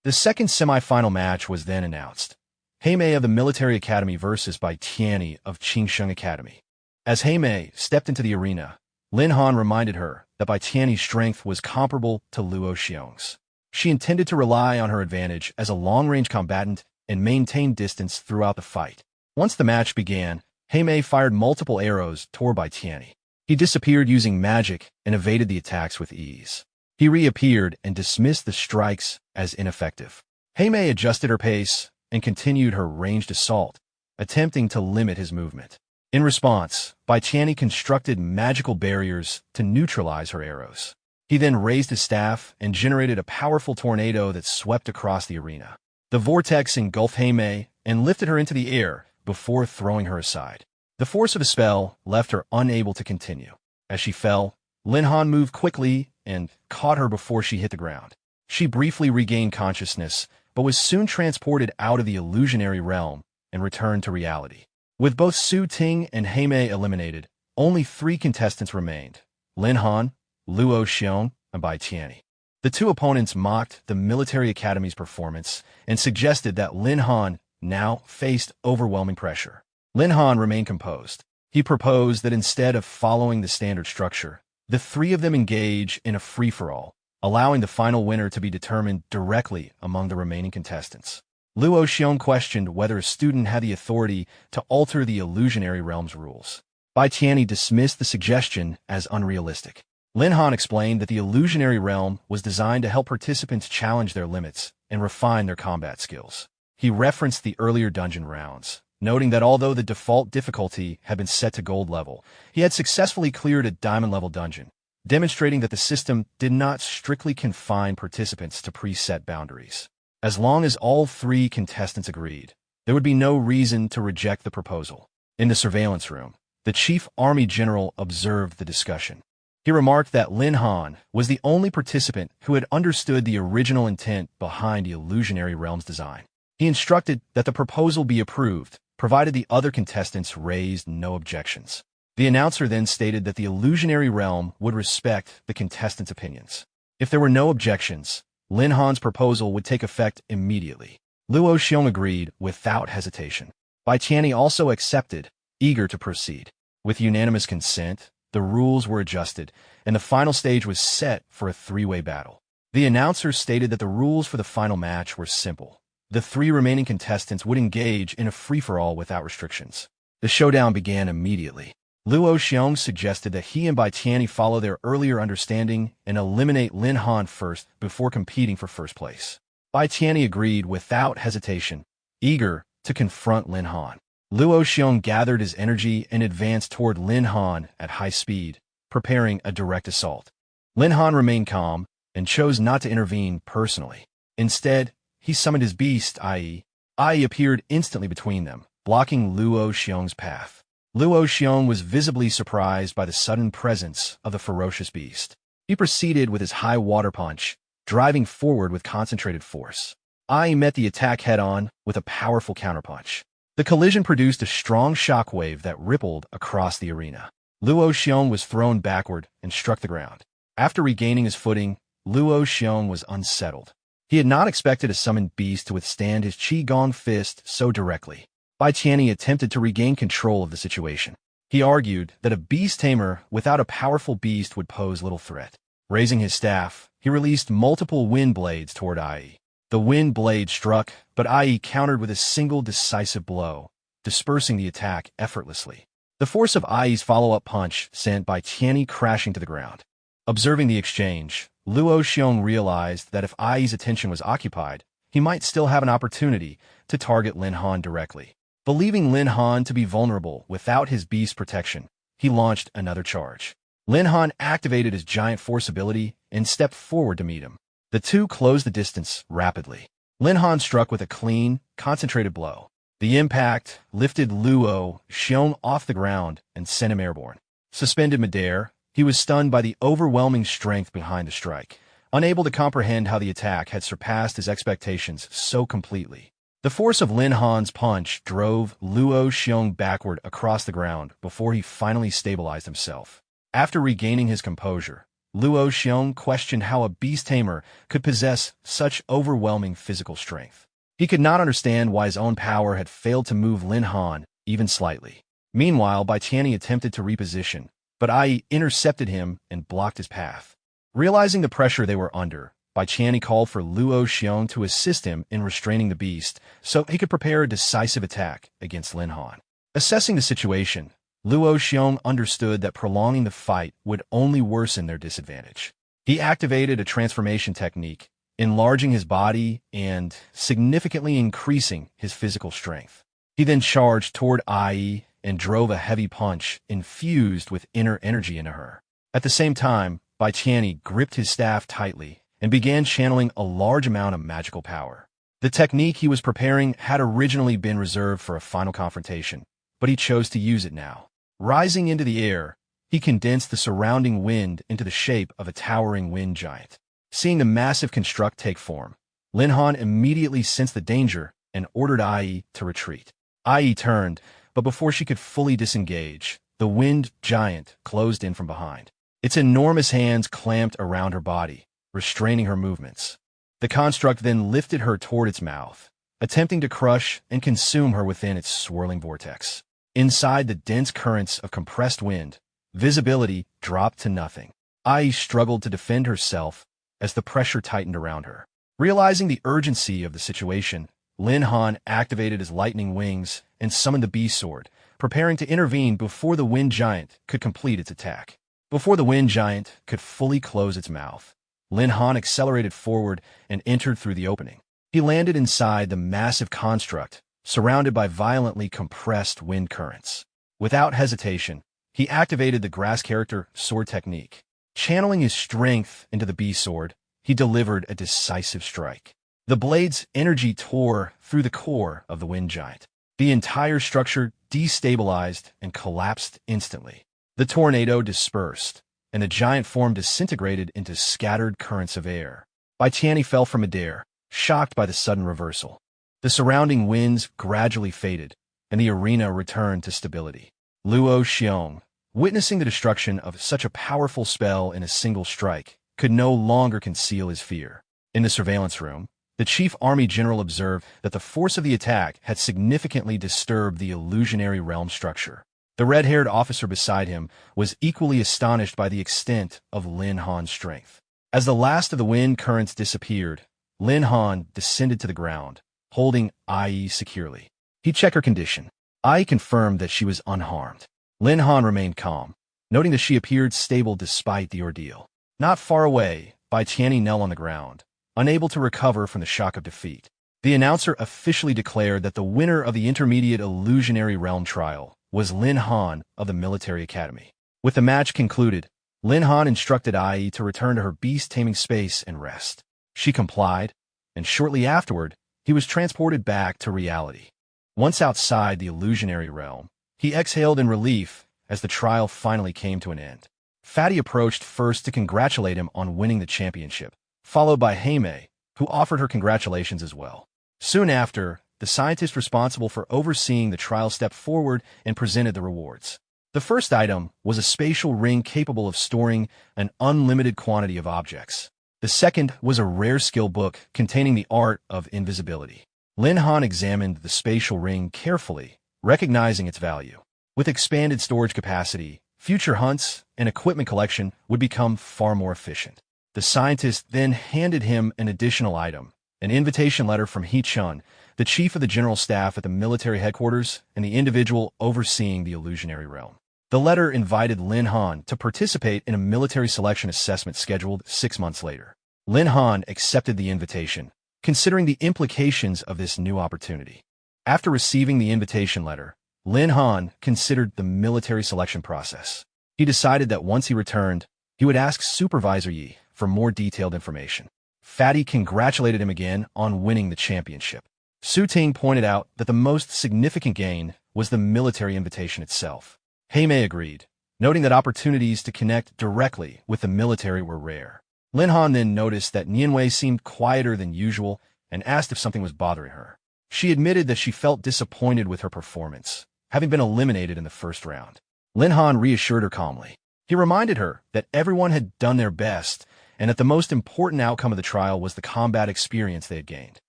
The second semifinal match was then announced: Heimei of the Military Academy versus Bai Tianyi of Qingsheng Academy. As Heimei stepped into the arena, Lin Han reminded her that Bai Tianyi's strength was comparable to Luo Xiong's. She intended to rely on her advantage as a long-range combatant and maintain distance throughout the fight. Once the match began, Heimei fired multiple arrows toward Bai Tianyi. He disappeared using magic and evaded the attacks with ease. He reappeared and dismissed the strikes as ineffective. Heimei adjusted her pace and continued her ranged assault, attempting to limit his movement. In response, Bai Tianyi constructed magical barriers to neutralize her arrows. He then raised his staff and generated a powerful tornado that swept across the arena. The vortex engulfed Heimei and lifted her into the air before throwing her aside. The force of the spell left her unable to continue. As she fell, Lin Han moved quickly and caught her before she hit the ground. She briefly regained consciousness, but was soon transported out of the illusionary realm and returned to reality. With both Su Ting and Heimei eliminated, only 3 contestants remained: Lin Han, Luo Xiong, and Bai Tianyi. The two opponents mocked the Military Academy's performance and suggested that Lin Han now faced overwhelming pressure. Lin Han remained composed. He proposed that instead of following the standard structure, the 3 of them engage in a free-for-all, allowing the final winner to be determined directly among the remaining contestants. Luo Xiong questioned whether a student had the authority to alter the illusionary realm's rules. Bai Tianyi dismissed the suggestion as unrealistic. Lin Han explained that the illusionary realm was designed to help participants challenge their limits and refine their combat skills. He referenced the earlier dungeon rounds, noting that although the default difficulty had been set to gold level, he had successfully cleared a diamond-level dungeon, demonstrating that the system did not strictly confine participants to preset boundaries. As long as all three contestants agreed, there would be no reason to reject the proposal. In the surveillance room, the chief army general observed the discussion. He remarked that Lin Han was the only participant who had understood the original intent behind the illusionary realm's design. He instructed that the proposal be approved, provided the other contestants raised no objections. The announcer then stated that the illusionary realm would respect the contestants' opinions. If there were no objections, Lin Han's proposal would take effect immediately. Luo Xiong agreed without hesitation. Bai Tianyi also accepted, eager to proceed. With unanimous consent, the rules were adjusted, and the final stage was set for a three-way battle. The announcer stated that the rules for the final match were simple. The three remaining contestants would engage in a free-for-all without restrictions. The showdown began immediately. Luo Xiong suggested that he and Bai Tianyi follow their earlier understanding and eliminate Lin Han first before competing for first place. Bai Tianyi agreed without hesitation, eager to confront Lin Han. Luo Xiong gathered his energy and advanced toward Lin Han at high speed, preparing a direct assault. Lin Han remained calm and chose not to intervene personally. Instead, he summoned his beast, Ai. Ai appeared instantly between them, blocking Luo Xiong's path. Luo Xiong was visibly surprised by the sudden presence of the ferocious beast. He proceeded with his high water punch, driving forward with concentrated force. Ai met the attack head-on with a powerful counterpunch. The collision produced a strong shockwave that rippled across the arena. Luo Xiong was thrown backward and struck the ground. After regaining his footing, Luo Xiong was unsettled. He had not expected a summoned beast to withstand his Qigong fist so directly. Bai Tianyi attempted to regain control of the situation. He argued that a beast tamer without a powerful beast would pose little threat. Raising his staff, he released multiple wind blades toward Ai. The wind blade struck, but Ai countered with a single decisive blow, dispersing the attack effortlessly. The force of Ai's follow-up punch sent Bai Tianyi crashing to the ground. Observing the exchange, Luo Xiong realized that if Ai's attention was occupied, he might still have an opportunity to target Lin Han directly. Believing Lin Han to be vulnerable without his beast protection, he launched another charge. Lin Han activated his giant force ability and stepped forward to meet him. The two closed the distance rapidly. Lin Han struck with a clean, concentrated blow. The impact lifted Luo Xiong off the ground and sent him airborne. Suspended midair, he was stunned by the overwhelming strength behind the strike, unable to comprehend how the attack had surpassed his expectations so completely. The force of Lin Han's punch drove Luo Xiong backward across the ground before he finally stabilized himself. After regaining his composure, Luo Xiong questioned how a beast tamer could possess such overwhelming physical strength. He could not understand why his own power had failed to move Lin Han even slightly. Meanwhile, Bai Tianyi attempted to reposition, but Ai intercepted him and blocked his path. Realizing the pressure they were under, Bai Tianyi called for Luo Xiong to assist him in restraining the beast so he could prepare a decisive attack against Lin Han. Assessing the situation, Luo Xiong understood that prolonging the fight would only worsen their disadvantage. He activated a transformation technique, enlarging his body and significantly increasing his physical strength. He then charged toward Ai and drove a heavy punch infused with inner energy into her. At the same time, Bai Tianyi gripped his staff tightly and began channeling a large amount of magical power. The technique he was preparing had originally been reserved for a final confrontation, but he chose to use it now. Rising into the air, he condensed the surrounding wind into the shape of a towering wind giant. Seeing the massive construct take form, Lin Han immediately sensed the danger and ordered Ai to retreat. Ai turned, but before she could fully disengage, the wind giant closed in from behind. Its enormous hands clamped around her body, restraining her movements. The construct then lifted her toward its mouth, attempting to crush and consume her within its swirling vortex. Inside the dense currents of compressed wind, visibility dropped to nothing. Ai struggled to defend herself as the pressure tightened around her. Realizing the urgency of the situation, Lin Han activated his lightning wings and summoned the beast sword, preparing to intervene before the wind giant could complete its attack. Before the wind giant could fully close its mouth, Lin Han accelerated forward and entered through the opening. He landed inside the massive construct, surrounded by violently compressed wind currents. Without hesitation, he activated the grass character sword technique. Channeling his strength into the beast sword, he delivered a decisive strike. The blade's energy tore through the core of the wind giant. The entire structure destabilized and collapsed instantly. The tornado dispersed, and the giant form disintegrated into scattered currents of air. Bai Tianyi fell from midair, shocked by the sudden reversal. The surrounding winds gradually faded, and the arena returned to stability. Luo Xiong, witnessing the destruction of such a powerful spell in a single strike, could no longer conceal his fear. In the surveillance room, the chief army general observed that the force of the attack had significantly disturbed the illusionary realm structure. The red-haired officer beside him was equally astonished by the extent of Lin Han's strength. As the last of the wind currents disappeared, Lin Han descended to the ground, holding Ai securely. He checked her condition. Ai confirmed that she was unharmed. Lin Han remained calm, noting that she appeared stable despite the ordeal. Not far away, Bai Tianyi knelt on the ground, unable to recover from the shock of defeat. The announcer officially declared that the winner of the Intermediate Illusionary Realm Trial was Lin Han of the Military Academy. With the match concluded, Lin Han instructed Ai to return to her beast taming space and rest. She complied, and shortly afterward, he was transported back to reality. Once outside the illusionary realm, he exhaled in relief as the trial finally came to an end. Fatty approached first to congratulate him on winning the championship, followed by Tame, who offered her congratulations as well. Soon after, the scientist responsible for overseeing the trial stepped forward and presented the rewards. The first item was a spatial ring capable of storing an unlimited quantity of objects. The second was a rare skill book containing the art of invisibility. Lin Han examined the spatial ring carefully, recognizing its value. With expanded storage capacity, future hunts and equipment collection would become far more efficient. The scientist then handed him an additional item, an invitation letter from He Chun, the chief of the general staff at the military headquarters and the individual overseeing the illusionary realm. The letter invited Lin Han to participate in a military selection assessment scheduled 6 months later. Lin Han accepted the invitation, considering the implications of this new opportunity. After receiving the invitation letter, Lin Han considered the military selection process. He decided that once he returned, he would ask Supervisor Yi for more detailed information. Fatty congratulated him again on winning the championship. Su Ting pointed out that the most significant gain was the military invitation itself. Tame agreed, noting that opportunities to connect directly with the military were rare. Lin Han then noticed that Nianwei seemed quieter than usual and asked if something was bothering her. She admitted that she felt disappointed with her performance, having been eliminated in the first round. Lin Han reassured her calmly. He reminded her that everyone had done their best and that the most important outcome of the trial was the combat experience they had gained.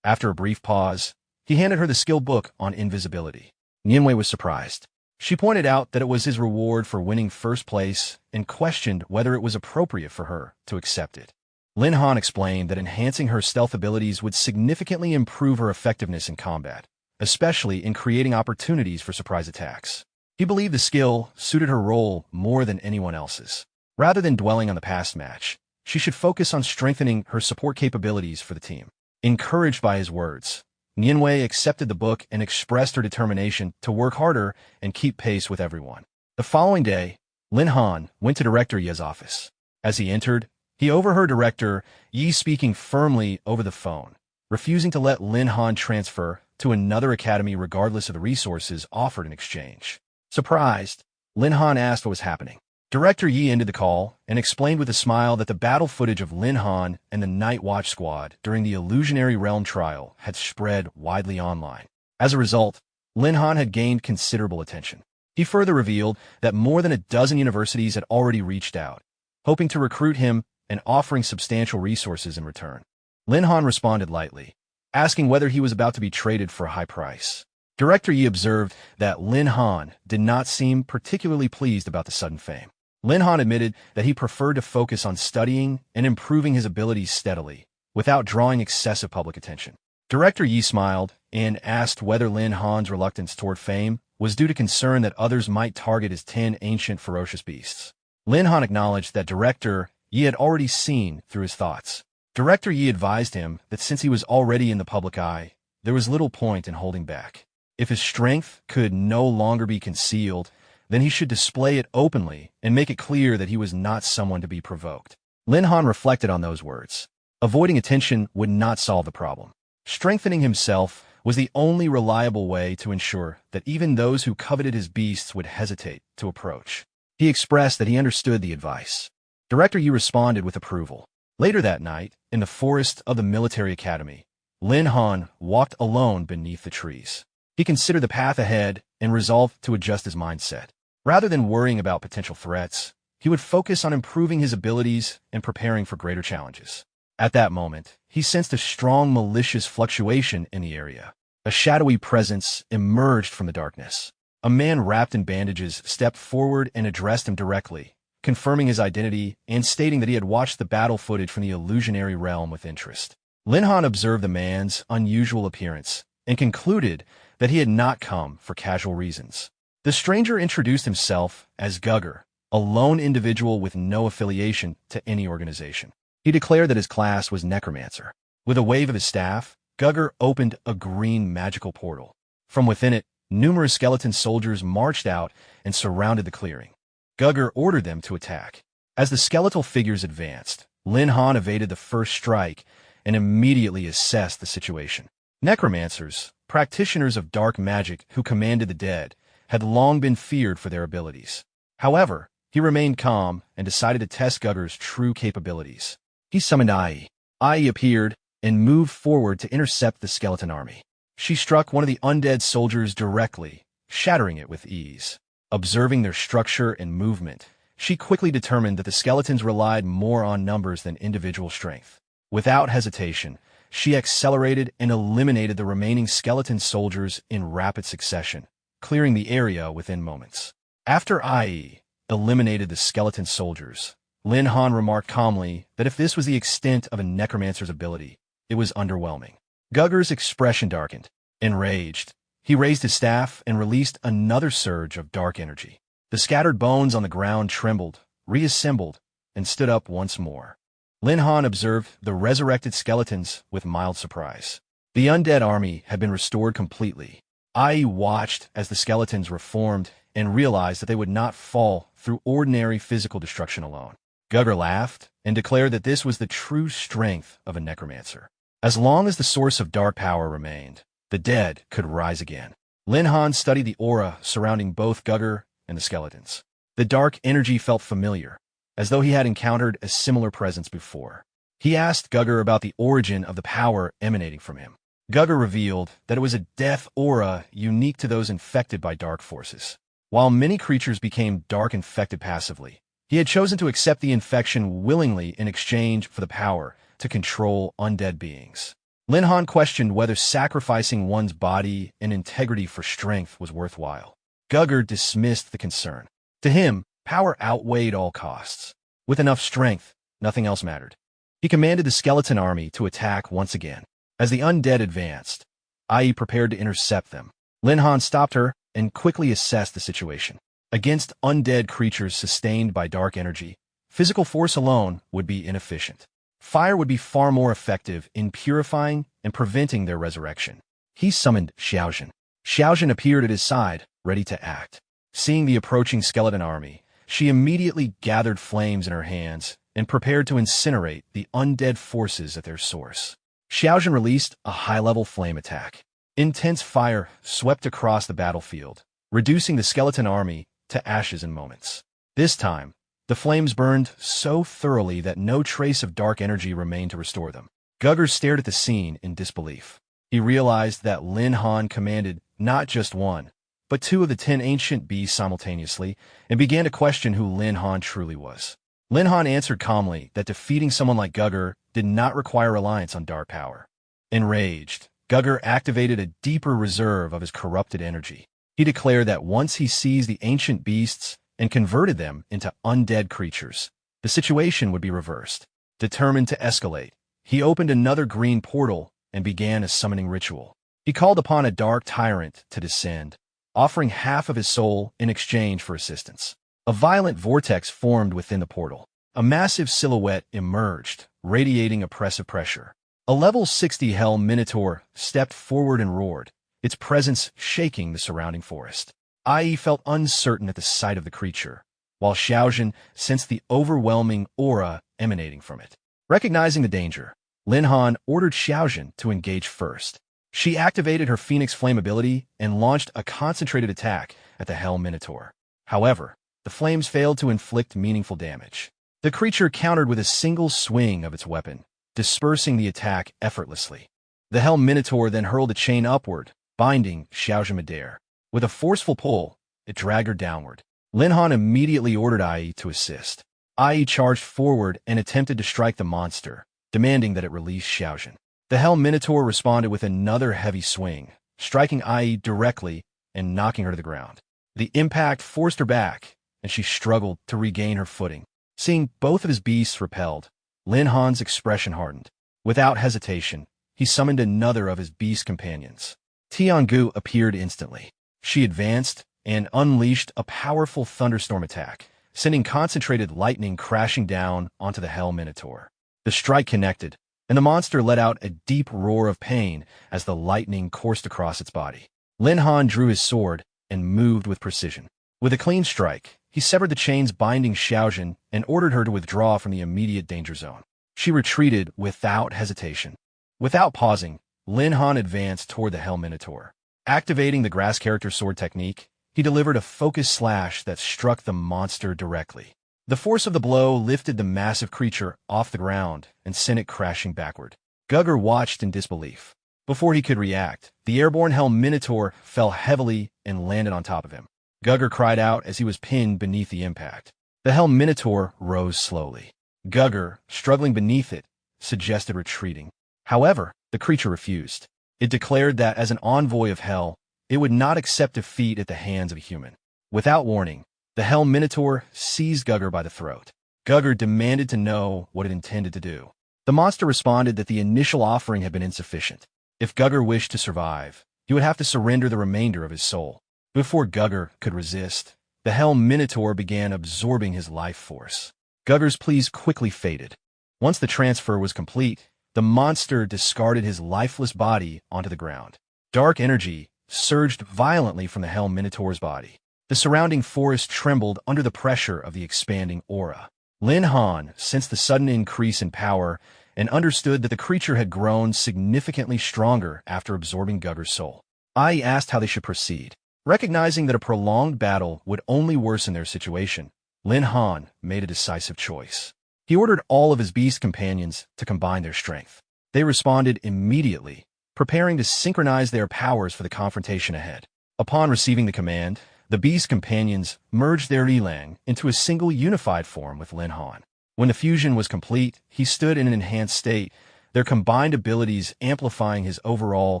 After a brief pause, he handed her the skill book on invisibility. Nianwei was surprised. She pointed out that it was his reward for winning first place and questioned whether it was appropriate for her to accept it. Lin Han explained that enhancing her stealth abilities would significantly improve her effectiveness in combat, especially in creating opportunities for surprise attacks. He believed the skill suited her role more than anyone else's. Rather than dwelling on the past match, she should focus on strengthening her support capabilities for the team. Encouraged by his words, Nianwei accepted the book and expressed her determination to work harder and keep pace with everyone. The following day, Lin Han went to Director Ye's office. As he entered, he overheard Director Ye speaking firmly over the phone, refusing to let Lin Han transfer to another academy regardless of the resources offered in exchange. Surprised, Lin Han asked what was happening. Director Yi ended the call and explained with a smile that the battle footage of Lin Han and the Night Watch Squad during the Illusionary Realm trial had spread widely online. As a result, Lin Han had gained considerable attention. He further revealed that more than a dozen universities had already reached out, hoping to recruit him and offering substantial resources in return. Lin Han responded lightly, asking whether he was about to be traded for a high price. Director Yi observed that Lin Han did not seem particularly pleased about the sudden fame. Lin Han admitted that he preferred to focus on studying and improving his abilities steadily, without drawing excessive public attention. Director Yi smiled and asked whether Lin Han's reluctance toward fame was due to concern that others might target his 10 ancient ferocious beasts. Lin Han acknowledged that Director Yi had already seen through his thoughts. Director Yi advised him that since he was already in the public eye, there was little point in holding back. If his strength could no longer be concealed, then he should display it openly and make it clear that he was not someone to be provoked. Lin Han reflected on those words. Avoiding attention would not solve the problem. Strengthening himself was the only reliable way to ensure that even those who coveted his beasts would hesitate to approach. He expressed that he understood the advice. Director Yi responded with approval. Later that night, in the forest of the military academy, Lin Han walked alone beneath the trees. He considered the path ahead and resolved to adjust his mindset. Rather than worrying about potential threats, he would focus on improving his abilities and preparing for greater challenges. At that moment, he sensed a strong malicious fluctuation in the area. A shadowy presence emerged from the darkness. A man wrapped in bandages stepped forward and addressed him directly, confirming his identity and stating that he had watched the battle footage from the illusionary realm with interest. Lin Han observed the man's unusual appearance and concluded that he had not come for casual reasons. The stranger introduced himself as Gugger, a lone individual with no affiliation to any organization. He declared that his class was Necromancer. With a wave of his staff, Gugger opened a green magical portal. From within it, numerous skeleton soldiers marched out and surrounded the clearing. Gugger ordered them to attack. As the skeletal figures advanced, Lin Han evaded the first strike and immediately assessed the situation. Necromancers, practitioners of dark magic who commanded the dead, had long been feared for their abilities. However, he remained calm and decided to test Gugger's true capabilities. He summoned Ai. Ai appeared and moved forward to intercept the skeleton army. She struck one of the undead soldiers directly, shattering it with ease. Observing their structure and movement, she quickly determined that the skeletons relied more on numbers than individual strength. Without hesitation, she accelerated and eliminated the remaining skeleton soldiers in rapid succession, clearing the area within moments. After Ai eliminated the skeleton soldiers, Lin Han remarked calmly that if this was the extent of a necromancer's ability, it was underwhelming. Gugger's expression darkened. Enraged, he raised his staff and released another surge of dark energy. The scattered bones on the ground trembled, reassembled, and stood up once more. Lin Han observed the resurrected skeletons with mild surprise. The undead army had been restored completely. Ai watched as the skeletons reformed and realized that they would not fall through ordinary physical destruction alone. Gugger laughed and declared that this was the true strength of a necromancer. As long as the source of dark power remained, the dead could rise again. Lin Han studied the aura surrounding both Gugger and the skeletons. The dark energy felt familiar, as though he had encountered a similar presence before. He asked Gugger about the origin of the power emanating from him. Gugger revealed that it was a death aura unique to those infected by dark forces. While many creatures became dark infected passively, he had chosen to accept the infection willingly in exchange for the power to control undead beings. Lin Han questioned whether sacrificing one's body and integrity for strength was worthwhile. Gugger dismissed the concern. To him, power outweighed all costs. With enough strength, nothing else mattered. He commanded the skeleton army to attack once again. As the undead advanced, Ai prepared to intercept them. Lin Han stopped her and quickly assessed the situation. Against undead creatures sustained by dark energy, physical force alone would be inefficient. Fire would be far more effective in purifying and preventing their resurrection. He summoned Xiaojin. Xiaojin appeared at his side, ready to act. Seeing the approaching skeleton army, she immediately gathered flames in her hands and prepared to incinerate the undead forces at their source. Xiaojin released a high-level flame attack. Intense fire swept across the battlefield, reducing the skeleton army to ashes in moments. This time, the flames burned so thoroughly that no trace of dark energy remained to restore them. Gugger stared at the scene in disbelief. He realized that Lin Han commanded not just one, but 2 of the 10 ancient beasts simultaneously, and began to question who Lin Han truly was. Lin Han answered calmly that defeating someone like Gugger did not require reliance on dark power. Enraged, Gugger activated a deeper reserve of his corrupted energy. He declared that once he seized the ancient beasts and converted them into undead creatures, the situation would be reversed. Determined to escalate, he opened another green portal and began a summoning ritual. He called upon a dark tyrant to descend, offering half of his soul in exchange for assistance. A violent vortex formed within the portal. A massive silhouette emerged, radiating oppressive pressure. A level 60 Hell Minotaur stepped forward and roared, its presence shaking the surrounding forest. Ai felt uncertain at the sight of the creature, while Xiaojun sensed the overwhelming aura emanating from it. Recognizing the danger, Lin Han ordered Xiaojun to engage first. She activated her Phoenix Flame ability and launched a concentrated attack at the Hell Minotaur. However, the flames failed to inflict meaningful damage. The creature countered with a single swing of its weapon, dispersing the attack effortlessly. The Hell Minotaur then hurled a chain upward, binding Xiaojun midair. With a forceful pull, it dragged her downward. Lin Han immediately ordered Ai to assist. Ai charged forward and attempted to strike the monster, demanding that it release Xiaojun. The Hell Minotaur responded with another heavy swing, striking Ai directly and knocking her to the ground. The impact forced her back, and she struggled to regain her footing. Seeing both of his beasts repelled, Lin Han's expression hardened. Without hesitation, he summoned another of his beast companions. Tiangu appeared instantly. She advanced and unleashed a powerful thunderstorm attack, sending concentrated lightning crashing down onto the Hell Minotaur. The strike connected, and the monster let out a deep roar of pain as the lightning coursed across its body. Lin Han drew his sword and moved with precision. With a clean strike, he severed the chains binding Xiaojun and ordered her to withdraw from the immediate danger zone. She retreated without hesitation. Without pausing, Lin Han advanced toward the Hell Minotaur. Activating the grass character sword technique, he delivered a focused slash that struck the monster directly. The force of the blow lifted the massive creature off the ground and sent it crashing backward. Gugger watched in disbelief. Before he could react, the airborne Hell Minotaur fell heavily and landed on top of him. Gugger cried out as he was pinned beneath the impact. The Hell Minotaur rose slowly. Gugger, struggling beneath it, suggested retreating. However, the creature refused. It declared that as an envoy of Hell, it would not accept defeat at the hands of a human. Without warning, the Hell Minotaur seized Gugger by the throat. Gugger demanded to know what it intended to do. The monster responded that the initial offering had been insufficient. If Gugger wished to survive, he would have to surrender the remainder of his soul. Before Gugger could resist, the Hell Minotaur began absorbing his life force. Gugger's pleas quickly faded. Once the transfer was complete, the monster discarded his lifeless body onto the ground. Dark energy surged violently from the Hell Minotaur's body. The surrounding forest trembled under the pressure of the expanding aura. Lin Han sensed the sudden increase in power and understood that the creature had grown significantly stronger after absorbing Gugger's soul. Ai asked how they should proceed. Recognizing that a prolonged battle would only worsen their situation, Lin Han made a decisive choice. He ordered all of his beast companions to combine their strength. They responded immediately, preparing to synchronize their powers for the confrontation ahead. Upon receiving the command, the beast companions merged their elang into a single unified form with Lin Han. When the fusion was complete, he stood in an enhanced state, their combined abilities amplifying his overall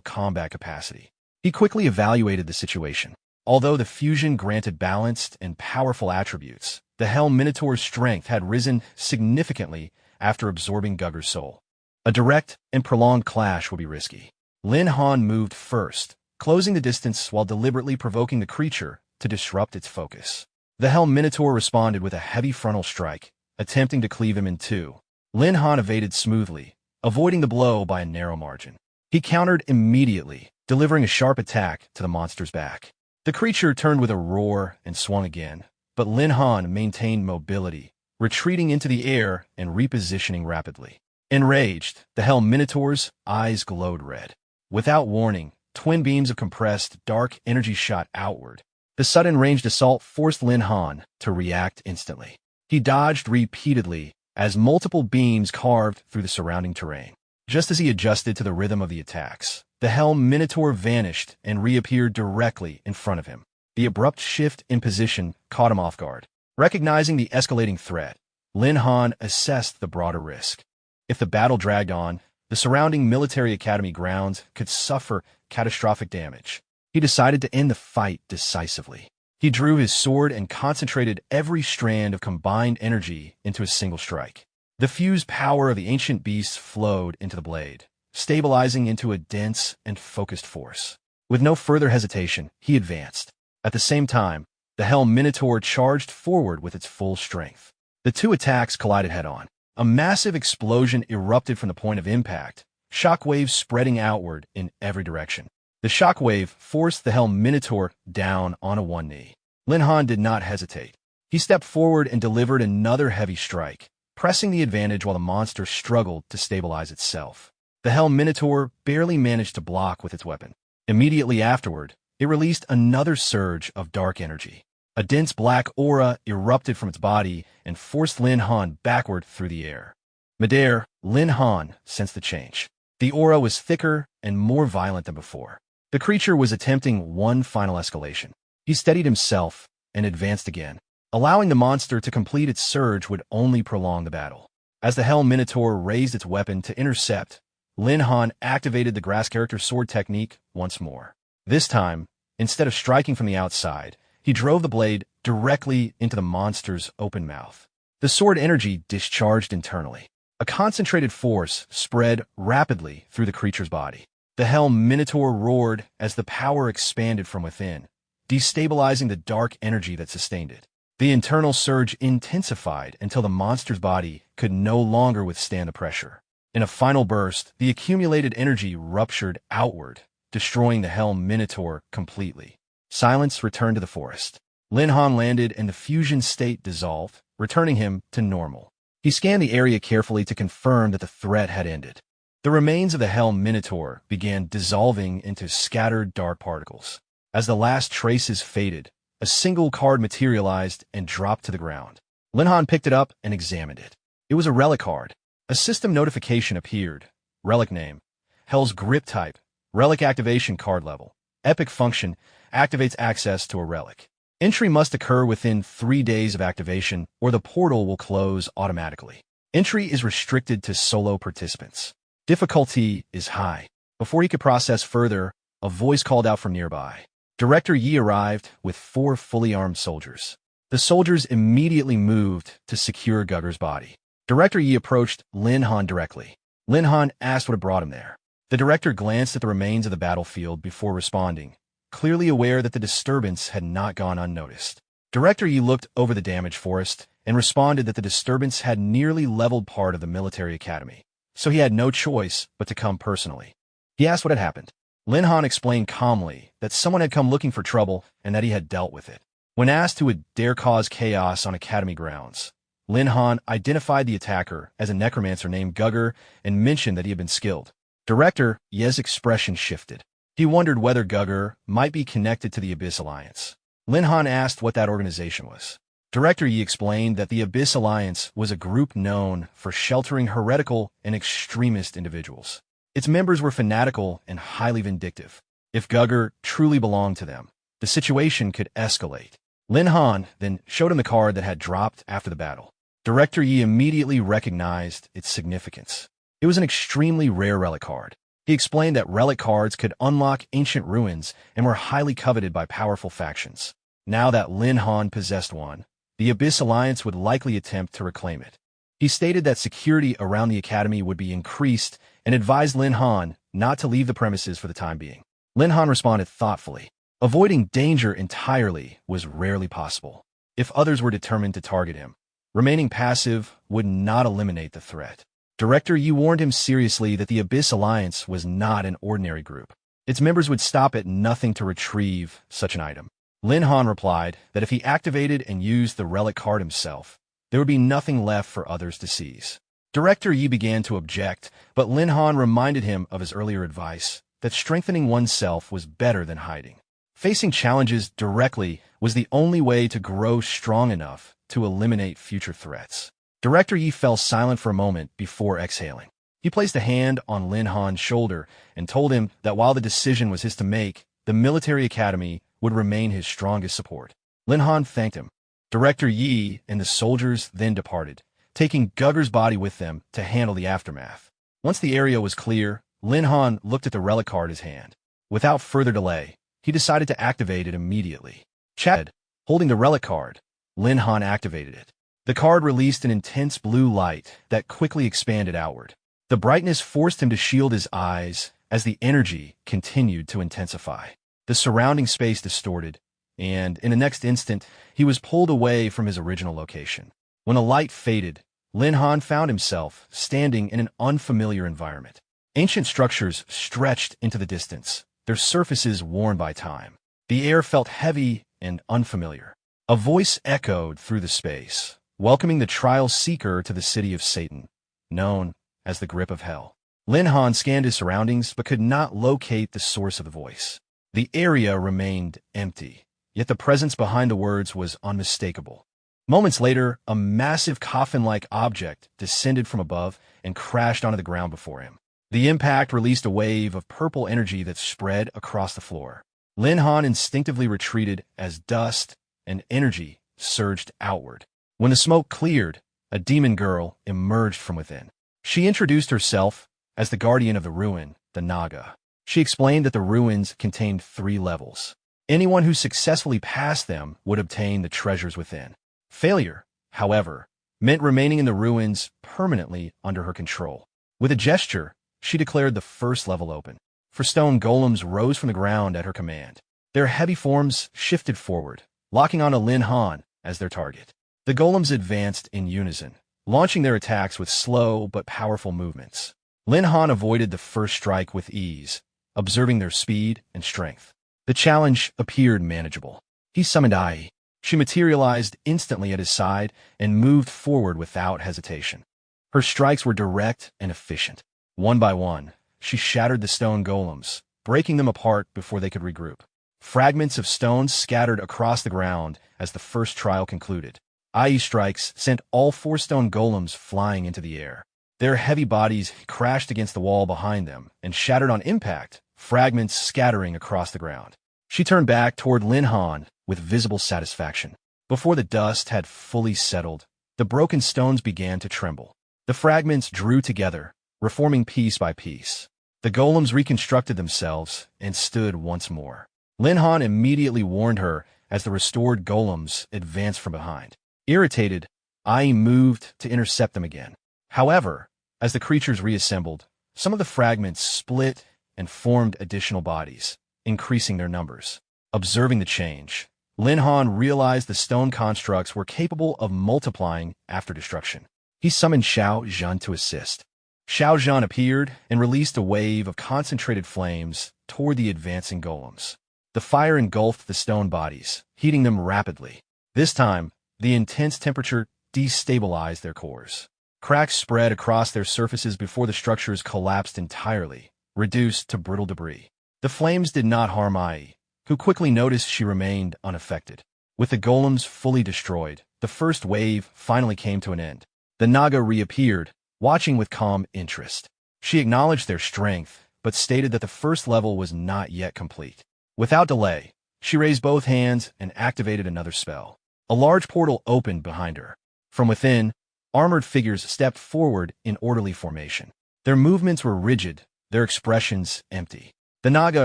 combat capacity. He quickly evaluated the situation. Although the fusion granted balanced and powerful attributes, the Hell Minotaur's strength had risen significantly after absorbing Gugger's soul. A direct and prolonged clash would be risky. Lin Han moved first, closing the distance while deliberately provoking the creature to disrupt its focus. The Hell Minotaur responded with a heavy frontal strike, attempting to cleave him in two. Lin Han evaded smoothly, avoiding the blow by a narrow margin. He countered immediately, delivering a sharp attack to the monster's back. The creature turned with a roar and swung again, but Lin Han maintained mobility, retreating into the air and repositioning rapidly. Enraged, the Hell Minotaur's eyes glowed red. Without warning, twin beams of compressed, dark energy shot outward. The sudden ranged assault forced Lin Han to react instantly. He dodged repeatedly as multiple beams carved through the surrounding terrain. Just as he adjusted to the rhythm of the attacks, the Hell Minotaur vanished and reappeared directly in front of him. The abrupt shift in position caught him off guard. Recognizing the escalating threat, Lin Han assessed the broader risk. If the battle dragged on, the surrounding military academy grounds could suffer catastrophic damage. He decided to end the fight decisively. He drew his sword and concentrated every strand of combined energy into a single strike. The fused power of the ancient beasts flowed into the blade, stabilizing into a dense and focused force. With no further hesitation, he advanced. At the same time, the Helm Minotaur charged forward with its full strength. The two attacks collided head-on. A massive explosion erupted from the point of impact, shockwaves spreading outward in every direction. The shockwave forced the Helm Minotaur down on one knee. Lin Han did not hesitate. He stepped forward and delivered another heavy strike, pressing the advantage while the monster struggled to stabilize itself. The Helm Minotaur barely managed to block with its weapon. Immediately afterward, it released another surge of dark energy. A dense black aura erupted from its body and forced Lin Han backward through the air. Midair, Lin Han sensed the change. The aura was thicker and more violent than before. The creature was attempting one final escalation. He steadied himself and advanced again. Allowing the monster to complete its surge would only prolong the battle. As the Helm Minotaur raised its weapon to intercept, Lin Han activated the grass character sword technique once more. This time, instead of striking from the outside, he drove the blade directly into the monster's open mouth. The sword energy discharged internally. A concentrated force spread rapidly through the creature's body. The Helm Minotaur roared as the power expanded from within, destabilizing the dark energy that sustained it. The internal surge intensified until the monster's body could no longer withstand the pressure. In a final burst, the accumulated energy ruptured outward, destroying the Helm Minotaur completely. Silence returned to the forest. Lin Han landed and the fusion state dissolved, returning him to normal. He scanned the area carefully to confirm that the threat had ended. The remains of the Helm Minotaur began dissolving into scattered dark particles. As the last traces faded, a single card materialized and dropped to the ground. Lin Han picked it up and examined it. It was a relic card. A system notification appeared. Relic name: Hell's Grip type. Relic activation card level. Epic function: activates access to a relic. Entry must occur within 3 days of activation, or the portal will close automatically. Entry is restricted to solo participants. Difficulty is high. Before he could process further, a voice called out from nearby. Director Yi arrived with 4 fully armed soldiers. The soldiers immediately moved to secure Gugger's body. Director Yi approached Lin Han directly. Lin Han asked what had brought him there. The director glanced at the remains of the battlefield before responding, clearly aware that the disturbance had not gone unnoticed. Director Yi looked over the damaged forest and responded that the disturbance had nearly leveled part of the military academy, so he had no choice but to come personally. He asked what had happened. Lin Han explained calmly that someone had come looking for trouble and that he had dealt with it. When asked who would dare cause chaos on academy grounds, Lin Han identified the attacker as a necromancer named Gugger and mentioned that he had been skilled. Director Ye's expression shifted. He wondered whether Gugger might be connected to the Abyss Alliance. Lin Han asked what that organization was. Director Yi explained that the Abyss Alliance was a group known for sheltering heretical and extremist individuals. Its members were fanatical and highly vindictive. If Gugger truly belonged to them, the situation could escalate. Lin Han then showed him the card that had dropped after the battle. Director Yi immediately recognized its significance. It was an extremely rare relic card. He explained that relic cards could unlock ancient ruins and were highly coveted by powerful factions. Now that Lin Han possessed one, the Abyss Alliance would likely attempt to reclaim it. He stated that security around the academy would be increased and advised Lin Han not to leave the premises for the time being. Lin Han responded thoughtfully. Avoiding danger entirely was rarely possible. If others were determined to target him, remaining passive would not eliminate the threat. Director Yi warned him seriously that the Abyss Alliance was not an ordinary group. Its members would stop at nothing to retrieve such an item. Lin Han replied that if he activated and used the relic card himself, there would be nothing left for others to seize. Director Yi began to object, but Lin Han reminded him of his earlier advice that strengthening oneself was better than hiding. Facing challenges directly was the only way to grow strong enough to eliminate future threats. Director Yi fell silent for a moment before exhaling. He placed a hand on Lin Han's shoulder and told him that while the decision was his to make, the military academy would remain his strongest support. Lin Han thanked him. Director Yi and the soldiers then departed, taking Gugger's body with them to handle the aftermath. Once the area was clear, Lin Han looked at the relic card in his hand. Without further delay, he decided to activate it immediately. Chad, holding the relic card, Lin Han activated it. The card released an intense blue light that quickly expanded outward. The brightness forced him to shield his eyes as the energy continued to intensify. The surrounding space distorted, and in the next instant, he was pulled away from his original location. When the light faded, Lin Han found himself standing in an unfamiliar environment. Ancient structures stretched into the distance, their surfaces worn by time. The air felt heavy and unfamiliar. A voice echoed through the space, welcoming the trial seeker to the city of Satan, known as the Grip of Hell. Lin Han scanned his surroundings but could not locate the source of the voice. The area remained empty, yet the presence behind the words was unmistakable. Moments later, a massive coffin-like object descended from above and crashed onto the ground before him. The impact released a wave of purple energy that spread across the floor. Lin Han instinctively retreated as dust and energy surged outward. When the smoke cleared, a demon girl emerged from within. She introduced herself as the guardian of the ruin, the Naga. She explained that the ruins contained 3 levels. Anyone who successfully passed them would obtain the treasures within. Failure, however, meant remaining in the ruins permanently under her control. With a gesture, she declared the first level open. 4 stone golems rose from the ground at her command. Their heavy forms shifted forward, locking onto Lin Han as their target. The golems advanced in unison, launching their attacks with slow but powerful movements. Lin Han avoided the first strike with ease, observing their speed and strength. The challenge appeared manageable. He summoned Ai. She materialized instantly at his side and moved forward without hesitation. Her strikes were direct and efficient. One by one, she shattered the stone golems, breaking them apart before they could regroup. Fragments of stones scattered across the ground as the first trial concluded. Ai's strikes sent all 4 stone golems flying into the air. Their heavy bodies crashed against the wall behind them and shattered on impact, fragments scattering across the ground. She turned back toward Lin Han with visible satisfaction. Before the dust had fully settled, the broken stones began to tremble. The fragments drew together, reforming piece by piece. The golems reconstructed themselves and stood once more. Lin Han immediately warned her as the restored golems advanced from behind. Irritated, Ai moved to intercept them again. However, as the creatures reassembled, some of the fragments split and formed additional bodies, increasing their numbers. Observing the change, Lin Han realized the stone constructs were capable of multiplying after destruction. He summoned Xiao Zhan to assist. Xiao Zhan appeared and released a wave of concentrated flames toward the advancing golems. The fire engulfed the stone bodies, heating them rapidly. This time, the intense temperature destabilized their cores. Cracks spread across their surfaces before the structures collapsed entirely, reduced to brittle debris. The flames did not harm Ai, who quickly noticed she remained unaffected. With the golems fully destroyed, the first wave finally came to an end. The Naga reappeared, watching with calm interest. She acknowledged their strength, but stated that the first level was not yet complete. Without delay, she raised both hands and activated another spell. A large portal opened behind her. From within, armored figures stepped forward in orderly formation. Their movements were rigid, their expressions empty. The Naga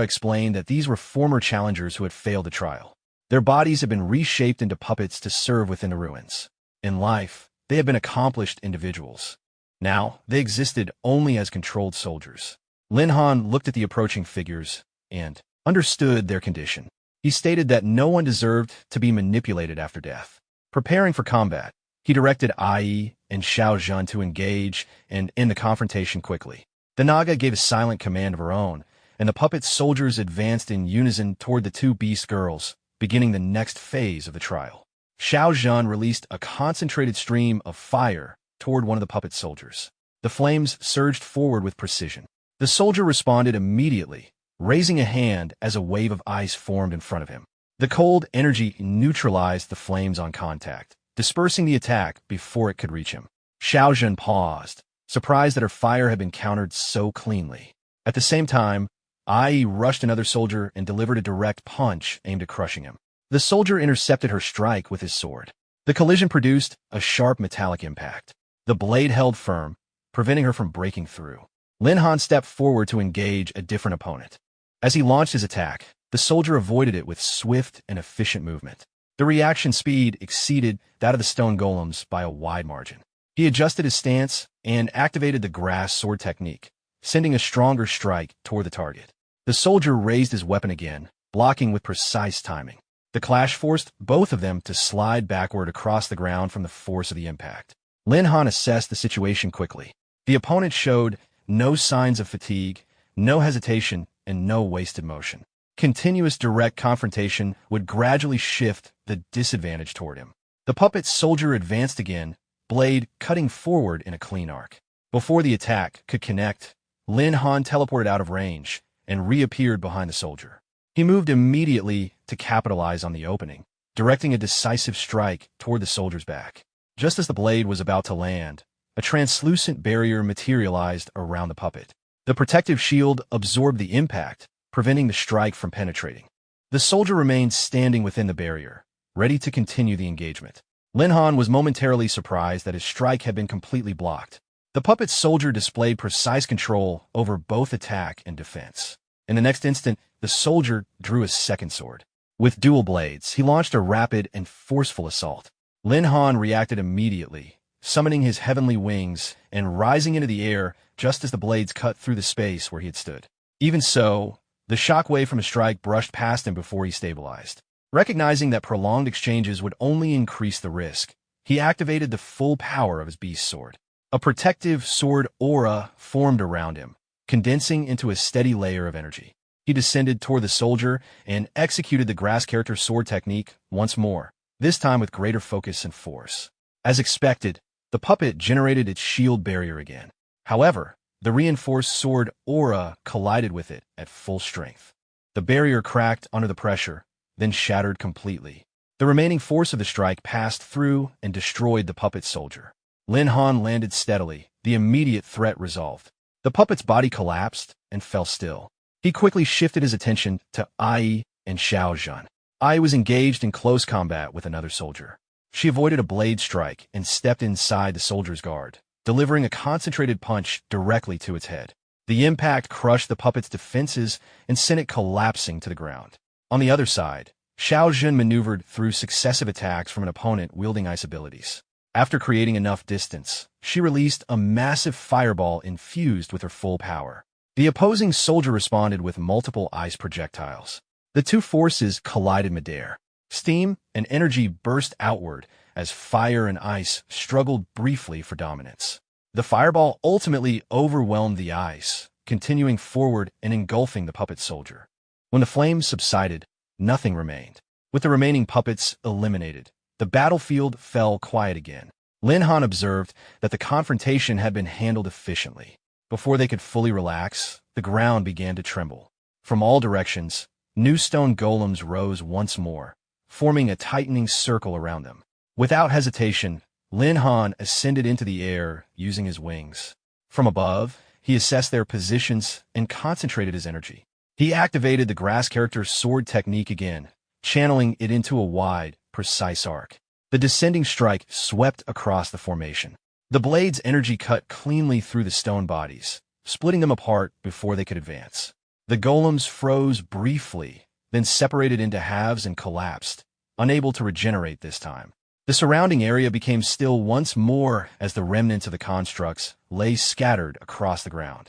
explained that these were former challengers who had failed the trial. Their bodies had been reshaped into puppets to serve within the ruins. In life, they had been accomplished individuals. Now, they existed only as controlled soldiers. Lin Han looked at the approaching figures and understood their condition. He stated that no one deserved to be manipulated after death. Preparing for combat, he directed Ai and Xiao Zhan to engage and end the confrontation quickly. The Naga gave a silent command of her own, and the puppet soldiers advanced in unison toward the 2 beast girls, beginning the next phase of the trial. Xiao Zhan released a concentrated stream of fire toward one of the puppet soldiers. The flames surged forward with precision. The soldier responded immediately, raising a hand as a wave of ice formed in front of him. The cold energy neutralized the flames on contact, dispersing the attack before it could reach him. Xiao Zhan paused, surprised that her fire had been countered so cleanly. At the same time, Ai rushed another soldier and delivered a direct punch aimed at crushing him. The soldier intercepted her strike with his sword. The collision produced a sharp metallic impact. The blade held firm, preventing her from breaking through. Lin Han stepped forward to engage a different opponent. As he launched his attack, the soldier avoided it with swift and efficient movement. The reaction speed exceeded that of the stone golems by a wide margin. He adjusted his stance and activated the grass sword technique, sending a stronger strike toward the target. The soldier raised his weapon again, blocking with precise timing. The clash forced both of them to slide backward across the ground from the force of the impact. Lin Han assessed the situation quickly. The opponent showed no signs of fatigue, no hesitation, and no wasted motion. Continuous direct confrontation would gradually shift the disadvantage toward him. The puppet soldier advanced again, blade cutting forward in a clean arc. Before the attack could connect, Lin Han teleported out of range and reappeared behind the soldier. He moved immediately to capitalize on the opening, directing a decisive strike toward the soldier's back. Just as the blade was about to land, a translucent barrier materialized around the puppet. The protective shield absorbed the impact, preventing the strike from penetrating. The soldier remained standing within the barrier, ready to continue the engagement. Lin Han was momentarily surprised that his strike had been completely blocked. The puppet soldier displayed precise control over both attack and defense. In the next instant, the soldier drew a second sword. With dual blades, he launched a rapid and forceful assault. Lin Han reacted immediately, summoning his heavenly wings and rising into the air just as the blades cut through the space where he had stood. Even so, the shockwave from a strike brushed past him before he stabilized. Recognizing that prolonged exchanges would only increase the risk, he activated the full power of his beast sword. A protective sword aura formed around him, condensing into a steady layer of energy. He descended toward the soldier and executed the grass character sword technique once more, this time with greater focus and force. As expected, the puppet generated its shield barrier again. However, the reinforced sword aura collided with it at full strength. The barrier cracked under the pressure, then shattered completely. The remaining force of the strike passed through and destroyed the puppet soldier. Lin Han landed steadily, the immediate threat resolved. The puppet's body collapsed and fell still. He quickly shifted his attention to Ai and Xiao Zhan. Ai was engaged in close combat with another soldier. She avoided a blade strike and stepped inside the soldier's guard, delivering a concentrated punch directly to its head. The impact crushed the puppet's defenses and sent it collapsing to the ground. On the other side, Xiao Zhan maneuvered through successive attacks from an opponent wielding ice abilities. After creating enough distance, she released a massive fireball infused with her full power. The opposing soldier responded with multiple ice projectiles. The two forces collided midair. Steam and energy burst outward as fire and ice struggled briefly for dominance. The fireball ultimately overwhelmed the ice, continuing forward and engulfing the puppet soldier. When the flames subsided, nothing remained. With the remaining puppets eliminated, the battlefield fell quiet again. Lin Han observed that the confrontation had been handled efficiently. Before they could fully relax, the ground began to tremble. From all directions, new stone golems rose once more, forming a tightening circle around them. Without hesitation, Lin Han ascended into the air using his wings. From above, he assessed their positions and concentrated his energy. He activated the grass character's sword technique again, channeling it into a wide, precise arc. The descending strike swept across the formation. The blade's energy cut cleanly through the stone bodies, splitting them apart before they could advance. The golems froze briefly, then separated into halves and collapsed, unable to regenerate this time. The surrounding area became still once more as the remnants of the constructs lay scattered across the ground.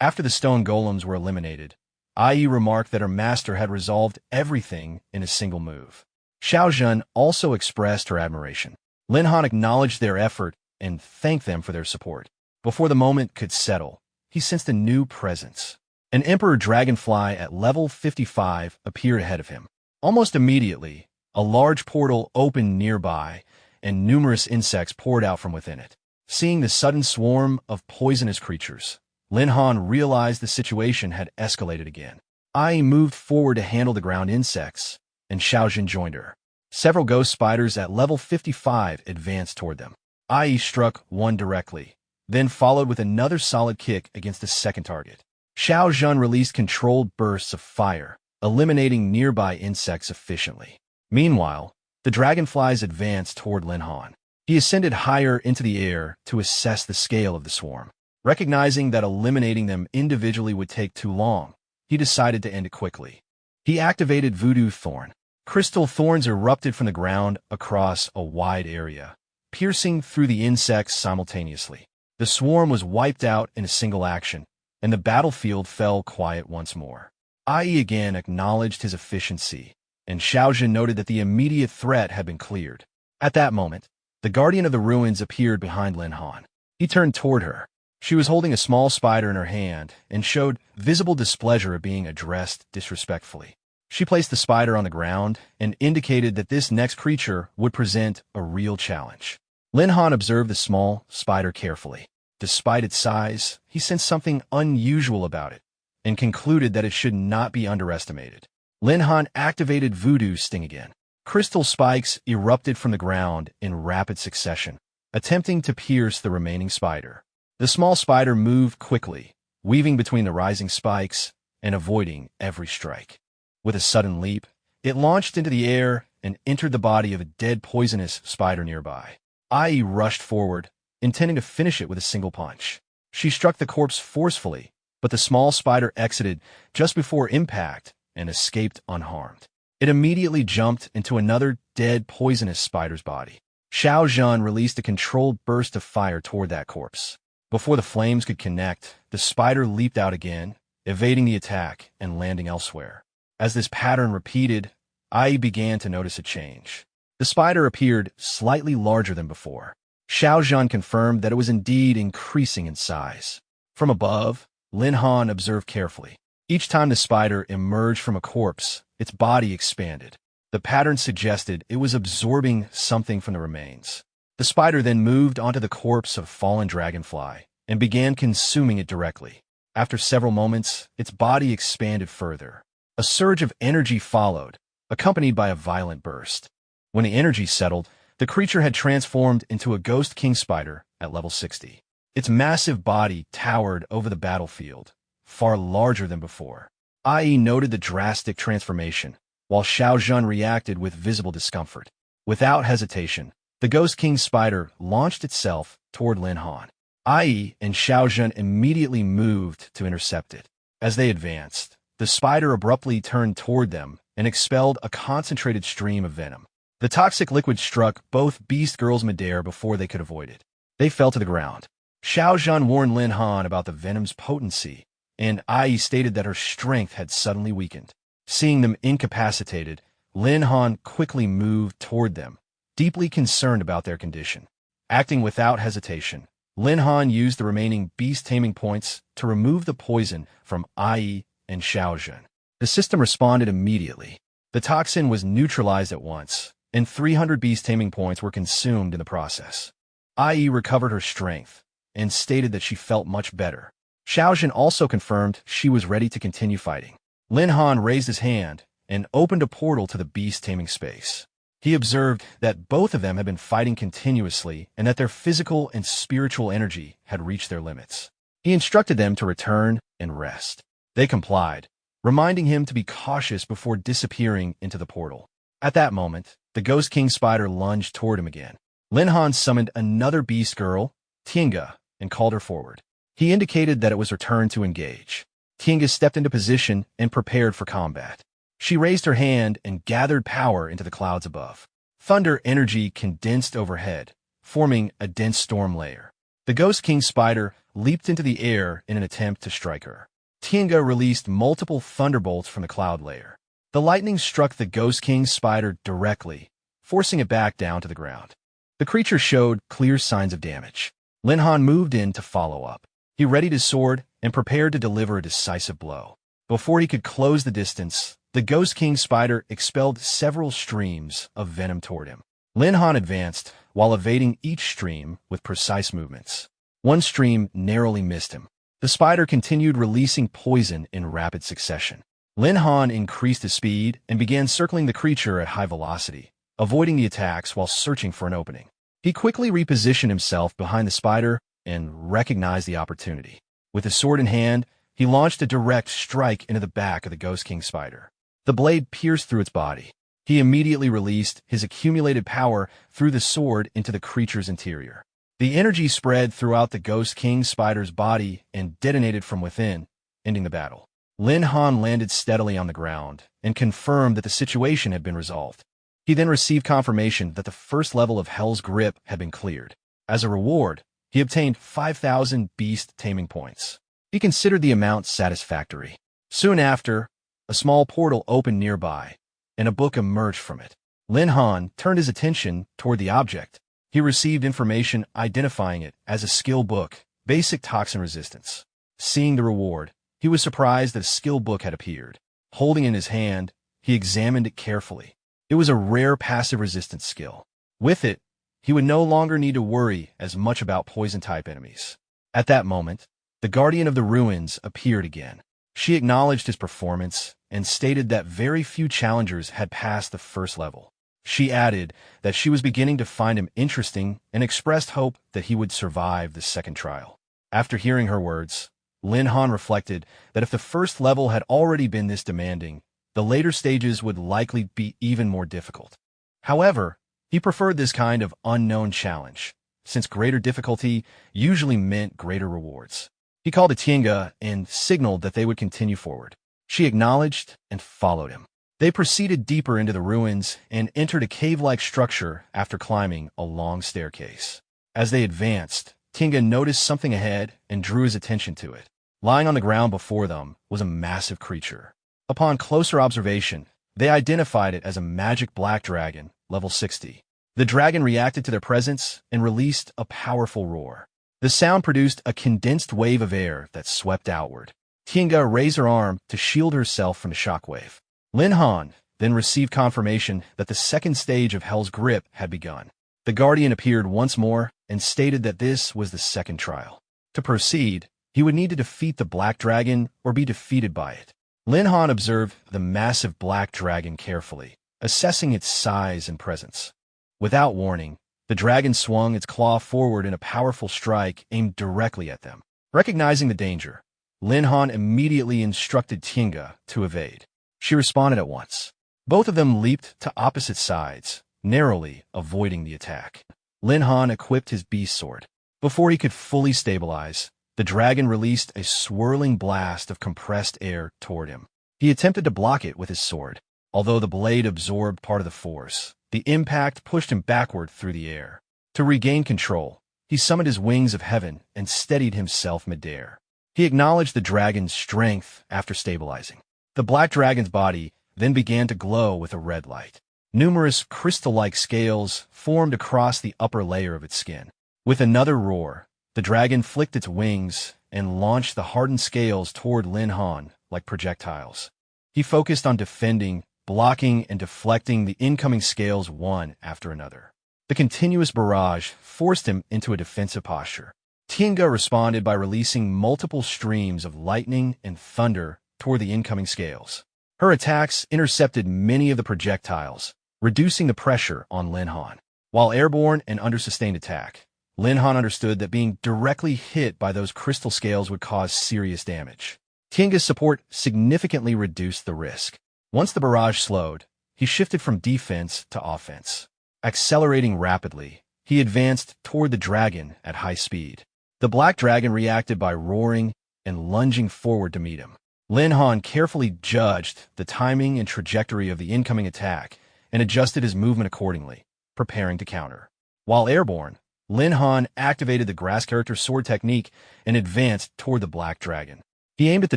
After the stone golems were eliminated, Ai remarked that her master had resolved everything in a single move. Xiao Zhan also expressed her admiration. Lin Han acknowledged their effort and thanked them for their support. Before the moment could settle, he sensed a new presence. An emperor dragonfly at level 55 appeared ahead of him. Almost immediately, a large portal opened nearby, and numerous insects poured out from within it. Seeing the sudden swarm of poisonous creatures, Lin Han realized the situation had escalated again. Ai moved forward to handle the ground insects, and Xiao Zhan joined her. Several ghost spiders at level 55 advanced toward them. Ai struck one directly, then followed with another solid kick against the second target. Xiao Zhan released controlled bursts of fire, eliminating nearby insects efficiently. Meanwhile, the dragonflies advanced toward Lin Han. He ascended higher into the air to assess the scale of the swarm. Recognizing that eliminating them individually would take too long, he decided to end it quickly. He activated Voodoo Thorn. Crystal thorns erupted from the ground across a wide area, piercing through the insects simultaneously. The swarm was wiped out in a single action, and the battlefield fell quiet once more. Ai again acknowledged his efficiency, and Xiaojun noted that the immediate threat had been cleared. At that moment, the guardian of the ruins appeared behind Lin Han. He turned toward her. She was holding a small spider in her hand and showed visible displeasure at being addressed disrespectfully. She placed the spider on the ground and indicated that this next creature would present a real challenge. Lin Han observed the small spider carefully. Despite its size, he sensed something unusual about it and concluded that it should not be underestimated. Lin Han activated Voodoo Sting again. Crystal spikes erupted from the ground in rapid succession, attempting to pierce the remaining spider. The small spider moved quickly, weaving between the rising spikes and avoiding every strike. With a sudden leap, it launched into the air and entered the body of a dead poisonous spider nearby. Ai rushed forward, intending to finish it with a single punch. She struck the corpse forcefully, but the small spider exited just before impact and escaped unharmed. It immediately jumped into another dead poisonous spider's body. Xiaojun released a controlled burst of fire toward that corpse. Before the flames could connect, the spider leaped out again, evading the attack and landing elsewhere. As this pattern repeated, Ai began to notice a change. The spider appeared slightly larger than before. Xiaojun confirmed that it was indeed increasing in size. From above, Lin Han observed carefully. Each time the spider emerged from a corpse, its body expanded. The pattern suggested it was absorbing something from the remains. The spider then moved onto the corpse of a fallen dragonfly and began consuming it directly. After several moments, its body expanded further. A surge of energy followed, accompanied by a violent burst. When the energy settled, the creature had transformed into a ghost king spider at level 60. Its massive body towered over the battlefield, far larger than before. Ai noted the drastic transformation, while Xiaojun reacted with visible discomfort. Without hesitation, the Ghost King spider launched itself toward Lin Han. Ai and Xiaojun immediately moved to intercept it. As they advanced, the spider abruptly turned toward them and expelled a concentrated stream of venom. The toxic liquid struck both beast girls midair before they could avoid it. They fell to the ground. Xiaojun warned Lin Han about the venom's potency, and Ai stated that her strength had suddenly weakened. Seeing them incapacitated, Lin Han quickly moved toward them, deeply concerned about their condition. Acting without hesitation, Lin Han used the remaining beast taming points to remove the poison from Ai and Xiaojun. The system responded immediately. The toxin was neutralized at once, and 300 beast taming points were consumed in the process. Ai recovered her strength and stated that she felt much better. Xiaojun also confirmed she was ready to continue fighting. Lin Han raised his hand and opened a portal to the beast taming space. He observed that both of them had been fighting continuously and that their physical and spiritual energy had reached their limits. He instructed them to return and rest. They complied, reminding him to be cautious before disappearing into the portal. At that moment, the Ghost King spider lunged toward him again. Lin Han summoned another beast girl, Tinga, and called her forward. He indicated that it was her turn to engage. Tinga stepped into position and prepared for combat. She raised her hand and gathered power into the clouds above. Thunder energy condensed overhead, forming a dense storm layer. The Ghost King spider leaped into the air in an attempt to strike her. Tinga released multiple thunderbolts from the cloud layer. The lightning struck the Ghost King spider directly, forcing it back down to the ground. The creature showed clear signs of damage. Lin Han moved in to follow up. He readied his sword and prepared to deliver a decisive blow. Before he could close the distance, the Ghost King spider expelled several streams of venom toward him. Lin Han advanced, while evading each stream with precise movements. One stream narrowly missed him. The spider continued releasing poison in rapid succession. Lin Han increased his speed and began circling the creature at high velocity, avoiding the attacks while searching for an opening. He quickly repositioned himself behind the spider and recognized the opportunity. With his sword in hand, he launched a direct strike into the back of the Ghost King spider. The blade pierced through its body. He immediately released his accumulated power through the sword into the creature's interior. The energy spread throughout the Ghost King spider's body and detonated from within, ending the battle. Lin Han landed steadily on the ground and confirmed that the situation had been resolved. He then received confirmation that the first level of Hell's Grip had been cleared. As a reward, he obtained 5,000 Beast Taming points. He considered the amount satisfactory. Soon after, a small portal opened nearby, and a book emerged from it. Lin Han turned his attention toward the object. He received information identifying it as a skill book, Basic Toxin Resistance. Seeing the reward, he was surprised that a skill book had appeared. Holding it in his hand, he examined it carefully. It was a rare passive resistance skill. With it, he would no longer need to worry as much about poison-type enemies. At that moment, the Guardian of the Ruins appeared again. She acknowledged his performance and stated that very few challengers had passed the first level. She added that she was beginning to find him interesting and expressed hope that he would survive the second trial. After hearing her words, Lin Han reflected that if the first level had already been this demanding, the later stages would likely be even more difficult. However, he preferred this kind of unknown challenge, since greater difficulty usually meant greater rewards. He called to Tienga and signaled that they would continue forward. She acknowledged and followed him. They proceeded deeper into the ruins and entered a cave-like structure after climbing a long staircase. As they advanced, Tienga noticed something ahead and drew his attention to it. Lying on the ground before them was a massive creature. Upon closer observation, they identified it as a magic black dragon, level 60. The dragon reacted to their presence and released a powerful roar. The sound produced a condensed wave of air that swept outward. Tienga raised her arm to shield herself from the shockwave. Lin Han then received confirmation that the second stage of Hell's Grip had begun. The Guardian appeared once more and stated that this was the second trial. To proceed, he would need to defeat the black dragon or be defeated by it. Lin Han observed the massive black dragon carefully, assessing its size and presence. Without warning, the dragon swung its claw forward in a powerful strike aimed directly at them. Recognizing the danger, Lin Han immediately instructed Tienga to evade. She responded at once. Both of them leaped to opposite sides, narrowly avoiding the attack. Lin Han equipped his beast sword. Before he could fully stabilize, the dragon released a swirling blast of compressed air toward him. He attempted to block it with his sword. Although the blade absorbed part of the force, the impact pushed him backward through the air. To regain control, he summoned his wings of heaven and steadied himself midair. He acknowledged the dragon's strength after stabilizing. The black dragon's body then began to glow with a red light. Numerous crystal-like scales formed across the upper layer of its skin. With another roar, the dragon flicked its wings and launched the hardened scales toward Lin Han like projectiles. He focused on defending, blocking, and deflecting the incoming scales one after another. The continuous barrage forced him into a defensive posture. Tienga responded by releasing multiple streams of lightning and thunder toward the incoming scales. Her attacks intercepted many of the projectiles, reducing the pressure on Lin Han. While airborne and under sustained attack, Lin Han understood that being directly hit by those crystal scales would cause serious damage. Tienga's support significantly reduced the risk. Once the barrage slowed, he shifted from defense to offense. Accelerating rapidly, he advanced toward the dragon at high speed. The black dragon reacted by roaring and lunging forward to meet him. Lin Han carefully judged the timing and trajectory of the incoming attack and adjusted his movement accordingly, preparing to counter. While airborne, Lin Han activated the grass character sword technique and advanced toward the black dragon. He aimed at the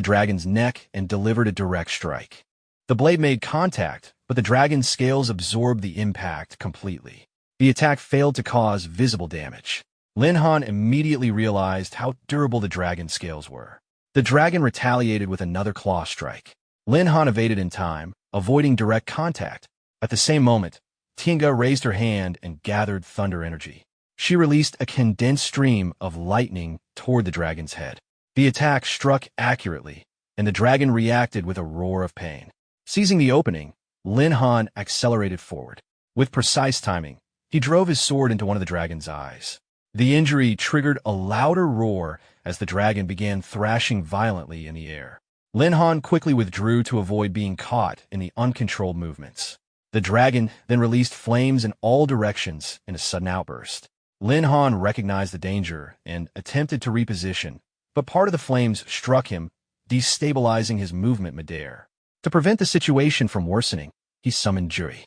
dragon's neck and delivered a direct strike. The blade made contact, but the dragon's scales absorbed the impact completely. The attack failed to cause visible damage. Lin Han immediately realized how durable the dragon's scales were. The dragon retaliated with another claw strike. Lin Han evaded in time, avoiding direct contact. At the same moment, Tienga raised her hand and gathered thunder energy. She released a condensed stream of lightning toward the dragon's head. The attack struck accurately, and the dragon reacted with a roar of pain. Seizing the opening, Lin Han accelerated forward. With precise timing, he drove his sword into one of the dragon's eyes. The injury triggered a louder roar as the dragon began thrashing violently in the air. Lin Han quickly withdrew to avoid being caught in the uncontrolled movements. The dragon then released flames in all directions in a sudden outburst. Lin Han recognized the danger and attempted to reposition, but part of the flames struck him, destabilizing his movement midair. To prevent the situation from worsening, he summoned Juri.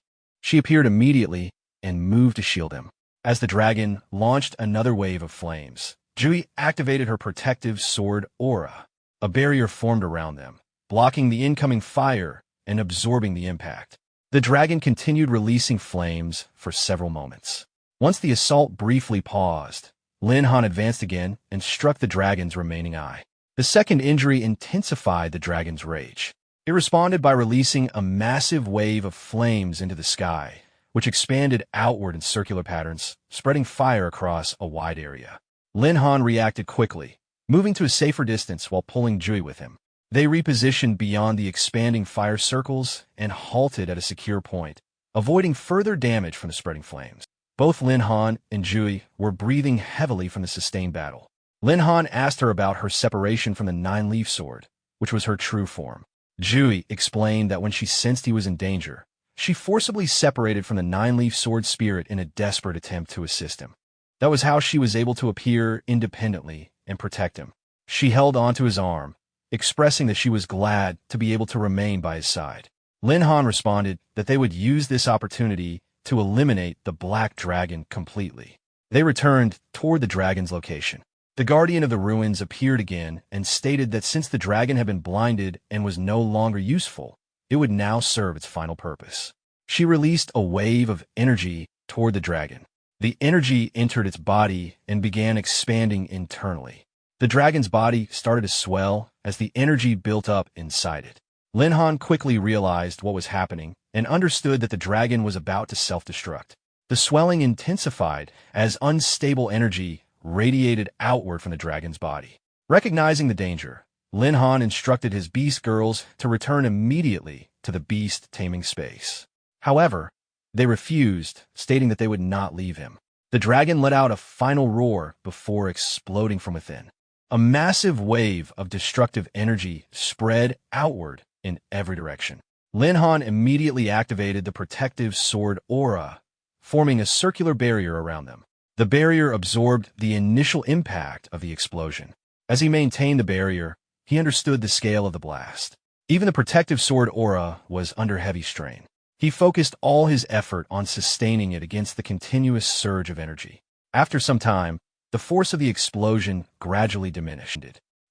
She appeared immediately and moved to shield him. As the dragon launched another wave of flames, Jui activated her protective sword aura. A barrier formed around them, blocking the incoming fire and absorbing the impact. The dragon continued releasing flames for several moments. Once the assault briefly paused, Lin Han advanced again and struck the dragon's remaining eye. The second injury intensified the dragon's rage. It responded by releasing a massive wave of flames into the sky, which expanded outward in circular patterns, spreading fire across a wide area. Lin Han reacted quickly, moving to a safer distance while pulling Jui with him. They repositioned beyond the expanding fire circles and halted at a secure point, avoiding further damage from the spreading flames. Both Lin Han and Jui were breathing heavily from the sustained battle. Lin Han asked her about her separation from the nine-leaf sword, which was her true form. Jui explained that when she sensed he was in danger, she forcibly separated from the nine-leaf sword spirit in a desperate attempt to assist him. That was how she was able to appear independently and protect him. She held onto his arm, expressing that she was glad to be able to remain by his side. Lin Han responded that they would use this opportunity to eliminate the black dragon completely. They returned toward the dragon's location. The guardian of the ruins appeared again and stated that since the dragon had been blinded and was no longer useful, it would now serve its final purpose. She released a wave of energy toward the dragon. The energy entered its body and began expanding internally. The dragon's body started to swell as the energy built up inside it. Lin Han quickly realized what was happening and understood that the dragon was about to self-destruct. The swelling intensified as unstable energy radiated outward from the dragon's body. Recognizing the danger, Lin Han instructed his beast girls to return immediately to the beast taming space. However, they refused, stating that they would not leave him. The dragon let out a final roar before exploding from within. A massive wave of destructive energy spread outward in every direction. Lin Han immediately activated the protective sword aura, forming a circular barrier around them. The barrier absorbed the initial impact of the explosion. As he maintained the barrier, he understood the scale of the blast. Even the protective sword aura was under heavy strain. He focused all his effort on sustaining it against the continuous surge of energy. After some time, the force of the explosion gradually diminished.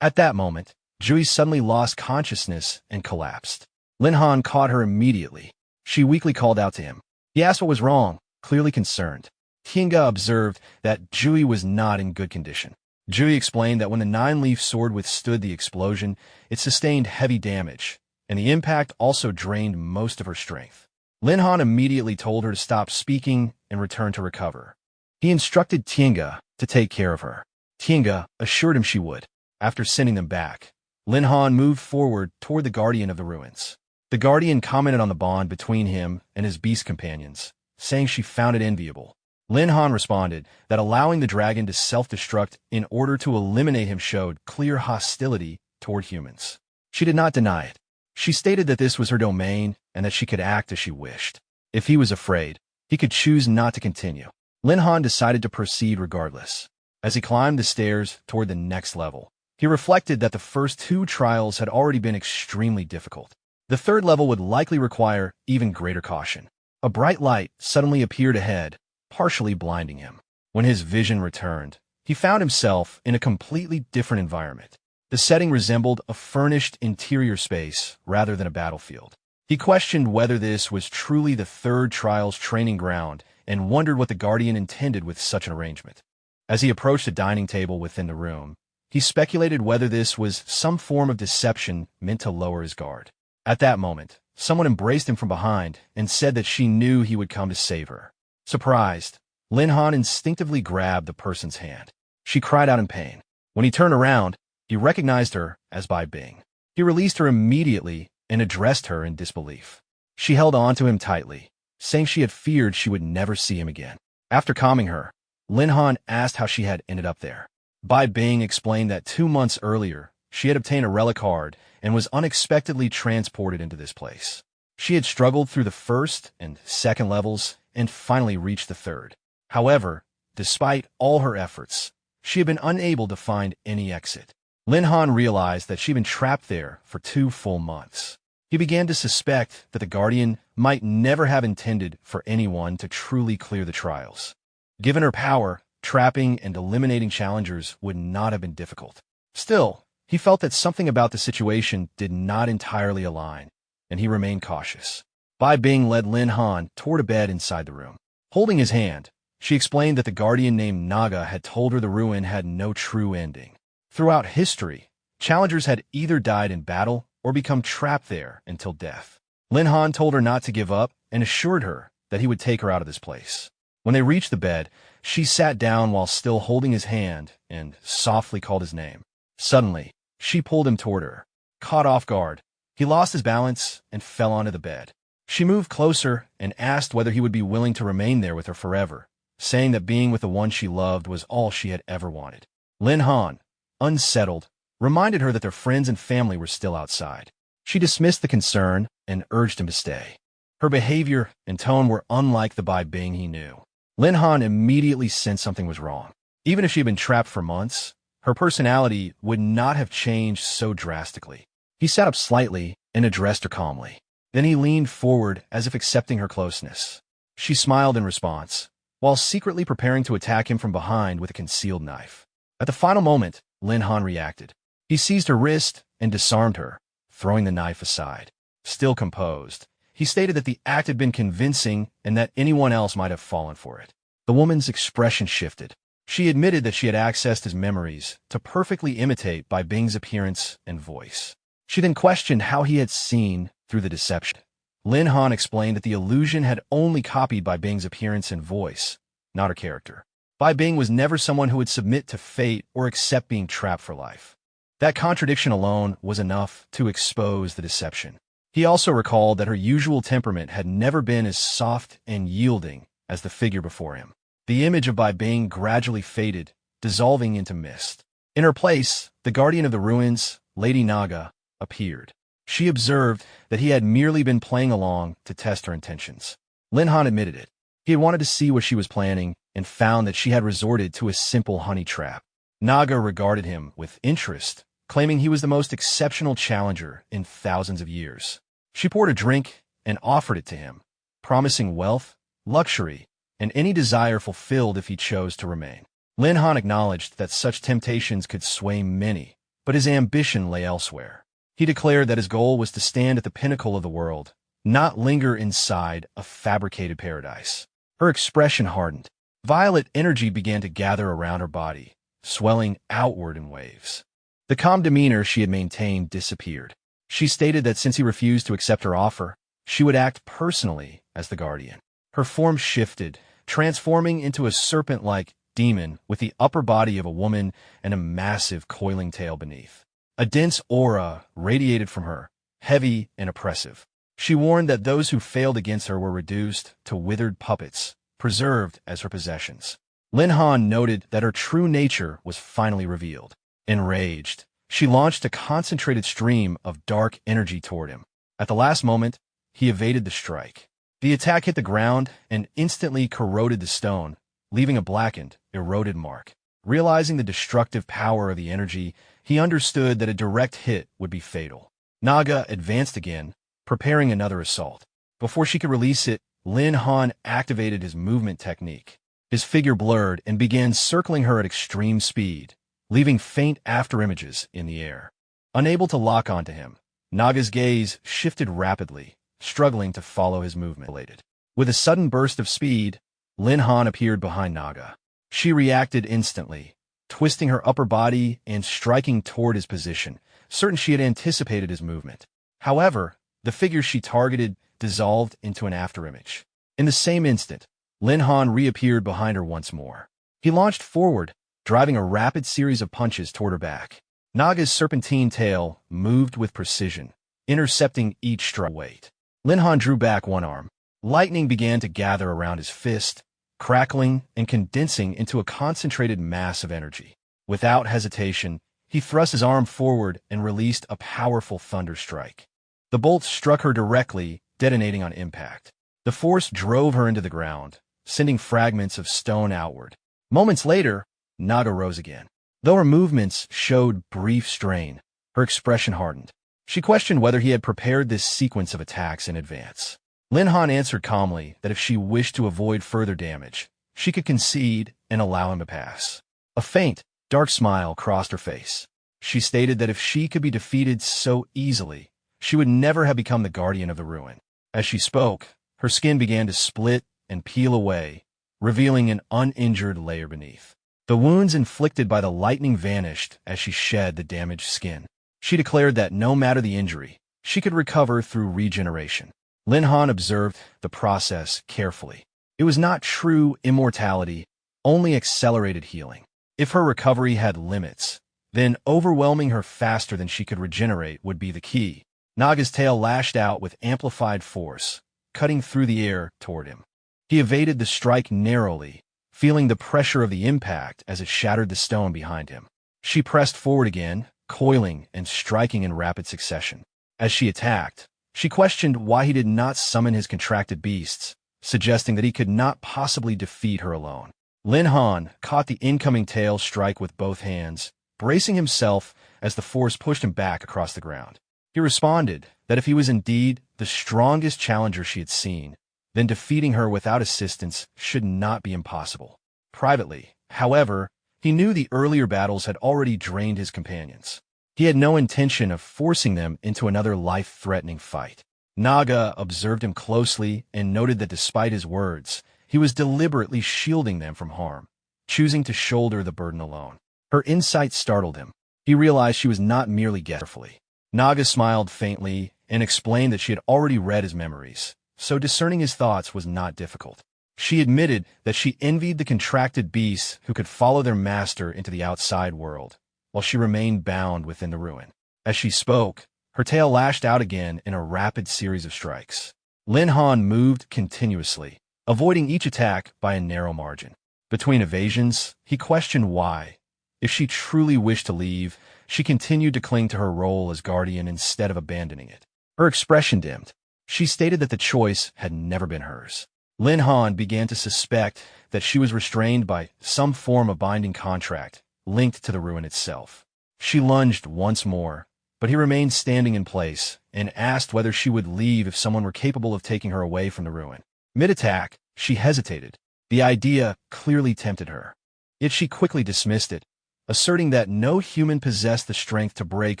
At that moment, Jui suddenly lost consciousness and collapsed. Lin Han caught her immediately. She weakly called out to him. He asked what was wrong, clearly concerned. Tinga observed that Jui was not in good condition. Jui explained that when the nine-leaf sword withstood the explosion, it sustained heavy damage, and the impact also drained most of her strength. Lin Han immediately told her to stop speaking and return to recover. He instructed Tinga to take care of her. Tinga assured him she would. After sending them back, Lin Han moved forward toward the guardian of the ruins. The guardian commented on the bond between him and his beast companions, saying she found it enviable. Lin Han responded that allowing the dragon to self-destruct in order to eliminate him showed clear hostility toward humans. She did not deny it. She stated that this was her domain and that she could act as she wished. If he was afraid, he could choose not to continue. Lin Han decided to proceed regardless. As he climbed the stairs toward the next level, he reflected that the first two trials had already been extremely difficult. The third level would likely require even greater caution. A bright light suddenly appeared ahead, partially blinding him. When his vision returned, he found himself in a completely different environment. The setting resembled a furnished interior space rather than a battlefield. He questioned whether this was truly the third trial's training ground and wondered what the Guardian intended with such an arrangement. As he approached a dining table within the room, he speculated whether this was some form of deception meant to lower his guard. At that moment, someone embraced him from behind and said that she knew he would come to save her. Surprised, Lin Han instinctively grabbed the person's hand. She cried out in pain. When he turned around, he recognized her as Bai Bing. He released her immediately and addressed her in disbelief. She held on to him tightly, saying she had feared she would never see him again. After calming her, Lin Han asked how she had ended up there. Bai Bing explained that 2 months earlier, she had obtained a relic card and was unexpectedly transported into this place. She had struggled through the first and second levels and finally reached the third. However, despite all her efforts, she had been unable to find any exit. Lin Han realized that she had been trapped there for 2 full months. He began to suspect that the Guardian might never have intended for anyone to truly clear the trials. Given her power, trapping and eliminating challengers would not have been difficult. Still, he felt that something about the situation did not entirely align, and he remained cautious. Bai Bing led Lin Han toward a bed inside the room. Holding his hand, she explained that the Guardian named Naga had told her the ruin had no true ending. Throughout history, challengers had either died in battle or become trapped there until death. Lin Han told her not to give up and assured her that he would take her out of this place. When they reached the bed, she sat down while still holding his hand and softly called his name. Suddenly, she pulled him toward her. Caught off guard, he lost his balance and fell onto the bed. She moved closer and asked whether he would be willing to remain there with her forever, saying that being with the one she loved was all she had ever wanted. Lin Han, unsettled, reminded her that their friends and family were still outside. She dismissed the concern and urged him to stay. Her behavior and tone were unlike the Bai Bing he knew. Lin Han immediately sensed something was wrong. Even if she had been trapped for months, her personality would not have changed so drastically. He sat up slightly and addressed her calmly. Then he leaned forward as if accepting her closeness. She smiled in response, while secretly preparing to attack him from behind with a concealed knife. At the final moment, Lin Han reacted. He seized her wrist and disarmed her, throwing the knife aside. Still composed, he stated that the act had been convincing and that anyone else might have fallen for it. The woman's expression shifted. She admitted that she had accessed his memories to perfectly imitate Bai Bing's appearance and voice. She then questioned how he had seen through the deception. Lin Han explained that the illusion had only copied Bai Bing's appearance and voice, not her character. Bai Bing was never someone who would submit to fate or accept being trapped for life. That contradiction alone was enough to expose the deception. He also recalled that her usual temperament had never been as soft and yielding as the figure before him. The image of Bai Bing gradually faded, dissolving into mist. In her place, the guardian of the ruins, Lady Naga, appeared. She observed that he had merely been playing along to test her intentions. Lin Han admitted it. He had wanted to see what she was planning and found that she had resorted to a simple honey trap. Naga regarded him with interest, claiming he was the most exceptional challenger in thousands of years. She poured a drink and offered it to him, promising wealth, luxury, and any desire fulfilled if he chose to remain. Lin Han acknowledged that such temptations could sway many, but his ambition lay elsewhere. He declared that his goal was to stand at the pinnacle of the world, not linger inside a fabricated paradise. Her expression hardened. Violet energy began to gather around her body, swelling outward in waves. The calm demeanor she had maintained disappeared. She stated that since he refused to accept her offer, she would act personally as the guardian. Her form shifted, transforming into a serpent-like demon with the upper body of a woman and a massive coiling tail beneath. A dense aura radiated from her, heavy and oppressive. She warned that those who failed against her were reduced to withered puppets, preserved as her possessions. Lin Han noted that her true nature was finally revealed. Enraged, she launched a concentrated stream of dark energy toward him. At the last moment, he evaded the strike. The attack hit the ground and instantly corroded the stone, leaving a blackened, eroded mark. Realizing the destructive power of the energy, he understood that a direct hit would be fatal. Naga advanced again, preparing another assault. Before she could release it, Lin Han activated his movement technique. His figure blurred and began circling her at extreme speed, leaving faint afterimages in the air. Unable to lock onto him, Naga's gaze shifted rapidly, struggling to follow his movement. With a sudden burst of speed, Lin Han appeared behind Naga. She reacted instantly, twisting her upper body and striking toward his position, certain she had anticipated his movement. However, the figure she targeted dissolved into an afterimage. In the same instant, Lin Han reappeared behind her once more. He launched forward, driving a rapid series of punches toward her back. Naga's serpentine tail moved with precision, intercepting each strike weight. Lin Han drew back one arm. Lightning began to gather around his fist, crackling and condensing into a concentrated mass of energy. Without hesitation, he thrust his arm forward and released a powerful thunder strike. The bolt struck her directly, detonating on impact. The force drove her into the ground, sending fragments of stone outward. Moments later, Naga rose again. Though her movements showed brief strain, her expression hardened. She questioned whether he had prepared this sequence of attacks in advance. Lin Han answered calmly that if she wished to avoid further damage, she could concede and allow him to pass. A faint, dark smile crossed her face. She stated that if she could be defeated so easily, she would never have become the guardian of the ruin. As she spoke, her skin began to split and peel away, revealing an uninjured layer beneath. The wounds inflicted by the lightning vanished as she shed the damaged skin. She declared that no matter the injury, she could recover through regeneration. Lin Han observed the process carefully. It was not true immortality, only accelerated healing. If her recovery had limits, then overwhelming her faster than she could regenerate would be the key. Naga's tail lashed out with amplified force, cutting through the air toward him. He evaded the strike narrowly, feeling the pressure of the impact as it shattered the stone behind him. She pressed forward again, coiling and striking in rapid succession. As she attacked, she questioned why he did not summon his contracted beasts, suggesting that he could not possibly defeat her alone. Lin Han caught the incoming tail strike with both hands, bracing himself as the force pushed him back across the ground. He responded that if he was indeed the strongest challenger she had seen, then defeating her without assistance should not be impossible. Privately, however, he knew the earlier battles had already drained his companions. He had no intention of forcing them into another life-threatening fight. Naga observed him closely and noted that despite his words, he was deliberately shielding them from harm, choosing to shoulder the burden alone. Her insight startled him. He realized she was not merely carefully. Naga smiled faintly and explained that she had already read his memories, so discerning his thoughts was not difficult. She admitted that she envied the contracted beasts who could follow their master into the outside world, while she remained bound within the ruin. As she spoke, her tail lashed out again in a rapid series of strikes. Lin Han moved continuously, avoiding each attack by a narrow margin. Between evasions, he questioned why. If she truly wished to leave, she continued to cling to her role as guardian instead of abandoning it. Her expression dimmed. She stated that the choice had never been hers. Lin Han began to suspect that she was restrained by some form of binding contract linked to the ruin itself. She lunged once more, but he remained standing in place and asked whether she would leave if someone were capable of taking her away from the ruin. Mid-attack, she hesitated. The idea clearly tempted her. Yet she quickly dismissed it, asserting that no human possessed the strength to break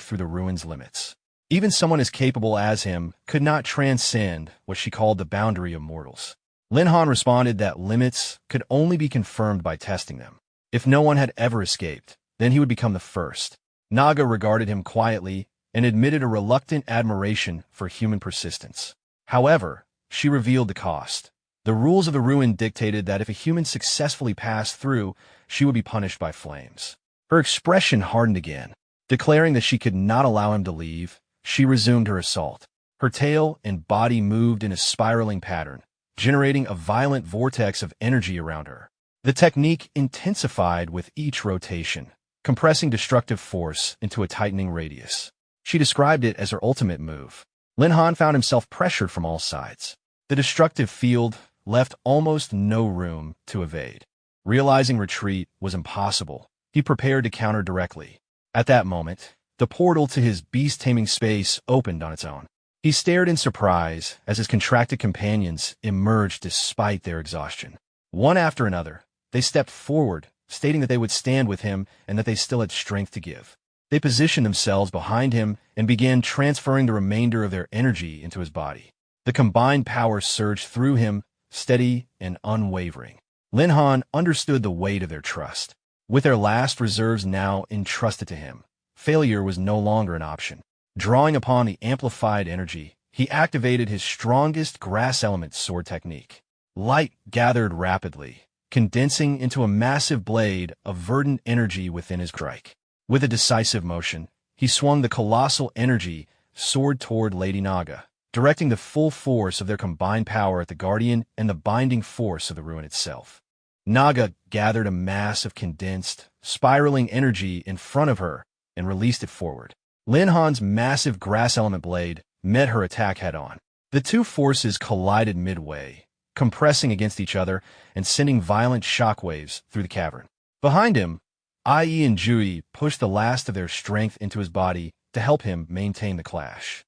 through the ruin's limits. Even someone as capable as him could not transcend what she called the boundary of mortals. Lin Han responded that limits could only be confirmed by testing them. If no one had ever escaped, then he would become the first. Naga regarded him quietly and admitted a reluctant admiration for human persistence. However, she revealed the cost. The rules of the ruin dictated that if a human successfully passed through, she would be punished by flames. Her expression hardened again. Declaring that she could not allow him to leave, she resumed her assault. Her tail and body moved in a spiraling pattern, generating a violent vortex of energy around her. The technique intensified with each rotation, compressing destructive force into a tightening radius. She described it as her ultimate move. Lin Han found himself pressured from all sides. The destructive field left almost no room to evade. Realizing retreat was impossible, he prepared to counter directly. At that moment, the portal to his beast taming space opened on its own. He stared in surprise as his contracted companions emerged despite their exhaustion. One after another, they stepped forward, stating that they would stand with him and that they still had strength to give. They positioned themselves behind him and began transferring the remainder of their energy into his body. The combined power surged through him, steady and unwavering. Lin Han understood the weight of their trust. With their last reserves now entrusted to him, failure was no longer an option. Drawing upon the amplified energy, he activated his strongest grass element sword technique. Light gathered rapidly, condensing into a massive blade of verdant energy within his strike. With a decisive motion, he swung the colossal energy sword toward Lady Naga, directing the full force of their combined power at the Guardian and the binding force of the ruin itself. Naga gathered a mass of condensed, spiraling energy in front of her and released it forward. Lin Han's massive grass element blade met her attack head-on. The two forces collided midway, compressing against each other and sending violent shockwaves through the cavern. Behind him, Ai and Jui pushed the last of their strength into his body to help him maintain the clash.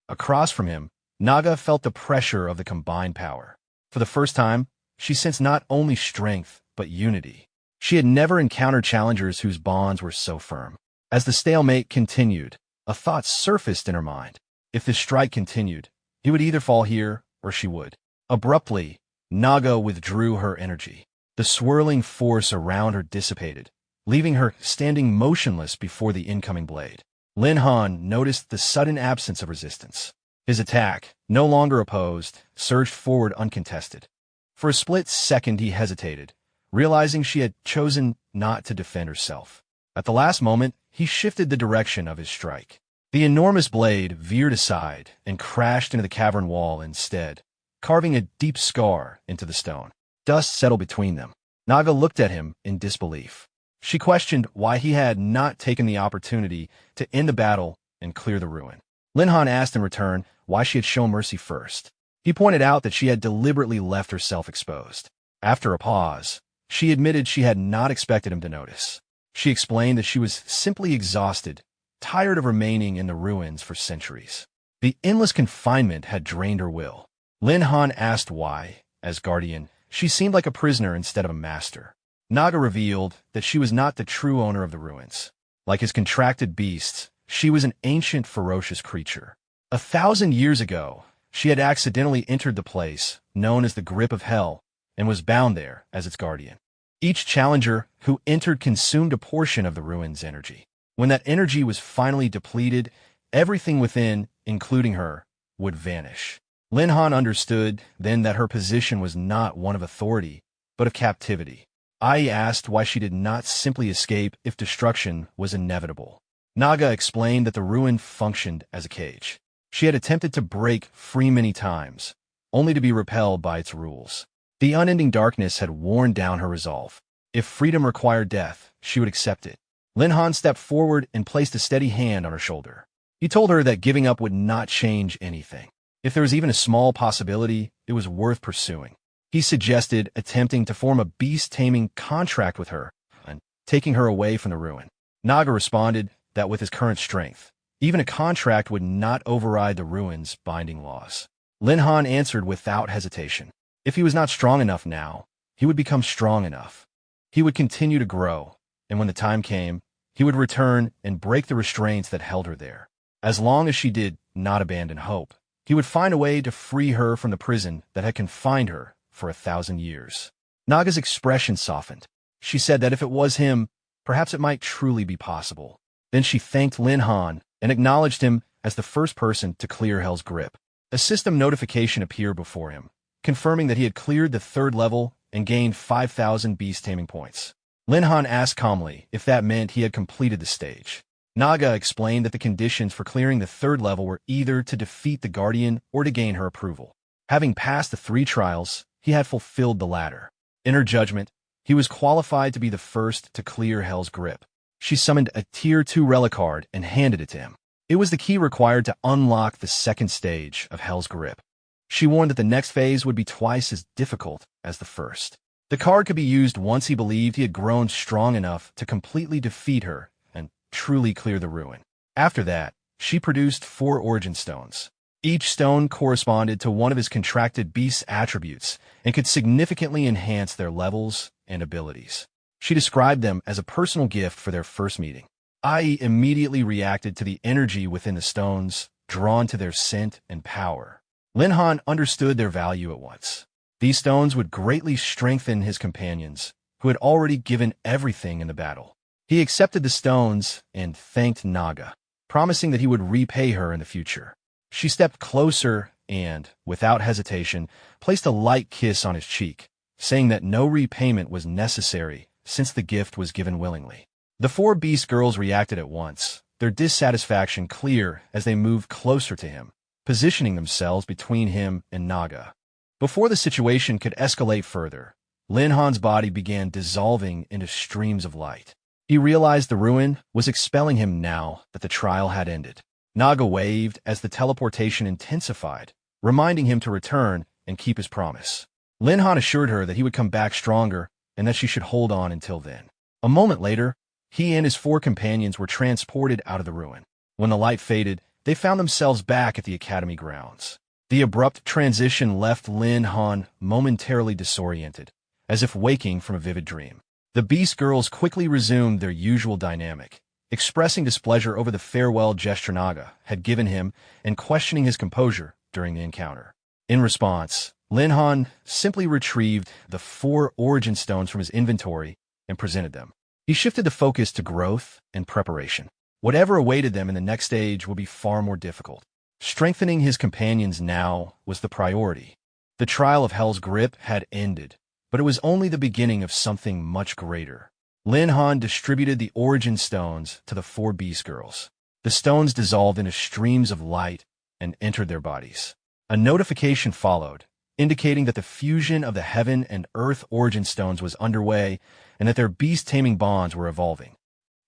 Across from him, Naga felt the pressure of the combined power. For the first time, she sensed not only strength, but unity. She had never encountered challengers whose bonds were so firm. As the stalemate continued, a thought surfaced in her mind. If this strike continued, he would either fall here or she would. Abruptly, Naga withdrew her energy. The swirling force around her dissipated, leaving her standing motionless before the incoming blade. Lin Han noticed the sudden absence of resistance. His attack, no longer opposed, surged forward uncontested. For a split second he hesitated, realizing she had chosen not to defend herself. At the last moment, he shifted the direction of his strike. The enormous blade veered aside and crashed into the cavern wall instead, carving a deep scar into the stone. Dust settled between them. Naga looked at him in disbelief. She questioned why he had not taken the opportunity to end the battle and clear the ruin. Lin Han asked in return why she had shown mercy first. He pointed out that she had deliberately left herself exposed. After a pause, she admitted she had not expected him to notice. She explained that she was simply exhausted, tired of remaining in the ruins for centuries. The endless confinement had drained her will. Lin Han asked why, as guardian, she seemed like a prisoner instead of a master. Naga revealed that she was not the true owner of the ruins. Like his contracted beasts, she was an ancient, ferocious creature. 1,000 years ago, she had accidentally entered the place known as the Grip of Hell and was bound there as its guardian. Each challenger who entered consumed a portion of the ruin's energy. When that energy was finally depleted, everything within, including her, would vanish. Lin Han understood then that her position was not one of authority, but of captivity. Ai asked why she did not simply escape if destruction was inevitable. Naga explained that the ruin functioned as a cage. She had attempted to break free many times, only to be repelled by its rules. The unending darkness had worn down her resolve. If freedom required death, she would accept it. Lin Han stepped forward and placed a steady hand on her shoulder. He told her that giving up would not change anything. If there was even a small possibility, it was worth pursuing. He suggested attempting to form a beast taming contract with her and taking her away from the ruin. Naga responded that with his current strength, even a contract would not override the ruin's binding laws. Lin Han answered without hesitation. If he was not strong enough now, he would become strong enough. He would continue to grow, and when the time came, he would return and break the restraints that held her there. As long as she did not abandon hope, he would find a way to free her from the prison that had confined her for 1,000 years. Naga's expression softened. She said that if it was him, perhaps it might truly be possible. Then she thanked Lin Han and acknowledged him as the first person to clear Hell's grip. A system notification appeared before him, confirming that he had cleared the 3rd level and gained 5,000 beast taming points. Lin Han asked calmly if that meant he had completed the stage. Naga explained that the conditions for clearing the 3rd level were either to defeat the Guardian or to gain her approval. Having passed the 3 trials, he had fulfilled the latter. In her judgment, he was qualified to be the first to clear Hell's grip. She summoned a Tier 2 relic card and handed it to him. It was the key required to unlock the 2nd stage of Hell's grip. She warned that the next phase would be twice as difficult as the first. The card could be used once he believed he had grown strong enough to completely defeat her and truly clear the ruin. After that, she produced 4 origin stones. Each stone corresponded to one of his contracted beast's attributes and could significantly enhance their levels and abilities. She described them as a personal gift for their first meeting. Ai immediately reacted to the energy within the stones, drawn to their scent and power. Lin Han understood their value at once. These stones would greatly strengthen his companions, who had already given everything in the battle. He accepted the stones and thanked Naga, promising that he would repay her in the future. She stepped closer and, without hesitation, placed a light kiss on his cheek, saying that no repayment was necessary since the gift was given willingly. The 4 beast girls reacted at once, their dissatisfaction clear as they moved closer to him, positioning themselves between him and Naga. Before the situation could escalate further, Lin Han's body began dissolving into streams of light. He realized the ruin was expelling him now that the trial had ended. Naga waved as the teleportation intensified, reminding him to return and keep his promise. Lin Han assured her that he would come back stronger and that she should hold on until then. A moment later, he and his 4 companions were transported out of the ruin. When the light faded, they found themselves back at the academy grounds. The abrupt transition left Lin Han momentarily disoriented, as if waking from a vivid dream. The Beast girls quickly resumed their usual dynamic, expressing displeasure over the farewell gesture Naga had given him and questioning his composure during the encounter. In response, Lin Han simply retrieved the 4 origin stones from his inventory and presented them. He shifted the focus to growth and preparation. Whatever awaited them in the next stage would be far more difficult. Strengthening his companions now was the priority. The trial of Hell's Grip had ended, but it was only the beginning of something much greater. Lin Han distributed the origin stones to the 4 Beast girls. The stones dissolved into streams of light and entered their bodies. A notification followed, indicating that the fusion of the Heaven and Earth origin stones was underway and that their beast-taming bonds were evolving.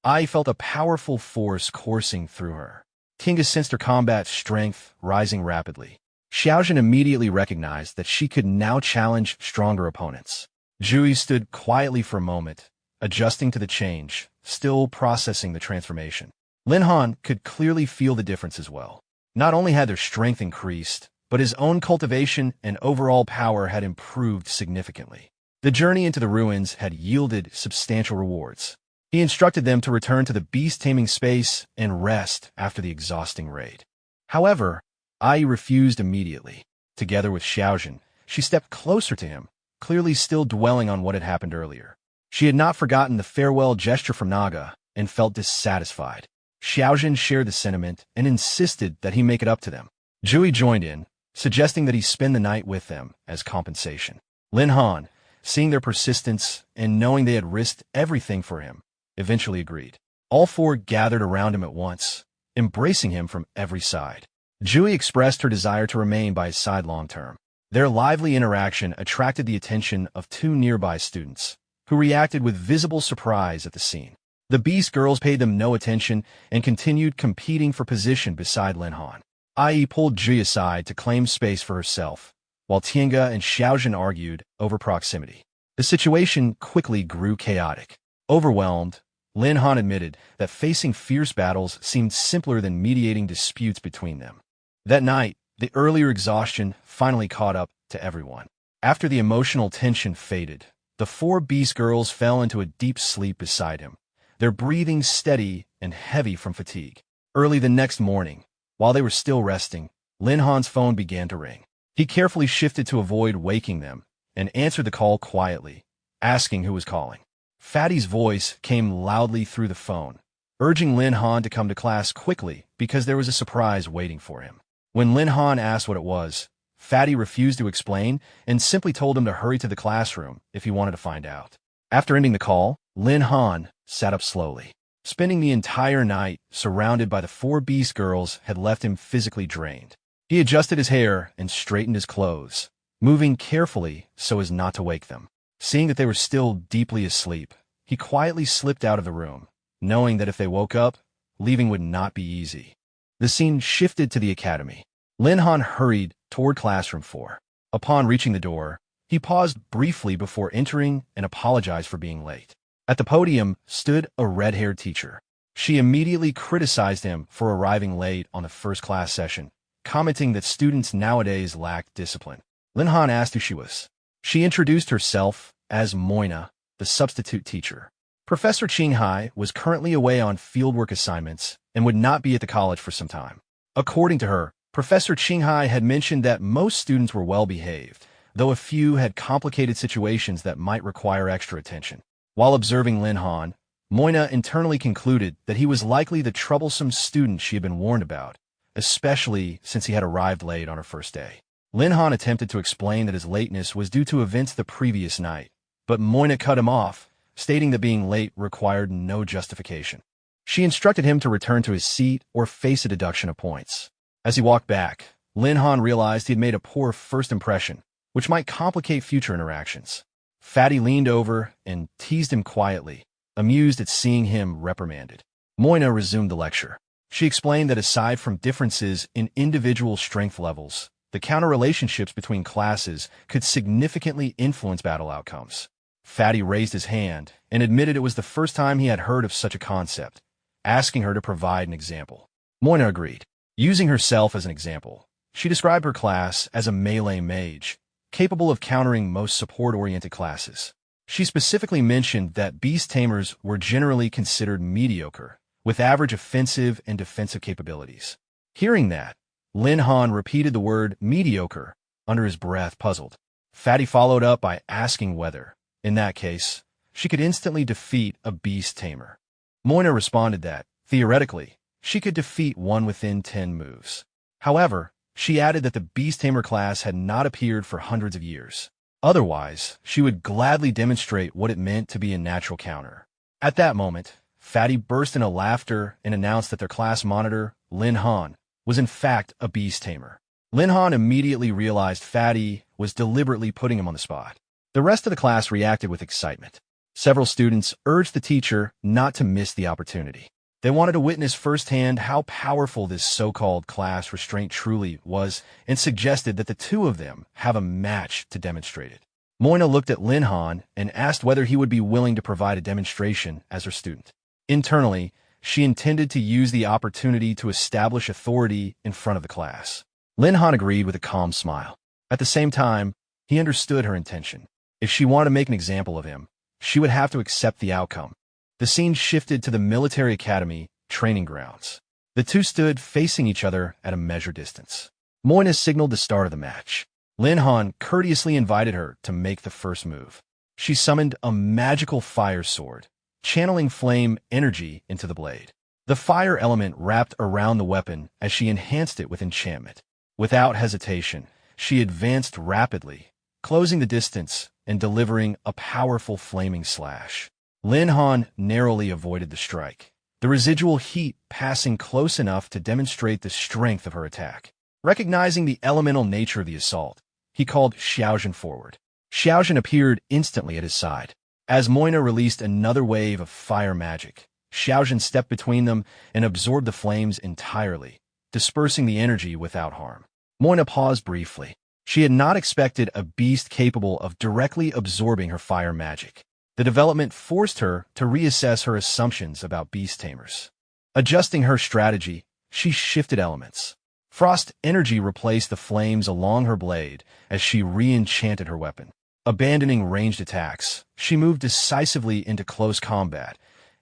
Ai felt a powerful force coursing through her. Tinga sensed her combat strength rising rapidly. Xiaojin immediately recognized that she could now challenge stronger opponents. Jui stood quietly for a moment, adjusting to the change, still processing the transformation. Lin Han could clearly feel the difference as well. Not only had their strength increased, but his own cultivation and overall power had improved significantly. The journey into the ruins had yielded substantial rewards. He instructed them to return to the beast-taming space and rest after the exhausting raid. However, Ai refused immediately. Together with Xiaojin, she stepped closer to him, clearly still dwelling on what had happened earlier. She had not forgotten the farewell gesture from Naga and felt dissatisfied. Xiaojin shared the sentiment and insisted that he make it up to them. Jui joined in, suggesting that he spend the night with them as compensation. Lin Han, seeing their persistence and knowing they had risked everything for him, eventually agreed. All 4 gathered around him at once, embracing him from every side. Jui expressed her desire to remain by his side long-term. Their lively interaction attracted the attention of 2 nearby students, who reacted with visible surprise at the scene. The Beast girls paid them no attention and continued competing for position beside Lin Han. Ai pulled Jui aside to claim space for herself, while Tiange and Xiaojin argued over proximity. The situation quickly grew chaotic. Overwhelmed, Lin Han admitted that facing fierce battles seemed simpler than mediating disputes between them. That night, the earlier exhaustion finally caught up to everyone. After the emotional tension faded, the 4 Beast girls fell into a deep sleep beside him, their breathing steady and heavy from fatigue. Early the next morning, while they were still resting, Lin Han's phone began to ring. He carefully shifted to avoid waking them and answered the call quietly, asking who was calling. Fatty's voice came loudly through the phone, urging Lin Han to come to class quickly because there was a surprise waiting for him. When Lin Han asked what it was, Fatty refused to explain and simply told him to hurry to the classroom if he wanted to find out. After ending the call, Lin Han sat up slowly. Spending the entire night surrounded by the 4 Beast girls had left him physically drained. He adjusted his hair and straightened his clothes, moving carefully so as not to wake them. Seeing that they were still deeply asleep, he quietly slipped out of the room, knowing that if they woke up, leaving would not be easy. The scene shifted to the academy. Lin Han hurried toward classroom 4. Upon reaching the door, he paused briefly before entering and apologized for being late. At the podium stood a red-haired teacher. She immediately criticized him for arriving late on the first class session, commenting that students nowadays lacked discipline. Lin Han asked who she was. She introduced herself as Moina, the substitute teacher. Professor Qinghai was currently away on fieldwork assignments and would not be at the college for some time. According to her, Professor Qinghai had mentioned that most students were well-behaved, though a few had complicated situations that might require extra attention. While observing Lin Han, Moina internally concluded that he was likely the troublesome student she had been warned about, especially since he had arrived late on her first day. Lin Han attempted to explain that his lateness was due to events the previous night, but Moina cut him off, stating that being late required no justification. She instructed him to return to his seat or face a deduction of points. As he walked back, Lin Han realized he had made a poor first impression, which might complicate future interactions. Fatty leaned over and teased him quietly, amused at seeing him reprimanded. Moina resumed the lecture. She explained that aside from differences in individual strength levels, the counter-relationships between classes could significantly influence battle outcomes. Fatty raised his hand and admitted it was the first time he had heard of such a concept, asking her to provide an example. Moina agreed. Using herself as an example, she described her class as a melee mage, capable of countering most support-oriented classes. She specifically mentioned that beast tamers were generally considered mediocre, with average offensive and defensive capabilities. Hearing that, Lin Han repeated the word mediocre under his breath, puzzled. Fatty followed up by asking whether, in that case, she could instantly defeat a beast tamer. Moina responded that, theoretically, she could defeat one within 10 moves. However, she added that the beast tamer class had not appeared for hundreds of years. Otherwise, she would gladly demonstrate what it meant to be a natural counter. At that moment, Fatty burst into laughter and announced that their class monitor, Lin Han, was in fact a beast tamer. Lin Han immediately realized Fatty was deliberately putting him on the spot. The rest of the class reacted with excitement. Several students urged the teacher not to miss the opportunity. They wanted to witness firsthand how powerful this so-called class restraint truly was and suggested that the two of them have a match to demonstrate it. Moina looked at Lin Han and asked whether he would be willing to provide a demonstration as her student. Internally, she intended to use the opportunity to establish authority in front of the class. Lin Han agreed with a calm smile. At the same time, he understood her intention. If she wanted to make an example of him, she would have to accept the outcome. The scene shifted to the military academy training grounds. The two stood facing each other at a measured distance. Moina signaled the start of the match. Lin Han courteously invited her to make the first move. She summoned a magical fire sword, channeling flame energy into the blade. The fire element wrapped around the weapon as she enhanced it with enchantment. Without hesitation, she advanced rapidly, closing the distance and delivering a powerful flaming slash. Lin Han narrowly avoided the strike, the residual heat passing close enough to demonstrate the strength of her attack. Recognizing the elemental nature of the assault, he called Xiaojun forward. Xiaojun appeared instantly at his side. As Moina released another wave of fire magic, Xiaojun stepped between them and absorbed the flames entirely, dispersing the energy without harm. Moina paused briefly. She had not expected a beast capable of directly absorbing her fire magic. The development forced her to reassess her assumptions about beast tamers. Adjusting her strategy, she shifted elements. Frost energy replaced the flames along her blade as she re-enchanted her weapon. Abandoning ranged attacks, she moved decisively into close combat,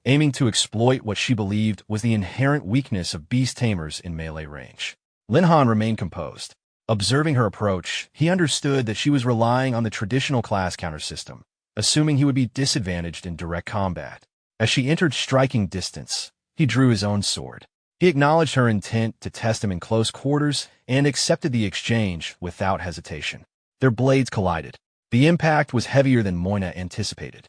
aiming to exploit what she believed was the inherent weakness of beast tamers in melee range. Lin Han remained composed. Observing her approach, he understood that she was relying on the traditional class counter system, assuming he would be disadvantaged in direct combat. As she entered striking distance, he drew his own sword. He acknowledged her intent to test him in close quarters and accepted the exchange without hesitation. Their blades collided. The impact was heavier than Moina anticipated.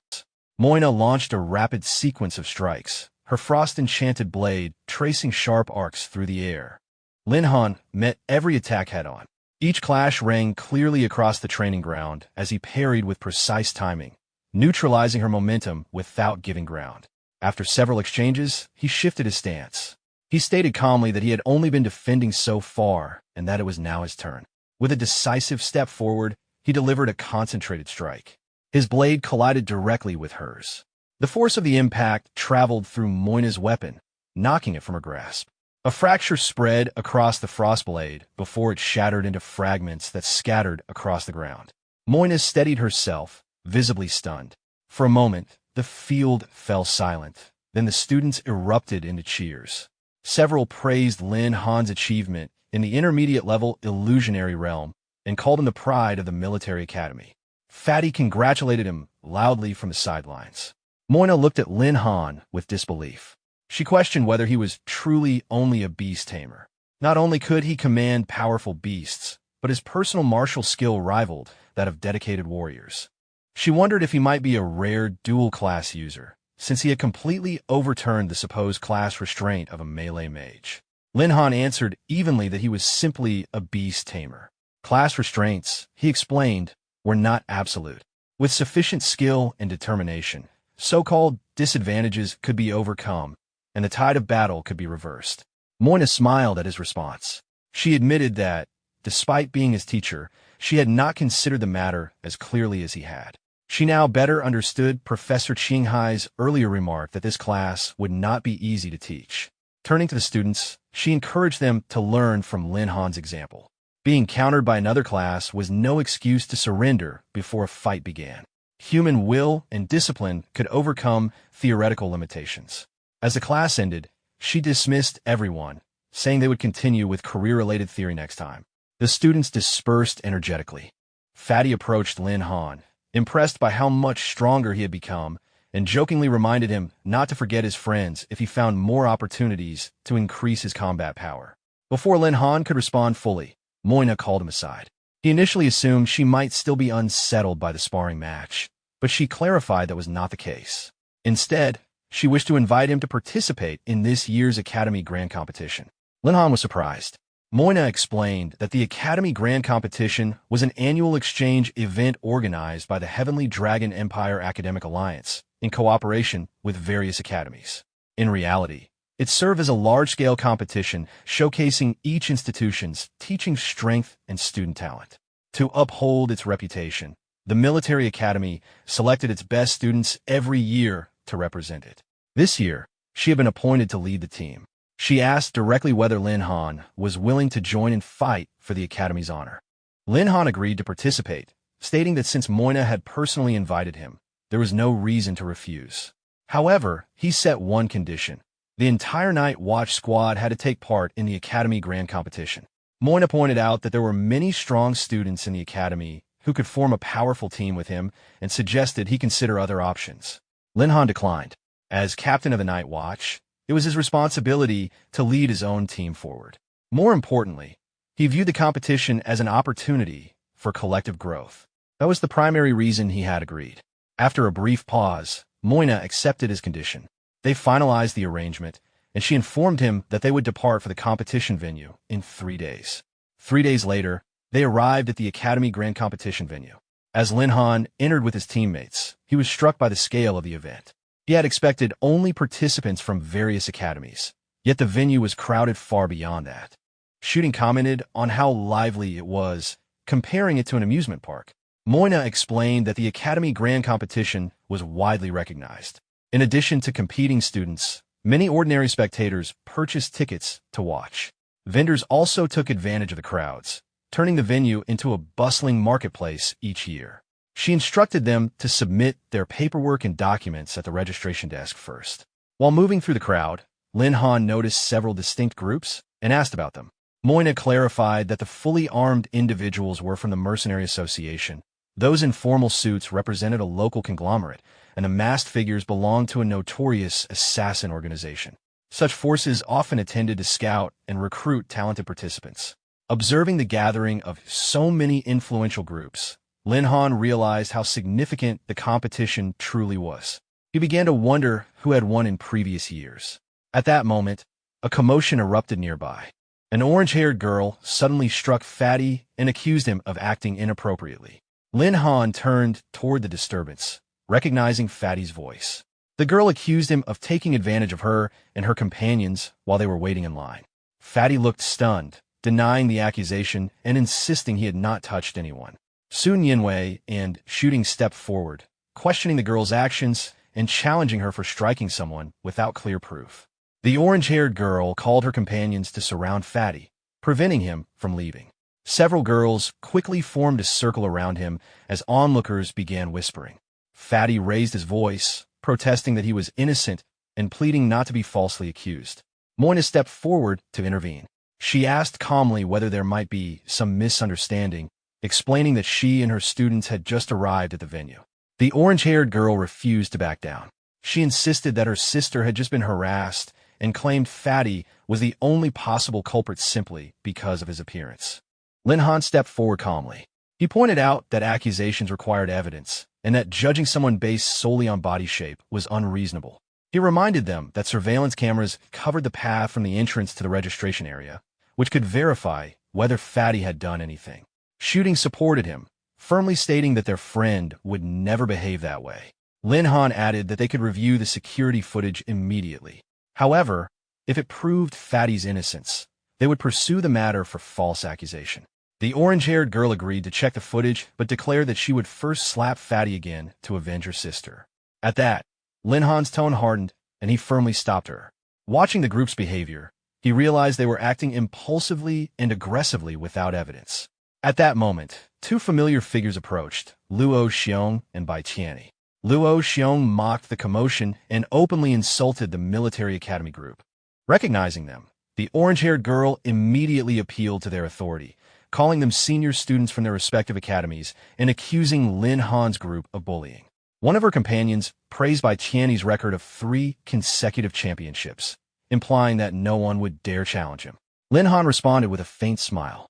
Moina launched a rapid sequence of strikes, her frost-enchanted blade tracing sharp arcs through the air. Lin Han met every attack head-on. Each clash rang clearly across the training ground as he parried with precise timing, neutralizing her momentum without giving ground. After several exchanges, he shifted his stance. He stated calmly that he had only been defending so far and that it was now his turn. With a decisive step forward, he delivered a concentrated strike. His blade collided directly with hers. The force of the impact traveled through Moina's weapon, knocking it from her grasp. A fracture spread across the frost blade before it shattered into fragments that scattered across the ground. Moina steadied herself, visibly stunned. For a moment, the field fell silent. Then the students erupted into cheers. Several praised Lin Han's achievement in the intermediate-level illusionary realm and called him the pride of the military academy. Fatty congratulated him loudly from the sidelines. Moina looked at Lin Han with disbelief. She questioned whether he was truly only a beast tamer. Not only could he command powerful beasts, but his personal martial skill rivaled that of dedicated warriors. She wondered if he might be a rare dual-class user, since he had completely overturned the supposed class restraint of a melee mage. Lin Han answered evenly that he was simply a beast tamer. Class restraints, he explained, were not absolute. With sufficient skill and determination, so-called disadvantages could be overcome, and the tide of battle could be reversed. Moina smiled at his response. She admitted that, despite being his teacher, she had not considered the matter as clearly as he had. She now better understood Professor Qinghai's earlier remark that this class would not be easy to teach. Turning to the students, she encouraged them to learn from Lin Han's example. Being countered by another class was no excuse to surrender before a fight began. Human will and discipline could overcome theoretical limitations. As the class ended, she dismissed everyone, saying they would continue with career-related theory next time. The students dispersed energetically. Fatty approached Lin Han, impressed by how much stronger he had become, and jokingly reminded him not to forget his friends if he found more opportunities to increase his combat power. Before Lin Han could respond fully, Moina called him aside. He initially assumed she might still be unsettled by the sparring match, but she clarified that was not the case. Instead, she wished to invite him to participate in this year's Academy Grand Competition. Lin Han was surprised. Moina explained that the Academy Grand Competition was an annual exchange event organized by the Heavenly Dragon Empire Academic Alliance in cooperation with various academies. In reality, it served as a large-scale competition showcasing each institution's teaching strength and student talent. To uphold its reputation, the military academy selected its best students every year to represent it. This year, she had been appointed to lead the team. She asked directly whether Lin Han was willing to join and fight for the academy's honor. Lin Han agreed to participate, stating that since Moina had personally invited him, there was no reason to refuse. However, he set one condition. The entire Night Watch squad had to take part in the Academy Grand Competition. Moina pointed out that there were many strong students in the academy who could form a powerful team with him and suggested he consider other options. Lin Han declined. As captain of the Night Watch, it was his responsibility to lead his own team forward. More importantly, he viewed the competition as an opportunity for collective growth. That was the primary reason he had agreed. After a brief pause, Moina accepted his condition. They finalized the arrangement, and she informed him that they would depart for the competition venue in 3 days. 3 days later, they arrived at the Academy Grand Competition venue. As Lin Han entered with his teammates, he was struck by the scale of the event. He had expected only participants from various academies, yet the venue was crowded far beyond that. Shooting commented on how lively it was, comparing it to an amusement park. Moina explained that the Academy Grand Competition was widely recognized. In addition to competing students, many ordinary spectators purchased tickets to watch. Vendors also took advantage of the crowds, turning the venue into a bustling marketplace each year. She instructed them to submit their paperwork and documents at the registration desk first. While moving through the crowd, Lin Han noticed several distinct groups and asked about them. Moina clarified that the fully armed individuals were from the Mercenary Association. Those in formal suits represented a local conglomerate, and the masked figures belonged to a notorious assassin organization. Such forces often attended to scout and recruit talented participants. Observing the gathering of so many influential groups, Lin Han realized how significant the competition truly was. He began to wonder who had won in previous years. At that moment, a commotion erupted nearby. An orange-haired girl suddenly struck Fatty and accused him of acting inappropriately. Lin Han turned toward the disturbance, recognizing Fatty's voice. The girl accused him of taking advantage of her and her companions while they were waiting in line. Fatty looked stunned, denying the accusation and insisting he had not touched anyone. Sun Yinwei and Shooting stepped forward, questioning the girl's actions and challenging her for striking someone without clear proof. The orange-haired girl called her companions to surround Fatty, preventing him from leaving. Several girls quickly formed a circle around him as onlookers began whispering. Fatty raised his voice, protesting that he was innocent and pleading not to be falsely accused. Moina stepped forward to intervene. She asked calmly whether there might be some misunderstanding, explaining that she and her students had just arrived at the venue. The orange-haired girl refused to back down. She insisted that her sister had just been harassed and claimed Fatty was the only possible culprit simply because of his appearance. Lin Han stepped forward calmly. He pointed out that accusations required evidence and that judging someone based solely on body shape was unreasonable. He reminded them that surveillance cameras covered the path from the entrance to the registration area, which could verify whether Fatty had done anything. Shooting supported him, firmly stating that their friend would never behave that way. Lin Han added that they could review the security footage immediately. However, if it proved Fatty's innocence, they would pursue the matter for false accusation. The orange-haired girl agreed to check the footage, but declared that she would first slap Fatty again to avenge her sister. At that, Lin Han's tone hardened, and he firmly stopped her. Watching the group's behavior, He realized they were acting impulsively and aggressively without evidence. At that moment, two familiar figures approached, Luo Xiong and Bai Tianyi. Luo Xiong mocked the commotion and openly insulted the military academy group. Recognizing them, the orange-haired girl immediately appealed to their authority, calling them senior students from their respective academies and accusing Lin Han's group of bullying. One of her companions praised Bai Tianyi's record of 3 consecutive championships, implying that no one would dare challenge him. Lin Han responded with a faint smile.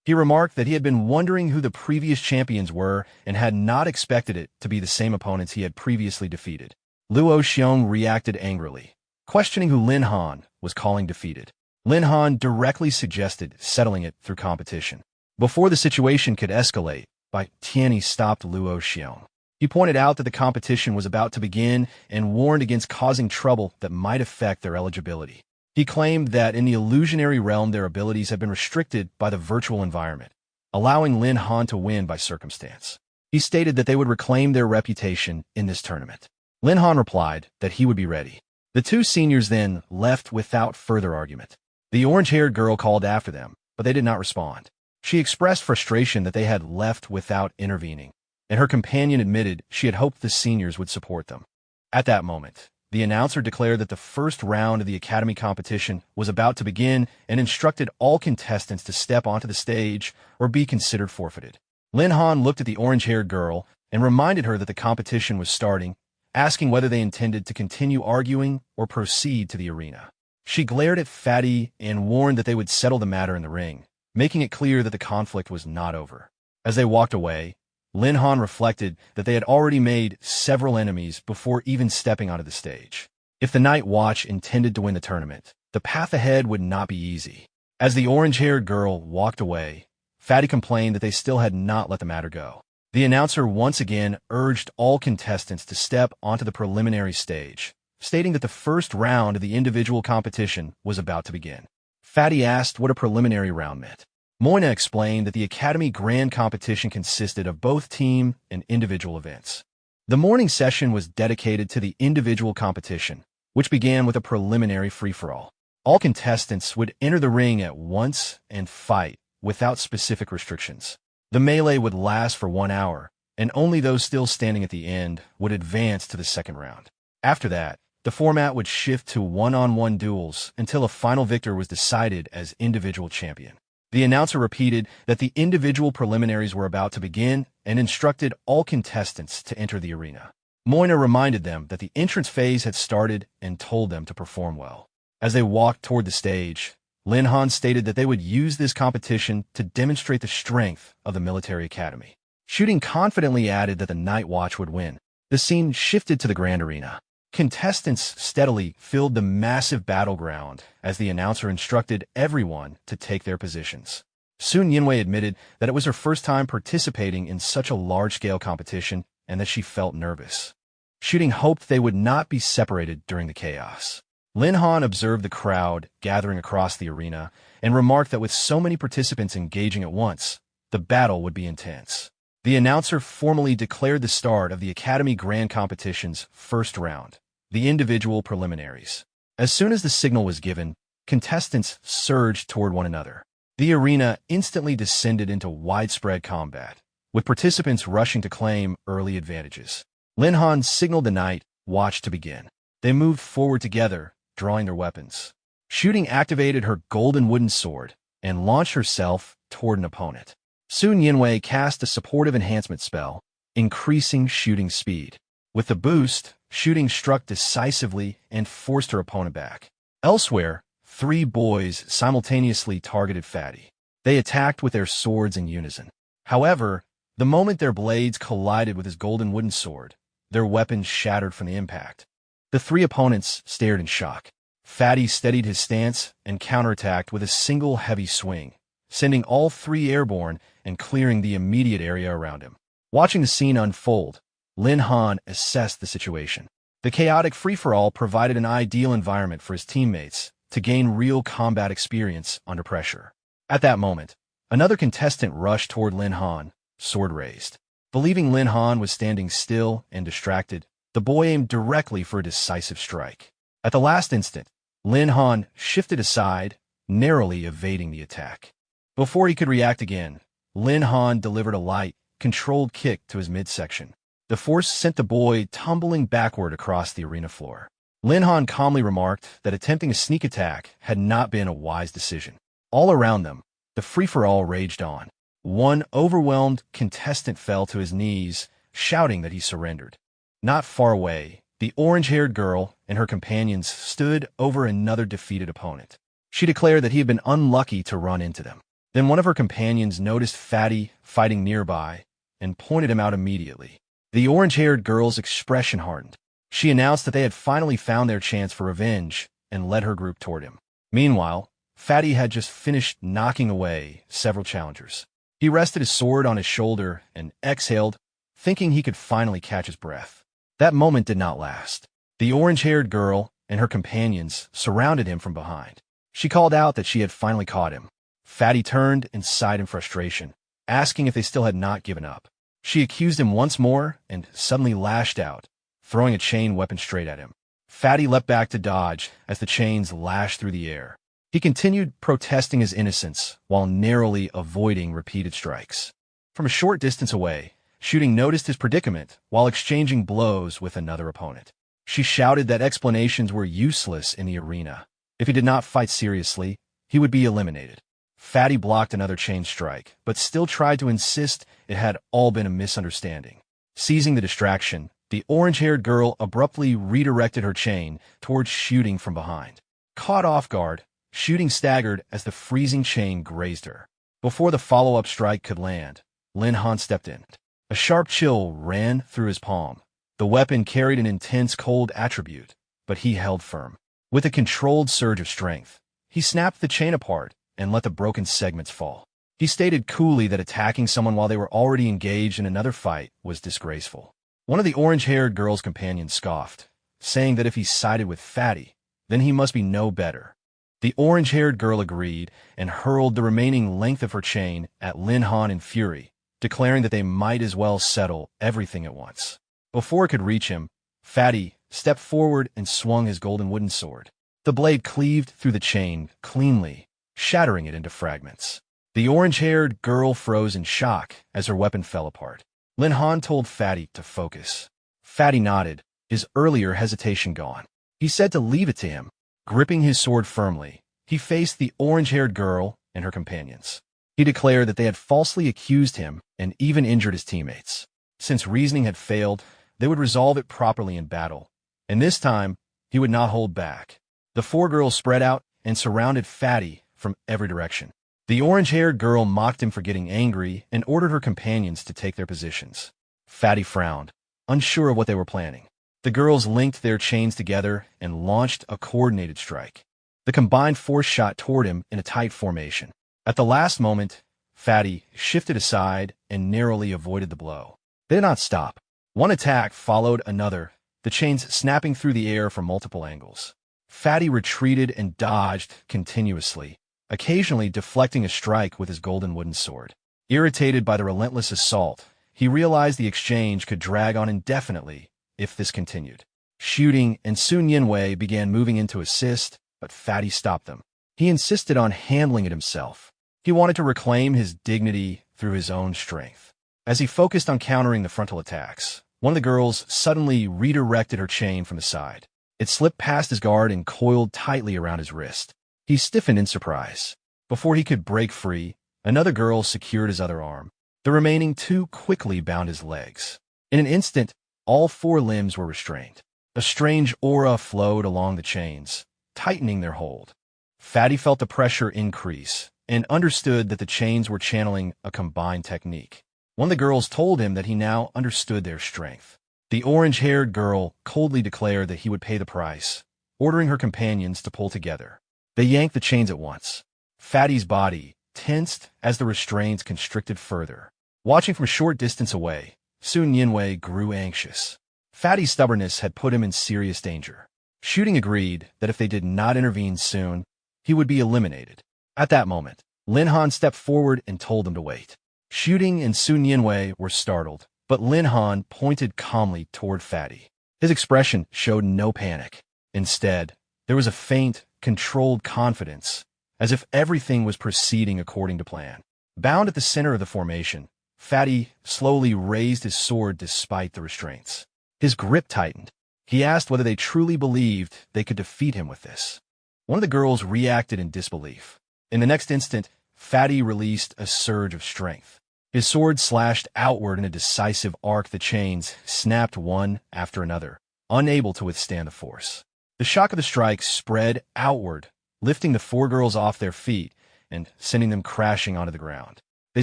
He remarked that he had been wondering who the previous champions were and had not expected it to be the same opponents he had previously defeated. Luo Xiong reacted angrily, questioning who Lin Han was calling defeated. Lin Han directly suggested settling it through competition. Before the situation could escalate, Bai Tianyi stopped Luo Xiong. He pointed out that the competition was about to begin and warned against causing trouble that might affect their eligibility. He claimed that in the illusionary realm their abilities had been restricted by the virtual environment, allowing Lin Han to win by circumstance. He stated that they would reclaim their reputation in this tournament. Lin Han replied that he would be ready. The two seniors then left without further argument. The orange-haired girl called after them, but they did not respond. She expressed frustration that they had left without intervening, and her companion admitted she had hoped the seniors would support them. At that moment, the announcer declared that the first round of the academy competition was about to begin and instructed all contestants to step onto the stage or be considered forfeited. Lin Han looked at the orange-haired girl and reminded her that the competition was starting, asking whether they intended to continue arguing or proceed to the arena. She glared at Fatty and warned that they would settle the matter in the ring, making it clear that the conflict was not over. As they walked away, Lin Han reflected that they had already made several enemies before even stepping onto the stage. If the Night Watch intended to win the tournament, the path ahead would not be easy. As the orange-haired girl walked away, Fatty complained that they still had not let the matter go. The announcer once again urged all contestants to step onto the preliminary stage, stating that the first round of the individual competition was about to begin. Fatty asked what a preliminary round meant. Moina explained that the Academy Grand Competition consisted of both team and individual events. The morning session was dedicated to the individual competition, which began with a preliminary free-for-all. All contestants would enter the ring at once and fight without specific restrictions. The melee would last for 1 hour, and only those still standing at the end would advance to the second round. After that, the format would shift to one-on-one duels until a final victor was decided as individual champion. The announcer repeated that the individual preliminaries were about to begin and instructed all contestants to enter the arena. Moina reminded them that the entrance phase had started and told them to perform well. As they walked toward the stage, Lin Han stated that they would use this competition to demonstrate the strength of the military academy. Shooting confidently added that the Night Watch would win. The scene shifted to the grand arena. Contestants steadily filled the massive battleground as the announcer instructed everyone to take their positions. Sun Yinwei admitted that it was her first time participating in such a large-scale competition and that she felt nervous. Shooting hoped they would not be separated during the chaos. Lin Han observed the crowd gathering across the arena and remarked that with so many participants engaging at once, the battle would be intense. The announcer formally declared the start of the Academy Grand Competition's first round, the individual preliminaries. As soon as the signal was given, contestants surged toward one another. The arena instantly descended into widespread combat, with participants rushing to claim early advantages. Lin Han signaled the Night Watch to begin. They moved forward together, drawing their weapons. Shooting activated her golden wooden sword and launched herself toward an opponent. Sun Yinwei cast a supportive enhancement spell, increasing shooting speed. With the boost, shooting struck decisively and forced her opponent back. Elsewhere, 3 boys simultaneously targeted Fatty. They attacked with their swords in unison. However, the moment their blades collided with his golden wooden sword, their weapons shattered from the impact. The 3 opponents stared in shock. Fatty steadied his stance and counterattacked with a single heavy swing, sending all 3 airborne and clearing the immediate area around him. Watching the scene unfold, Lin Han assessed the situation. The chaotic free-for-all provided an ideal environment for his teammates to gain real combat experience under pressure. At that moment, another contestant rushed toward Lin Han, sword raised. Believing Lin Han was standing still and distracted, the boy aimed directly for a decisive strike. At the last instant, Lin Han shifted aside, narrowly evading the attack. Before he could react again, Lin Han delivered a light, controlled kick to his midsection. The force sent the boy tumbling backward across the arena floor. Lin Han calmly remarked that attempting a sneak attack had not been a wise decision. All around them, the free-for-all raged on. One overwhelmed contestant fell to his knees, shouting that he surrendered. Not far away, the orange-haired girl and her companions stood over another defeated opponent. She declared that he had been unlucky to run into them. Then one of her companions noticed Fatty fighting nearby and pointed him out immediately. The orange-haired girl's expression hardened. She announced that they had finally found their chance for revenge and led her group toward him. Meanwhile, Fatty had just finished knocking away several challengers. He rested his sword on his shoulder and exhaled, thinking he could finally catch his breath. That moment did not last. The orange-haired girl and her companions surrounded him from behind. She called out that she had finally caught him. Fatty turned and sighed in frustration, asking if they still had not given up. She accused him once more and suddenly lashed out, throwing a chain weapon straight at him. Fatty leapt back to dodge as the chains lashed through the air. He continued protesting his innocence while narrowly avoiding repeated strikes. From a short distance away, Shooting noticed his predicament while exchanging blows with another opponent. She shouted that explanations were useless in the arena. If he did not fight seriously, he would be eliminated. Fatty blocked another chain strike, but still tried to insist it had all been a misunderstanding. Seizing the distraction, the orange-haired girl abruptly redirected her chain towards Shooting from behind. Caught off guard, Shooting staggered as the freezing chain grazed her. Before the follow-up strike could land, Lin Han stepped in. A sharp chill ran through his palm. The weapon carried an intense cold attribute, but he held firm. With a controlled surge of strength, he snapped the chain apart and let the broken segments fall. He stated coolly that attacking someone while they were already engaged in another fight was disgraceful. One of the orange-haired girl's companions scoffed, saying that if he sided with Fatty, then he must be no better. The orange-haired girl agreed and hurled the remaining length of her chain at Lin Han in fury, declaring that they might as well settle everything at once. Before it could reach him, Fatty stepped forward and swung his golden wooden sword. The blade cleaved through the chain cleanly, shattering it into fragments. The orange-haired girl froze in shock as her weapon fell apart. Lin Han told Fatty to focus. Fatty nodded, his earlier hesitation gone. He said to leave it to him. Gripping his sword firmly, he faced the orange-haired girl and her companions. He declared that they had falsely accused him and even injured his teammates. Since reasoning had failed, they would resolve it properly in battle, and this time, he would not hold back. The four girls spread out and surrounded Fatty from every direction. The orange-haired girl mocked him for getting angry and ordered her companions to take their positions. Fatty frowned, unsure of what they were planning. The girls linked their chains together and launched a coordinated strike. The combined force shot toward him in a tight formation. At the last moment, Fatty shifted aside and narrowly avoided the blow. They did not stop. One attack followed another, the chains snapping through the air from multiple angles. Fatty retreated and dodged continuously, occasionally deflecting a strike with his golden wooden sword. Irritated by the relentless assault, he realized the exchange could drag on indefinitely if this continued. Shooting and Sun Yinwei began moving in to assist, but Fatty stopped them. He insisted on handling it himself. He wanted to reclaim his dignity through his own strength. As he focused on countering the frontal attacks, one of the girls suddenly redirected her chain from the side. It slipped past his guard and coiled tightly around his wrist. He stiffened in surprise. Before he could break free, another girl secured his other arm. The remaining two quickly bound his legs. In an instant, all four limbs were restrained. A strange aura flowed along the chains, tightening their hold. Fatty felt the pressure increase and understood that the chains were channeling a combined technique. One of the girls told him that he now understood their strength. The orange-haired girl coldly declared that he would pay the price, ordering her companions to pull together. They yanked the chains at once. Fatty's body tensed as the restraints constricted further. Watching from a short distance away, Sun Yinwei grew anxious. Fatty's stubbornness had put him in serious danger. Shooting agreed that if they did not intervene soon, he would be eliminated. At that moment, Lin Han stepped forward and told them to wait. Shooting and Sun Yinwei were startled, but Lin Han pointed calmly toward Fatty. His expression showed no panic. Instead, there was a faint, controlled confidence, as if everything was proceeding according to plan. Bound at the center of the formation, Fatty slowly raised his sword despite the restraints. His grip tightened. He asked whether they truly believed they could defeat him with this. One of the girls reacted in disbelief. In the next instant, Fatty released a surge of strength. His sword slashed outward in a decisive arc. The chains snapped one after another, unable to withstand the force. The shock of the strike spread outward, lifting the four girls off their feet and sending them crashing onto the ground. They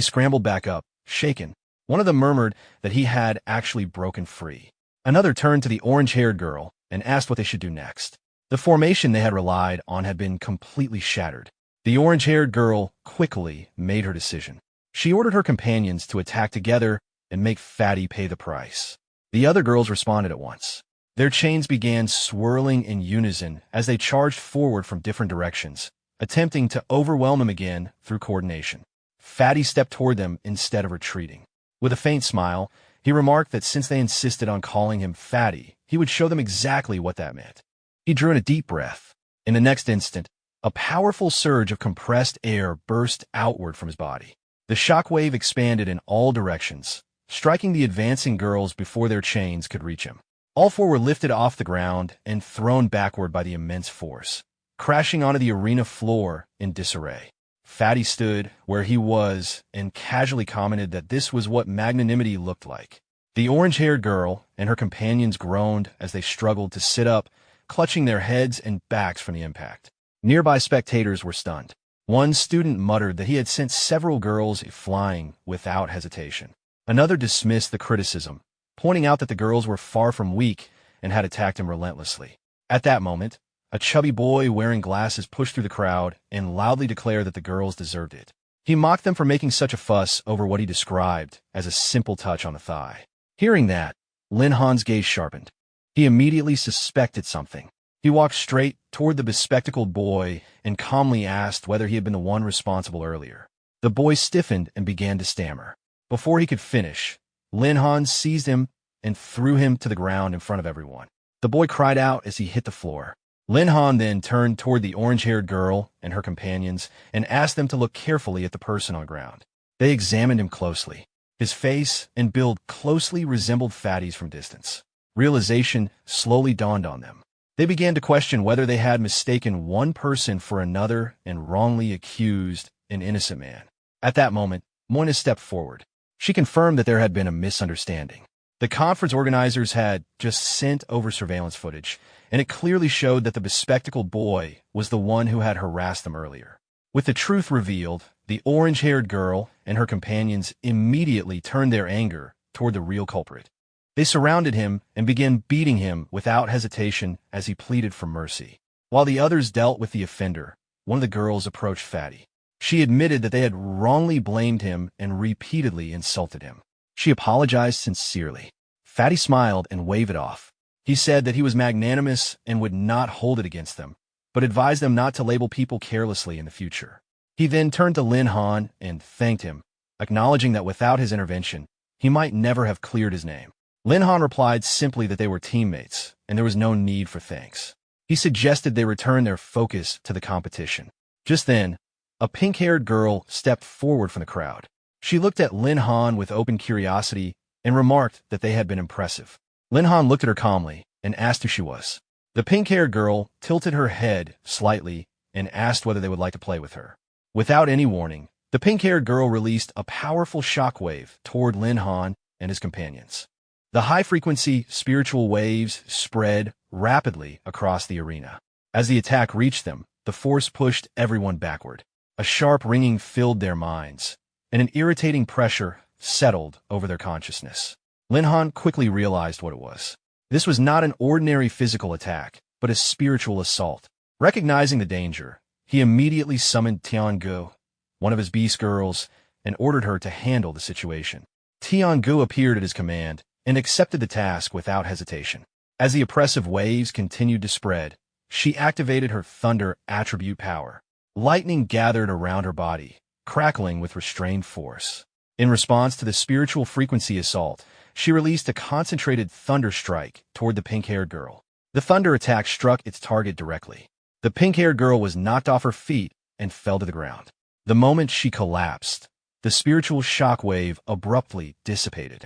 scrambled back up, shaken. One of them murmured that he had actually broken free. Another turned to the orange-haired girl and asked what they should do next. The formation they had relied on had been completely shattered. The orange-haired girl quickly made her decision. She ordered her companions to attack together and make Fatty pay the price. The other girls responded at once. Their chains began swirling in unison as they charged forward from different directions, attempting to overwhelm him again through coordination. Fatty stepped toward them instead of retreating. With a faint smile, he remarked that since they insisted on calling him Fatty, he would show them exactly what that meant. He drew in a deep breath. In the next instant, a powerful surge of compressed air burst outward from his body. The shockwave expanded in all directions, striking the advancing girls before their chains could reach him. All four were lifted off the ground and thrown backward by the immense force, crashing onto the arena floor in disarray. Fatty stood where he was and casually commented that this was what magnanimity looked like. The orange-haired girl and her companions groaned as they struggled to sit up, clutching their heads and backs from the impact. Nearby spectators were stunned. One student muttered that he had sent several girls flying without hesitation. Another dismissed the criticism, pointing out that the girls were far from weak and had attacked him relentlessly. At that moment, a chubby boy wearing glasses pushed through the crowd and loudly declared that the girls deserved it. He mocked them for making such a fuss over what he described as a simple touch on the thigh. Hearing that, Lin Han's gaze sharpened. He immediately suspected something. He walked straight toward the bespectacled boy and calmly asked whether he had been the one responsible earlier. The boy stiffened and began to stammer. Before he could finish, Lin Han seized him and threw him to the ground in front of everyone. The boy cried out as he hit the floor. Lin Han then turned toward the orange-haired girl and her companions and asked them to look carefully at the person on the ground. They examined him closely. His face and build closely resembled Fatty's from distance. Realization slowly dawned on them. They began to question whether they had mistaken one person for another and wrongly accused an innocent man. At that moment, Moina stepped forward. She confirmed that there had been a misunderstanding. The conference organizers had just sent over surveillance footage, and it clearly showed that the bespectacled boy was the one who had harassed them earlier. With the truth revealed, the orange-haired girl and her companions immediately turned their anger toward the real culprit. They surrounded him and began beating him without hesitation as he pleaded for mercy. While the others dealt with the offender, one of the girls approached Fatty. She admitted that they had wrongly blamed him and repeatedly insulted him. She apologized sincerely. Fatty smiled and waved it off. He said that he was magnanimous and would not hold it against them, but advised them not to label people carelessly in the future. He then turned to Lin Han and thanked him, acknowledging that without his intervention, he might never have cleared his name. Lin Han replied simply that they were teammates, and there was no need for thanks. He suggested they return their focus to the competition. Just then, a pink-haired girl stepped forward from the crowd. She looked at Lin Han with open curiosity and remarked that they had been impressive. Lin Han looked at her calmly and asked who she was. The pink-haired girl tilted her head slightly and asked whether they would like to play with her. Without any warning, the pink-haired girl released a powerful shockwave toward Lin Han and his companions. The high-frequency spiritual waves spread rapidly across the arena. As the attack reached them, the force pushed everyone backward. A sharp ringing filled their minds, and an irritating pressure settled over their consciousness. Lin Han quickly realized what it was. This was not an ordinary physical attack, but a spiritual assault. Recognizing the danger, he immediately summoned Tiangu, one of his beast girls, and ordered her to handle the situation. Tiangu appeared at his command and accepted the task without hesitation. As the oppressive waves continued to spread, she activated her thunder attribute power. Lightning gathered around her body, crackling with restrained force. In response to the spiritual frequency assault, she released a concentrated thunder strike toward the pink-haired girl. The thunder attack struck its target directly. The pink-haired girl was knocked off her feet and fell to the ground. The moment she collapsed, the spiritual shockwave abruptly dissipated,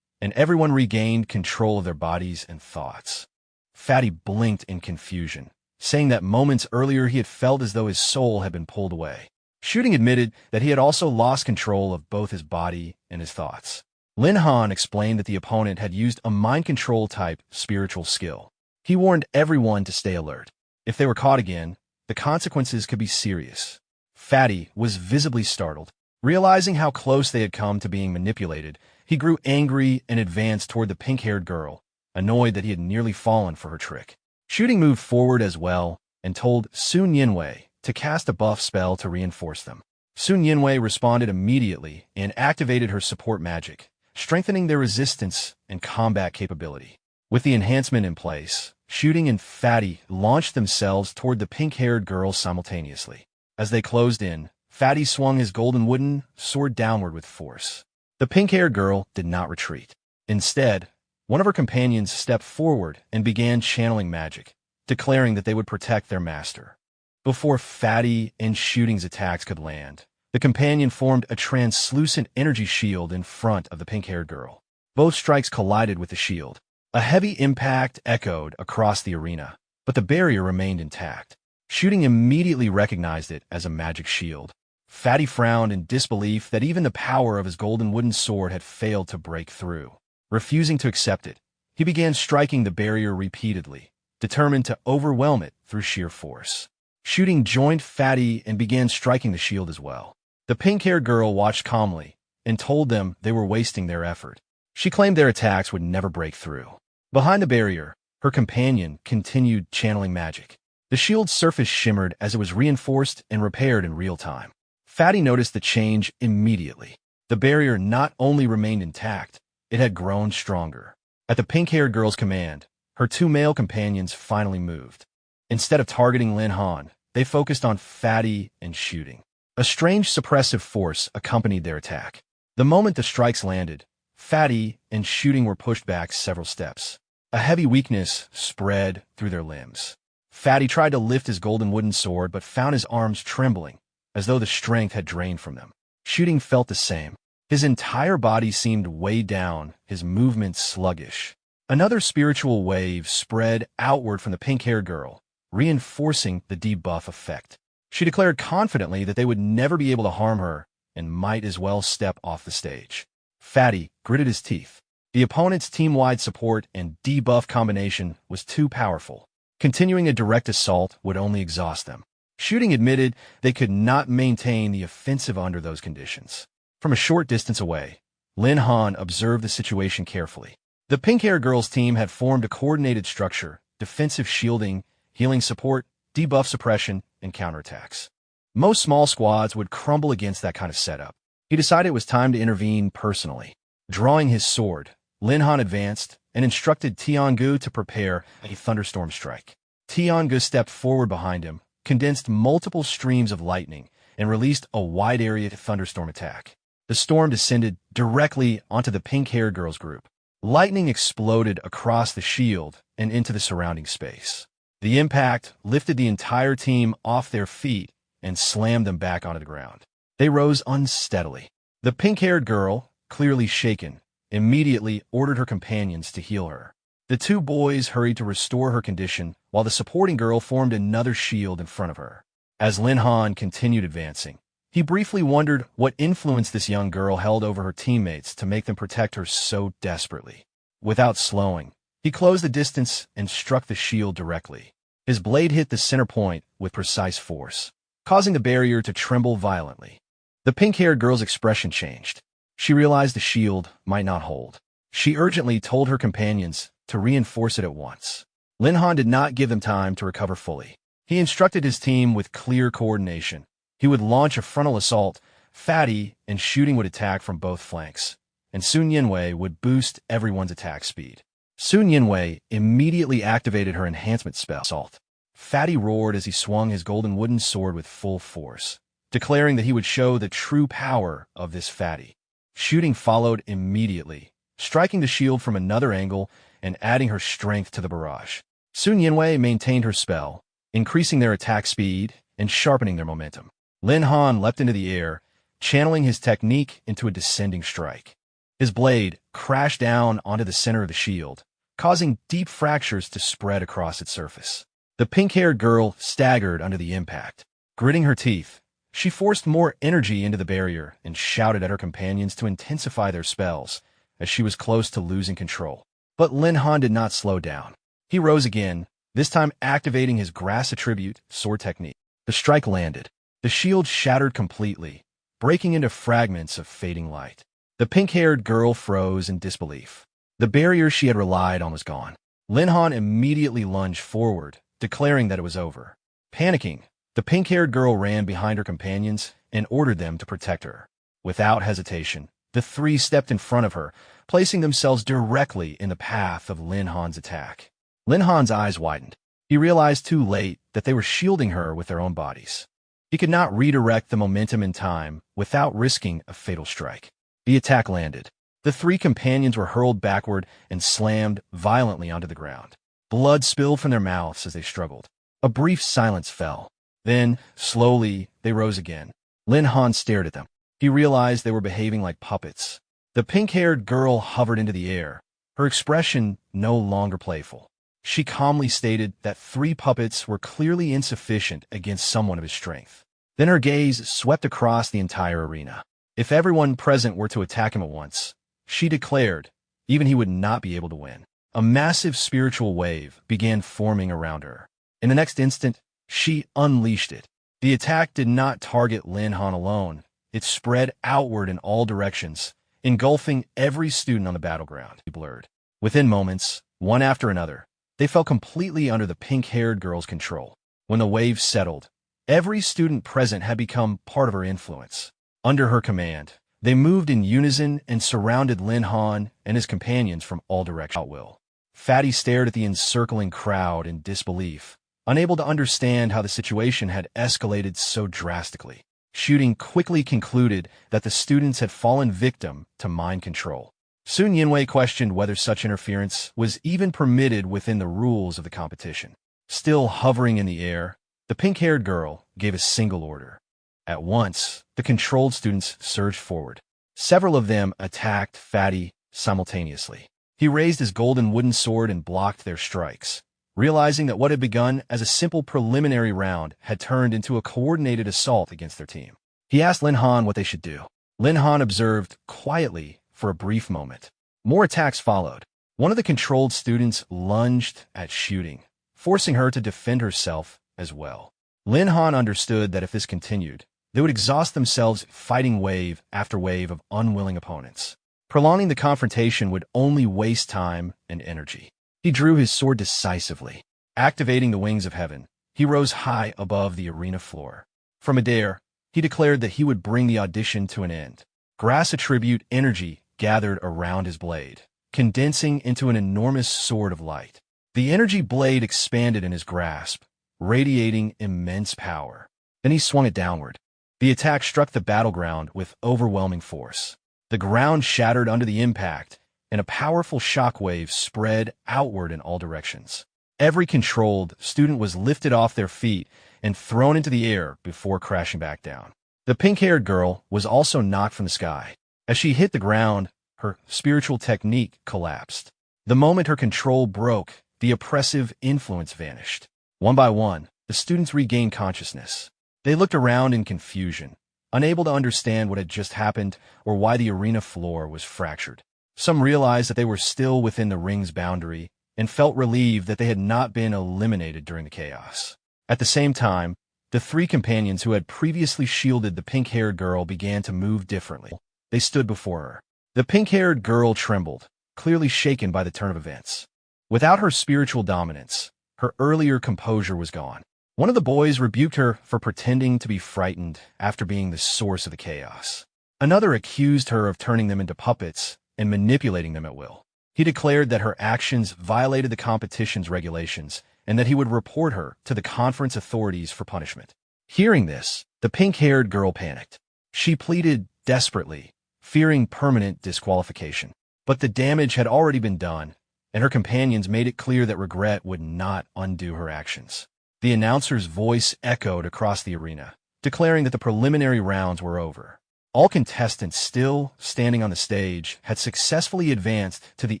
and everyone regained control of their bodies and thoughts. Fatty blinked in confusion, saying that moments earlier he had felt as though his soul had been pulled away. Shooting admitted that he had also lost control of both his body and his thoughts. Lin Han explained that the opponent had used a mind control type spiritual skill. He warned everyone to stay alert. If they were caught again, the consequences could be serious. Fatty was visibly startled. Realizing how close they had come to being manipulated, he grew angry and advanced toward the pink-haired girl, annoyed that he had nearly fallen for her trick. Shooting moved forward as well and told Sun Yinwei to cast a buff spell to reinforce them. Sun Yinwei responded immediately and activated her support magic, strengthening their resistance and combat capability. With the enhancement in place, Shooting and Fatty launched themselves toward the pink-haired girl simultaneously. As they closed in, Fatty swung his golden wooden sword downward with force. The pink-haired girl did not retreat. Instead, one of her companions stepped forward and began channeling magic, declaring that they would protect their master. Before Fatty and Shooting's attacks could land, the companion formed a translucent energy shield in front of the pink-haired girl. Both strikes collided with the shield. A heavy impact echoed across the arena, but the barrier remained intact. Shooting immediately recognized it as a magic shield. Fatty frowned in disbelief that even the power of his golden wooden sword had failed to break through. Refusing to accept it, he began striking the barrier repeatedly, determined to overwhelm it through sheer force. Shooting joined Fatty and began striking the shield as well. The pink-haired girl watched calmly and told them they were wasting their effort. She claimed their attacks would never break through. Behind the barrier, her companion continued channeling magic. The shield's surface shimmered as it was reinforced and repaired in real time. Fatty noticed the change immediately. The barrier not only remained intact, it had grown stronger. At the pink-haired girl's command, her two male companions finally moved. Instead of targeting Lin Han, they focused on Fatty and Shooting. A strange suppressive force accompanied their attack. The moment the strikes landed, Fatty and Shooting were pushed back several steps. A heavy weakness spread through their limbs. Fatty tried to lift his golden wooden sword but found his arms trembling, as though the strength had drained from them. Shooting felt the same. His entire body seemed weighed down, his movements sluggish. Another spiritual wave spread outward from the pink-haired girl, reinforcing the debuff effect. She declared confidently that they would never be able to harm her and might as well step off the stage. Fatty gritted his teeth. The opponent's team-wide support and debuff combination was too powerful. Continuing a direct assault would only exhaust them. Shooting admitted they could not maintain the offensive under those conditions. From a short distance away, Lin Han observed the situation carefully. The pink-haired girl's team had formed a coordinated structure: defensive shielding, healing support, debuff suppression, and counterattacks. Most small squads would crumble against that kind of setup. He decided it was time to intervene personally. Drawing his sword, Lin Han advanced and instructed Tiangu to prepare a thunderstorm strike. Tiangu stepped forward behind him, condensed multiple streams of lightning, and released a wide-area thunderstorm attack. The storm descended directly onto the pink-haired girl's group. Lightning exploded across the shield and into the surrounding space. The impact lifted the entire team off their feet and slammed them back onto the ground. They rose unsteadily. The pink-haired girl, clearly shaken, immediately ordered her companions to heal her. The two boys hurried to restore her condition, while the supporting girl formed another shield in front of her. As Lin Han continued advancing, he briefly wondered what influence this young girl held over her teammates to make them protect her so desperately. Without slowing, he closed the distance and struck the shield directly. His blade hit the center point with precise force, causing the barrier to tremble violently. The pink-haired girl's expression changed. She realized the shield might not hold. She urgently told her companions to reinforce it at once. Lin Han did not give them time to recover fully. He instructed his team with clear coordination. He would launch a frontal assault, Fatty and Shooting would attack from both flanks, and Sun Yinwei would boost everyone's attack speed. Sun Yinwei immediately activated her enhancement spell, Assault. Fatty roared as he swung his golden wooden sword with full force, declaring that he would show the true power of this Fatty. Shooting followed immediately, striking the shield from another angle and adding her strength to the barrage. Sun Yinwei maintained her spell, increasing their attack speed and sharpening their momentum. Lin Han leapt into the air, channeling his technique into a descending strike. His blade crashed down onto the center of the shield, causing deep fractures to spread across its surface. The pink-haired girl staggered under the impact. Gritting her teeth, she forced more energy into the barrier and shouted at her companions to intensify their spells, as she was close to losing control. But Lin Han did not slow down. He rose again, this time activating his grass attribute, sword technique. The strike landed. The shield shattered completely, breaking into fragments of fading light. The pink-haired girl froze in disbelief. The barrier she had relied on was gone. Lin Han immediately lunged forward, declaring that it was over. Panicking, the pink-haired girl ran behind her companions and ordered them to protect her. Without hesitation, the three stepped in front of her, placing themselves directly in the path of Lin Han's attack. Lin Han's eyes widened. He realized too late that they were shielding her with their own bodies. He could not redirect the momentum in time without risking a fatal strike. The attack landed. The three companions were hurled backward and slammed violently onto the ground. Blood spilled from their mouths as they struggled. A brief silence fell. Then, slowly, they rose again. Lin Han stared at them. He realized they were behaving like puppets. The pink-haired girl hovered into the air, her expression no longer playful. She calmly stated that 3 puppets were clearly insufficient against someone of his strength. Then her gaze swept across the entire arena. If everyone present were to attack him at once, she declared, even he would not be able to win. A massive spiritual wave began forming around her. In the next instant, she unleashed it. The attack did not target Lin Han alone. It spread outward in all directions, engulfing every student on the battleground. Blurred. Within moments, one after another, they fell completely under the pink-haired girl's control. When the wave settled, every student present had become part of her influence. Under her command, they moved in unison and surrounded Lin Han and his companions from all directions. Fatty stared at the encircling crowd in disbelief, unable to understand how the situation had escalated so drastically. Shooting quickly concluded that the students had fallen victim to mind control. Sun Yinwei questioned whether such interference was even permitted within the rules of the competition. Still hovering in the air, the pink-haired girl gave a single order. At once, the controlled students surged forward. Several of them attacked Fatty simultaneously. He raised his golden wooden sword and blocked their strikes, realizing that what had begun as a simple preliminary round had turned into a coordinated assault against their team. He asked Lin Han what they should do. Lin Han observed quietly for a brief moment. More attacks followed. One of the controlled students lunged at shooting, forcing her to defend herself as well. Lin Han understood that if this continued, they would exhaust themselves fighting wave after wave of unwilling opponents. Prolonging the confrontation would only waste time and energy. He drew his sword decisively. Activating the wings of heaven, he rose high above the arena floor. From midair, he declared that he would bring the audition to an end. Grass attribute energy gathered around his blade, condensing into an enormous sword of light. The energy blade expanded in his grasp, radiating immense power. Then he swung it downward. The attack struck the battleground with overwhelming force. The ground shattered under the impact, and a powerful shockwave spread outward in all directions. Every controlled student was lifted off their feet and thrown into the air before crashing back down. The pink-haired girl was also knocked from the sky. As she hit the ground, her spiritual technique collapsed. The moment her control broke, the oppressive influence vanished. One by one, the students regained consciousness. They looked around in confusion, unable to understand what had just happened or why the arena floor was fractured. Some realized that they were still within the ring's boundary and felt relieved that they had not been eliminated during the chaos. At the same time, the 3 companions who had previously shielded the pink-haired girl began to move differently. They stood before her. The pink-haired girl trembled, clearly shaken by the turn of events. Without her spiritual dominance, her earlier composure was gone. One of the boys rebuked her for pretending to be frightened after being the source of the chaos. Another accused her of turning them into puppets and manipulating them at will. He declared that her actions violated the competition's regulations and that he would report her to the conference authorities for punishment. Hearing this, the pink-haired girl panicked. She pleaded desperately, fearing permanent disqualification. But the damage had already been done, and her companions made it clear that regret would not undo her actions. The announcer's voice echoed across the arena, declaring that the preliminary rounds were over. All contestants still standing on the stage had successfully advanced to the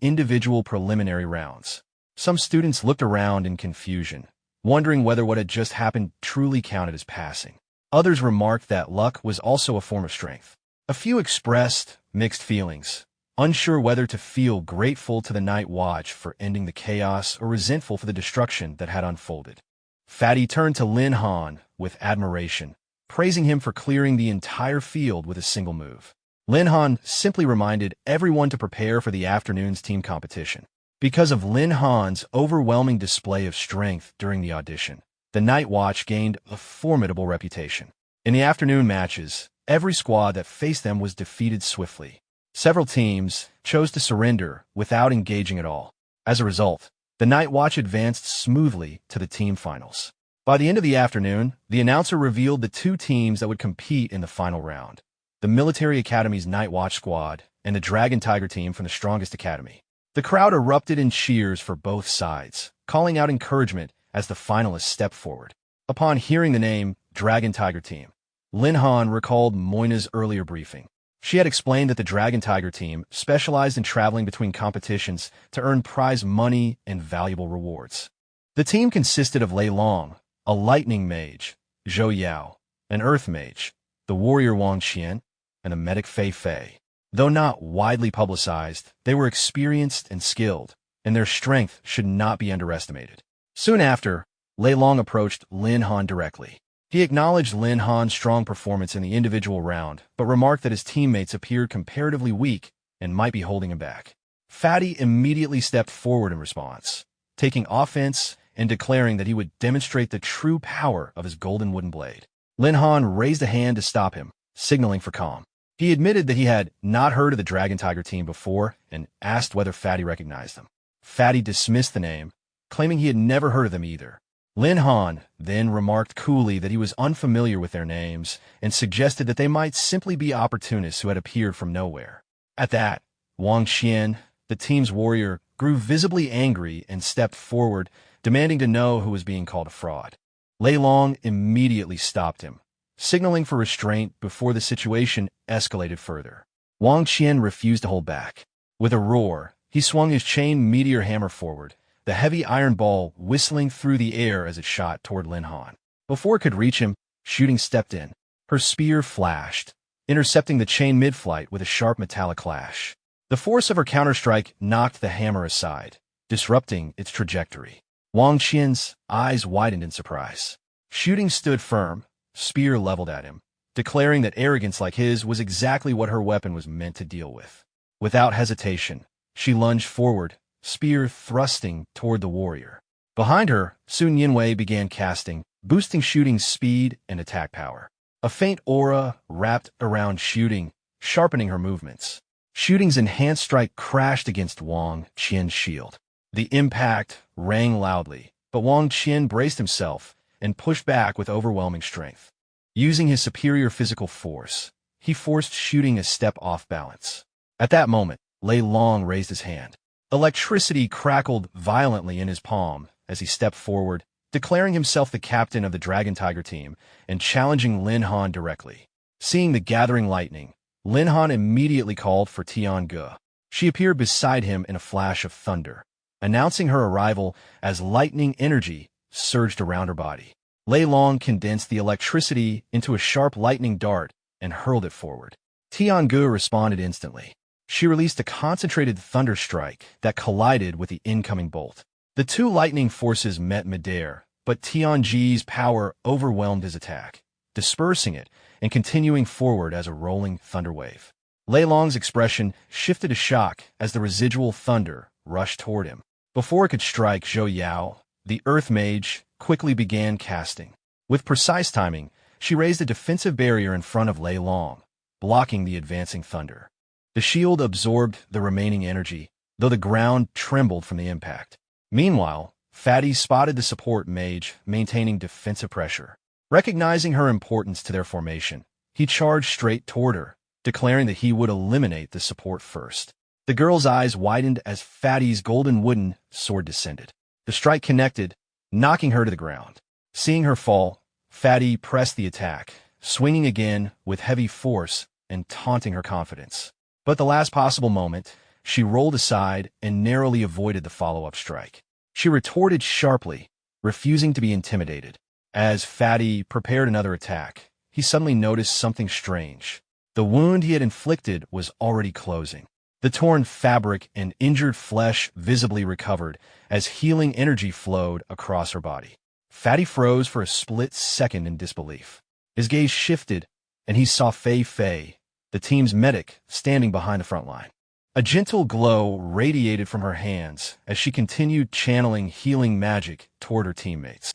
individual preliminary rounds. Some students looked around in confusion, wondering whether what had just happened truly counted as passing. Others remarked that luck was also a form of strength. A few expressed mixed feelings, unsure whether to feel grateful to the Night Watch for ending the chaos or resentful for the destruction that had unfolded. Fatty turned to Lin Han with admiration, praising him for clearing the entire field with a single move. Lin Han simply reminded everyone to prepare for the afternoon's team competition. Because of Lin Han's overwhelming display of strength during the audition, the Night Watch gained a formidable reputation. In the afternoon matches, every squad that faced them was defeated swiftly. Several teams chose to surrender without engaging at all. As a result, the Night Watch advanced smoothly to the team finals. By the end of the afternoon, the announcer revealed the two teams that would compete in the final round: the Military Academy's Night Watch squad and the Dragon Tiger team from the Strongest Academy. The crowd erupted in cheers for both sides, calling out encouragement as the finalists stepped forward. Upon hearing the name Dragon Tiger team, Lin Han recalled Moina's earlier briefing. She had explained that the Dragon Tiger team specialized in traveling between competitions to earn prize money and valuable rewards. The team consisted of Lei Long, a lightning mage, Zhou Yao, an earth mage, the warrior Wang Qian, and the medic Fei Fei. Though not widely publicized, they were experienced and skilled, and their strength should not be underestimated. Soon after, Lei Long approached Lin Han directly. He acknowledged Lin Han's strong performance in the individual round, but remarked that his teammates appeared comparatively weak and might be holding him back. Fatty immediately stepped forward in response, taking offense and declaring that he would demonstrate the true power of his golden wooden blade. Lin Han raised a hand to stop him, signaling for calm. He admitted that he had not heard of the Dragon Tiger team before and asked whether Fatty recognized them. Fatty dismissed the name, claiming he had never heard of them either. Lin Han then remarked coolly that he was unfamiliar with their names and suggested that they might simply be opportunists who had appeared from nowhere. At that, Wang Qian, the team's warrior, grew visibly angry and stepped forward, demanding to know who was being called a fraud. Lei Long immediately stopped him, signaling for restraint before the situation escalated further. Wang Qian refused to hold back. With a roar, he swung his chain meteor hammer forward, the heavy iron ball whistling through the air as it shot toward Lin Han. Before it could reach him, Shooting stepped in. Her spear flashed, intercepting the chain mid-flight with a sharp metallic clash. The force of her counterstrike knocked the hammer aside, disrupting its trajectory. Wang Qian's eyes widened in surprise. Shooting stood firm, spear leveled at him, declaring that arrogance like his was exactly what her weapon was meant to deal with. Without hesitation, she lunged forward, spear thrusting toward the warrior. Behind her, Sun Yinwei began casting, boosting Shooting's speed and attack power. A faint aura wrapped around Shooting, sharpening her movements. Shooting's enhanced strike crashed against Wang Qian's shield. The impact rang loudly, but Wang Qian braced himself and pushed back with overwhelming strength. Using his superior physical force, he forced Shooting a step off balance. At that moment, Lei Long raised his hand. Electricity crackled violently in his palm as he stepped forward, declaring himself the captain of the Dragon Tiger team and challenging Lin Han directly. Seeing the gathering lightning, Lin Han immediately called for Tian Ge. She appeared beside him in a flash of thunder, announcing her arrival as lightning energy surged around her body. Lei Long condensed the electricity into a sharp lightning dart and hurled it forward. Tian Ge responded instantly. She released a concentrated thunder strike that collided with the incoming bolt. The two lightning forces met midair, but Tianji's power overwhelmed his attack, dispersing it and continuing forward as a rolling thunder wave. Lei Long's expression shifted to shock as the residual thunder rushed toward him. Before it could strike Zhou Yao, the Earth Mage quickly began casting. With precise timing, she raised a defensive barrier in front of Lei Long, blocking the advancing thunder. The shield absorbed the remaining energy, though the ground trembled from the impact. Meanwhile, Fatty spotted the support mage maintaining defensive pressure. Recognizing her importance to their formation, he charged straight toward her, declaring that he would eliminate the support first. The girl's eyes widened as Fatty's golden wooden sword descended. The strike connected, knocking her to the ground. Seeing her fall, Fatty pressed the attack, swinging again with heavy force and taunting her confidence. But at the last possible moment, she rolled aside and narrowly avoided the follow-up strike. She retorted sharply, refusing to be intimidated. As Fatty prepared another attack, he suddenly noticed something strange. The wound he had inflicted was already closing. The torn fabric and injured flesh visibly recovered as healing energy flowed across her body. Fatty froze for a split second in disbelief. His gaze shifted, and he saw Fei Fei, the team's medic, standing behind the front line. A gentle glow radiated from her hands as she continued channeling healing magic toward her teammates.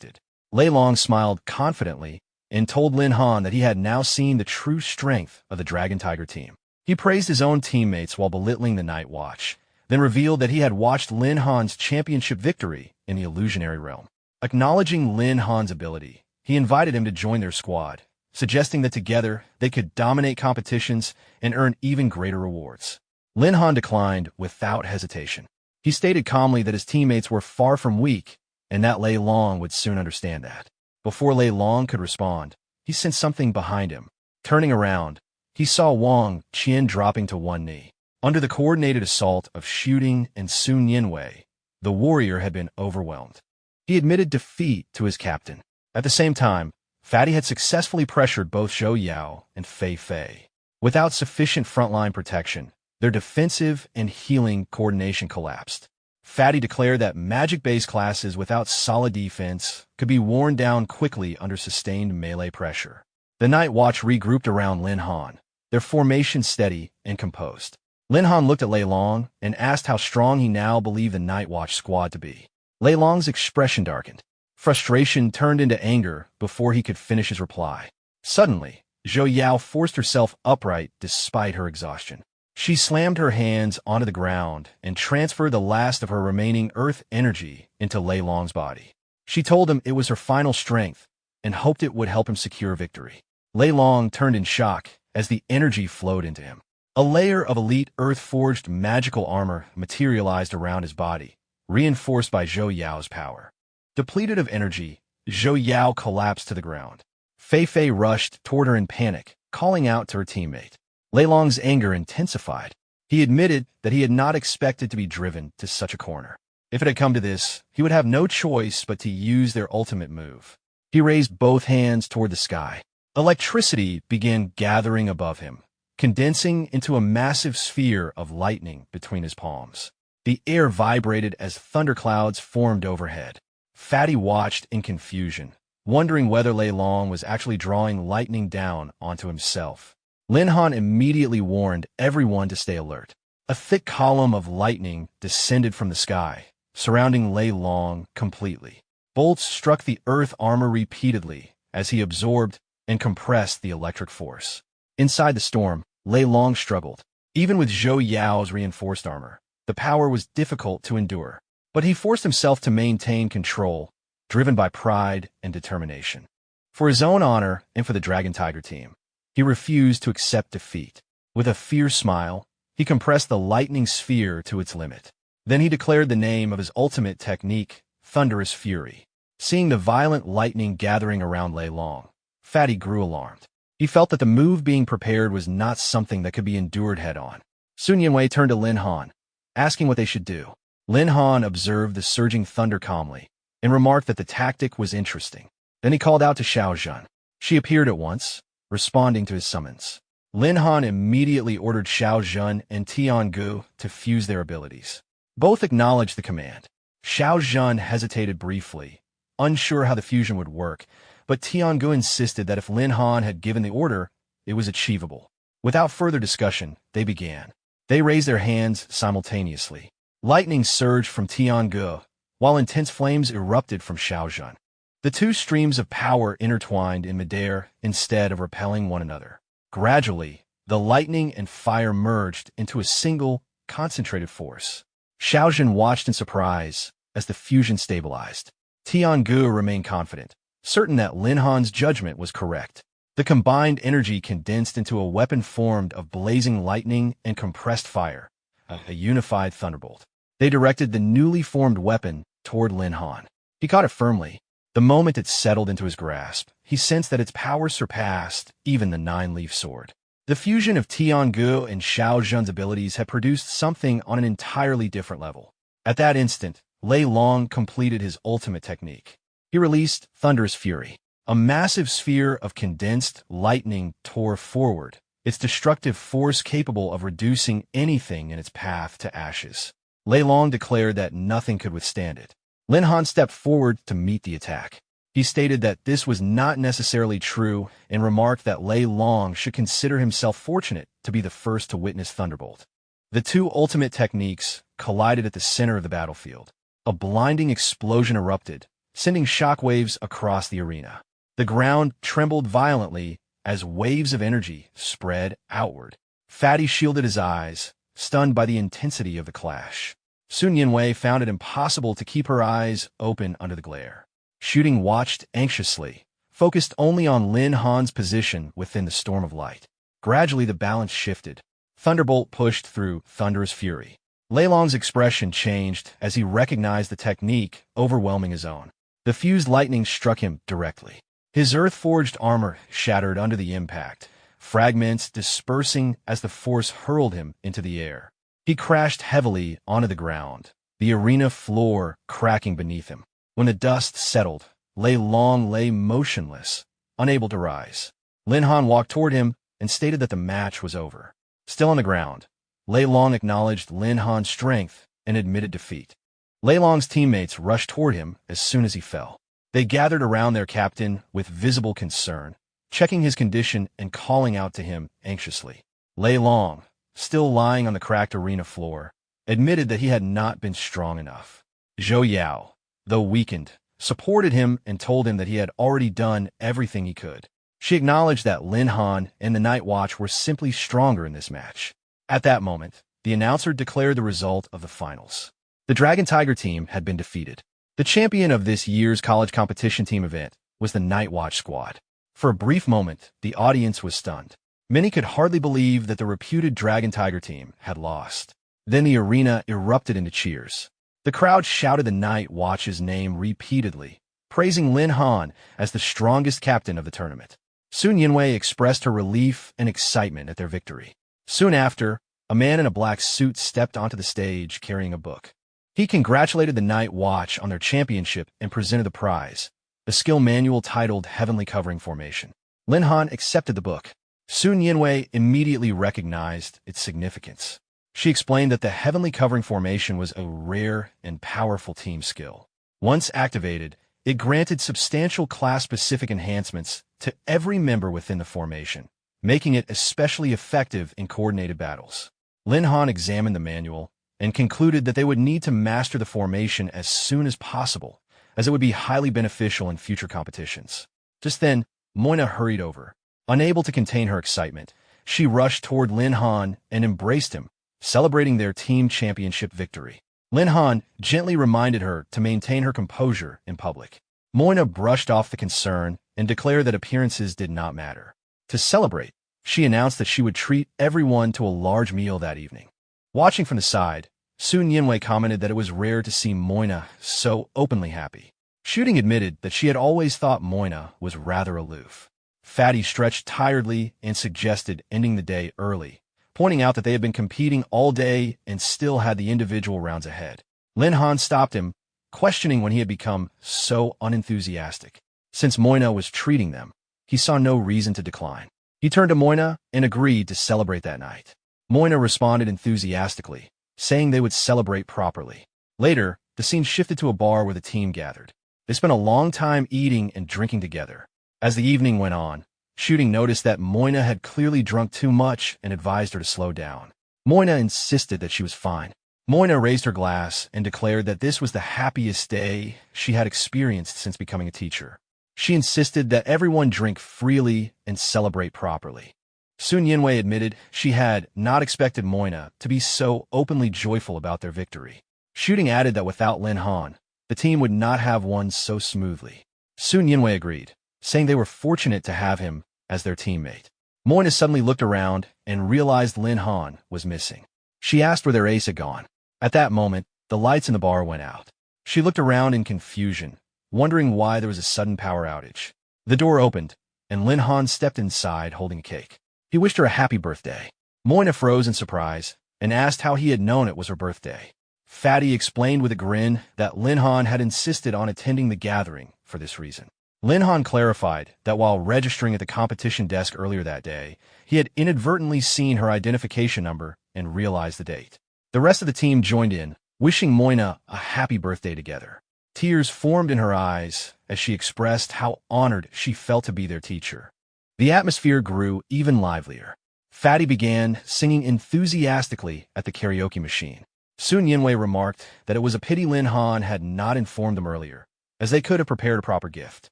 Lei Long smiled confidently and told Lin Han that he had now seen the true strength of the Dragon Tiger team. He praised his own teammates while belittling the Night Watch, then revealed that he had watched Lin Han's championship victory in the illusionary realm. Acknowledging Lin Han's ability, he invited him to join their squad, suggesting that together they could dominate competitions and earn even greater rewards. Lin Han declined without hesitation. He stated calmly that his teammates were far from weak and that Lei Long would soon understand that. Before Lei Long could respond, he sensed something behind him. Turning around, he saw Wang Qian dropping to one knee. Under the coordinated assault of Shooting and Sun Yinwei, the warrior had been overwhelmed. He admitted defeat to his captain. At the same time, Fatty had successfully pressured both Zhou Yao and Fei Fei. Without sufficient frontline protection, their defensive and healing coordination collapsed. Fatty declared that magic-based classes without solid defense could be worn down quickly under sustained melee pressure. The Night Watch regrouped around Lin Han, their formation steady and composed. Lin Han looked at Lei Long and asked how strong he now believed the Night Watch squad to be. Lei Long's expression darkened. Frustration turned into anger before he could finish his reply. Suddenly, Zhou Yao forced herself upright despite her exhaustion. She slammed her hands onto the ground and transferred the last of her remaining earth energy into Lei Long's body. She told him it was her final strength and hoped it would help him secure victory. Lei Long turned in shock as the energy flowed into him. A layer of elite earth-forged magical armor materialized around his body, reinforced by Zhou Yao's power. Depleted of energy, Zhou Yao collapsed to the ground. Fei Fei rushed toward her in panic, calling out to her teammate. Lei Long's anger intensified. He admitted that he had not expected to be driven to such a corner. If it had come to this, he would have no choice but to use their ultimate move. He raised both hands toward the sky. Electricity began gathering above him, condensing into a massive sphere of lightning between his palms. The air vibrated as thunderclouds formed overhead. Fatty watched in confusion, wondering whether Lei Long was actually drawing lightning down onto himself. Lin Han immediately warned everyone to stay alert. A thick column of lightning descended from the sky, surrounding Lei Long completely. Bolts struck the earth armor repeatedly as he absorbed and compressed the electric force. Inside the storm, Lei Long struggled. Even with Zhou Yao's reinforced armor, the power was difficult to endure. But he forced himself to maintain control, driven by pride and determination. For his own honor and for the Dragon Tiger team, he refused to accept defeat. With a fierce smile, he compressed the lightning sphere to its limit. Then he declared the name of his ultimate technique, Thunderous Fury. Seeing the violent lightning gathering around Lei Long, Fatty grew alarmed. He felt that the move being prepared was not something that could be endured head-on. Sun Yinwei turned to Lin Han, asking what they should do. Lin Han observed the surging thunder calmly and remarked that the tactic was interesting. Then he called out to Xiao Zhan. She appeared at once, responding to his summons. Lin Han immediately ordered Xiao Zhan and Tiangu to fuse their abilities. Both acknowledged the command. Xiao Zhan hesitated briefly, unsure how the fusion would work, but Tiangu insisted that if Lin Han had given the order, it was achievable. Without further discussion, they began. They raised their hands simultaneously. Lightning surged from Tiangu, while intense flames erupted from Xiao Zhan. The two streams of power intertwined in midair instead of repelling one another. Gradually, the lightning and fire merged into a single, concentrated force. Xiao Zhan watched in surprise as the fusion stabilized. Tiangu remained confident, certain that Lin Han's judgment was correct. The combined energy condensed into a weapon formed of blazing lightning and compressed fire, a unified thunderbolt. They directed the newly formed weapon toward Lin Han. He caught it firmly, The moment it settled into his grasp, he sensed that its power surpassed even the nine-leaf sword. The fusion of Tiangu and Xiao Zhen's abilities had produced something on an entirely different level. At that instant, Lei Long completed his ultimate technique. He released Thunderous Fury. A massive sphere of condensed lightning tore forward, its destructive force capable of reducing anything in its path to ashes. Lei Long declared that nothing could withstand it. Lin Han stepped forward to meet the attack. He stated that this was not necessarily true and remarked that Lei Long should consider himself fortunate to be the first to witness Thunderbolt. The two ultimate techniques collided at the center of the battlefield. A blinding explosion erupted, sending shockwaves across the arena. The ground trembled violently as waves of energy spread outward. Fatty shielded his eyes, stunned by the intensity of the clash. Sun Yinwei found it impossible to keep her eyes open under the glare. Shooting watched anxiously, focused only on Lin Han's position within the storm of light. Gradually the balance shifted. Thunderbolt pushed through Thunderous Fury. Lei Long's expression changed as he recognized the technique overwhelming his own. The fused lightning struck him directly. His earth-forged armor shattered under the impact, fragments dispersing as the force hurled him into the air. He crashed heavily onto the ground, the arena floor cracking beneath him. When the dust settled, Lei Long lay motionless, unable to rise. Lin Han walked toward him and stated that the match was over. Still on the ground, Lei Long acknowledged Lin Han's strength and admitted defeat. Lei Long's teammates rushed toward him as soon as he fell. They gathered around their captain with visible concern, checking his condition and calling out to him anxiously. Lei Long, still lying on the cracked arena floor, admitted that he had not been strong enough. Zhou Yao, though weakened, supported him and told him that he had already done everything he could. She acknowledged that Lin Han and the Night Watch were simply stronger in this match. At that moment, the announcer declared the result of the finals. The Dragon Tiger team had been defeated. The champion of this year's college competition team event was the Night Watch squad. For a brief moment, the audience was stunned. Many could hardly believe that the reputed Dragon Tiger team had lost. Then the arena erupted into cheers. The crowd shouted the Night Watch's name repeatedly, praising Lin Han as the strongest captain of the tournament. Sun Yinwei expressed her relief and excitement at their victory. Soon after, a man in a black suit stepped onto the stage carrying a book. He congratulated the Night Watch on their championship and presented the prize, a skill manual titled Heavenly Covering Formation. Lin Han accepted the book. Sun Yinwei immediately recognized its significance. She explained that the Heavenly Covering Formation was a rare and powerful team skill. Once activated, it granted substantial class-specific enhancements to every member within the formation, making it especially effective in coordinated battles. Lin Han examined the manual and concluded that they would need to master the formation as soon as possible, as it would be highly beneficial in future competitions. Just then, Moina hurried over. Unable to contain her excitement, she rushed toward Lin Han and embraced him, celebrating their team championship victory. Lin Han gently reminded her to maintain her composure in public. Moina brushed off the concern and declared that appearances did not matter. To celebrate, she announced that she would treat everyone to a large meal that evening. Watching from the side, Sun Yinwei commented that it was rare to see Moina so openly happy. Shooting admitted that she had always thought Moina was rather aloof. Fatty stretched tiredly and suggested ending the day early, pointing out that they had been competing all day and still had the individual rounds ahead. Lin Han stopped him, questioning when he had become so unenthusiastic. Since Moina was treating them, he saw no reason to decline. He turned to Moina and agreed to celebrate that night. Moina responded enthusiastically, saying they would celebrate properly. Later, the scene shifted to a bar where the team gathered. They spent a long time eating and drinking together. As the evening went on, Shooting noticed that Moina had clearly drunk too much and advised her to slow down. Moina insisted that she was fine. Moina raised her glass and declared that this was the happiest day she had experienced since becoming a teacher. She insisted that everyone drink freely and celebrate properly. Sun Yinwei admitted she had not expected Moina to be so openly joyful about their victory. Shooting added that without Lin Han, the team would not have won so smoothly. Sun Yinwei agreed, saying they were fortunate to have him as their teammate. Moina suddenly looked around and realized Lin Han was missing. She asked where their ace had gone. At that moment, the lights in the bar went out. She looked around in confusion, wondering why there was a sudden power outage. The door opened, and Lin Han stepped inside holding a cake. He wished her a happy birthday. Moina froze in surprise and asked how he had known it was her birthday. Fatty explained with a grin that Lin Han had insisted on attending the gathering for this reason. Lin Han clarified that while registering at the competition desk earlier that day, he had inadvertently seen her identification number and realized the date. The rest of the team joined in, wishing Moina a happy birthday together. Tears formed in her eyes as she expressed how honored she felt to be their teacher. The atmosphere grew even livelier. Fatty began singing enthusiastically at the karaoke machine. Soon Yinwei remarked that it was a pity Lin Han had not informed them earlier, as they could have prepared a proper gift.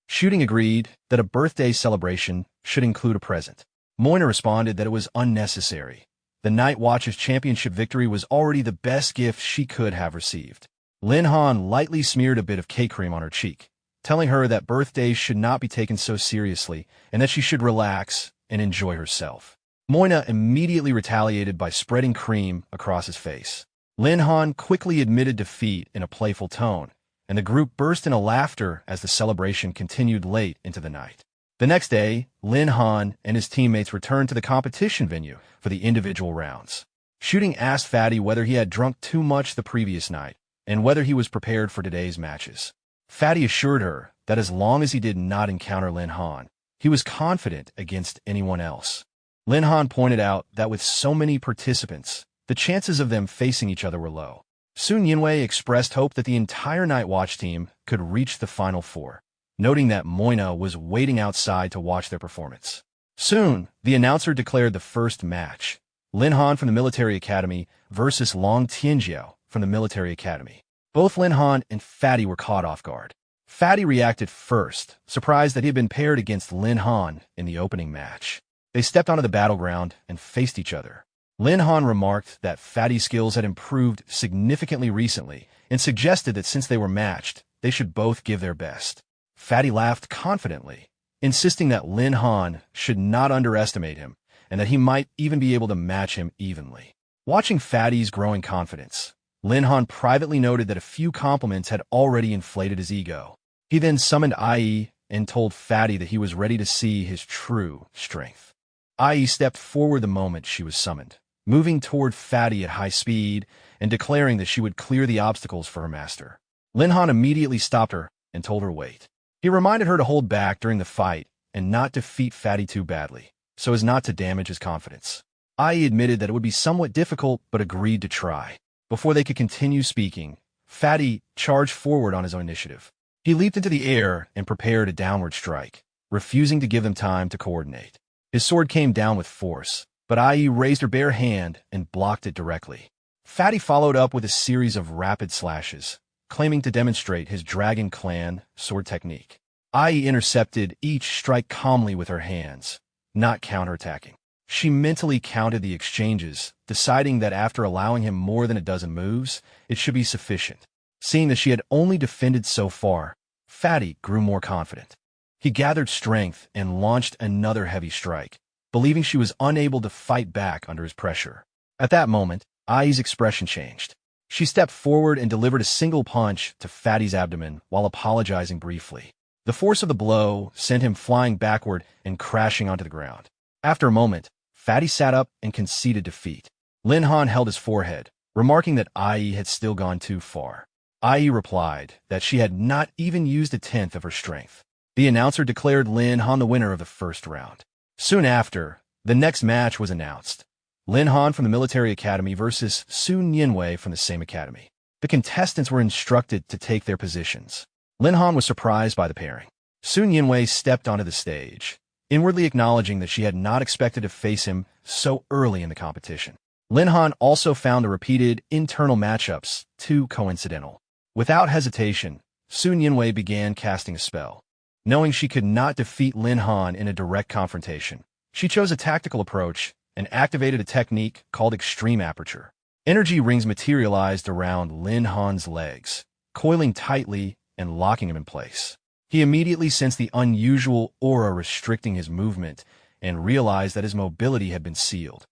Shooting agreed that a birthday celebration should include a present. Moina responded that it was unnecessary. The Night Watch's championship victory was already the best gift she could have received. Lin Han lightly smeared a bit of cake cream on her cheek, telling her that birthdays should not be taken so seriously and that she should relax and enjoy herself. Moina immediately retaliated by spreading cream across his face. Lin Han quickly admitted defeat in a playful tone, and the group burst into laughter as the celebration continued late into the night. The next day, Lin Han and his teammates returned to the competition venue for the individual rounds. Shooting asked Fatty whether he had drunk too much the previous night and whether he was prepared for today's matches. Fatty assured her that as long as he did not encounter Lin Han, he was confident against anyone else. Lin Han pointed out that with so many participants, the chances of them facing each other were low. Soon Yinwei expressed hope that the entire Night Watch team could reach the Final Four, noting that Moina was waiting outside to watch their performance. Soon, the announcer declared the first match, Lin Han from the Military Academy versus Long Tianjiao from the Military Academy. Both Lin Han and Fatty were caught off guard. Fatty reacted first, surprised that he had been paired against Lin Han in the opening match. They stepped onto the battleground and faced each other. Lin Han remarked that Fatty's skills had improved significantly recently and suggested that since they were matched, they should both give their best. Fatty laughed confidently, insisting that Lin Han should not underestimate him and that he might even be able to match him evenly. Watching Fatty's growing confidence, Lin Han privately noted that a few compliments had already inflated his ego. He then summoned IE and told Fatty that he was ready to see his true strength. IE stepped forward the moment she was summoned, moving toward Fatty at high speed and declaring that she would clear the obstacles for her master. Lin Han immediately stopped her and told her wait. He reminded her to hold back during the fight and not defeat Fatty too badly, so as not to damage his confidence. IE admitted that it would be somewhat difficult but agreed to try. Before they could continue speaking, Fatty charged forward on his own initiative. He leaped into the air and prepared a downward strike, refusing to give them time to coordinate. His sword came down with force, but IE raised her bare hand and blocked it directly. Fatty followed up with a series of rapid slashes, claiming to demonstrate his Dragon Clan sword technique. IE intercepted each strike calmly with her hands, not counterattacking. She mentally counted the exchanges, deciding that after allowing him more than a dozen moves, it should be sufficient. Seeing that she had only defended so far, Fatty grew more confident. He gathered strength and launched another heavy strike, believing she was unable to fight back under his pressure. At that moment, IE's expression changed. She stepped forward and delivered a single punch to Fatty's abdomen while apologizing briefly. The force of the blow sent him flying backward and crashing onto the ground. After a moment, Fatty sat up and conceded defeat. Lin Han held his forehead, remarking that IE had still gone too far. IE replied that she had not even used a tenth of her strength. The announcer declared Lin Han the winner of the first round. Soon after, the next match was announced. Lin Han from the Military Academy versus Sun Yinwei from the same academy. The contestants were instructed to take their positions. Lin Han was surprised by the pairing. Sun Yinwei stepped onto the stage, inwardly acknowledging that she had not expected to face him so early in the competition. Lin Han also found the repeated internal matchups too coincidental. Without hesitation, Sun Yinwei began casting a spell. Knowing she could not defeat Lin Han in a direct confrontation, she chose a tactical approach and activated a technique called Extreme Aperture. Energy rings materialized around Lin Han's legs, coiling tightly and locking him in place. He immediately sensed the unusual aura restricting his movement and realized that his mobility had been sealed.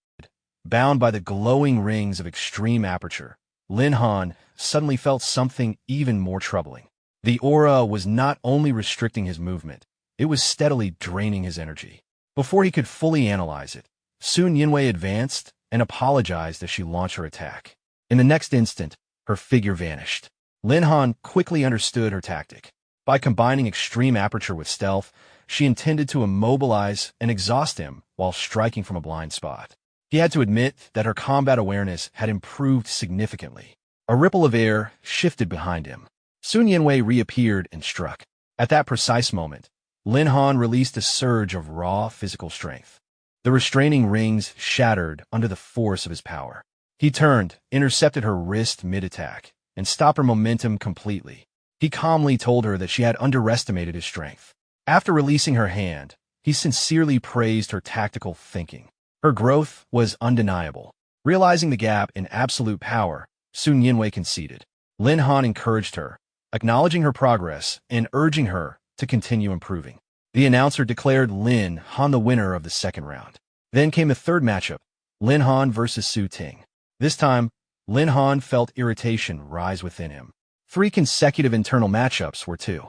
Bound by the glowing rings of Extreme Aperture, Lin Han suddenly felt something even more troubling. The aura was not only restricting his movement, it was steadily draining his energy. Before he could fully analyze it, Sun Yinwei advanced and apologized as she launched her attack. In the next instant, her figure vanished. Lin Han quickly understood her tactic. By combining extreme aperture with stealth, she intended to immobilize and exhaust him while striking from a blind spot. He had to admit that her combat awareness had improved significantly. A ripple of air shifted behind him. Sun Yinwei reappeared and struck. At that precise moment, Lin Han released a surge of raw physical strength. The restraining rings shattered under the force of his power. He turned, intercepted her wrist mid-attack, and stopped her momentum completely. He calmly told her that she had underestimated his strength. After releasing her hand, he sincerely praised her tactical thinking. Her growth was undeniable. Realizing the gap in absolute power, Sun Yinwei conceded. Lin Han encouraged her, acknowledging her progress and urging her to continue improving. The announcer declared Lin Han the winner of the second round. Then came the third matchup, Lin Han versus Su Ting. This time, Lin Han felt irritation rise within him. 3 consecutive internal matchups were too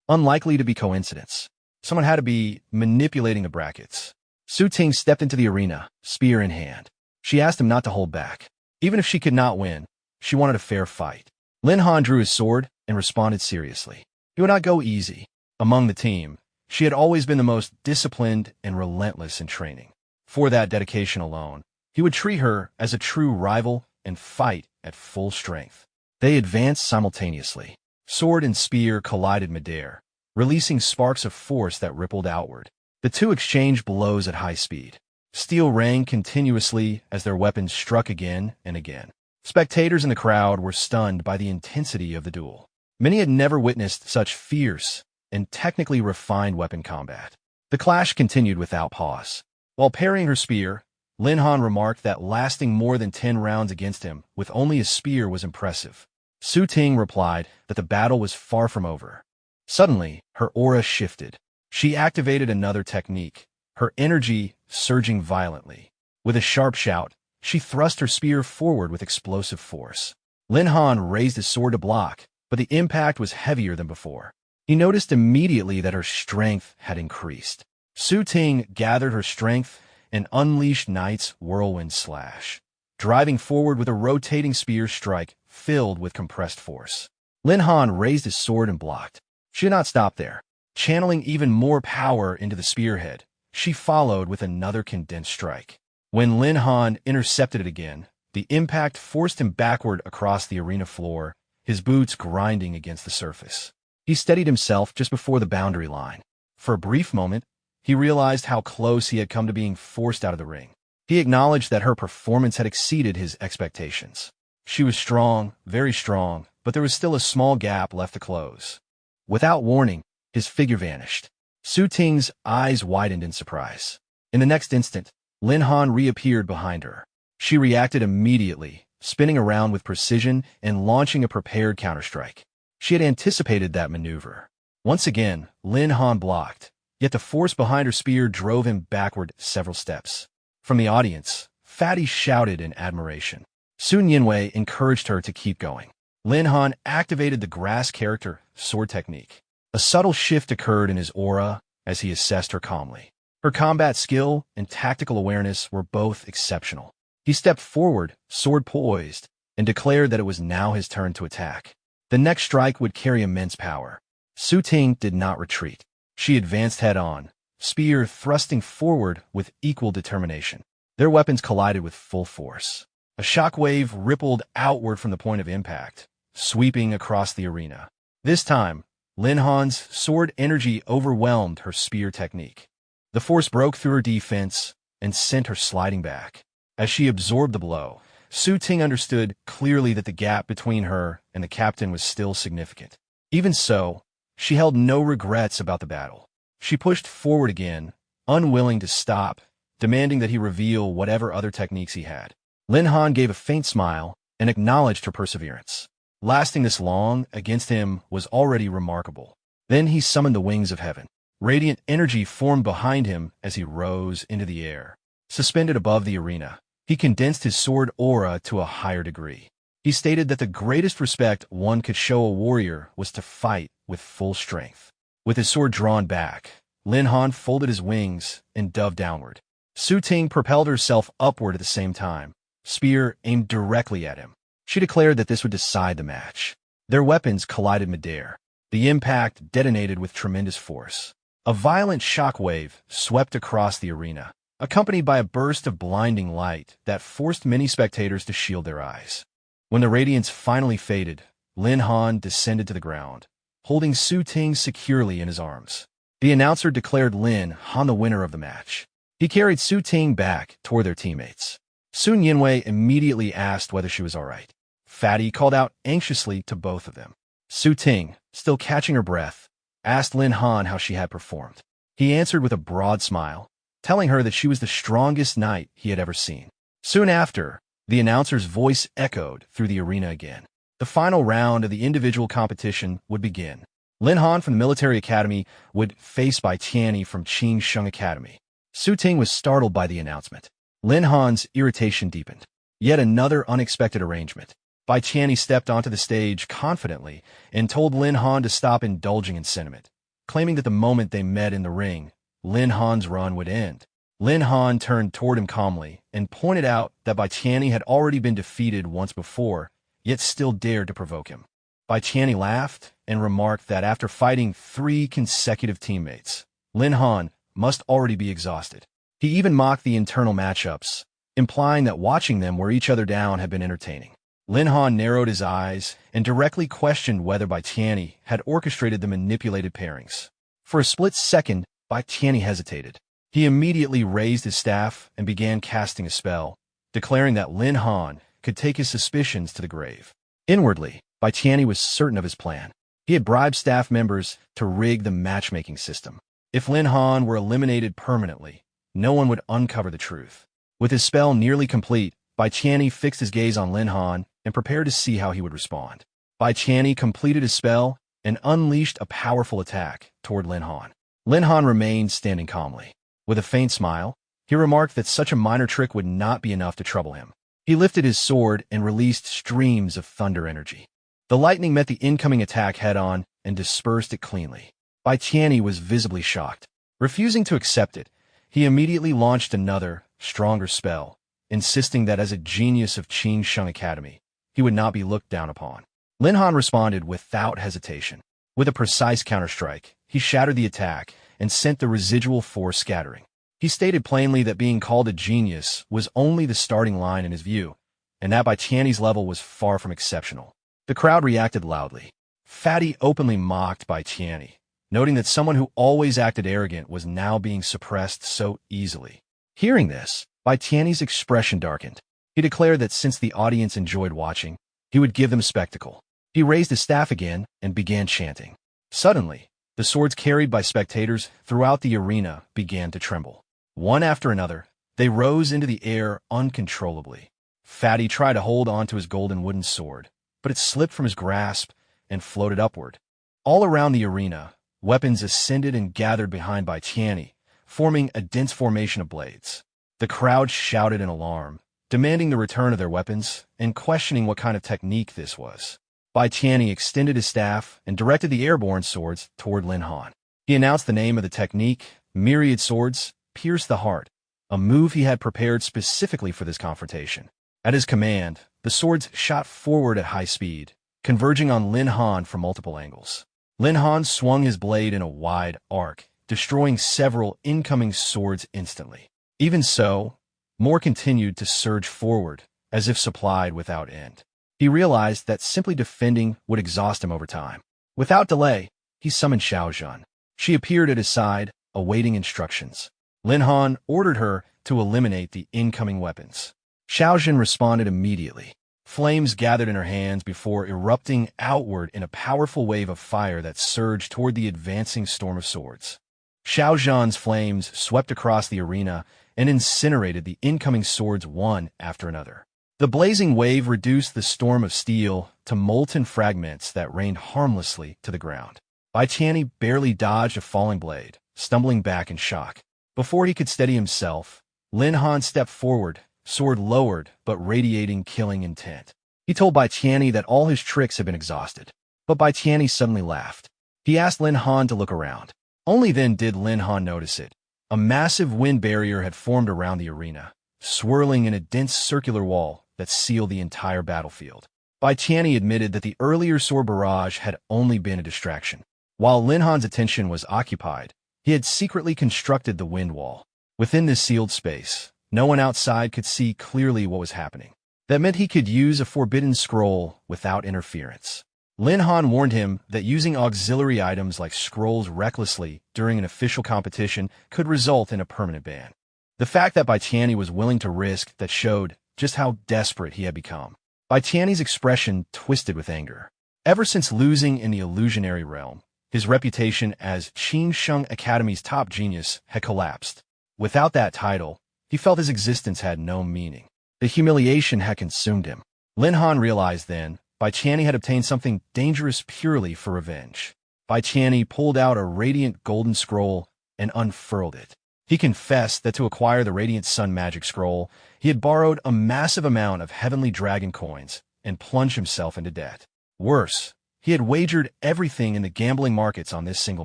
unlikely to be coincidence. Someone had to be manipulating the brackets. Su Ting stepped into the arena, spear in hand. She asked him not to hold back. Even if she could not win, she wanted a fair fight. Lin Han drew his sword and responded seriously. He would not go easy. Among the team, she had always been the most disciplined and relentless in training. For that dedication alone, he would treat her as a true rival and fight at full strength. They advanced simultaneously. Sword and spear collided midair, releasing sparks of force that rippled outward. The two exchanged blows at high speed. Steel rang continuously as their weapons struck again and again. Spectators in the crowd were stunned by the intensity of the duel. Many had never witnessed such fierce and technically refined weapon combat. The clash continued without pause. While parrying her spear, Lin Han remarked that lasting more than 10 rounds against him with only a spear was impressive. Su Ting replied that the battle was far from over. Suddenly, her aura shifted. She activated another technique, her energy surging violently. With a sharp shout, she thrust her spear forward with explosive force. Lin Han raised his sword to block, but the impact was heavier than before. He noticed immediately that her strength had increased. Su Ting gathered her strength and unleashed Knight's whirlwind slash, driving forward with a rotating spear strike filled with compressed force. Lin Han raised his sword and blocked. She did not stop there. Channeling even more power into the spearhead, she followed with another condensed strike. When Lin Han intercepted it again, the impact forced him backward across the arena floor, his boots grinding against the surface. He steadied himself just before the boundary line. For a brief moment, he realized how close he had come to being forced out of the ring. He acknowledged that her performance had exceeded his expectations. She was strong, very strong, but there was still a small gap left to close. Without warning, his figure vanished. Su Ting's eyes widened in surprise. In the next instant, Lin Han reappeared behind her. She reacted immediately, spinning around with precision and launching a prepared counterstrike. She had anticipated that maneuver. Once again, Lin Han blocked, yet the force behind her spear drove him backward several steps. From the audience, Fatty shouted in admiration. Sun Yinwei encouraged her to keep going. Lin Han activated the grass character sword technique. A subtle shift occurred in his aura as he assessed her calmly. Her combat skill and tactical awareness were both exceptional. He stepped forward, sword poised, and declared that it was now his turn to attack. The next strike would carry immense power. Su Ting did not retreat. She advanced head-on, spear thrusting forward with equal determination. Their weapons collided with full force. A shockwave rippled outward from the point of impact, sweeping across the arena. This time, Lin Han's sword energy overwhelmed her spear technique. The force broke through her defense and sent her sliding back. As she absorbed the blow, Su Ting understood clearly that the gap between her and the captain was still significant. Even so, she held no regrets about the battle. She pushed forward again, unwilling to stop, demanding that he reveal whatever other techniques he had. Lin Han gave a faint smile and acknowledged her perseverance. Lasting this long against him was already remarkable. Then he summoned the wings of heaven. Radiant energy formed behind him as he rose into the air. Suspended above the arena, he condensed his sword aura to a higher degree. He stated that the greatest respect one could show a warrior was to fight with full strength. With his sword drawn back, Lin Han folded his wings and dove downward. Su Ting propelled herself upward at the same time, spear aimed directly at him. She declared that this would decide the match. Their weapons collided midair. The impact detonated with tremendous force. A violent shockwave swept across the arena, accompanied by a burst of blinding light that forced many spectators to shield their eyes. When the radiance finally faded, Lin Han descended to the ground, holding Su Ting securely in his arms. The announcer declared Lin Han the winner of the match. He carried Su Ting back toward their teammates. Sun Yinwei immediately asked whether she was all right. Fatty called out anxiously to both of them. Su Ting, still catching her breath, asked Lin Han how she had performed. He answered with a broad smile, telling her that she was the strongest knight he had ever seen. Soon after, the announcer's voice echoed through the arena again. The final round of the individual competition would begin. Lin Han from the military academy would face Bai Tianyi from Qing Sheng Academy. Su Ting was startled by the announcement. Lin Han's irritation deepened. Yet another unexpected arrangement. Bai Tianyi stepped onto the stage confidently and told Lin Han to stop indulging in sentiment, claiming that the moment they met in the ring, Lin Han's run would end. Lin Han turned toward him calmly and pointed out that Bai Tianyi had already been defeated once before, yet still dared to provoke him. Bai Tianyi laughed and remarked that after fighting 3 consecutive teammates, Lin Han must already be exhausted. He even mocked the internal matchups, implying that watching them wear each other down had been entertaining. Lin Han narrowed his eyes and directly questioned whether Bai Tianyi had orchestrated the manipulated pairings. For a split second, Bai Tianyi hesitated. He immediately raised his staff and began casting a spell, declaring that Lin Han could take his suspicions to the grave. Inwardly, Bai Tianyi was certain of his plan. He had bribed staff members to rig the matchmaking system. If Lin Han were eliminated permanently, no one would uncover the truth. With his spell nearly complete, Bai Tianyi fixed his gaze on Lin Han and prepared to see how he would respond. Bai Tianyi completed his spell and unleashed a powerful attack toward Lin Han. Lin Han remained standing calmly. With a faint smile, he remarked that such a minor trick would not be enough to trouble him. He lifted his sword and released streams of thunder energy. The lightning met the incoming attack head-on and dispersed it cleanly. Bai Tianyi was visibly shocked. Refusing to accept it, he immediately launched another, stronger spell, insisting that as a genius of Qing Sheng Academy, he would not be looked down upon. Lin Han responded without hesitation. With a precise counterstrike, he shattered the attack and sent the residual force scattering. He stated plainly that being called a genius was only the starting line in his view, and that Bai Tianyi's level was far from exceptional. The crowd reacted loudly. Fatty openly mocked Bai Tianyi, noting that someone who always acted arrogant was now being suppressed so easily. Hearing this, Bai Tianyi's expression darkened. He declared that since the audience enjoyed watching, he would give them a spectacle. He raised his staff again and began chanting. Suddenly, the swords carried by spectators throughout the arena began to tremble. One after another, they rose into the air uncontrollably. Fatty tried to hold on to his golden wooden sword, but it slipped from his grasp and floated upward. All around the arena, weapons ascended and gathered behind Bai Tianyi, forming a dense formation of blades. The crowd shouted in alarm, demanding the return of their weapons and questioning what kind of technique this was. Bai Tianyi extended his staff and directed the airborne swords toward Lin Han. He announced the name of the technique, Myriad Swords, Pierce the Heart, a move he had prepared specifically for this confrontation. At his command, the swords shot forward at high speed, converging on Lin Han from multiple angles. Lin Han swung his blade in a wide arc, destroying several incoming swords instantly. Even so, more continued to surge forward, as if supplied without end. He realized that simply defending would exhaust him over time. Without delay, he summoned Xiaozhan. She appeared at his side, awaiting instructions. Lin Han ordered her to eliminate the incoming weapons. Xiaozhan responded immediately. Flames gathered in her hands before erupting outward in a powerful wave of fire that surged toward the advancing storm of swords. Xiaozhan's flames swept across the arena and incinerated the incoming swords one after another. The blazing wave reduced the storm of steel to molten fragments that rained harmlessly to the ground. Bai Tianyi barely dodged a falling blade, stumbling back in shock. Before he could steady himself, Lin Han stepped forward, sword lowered but radiating killing intent. He told Bai Tianyi that all his tricks had been exhausted. But Bai Tianyi suddenly laughed. He asked Lin Han to look around. Only then did Lin Han notice it. A massive wind barrier had formed around the arena, swirling in a dense circular wall that sealed the entire battlefield. Bai Tianyi admitted that the earlier sword barrage had only been a distraction. While Lin Han's attention was occupied, he had secretly constructed the wind wall. Within this sealed space, no one outside could see clearly what was happening. That meant he could use a forbidden scroll without interference. Lin Han warned him that using auxiliary items like scrolls recklessly during an official competition could result in a permanent ban. The fact that Bai Tianyi was willing to risk that showed just how desperate he had become. Bai Tianyi's expression twisted with anger. Ever since losing in the illusionary realm, his reputation as Qin Sheng Academy's top genius had collapsed. Without that title, he felt his existence had no meaning. The humiliation had consumed him. Lin Han realized then Bai Tianyi had obtained something dangerous purely for revenge. Bai Tianyi pulled out a radiant golden scroll and unfurled it. He confessed that to acquire the Radiant Sun Magic Scroll, he had borrowed a massive amount of Heavenly Dragon coins and plunged himself into debt. Worse, he had wagered everything in the gambling markets on this single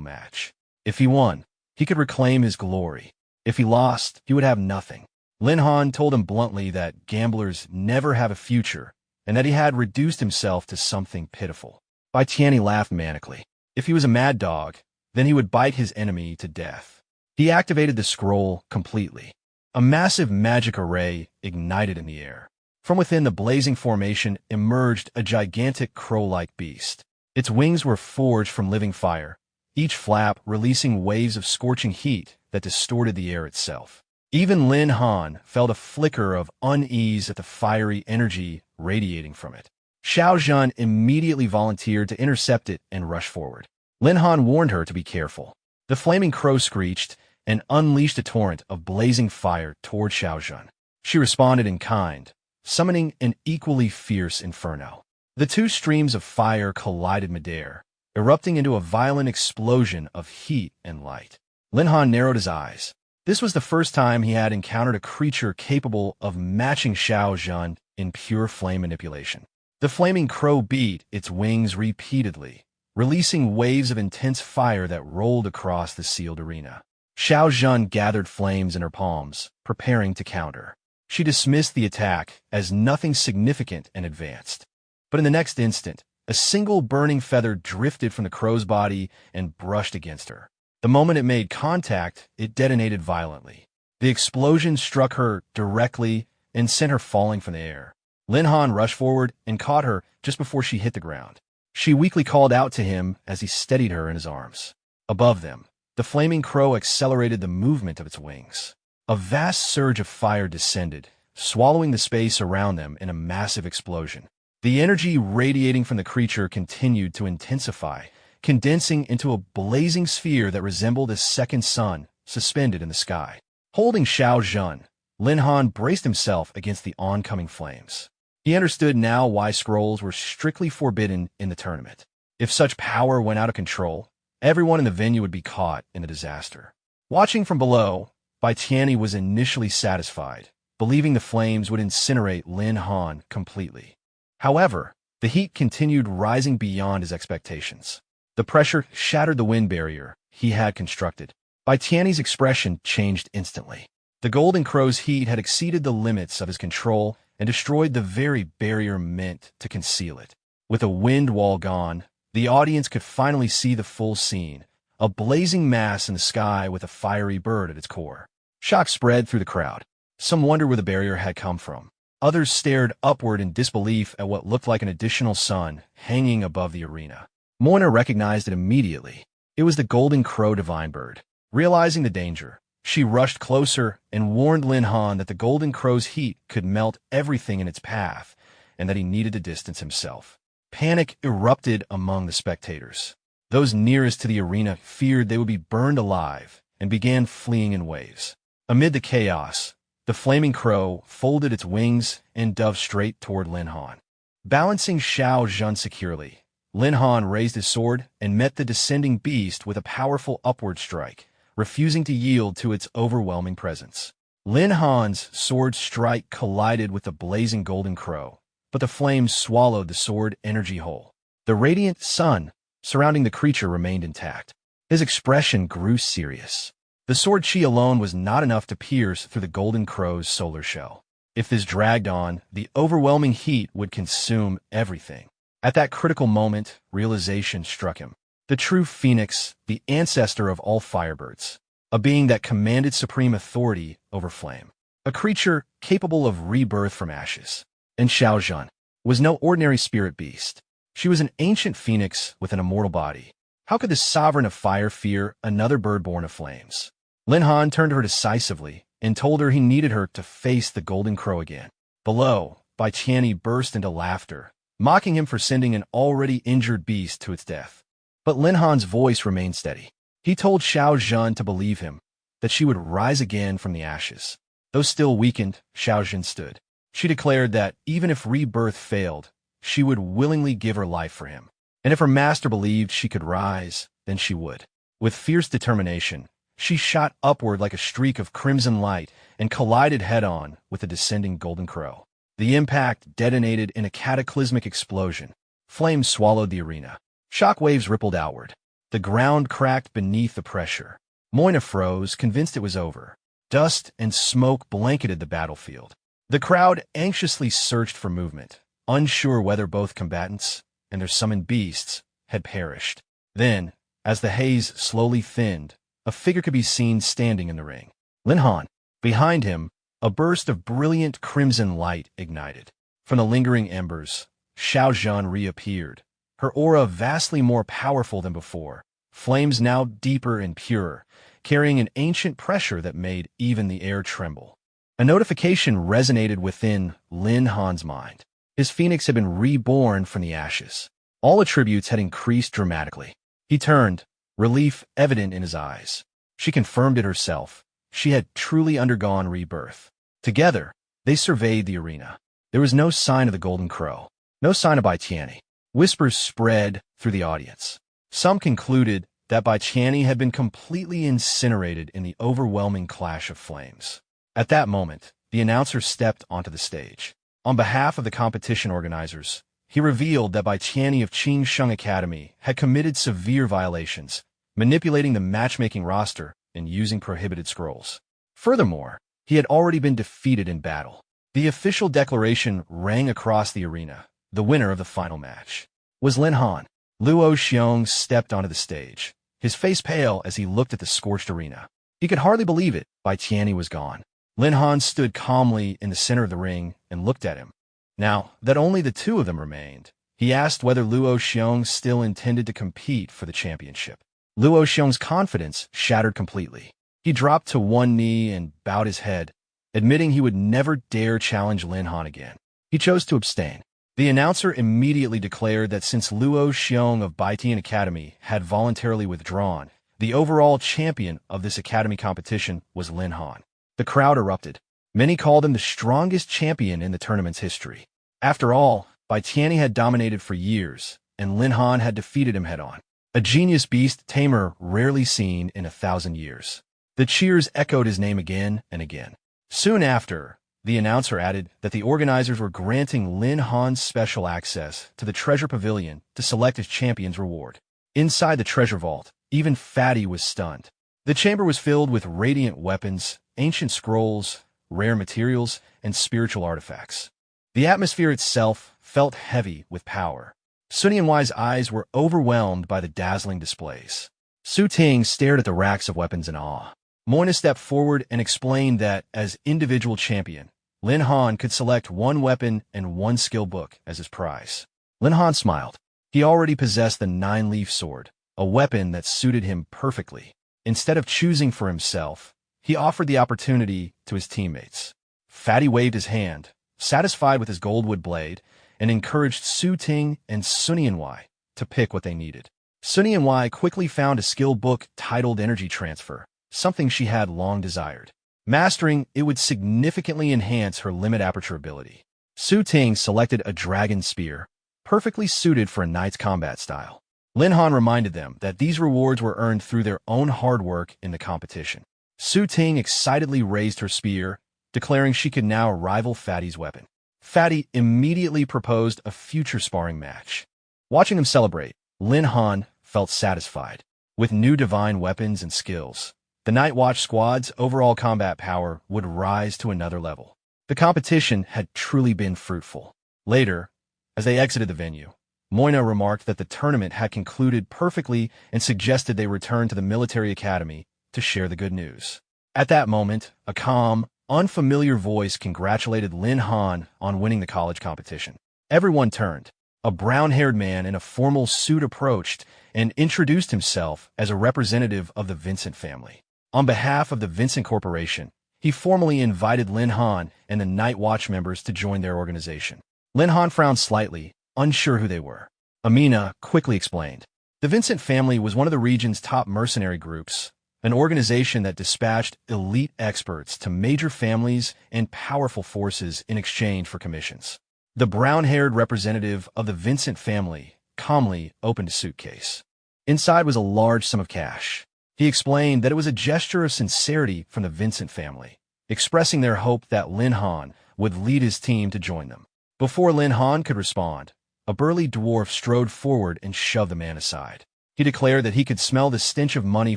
match. If he won, he could reclaim his glory. If he lost, he would have nothing. Lin Han told him bluntly that gamblers never have a future, and that he had reduced himself to something pitiful. Bai Tianyi laughed manically. If he was a mad dog, then he would bite his enemy to death. He activated the scroll completely. A massive magic array ignited in the air. From within the blazing formation emerged a gigantic crow-like beast. Its wings were forged from living fire, each flap releasing waves of scorching heat that distorted the air itself. Even Lin Han felt a flicker of unease at the fiery energy radiating from it. Xiao Zhan immediately volunteered to intercept it and rush forward. Lin Han warned her to be careful. The flaming crow screeched and unleashed a torrent of blazing fire toward Xiao Zhan. She responded in kind, summoning an equally fierce inferno. The two streams of fire collided midair, erupting into a violent explosion of heat and light. Lin Han narrowed his eyes. This was the first time he had encountered a creature capable of matching Xiao Zhan in pure flame manipulation. The flaming crow beat its wings repeatedly, releasing waves of intense fire that rolled across the sealed arena. Xiao Zhan gathered flames in her palms, preparing to counter. She dismissed the attack as nothing significant and advanced. But in the next instant, a single burning feather drifted from the crow's body and brushed against her. The moment it made contact, it detonated violently. The explosion struck her directly and sent her falling from the air. Lin Han rushed forward and caught her just before she hit the ground. She weakly called out to him as he steadied her in his arms. Above them, the flaming crow accelerated the movement of its wings. A vast surge of fire descended, swallowing the space around them in a massive explosion. The energy radiating from the creature continued to intensify, condensing into a blazing sphere that resembled a second sun suspended in the sky. Holding Xiao Zhan, Lin Han braced himself against the oncoming flames. He understood now why scrolls were strictly forbidden in the tournament. If such power went out of control, everyone in the venue would be caught in a disaster. Watching from below, Bai Tianyi was initially satisfied, believing the flames would incinerate Lin Han completely. However, the heat continued rising beyond his expectations. The pressure shattered the wind barrier he had constructed. Bai Tianyi's expression changed instantly. The golden crow's heat had exceeded the limits of his control and destroyed the very barrier meant to conceal it. With a wind wall gone, the audience could finally see the full scene, a blazing mass in the sky with a fiery bird at its core. Shock spread through the crowd. Some wondered where the barrier had come from. Others stared upward in disbelief at what looked like an additional sun hanging above the arena. Moina recognized it immediately. It was the golden crow divine bird. Realizing the danger, she rushed closer and warned Lin Han that the golden crow's heat could melt everything in its path and that he needed to distance himself. Panic erupted among the spectators. Those nearest to the arena feared they would be burned alive and began fleeing in waves. Amid the chaos, the flaming crow folded its wings and dove straight toward Lin Han. Balancing Xiao Zhan securely, Lin Han raised his sword and met the descending beast with a powerful upward strike, refusing to yield to its overwhelming presence. Lin Han's sword strike collided with the blazing golden crow, but the flames swallowed the sword energy whole. The radiant sun surrounding the creature remained intact. His expression grew serious. The sword chi alone was not enough to pierce through the golden crow's solar shell. If this dragged on, the overwhelming heat would consume everything. At that critical moment, realization struck him. The true phoenix, the ancestor of all firebirds, a being that commanded supreme authority over flame, a creature capable of rebirth from ashes. And Xiaozhan was no ordinary spirit beast. She was an ancient phoenix with an immortal body. How could the sovereign of fire fear another bird born of flames? Lin Han turned to her decisively and told her he needed her to face the golden crow again. Below, Bai Tianyi burst into laughter, mocking him for sending an already injured beast to its death. But Lin Han's voice remained steady. He told Xiaozhan to believe him, that she would rise again from the ashes. Though still weakened, Xiaozhan stood. She declared that even if rebirth failed, she would willingly give her life for him. And if her master believed she could rise, then she would. With fierce determination, she shot upward like a streak of crimson light and collided head-on with the descending golden crow. The impact detonated in a cataclysmic explosion. Flames swallowed the arena. Shockwaves rippled outward. The ground cracked beneath the pressure. Moina froze, convinced it was over. Dust and smoke blanketed the battlefield. The crowd anxiously searched for movement, unsure whether both combatants and their summoned beasts had perished. Then, as the haze slowly thinned, a figure could be seen standing in the ring. Lin Han. Behind him, a burst of brilliant crimson light ignited. From the lingering embers, Xiaozhan reappeared, her aura vastly more powerful than before, flames now deeper and purer, carrying an ancient pressure that made even the air tremble. A notification resonated within Lin Han's mind. His phoenix had been reborn from the ashes. All attributes had increased dramatically. He turned, relief evident in his eyes. She confirmed it herself. She had truly undergone rebirth. Together, they surveyed the arena. There was no sign of the golden crow, no sign of Bai Tianyi. Whispers spread through the audience. Some concluded that Bai Tianyi had been completely incinerated in the overwhelming clash of flames. At that moment, the announcer stepped onto the stage. On behalf of the competition organizers, he revealed that Bai Tianyi of Qingsheng Academy had committed severe violations, manipulating the matchmaking roster and using prohibited scrolls. Furthermore, he had already been defeated in battle. The official declaration rang across the arena. The winner of the final match was Lin Han. Luo Xiong stepped onto the stage, his face pale as he looked at the scorched arena. He could hardly believe it. Bai Tianyi was gone. Lin Han stood calmly in the center of the ring and looked at him. Now that only the two of them remained, he asked whether Luo Xiong still intended to compete for the championship. Luo Xiong's confidence shattered completely. He dropped to one knee and bowed his head, admitting he would never dare challenge Lin Han again. He chose to abstain. The announcer immediately declared that since Luo Xiong of Bai Tianyi Academy had voluntarily withdrawn, the overall champion of this academy competition was Lin Han. The crowd erupted. Many called him the strongest champion in the tournament's history. After all, Bai Tianyi had dominated for years, and Lin Han had defeated him head-on. A genius beast tamer rarely seen in 1,000 years. The cheers echoed his name again and again. Soon after, the announcer added that the organizers were granting Lin Han special access to the treasure pavilion to select his champion's reward. Inside the treasure vault, even Fatty was stunned. The chamber was filled with radiant weapons, ancient scrolls, rare materials, and spiritual artifacts. The atmosphere itself felt heavy with power. Sun Yanhuai's eyes were overwhelmed by the dazzling displays. Su Ting stared at the racks of weapons in awe. Moina stepped forward and explained that, as individual champion, Lin Han could select one weapon and one skill book as his prize. Lin Han smiled. He already possessed the nine-leaf sword, a weapon that suited him perfectly. Instead of choosing for himself, he offered the opportunity to his teammates. Fatty waved his hand, satisfied with his goldwood blade, and encouraged Su Ting and Sun Yanhuai to pick what they needed. Sun Yanhuai quickly found a skill book titled Energy Transfer, something she had long desired. Mastering it would significantly enhance her limit aperture ability. Su Ting selected a dragon spear, perfectly suited for a knight's combat style. Lin Han reminded them that these rewards were earned through their own hard work in the competition. Su Ting excitedly raised her spear, declaring she could now rival Fatty's weapon. Fatty immediately proposed a future sparring match. Watching them celebrate, Lin Han felt satisfied. With new divine weapons and skills, the Night Watch squad's overall combat power would rise to another level. The competition had truly been fruitful. Later, as they exited the venue, Moina remarked that the tournament had concluded perfectly and suggested they return to the military academy to share the good news. At that moment, a calm, unfamiliar voice congratulated Lin Han on winning the college competition. Everyone turned. A brown-haired man in a formal suit approached and introduced himself as a representative of the Vincent family. On behalf of the Vincent Corporation, he formally invited Lin Han and the Night Watch members to join their organization. Lin Han frowned slightly, unsure who they were. Amina quickly explained. The Vincent family was one of the region's top mercenary groups, an organization that dispatched elite experts to major families and powerful forces in exchange for commissions. The brown-haired representative of the Vincent family calmly opened a suitcase. Inside was a large sum of cash. He explained that it was a gesture of sincerity from the Vincent family, expressing their hope that Lin Han would lead his team to join them. Before Lin Han could respond, a burly dwarf strode forward and shoved the man aside. He declared that he could smell the stench of money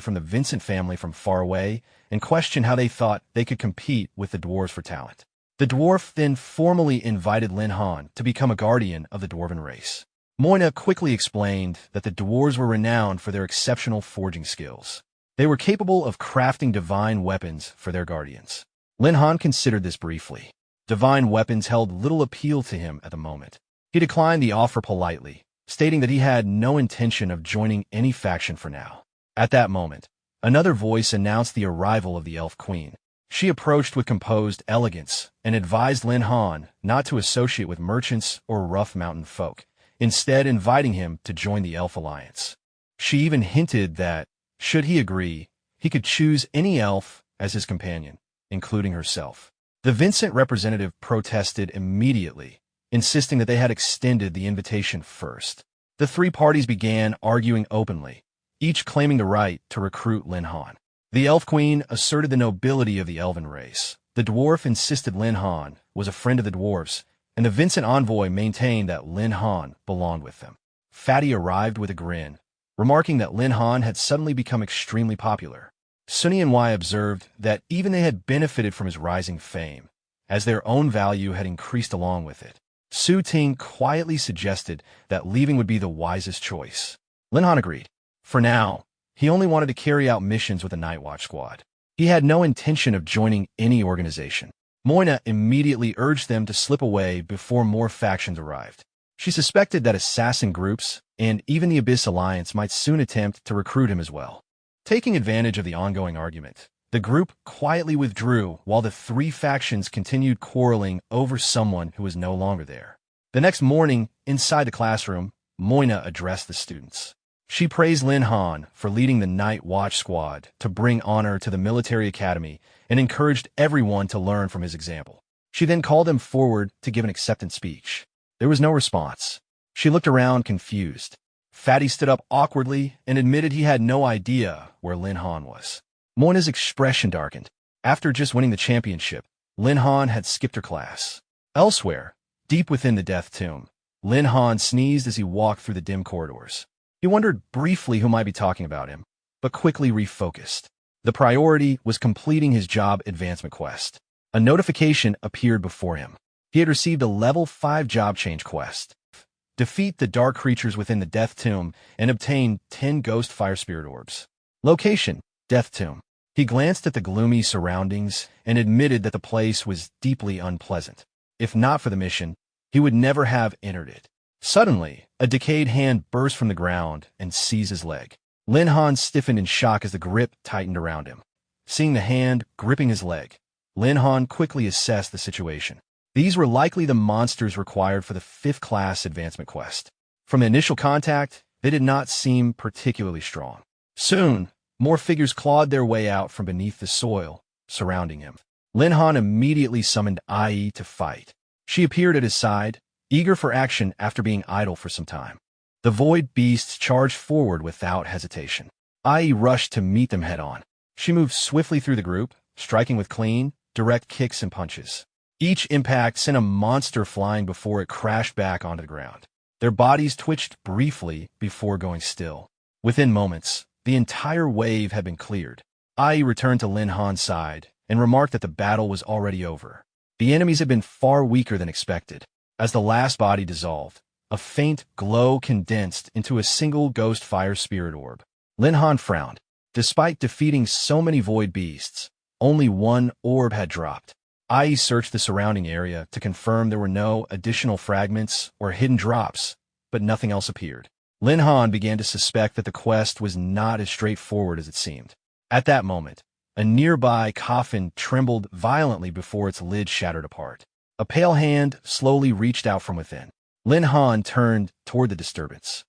from the Vincent family from far away and questioned how they thought they could compete with the dwarves for talent. The dwarf then formally invited Lin Han to become a guardian of the dwarven race. Moina quickly explained that the dwarves were renowned for their exceptional forging skills. They were capable of crafting divine weapons for their guardians. Lin Han considered this briefly. Divine weapons held little appeal to him at the moment. He declined the offer politely, stating that he had no intention of joining any faction for now. At that moment, another voice announced the arrival of the Elf Queen. She approached with composed elegance and advised Lin Han not to associate with merchants or rough mountain folk, instead inviting him to join the Elf Alliance. She even hinted that, should he agree, he could choose any elf as his companion, including herself. The Vincent representative protested immediately, insisting that they had extended the invitation first. The three parties began arguing openly, each claiming the right to recruit Lin Han. The Elf Queen asserted the nobility of the elven race. The dwarf insisted Lin Han was a friend of the dwarves, and the Vincent envoy maintained that Lin Han belonged with them. Fatty arrived with a grin, remarking that Lin Han had suddenly become extremely popular. Sunny and Y observed that even they had benefited from his rising fame, as their own value had increased along with it. Su Ting quietly suggested that leaving would be the wisest choice. Lin Han agreed. For now, he only wanted to carry out missions with the Night Watch squad. He had no intention of joining any organization. Moina immediately urged them to slip away before more factions arrived. She suspected that assassin groups and even the Abyss Alliance might soon attempt to recruit him as well. Taking advantage of the ongoing argument, the group quietly withdrew while the three factions continued quarreling over someone who was no longer there. The next morning, inside the classroom, Moina addressed the students. She praised Lin Han for leading the Night Watch squad to bring honor to the military academy and encouraged everyone to learn from his example. She then called them forward to give an acceptance speech. There was no response. She looked around confused. Fatty stood up awkwardly and admitted he had no idea where Lin Han was. Moina's expression darkened. After just winning the championship, Lin Han had skipped her class. Elsewhere, deep within the Death Tomb, Lin Han sneezed as he walked through the dim corridors. He wondered briefly who might be talking about him, but quickly refocused. The priority was completing his job advancement quest. A notification appeared before him. He had received a level 5 job change quest. Defeat the dark creatures within the Death Tomb and obtain 10 ghost fire spirit orbs. Location: Death Tomb. He glanced at the gloomy surroundings and admitted that the place was deeply unpleasant. If not for the mission, he would never have entered it. Suddenly, a decayed hand burst from the ground and seized his leg. Lin Han stiffened in shock as the grip tightened around him. Seeing the hand gripping his leg, Lin Han quickly assessed the situation. These were likely the monsters required for the 5th class advancement quest. From initial contact, they did not seem particularly strong. Soon, more figures clawed their way out from beneath the soil surrounding him. Lin Han immediately summoned Ai to fight. She appeared at his side, eager for action after being idle for some time. The void beasts charged forward without hesitation. Ai rushed to meet them head-on. She moved swiftly through the group, striking with clean, direct kicks and punches. Each impact sent a monster flying before it crashed back onto the ground. Their bodies twitched briefly before going still. Within moments, the entire wave had been cleared. Ai returned to Lin Han's side and remarked that the battle was already over. The enemies had been far weaker than expected. As the last body dissolved, a faint glow condensed into a single ghost fire spirit orb. Lin Han frowned. Despite defeating so many void beasts, only one orb had dropped. Ai searched the surrounding area to confirm there were no additional fragments or hidden drops, but nothing else appeared. Lin Han began to suspect that the quest was not as straightforward as it seemed. At that moment, a nearby coffin trembled violently before its lid shattered apart. A pale hand slowly reached out from within. Lin Han turned toward the disturbance.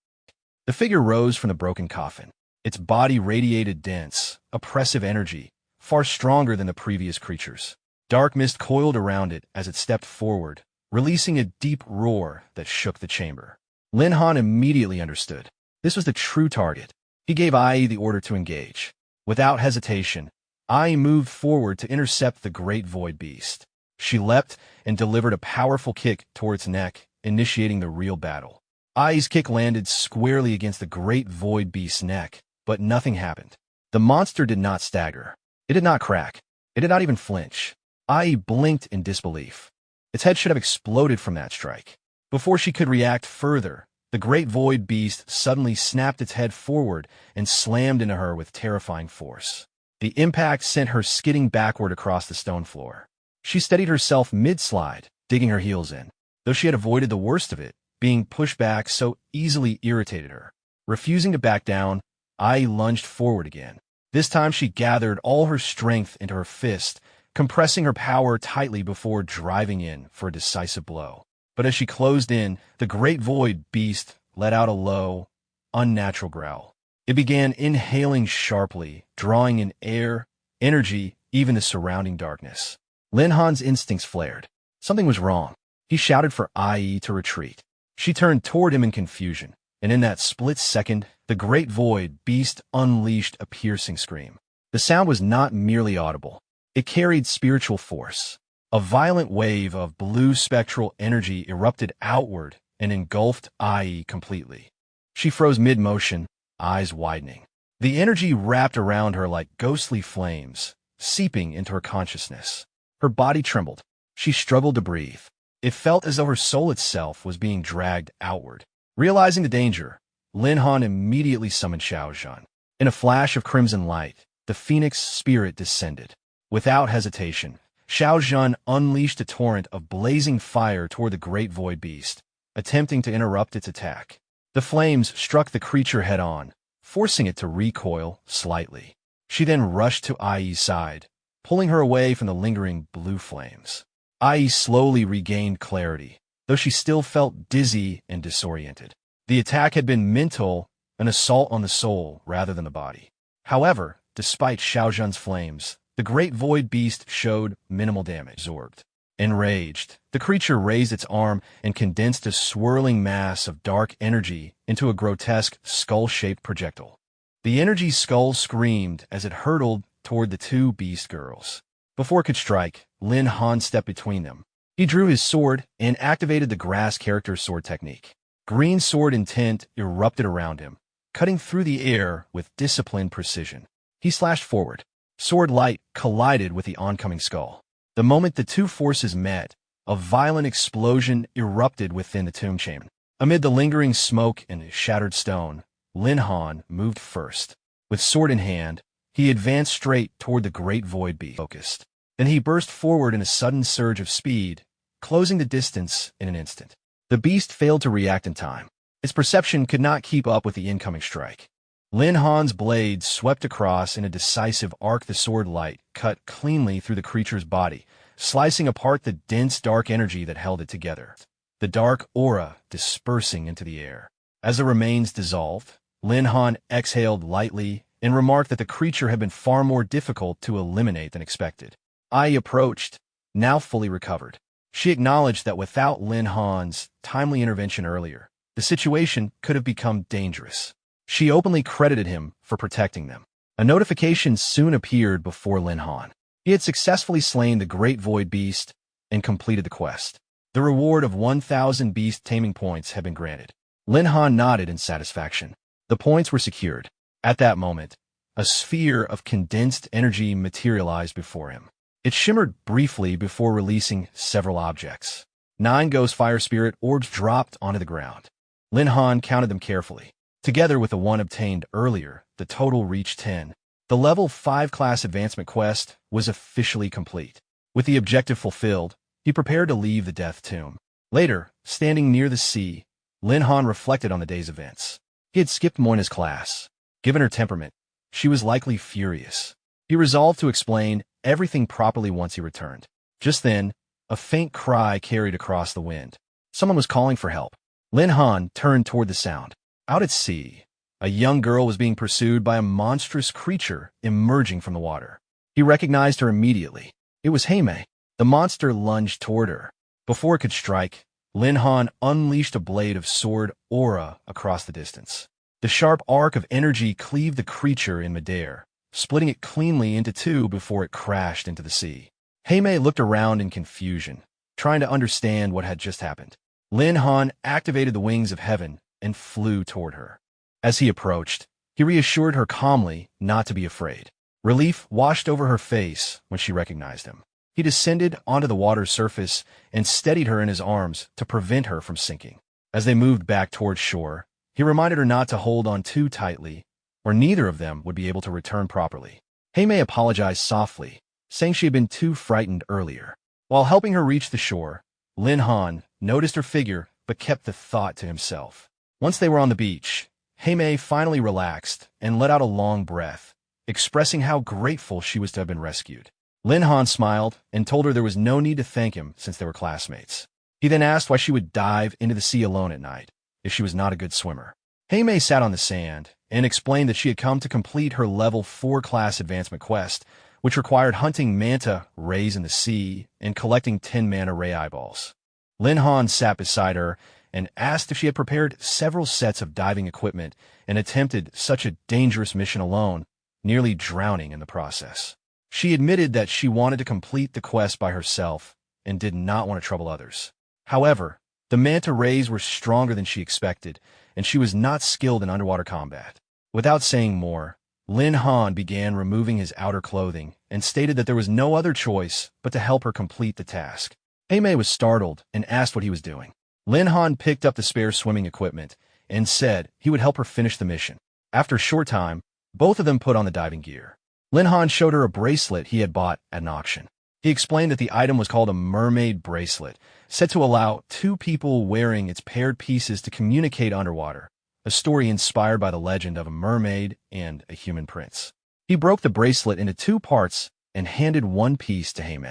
The figure rose from the broken coffin. Its body radiated dense, oppressive energy, far stronger than the previous creatures. Dark mist coiled around it as it stepped forward, releasing a deep roar that shook the chamber. Lin Han immediately understood. This was the true target. He gave Ai the order to engage. Without hesitation, Ai moved forward to intercept the great void beast. She leapt and delivered a powerful kick toward its neck, initiating the real battle. Ai's kick landed squarely against the great void beast's neck, but nothing happened. The monster did not stagger. It did not crack. It did not even flinch. Ai blinked in disbelief. Its head should have exploded from that strike. Before she could react further, the great void beast suddenly snapped its head forward and slammed into her with terrifying force. The impact sent her skidding backward across the stone floor. She steadied herself mid-slide, digging her heels in. Though she had avoided the worst of it, being pushed back so easily irritated her. Refusing to back down, Ai lunged forward again. This time she gathered all her strength into her fist, compressing her power tightly before driving in for a decisive blow. But as she closed in, the great void beast let out a low, unnatural growl. It began inhaling sharply, drawing in air, energy, even the surrounding darkness. Lin Han's instincts flared. Something was wrong. He shouted for Ai to retreat. She turned toward him in confusion, and in that split second, the great void beast unleashed a piercing scream. The sound was not merely audible. It carried spiritual force. A violent wave of blue spectral energy erupted outward and engulfed Ai completely. She froze mid-motion, eyes widening. The energy wrapped around her like ghostly flames, seeping into her consciousness. Her body trembled. She struggled to breathe. It felt as though her soul itself was being dragged outward. Realizing the danger, Lin Han immediately summoned Xiaozhan. In a flash of crimson light, the phoenix spirit descended. Without hesitation, Xiaozhan unleashed a torrent of blazing fire toward the great void beast, attempting to interrupt its attack. The flames struck the creature head-on, forcing it to recoil slightly. She then rushed to Ai's side, pulling her away from the lingering blue flames. Ai slowly regained clarity, though she still felt dizzy and disoriented. The attack had been mental, an assault on the soul rather than the body. However, despite Xiaozhan's flames, the great void beast showed minimal damage absorbed. Enraged, the creature raised its arm and condensed a swirling mass of dark energy into a grotesque skull-shaped projectile. The energy skull screamed as it hurtled toward the two beast girls. Before it could strike, Lin Han stepped between them. He drew his sword and activated the grass character sword technique. Green sword intent erupted around him, cutting through the air with disciplined precision. He slashed forward. Sword light collided with the oncoming skull. The moment the two forces met, a violent explosion erupted within the tomb chamber. Amid the lingering smoke and shattered stone, Lin Han moved first. With sword in hand, he advanced straight toward the great void beast. Focused. Then he burst forward in a sudden surge of speed, closing the distance in an instant. The beast failed to react in time. Its perception could not keep up with the incoming strike. Lin Han's blade swept across in a decisive arc. The sword light cut cleanly through the creature's body, slicing apart the dense dark energy that held it together. The dark aura dispersing into the air. As the remains dissolved, Lin Han exhaled lightly and remarked that the creature had been far more difficult to eliminate than expected. Ai approached, now fully recovered. She acknowledged that without Lin Han's timely intervention earlier, the situation could have become dangerous. She openly credited him for protecting them. A notification soon appeared before Lin Han. He had successfully slain the great void beast, and completed the quest. The reward of 1,000 beast taming points had been granted. Lin Han nodded in satisfaction. The points were secured. At that moment, a sphere of condensed energy materialized before him. It shimmered briefly before releasing several objects. 9 ghost fire spirit orbs dropped onto the ground. Lin Han counted them carefully. Together with the one obtained earlier, the total reached 10. The level 5 class advancement quest was officially complete. With the objective fulfilled, he prepared to leave the Death Tomb. Later, standing near the sea, Lin Han reflected on the day's events. He had skipped Moina's class. Given her temperament, she was likely furious. He resolved to explain everything properly once he returned. Just then, a faint cry carried across the wind. Someone was calling for help. Lin Han turned toward the sound. Out at sea, a young girl was being pursued by a monstrous creature emerging from the water. He recognized her immediately. It was Tame. The monster lunged toward her. Before it could strike, Lin Han unleashed a blade of sword aura across the distance. The sharp arc of energy cleaved the creature in midair, splitting it cleanly into 2 before it crashed into the sea. Tame looked around in confusion, trying to understand what had just happened. Lin Han activated the wings of heaven and flew toward her. As he approached, he reassured her calmly not to be afraid. Relief washed over her face when she recognized him. He descended onto the water's surface and steadied her in his arms to prevent her from sinking. As they moved back toward shore, he reminded her not to hold on too tightly, or neither of them would be able to return properly. Tame apologized softly, saying she had been too frightened earlier. While helping her reach the shore, Lin Han noticed her figure but kept the thought to himself. Once they were on the beach, Tame finally relaxed and let out a long breath, expressing how grateful she was to have been rescued. Lin Han smiled and told her there was no need to thank him since they were classmates. He then asked why she would dive into the sea alone at night, if she was not a good swimmer. Tame sat on the sand and explained that she had come to complete her level 4 class advancement quest, which required hunting manta rays in the sea and collecting 10 mana ray eyeballs. Lin Han sat beside her and asked if she had prepared several sets of diving equipment and attempted such a dangerous mission alone, nearly drowning in the process. She admitted that she wanted to complete the quest by herself and did not want to trouble others. However, the manta rays were stronger than she expected, and she was not skilled in underwater combat. Without saying more, Lin Han began removing his outer clothing and stated that there was no other choice but to help her complete the task. Tame was startled and asked what he was doing. Lin Han picked up the spare swimming equipment and said he would help her finish the mission. After a short time, both of them put on the diving gear. Lin Han showed her a bracelet he had bought at an auction. He explained that the item was called a mermaid bracelet, said to allow 2 people wearing its paired pieces to communicate underwater, a story inspired by the legend of a mermaid and a human prince. He broke the bracelet into 2 parts and handed one piece to Tame.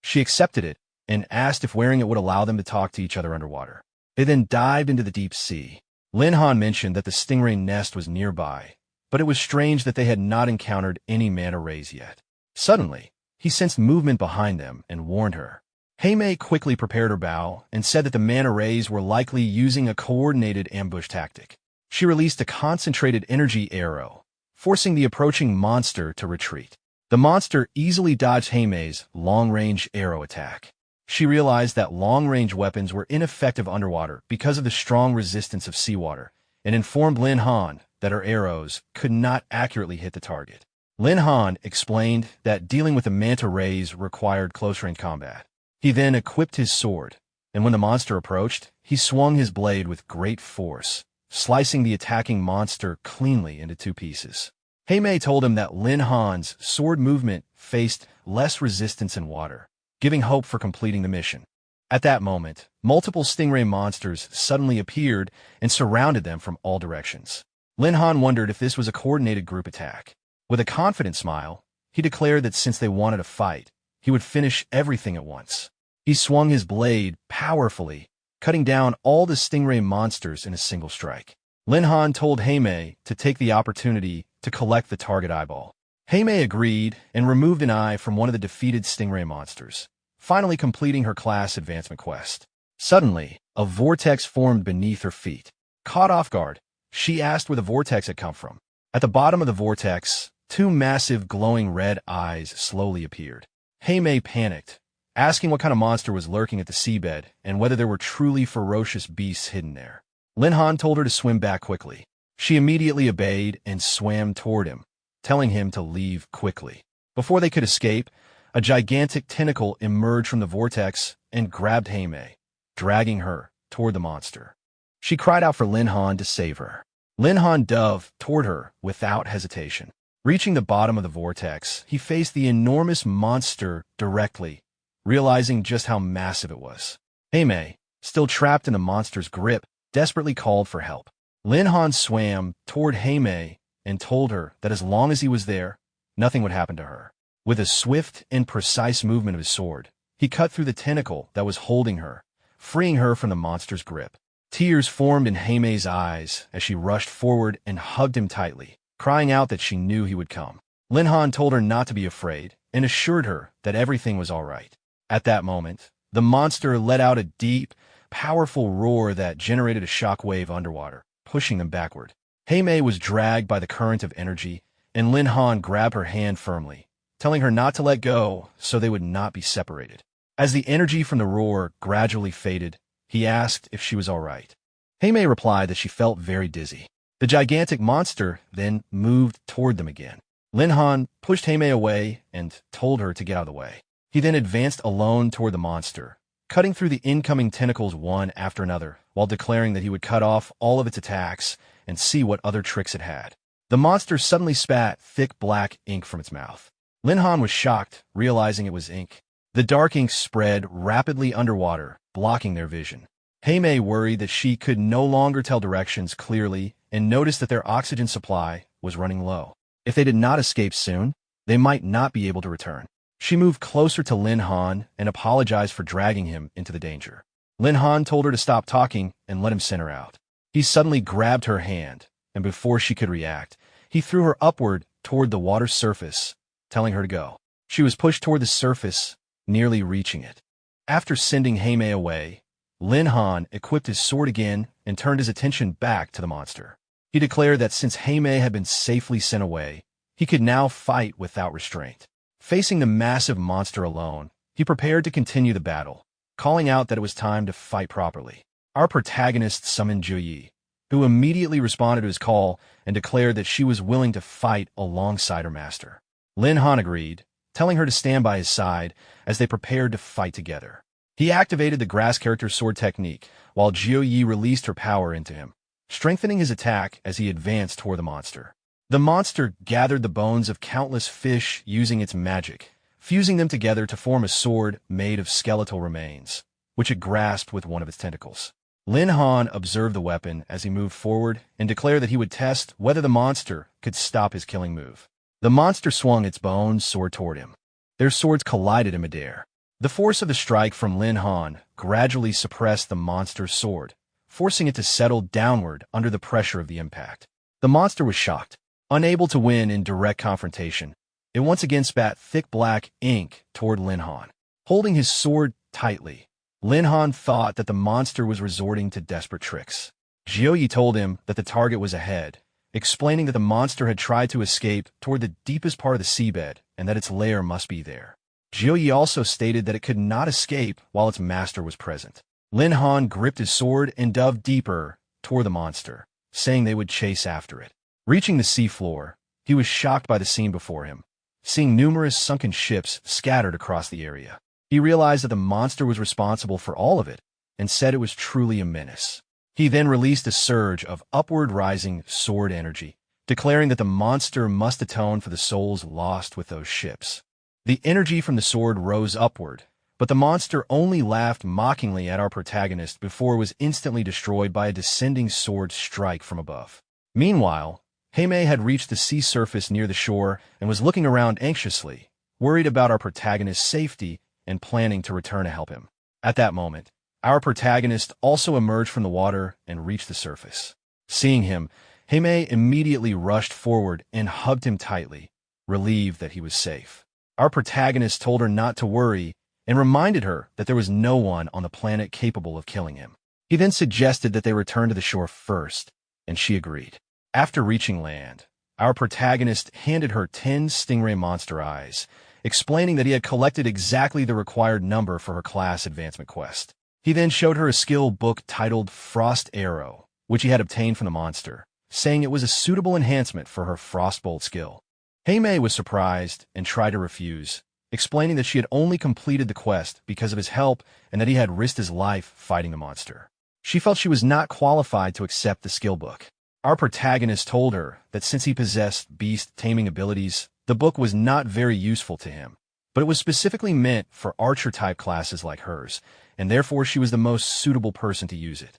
She accepted it and asked if wearing it would allow them to talk to each other underwater. They then dived into the deep sea. Lin Han mentioned that the stingray nest was nearby, but it was strange that they had not encountered any manta rays yet. Suddenly, he sensed movement behind them and warned her. Tame quickly prepared her bow and said that the manta rays were likely using a coordinated ambush tactic. She released a concentrated energy arrow, forcing the approaching monster to retreat. The monster easily dodged Tame's long-range arrow attack. She realized that long-range weapons were ineffective underwater because of the strong resistance of seawater, and informed Lin Han that her arrows could not accurately hit the target. Lin Han explained that dealing with the manta rays required close-range combat. He then equipped his sword, and when the monster approached, he swung his blade with great force, slicing the attacking monster cleanly into 2 pieces. Tame told him that Lin Han's sword movement faced less resistance in water, giving hope for completing the mission. At that moment, multiple stingray monsters suddenly appeared and surrounded them from all directions. Lin Han wondered if this was a coordinated group attack. With a confident smile, he declared that since they wanted to fight, he would finish everything at once. He swung his blade powerfully, cutting down all the stingray monsters in a single strike. Lin Han told Tame to take the opportunity to collect the target eyeball. Tame agreed and removed an eye from one of the defeated stingray monsters, finally completing her class advancement quest. Suddenly, a vortex formed beneath her feet. Caught off guard, she asked where the vortex had come from. At the bottom of the vortex, 2 massive glowing red eyes slowly appeared. Tame panicked, asking what kind of monster was lurking at the seabed and whether there were truly ferocious beasts hidden there. Lin Han told her to swim back quickly. She immediately obeyed and swam toward him, telling him to leave quickly. Before they could escape, a gigantic tentacle emerged from the vortex and grabbed Tame, dragging her toward the monster. She cried out for Lin Han to save her. Lin Han dove toward her without hesitation. Reaching the bottom of the vortex, he faced the enormous monster directly, realizing just how massive it was. Tame, still trapped in the monster's grip, desperately called for help. Lin Han swam toward Tame and told her that as long as he was there, nothing would happen to her. With a swift and precise movement of his sword, he cut through the tentacle that was holding her, freeing her from the monster's grip. Tears formed in Taime's eyes as she rushed forward and hugged him tightly, crying out that she knew he would come. Lin Han told her not to be afraid and assured her that everything was all right. At that moment, the monster let out a deep, powerful roar that generated a shockwave underwater, pushing them backward. Tame was dragged by the current of energy, and Lin Han grabbed her hand firmly, telling her not to let go so they would not be separated. As the energy from the roar gradually faded, he asked if she was all right. Tame replied that she felt very dizzy. The gigantic monster then moved toward them again. Lin Han pushed Tame away and told her to get out of the way. He then advanced alone toward the monster, cutting through the incoming tentacles one after another, while declaring that he would cut off all of its attacks and see what other tricks it had. The monster suddenly spat thick black ink from its mouth. Lin Han was shocked, realizing it was ink. The dark ink spread rapidly underwater, blocking their vision. Tame worried that she could no longer tell directions clearly and noticed that their oxygen supply was running low. If they did not escape soon, they might not be able to return. She moved closer to Lin Han and apologized for dragging him into the danger. Lin Han told her to stop talking and let him send her out. He suddenly grabbed her hand, and before she could react, he threw her upward toward the water's surface, telling her to go. She was pushed toward the surface, nearly reaching it. After sending Tame away, Lin Han equipped his sword again and turned his attention back to the monster. He declared that since Tame had been safely sent away, he could now fight without restraint. Facing the massive monster alone, he prepared to continue the battle, calling out that it was time to fight properly. Our protagonist summoned Jiuyi, who immediately responded to his call and declared that she was willing to fight alongside her master. Lin Han agreed, telling her to stand by his side as they prepared to fight together. He activated the grass character's sword technique, while Jiuyi released her power into him, strengthening his attack as he advanced toward the monster. The monster gathered the bones of countless fish using its magic, fusing them together to form a sword made of skeletal remains, which it grasped with one of its tentacles. Lin Han observed the weapon as he moved forward and declared that he would test whether the monster could stop his killing move. The monster swung its bone sword toward him. Their swords collided in midair. The force of the strike from Lin Han gradually suppressed the monster's sword, forcing it to settle downward under the pressure of the impact. The monster was shocked. Unable to win in direct confrontation, it once again spat thick black ink toward Lin Han. Holding his sword tightly, Lin Han thought that the monster was resorting to desperate tricks. Jiuyi told him that the target was ahead, explaining that the monster had tried to escape toward the deepest part of the seabed and that its lair must be there. Jiuyi also stated that it could not escape while its master was present. Lin Han gripped his sword and dove deeper toward the monster, saying they would chase after it. Reaching the seafloor, he was shocked by the scene before him, seeing numerous sunken ships scattered across the area. He realized that the monster was responsible for all of it and said it was truly a menace. He then released a surge of upward-rising sword energy, declaring that the monster must atone for the souls lost with those ships. The energy from the sword rose upward, but the monster only laughed mockingly at our protagonist before it was instantly destroyed by a descending sword strike from above. Meanwhile, Tame had reached the sea surface near the shore and was looking around anxiously, worried about our protagonist's safety and planning to return to help him. At that moment, our protagonist also emerged from the water and reached the surface. Seeing him, Tame immediately rushed forward and hugged him tightly, relieved that he was safe. Our protagonist told her not to worry and reminded her that there was no one on the planet capable of killing him. He then suggested that they return to the shore first, and she agreed. After reaching land, our protagonist handed her 10 stingray monster eyes explaining that he had collected exactly the required number for her class advancement quest. He then showed her a skill book titled Frost Arrow, which he had obtained from the monster, saying it was a suitable enhancement for her Frostbolt skill. Tame was surprised and tried to refuse, explaining that she had only completed the quest because of his help and that he had risked his life fighting the monster. She felt she was not qualified to accept the skill book. Our protagonist told her that since he possessed beast taming abilities, the book was not very useful to him, but it was specifically meant for archer-type classes like hers, and therefore she was the most suitable person to use it.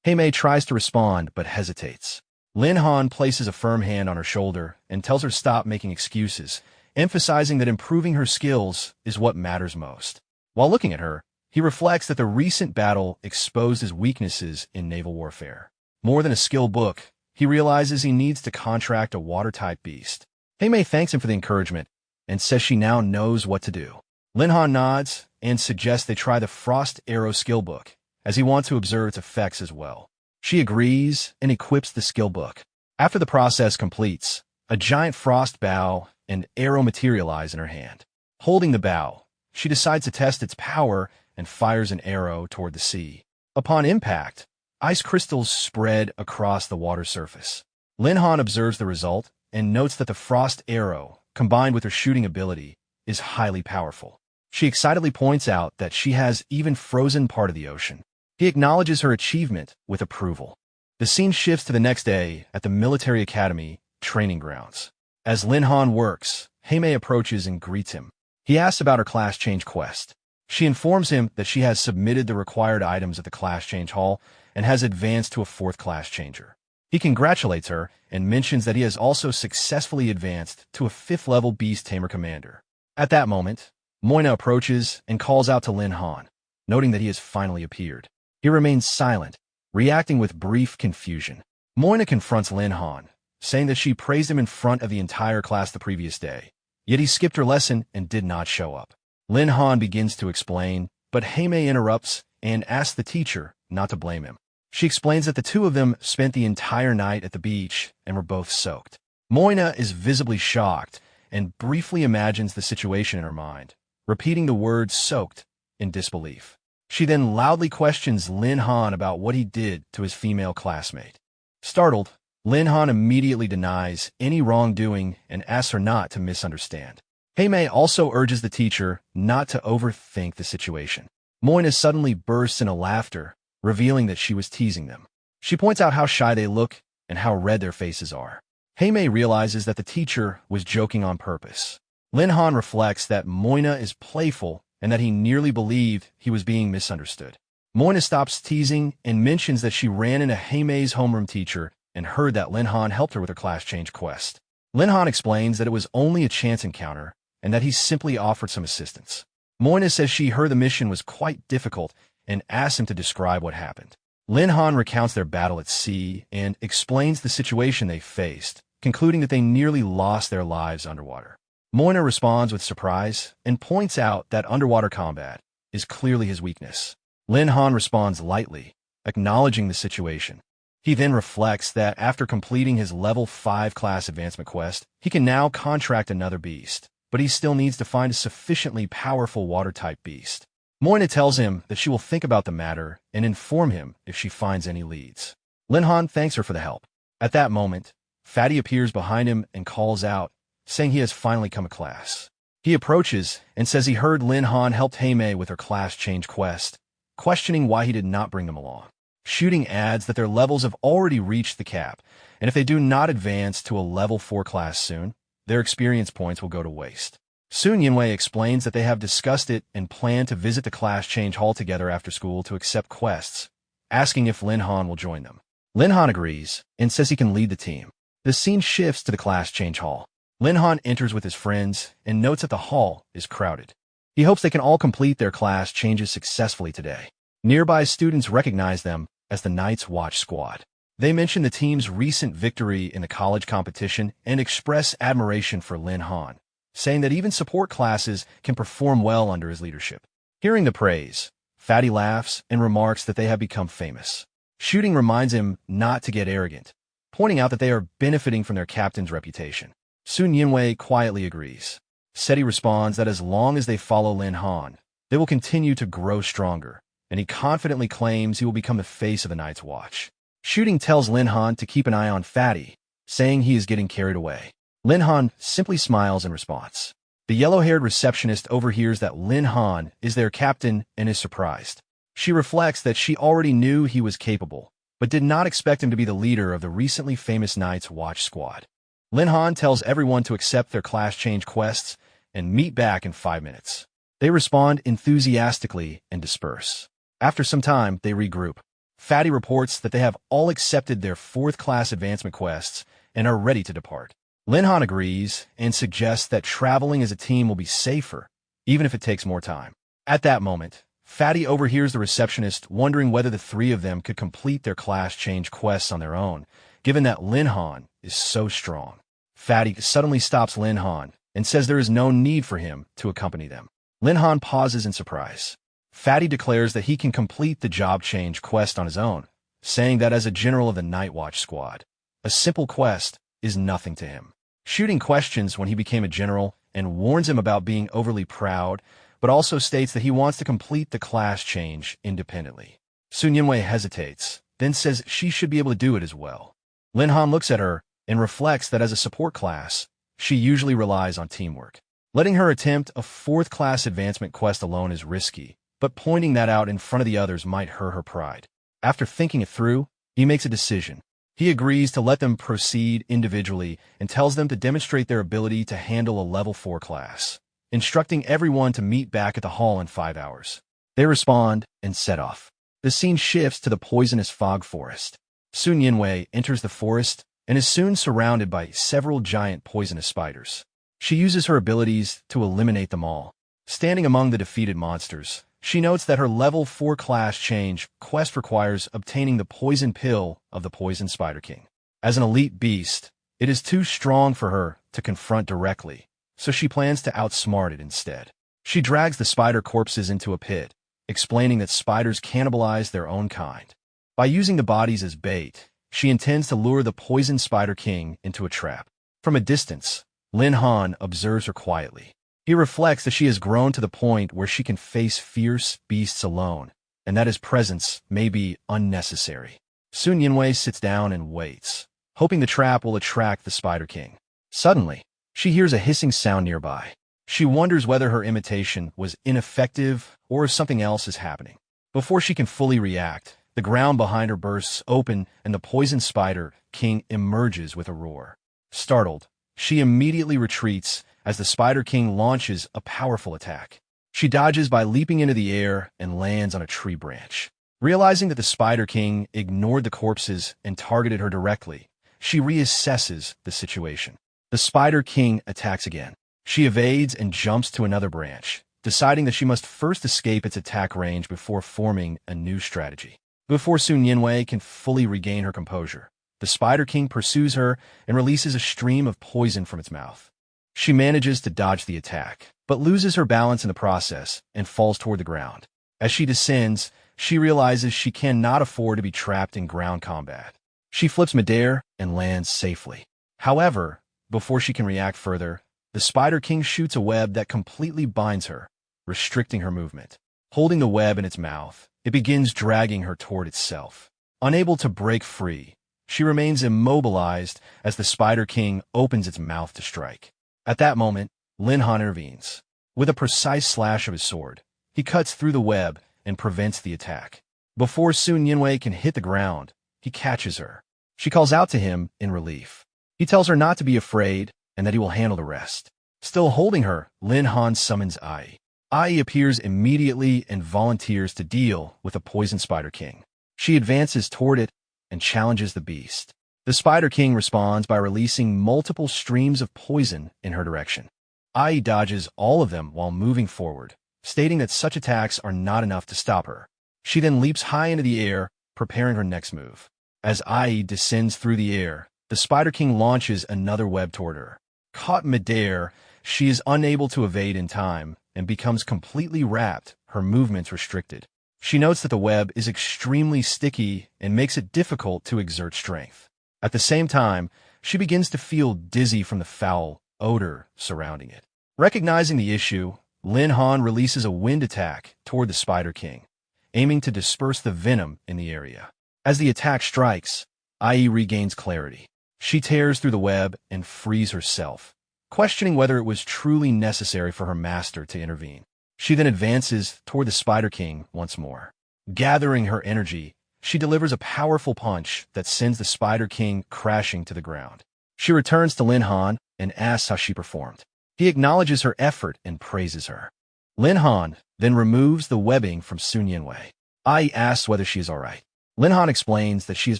Tame tries to respond but hesitates. Lin Han places a firm hand on her shoulder and tells her to stop making excuses, emphasizing that improving her skills is what matters most. While looking at her, he reflects that the recent battle exposed his weaknesses in naval warfare. More than a skill book, he realizes he needs to contract a water-type beast. Tame thanks him for the encouragement and says she now knows what to do. Lin Han nods and suggests they try the Frost Arrow skill book, as he wants to observe its effects as well. She agrees and equips the skill book. After the process completes, a giant frost bow and arrow materialize in her hand. Holding the bow, she decides to test its power and fires an arrow toward the sea. Upon impact, ice crystals spread across the water surface. Lin Han observes the result and notes that the frost arrow, combined with her shooting ability, is highly powerful. She excitedly points out that she has even frozen part of the ocean. He acknowledges her achievement with approval. The scene shifts to the next day at the military academy training grounds. As Lin Han works, Tame approaches and greets him. He asks about her class change quest. She informs him that she has submitted the required items at the class change hall and has advanced to a 4th class changer. He congratulates her and mentions that he has also successfully advanced to a 5th level Beast Tamer commander. At that moment, Moina approaches and calls out to Lin Han, noting that he has finally appeared. He remains silent, reacting with brief confusion. Moina confronts Lin Han, saying that she praised him in front of the entire class the previous day, yet he skipped her lesson and did not show up. Lin Han begins to explain, but Tame interrupts and asks the teacher not to blame him. She explains that the two of them spent the entire night at the beach and were both soaked. Moina is visibly shocked and briefly imagines the situation in her mind, repeating the word soaked in disbelief. She then loudly questions Lin Han about what he did to his female classmate. Startled, Lin Han immediately denies any wrongdoing and asks her not to misunderstand. Tame also urges the teacher not to overthink the situation. Moina suddenly bursts into laughter, revealing that she was teasing them. She points out how shy they look and how red their faces are. Tame realizes that the teacher was joking on purpose. Lin Han reflects that Moina is playful and that he nearly believed he was being misunderstood. Moina stops teasing and mentions that she ran into Taime's homeroom teacher and heard that Lin Han helped her with her class change quest. Lin Han explains that it was only a chance encounter and that he simply offered some assistance. Moina says she heard the mission was quite difficult and asks him to describe what happened. Lin Han recounts their battle at sea and explains the situation they faced, concluding that they nearly lost their lives underwater. Moina responds with surprise and points out that underwater combat is clearly his weakness. Lin Han responds lightly, acknowledging the situation. He then reflects that after completing his level 5 class advancement quest, he can now contract another beast, but he still needs to find a sufficiently powerful water-type beast. Moina tells him that she will think about the matter and inform him if she finds any leads. Lin Han thanks her for the help. At that moment, Fatty appears behind him and calls out, saying he has finally come to class. He approaches and says he heard Lin Han help Tame with her class change quest, questioning why he did not bring them along. Shooting adds that their levels have already reached the cap, and if they do not advance to a level 4 class soon, their experience points will go to waste. Soon Yinwei explains that they have discussed it and plan to visit the class change hall together after school to accept quests, asking if Lin Han will join them. Lin Han agrees and says he can lead the team. The scene shifts to the class change hall. Lin Han enters with his friends and notes that the hall is crowded. He hopes they can all complete their class changes successfully today. Nearby students recognize them as the Night's Watch Squad. They mention the team's recent victory in the college competition and express admiration for Lin Han, saying that even support classes can perform well under his leadership. Hearing the praise, Fatty laughs and remarks that they have become famous. Shooting reminds him not to get arrogant, pointing out that they are benefiting from their captain's reputation. Soon Yinwei quietly agrees. Seti responds that as long as they follow Lin Han, they will continue to grow stronger, and he confidently claims he will become the face of the Night's Watch. Shooting tells Lin Han to keep an eye on Fatty, saying he is getting carried away. Lin Han simply smiles in response. The yellow-haired receptionist overhears that Lin Han is their captain and is surprised. She reflects that she already knew he was capable, but did not expect him to be the leader of the recently famous Night's Watch squad. Lin Han tells everyone to accept their class change quests and meet back in 5 minutes. They respond enthusiastically and disperse. After some time, they regroup. Fatty reports that they have all accepted their 4th class advancement quests and are ready to depart. Lin Han agrees and suggests that traveling as a team will be safer, even if it takes more time. At that moment, Fatty overhears the receptionist wondering whether the 3 of them could complete their class change quests on their own, given that Lin Han is so strong. Fatty suddenly stops Lin Han and says there is no need for him to accompany them. Lin Han pauses in surprise. Fatty declares that he can complete the job change quest on his own, saying that as a general of the Night Watch squad, a simple quest is nothing to him. Shooting questions when he became a general and warns him about being overly proud, but also states that he wants to complete the class change independently. Sun Yinwei hesitates, then says she should be able to do it as well. Lin Han looks at her and reflects that as a support class, she usually relies on teamwork. Letting her attempt a 4th class advancement quest alone is risky, but pointing that out in front of the others might hurt her pride. After thinking it through, he makes a decision. He agrees to let them proceed individually and tells them to demonstrate their ability to handle a level 4 class, instructing everyone to meet back at the hall in 5 hours. They respond and set off. The scene shifts to the poisonous fog forest. Sun Yinwei enters the forest and is soon surrounded by several giant poisonous spiders. She uses her abilities to eliminate them all. Standing among the defeated monsters, she notes that her level 4 class change quest requires obtaining the poison pill of the Poison Spider King. As an elite beast, it is too strong for her to confront directly, so she plans to outsmart it instead. She drags the spider corpses into a pit, explaining that spiders cannibalize their own kind. By using the bodies as bait, she intends to lure the Poison Spider King into a trap. From a distance, Lin Han observes her quietly. He reflects that she has grown to the point where she can face fierce beasts alone, and that his presence may be unnecessary. Sun Yinwei sits down and waits, hoping the trap will attract the Spider King. Suddenly, she hears a hissing sound nearby. She wonders whether her imitation was ineffective or if something else is happening. Before she can fully react, the ground behind her bursts open and the Poison Spider King emerges with a roar. Startled, she immediately retreats as the Spider King launches a powerful attack. She dodges by leaping into the air and lands on a tree branch. Realizing that the Spider King ignored the corpses and targeted her directly, she reassesses the situation. The Spider King attacks again. She evades and jumps to another branch, deciding that she must first escape its attack range before forming a new strategy. Before Sun Yinwei can fully regain her composure, the Spider King pursues her and releases a stream of poison from its mouth. She manages to dodge the attack, but loses her balance in the process and falls toward the ground. As she descends, she realizes she cannot afford to be trapped in ground combat. She flips midair and lands safely. However, before she can react further, the Spider King shoots a web that completely binds her, restricting her movement. Holding the web in its mouth, it begins dragging her toward itself. Unable to break free, she remains immobilized as the Spider King opens its mouth to strike. At that moment, Lin Han intervenes. With a precise slash of his sword, he cuts through the web and prevents the attack. Before Sun Yinwei can hit the ground, he catches her. She calls out to him in relief. He tells her not to be afraid and that he will handle the rest. Still holding her, Lin Han summons Ai. Ai appears immediately and volunteers to deal with the Poison Spider King. She advances toward it and challenges the beast. The Spider King responds by releasing multiple streams of poison in her direction. Ai dodges all of them while moving forward, stating that such attacks are not enough to stop her. She then leaps high into the air, preparing her next move. As Ai descends through the air, the Spider King launches another web toward her. Caught midair, she is unable to evade in time and becomes completely wrapped, her movements restricted. She notes that the web is extremely sticky and makes it difficult to exert strength. At the same time, she begins to feel dizzy from the foul odor surrounding it. Recognizing the issue, Lin Han releases a wind attack toward the Spider King, aiming to disperse the venom in the area. As the attack strikes, IE regains clarity. She tears through the web and frees herself, questioning whether it was truly necessary for her master to intervene. She then advances toward the Spider King once more. Gathering her energy, she delivers a powerful punch that sends the Spider King crashing to the ground. She returns to Lin Han and asks how she performed. He acknowledges her effort and praises her. Lin Han then removes the webbing from Sun Yinwei. Ai asks whether she is alright. Lin Han explains that she has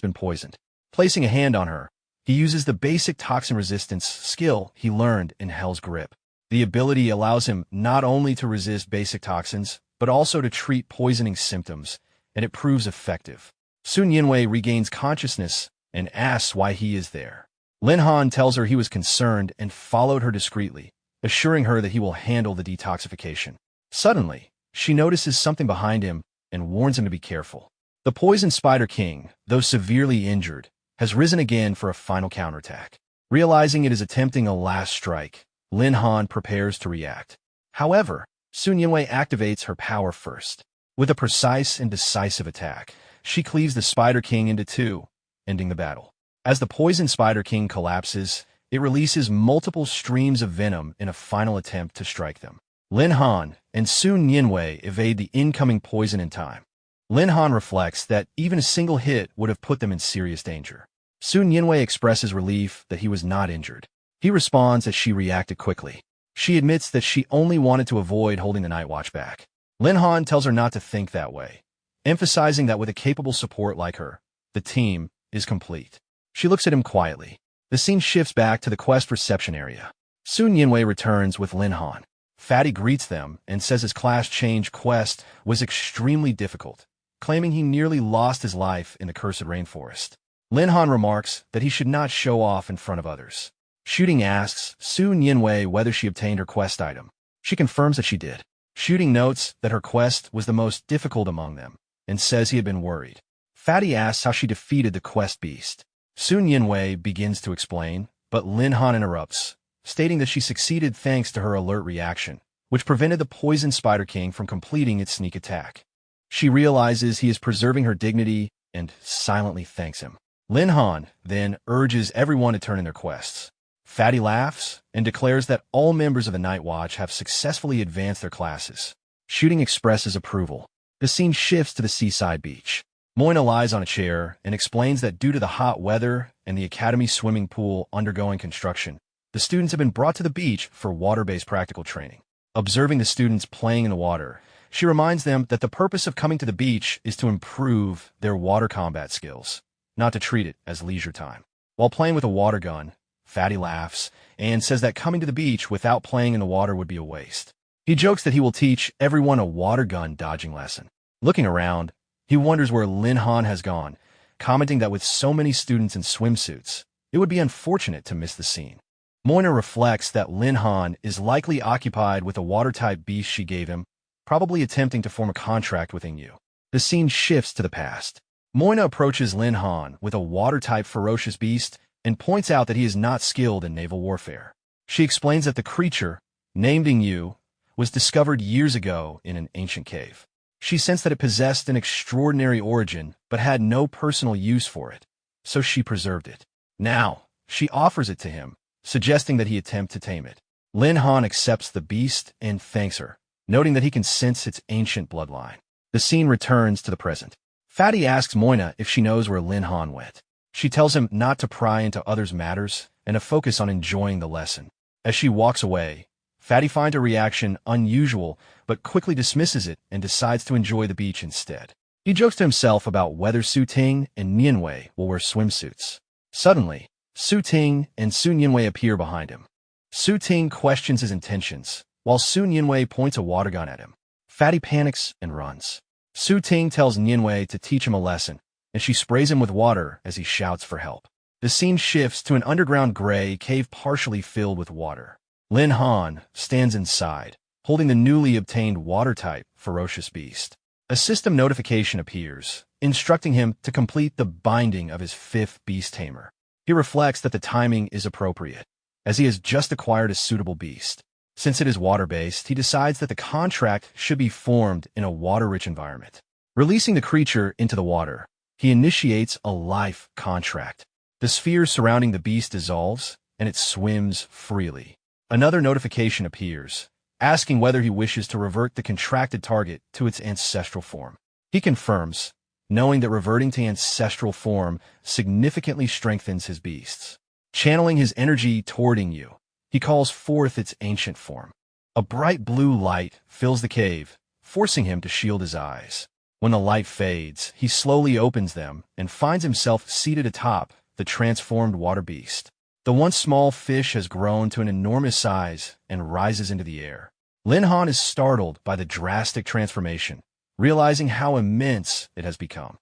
been poisoned. Placing a hand on her, he uses the basic toxin resistance skill he learned in Hell's Grip. The ability allows him not only to resist basic toxins, but also to treat poisoning symptoms, and it proves effective. Sun Yinwei regains consciousness and asks why he is there. Lin Han tells her he was concerned and followed her discreetly, assuring her that he will handle the detoxification. Suddenly, she notices something behind him and warns him to be careful. The poisoned Spider King, though severely injured, has risen again for a final counterattack. Realizing it is attempting a last strike, Lin Han prepares to react. However, Sun Yinwei activates her power first. With a precise and decisive attack, she cleaves the Spider King into two, ending the battle. As the poisoned Spider King collapses, it releases multiple streams of venom in a final attempt to strike them. Lin Han and Sun Yinwei evade the incoming poison in time. Lin Han reflects that even a single hit would have put them in serious danger. Sun Yinwei expresses relief that he was not injured. He responds as she reacted quickly. She admits that she only wanted to avoid holding the Night Watch back. Lin Han tells her not to think that way, emphasizing that with a capable support like her, the team is complete. She looks at him quietly. The scene shifts back to the quest reception area. Sun Yinwei returns with Lin Han. Fatty greets them and says his class change quest was extremely difficult, claiming he nearly lost his life in the cursed rainforest. Lin Han remarks that he should not show off in front of others. Shooting asks Sun Yinwei whether she obtained her quest item. She confirms that she did. Shooting notes that her quest was the most difficult among them, and says he had been worried. Fatty asks how she defeated the quest beast. Sun Yinwei begins to explain, but Lin Han interrupts, stating that she succeeded thanks to her alert reaction, which prevented the poisoned Spider King from completing its sneak attack. She realizes he is preserving her dignity and silently thanks him. Lin Han then urges everyone to turn in their quests. Fatty laughs and declares that all members of the Night Watch have successfully advanced their classes. Shooting expresses approval. The scene shifts to the seaside beach. Moina lies on a chair and explains that due to the hot weather and the academy swimming pool undergoing construction, the students have been brought to the beach for water-based practical training. Observing the students playing in the water, she reminds them that the purpose of coming to the beach is to improve their water combat skills, not to treat it as leisure time. While playing with a water gun, Fatty laughs and says that coming to the beach without playing in the water would be a waste. He jokes that he will teach everyone a water gun dodging lesson. Looking around, he wonders where Lin Han has gone, commenting that with so many students in swimsuits, it would be unfortunate to miss the scene. Moina reflects that Lin Han is likely occupied with a water-type beast she gave him, probably attempting to form a contract with Inteo. The scene shifts to the past. Moina approaches Lin Han with a water-type ferocious beast and points out that he is not skilled in naval warfare. She explains that the creature, named Inteo, was discovered years ago in an ancient cave. She sensed that it possessed an extraordinary origin, but had no personal use for it, so she preserved it. Now, she offers it to him, suggesting that he attempt to tame it. Lin Han accepts the beast and thanks her, noting that he can sense its ancient bloodline. The scene returns to the present. Fatty asks Moina if she knows where Lin Han went. She tells him not to pry into others' matters and to focus on enjoying the lesson. As she walks away, Fatty finds her reaction unusual, but quickly dismisses it and decides to enjoy the beach instead. He jokes to himself about whether Su Ting and Nianwei will wear swimsuits. Suddenly, Su Ting and Sun Yinwei appear behind him. Su Ting questions his intentions, while Sun Yinwei points a water gun at him. Fatty panics and runs. Su Ting tells Nianwei to teach him a lesson, and she sprays him with water as he shouts for help. The scene shifts to an underground gray cave partially filled with water. Lin Han stands inside, holding the newly obtained water-type ferocious beast. A system notification appears, instructing him to complete the binding of his 5th beast tamer. He reflects that the timing is appropriate, as he has just acquired a suitable beast. Since it is water-based, he decides that the contract should be formed in a water-rich environment. Releasing the creature into the water, he initiates a life contract. The sphere surrounding the beast dissolves, and it swims freely. Another notification appears, asking whether he wishes to revert the contracted target to its ancestral form. He confirms, knowing that reverting to ancestral form significantly strengthens his beasts. Channeling his energy toward Inteo, he calls forth its ancient form. A bright blue light fills the cave, forcing him to shield his eyes. When the light fades, he slowly opens them and finds himself seated atop the transformed water beast. The once small fish has grown to an enormous size and rises into the air. Lin Han is startled by the drastic transformation, realizing how immense it has become.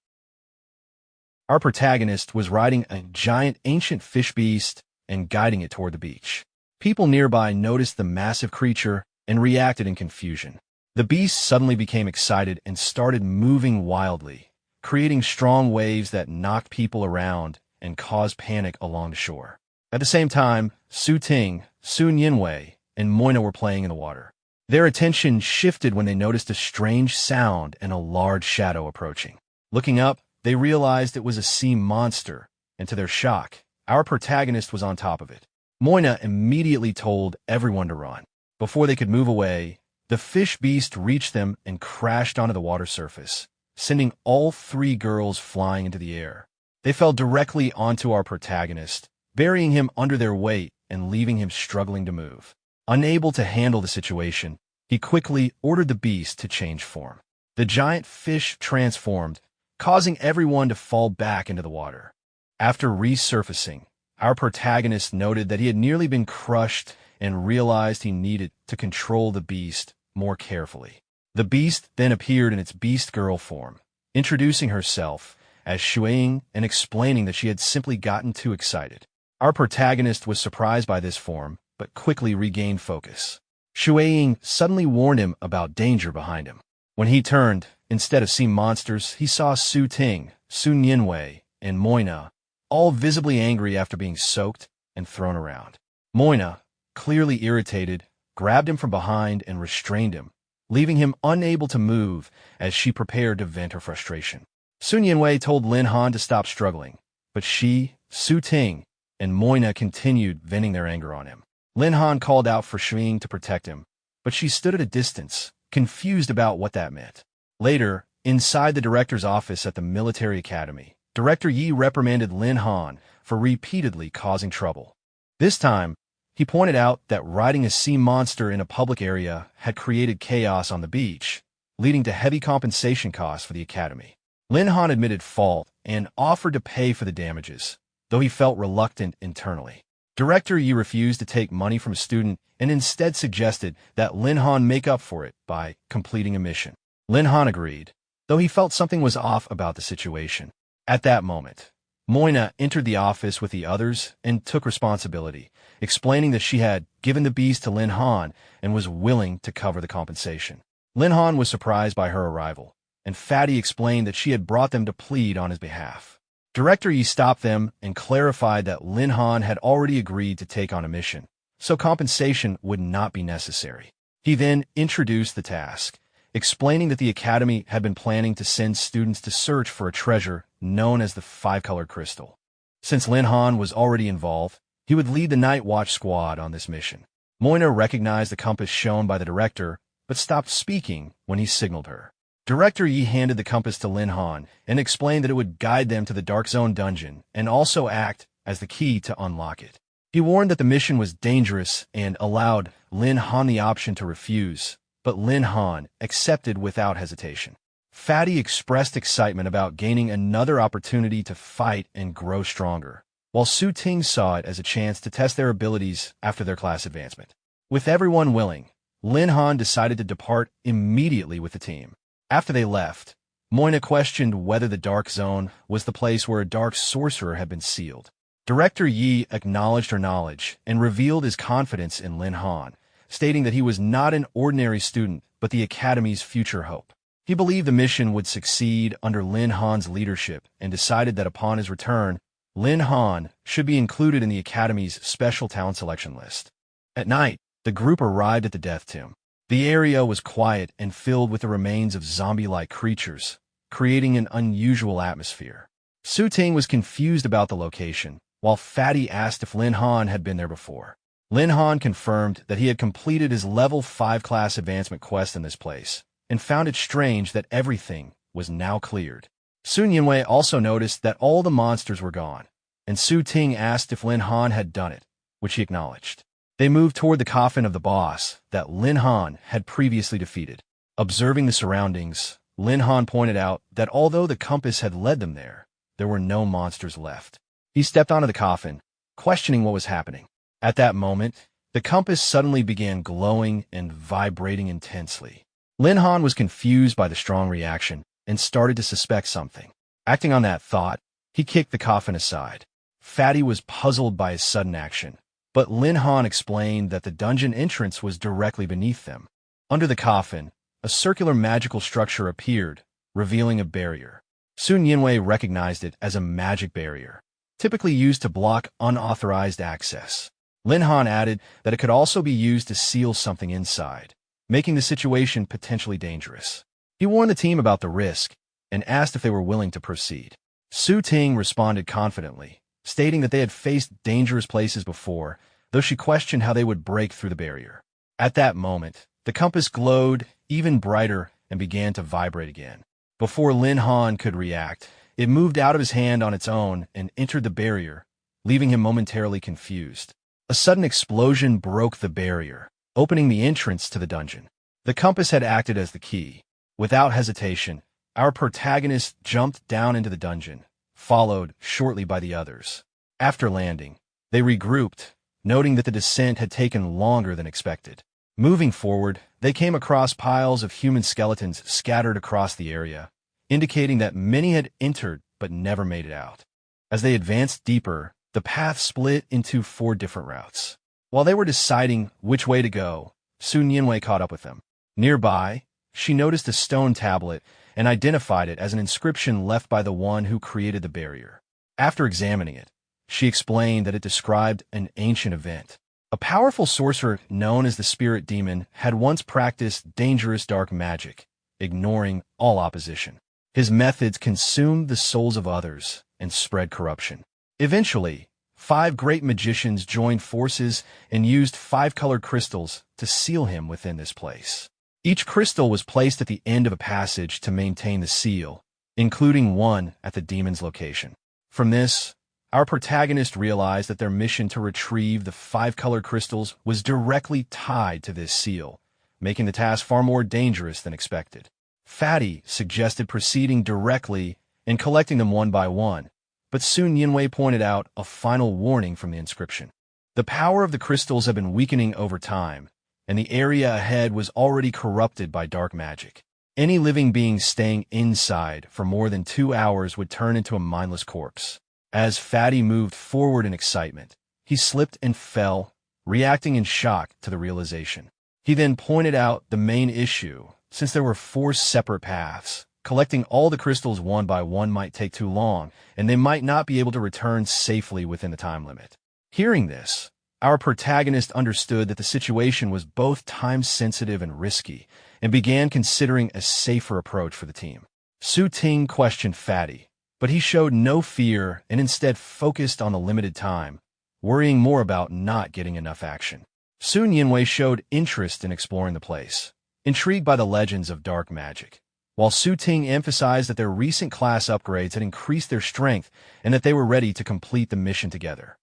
Our protagonist was riding a giant ancient fish beast and guiding it toward the beach. People nearby noticed the massive creature and reacted in confusion. The beast suddenly became excited and started moving wildly, creating strong waves that knocked people around and caused panic along the shore. At the same time, Su Ting, Su Nianwei, and Moina were playing in the water. Their attention shifted when they noticed a strange sound and a large shadow approaching. Looking up, they realized it was a sea monster, and to their shock, our protagonist was on top of it. Moina immediately told everyone to run. Before they could move away, the fish beast reached them and crashed onto the water surface, sending all three girls flying into the air. They fell directly onto our protagonist, burying him under their weight and leaving him struggling to move. Unable to handle the situation, he quickly ordered the beast to change form. The giant fish transformed, causing everyone to fall back into the water. After resurfacing, our protagonist noted that he had nearly been crushed and realized he needed to control the beast more carefully. The beast then appeared in its beast girl form, introducing herself as Shuiying and explaining that she had simply gotten too excited. Our protagonist was surprised by this form, but quickly regained focus. Shuiying suddenly warned him about danger behind him. When he turned, instead of sea monsters, he saw Su Ting, Su Nianwei, and Moina, all visibly angry after being soaked and thrown around. Moina, clearly irritated, grabbed him from behind and restrained him, leaving him unable to move as she prepared to vent her frustration. Su Nianwei told Lin Han to stop struggling, but she, Su Ting, and Moina continued venting their anger on him. Lin Han called out for Shuiying to protect him, but she stood at a distance, confused about what that meant. Later, inside the director's office at the military academy, Director Yi reprimanded Lin Han for repeatedly causing trouble. This time, he pointed out that riding a sea monster in a public area had created chaos on the beach, leading to heavy compensation costs for the academy. Lin Han admitted fault and offered to pay for the damages, though he felt reluctant internally. Director Yi refused to take money from a student and instead suggested that Lin Han make up for it by completing a mission. Lin Han agreed, though he felt something was off about the situation. At that moment, Moina entered the office with the others and took responsibility, explaining that she had given the beast to Lin Han and was willing to cover the compensation. Lin Han was surprised by her arrival, and Fatty explained that she had brought them to plead on his behalf. Director Yi stopped them and clarified that Lin Han had already agreed to take on a mission, so compensation would not be necessary. He then introduced the task, explaining that the academy had been planning to send students to search for a treasure known as the five-colored crystal. Since Lin Han was already involved, he would lead the Night Watch squad on this mission. Moina recognized the compass shown by the director, but stopped speaking when he signaled her. Director Yi handed the compass to Lin Han and explained that it would guide them to the Dark Zone dungeon and also act as the key to unlock it. He warned that the mission was dangerous and allowed Lin Han the option to refuse, but Lin Han accepted without hesitation. Fatty expressed excitement about gaining another opportunity to fight and grow stronger, while Su Ting saw it as a chance to test their abilities after their class advancement. With everyone willing, Lin Han decided to depart immediately with the team. After they left, Moina questioned whether the Dark Zone was the place where a dark sorcerer had been sealed. Director Yi acknowledged her knowledge and revealed his confidence in Lin Han, stating that he was not an ordinary student but the Academy's future hope. He believed the mission would succeed under Lin Han's leadership and decided that upon his return, Lin Han should be included in the Academy's special talent selection list. At night, the group arrived at the death tomb. The area was quiet and filled with the remains of zombie-like creatures, creating an unusual atmosphere. Su Ting was confused about the location, while Fatty asked if Lin Han had been there before. Lin Han confirmed that he had completed his level 5 class advancement quest in this place, and found it strange that everything was now cleared. Sun Yinwei also noticed that all the monsters were gone, and Su Ting asked if Lin Han had done it, which he acknowledged. They moved toward the coffin of the boss that Lin Han had previously defeated. Observing the surroundings, Lin Han pointed out that although the compass had led them there were no monsters left. He stepped onto the coffin, questioning what was happening. At that moment, the compass suddenly began glowing and vibrating intensely. Lin Han was confused by the strong reaction and started to suspect something. Acting on that thought, he kicked the coffin aside. Fatty was puzzled by his sudden action, but Lin Han explained that the dungeon entrance was directly beneath them. Under the coffin, a circular magical structure appeared, revealing a barrier. Sun Yinwei recognized it as a magic barrier, typically used to block unauthorized access. Lin Han added that it could also be used to seal something inside, making the situation potentially dangerous. He warned the team about the risk and asked if they were willing to proceed. Su Ting responded confidently, stating that they had faced dangerous places before, though she questioned how they would break through the barrier. At that moment, the compass glowed even brighter and began to vibrate again. Before Lin Han could react, it moved out of his hand on its own and entered the barrier, leaving him momentarily confused. A sudden explosion broke the barrier, opening the entrance to the dungeon. The compass had acted as the key. Without hesitation, our protagonist jumped down into the dungeon, followed shortly by the others. After landing, they regrouped, noting that the descent had taken longer than expected. Moving forward, they came across piles of human skeletons scattered across the area, indicating that many had entered but never made it out. As they advanced deeper, the path split into 4 different routes. While they were deciding which way to go, Sun Yinwei caught up with them. Nearby, she noticed a stone tablet and identified it as an inscription left by the one who created the barrier. After examining it, she explained that it described an ancient event. A powerful sorcerer known as the Spirit Demon had once practiced dangerous dark magic, ignoring all opposition. His methods consumed the souls of others and spread corruption. Eventually, 5 great magicians joined forces and used 5 colored crystals to seal him within this place. Each crystal was placed at the end of a passage to maintain the seal, including one at the demon's location. From this, our protagonist realized that their mission to retrieve the 5 colored crystals was directly tied to this seal, making the task far more dangerous than expected. Fatty suggested proceeding directly and collecting them one by one, but Sun Yinwei pointed out a final warning from the inscription. The power of the crystals had been weakening over time, and the area ahead was already corrupted by dark magic. Any living being staying inside for more than 2 hours would turn into a mindless corpse. As Fatty moved forward in excitement, he slipped and fell, reacting in shock to the realization. He then pointed out the main issue. Since there were 4 separate paths, collecting all the crystals one by one might take too long, and they might not be able to return safely within the time limit. Hearing this, our protagonist understood that the situation was both time-sensitive and risky, and began considering a safer approach for the team. Su Ting questioned Fatty, but he showed no fear and instead focused on the limited time, worrying more about not getting enough action. Sun Yinwei showed interest in exploring the place, intrigued by the legends of dark magic, while Su Ting emphasized that their recent class upgrades had increased their strength and that they were ready to complete the mission together.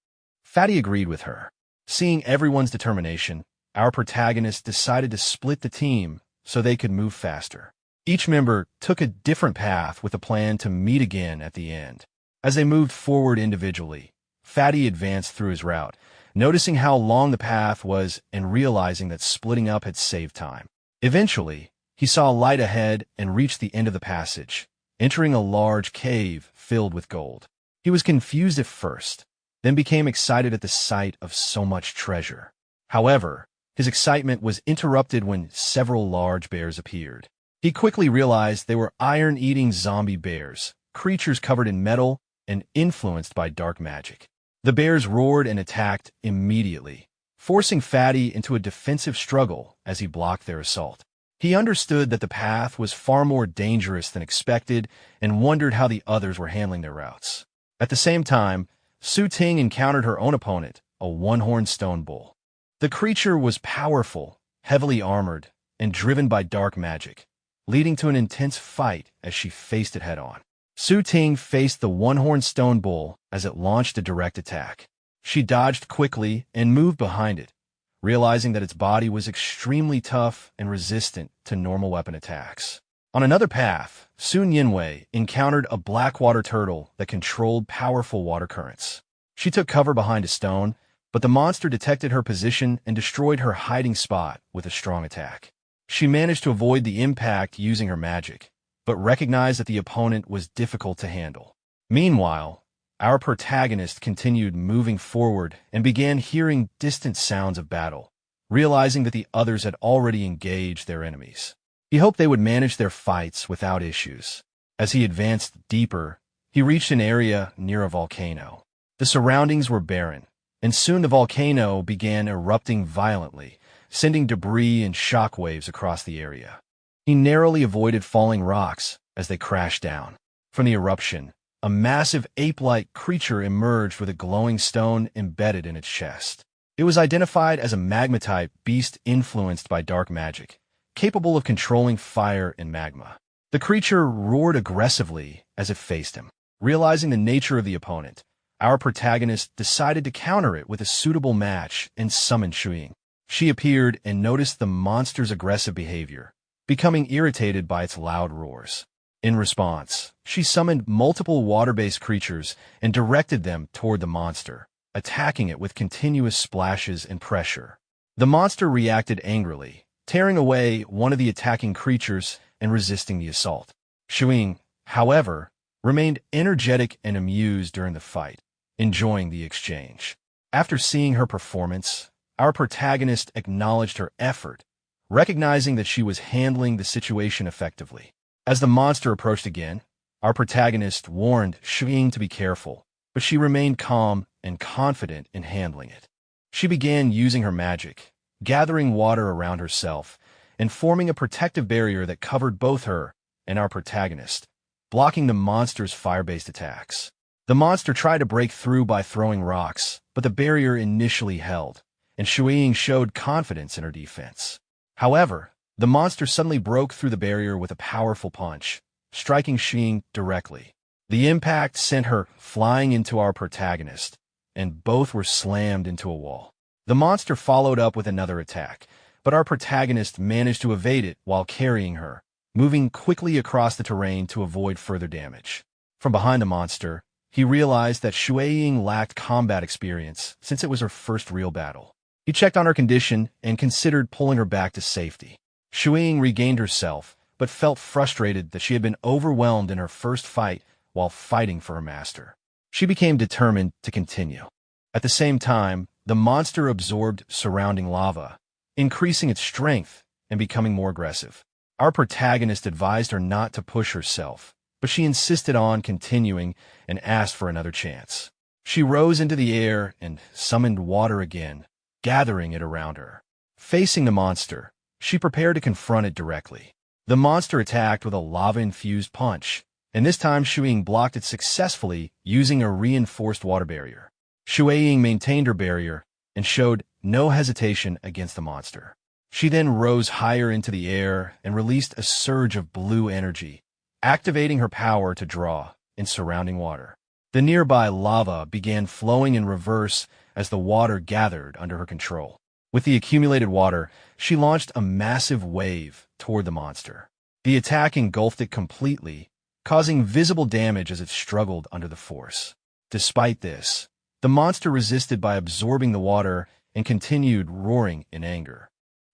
Fatty agreed with her. Seeing everyone's determination, our protagonist decided to split the team so they could move faster. Each member took a different path with a plan to meet again at the end. As they moved forward individually, Fatty advanced through his route, noticing how long the path was and realizing that splitting up had saved time. Eventually, he saw a light ahead and reached the end of the passage, entering a large cave filled with gold. He was confused at first, then became excited at the sight of so much treasure. However, his excitement was interrupted when several large bears appeared. He quickly realized they were iron-eating zombie bears, creatures covered in metal and influenced by dark magic. The bears roared and attacked immediately, forcing Fatty into a defensive struggle as he blocked their assault. He understood that the path was far more dangerous than expected and wondered how the others were handling their routes. At the same time, Su Ting encountered her own opponent, a one-horned stone bull. The creature was powerful, heavily armored, and driven by dark magic, leading to an intense fight as she faced it head-on. Su Ting faced the one-horned stone bull as it launched a direct attack. She dodged quickly and moved behind it, realizing that its body was extremely tough and resistant to normal weapon attacks. On another path, Sun Yinwei encountered a blackwater turtle that controlled powerful water currents. She took cover behind a stone, but the monster detected her position and destroyed her hiding spot with a strong attack. She managed to avoid the impact using her magic, but recognized that the opponent was difficult to handle. Meanwhile, our protagonist continued moving forward and began hearing distant sounds of battle, realizing that the others had already engaged their enemies. He hoped they would manage their fights without issues. As he advanced deeper, he reached an area near a volcano. The surroundings were barren, and soon the volcano began erupting violently, sending debris and shockwaves across the area. He narrowly avoided falling rocks as they crashed down. From the eruption, a massive ape-like creature emerged with a glowing stone embedded in its chest. It was identified as a magma-type beast influenced by dark magic, capable of controlling fire and magma. The creature roared aggressively as it faced him. Realizing the nature of the opponent, our protagonist decided to counter it with a suitable match and summoned Shuing. She appeared and noticed the monster's aggressive behavior, becoming irritated by its loud roars. In response, she summoned multiple water-based creatures and directed them toward the monster, attacking it with continuous splashes and pressure. The monster reacted angrily, tearing away one of the attacking creatures and resisting the assault. Shuing, however, remained energetic and amused during the fight, enjoying the exchange. After seeing her performance, our protagonist acknowledged her effort, recognizing that she was handling the situation effectively. As the monster approached again, our protagonist warned Shuing to be careful, but she remained calm and confident in handling it. She began using her magic, gathering water around herself, and forming a protective barrier that covered both her and our protagonist, blocking the monster's fire-based attacks. The monster tried to break through by throwing rocks, but the barrier initially held, and Shuing showed confidence in her defense. However, the monster suddenly broke through the barrier with a powerful punch, striking Shuing directly. The impact sent her flying into our protagonist, and both were slammed into a wall. The monster followed up with another attack, but our protagonist managed to evade it while carrying her, moving quickly across the terrain to avoid further damage. From behind the monster, he realized that Shuing lacked combat experience since it was her first real battle. He checked on her condition and considered pulling her back to safety. Shuing regained herself, but felt frustrated that she had been overwhelmed in her first fight while fighting for her master. She became determined to continue. At the same time, the monster absorbed surrounding lava, increasing its strength and becoming more aggressive. Our protagonist advised her not to push herself, but she insisted on continuing and asked for another chance. She rose into the air and summoned water again, gathering it around her. Facing the monster, she prepared to confront it directly. The monster attacked with a lava-infused punch, and this time Shuing blocked it successfully using a reinforced water barrier. Shuing maintained her barrier and showed no hesitation against the monster. She then rose higher into the air and released a surge of blue energy, activating her power to draw in surrounding water. The nearby lava began flowing in reverse as the water gathered under her control. With the accumulated water, she launched a massive wave toward the monster. The attack engulfed it completely, causing visible damage as it struggled under the force. Despite this, the monster resisted by absorbing the water and continued roaring in anger.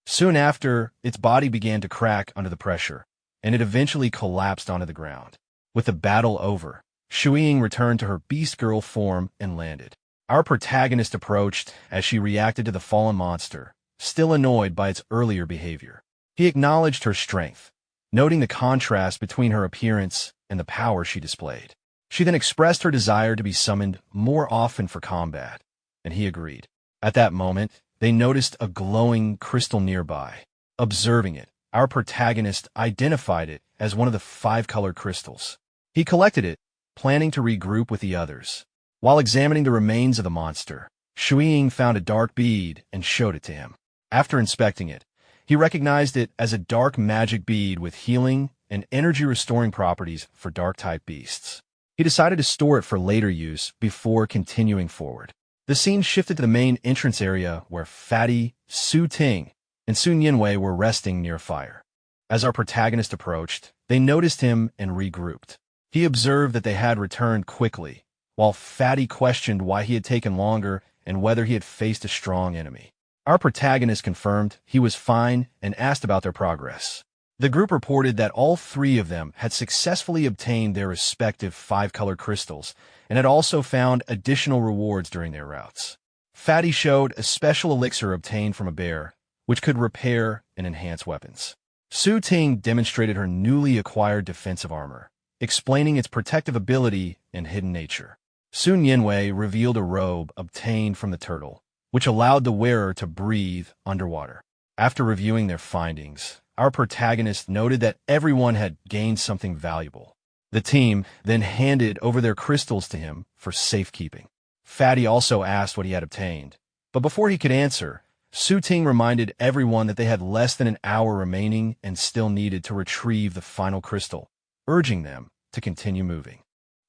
Soon after, its body began to crack under the pressure, and it eventually collapsed onto the ground. With the battle over, Shuing returned to her beast girl form and landed. Our protagonist approached as she reacted to the fallen monster, still annoyed by its earlier behavior. He acknowledged her strength, noting the contrast between her appearance and the power she displayed. She then expressed her desire to be summoned more often for combat, and he agreed. At that moment, they noticed a glowing crystal nearby. Observing it, our protagonist identified it as one of the 5-color crystals. He collected it, planning to regroup with the others. While examining the remains of the monster, Shuiying found a dark bead and showed it to him. After inspecting it, he recognized it as a dark magic bead with healing and energy-restoring properties for dark-type beasts. He decided to store it for later use before continuing forward. The scene shifted to the main entrance area where Fatty, Su Ting, and Sun Yinwei were resting near a fire. As our protagonist approached, they noticed him and regrouped. He observed that they had returned quickly, while Fatty questioned why he had taken longer and whether he had faced a strong enemy. Our protagonist confirmed he was fine and asked about their progress. The group reported that all 3 of them had successfully obtained their respective 5-color crystals and had also found additional rewards during their routes. Fatty showed a special elixir obtained from a bear, which could repair and enhance weapons. Su Ting demonstrated her newly acquired defensive armor, explaining its protective ability and hidden nature. Sun Yinwei revealed a robe obtained from the turtle, which allowed the wearer to breathe underwater. After reviewing their findings, our protagonist noted that everyone had gained something valuable. The team then handed over their crystals to him for safekeeping. Fatty also asked what he had obtained, but before he could answer, Su Ting reminded everyone that they had less than an hour remaining and still needed to retrieve the final crystal, urging them to continue moving.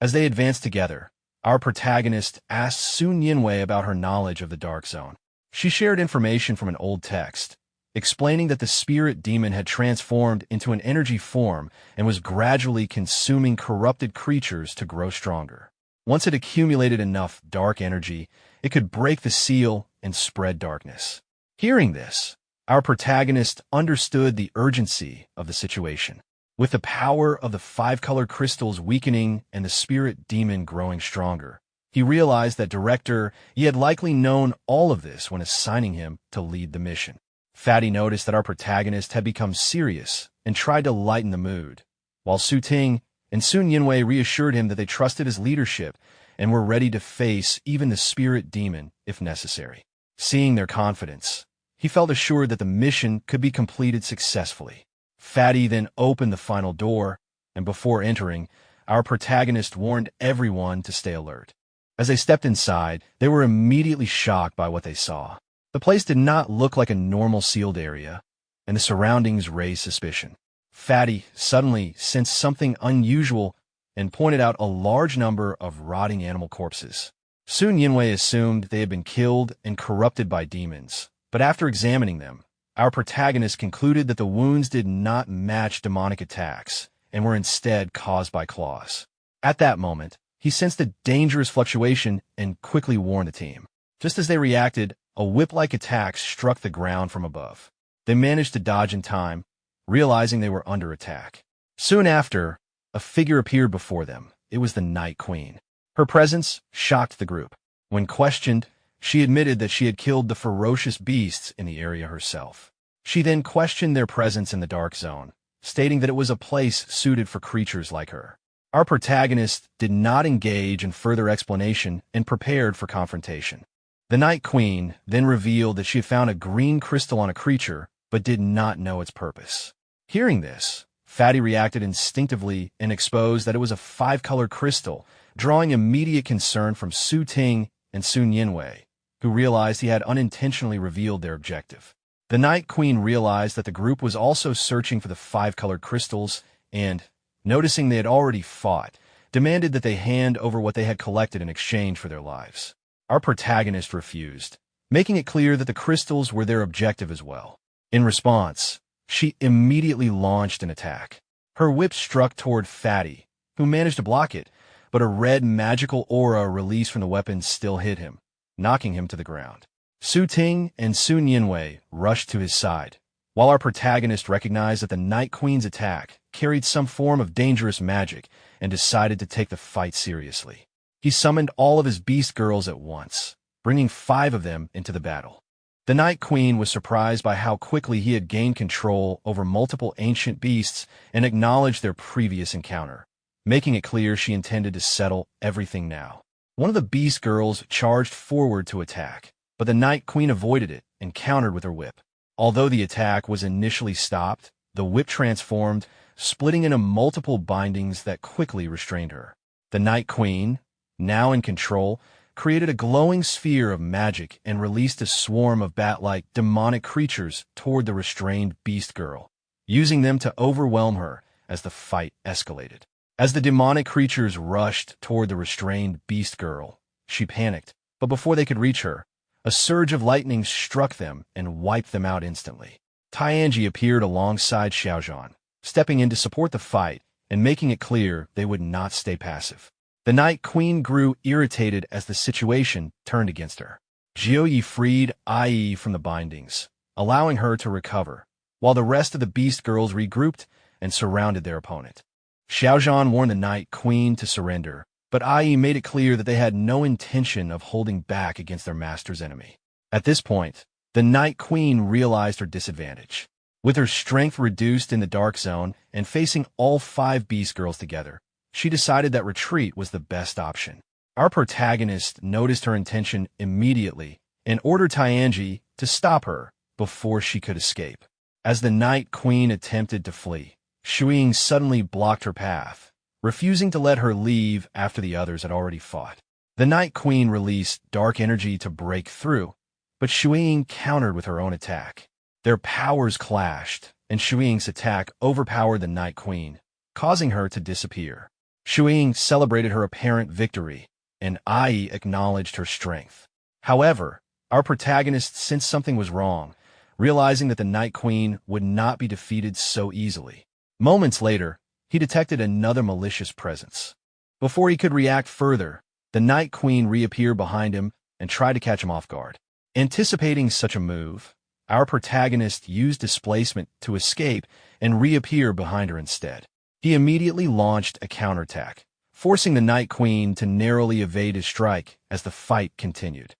As they advanced together, our protagonist asked Sun Yinwei about her knowledge of the Dark Zone. She shared information from an old text, explaining that the spirit demon had transformed into an energy form and was gradually consuming corrupted creatures to grow stronger. Once it accumulated enough dark energy, it could break the seal and spread darkness. Hearing this, our protagonist understood the urgency of the situation. With the power of the 5-color crystals weakening and the spirit demon growing stronger, he realized that Director Yi had likely known all of this when assigning him to lead the mission. Fatty noticed that our protagonist had become serious and tried to lighten the mood, while Su Ting and Sun Yinwei reassured him that they trusted his leadership and were ready to face even the spirit demon if necessary. Seeing their confidence, he felt assured that the mission could be completed successfully. Fatty then opened the final door, and before entering, our protagonist warned everyone to stay alert. As they stepped inside, they were immediately shocked by what they saw. The place did not look like a normal sealed area, and the surroundings raised suspicion. Fatty suddenly sensed something unusual and pointed out a large number of rotting animal corpses. Sun Yinwei assumed they had been killed and corrupted by demons, but after examining them, our protagonist concluded that the wounds did not match demonic attacks and were instead caused by claws. At that moment, he sensed a dangerous fluctuation and quickly warned the team. Just as they reacted, a whip-like attack struck the ground from above. They managed to dodge in time, realizing they were under attack. Soon after, a figure appeared before them. It was the Night Queen. Her presence shocked the group. When questioned, she admitted that she had killed the ferocious beasts in the area herself. She then questioned their presence in the Dark Zone, stating that it was a place suited for creatures like her. Our protagonist did not engage in further explanation and prepared for confrontation. The Night Queen then revealed that she had found a green crystal on a creature, but did not know its purpose. Hearing this, Fatty reacted instinctively and exposed that it was a 5-color crystal, drawing immediate concern from Su Ting and Sun Yinwei, who realized he had unintentionally revealed their objective. The Night Queen realized that the group was also searching for the 5-colored crystals and, noticing they had already fought, demanded that they hand over what they had collected in exchange for their lives. Our protagonist refused, making it clear that the crystals were their objective as well. In response, she immediately launched an attack. Her whip struck toward Fatty, who managed to block it, but a red magical aura released from the weapon still hit him, knocking him to the ground. Su Ting and Sun Yinwei rushed to his side, while our protagonist recognized that the Night Queen's attack carried some form of dangerous magic and decided to take the fight seriously. He summoned all of his beast girls at once, bringing 5 of them into the battle. The Night Queen was surprised by how quickly he had gained control over multiple ancient beasts and acknowledged their previous encounter, making it clear she intended to settle everything now. One of the beast girls charged forward to attack, but the Night Queen avoided it and countered with her whip. Although the attack was initially stopped, the whip transformed, splitting into multiple bindings that quickly restrained her. The Night Queen, now in control, created a glowing sphere of magic and released a swarm of bat-like demonic creatures toward the restrained beast girl, using them to overwhelm her as the fight escalated. As the demonic creatures rushed toward the restrained beast girl, she panicked, but before they could reach her, a surge of lightning struck them and wiped them out instantly. Tianji appeared alongside Xiaozhan, stepping in to support the fight and making it clear they would not stay passive. The Night Queen grew irritated as the situation turned against her. Jiuyi freed Ai from the bindings, allowing her to recover, while the rest of the beast girls regrouped and surrounded their opponent. Xiaozhan warned the Night Queen to surrender, but Ai made it clear that they had no intention of holding back against their master's enemy. At this point, the Night Queen realized her disadvantage. With her strength reduced in the Dark Zone and facing all 5 beast girls together, she decided that retreat was the best option. Our protagonist noticed her intention immediately and ordered Tianji to stop her before she could escape. As the Night Queen attempted to flee, Shuiying suddenly blocked her path, refusing to let her leave after the others had already fought. The Night Queen released dark energy to break through, but Shuiying countered with her own attack. Their powers clashed, and Shuiying's attack overpowered the Night Queen, causing her to disappear. Shuiying celebrated her apparent victory, and Ai acknowledged her strength. However, our protagonist sensed something was wrong, realizing that the Night Queen would not be defeated so easily. Moments later, he detected another malicious presence. Before he could react further, the Night Queen reappeared behind him and tried to catch him off guard. Anticipating such a move, our protagonist used displacement to escape and reappear behind her instead. He immediately launched a counterattack, forcing the Night Queen to narrowly evade his strike as the fight continued.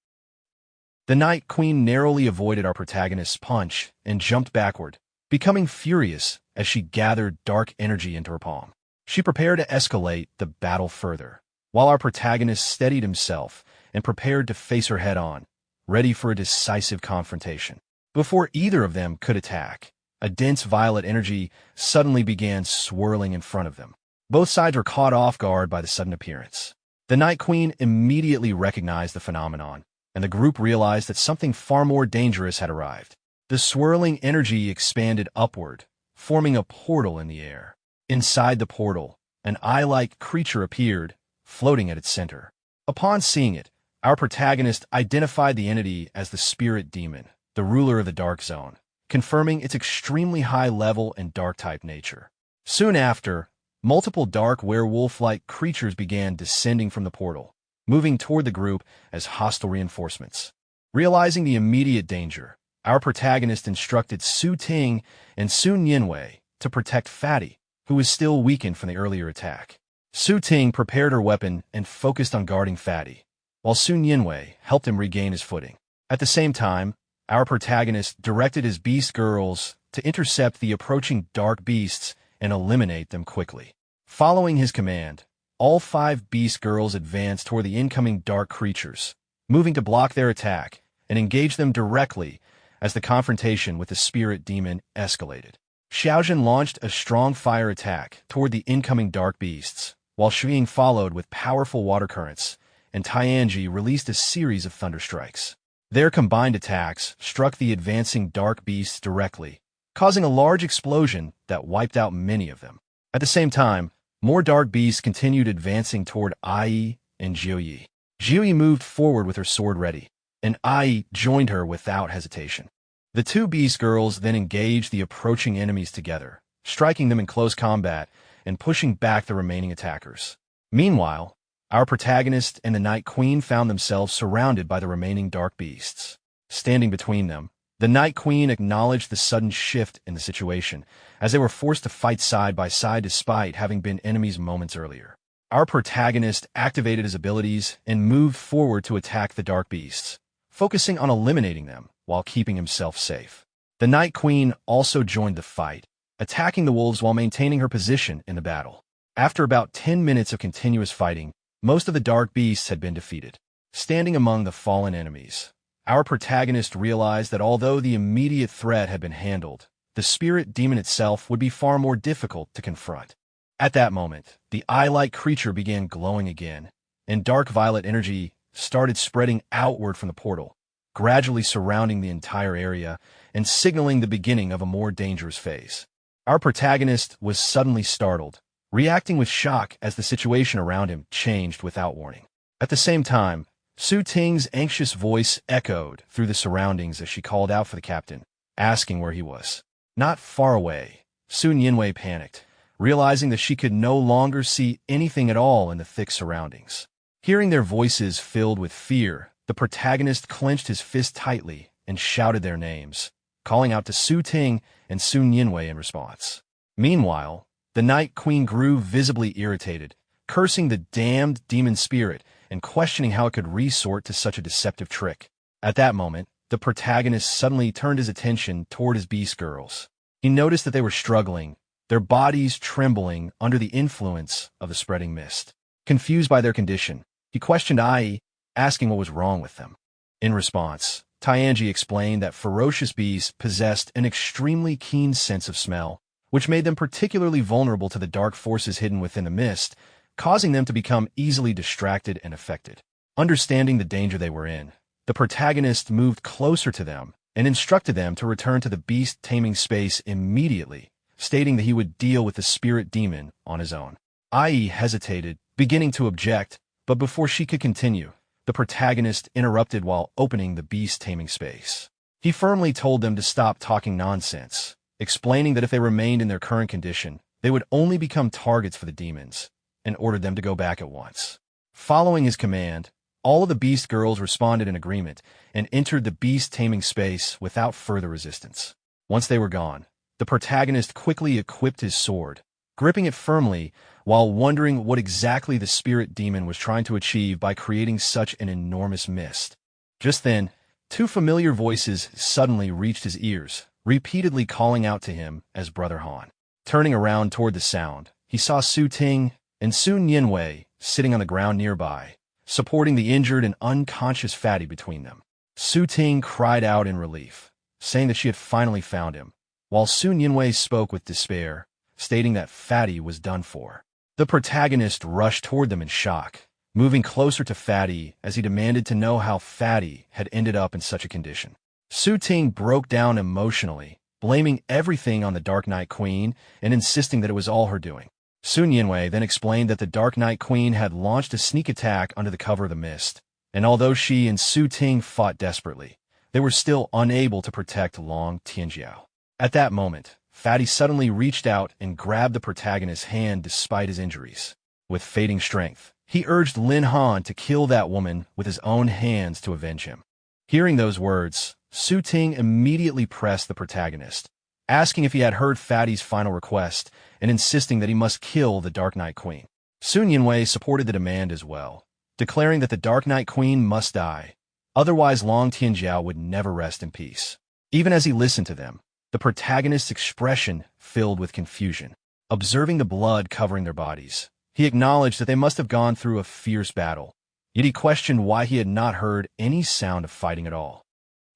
The Night Queen narrowly avoided our protagonist's punch and jumped backward, becoming furious as she gathered dark energy into her palm. She prepared to escalate the battle further, while our protagonist steadied himself and prepared to face her head-on, ready for a decisive confrontation. Before either of them could attack, a dense violet energy suddenly began swirling in front of them. Both sides were caught off guard by the sudden appearance. The Night Queen immediately recognized the phenomenon, and the group realized that something far more dangerous had arrived. The swirling energy expanded upward, forming a portal in the air. Inside the portal, an eye-like creature appeared, floating at its center. Upon seeing it, our protagonist identified the entity as the Spirit Demon, the ruler of the Dark Zone, confirming its extremely high level and dark-type nature. Soon after, multiple dark werewolf-like creatures began descending from the portal, moving toward the group as hostile reinforcements. Realizing the immediate danger, our protagonist instructed Su Ting and Sun Yinwei to protect Fatty, who was still weakened from the earlier attack. Su Ting prepared her weapon and focused on guarding Fatty, while Sun Yinwei helped him regain his footing. At the same time, our protagonist directed his beast girls to intercept the approaching dark beasts and eliminate them quickly. Following his command, all 5 beast girls advanced toward the incoming dark creatures, moving to block their attack and engage them directly as the confrontation with the spirit demon escalated. Xiaozhan launched a strong fire attack toward the incoming dark beasts, while Shuiying followed with powerful water currents, and Tianji released a series of thunder strikes. Their combined attacks struck the advancing dark beasts directly, causing a large explosion that wiped out many of them. At the same time, more dark beasts continued advancing toward Ai and Jiuyi. Jiuyi moved forward with her sword ready, and Ai joined her without hesitation. The 2 beast girls then engaged the approaching enemies together, striking them in close combat and pushing back the remaining attackers. Meanwhile, our protagonist and the Night Queen found themselves surrounded by the remaining dark beasts. Standing between them, the Night Queen acknowledged the sudden shift in the situation, as they were forced to fight side by side despite having been enemies moments earlier. Our protagonist activated his abilities and moved forward to attack the dark beasts, focusing on eliminating them while keeping himself safe. The Night Queen also joined the fight, attacking the wolves while maintaining her position in the battle. After about 10 minutes of continuous fighting, most of the dark beasts had been defeated. Standing among the fallen enemies, our protagonist realized that although the immediate threat had been handled, the spirit demon itself would be far more difficult to confront. At that moment, the eye-like creature began glowing again, and dark violet energy started spreading outward from the portal, gradually surrounding the entire area and signaling the beginning of a more dangerous phase. Our protagonist was suddenly startled, reacting with shock as the situation around him changed without warning. At the same time, Su Ting's anxious voice echoed through the surroundings as she called out for the captain, asking where he was. Not far away, Sun Yinwei panicked, realizing that she could no longer see anything at all in the thick surroundings. Hearing their voices filled with fear, the protagonist clenched his fist tightly and shouted their names, calling out to Su Ting and Sun Yinwei in response. Meanwhile, the Night Queen grew visibly irritated, cursing the damned demon spirit and questioning how it could resort to such a deceptive trick. At that moment, the protagonist suddenly turned his attention toward his beast girls. He noticed that they were struggling, their bodies trembling under the influence of the spreading mist. Confused by their condition, he questioned Ai, asking what was wrong with them. In response, Tianji explained that ferocious beasts possessed an extremely keen sense of smell, which made them particularly vulnerable to the dark forces hidden within the mist, causing them to become easily distracted and affected. Understanding the danger they were in, the protagonist moved closer to them and instructed them to return to the beast taming space immediately, stating that he would deal with the spirit demon on his own. Ai hesitated, beginning to object, but before she could continue, the protagonist interrupted while opening the beast taming space. He firmly told them to stop talking nonsense, explaining that if they remained in their current condition, they would only become targets for the demons, and ordered them to go back at once. Following his command, all of the beast girls responded in agreement and entered the beast taming space without further resistance. Once they were gone, the protagonist quickly equipped his sword, gripping it firmly while wondering what exactly the spirit demon was trying to achieve by creating such an enormous mist. Just then, two familiar voices suddenly reached his ears, repeatedly calling out to him as Brother Han. Turning around toward the sound, he saw Su Ting and Sun Yinwei sitting on the ground nearby, supporting the injured and unconscious fatty between them. Su Ting cried out in relief, saying that she had finally found him, while Sun Yinwei spoke with despair, stating that Fatty was done for. The protagonist rushed toward them in shock, moving closer to Fatty as he demanded to know how Fatty had ended up in such a condition. Su Ting broke down emotionally, blaming everything on the Dark Night Queen and insisting that it was all her doing. Sun Yinwei then explained that the Dark Night Queen had launched a sneak attack under the cover of the mist, and although she and Su Ting fought desperately, they were still unable to protect Long Tianjiao. At that moment, Fatty suddenly reached out and grabbed the protagonist's hand despite his injuries. With fading strength, he urged Lin Han to kill that woman with his own hands to avenge him. Hearing those words, Su Ting immediately pressed the protagonist, asking if he had heard Fatty's final request and insisting that he must kill the Dark Night Queen. Sun Yinwei supported the demand as well, declaring that the Dark Night Queen must die, otherwise Long Tianjiao would never rest in peace. Even as he listened to them, the protagonist's expression filled with confusion. Observing the blood covering their bodies, he acknowledged that they must have gone through a fierce battle, yet he questioned why he had not heard any sound of fighting at all.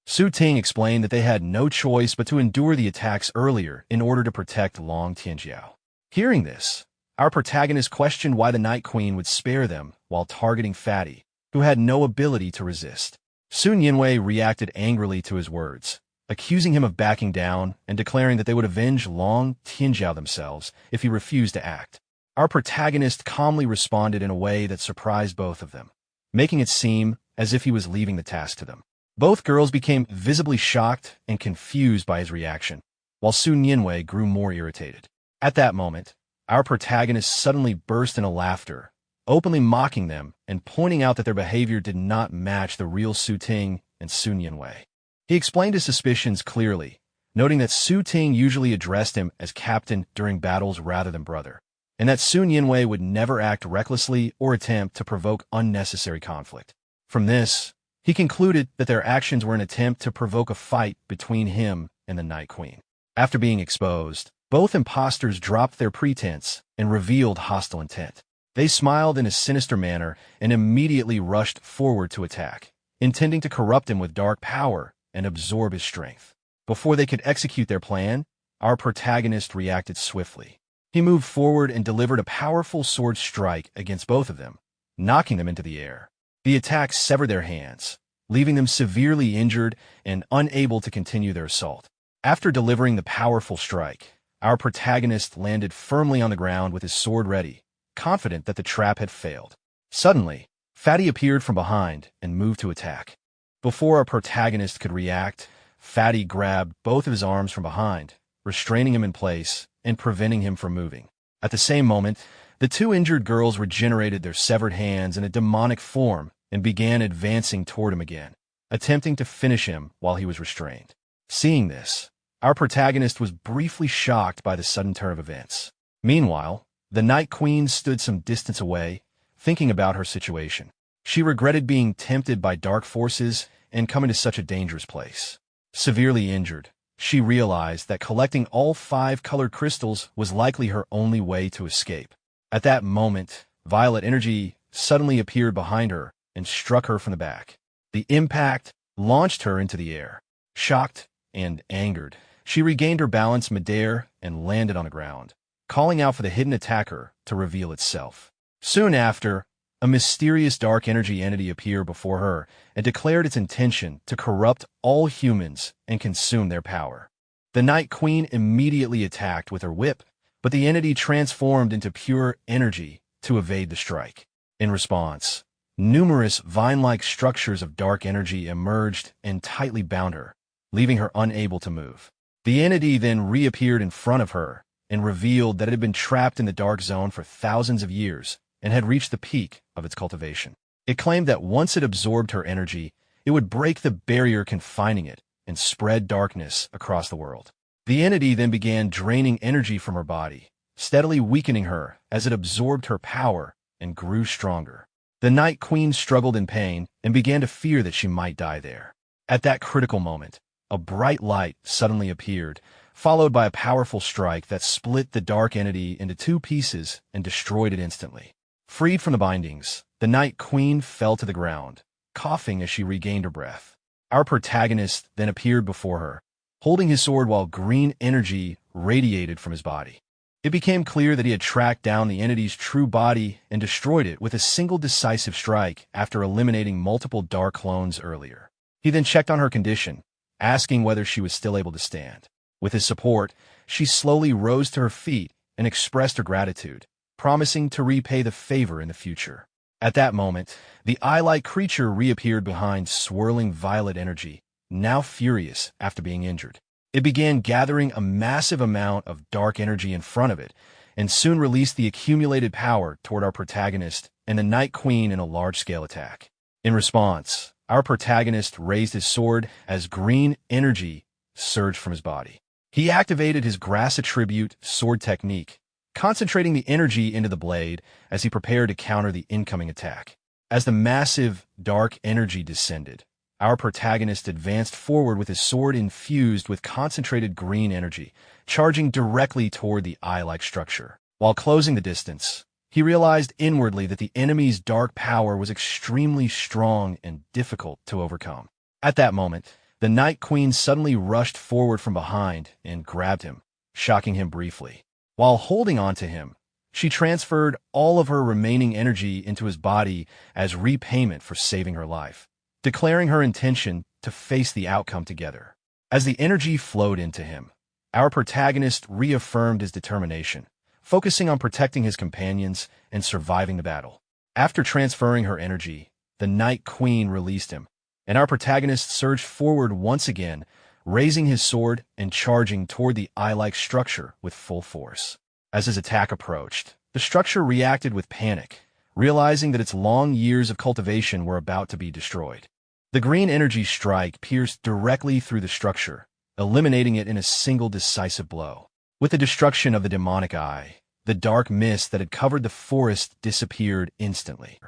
Su Ting explained that they had no choice but to endure the attacks earlier in order to protect Long Tianjiao. Hearing this, our protagonist questioned why the Night Queen would spare them while targeting Fatty, who had no ability to resist. Sun Yinwei reacted angrily to his words, accusing him of backing down and declaring that they would avenge Long Tianjiao themselves if he refused to act. Our protagonist calmly responded in a way that surprised both of them, making it seem as if he was leaving the task to them. Both girls became visibly shocked and confused by his reaction, while Sun Yinwei grew more irritated. At that moment, our protagonist suddenly burst into laughter, openly mocking them and pointing out that their behavior did not match the real Su Ting and Sun Yinwei. He explained his suspicions clearly, noting that Su Ting usually addressed him as captain during battles rather than brother, and that Sun Yinwei would never act recklessly or attempt to provoke unnecessary conflict. From this, he concluded that their actions were an attempt to provoke a fight between him and the Night Queen. After being exposed, both imposters dropped their pretense and revealed hostile intent. They smiled in a sinister manner and immediately rushed forward to attack, intending to corrupt him with dark power and absorb his strength. Before they could execute their plan, our protagonist reacted swiftly. He moved forward and delivered a powerful sword strike against both of them, knocking them into the air. The attack severed their hands, leaving them severely injured and unable to continue their assault. After delivering the powerful strike, our protagonist landed firmly on the ground with his sword ready, confident that the trap had failed. Suddenly, Fatty appeared from behind and moved to attack. Before our protagonist could react, Fatty grabbed both of his arms from behind, restraining him in place and preventing him from moving. At the same moment, the two injured girls regenerated their severed hands in a demonic form and began advancing toward him again, attempting to finish him while he was restrained. Seeing this, our protagonist was briefly shocked by the sudden turn of events. Meanwhile, the Night Queen stood some distance away, thinking about her situation. She regretted being tempted by dark forces and coming to such a dangerous place. Severely injured, she realized that collecting all 5 colored crystals was likely her only way to escape. At that moment, violet energy suddenly appeared behind her and struck her from the back. The impact launched her into the air. Shocked and angered, she regained her balance midair and landed on the ground, calling out for the hidden attacker to reveal itself. Soon after, a mysterious dark energy entity appeared before her and declared its intention to corrupt all humans and consume their power. The Night Queen immediately attacked with her whip, but the entity transformed into pure energy to evade the strike. In response, numerous vine-like structures of dark energy emerged and tightly bound her, leaving her unable to move. The entity then reappeared in front of her and revealed that it had been trapped in the dark zone for thousands of years and had reached the peak of its cultivation. It claimed that once it absorbed her energy, it would break the barrier confining it and spread darkness across the world. The entity then began draining energy from her body, steadily weakening her as it absorbed her power and grew stronger. The Night Queen struggled in pain and began to fear that she might die there. At that critical moment, a bright light suddenly appeared, followed by a powerful strike that split the dark entity into 2 pieces and destroyed it instantly. Freed from the bindings, the Night Queen fell to the ground, coughing as she regained her breath. Our protagonist then appeared before her, holding his sword while green energy radiated from his body. It became clear that he had tracked down the entity's true body and destroyed it with a single decisive strike after eliminating multiple dark clones earlier. He then checked on her condition, asking whether she was still able to stand. With his support, she slowly rose to her feet and expressed her gratitude, promising to repay the favor in the future. At that moment, the eye-like creature reappeared behind swirling violet energy, now furious after being injured. It began gathering a massive amount of dark energy in front of it, and soon released the accumulated power toward our protagonist and the Night Queen in a large-scale attack. In response, our protagonist raised his sword as green energy surged from his body. He activated his grass attribute sword technique, concentrating the energy into the blade as he prepared to counter the incoming attack. As the massive dark energy descended, our protagonist advanced forward with his sword infused with concentrated green energy, charging directly toward the eye-like structure. While closing the distance, he realized inwardly that the enemy's dark power was extremely strong and difficult to overcome. At that moment, the Night Queen suddenly rushed forward from behind and grabbed him, shocking him briefly. While holding on to him, she transferred all of her remaining energy into his body as repayment for saving her life, declaring her intention to face the outcome together. As the energy flowed into him, our protagonist reaffirmed his determination, focusing on protecting his companions and surviving the battle. After transferring her energy, the Night Queen released him, and our protagonist surged forward once again, raising his sword and charging toward the eye-like structure with full force. As his attack approached, the structure reacted with panic, realizing that its long years of cultivation were about to be destroyed. The green energy strike pierced directly through the structure, eliminating it in a single decisive blow. With the destruction of the demonic eye, the dark mist that had covered the forest disappeared instantly.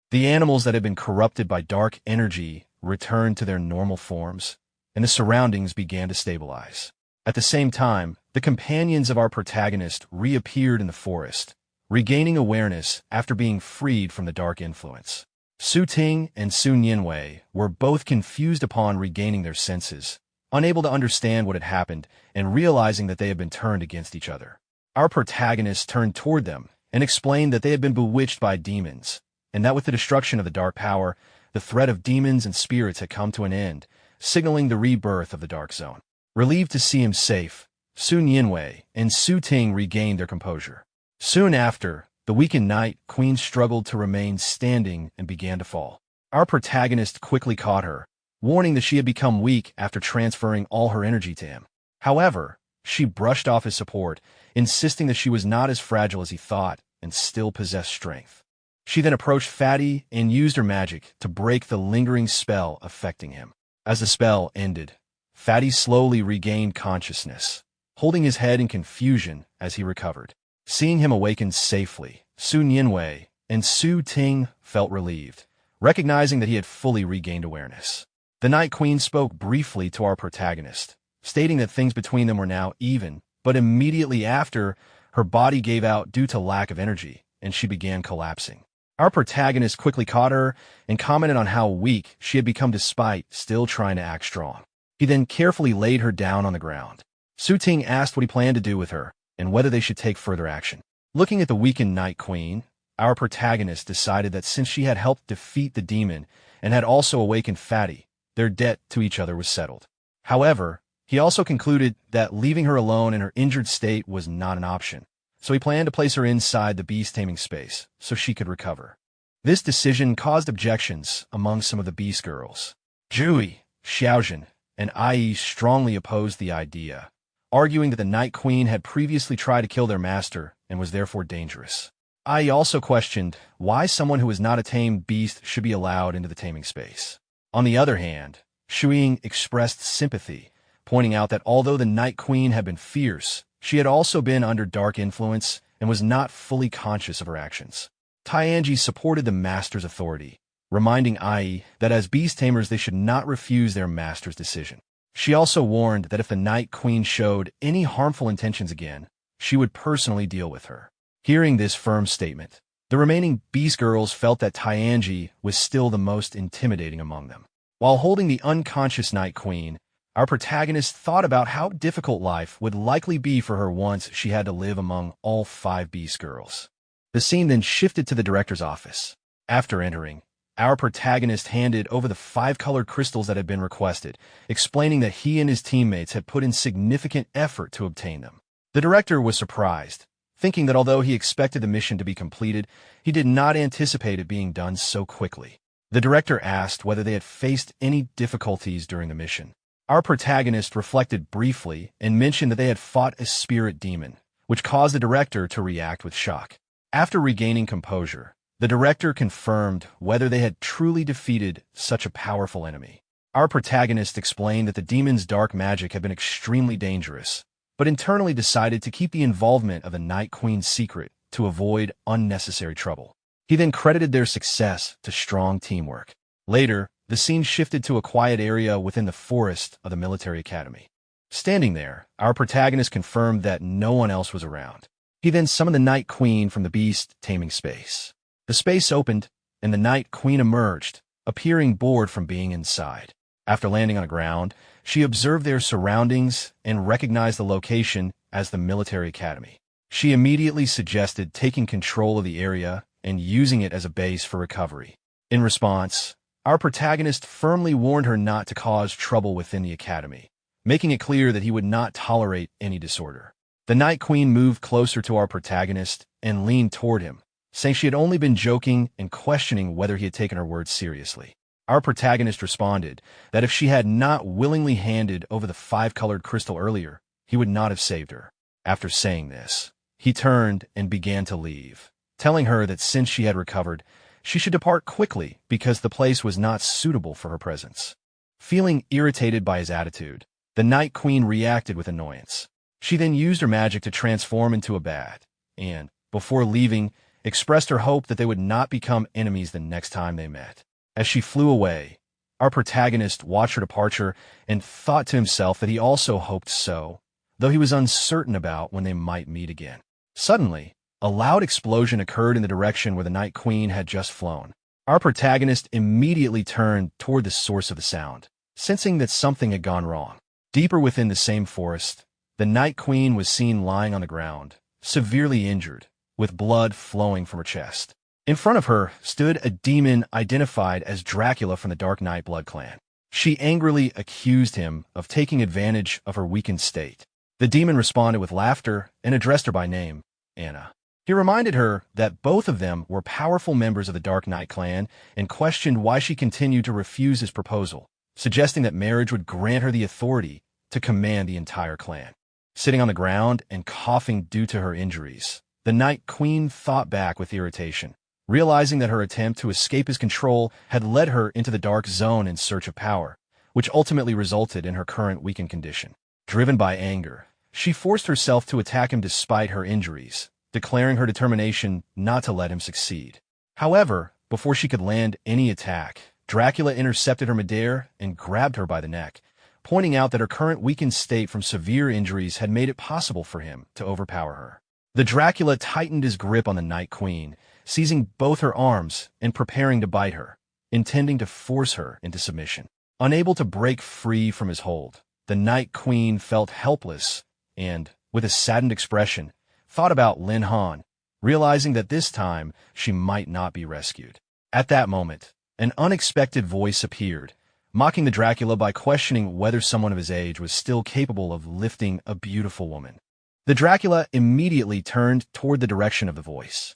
The animals that had been corrupted by dark energy returned to their normal forms, and the surroundings began to stabilize. At the same time, the companions of our protagonist reappeared in the forest, regaining awareness after being freed from the dark influence. Su Ting and Sun Yinwei were both confused upon regaining their senses, unable to understand what had happened and realizing that they had been turned against each other. Our protagonists turned toward them and explained that they had been bewitched by demons, and that with the destruction of the dark power, the threat of demons and spirits had come to an end, signaling the rebirth of the Dark Zone. Relieved to see him safe, Sun Yinwei and Su Ting regained their composure. Soon after, the weakened Night Queen struggled to remain standing and began to fall. Our protagonist quickly caught her, warning that she had become weak after transferring all her energy to him. However, she brushed off his support, insisting that she was not as fragile as he thought and still possessed strength. She then approached Fatty and used her magic to break the lingering spell affecting him. As the spell ended, Fatty slowly regained consciousness, holding his head in confusion as he recovered. Seeing him awaken safely, Sun Yinwei and Su Ting felt relieved, recognizing that he had fully regained awareness. The Night Queen spoke briefly to our protagonist, stating that things between them were now even, but immediately after, her body gave out due to lack of energy, and she began collapsing. Our protagonist quickly caught her and commented on how weak she had become despite still trying to act strong. He then carefully laid her down on the ground. Su Ting asked what he planned to do with her and whether they should take further action. Looking at the weakened Night Queen, our protagonist decided that since she had helped defeat the demon and had also awakened Fatty, their debt to each other was settled. However, he also concluded that leaving her alone in her injured state was not an option, so he planned to place her inside the beast taming space so she could recover. This decision caused objections among some of the beast girls. Jui, Xiaojin, and Ai strongly opposed the idea, arguing that the Night Queen had previously tried to kill their master and was therefore dangerous. Ai also questioned why someone who was not a tamed beast should be allowed into the taming space. On the other hand, Shuiying expressed sympathy, pointing out that although the Night Queen had been fierce, she had also been under dark influence and was not fully conscious of her actions. Tianji supported the master's authority, reminding Ai that as beast tamers they should not refuse their master's decision. She also warned that if the Night Queen showed any harmful intentions again, she would personally deal with her. Hearing this firm statement, the remaining beast girls felt that Tianji was still the most intimidating among them. While holding the unconscious Night Queen, our protagonist thought about how difficult life would likely be for her once she had to live among all 5 beast girls. The scene then shifted to the director's office. After entering, our protagonist handed over the 5 colored crystals that had been requested, explaining that he and his teammates had put in significant effort to obtain them. The director was surprised, thinking that although he expected the mission to be completed, he did not anticipate it being done so quickly. The director asked whether they had faced any difficulties during the mission. Our protagonist reflected briefly and mentioned that they had fought a spirit demon, which caused the director to react with shock. After regaining composure, the director confirmed whether they had truly defeated such a powerful enemy. Our protagonist explained that the demon's dark magic had been extremely dangerous, but internally decided to keep the involvement of the Night Queen secret to avoid unnecessary trouble. He then credited their success to strong teamwork. Later, the scene shifted to a quiet area within the forest of the military academy. Standing there, our protagonist confirmed that no one else was around. He then summoned the Night Queen from the beast taming space. The space opened, and the Night Queen emerged, appearing bored from being inside. After landing on the ground, she observed their surroundings and recognized the location as the military academy. She immediately suggested taking control of the area and using it as a base for recovery. In response, our protagonist firmly warned her not to cause trouble within the academy, making it clear that he would not tolerate any disorder. The Night Queen moved closer to our protagonist and leaned toward him, saying she had only been joking and questioning whether he had taken her words seriously. Our protagonist responded that if she had not willingly handed over the 5-colored crystal earlier, he would not have saved her. After saying this, he turned and began to leave, telling her that since she had recovered, she should depart quickly because the place was not suitable for her presence. Feeling irritated by his attitude, the Night Queen reacted with annoyance. She then used her magic to transform into a bat, and, before leaving, expressed her hope that they would not become enemies the next time they met. As she flew away, our protagonist watched her departure and thought to himself that he also hoped so, though he was uncertain about when they might meet again. Suddenly, a loud explosion occurred in the direction where the Night Queen had just flown. Our protagonist immediately turned toward the source of the sound, sensing that something had gone wrong. Deeper within the same forest, the Night Queen was seen lying on the ground, severely injured, with blood flowing from her chest. In front of her stood a demon identified as Dracula from the Dark Knight Blood clan. She angrily accused him of taking advantage of her weakened state. The demon responded with laughter and addressed her by name, Anna. He reminded her that both of them were powerful members of the Dark Knight clan and questioned why she continued to refuse his proposal, suggesting that marriage would grant her the authority to command the entire clan. Sitting on the ground and coughing due to her injuries, the Night Queen thought back with irritation, realizing that her attempt to escape his control had led her into the dark zone in search of power, which ultimately resulted in her current weakened condition. Driven by anger, she forced herself to attack him despite her injuries, declaring her determination not to let him succeed. However, before she could land any attack, Dracula intercepted her midair and grabbed her by the neck, pointing out that her current weakened state from severe injuries had made it possible for him to overpower her. The Dracula tightened his grip on the Night Queen, seizing both her arms and preparing to bite her, intending to force her into submission. Unable to break free from his hold, the Night Queen felt helpless and, with a saddened expression, thought about Lin Han, realizing that this time she might not be rescued. At that moment, an unexpected voice appeared, mocking the Dracula by questioning whether someone of his age was still capable of lifting a beautiful woman. The Dracula immediately turned toward the direction of the voice.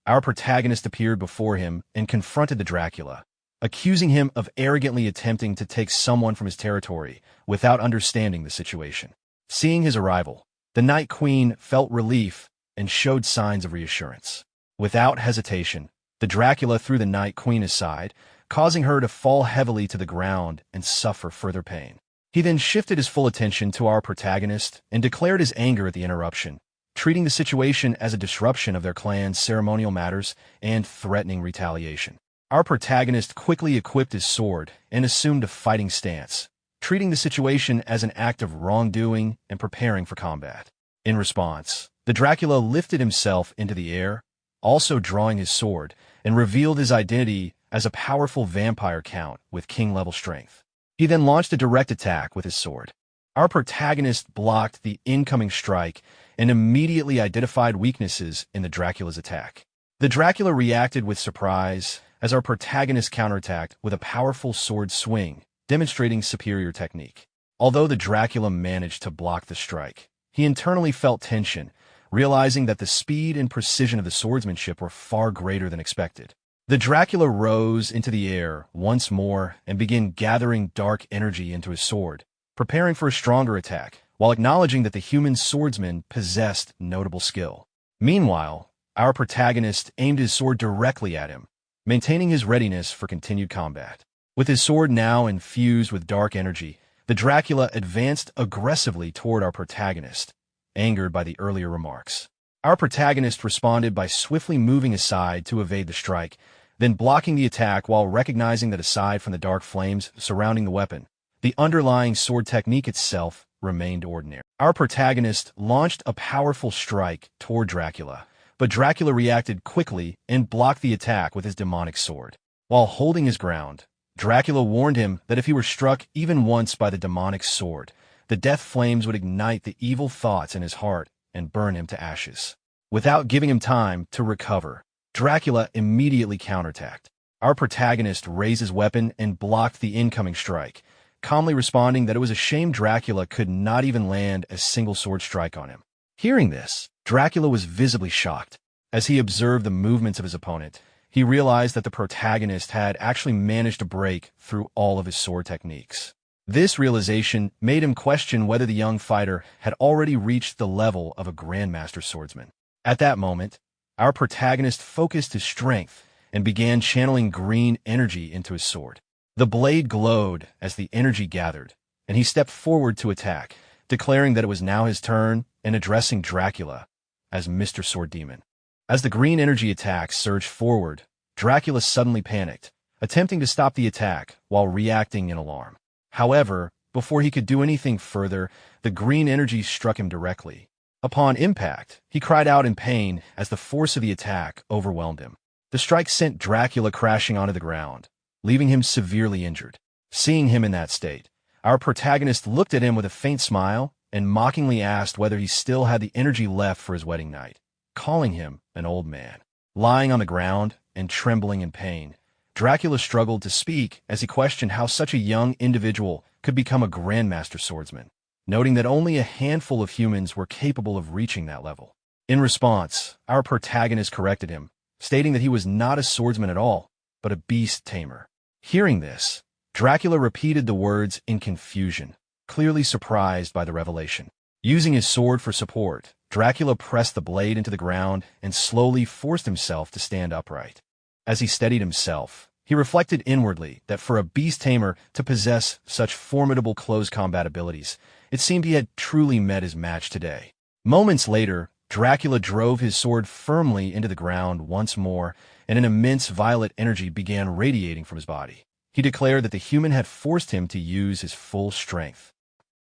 Our protagonist appeared before him and confronted the Dracula, accusing him of arrogantly attempting to take someone from his territory without understanding the situation. Seeing his arrival, the Night Queen felt relief and showed signs of reassurance. Without hesitation, the Dracula threw the Night Queen aside, causing her to fall heavily to the ground and suffer further pain. He then shifted his full attention to our protagonist and declared his anger at the interruption, treating the situation as a disruption of their clan's ceremonial matters and threatening retaliation. Our protagonist quickly equipped his sword and assumed a fighting stance, treating the situation as an act of wrongdoing and preparing for combat. In response, the Dracula lifted himself into the air, also drawing his sword, and revealed his identity as a powerful vampire count with king-level strength. He then launched a direct attack with his sword. Our protagonist blocked the incoming strike and immediately identified weaknesses in the Dracula's attack. The Dracula reacted with surprise as our protagonist counterattacked with a powerful sword swing, demonstrating superior technique. Although the Dracula managed to block the strike, he internally felt tension, realizing that the speed and precision of the swordsmanship were far greater than expected. The Dracula rose into the air once more and began gathering dark energy into his sword, preparing for a stronger attack, while acknowledging that the human swordsman possessed notable skill. Meanwhile, our protagonist aimed his sword directly at him, maintaining his readiness for continued combat. With his sword now infused with dark energy, the Dracula advanced aggressively toward our protagonist, angered by the earlier remarks. Our protagonist responded by swiftly moving aside to evade the strike, then blocking the attack while recognizing that aside from the dark flames surrounding the weapon, the underlying sword technique itself remained ordinary. Our protagonist launched a powerful strike toward Dracula, but Dracula reacted quickly and blocked the attack with his demonic sword. While holding his ground, Dracula warned him that if he were struck even once by the demonic sword, the death flames would ignite the evil thoughts in his heart and burn him to ashes. Without giving him time to recover, Dracula immediately counterattacked. Our protagonist raised his weapon and blocked the incoming strike, calmly responding that it was a shame Dracula could not even land a single sword strike on him. Hearing this, Dracula was visibly shocked. As he observed the movements of his opponent, he realized that the protagonist had actually managed to break through all of his sword techniques. This realization made him question whether the young fighter had already reached the level of a grandmaster swordsman. At that moment, our protagonist focused his strength and began channeling green energy into his sword. The blade glowed as the energy gathered, and he stepped forward to attack, declaring that it was now his turn and addressing Dracula as Mr. Sword Demon. As the green energy attack surged forward, Dracula suddenly panicked, attempting to stop the attack while reacting in alarm. However, before he could do anything further, the green energy struck him directly. Upon impact, he cried out in pain as the force of the attack overwhelmed him. The strike sent Dracula crashing onto the ground, leaving him severely injured. Seeing him in that state, our protagonist looked at him with a faint smile and mockingly asked whether he still had the energy left for his wedding night, calling him an old man. Lying on the ground and trembling in pain, Dracula struggled to speak as he questioned how such a young individual could become a grandmaster swordsman, noting that only a handful of humans were capable of reaching that level. In response, our protagonist corrected him, stating that he was not a swordsman at all, but a beast tamer. Hearing this, Dracula repeated the words in confusion, clearly surprised by the revelation. Using his sword for support, Dracula pressed the blade into the ground and slowly forced himself to stand upright. As he steadied himself, he reflected inwardly that for a beast tamer to possess such formidable close combat abilities, it seemed he had truly met his match today. Moments later, Dracula drove his sword firmly into the ground once more, and an immense violet energy began radiating from his body. He declared that the human had forced him to use his full strength.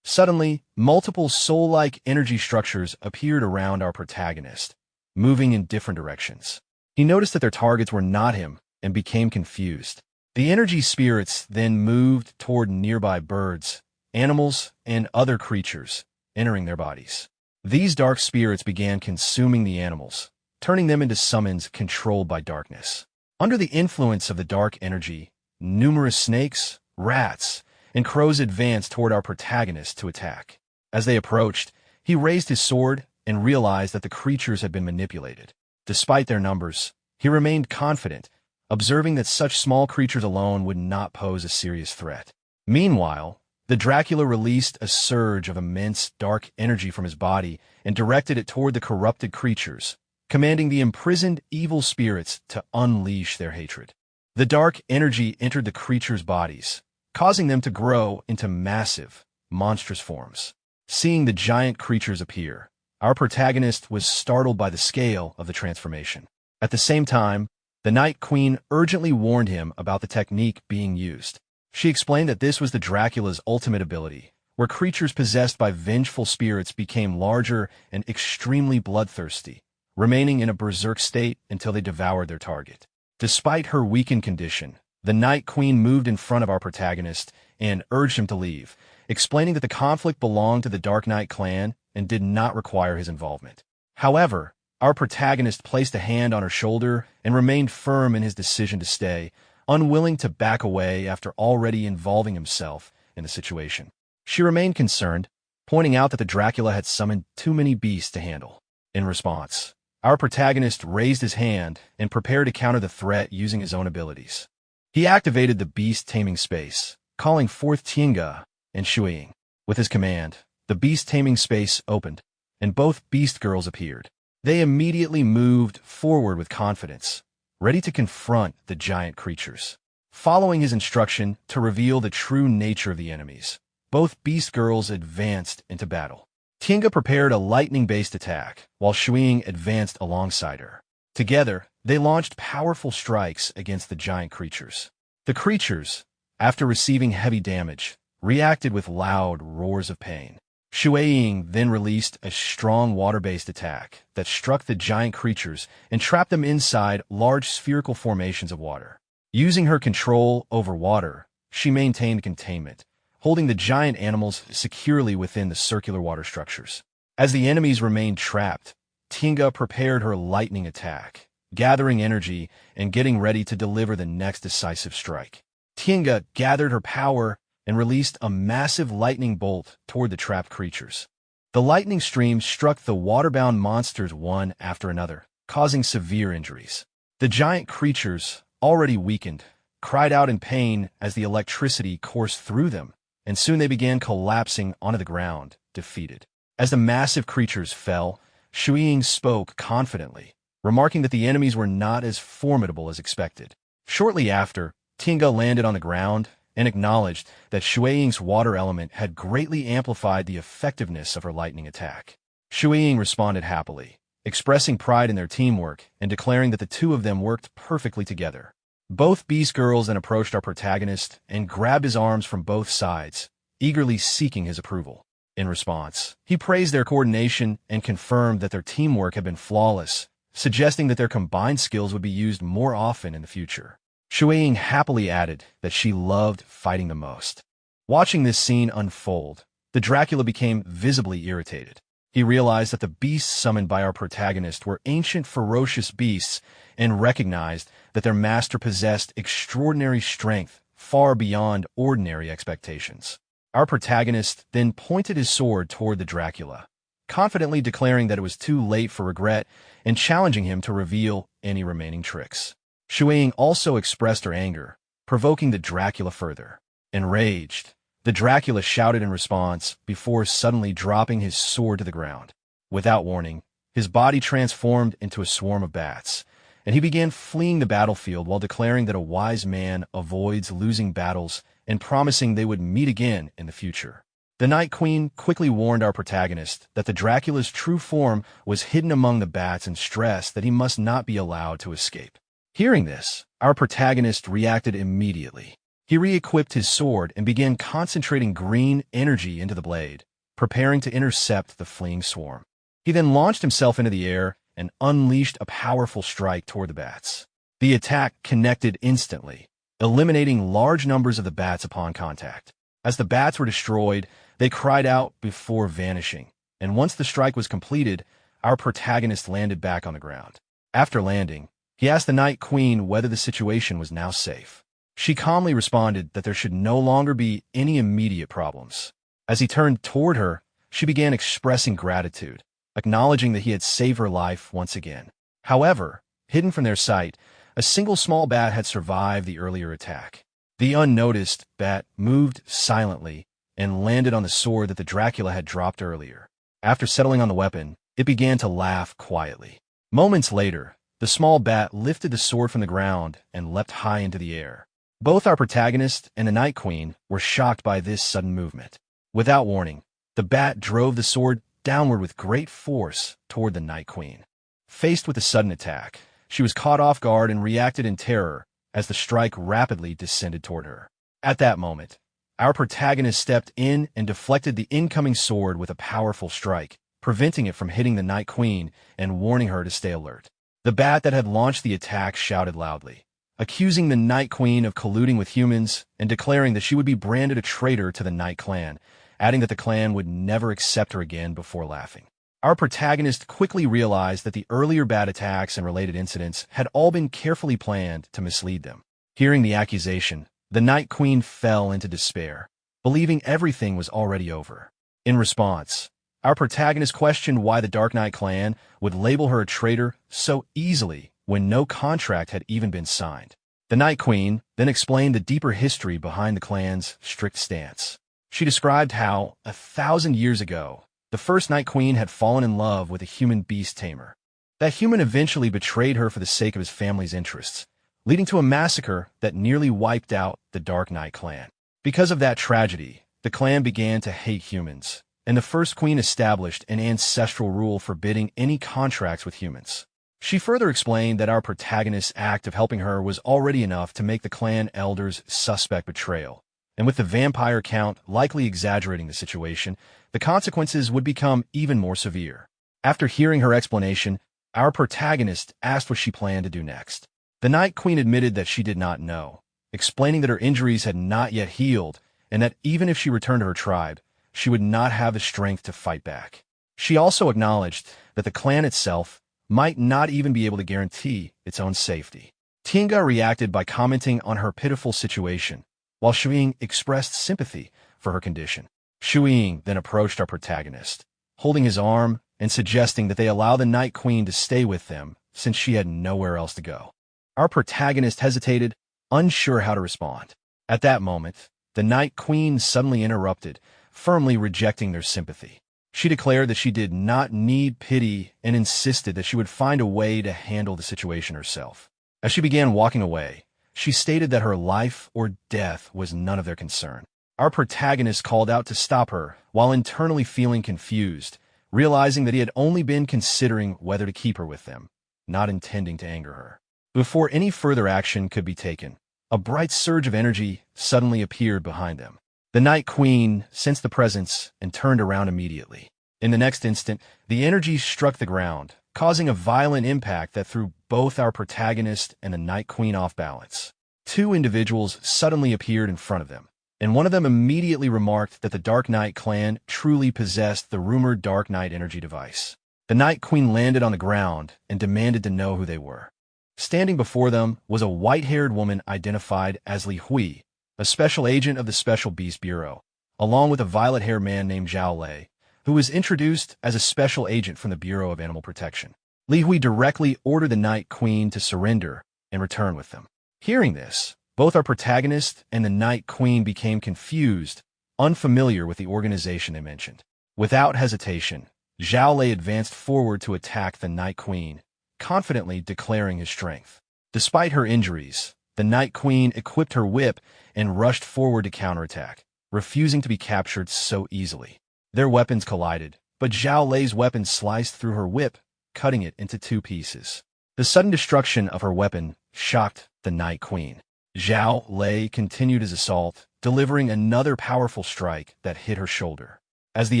Suddenly, multiple soul-like energy structures appeared around our protagonist, moving in different directions. He noticed that their targets were not him and became confused. The energy spirits then moved toward nearby birds, animals, and other creatures, entering their bodies. These dark spirits began consuming the animals, turning them into summons controlled by darkness. Under the influence of the dark energy, numerous snakes, rats, and crows advanced toward our protagonist to attack. As they approached, he raised his sword and realized that the creatures had been manipulated. Despite their numbers, he remained confident, observing that such small creatures alone would not pose a serious threat. Meanwhile, the Dracula released a surge of immense dark energy from his body and directed it toward the corrupted creatures, commanding the imprisoned evil spirits to unleash their hatred. The dark energy entered the creatures' bodies, causing them to grow into massive, monstrous forms. Seeing the giant creatures appear, our protagonist was startled by the scale of the transformation. At the same time, the Night Queen urgently warned him about the technique being used. She explained that this was the Dracula's ultimate ability, where creatures possessed by vengeful spirits became larger and extremely bloodthirsty, remaining in a berserk state until they devoured their target. Despite her weakened condition, the Night Queen moved in front of our protagonist and urged him to leave, explaining that the conflict belonged to the Dark Knight clan and did not require his involvement. However, our protagonist placed a hand on her shoulder and remained firm in his decision to stay, unwilling to back away after already involving himself in the situation. She remained concerned, pointing out that the Dracula had summoned too many beasts to handle. In response, our protagonist raised his hand and prepared to counter the threat using his own abilities. He activated the Beast Taming Space, calling forth Tinga and Shuiying. With his command, the Beast Taming Space opened, and both Beast Girls appeared. They immediately moved forward with confidence, ready to confront the giant creatures. Following his instruction to reveal the true nature of the enemies, both Beast Girls advanced into battle. Tinga prepared a lightning-based attack, while Shuiying advanced alongside her. Together, they launched powerful strikes against the giant creatures. The creatures, after receiving heavy damage, reacted with loud roars of pain. Shuiying then released a strong water-based attack that struck the giant creatures and trapped them inside large spherical formations of water. Using her control over water, she maintained containment, holding the giant animals securely within the circular water structures. As the enemies remained trapped, Tinga prepared her lightning attack, gathering energy and getting ready to deliver the next decisive strike. Tinga gathered her power and released a massive lightning bolt toward the trapped creatures. The lightning stream struck the water-bound monsters one after another, causing severe injuries. The giant creatures, already weakened, cried out in pain as the electricity coursed through them, and soon they began collapsing onto the ground, defeated. As the massive creatures fell, Shuiying spoke confidently, remarking that the enemies were not as formidable as expected. Shortly after, Tinga landed on the ground and acknowledged that Shuiying's water element had greatly amplified the effectiveness of her lightning attack. Shuiying responded happily, expressing pride in their teamwork and declaring that the two of them worked perfectly together. Both Beast Girls then approached our protagonist and grabbed his arms from both sides, eagerly seeking his approval. In response, he praised their coordination and confirmed that their teamwork had been flawless, suggesting that their combined skills would be used more often in the future. Shuiying happily added that she loved fighting the most. Watching this scene unfold, the Dracula became visibly irritated. He realized that the beasts summoned by our protagonist were ancient ferocious beasts and recognized that their master possessed extraordinary strength far beyond ordinary expectations. Our protagonist then pointed his sword toward the Dracula, confidently declaring that it was too late for regret and challenging him to reveal any remaining tricks. Shuiying also expressed her anger, provoking the Dracula further. Enraged, the Dracula shouted in response before suddenly dropping his sword to the ground. Without warning, his body transformed into a swarm of bats, and he began fleeing the battlefield while declaring that a wise man avoids losing battles and promising they would meet again in the future. The Night Queen quickly warned our protagonist that the Dracula's true form was hidden among the bats and stressed that he must not be allowed to escape. Hearing this, our protagonist reacted immediately. He re-equipped his sword and began concentrating green energy into the blade, preparing to intercept the fleeing swarm. He then launched himself into the air and unleashed a powerful strike toward the bats. The attack connected instantly, eliminating large numbers of the bats upon contact. As the bats were destroyed, they cried out before vanishing, and once the strike was completed, our protagonist landed back on the ground. After landing, he asked the Night Queen whether the situation was now safe. She calmly responded that there should no longer be any immediate problems. As he turned toward her, she began expressing gratitude, acknowledging that he had saved her life once again. However, hidden from their sight, a single small bat had survived the earlier attack. The unnoticed bat moved silently and landed on the sword that the Dracula had dropped earlier. After settling on the weapon, it began to laugh quietly. Moments later, the small bat lifted the sword from the ground and leapt high into the air. Both our protagonist and the Night Queen were shocked by this sudden movement. Without warning, the bat drove the sword downward with great force toward the Night Queen. Faced with the sudden attack, she was caught off guard and reacted in terror as the strike rapidly descended toward her. At that moment, our protagonist stepped in and deflected the incoming sword with a powerful strike, preventing it from hitting the Night Queen and warning her to stay alert. The bat that had launched the attack shouted loudly, accusing the Night Queen of colluding with humans and declaring that she would be branded a traitor to the Night Clan, adding that the clan would never accept her again before laughing. Our protagonist quickly realized that the earlier bat attacks and related incidents had all been carefully planned to mislead them. Hearing the accusation, the Night Queen fell into despair, believing everything was already over. In response, our protagonist questioned why the Dark Knight clan would label her a traitor so easily when no contract had even been signed. The Night Queen then explained the deeper history behind the clan's strict stance. She described how, 1,000 years ago, the first Night Queen had fallen in love with a human beast tamer. That human eventually betrayed her for the sake of his family's interests, leading to a massacre that nearly wiped out the Dark Knight clan. Because of that tragedy, the clan began to hate humans, and the first queen established an ancestral rule forbidding any contracts with humans. She further explained that our protagonist's act of helping her was already enough to make the clan elders suspect betrayal, and with the vampire count likely exaggerating the situation, the consequences would become even more severe. After hearing her explanation, our protagonist asked what she planned to do next. The Night Queen admitted that she did not know, explaining that her injuries had not yet healed, and that even if she returned to her tribe, she would not have the strength to fight back. She also acknowledged that the clan itself might not even be able to guarantee its own safety. Tinga reacted by commenting on her pitiful situation, while Shuiying expressed sympathy for her condition. Shuiying then approached our protagonist, holding his arm and suggesting that they allow the Night Queen to stay with them since she had nowhere else to go. Our protagonist hesitated, unsure how to respond. At that moment, the Night Queen suddenly interrupted, firmly rejecting their sympathy. She declared that she did not need pity and insisted that she would find a way to handle the situation herself. As she began walking away, she stated that her life or death was none of their concern. Our protagonist called out to stop her while internally feeling confused, realizing that he had only been considering whether to keep her with them, not intending to anger her. Before any further action could be taken, a bright surge of energy suddenly appeared behind them. The Night Queen sensed the presence and turned around immediately. In the next instant, the energy struck the ground, causing a violent impact that threw both our protagonist and the Night Queen off balance. Two individuals suddenly appeared in front of them, and one of them immediately remarked that the Dark Knight clan truly possessed the rumored Dark Knight energy device. The Night Queen landed on the ground and demanded to know who they were. Standing before them was a white-haired woman identified as Li Hui, a special agent of the Special Beast Bureau, along with a violet-haired man named Zhao Lei, who was introduced as a special agent from the Bureau of Animal Protection. Li Hui directly ordered the Night Queen to surrender and return with them. Hearing this, both our protagonist and the Night Queen became confused, unfamiliar with the organization they mentioned. Without hesitation, Zhao Lei advanced forward to attack the Night Queen, confidently declaring his strength. Despite her injuries, the Night Queen equipped her whip and rushed forward to counterattack, refusing to be captured so easily. Their weapons collided, but Zhao Lei's weapon sliced through her whip, cutting it into two pieces. The sudden destruction of her weapon shocked the Night Queen. Zhao Lei continued his assault, delivering another powerful strike that hit her shoulder. As the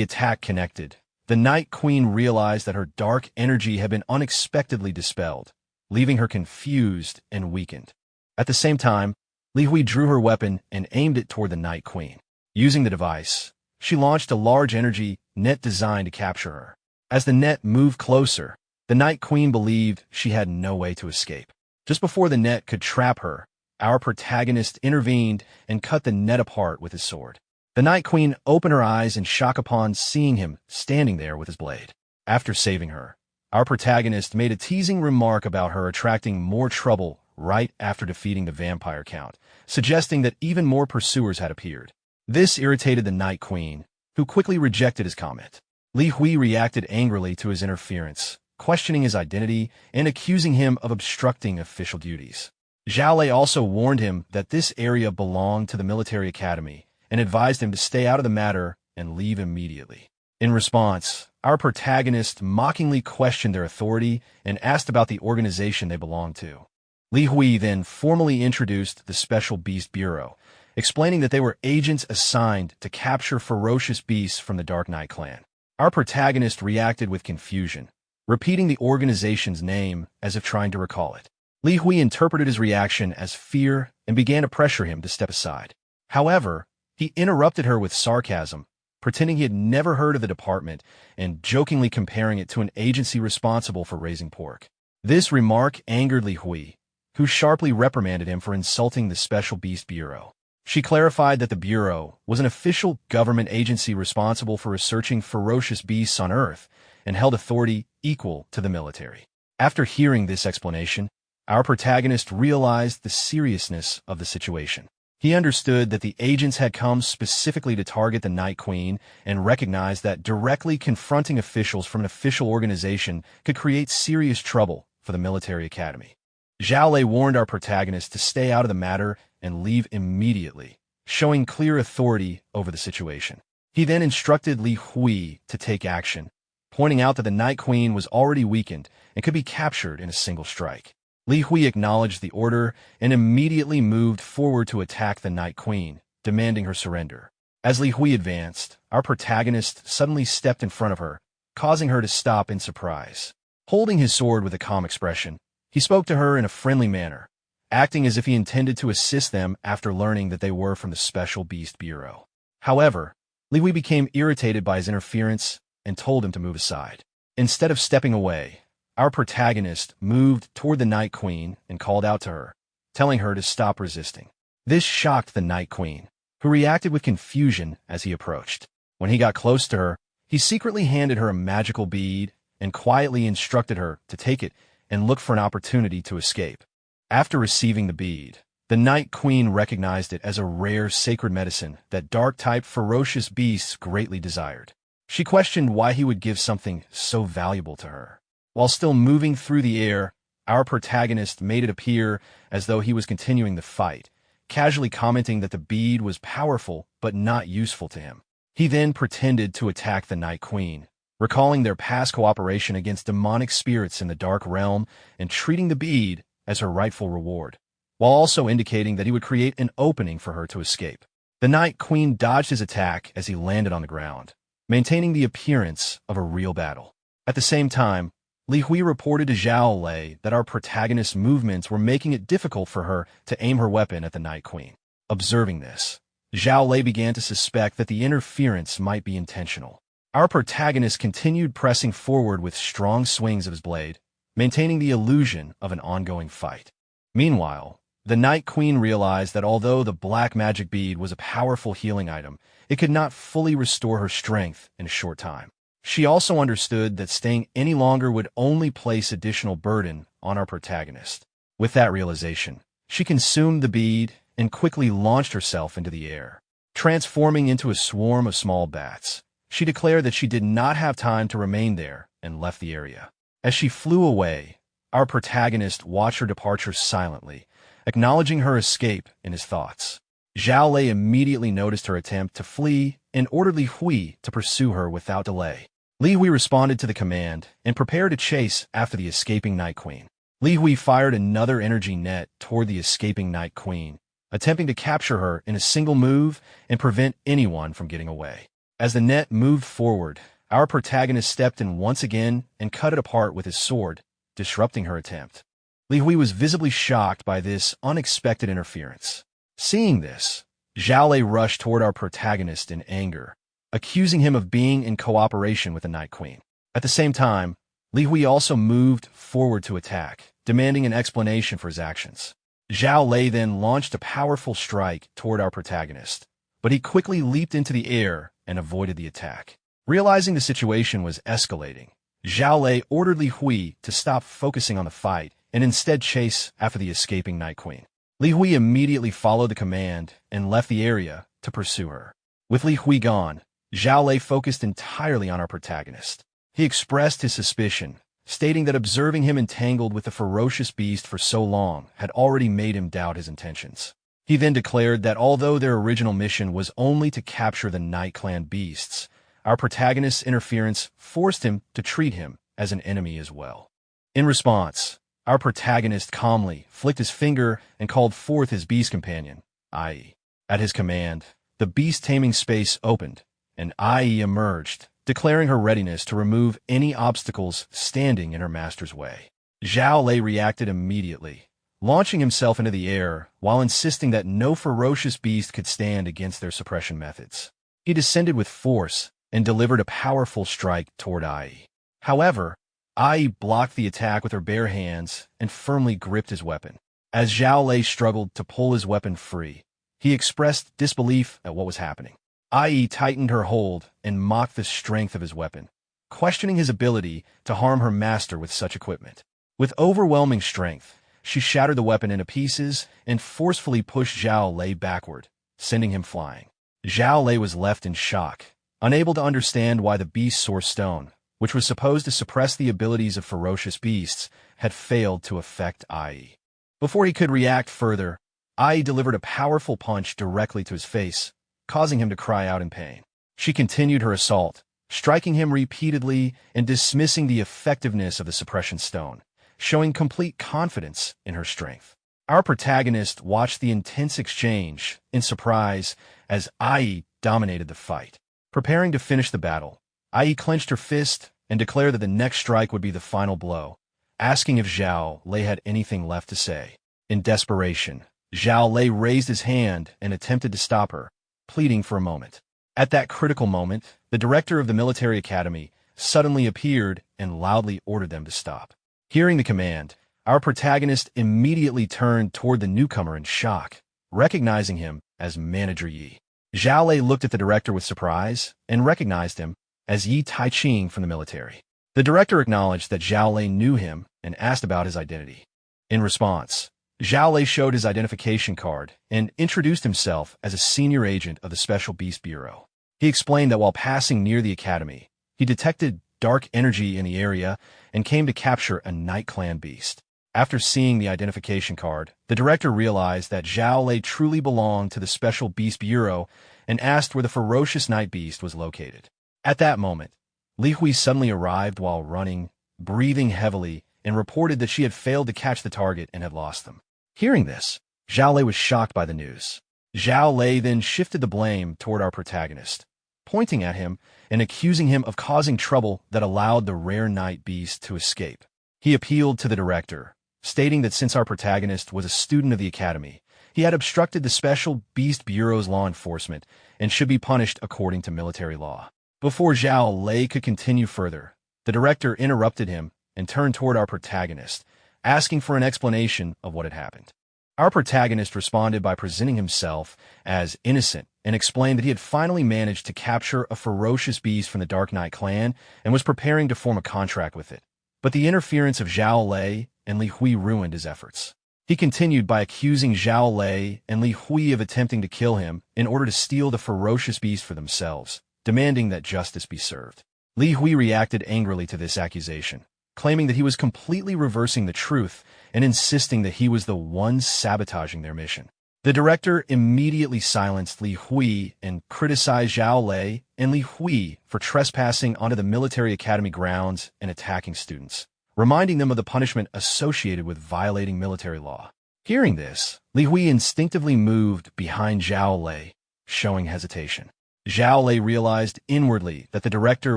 attack connected, the Night Queen realized that her dark energy had been unexpectedly dispelled, leaving her confused and weakened. At the same time, Li Hui drew her weapon and aimed it toward the Night Queen. Using the device, she launched a large energy net designed to capture her. As the net moved closer, the Night Queen believed she had no way to escape. Just before the net could trap her, our protagonist intervened and cut the net apart with his sword. The Night Queen opened her eyes in shock upon seeing him standing there with his blade. After saving her, our protagonist made a teasing remark about her attracting more trouble right after defeating the vampire count, suggesting that even more pursuers had appeared. This irritated the Night Queen, who quickly rejected his comment. Li Hui reacted angrily to his interference, questioning his identity and accusing him of obstructing official duties. Zhao Lei also warned him that this area belonged to the military academy and advised him to stay out of the matter and leave immediately. In response, our protagonist mockingly questioned their authority and asked about the organization they belonged to. Li Hui then formally introduced the Special Beast Bureau, explaining that they were agents assigned to capture ferocious beasts from the Dark Knight clan. Our protagonist reacted with confusion, repeating the organization's name as if trying to recall it. Li Hui interpreted his reaction as fear and began to pressure him to step aside. However, he interrupted her with sarcasm, pretending he had never heard of the department and jokingly comparing it to an agency responsible for raising pork. This remark angered Li Hui, who sharply reprimanded him for insulting the Special Beast Bureau. She clarified that the Bureau was an official government agency responsible for researching ferocious beasts on Earth and held authority equal to the military. After hearing this explanation, our protagonist realized the seriousness of the situation. He understood that the agents had come specifically to target the Night Queen and recognized that directly confronting officials from an official organization could create serious trouble for the military academy. Zhao Lei warned our protagonist to stay out of the matter and leave immediately, showing clear authority over the situation. He then instructed Li Hui to take action, pointing out that the Night Queen was already weakened and could be captured in a single strike. Li Hui acknowledged the order and immediately moved forward to attack the Night Queen, demanding her surrender. As Li Hui advanced, our protagonist suddenly stepped in front of her, causing her to stop in surprise. Holding his sword with a calm expression, he spoke to her in a friendly manner, acting as if he intended to assist them after learning that they were from the Special Beast Bureau. However, Li Hui became irritated by his interference and told him to move aside. Instead of stepping away, our protagonist moved toward the Night Queen and called out to her, telling her to stop resisting. This shocked the Night Queen, who reacted with confusion as he approached. When he got close to her, he secretly handed her a magical bead and quietly instructed her to take it and look for an opportunity to escape. After receiving the bead, the Night Queen recognized it as a rare sacred medicine that dark-type ferocious beasts greatly desired. She questioned why he would give something so valuable to her. While still moving through the air, our protagonist made it appear as though he was continuing the fight, casually commenting that the bead was powerful but not useful to him. He then pretended to attack the Night Queen, recalling their past cooperation against demonic spirits in the Dark Realm and treating the bead as her rightful reward, while also indicating that he would create an opening for her to escape. The Night Queen dodged his attack as he landed on the ground, maintaining the appearance of a real battle. At the same time, Li Hui reported to Zhao Lei that our protagonist's movements were making it difficult for her to aim her weapon at the Night Queen. Observing this, Zhao Lei began to suspect that the interference might be intentional. Our protagonist continued pressing forward with strong swings of his blade, maintaining the illusion of an ongoing fight. Meanwhile, the Night Queen realized that although the black magic bead was a powerful healing item, it could not fully restore her strength in a short time. She also understood that staying any longer would only place additional burden on our protagonist. With that realization, she consumed the bead and quickly launched herself into the air. Transforming into a swarm of small bats, she declared that she did not have time to remain there and left the area. As she flew away, our protagonist watched her departure silently, acknowledging her escape in his thoughts. Zhao Lei immediately noticed her attempt to flee and ordered Li Hui to pursue her without delay. Li Hui responded to the command and prepared to chase after the escaping Night Queen. Li Hui fired another energy net toward the escaping Night Queen, attempting to capture her in a single move and prevent anyone from getting away. As the net moved forward, our protagonist stepped in once again and cut it apart with his sword, disrupting her attempt. Li Hui was visibly shocked by this unexpected interference. Seeing this, Zhao Lei rushed toward our protagonist in anger, accusing him of being in cooperation with the Night Queen. At the same time, Li Hui also moved forward to attack, demanding an explanation for his actions. Zhao Lei then launched a powerful strike toward our protagonist, but he quickly leaped into the air and avoided the attack. Realizing the situation was escalating, Zhao Lei ordered Li Hui to stop focusing on the fight and instead chase after the escaping Night Queen. Li Hui immediately followed the command and left the area to pursue her. With Li Hui gone, Zhao Lei focused entirely on our protagonist. He expressed his suspicion, stating that observing him entangled with the ferocious beast for so long had already made him doubt his intentions. He then declared that although their original mission was only to capture the Night Clan beasts, our protagonist's interference forced him to treat him as an enemy as well. In response, our protagonist calmly flicked his finger and called forth his beast companion, Ai. At his command, the beast taming space opened, and Ai emerged, declaring her readiness to remove any obstacles standing in her master's way. Zhao Lei reacted immediately, launching himself into the air while insisting that no ferocious beast could stand against their suppression methods. He descended with force and delivered a powerful strike toward Ai. However, Ai blocked the attack with her bare hands and firmly gripped his weapon. As Zhao Lei struggled to pull his weapon free, he expressed disbelief at what was happening. Ai tightened her hold and mocked the strength of his weapon, questioning his ability to harm her master with such equipment. With overwhelming strength, she shattered the weapon into pieces and forcefully pushed Zhao Lei backward, sending him flying. Zhao Lei was left in shock, unable to understand why the beast's source stone, which was supposed to suppress the abilities of ferocious beasts, had failed to affect Ai. Before he could react further, Ai delivered a powerful punch directly to his face, causing him to cry out in pain. She continued her assault, striking him repeatedly and dismissing the effectiveness of the suppression stone, showing complete confidence in her strength. Our protagonist watched the intense exchange in surprise as Ai dominated the fight. Preparing to finish the battle, Ai clenched her fist and declared that the next strike would be the final blow, asking if Zhao Lei had anything left to say. In desperation, Zhao Lei raised his hand and attempted to stop her, pleading for a moment. At that critical moment, the director of the military academy suddenly appeared and loudly ordered them to stop. Hearing the command, our protagonist immediately turned toward the newcomer in shock, recognizing him as Manager Yi. Zhao Lei looked at the director with surprise and recognized him as Yi Taiching from the military. The director acknowledged that Zhao Lei knew him and asked about his identity. In response, Zhao Lei showed his identification card and introduced himself as a senior agent of the Special Beast Bureau. He explained that while passing near the academy, he detected dark energy in the area and came to capture a Night Clan beast. After seeing the identification card, the director realized that Zhao Lei truly belonged to the Special Beast Bureau and asked where the ferocious night beast was located. At that moment, Li Hui suddenly arrived while running, breathing heavily, and reported that she had failed to catch the target and had lost them. Hearing this, Zhao Lei was shocked by the news. Zhao Lei then shifted the blame toward our protagonist, pointing at him and accusing him of causing trouble that allowed the rare night beast to escape. He appealed to the director, stating that since our protagonist was a student of the academy, he had obstructed the Special Beast Bureau's law enforcement and should be punished according to military law. Before Zhao Lei could continue further, the director interrupted him and turned toward our protagonist, asking for an explanation of what had happened. Our protagonist responded by presenting himself as innocent and explained that he had finally managed to capture a ferocious beast from the Dark Knight clan and was preparing to form a contract with it. But the interference of Zhao Lei and Li Hui ruined his efforts. He continued by accusing Zhao Lei and Li Hui of attempting to kill him in order to steal the ferocious beast for themselves, demanding that justice be served. Li Hui reacted angrily to this accusation, claiming that he was completely reversing the truth and insisting that he was the one sabotaging their mission. The director immediately silenced Li Hui and criticized Zhao Lei and Li Hui for trespassing onto the military academy grounds and attacking students, reminding them of the punishment associated with violating military law. Hearing this, Li Hui instinctively moved behind Zhao Lei, showing hesitation. Zhao Lei realized inwardly that the director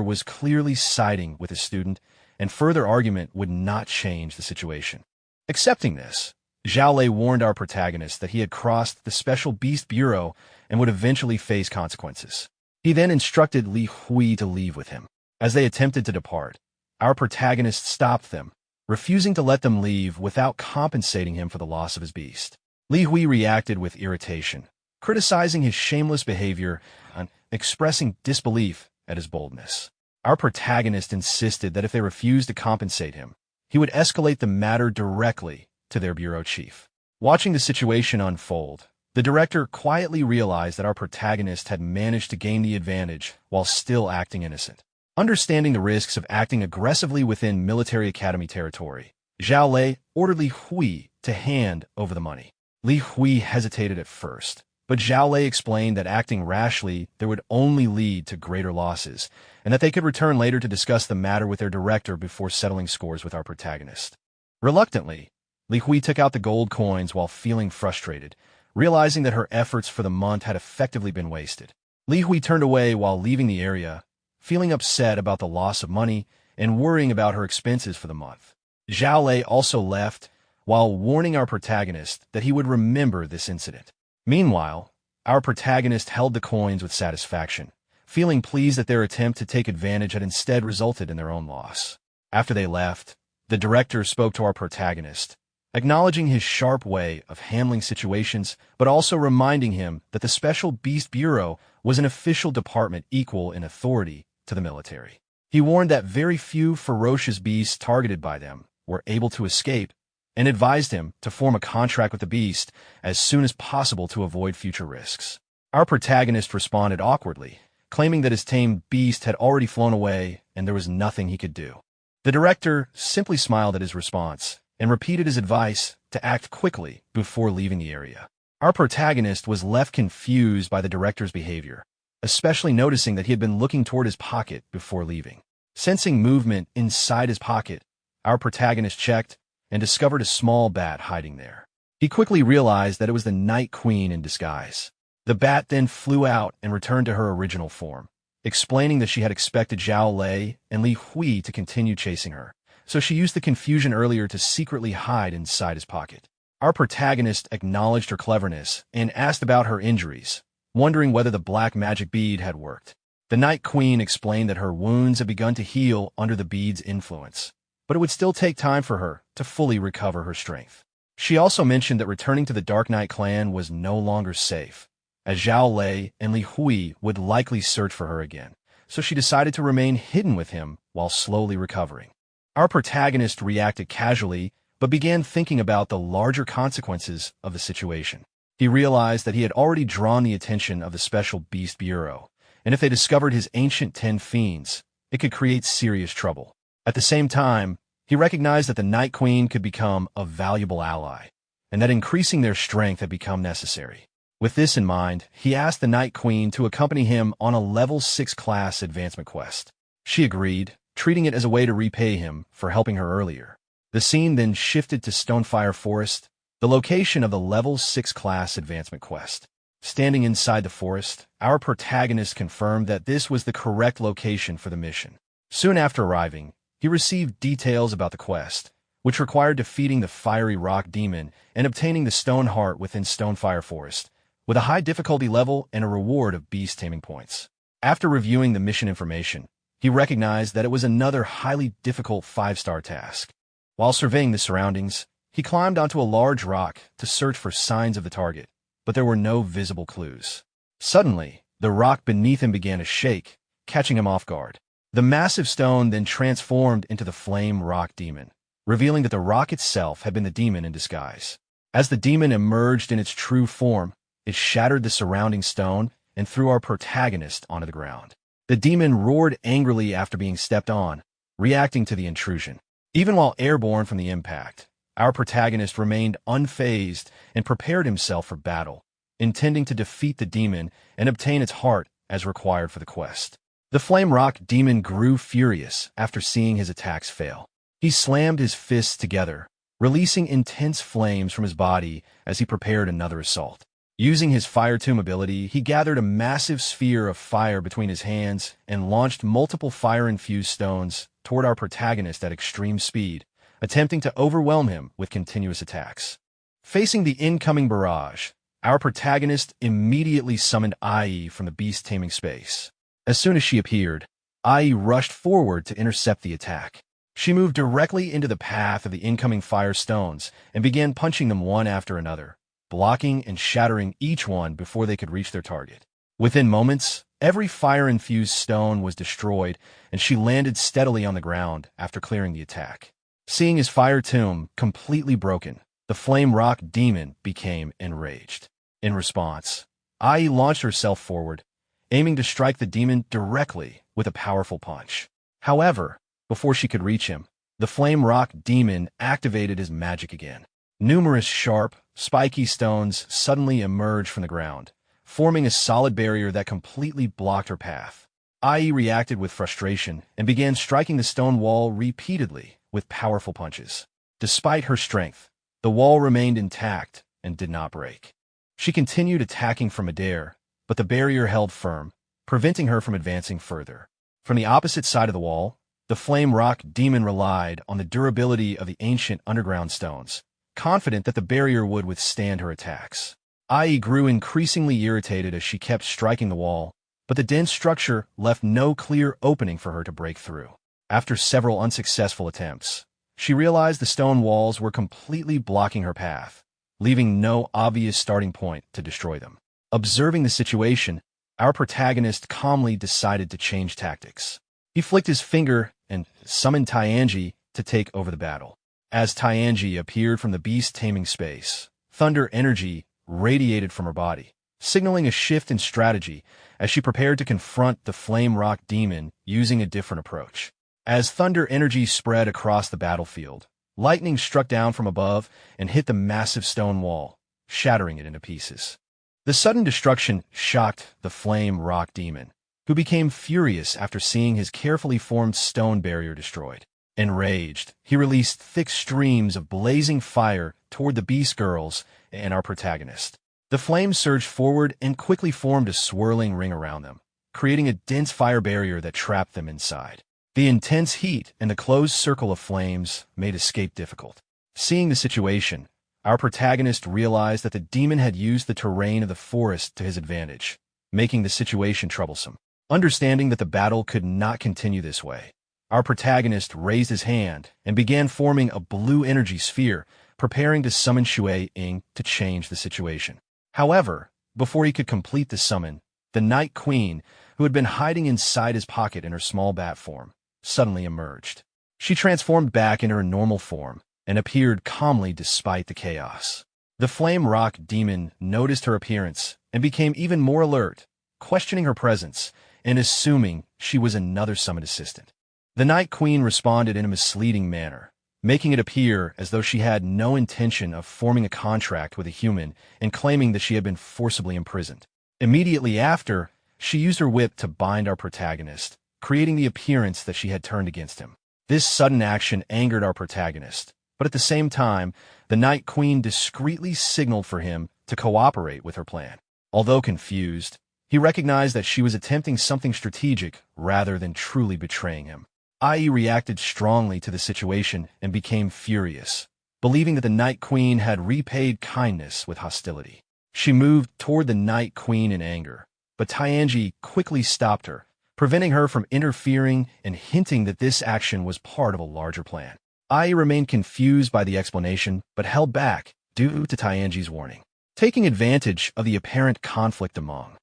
was clearly siding with his student, and further argument would not change the situation. Accepting this, Zhao Lei warned our protagonist that he had crossed the Special Beast Bureau and would eventually face consequences. He then instructed Li Hui to leave with him. As they attempted to depart, our protagonist stopped them, refusing to let them leave without compensating him for the loss of his beast. Li Hui reacted with irritation, criticizing his shameless behavior and expressing disbelief at his boldness. Our protagonist insisted that if they refused to compensate him, he would escalate the matter directly to their bureau chief. Watching the situation unfold, the director quietly realized that our protagonist had managed to gain the advantage while still acting innocent. Understanding the risks of acting aggressively within military academy territory, Zhao Lei ordered Li Hui to hand over the money. Li Hui hesitated at first, but Zhao Lei explained that acting rashly there would only lead to greater losses, and that they could return later to discuss the matter with their director before settling scores with our protagonist. Reluctantly, Li Hui took out the gold coins while feeling frustrated, realizing that her efforts for the month had effectively been wasted. Li Hui turned away while leaving the area, feeling upset about the loss of money and worrying about her expenses for the month. Zhao Lei also left while warning our protagonist that he would remember this incident. Meanwhile, our protagonist held the coins with satisfaction, feeling pleased that their attempt to take advantage had instead resulted in their own loss. After they left, the director spoke to our protagonist, acknowledging his sharp way of handling situations, but also reminding him that the Special Beast Bureau was an official department equal in authority to the military. He warned that very few ferocious beasts targeted by them were able to escape, and advised him to form a contract with the beast as soon as possible to avoid future risks. Our protagonist responded awkwardly, claiming that his tamed beast had already flown away and there was nothing he could do. The director simply smiled at his response and repeated his advice to act quickly before leaving the area. Our protagonist was left confused by the director's behavior, especially noticing that he had been looking toward his pocket before leaving. Sensing movement inside his pocket, our protagonist checked and discovered a small bat hiding there. He quickly realized that it was the Night Queen in disguise. The bat then flew out and returned to her original form, explaining that she had expected Zhao Lei and Li Hui to continue chasing her, so she used the confusion earlier to secretly hide inside his pocket. Our protagonist acknowledged her cleverness and asked about her injuries, wondering whether the black magic bead had worked. The Night Queen explained that her wounds had begun to heal under the bead's influence, but it would still take time for her to fully recover her strength. She also mentioned that returning to the Dark Knight clan was no longer safe, as Zhao Lei and Li Hui would likely search for her again, so she decided to remain hidden with him while slowly recovering. Our protagonist reacted casually, but began thinking about the larger consequences of the situation. He realized that he had already drawn the attention of the Special Beast Bureau, and if they discovered his ancient 10 fiends, it could create serious trouble. At the same time, he recognized that the Night Queen could become a valuable ally, and that increasing their strength had become necessary. With this in mind, he asked the Night Queen to accompany him on a level 6 class advancement quest. She agreed, treating it as a way to repay him for helping her earlier. The scene then shifted to Stonefire Forest, the location of the level 6 class advancement quest. Standing inside the forest, our protagonist confirmed that this was the correct location for the mission. Soon after arriving, he received details about the quest, which required defeating the fiery rock demon and obtaining the stone heart within Stonefire Forest, with a high difficulty level and a reward of beast taming points. After reviewing the mission information, he recognized that it was another highly difficult 5-star task. While surveying the surroundings, he climbed onto a large rock to search for signs of the target, but there were no visible clues. Suddenly, the rock beneath him began to shake, catching him off guard. The massive stone then transformed into the flame rock demon, revealing that the rock itself had been the demon in disguise. As the demon emerged in its true form, it shattered the surrounding stone and threw our protagonist onto the ground. The demon roared angrily after being stepped on, reacting to the intrusion. Even while airborne from the impact, our protagonist remained unfazed and prepared himself for battle, intending to defeat the demon and obtain its heart as required for the quest. The flame rock demon grew furious after seeing his attacks fail. He slammed his fists together, releasing intense flames from his body as he prepared another assault. Using his Fire Tomb ability, he gathered a massive sphere of fire between his hands and launched multiple fire-infused stones toward our protagonist at extreme speed, attempting to overwhelm him with continuous attacks. Facing the incoming barrage, our protagonist immediately summoned IE from the beast taming space. As soon as she appeared, IE rushed forward to intercept the attack. She moved directly into the path of the incoming fire stones and began punching them one after another, blocking and shattering each one before they could reach their target. Within moments, every fire-infused stone was destroyed, and she landed steadily on the ground after clearing the attack. Seeing his fire tomb completely broken, the flame rock demon became enraged. In response, IE launched herself forward, aiming to strike the demon directly with a powerful punch. However, before she could reach him, the flame rock demon activated his magic again. Numerous sharp, spiky stones suddenly emerged from the ground, forming a solid barrier that completely blocked her path. IE reacted with frustration and began striking the stone wall repeatedly with powerful punches. Despite her strength, the wall remained intact and did not break. She continued attacking from midair, but the barrier held firm, preventing her from advancing further. From the opposite side of the wall, the flame rock demon relied on the durability of the ancient underground stones, confident that the barrier would withstand her attacks. IE grew increasingly irritated as she kept striking the wall, but the dense structure left no clear opening for her to break through. After several unsuccessful attempts, she realized the stone walls were completely blocking her path, leaving no obvious starting point to destroy them. Observing the situation, our protagonist calmly decided to change tactics. He flicked his finger and summoned Tianji to take over the battle. As Tianji appeared from the beast taming space, thunder energy radiated from her body, signaling a shift in strategy as she prepared to confront the flame rock demon using a different approach. As thunder energy spread across the battlefield, lightning struck down from above and hit the massive stone wall, shattering it into pieces. The sudden destruction shocked the flame rock demon, who became furious after seeing his carefully formed stone barrier destroyed. Enraged, he released thick streams of blazing fire toward the beast girls and our protagonist. The flames surged forward and quickly formed a swirling ring around them, creating a dense fire barrier that trapped them inside. The intense heat and the closed circle of flames made escape difficult. Seeing the situation, our protagonist realized that the demon had used the terrain of the forest to his advantage, making the situation troublesome. Understanding that the battle could not continue this way, our protagonist raised his hand and began forming a blue energy sphere, preparing to summon Shui-Ing to change the situation. However, before he could complete the summon, the Night Queen, who had been hiding inside his pocket in her small bat form, suddenly emerged. She transformed back into her normal form and appeared calmly despite the chaos. The flame rock demon noticed her appearance and became even more alert, questioning her presence and assuming she was another summoned assistant. The Night Queen responded in a misleading manner, making it appear as though she had no intention of forming a contract with a human and claiming that she had been forcibly imprisoned. Immediately after, she used her whip to bind our protagonist, creating the appearance that she had turned against him. This sudden action angered our protagonist, but at the same time, the Night Queen discreetly signaled for him to cooperate with her plan. Although confused, he recognized that she was attempting something strategic rather than truly betraying him. IE reacted strongly to the situation and became furious, believing that the Night Queen had repaid kindness with hostility. She moved toward the Night Queen in anger, but Tianji quickly stopped her, preventing her from interfering and hinting that this action was part of a larger plan. IE remained confused by the explanation, but held back due to Tianji's warning. Taking advantage of the apparent conflict among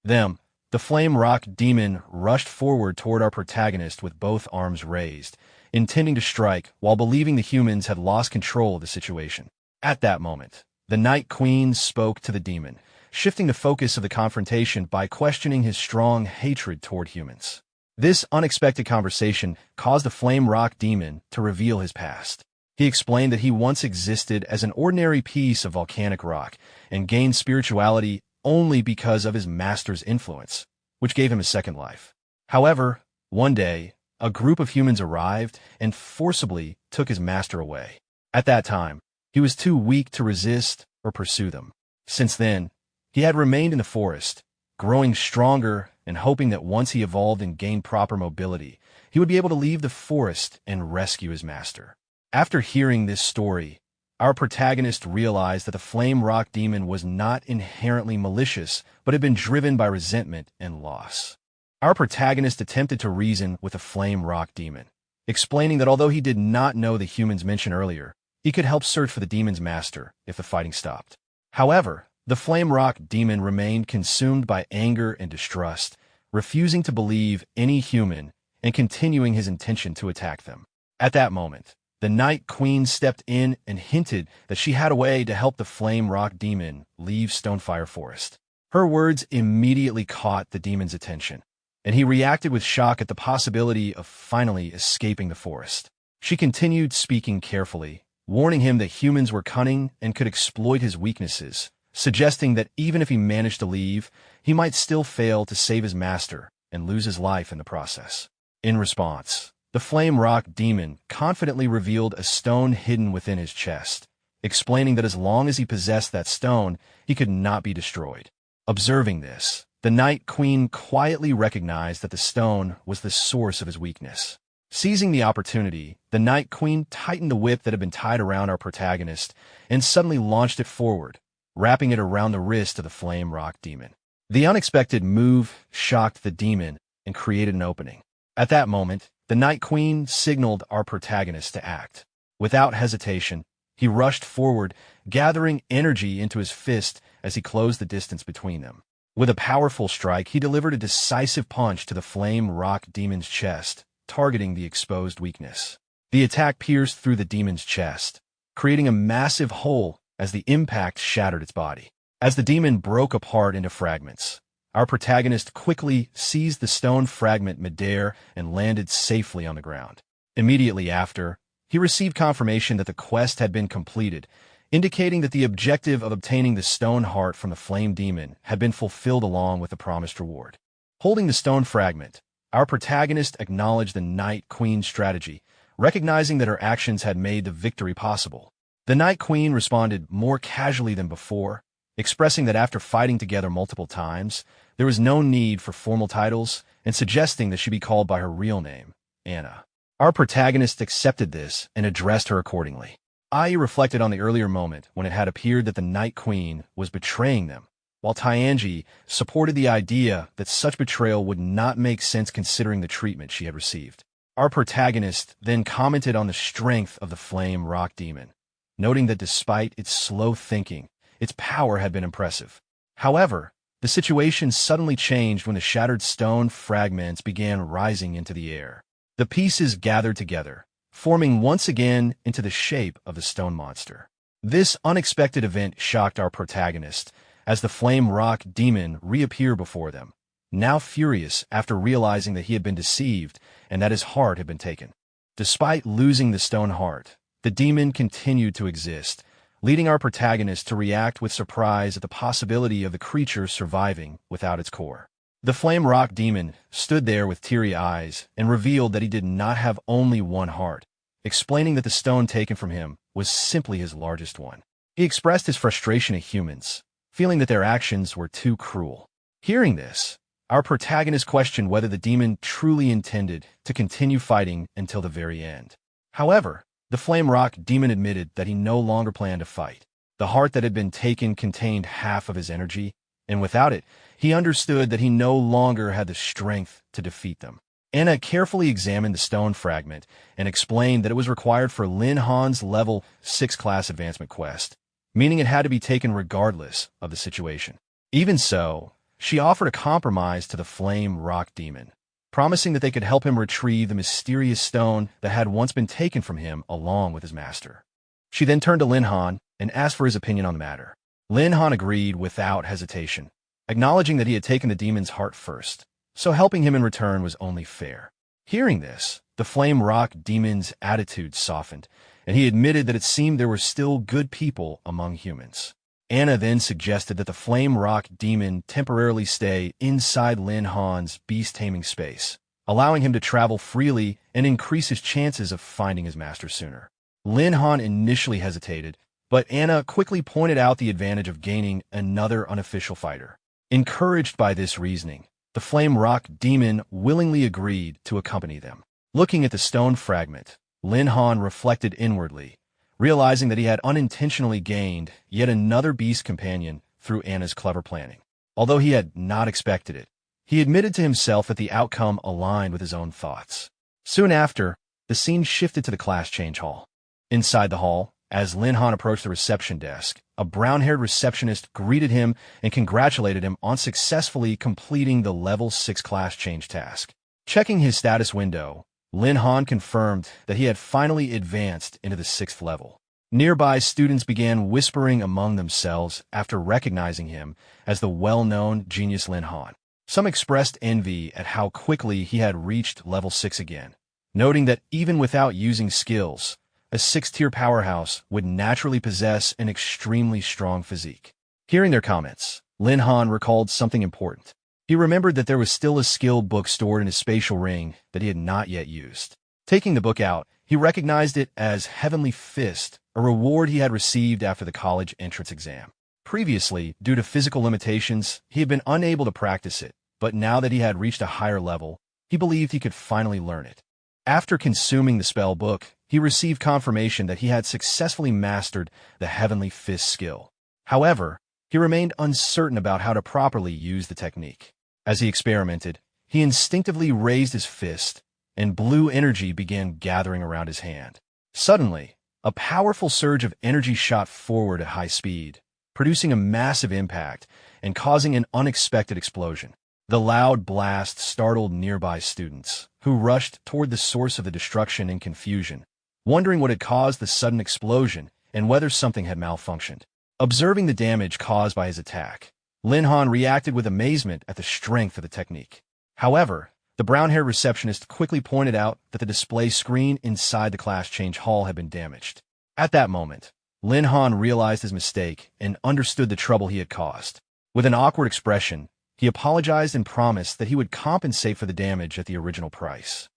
them, the Flame Rock Demon rushed forward toward our protagonist with both arms raised, intending to strike while believing the humans had lost control of the situation. At that moment, the Night Queen spoke to the demon, shifting the focus of the confrontation by questioning his strong hatred toward humans. This unexpected conversation caused the Flame Rock Demon to reveal his past. He explained that he once existed as an ordinary piece of volcanic rock and gained spirituality only because of his master's influence, which gave him a second life. However, one day, a group of humans arrived and forcibly took his master away. At that time, he was too weak to resist or pursue them. Since then, he had remained in the forest, growing stronger and hoping that once he evolved and gained proper mobility, he would be able to leave the forest and rescue his master. After hearing this story, our protagonist realized that the Flame Rock Demon was not inherently malicious, but had been driven by resentment and loss. Our protagonist attempted to reason with the Flame Rock Demon, explaining that although he did not know the humans mentioned earlier, he could help search for the demon's master if the fighting stopped. However, the Flame Rock Demon remained consumed by anger and distrust, refusing to believe any human and continuing his intention to attack them. At that moment, the Night Queen stepped in and hinted that she had a way to help the Flame Rock Demon leave Stonefire Forest. Her words immediately caught the demon's attention, and he reacted with shock at the possibility of finally escaping the forest. She continued speaking carefully, warning him that humans were cunning and could exploit his weaknesses, suggesting that even if he managed to leave, he might still fail to save his master and lose his life in the process. In response, the Flame Rock Demon confidently revealed a stone hidden within his chest, explaining that as long as he possessed that stone, he could not be destroyed. Observing this, the Night Queen quietly recognized that the stone was the source of his weakness. Seizing the opportunity, the Night Queen tightened the whip that had been tied around our protagonist and suddenly launched it forward, wrapping it around the wrist of the Flame Rock Demon. The unexpected move shocked the demon and created an opening. At that moment, the Night Queen signaled our protagonist to act. Without hesitation, he rushed forward, gathering energy into his fist as he closed the distance between them. With a powerful strike, he delivered a decisive punch to the Flame Rock Demon's chest, targeting the exposed weakness. The attack pierced through the demon's chest, creating a massive hole as the impact shattered its body. As the demon broke apart into fragments, our protagonist quickly seized the stone fragment midair and landed safely on the ground. Immediately after, he received confirmation that the quest had been completed, indicating that the objective of obtaining the stone heart from the flame demon had been fulfilled along with the promised reward. Holding the stone fragment, our protagonist acknowledged the Night Queen's strategy, recognizing that her actions had made the victory possible. The Night Queen responded more casually than before, expressing that after fighting together multiple times, there was no need for formal titles and suggesting that she be called by her real name, Anna. Our protagonist accepted this and addressed her accordingly. Ai reflected on the earlier moment when it had appeared that the Night Queen was betraying them, while Tianji supported the idea that such betrayal would not make sense considering the treatment she had received. Our protagonist then commented on the strength of the Flame Rock Demon, noting that despite its slow thinking, its power had been impressive. However, the situation suddenly changed when the shattered stone fragments began rising into the air. The pieces gathered together, forming once again into the shape of the stone monster. This unexpected event shocked our protagonist, as the Flame Rock Demon reappeared before them, now furious after realizing that he had been deceived and that his heart had been taken. Despite losing the stone heart, the demon continued to exist, leading our protagonist to react with surprise at the possibility of the creature surviving without its core. The Flame Rock Demon stood there with teary eyes and revealed that he did not have only one heart, explaining that the stone taken from him was simply his largest one. He expressed his frustration at humans, feeling that their actions were too cruel. Hearing this, our protagonist questioned whether the demon truly intended to continue fighting until the very end. However, the Flame Rock demon admitted that he no longer planned to fight. The heart that had been taken contained half of his energy, and without it, he understood that he no longer had the strength to defeat them. Anna carefully examined the stone fragment and explained that it was required for Lin Han's level 6 class advancement quest, meaning it had to be taken regardless of the situation. Even so, she offered a compromise to the Flame Rock demon, promising that they could help him retrieve the mysterious stone that had once been taken from him along with his master. She then turned to Lin Han and asked for his opinion on the matter. Lin Han agreed without hesitation, acknowledging that he had taken the demon's heart first, so helping him in return was only fair. Hearing this, the Flame Rock demon's attitude softened, and he admitted that it seemed there were still good people among humans. Anna then suggested that the Flame Rock demon temporarily stay inside Lin Han's Beast Taming space, allowing him to travel freely and increase his chances of finding his master sooner. Lin Han initially hesitated, but Anna quickly pointed out the advantage of gaining another unofficial fighter. Encouraged by this reasoning, the Flame Rock demon willingly agreed to accompany them. Looking at the stone fragment, Lin Han reflected inwardly, realizing that he had unintentionally gained yet another beast companion through Anna's clever planning. Although he had not expected it, he admitted to himself that the outcome aligned with his own thoughts. Soon after, the scene shifted to the class change hall. Inside the hall, as Lin Han approached the reception desk, a brown-haired receptionist greeted him and congratulated him on successfully completing the level 6 class change task. Checking his status window, Lin Han confirmed that he had finally advanced into the 6th level. Nearby students began whispering among themselves after recognizing him as the well-known genius Lin Han. Some expressed envy at how quickly he had reached level 6 again, noting that even without using skills, a 6th-tier powerhouse would naturally possess an extremely strong physique. Hearing their comments, Lin Han recalled something important. He remembered that there was still a skill book stored in his spatial ring that he had not yet used. Taking the book out, he recognized it as Heavenly Fist, a reward he had received after the college entrance exam. Previously, due to physical limitations, he had been unable to practice it, but now that he had reached a higher level, he believed he could finally learn it. After consuming the spell book, he received confirmation that he had successfully mastered the Heavenly Fist skill. However, he remained uncertain about how to properly use the technique. As he experimented, he instinctively raised his fist, and blue energy began gathering around his hand. Suddenly, a powerful surge of energy shot forward at high speed, producing a massive impact and causing an unexpected explosion. The loud blast startled nearby students, who rushed toward the source of the destruction in confusion, wondering what had caused the sudden explosion and whether something had malfunctioned. Observing the damage caused by his attack, Lin Han reacted with amazement at the strength of the technique. However, the brown-haired receptionist quickly pointed out that the display screen inside the class change hall had been damaged. At that moment, Lin Han realized his mistake and understood the trouble he had caused. With an awkward expression, he apologized and promised that he would compensate for the damage at the original price.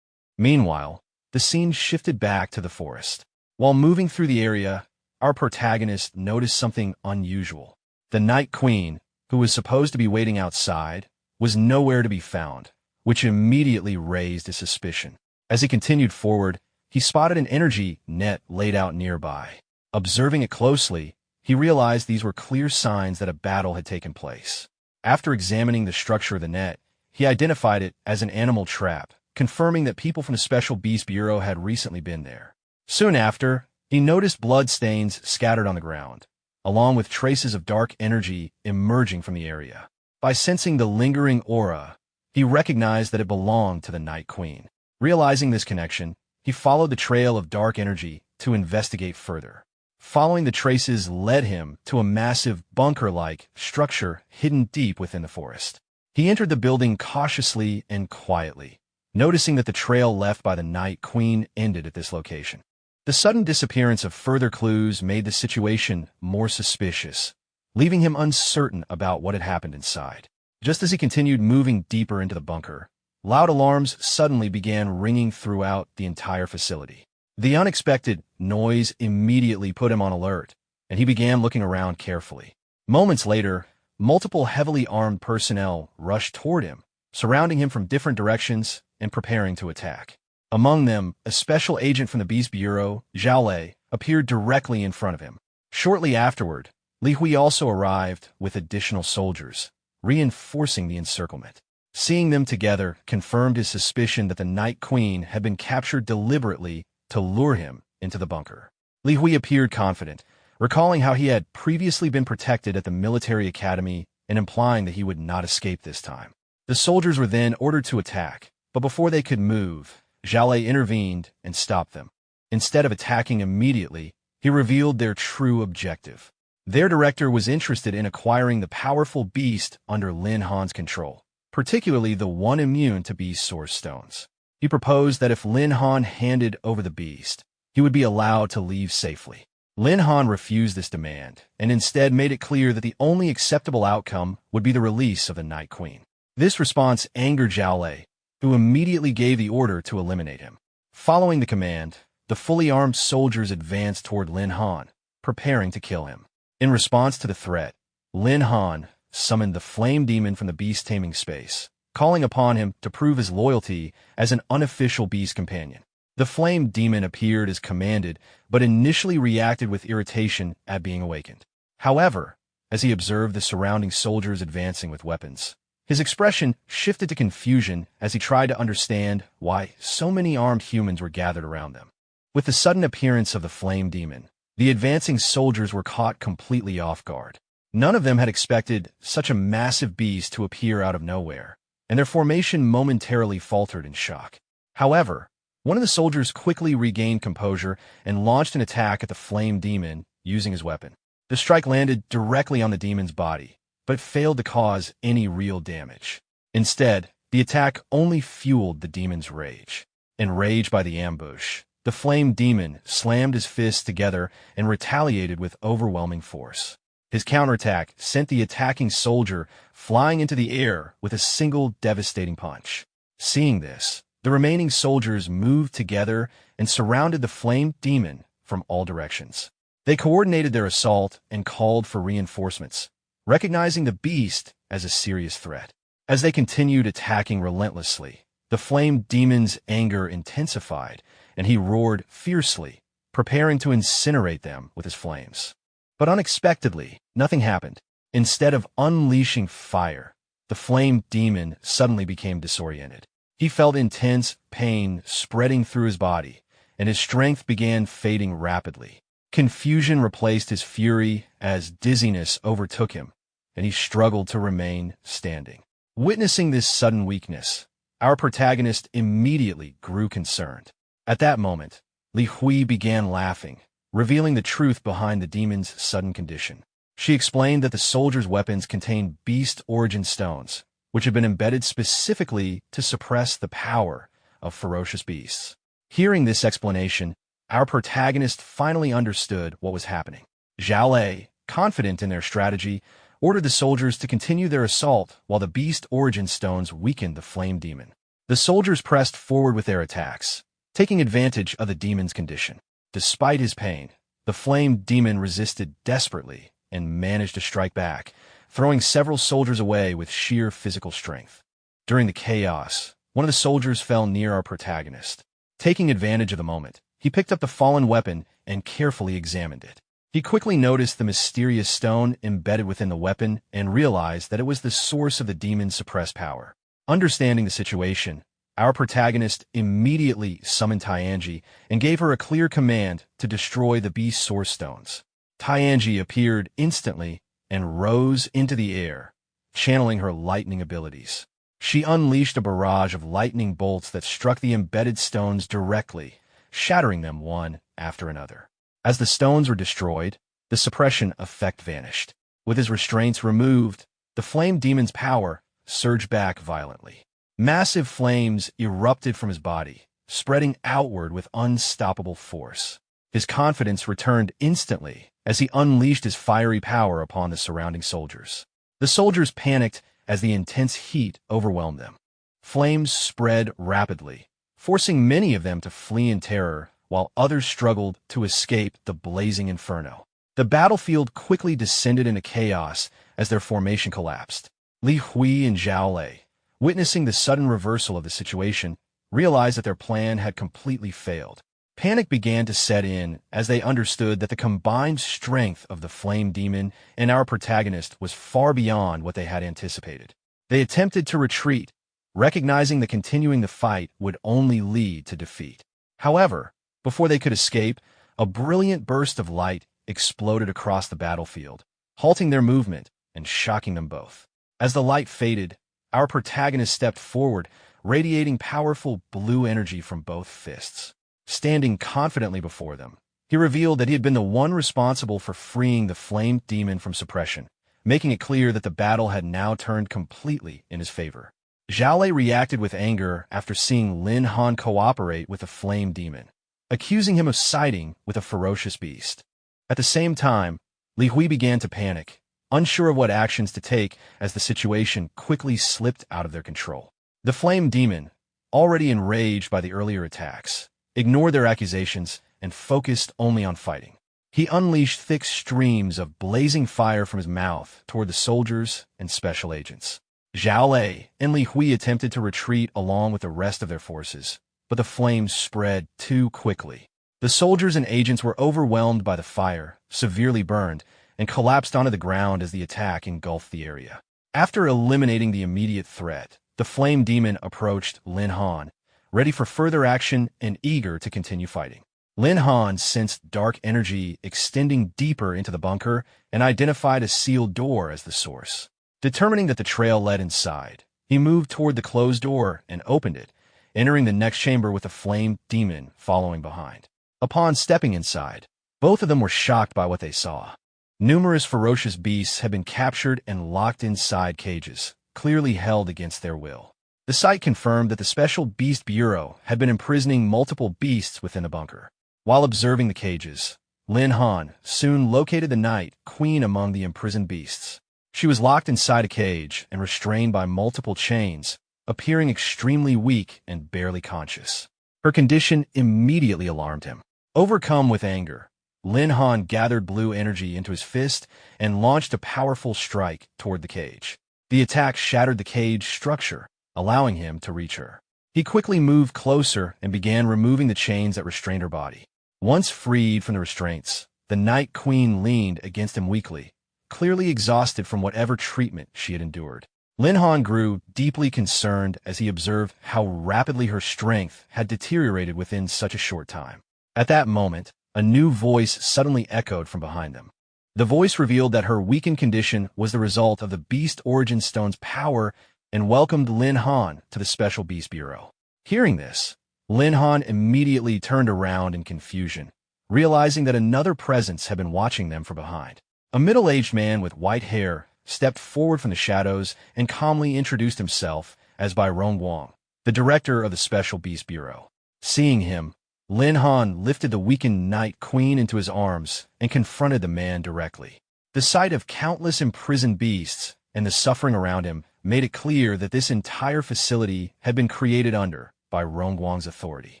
Meanwhile, the scene shifted back to the forest. While moving through the area, our protagonist noticed something unusual. The Night Queen, who was supposed to be waiting outside, was nowhere to be found, which immediately raised his suspicion. As he continued forward, he spotted an energy net laid out nearby. Observing it closely, he realized these were clear signs that a battle had taken place. After examining the structure of the net, he identified it as an animal trap, confirming that people from the Special Beast Bureau had recently been there. Soon after, he noticed blood stains scattered on the ground, along with traces of dark energy emerging from the area. By sensing the lingering aura, he recognized that it belonged to the Night Queen. Realizing this connection, he followed the trail of dark energy to investigate further. Following the traces led him to a massive bunker-like structure hidden deep within the forest. He entered the building cautiously and quietly, noticing that the trail left by the Night Queen ended at this location. The sudden disappearance of further clues made the situation more suspicious, leaving him uncertain about what had happened inside. Just as he continued moving deeper into the bunker, loud alarms suddenly began ringing throughout the entire facility. The unexpected noise immediately put him on alert, and he began looking around carefully. Moments later, multiple heavily armed personnel rushed toward him, surrounding him from different directions and preparing to attack. Among them, a special agent from the Beast Bureau, Zhao Lei, appeared directly in front of him. Shortly afterward, Li Hui also arrived with additional soldiers, reinforcing the encirclement. Seeing them together confirmed his suspicion that the Night Queen had been captured deliberately to lure him into the bunker. Li Hui appeared confident, recalling how he had previously been protected at the military academy and implying that he would not escape this time. The soldiers were then ordered to attack, but before they could move, Zhao Lei intervened and stopped them. Instead of attacking immediately, he revealed their true objective. Their director was interested in acquiring the powerful beast under Lin Han's control, particularly the one immune to Beast Source Stones. He proposed that if Lin Han handed over the beast, he would be allowed to leave safely. Lin Han refused this demand, and instead made it clear that the only acceptable outcome would be the release of the Night Queen. This response angered Zhao Lei, who immediately gave the order to eliminate him. Following the command, the fully armed soldiers advanced toward Lin Han, preparing to kill him. In response to the threat, Lin Han summoned the Flame Demon from the Beast Taming space, calling upon him to prove his loyalty as an unofficial beast companion. The Flame Demon appeared as commanded, but initially reacted with irritation at being awakened. However, as he observed the surrounding soldiers advancing with weapons, his expression shifted to confusion as he tried to understand why so many armed humans were gathered around them. With the sudden appearance of the Flame Demon, the advancing soldiers were caught completely off guard. None of them had expected such a massive beast to appear out of nowhere, and their formation momentarily faltered in shock. However, one of the soldiers quickly regained composure and launched an attack at the Flame Demon using his weapon. The strike landed directly on the demon's body, but failed to cause any real damage. Instead, the attack only fueled the demon's rage. Enraged by the ambush, the Flame Demon slammed his fists together and retaliated with overwhelming force. His counterattack sent the attacking soldier flying into the air with a single devastating punch. Seeing this, the remaining soldiers moved together and surrounded the Flame Demon from all directions. They coordinated their assault and called for reinforcements, recognizing the beast as a serious threat. As they continued attacking relentlessly, the Flame Demon's anger intensified, and he roared fiercely, preparing to incinerate them with his flames. But unexpectedly, nothing happened. Instead of unleashing fire, the Flame Demon suddenly became disoriented. He felt intense pain spreading through his body, and his strength began fading rapidly. Confusion replaced his fury as dizziness overtook him, and he struggled to remain standing. Witnessing this sudden weakness, our protagonist immediately grew concerned. At that moment, Li Hui began laughing, revealing the truth behind the demon's sudden condition. She explained that the soldiers' weapons contained beast origin stones, which had been embedded specifically to suppress the power of ferocious beasts. Hearing this explanation, our protagonist finally understood what was happening. Zhao Lei, confident in their strategy, ordered the soldiers to continue their assault while the beast origin stones weakened the Flame Demon. The soldiers pressed forward with their attacks, taking advantage of the demon's condition. Despite his pain, the Flame Demon resisted desperately and managed to strike back, throwing several soldiers away with sheer physical strength. During the chaos, one of the soldiers fell near our protagonist. Taking advantage of the moment, he picked up the fallen weapon and carefully examined it. He quickly noticed the mysterious stone embedded within the weapon and realized that it was the source of the demon's suppressed power. Understanding the situation, our protagonist immediately summoned Tianji and gave her a clear command to destroy the beast source stones. Tianji appeared instantly and rose into the air, channeling her lightning abilities. She unleashed a barrage of lightning bolts that struck the embedded stones directly, shattering them one after another. As the stones were destroyed, the suppression effect vanished. With his restraints removed, the Flame Demon's power surged back violently. Massive flames erupted from his body, spreading outward with unstoppable force. His confidence returned instantly as he unleashed his fiery power upon the surrounding soldiers. The soldiers panicked as the intense heat overwhelmed them. Flames spread rapidly, forcing many of them to flee in terror, while others struggled to escape the blazing inferno. The battlefield quickly descended into chaos as their formation collapsed. Li Hui and Zhao Lei, witnessing the sudden reversal of the situation, realized that their plan had completely failed. Panic began to set in as they understood that the combined strength of the flame demon and our protagonist was far beyond what they had anticipated. They attempted to retreat, recognizing that continuing the fight would only lead to defeat. However, before they could escape, a brilliant burst of light exploded across the battlefield, halting their movement and shocking them both. As the light faded, our protagonist stepped forward, radiating powerful blue energy from both fists. Standing confidently before them, he revealed that he had been the one responsible for freeing the flame demon from suppression, making it clear that the battle had now turned completely in his favor. Zhao Lei reacted with anger after seeing Lin Han cooperate with the flame demon, accusing him of siding with a ferocious beast. At the same time, Li Hui began to panic, unsure of what actions to take as the situation quickly slipped out of their control. The flame demon, already enraged by the earlier attacks, ignored their accusations and focused only on fighting. He unleashed thick streams of blazing fire from his mouth toward the soldiers and special agents. Zhao Lei and Li Hui attempted to retreat along with the rest of their forces, but the flames spread too quickly. The soldiers and agents were overwhelmed by the fire, severely burned, and collapsed onto the ground as the attack engulfed the area. After eliminating the immediate threat, the flame demon approached Lin Han, ready for further action and eager to continue fighting. Lin Han sensed dark energy extending deeper into the bunker and identified a sealed door as the source. Determining that the trail led inside, he moved toward the closed door and opened it, entering the next chamber with the flame demon following behind. Upon stepping inside, both of them were shocked by what they saw. Numerous ferocious beasts had been captured and locked inside cages, clearly held against their will. The site confirmed that the Special Beast Bureau had been imprisoning multiple beasts within the bunker. While observing the cages, Lin Han soon located the Night Queen among the imprisoned beasts. She was locked inside a cage and restrained by multiple chains, appearing extremely weak and barely conscious. Her condition immediately alarmed him. Overcome with anger, Lin Han gathered blue energy into his fist and launched a powerful strike toward the cage. The attack shattered the cage structure, allowing him to reach her. He quickly moved closer and began removing the chains that restrained her body. Once freed from the restraints, the Night Queen leaned against him weakly, clearly exhausted from whatever treatment she had endured. Lin Han grew deeply concerned as he observed how rapidly her strength had deteriorated within such a short time. At that moment, a new voice suddenly echoed from behind them. The voice revealed that her weakened condition was the result of the Beast Origin Stone's power and welcomed Lin Han to the Special Beast Bureau. Hearing this, Lin Han immediately turned around in confusion, realizing that another presence had been watching them from behind. A middle-aged man with white hair stepped forward from the shadows and calmly introduced himself as Bai Rongguang, the director of the Special Beast Bureau. Seeing him, Lin Han lifted the weakened Night Queen into his arms and confronted the man directly. The sight of countless imprisoned beasts and the suffering around him made it clear that this entire facility had been created under Bai Rongguang's authority.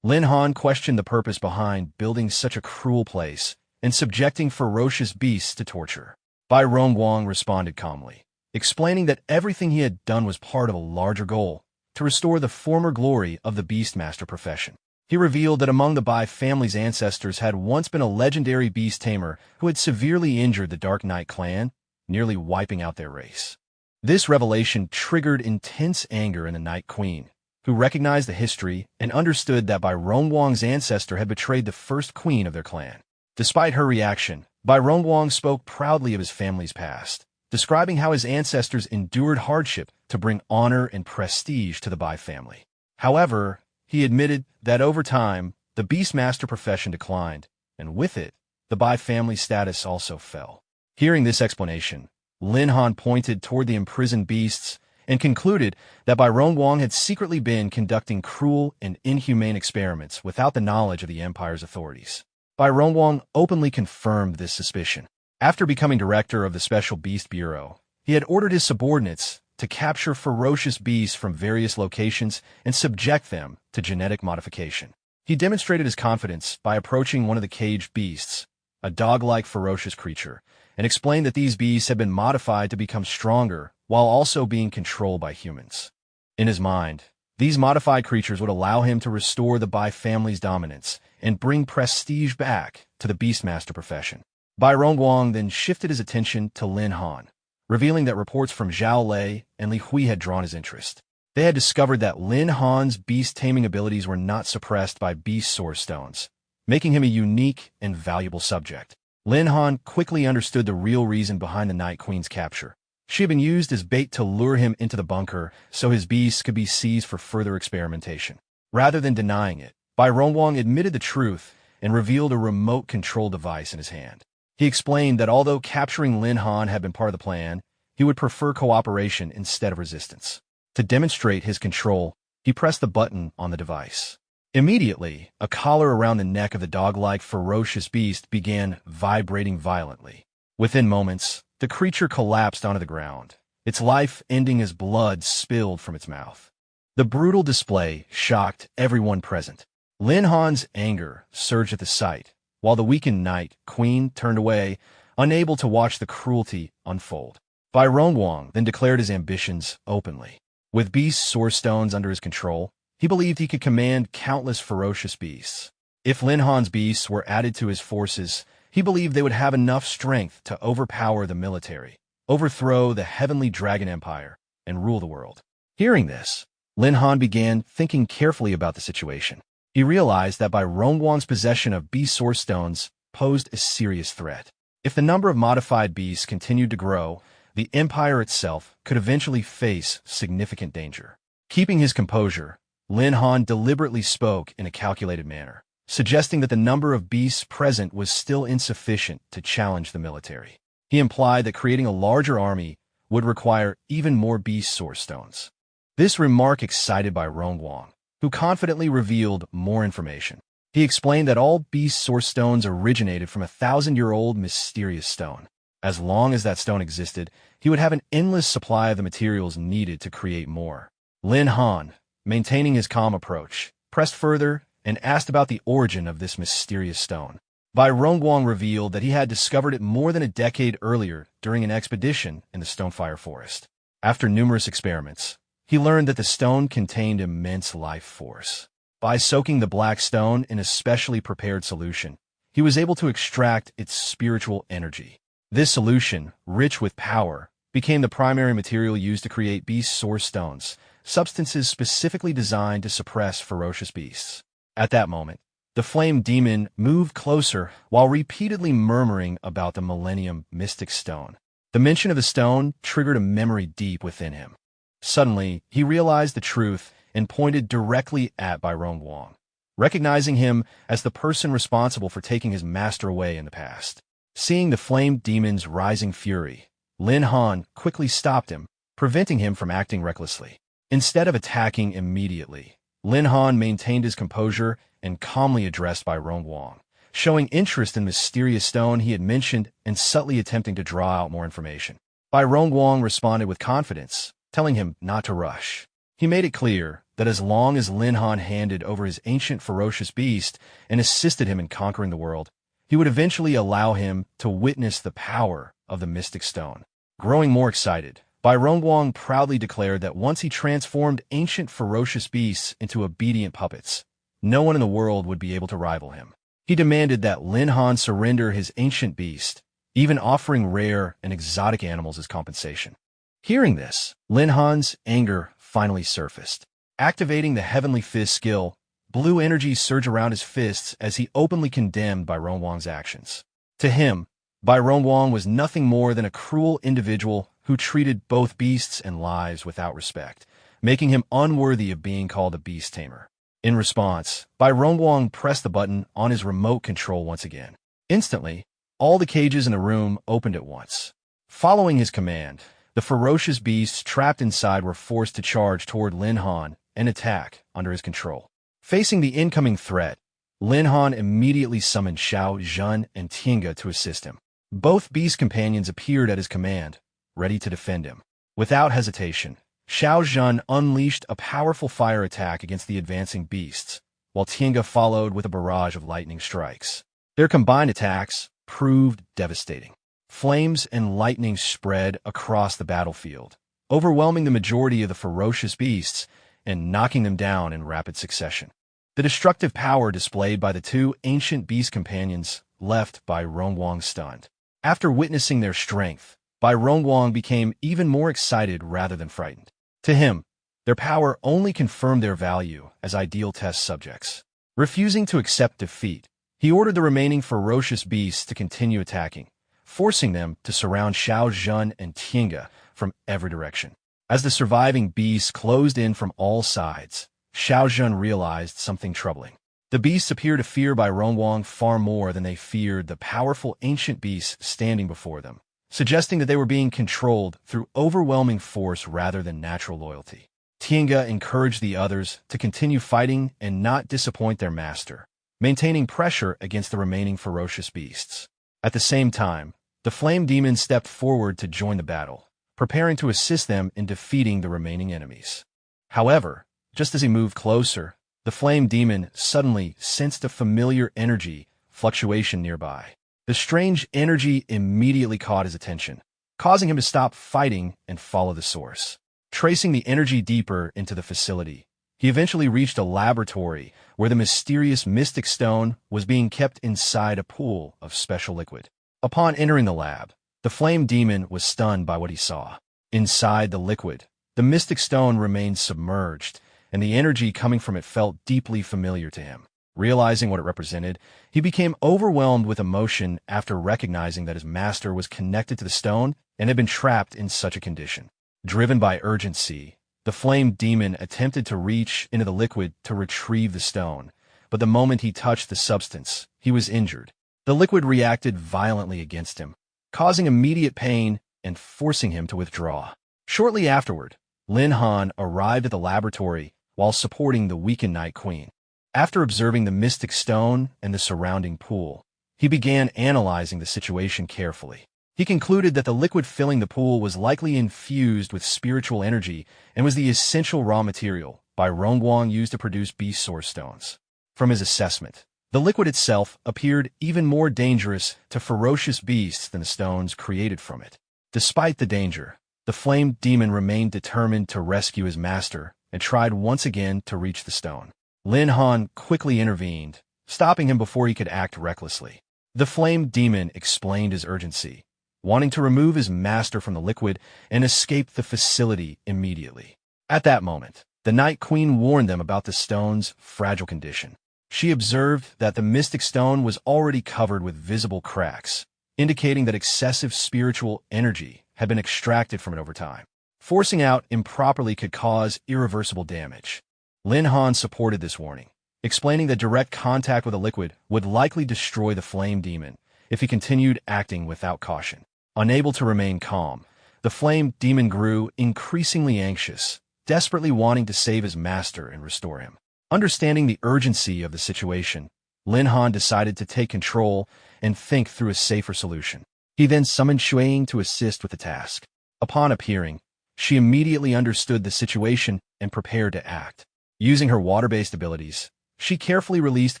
Lin Han questioned the purpose behind building such a cruel place and subjecting ferocious beasts to torture. Bai Rongguang responded calmly, explaining that everything he had done was part of a larger goal, to restore the former glory of the Beastmaster profession. He revealed that among the Bai family's ancestors had once been a legendary beast tamer who had severely injured the Dark Knight clan, nearly wiping out their race. This revelation triggered intense anger in the Night Queen, who recognized the history and understood that Bai Rongguang's ancestor had betrayed the first queen of their clan. Despite her reaction, Bai Rongguang spoke proudly of his family's past, describing how his ancestors endured hardship to bring honor and prestige to the Bai family. However, he admitted that over time, the Beastmaster profession declined, and with it, the Bai family status also fell. Hearing this explanation, Lin Han pointed toward the imprisoned beasts and concluded that Bai Rongguang had secretly been conducting cruel and inhumane experiments without the knowledge of the Empire's authorities. Bai Rongguang openly confirmed this suspicion. After becoming director of the Special Beast Bureau, he had ordered his subordinates to capture ferocious beasts from various locations and subject them to genetic modification. He demonstrated his confidence by approaching one of the caged beasts, a dog-like ferocious creature, and explained that these beasts had been modified to become stronger while also being controlled by humans. In his mind, these modified creatures would allow him to restore the Bai family's dominance and bring prestige back to the Beastmaster profession. Bai Rongguang then shifted his attention to Lin Han, revealing that reports from Zhao Lei and Li Hui had drawn his interest. They had discovered that Lin Han's beast-taming abilities were not suppressed by beast source stones, making him a unique and valuable subject. Lin Han quickly understood the real reason behind the Night Queen's capture. She had been used as bait to lure him into the bunker so his beasts could be seized for further experimentation. Rather than denying it, Bai Rongguang admitted the truth and revealed a remote control device in his hand. He explained that although capturing Lin Han had been part of the plan, he would prefer cooperation instead of resistance. To demonstrate his control, he pressed the button on the device. Immediately, a collar around the neck of the dog-like ferocious beast began vibrating violently. Within moments, the creature collapsed onto the ground, its life ending as blood spilled from its mouth. The brutal display shocked everyone present. Lin Han's anger surged at the sight, while the weakened Night Queen turned away, unable to watch the cruelty unfold. Bai Rongguang then declared his ambitions openly. With beast source stones under his control, he believed he could command countless ferocious beasts. If Lin Han's beasts were added to his forces, he believed they would have enough strength to overpower the military, overthrow the Heavenly Dragon Empire, and rule the world. Hearing this, Lin Han began thinking carefully about the situation. He realized that Bai Rongguang's possession of beast source stones posed a serious threat. If the number of modified beasts continued to grow, the empire itself could eventually face significant danger. Keeping his composure, Lin Han deliberately spoke in a calculated manner, suggesting that the number of beasts present was still insufficient to challenge the military. He implied that creating a larger army would require even more beast source stones. This remark excited Bai Rongguang, who confidently revealed more information. He explained that all beast source stones originated from a 1,000-year-old mysterious stone. As long as that stone existed, he would have an endless supply of the materials needed to create more. Lin Han, maintaining his calm approach, pressed further and asked about the origin of this mysterious stone. Bai Rongguang revealed that he had discovered it more than a decade earlier during an expedition in the Stonefire Forest. After numerous experiments, he learned that the stone contained immense life force. By soaking the black stone in a specially prepared solution, he was able to extract its spiritual energy. This solution, rich with power, became the primary material used to create beast source stones, substances specifically designed to suppress ferocious beasts. At that moment, the flame demon moved closer while repeatedly murmuring about the Millennium Mystic Stone. The mention of the stone triggered a memory deep within him. Suddenly, he realized the truth and pointed directly at Bai Rongguang, recognizing him as the person responsible for taking his master away in the past. Seeing the flame demon's rising fury, Lin Han quickly stopped him, preventing him from acting recklessly. Instead of attacking immediately, Lin Han maintained his composure and calmly addressed Bai Rongguang, showing interest in the mysterious stone he had mentioned and subtly attempting to draw out more information. Bai Rongguang responded with confidence, telling him not to rush. He made it clear that as long as Lin Han handed over his ancient ferocious beast and assisted him in conquering the world, he would eventually allow him to witness the power of the Mystic Stone. Growing more excited, Bai Rongguang proudly declared that once he transformed ancient ferocious beasts into obedient puppets, no one in the world would be able to rival him. He demanded that Lin Han surrender his ancient beast, even offering rare and exotic animals as compensation. Hearing this, Lin Han's anger finally surfaced. Activating the Heavenly Fist skill, blue energy surged around his fists as he openly condemned Bai Rongguang's actions. To him, Bai Rongguang was nothing more than a cruel individual who treated both beasts and lives without respect, making him unworthy of being called a beast tamer. In response, Bai Rongguang pressed the button on his remote control once again. Instantly, all the cages in the room opened at once. Following his command, the ferocious beasts trapped inside were forced to charge toward Lin Han and attack under his control. Facing the incoming threat, Lin Han immediately summoned Xiao Zhen and Tiange to assist him. Both beast companions appeared at his command, ready to defend him. Without hesitation, Xiao Zhen unleashed a powerful fire attack against the advancing beasts, while Tiange followed with a barrage of lightning strikes. Their combined attacks proved devastating. Flames and lightning spread across the battlefield, overwhelming the majority of the ferocious beasts and knocking them down in rapid succession. The destructive power displayed by the two ancient beast companions left Bai Rongwang stunned. After witnessing their strength, Bai Rongwang became even more excited rather than frightened. To him, their power only confirmed their value as ideal test subjects. Refusing to accept defeat, he ordered the remaining ferocious beasts to continue attacking, forcing them to surround Xiao Zhen and Tinga from every direction. As the surviving beasts closed in from all sides, Xiao Zhen realized something troubling. The beasts appeared to fear Bai Rongwang far more than they feared the powerful ancient beasts standing before them, suggesting that they were being controlled through overwhelming force rather than natural loyalty. Tinga encouraged the others to continue fighting and not disappoint their master, maintaining pressure against the remaining ferocious beasts. At the same time, the flame demon stepped forward to join the battle, preparing to assist them in defeating the remaining enemies. However, just as he moved closer, the flame demon suddenly sensed a familiar energy fluctuation nearby. The strange energy immediately caught his attention, causing him to stop fighting and follow the source. Tracing the energy deeper into the facility, he eventually reached a laboratory where the mysterious mystic stone was being kept inside a pool of special liquid. Upon entering the lab, the flame demon was stunned by what he saw. Inside the liquid, the mystic stone remained submerged, and the energy coming from it felt deeply familiar to him. Realizing what it represented, he became overwhelmed with emotion after recognizing that his master was connected to the stone and had been trapped in such a condition. Driven by urgency, the flame demon attempted to reach into the liquid to retrieve the stone, but the moment he touched the substance, he was injured. The liquid reacted violently against him, causing immediate pain and forcing him to withdraw. Shortly afterward, Lin Han arrived at the laboratory while supporting the weakened Night Queen. After observing the mystic stone and the surrounding pool, he began analyzing the situation carefully. He concluded that the liquid filling the pool was likely infused with spiritual energy and was the essential raw material Bai Rongwang used to produce beast source stones. From his assessment, the liquid itself appeared even more dangerous to ferocious beasts than the stones created from it. Despite the danger, the flame demon remained determined to rescue his master and tried once again to reach the stone. Lin Han quickly intervened, stopping him before he could act recklessly. The flame demon explained his urgency, wanting to remove his master from the liquid and escape the facility immediately. At that moment, the Night Queen warned them about the stone's fragile condition. She observed that the mystic stone was already covered with visible cracks, indicating that excessive spiritual energy had been extracted from it over time. Forcing out improperly could cause irreversible damage. Lin Han supported this warning, explaining that direct contact with a liquid would likely destroy the flame demon if he continued acting without caution. Unable to remain calm, the flame demon grew increasingly anxious, desperately wanting to save his master and restore him. Understanding the urgency of the situation, Lin Han decided to take control and think through a safer solution. He then summoned Xueying to assist with the task. Upon appearing, she immediately understood the situation and prepared to act. Using her water-based abilities, she carefully released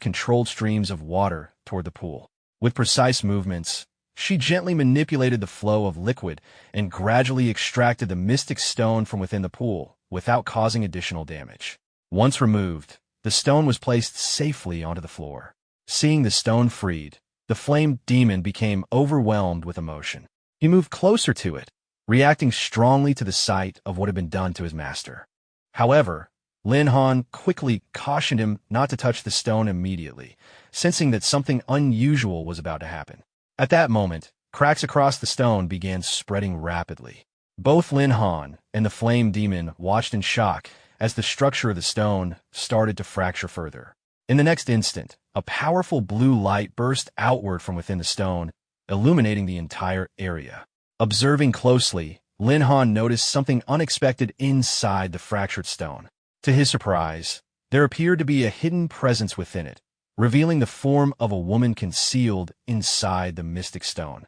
controlled streams of water toward the pool. With precise movements, she gently manipulated the flow of liquid and gradually extracted the mystic stone from within the pool without causing additional damage. Once removed, the stone was placed safely onto the floor. Seeing the stone freed, the flame demon became overwhelmed with emotion. He moved closer to it, reacting strongly to the sight of what had been done to his master. However, Lin Han quickly cautioned him not to touch the stone immediately, sensing that something unusual was about to happen. At that moment, cracks across the stone began spreading rapidly. Both Lin Han and the flame demon watched in shock as the structure of the stone started to fracture further. In the next instant, a powerful blue light burst outward from within the stone, illuminating the entire area. Observing closely, Lin Han noticed something unexpected inside the fractured stone. To his surprise, there appeared to be a hidden presence within it, revealing the form of a woman concealed inside the mystic stone.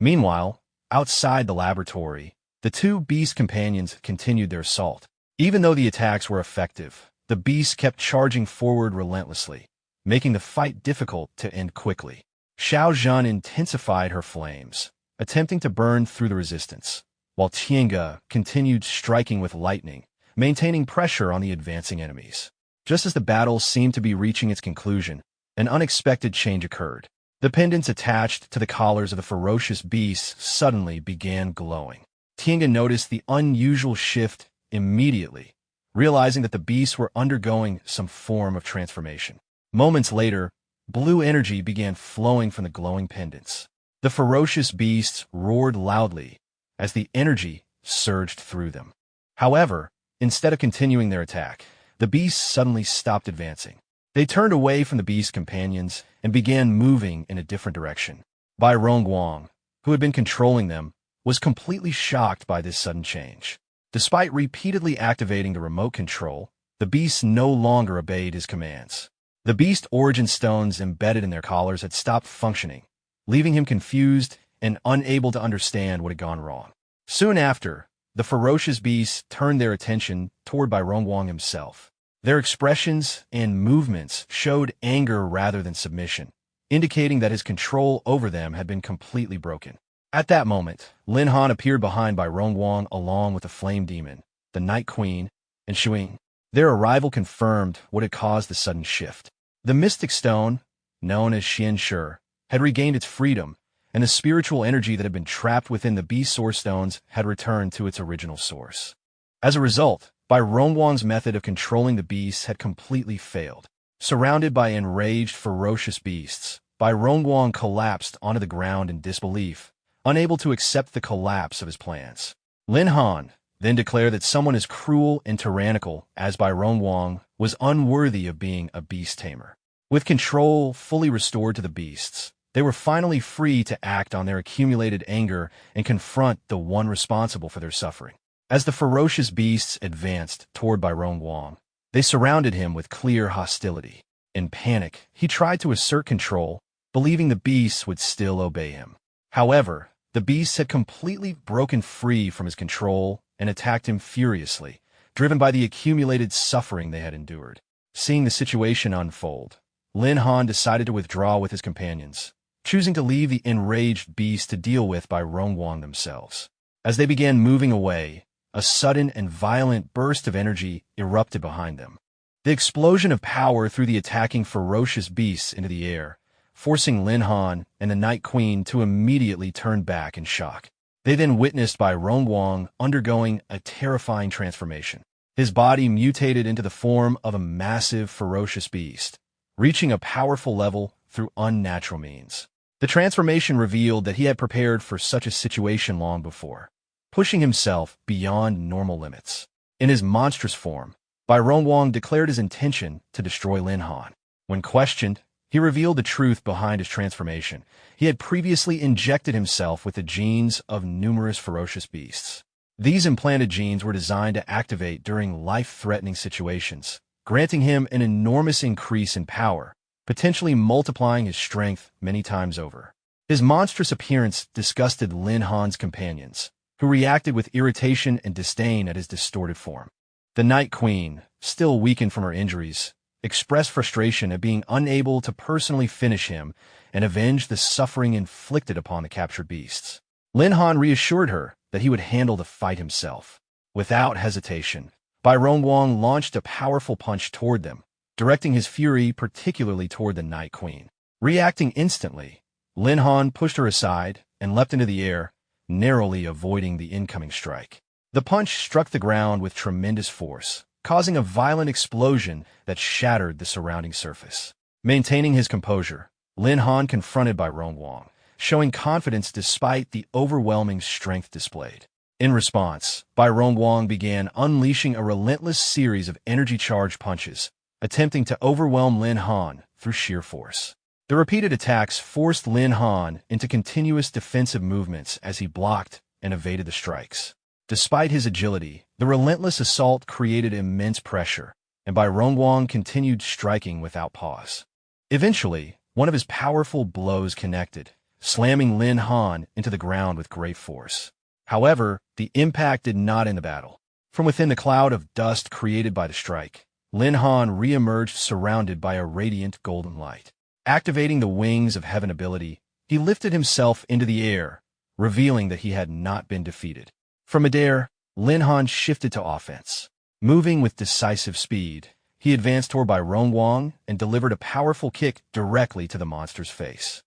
Meanwhile, outside the laboratory, the two beast companions continued their assault. Even though the attacks were effective, the beasts kept charging forward relentlessly, making the fight difficult to end quickly. Xiao Zhan intensified her flames, attempting to burn through the resistance, while Tiange continued striking with lightning, maintaining pressure on the advancing enemies. Just as the battle seemed to be reaching its conclusion, an unexpected change occurred. The pendants attached to the collars of the ferocious beasts suddenly began glowing. Tiange noticed the unusual shift immediately, realizing that the beasts were undergoing some form of transformation. Moments later, blue energy began flowing from the glowing pendants. The ferocious beasts roared loudly as the energy surged through them. However, instead of continuing their attack, the beasts suddenly stopped advancing. They turned away from the beast companions and began moving in a different direction. Bai Rongguang, who had been controlling them, was completely shocked by this sudden change. Despite repeatedly activating the remote control, the beasts no longer obeyed his commands. The beast origin stones embedded in their collars had stopped functioning, leaving him confused and unable to understand what had gone wrong. Soon after, the ferocious beasts turned their attention toward Bai Rongguang himself. Their expressions and movements showed anger rather than submission, indicating that his control over them had been completely broken. At that moment, Lin Han appeared behind Bai Rongguang along with the Flame Demon, the Night Queen, and Shuing. Their arrival confirmed what had caused the sudden shift. The Mystic Stone, known as Xian Shi, had regained its freedom, and the spiritual energy that had been trapped within the Beast Source Stones had returned to its original source. As a result, Bai Rongguang's method of controlling the beasts had completely failed. Surrounded by enraged, ferocious beasts, Bai Rongguang collapsed onto the ground in disbelief, unable to accept the collapse of his plans. Lin Han then declared that someone as cruel and tyrannical as Bai Rongguang was unworthy of being a beast tamer. With control fully restored to the beasts, they were finally free to act on their accumulated anger and confront the one responsible for their suffering. As the ferocious beasts advanced toward Bai Rongguang, they surrounded him with clear hostility. In panic, he tried to assert control, believing the beasts would still obey him. However, the beasts had completely broken free from his control and attacked him furiously, driven by the accumulated suffering they had endured. Seeing the situation unfold, Lin Han decided to withdraw with his companions, choosing to leave the enraged beasts to deal with Bai Rongguang themselves. As they began moving away, a sudden and violent burst of energy erupted behind them. The explosion of power threw the attacking ferocious beasts into the air, forcing Lin Han and the Night Queen to immediately turn back in shock. They then witnessed Bai Rongguang undergoing a terrifying transformation. His body mutated into the form of a massive, ferocious beast, reaching a powerful level through unnatural means. The transformation revealed that he had prepared for such a situation long before, pushing himself beyond normal limits. In his monstrous form, Bai Rongguang declared his intention to destroy Lin Han. When questioned, he revealed the truth behind his transformation. He had previously injected himself with the genes of numerous ferocious beasts. These implanted genes were designed to activate during life-threatening situations, granting him an enormous increase in power, potentially multiplying his strength many times over. His monstrous appearance disgusted Lin Han's companions, who reacted with irritation and disdain at his distorted form. The Night Queen, still weakened from her injuries, expressed frustration at being unable to personally finish him and avenge the suffering inflicted upon the captured beasts. Lin Han reassured her that he would handle the fight himself. Without hesitation, Bai Rongguang launched a powerful punch toward them, directing his fury particularly toward the Night Queen. Reacting instantly, Lin Han pushed her aside and leapt into the air, narrowly avoiding the incoming strike. The punch struck the ground with tremendous force, causing a violent explosion that shattered the surrounding surface. Maintaining his composure, Lin Han confronted Bai Rongguang, showing confidence despite the overwhelming strength displayed. In response, Bai Rongguang began unleashing a relentless series of energy-charged punches, attempting to overwhelm Lin Han through sheer force. The repeated attacks forced Lin Han into continuous defensive movements as he blocked and evaded the strikes. Despite his agility, the relentless assault created immense pressure, and Bai Rongguang continued striking without pause. Eventually, one of his powerful blows connected, slamming Lin Han into the ground with great force. However, the impact did not end the battle. From within the cloud of dust created by the strike, Lin Han re-emerged surrounded by a radiant golden light. Activating the Wings of Heaven ability, he lifted himself into the air, revealing that he had not been defeated. From midair, Lin Han shifted to offense. Moving with decisive speed, he advanced toward Bai Rongwang and delivered a powerful kick directly to the monster's face.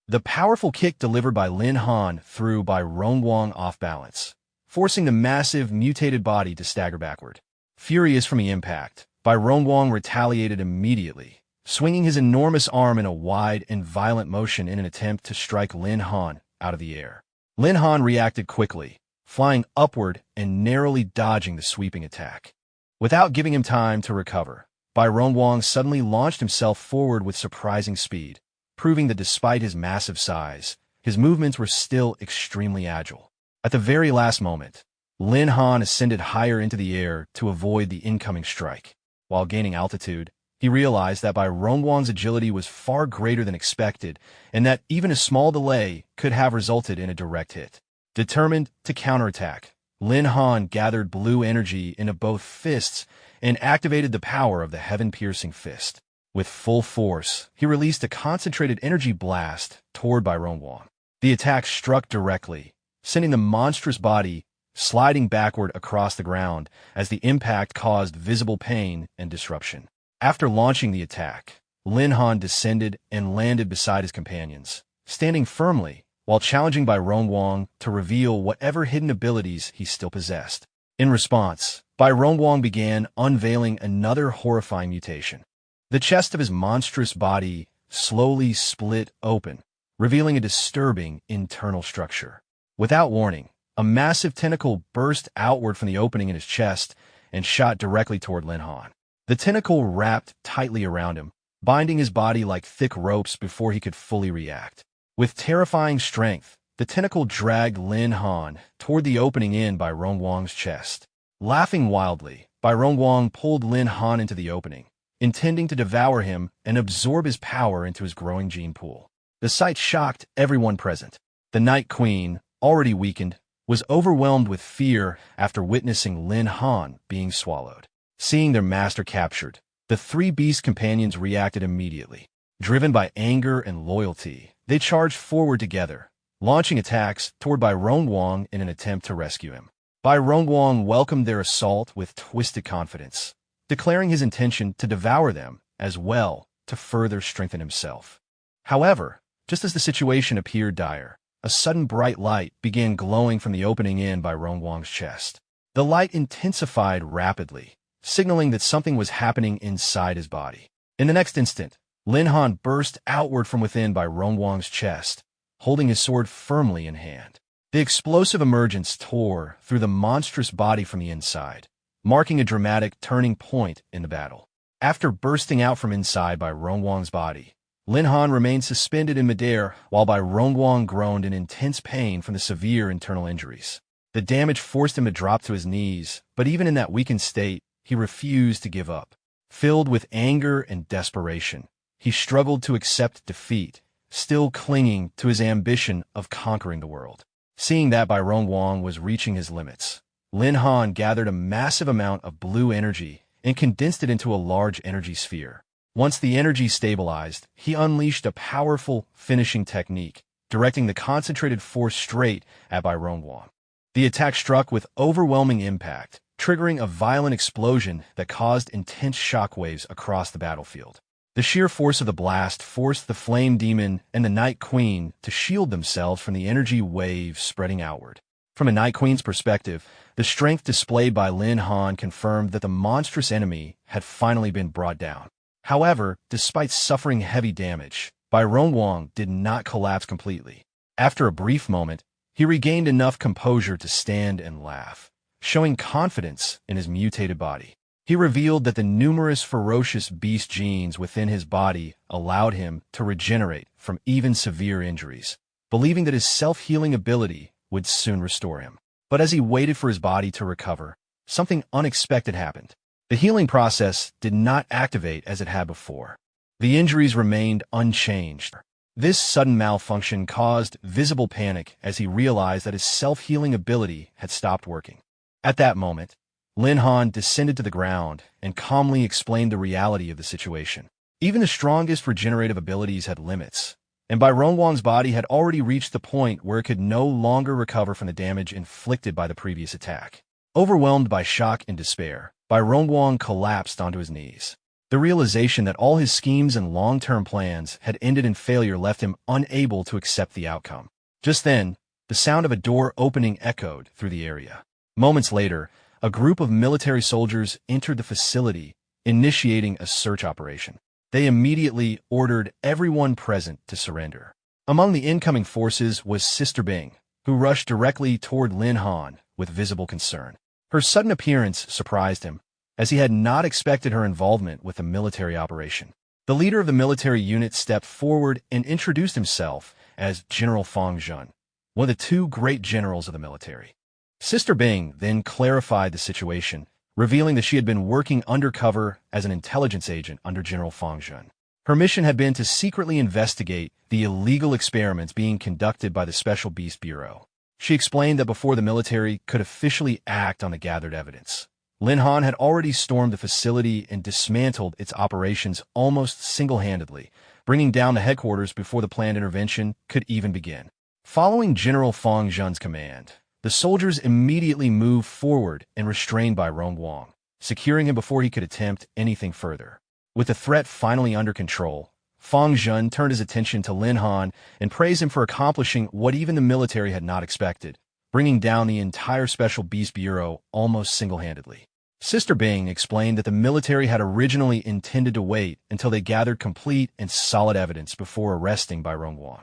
The powerful kick delivered by Lin Han threw Bai Rongwang off balance, forcing the massive, mutated body to stagger backward. Furious from the impact, Bai Rongwang retaliated immediately, swinging his enormous arm in a wide and violent motion in an attempt to strike Lin Han out of the air. Lin Han reacted quickly, flying upward and narrowly dodging the sweeping attack. Without giving him time to recover, Bai Rongwang suddenly launched himself forward with surprising speed, proving that despite his massive size, his movements were still extremely agile. At the very last moment, Lin Han ascended higher into the air to avoid the incoming strike. While gaining altitude, he realized that Bai Rongwang's agility was far greater than expected, and that even a small delay could have resulted in a direct hit. Determined to counterattack, Lin Han gathered blue energy into both fists and activated the power of the heaven-piercing fist. With full force, he released a concentrated energy blast toward Bai Rongwang. The attack struck directly, sending the monstrous body sliding backward across the ground as the impact caused visible pain and disruption. After launching the attack, Lin Han descended and landed beside his companions, standing firmly while challenging Bai Rongwang to reveal whatever hidden abilities he still possessed. In response, Bai Rongwang began unveiling another horrifying mutation. The chest of his monstrous body slowly split open, revealing a disturbing internal structure. Without warning, a massive tentacle burst outward from the opening in his chest and shot directly toward Lin Han. The tentacle wrapped tightly around him, binding his body like thick ropes before he could fully react. With terrifying strength, the tentacle dragged Lin Han toward the opening in Bai Rongwang's chest. Laughing wildly, Bai Rongwang pulled Lin Han into the opening, intending to devour him and absorb his power into his growing gene pool. The sight shocked everyone present. The Night Queen, already weakened, was overwhelmed with fear after witnessing Lin Han being swallowed. Seeing their master captured, the three beast companions reacted immediately. Driven by anger and loyalty, they charged forward together, launching attacks toward Bai Rongwang in an attempt to rescue him. Bai Rongwang welcomed their assault with twisted confidence, declaring his intention to devour them as well to further strengthen himself. However, just as the situation appeared dire, a sudden bright light began glowing from the opening in Bai Rongwang's chest. The light intensified rapidly, signaling that something was happening inside his body. In the next instant, Lin Han burst outward from within Bai Rongwang's chest, holding his sword firmly in hand. The explosive emergence tore through the monstrous body from the inside, marking a dramatic turning point in the battle. After bursting out from inside Bai Rongwang's body, Lin Han remained suspended in midair while Bai Rongwang groaned in intense pain from the severe internal injuries. The damage forced him to drop to his knees, but even in that weakened state, he refused to give up. Filled with anger and desperation, he struggled to accept defeat, still clinging to his ambition of conquering the world. Seeing that Bai Rongwang was reaching his limits, Lin Han gathered a massive amount of blue energy and condensed it into a large energy sphere. Once the energy stabilized, he unleashed a powerful finishing technique, directing the concentrated force straight at Bai Rongwang. The attack struck with overwhelming impact, triggering a violent explosion that caused intense shockwaves across the battlefield. The sheer force of the blast forced the Flame Demon and the Night Queen to shield themselves from the energy wave spreading outward. From a Night Queen's perspective, the strength displayed by Lin Han confirmed that the monstrous enemy had finally been brought down. However, despite suffering heavy damage, Bai Rongwang did not collapse completely. After a brief moment, he regained enough composure to stand and laugh, showing confidence in his mutated body. He revealed that the numerous ferocious beast genes within his body allowed him to regenerate from even severe injuries, believing that his self-healing ability would soon restore him. But as he waited for his body to recover, something unexpected happened. The healing process did not activate as it had before. The injuries remained unchanged. This sudden malfunction caused visible panic as he realized that his self-healing ability had stopped working. At that moment, Lin Han descended to the ground and calmly explained the reality of the situation. Even the strongest regenerative abilities had limits, and Bai Rongwang's body had already reached the point where it could no longer recover from the damage inflicted by the previous attack. Overwhelmed by shock and despair, Bai Rongwang collapsed onto his knees. The realization that all his schemes and long-term plans had ended in failure left him unable to accept the outcome. Just then, the sound of a door opening echoed through the area. Moments later, a group of military soldiers entered the facility, initiating a search operation. They immediately ordered everyone present to surrender. Among the incoming forces was Sister Bing, who rushed directly toward Lin Han with visible concern. Her sudden appearance surprised him, as he had not expected her involvement with the military operation. The leader of the military unit stepped forward and introduced himself as General Fang Zhen, one of the two great generals of the military. Sister Bing then clarified the situation, revealing that she had been working undercover as an intelligence agent under General Fang Zhen. Her mission had been to secretly investigate the illegal experiments being conducted by the Special Beast Bureau. She explained that before the military could officially act on the gathered evidence, Lin Han had already stormed the facility and dismantled its operations almost single-handedly, bringing down the headquarters before the planned intervention could even begin. Following General Fang Zhen's command, the soldiers immediately moved forward and restrained Bai Rongwang, securing him before he could attempt anything further. With the threat finally under control, Fang Zhen turned his attention to Lin Han and praised him for accomplishing what even the military had not expected, bringing down the entire Special Beast Bureau almost single-handedly. Sister Bing explained that the military had originally intended to wait until they gathered complete and solid evidence before arresting Bai Rongwang.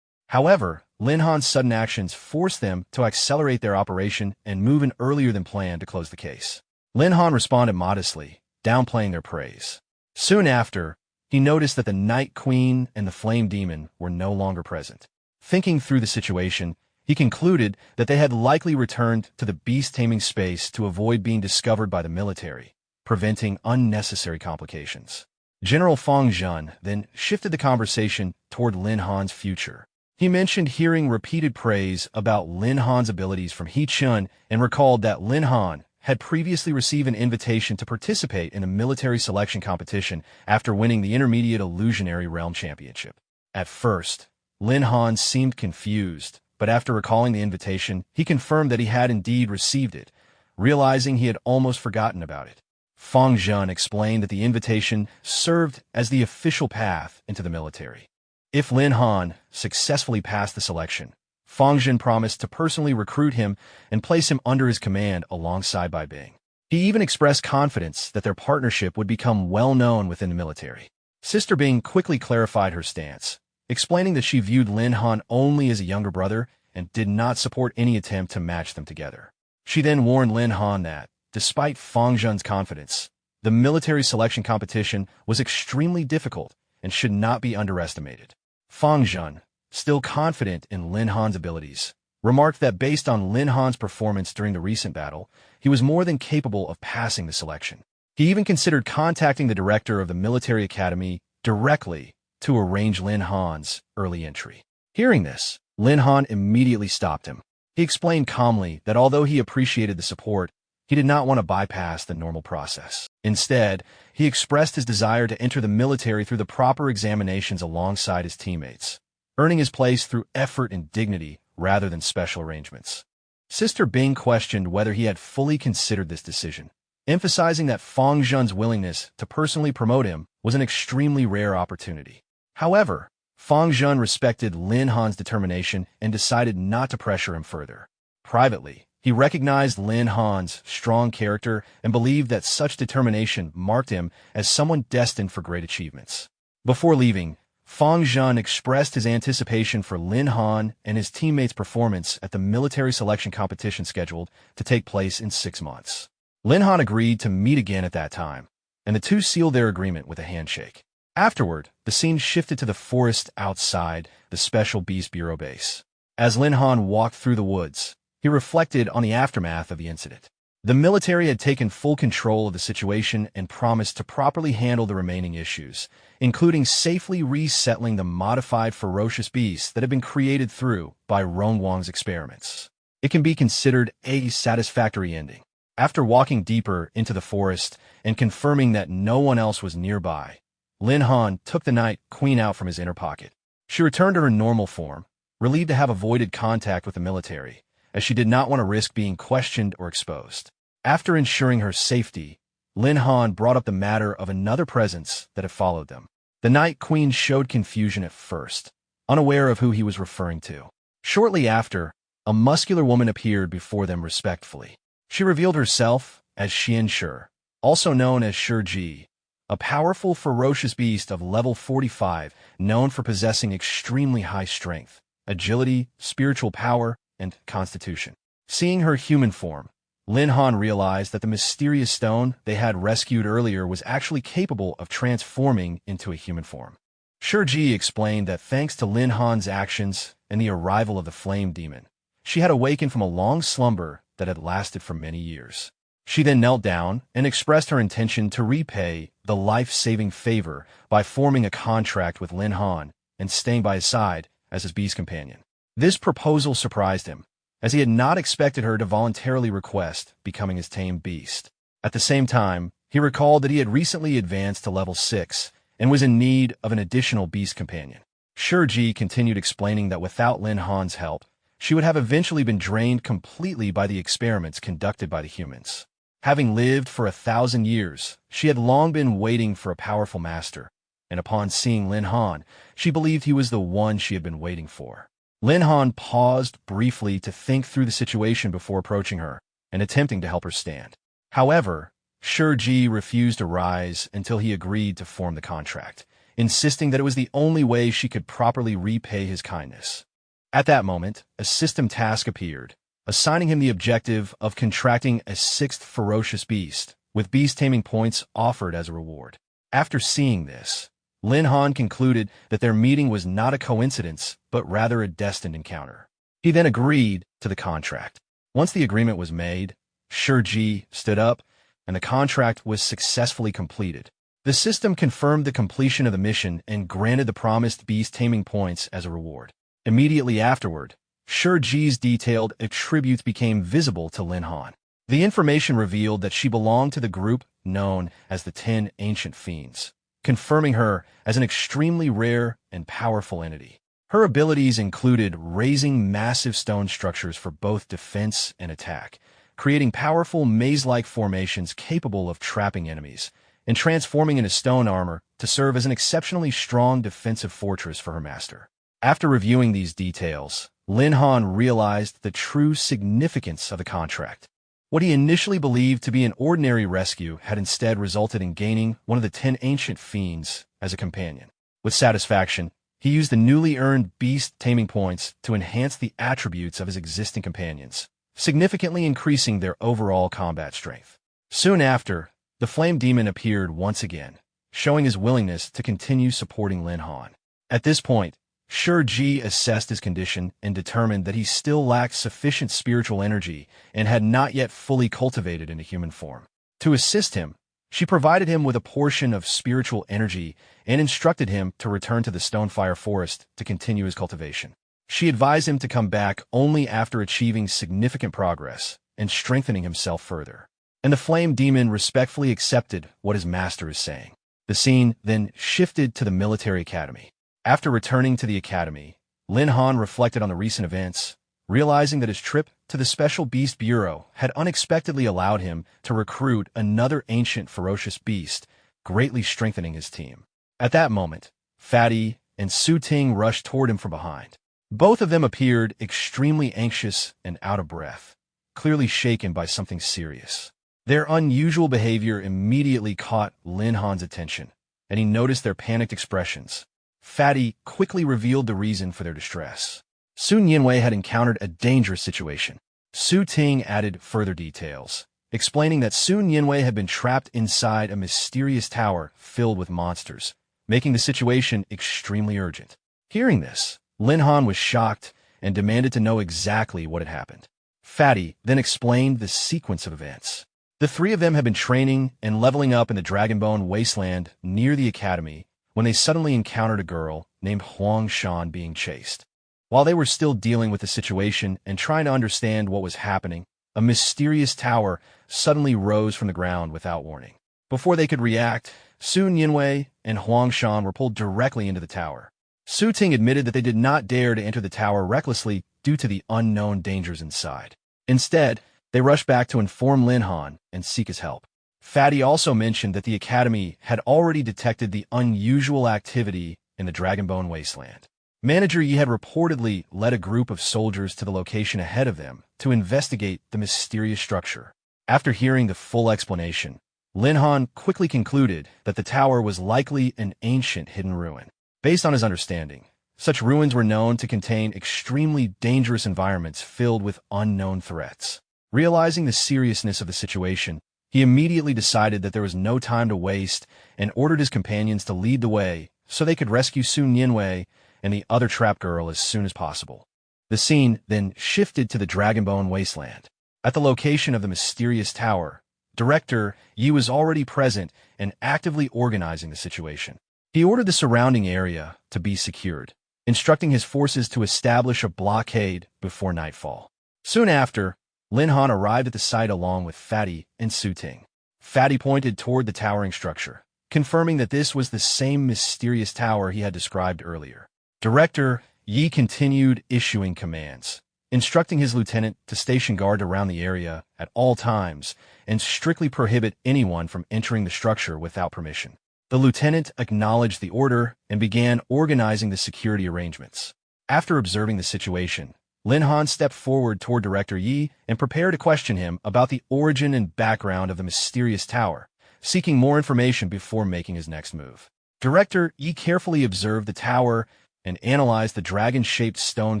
However, Lin Han's sudden actions forced them to accelerate their operation and move in earlier than planned to close the case. Lin Han responded modestly, downplaying their praise. Soon after, he noticed that the Night Queen and the Flame Demon were no longer present. Thinking through the situation, he concluded that they had likely returned to the beast taming space to avoid being discovered by the military, preventing unnecessary complications. General Fang Zhen then shifted the conversation toward Lin Han's future. He mentioned hearing repeated praise about Lin Han's abilities from He Chun and recalled that Lin Han had previously received an invitation to participate in a military selection competition after winning the Intermediate Illusionary Realm Championship. At first, Lin Han seemed confused, but after recalling the invitation, he confirmed that he had indeed received it, realizing he had almost forgotten about it. Fang Zhen explained that the invitation served as the official path into the military. If Lin Han successfully passed the selection, Fang Zhen promised to personally recruit him and place him under his command alongside Bai Bing. He even expressed confidence that their partnership would become well known within the military. Sister Bing quickly clarified her stance, explaining that she viewed Lin Han only as a younger brother and did not support any attempt to match them together. She then warned Lin Han that, despite Fang Zhen's confidence, the military selection competition was extremely difficult and should not be underestimated. Fang Zhen, still confident in Lin Han's abilities, remarked that based on Lin Han's performance during the recent battle, he was more than capable of passing the selection. He even considered contacting the director of the military academy directly to arrange Lin Han's early entry. Hearing this, Lin Han immediately stopped him. He explained calmly that although he appreciated the support, he did not want to bypass the normal process. Instead, he expressed his desire to enter the military through the proper examinations alongside his teammates, earning his place through effort and dignity rather than special arrangements. Sister Bing questioned whether he had fully considered this decision, emphasizing that Fang Zhen's willingness to personally promote him was an extremely rare opportunity. However, Fang Zhen respected Lin Han's determination and decided not to pressure him further. Privately, he recognized Lin Han's strong character and believed that such determination marked him as someone destined for great achievements. Before leaving, Fang Zhen expressed his anticipation for Lin Han and his teammates' performance at the military selection competition scheduled to take place in 6 months. Lin Han agreed to meet again at that time, and the two sealed their agreement with a handshake. Afterward, the scene shifted to the forest outside the Special Beast Bureau base. As Lin Han walked through the woods, he reflected on the aftermath of the incident. The military had taken full control of the situation and promised to properly handle the remaining issues, including safely resettling the modified ferocious beasts that had been created through Bai Rongwang's experiments. It can be considered a satisfactory ending. After walking deeper into the forest and confirming that no one else was nearby, Lin Han took the Night Queen out from his inner pocket. She returned to her normal form, relieved to have avoided contact with the military, as she did not want to risk being questioned or exposed. After ensuring her safety, Lin Han brought up the matter of another presence that had followed them. The Night Queen showed confusion at first, unaware of who he was referring to. Shortly after, a muscular woman appeared before them respectfully. She revealed herself as Xian Shi, also known as Shi, a powerful, ferocious beast of level 45, known for possessing extremely high strength, agility, spiritual power, and constitution. Seeing her human form, Lin Han realized that the mysterious stone they had rescued earlier was actually capable of transforming into a human form. Shi explained that thanks to Lin Han's actions and the arrival of the flame demon, she had awakened from a long slumber that had lasted for many years. She then knelt down and expressed her intention to repay the life-saving favor by forming a contract with Lin Han and staying by his side as his beast companion. This proposal surprised him, as he had not expected her to voluntarily request becoming his tamed beast. At the same time, he recalled that he had recently advanced to level 6 and was in need of an additional beast companion. Shi continued explaining that without Lin Han's help, she would have eventually been drained completely by the experiments conducted by the humans. Having lived for 1,000 years, she had long been waiting for a powerful master, and upon seeing Lin Han, she believed he was the one she had been waiting for. Lin Han paused briefly to think through the situation before approaching her and attempting to help her stand. However, Shi refused to rise until he agreed to form the contract, insisting that it was the only way she could properly repay his kindness. At that moment, a system task appeared, assigning him the objective of contracting a 6th ferocious beast, with beast taming points offered as a reward. After seeing this, Lin Han concluded that their meeting was not a coincidence, but rather a destined encounter. He then agreed to the contract. Once the agreement was made, Shi stood up, and the contract was successfully completed. The system confirmed the completion of the mission and granted the promised beast taming points as a reward. Immediately afterward, Shi's detailed attributes became visible to Lin Han. The information revealed that she belonged to the group known as the 10 Ancient Fiends, confirming her as an extremely rare and powerful entity. Her abilities included raising massive stone structures for both defense and attack, creating powerful maze-like formations capable of trapping enemies, and transforming into stone armor to serve as an exceptionally strong defensive fortress for her master. After reviewing these details, Lin Han realized the true significance of the contract. What he initially believed to be an ordinary rescue had instead resulted in gaining one of the 10 Ancient Fiends as a companion. With satisfaction, he used the newly earned beast taming points to enhance the attributes of his existing companions, significantly increasing their overall combat strength. Soon after, the flame demon appeared once again, showing his willingness to continue supporting Lin Han. At this point, Shi assessed his condition and determined that he still lacked sufficient spiritual energy and had not yet fully cultivated into human form. To assist him, she provided him with a portion of spiritual energy and instructed him to return to the Stonefire Forest to continue his cultivation. She advised him to come back only after achieving significant progress and strengthening himself further. And the flame demon respectfully accepted what his master is saying. The scene then shifted to the military academy. After returning to the academy, Lin Han reflected on the recent events, realizing that his trip to the Special Beast Bureau had unexpectedly allowed him to recruit another ancient ferocious beast, greatly strengthening his team. At that moment, Fatty and Su Ting rushed toward him from behind. Both of them appeared extremely anxious and out of breath, clearly shaken by something serious. Their unusual behavior immediately caught Lin Han's attention, and he noticed their panicked expressions. Fatty quickly revealed the reason for their distress. Sun Yinwei had encountered a dangerous situation. Su Ting added further details, explaining that Sun Yinwei had been trapped inside a mysterious tower filled with monsters, making the situation extremely urgent. Hearing this, Lin Han was shocked and demanded to know exactly what had happened. Fatty then explained the sequence of events. The three of them had been training and leveling up in the Dragonbone Wasteland near the academy when they suddenly encountered a girl named Huang Shan being chased. While they were still dealing with the situation and trying to understand what was happening, a mysterious tower suddenly rose from the ground without warning. Before they could react, Sun Yinwei and Huang Shan were pulled directly into the tower. Su Ting admitted that they did not dare to enter the tower recklessly due to the unknown dangers inside. Instead, they rushed back to inform Lin Han and seek his help. Fatty also mentioned that the Academy had already detected the unusual activity in the Dragonbone Wasteland. Manager Yi had reportedly led a group of soldiers to the location ahead of them to investigate the mysterious structure. After hearing the full explanation, Lin Han quickly concluded that the tower was likely an ancient hidden ruin. Based on his understanding, such ruins were known to contain extremely dangerous environments filled with unknown threats. Realizing the seriousness of the situation, he immediately decided that there was no time to waste and ordered his companions to lead the way so they could rescue Sun Yinwei and the other trap girl as soon as possible. The scene then shifted to the Dragonbone Wasteland. At the location of the mysterious tower, Director Yi was already present and actively organizing the situation. He ordered the surrounding area to be secured, instructing his forces to establish a blockade before nightfall. Soon after, Lin Han arrived at the site along with Fatty and Su Ting. Fatty pointed toward the towering structure, confirming that this was the same mysterious tower he had described earlier. Director Yi continued issuing commands, instructing his lieutenant to station guard around the area at all times and strictly prohibit anyone from entering the structure without permission. The lieutenant acknowledged the order and began organizing the security arrangements. After observing the situation, Lin Han stepped forward toward Director Yi and prepared to question him about the origin and background of the mysterious tower, seeking more information before making his next move. Director Yi carefully observed the tower and analyzed the dragon-shaped stone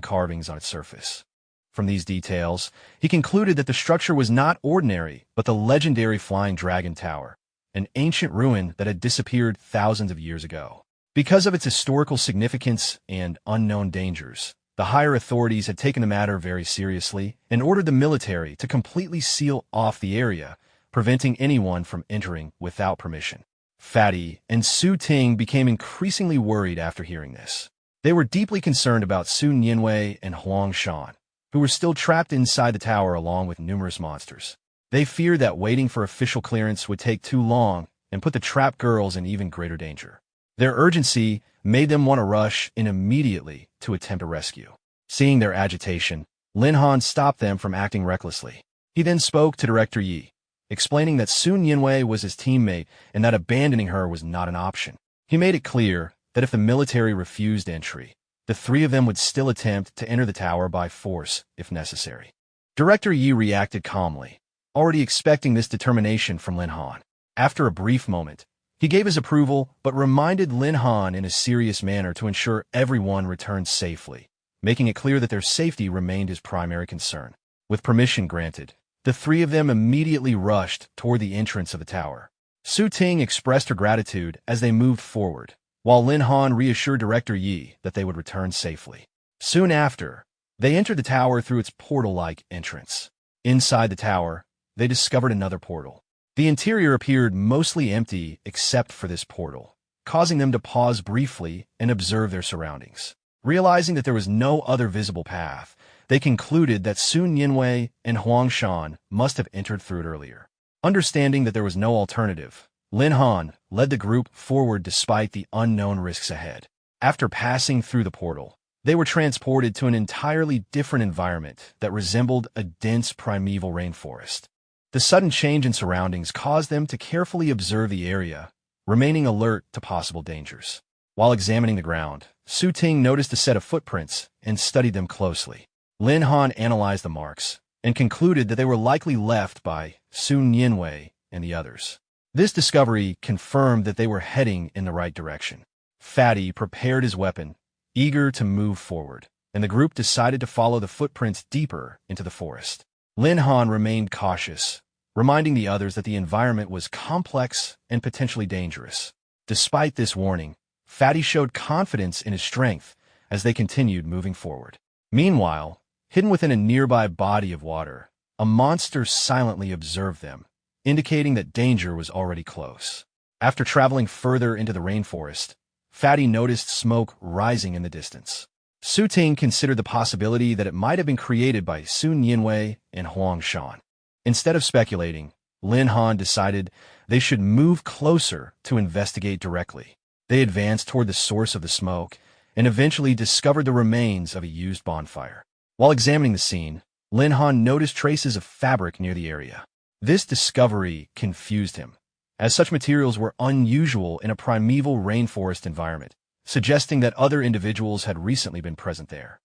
carvings on its surface. From these details, he concluded that the structure was not ordinary, but the legendary Flying Dragon Tower, an ancient ruin that had disappeared thousands of years ago. Because of its historical significance and unknown dangers, the higher authorities had taken the matter very seriously and ordered the military to completely seal off the area, preventing anyone from entering without permission. Fatty and Su Ting became increasingly worried after hearing this. They were deeply concerned about Sun Yinwei and Huang Shan, who were still trapped inside the tower along with numerous monsters. They feared that waiting for official clearance would take too long and put the trapped girls in even greater danger. Their urgency made them want to rush in immediately to attempt a rescue. Seeing their agitation, Lin Han stopped them from acting recklessly. He then spoke to Director Yi, explaining that Sun Yinwei was his teammate and that abandoning her was not an option. He made it clear that if the military refused entry, the three of them would still attempt to enter the tower by force if necessary. Director Yi reacted calmly, already expecting this determination from Lin Han. After a brief moment, he gave his approval but reminded Lin Han in a serious manner to ensure everyone returned safely, making it clear that their safety remained his primary concern. With permission granted, the three of them immediately rushed toward the entrance of the tower. Su Ting expressed her gratitude as they moved forward, while Lin Han reassured Director Yi that they would return safely. Soon after, they entered the tower through its portal-like entrance. Inside the tower, they discovered another portal. The interior appeared mostly empty except for this portal, causing them to pause briefly and observe their surroundings. Realizing that there was no other visible path, they concluded that Sun Yinwei and Huang Shan must have entered through it earlier. Understanding that there was no alternative, Lin Han led the group forward despite the unknown risks ahead. After passing through the portal, they were transported to an entirely different environment that resembled a dense primeval rainforest. The sudden change in surroundings caused them to carefully observe the area, remaining alert to possible dangers. While examining the ground, Su Ting noticed a set of footprints and studied them closely. Lin Han analyzed the marks and concluded that they were likely left by Sun Yinwei and the others. This discovery confirmed that they were heading in the right direction. Fatty prepared his weapon, eager to move forward, and the group decided to follow the footprints deeper into the forest. Lin Han remained cautious, reminding the others that the environment was complex and potentially dangerous. Despite this warning, Fatty showed confidence in his strength as they continued moving forward. Meanwhile, hidden within a nearby body of water, a monster silently observed them, indicating that danger was already close. After traveling further into the rainforest, Fatty noticed smoke rising in the distance. Su Ting considered the possibility that it might have been created by Sun Yinwei and Huang Shan. Instead of speculating, Lin Han decided they should move closer to investigate directly. They advanced toward the source of the smoke and eventually discovered the remains of a used bonfire. While examining the scene, Lin Han noticed traces of fabric near the area. This discovery confused him, as such materials were unusual in a primeval rainforest environment, suggesting that other individuals had recently been present there.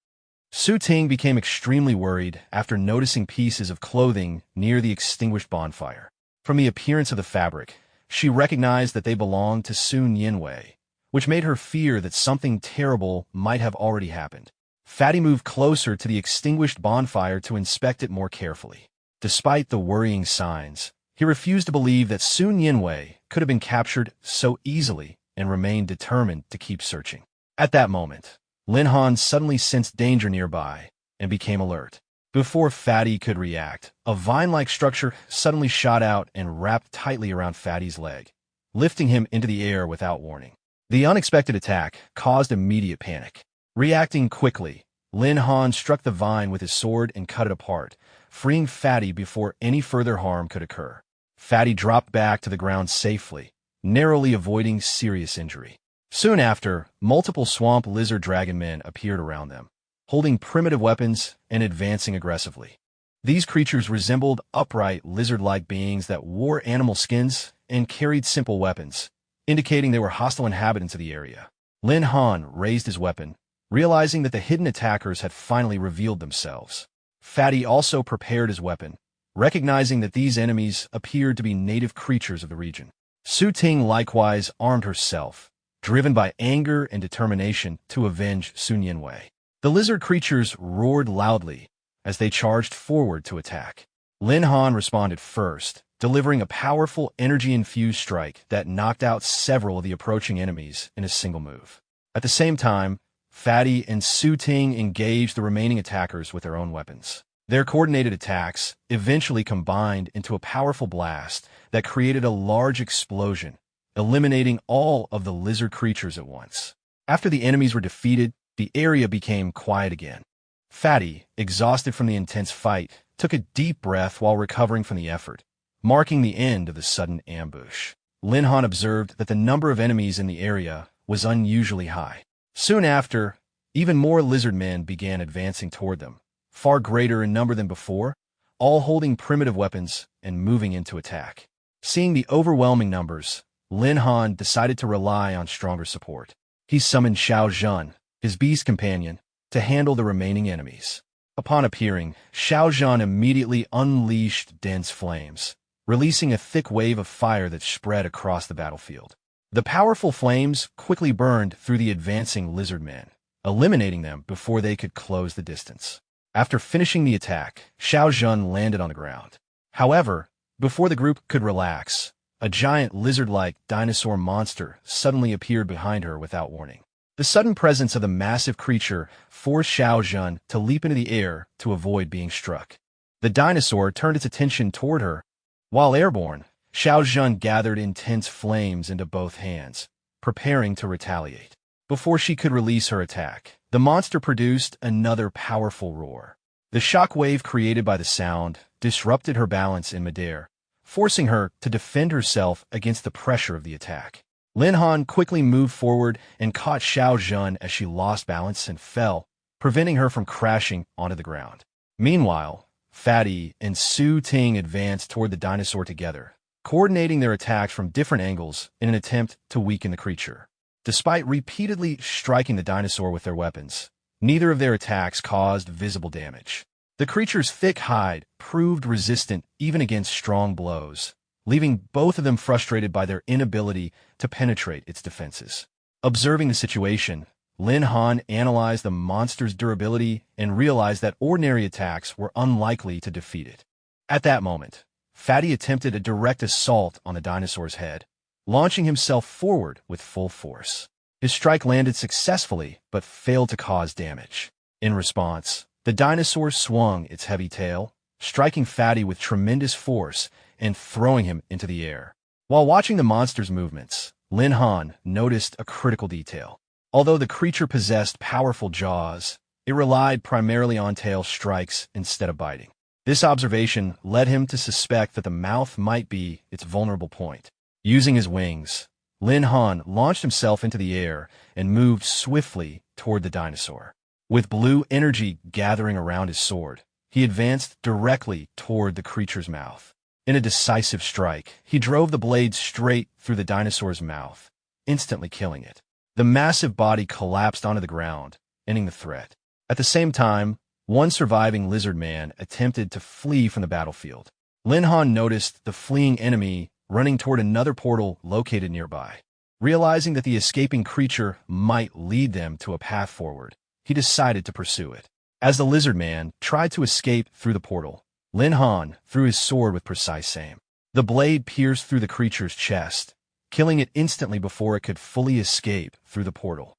Su Ting became extremely worried after noticing pieces of clothing near the extinguished bonfire. From the appearance of the fabric, she recognized that they belonged to Sun Yinwei, which made her fear that something terrible might have already happened. Fatty moved closer to the extinguished bonfire to inspect it more carefully. Despite the worrying signs, he refused to believe that Sun Yinwei could have been captured so easily and remained determined to keep searching. At that moment, Lin Han suddenly sensed danger nearby and became alert. Before Fatty could react, a vine-like structure suddenly shot out and wrapped tightly around Fatty's leg, lifting him into the air without warning. The unexpected attack caused immediate panic. Reacting quickly, Lin Han struck the vine with his sword and cut it apart, freeing Fatty before any further harm could occur. Fatty dropped back to the ground safely, narrowly avoiding serious injury. Soon after, multiple swamp lizard dragon men appeared around them, holding primitive weapons and advancing aggressively. These creatures resembled upright lizard-like beings that wore animal skins and carried simple weapons, indicating they were hostile inhabitants of the area. Lin Han raised his weapon, realizing that the hidden attackers had finally revealed themselves. Fatty also prepared his weapon, recognizing that these enemies appeared to be native creatures of the region. Su Ting likewise armed herself, driven by anger and determination to avenge Sun Yinwei. The lizard creatures roared loudly as they charged forward to attack. Lin Han responded first, delivering a powerful energy-infused strike that knocked out several of the approaching enemies in a single move. At the same time, Fatty and Su Ting engaged the remaining attackers with their own weapons. Their coordinated attacks eventually combined into a powerful blast that created a large explosion, eliminating all of the lizard creatures at once. After the enemies were defeated, the area became quiet again. Fatty, exhausted from the intense fight, took a deep breath while recovering from the effort, marking the end of the sudden ambush. Lin Han observed that the number of enemies in the area was unusually high. Soon after, even more lizard men began advancing toward them, far greater in number than before, all holding primitive weapons and moving into attack. Seeing the overwhelming numbers, Lin Han decided to rely on stronger support. He summoned Xiao Zhan, his beast companion, to handle the remaining enemies. Upon appearing, Xiao Zhan immediately unleashed dense flames, releasing a thick wave of fire that spread across the battlefield. The powerful flames quickly burned through the advancing lizard men, eliminating them before they could close the distance. After finishing the attack, Xiao Zhan landed on the ground. However, before the group could relax, a giant lizard-like dinosaur monster suddenly appeared behind her without warning. The sudden presence of the massive creature forced Xiao Zhan to leap into the air to avoid being struck. The dinosaur turned its attention toward her. While airborne, Xiao Zhan gathered intense flames into both hands, preparing to retaliate. Before she could release her attack, the monster produced another powerful roar. The shock wave created by the sound disrupted her balance in midair, forcing her to defend herself against the pressure of the attack. Lin Han quickly moved forward and caught Xiao Zhan as she lost balance and fell, preventing her from crashing onto the ground. Meanwhile, Fatty and Su Ting advanced toward the dinosaur together, coordinating their attacks from different angles in an attempt to weaken the creature. Despite repeatedly striking the dinosaur with their weapons, neither of their attacks caused visible damage. The creature's thick hide proved resistant even against strong blows, leaving both of them frustrated by their inability to penetrate its defenses. Observing the situation, Lin Han analyzed the monster's durability and realized that ordinary attacks were unlikely to defeat it. At that moment, Fatty attempted a direct assault on the dinosaur's head, launching himself forward with full force. His strike landed successfully, but failed to cause damage. In response, the dinosaur swung its heavy tail, striking Fatty with tremendous force and throwing him into the air. While watching the monster's movements, Lin Han noticed a critical detail. Although the creature possessed powerful jaws, it relied primarily on tail strikes instead of biting. This observation led him to suspect that the mouth might be its vulnerable point. Using his wings, Lin Han launched himself into the air and moved swiftly toward the dinosaur. With blue energy gathering around his sword, he advanced directly toward the creature's mouth. In a decisive strike, he drove the blade straight through the dinosaur's mouth, instantly killing it. The massive body collapsed onto the ground, ending the threat. At the same time, one surviving lizard man attempted to flee from the battlefield. Lin Han noticed the fleeing enemy running toward another portal located nearby. Realizing that the escaping creature might lead them to a path forward, he decided to pursue it. As the lizard man tried to escape through the portal, Lin Han threw his sword with precise aim. The blade pierced through the creature's chest, killing it instantly before it could fully escape through the portal.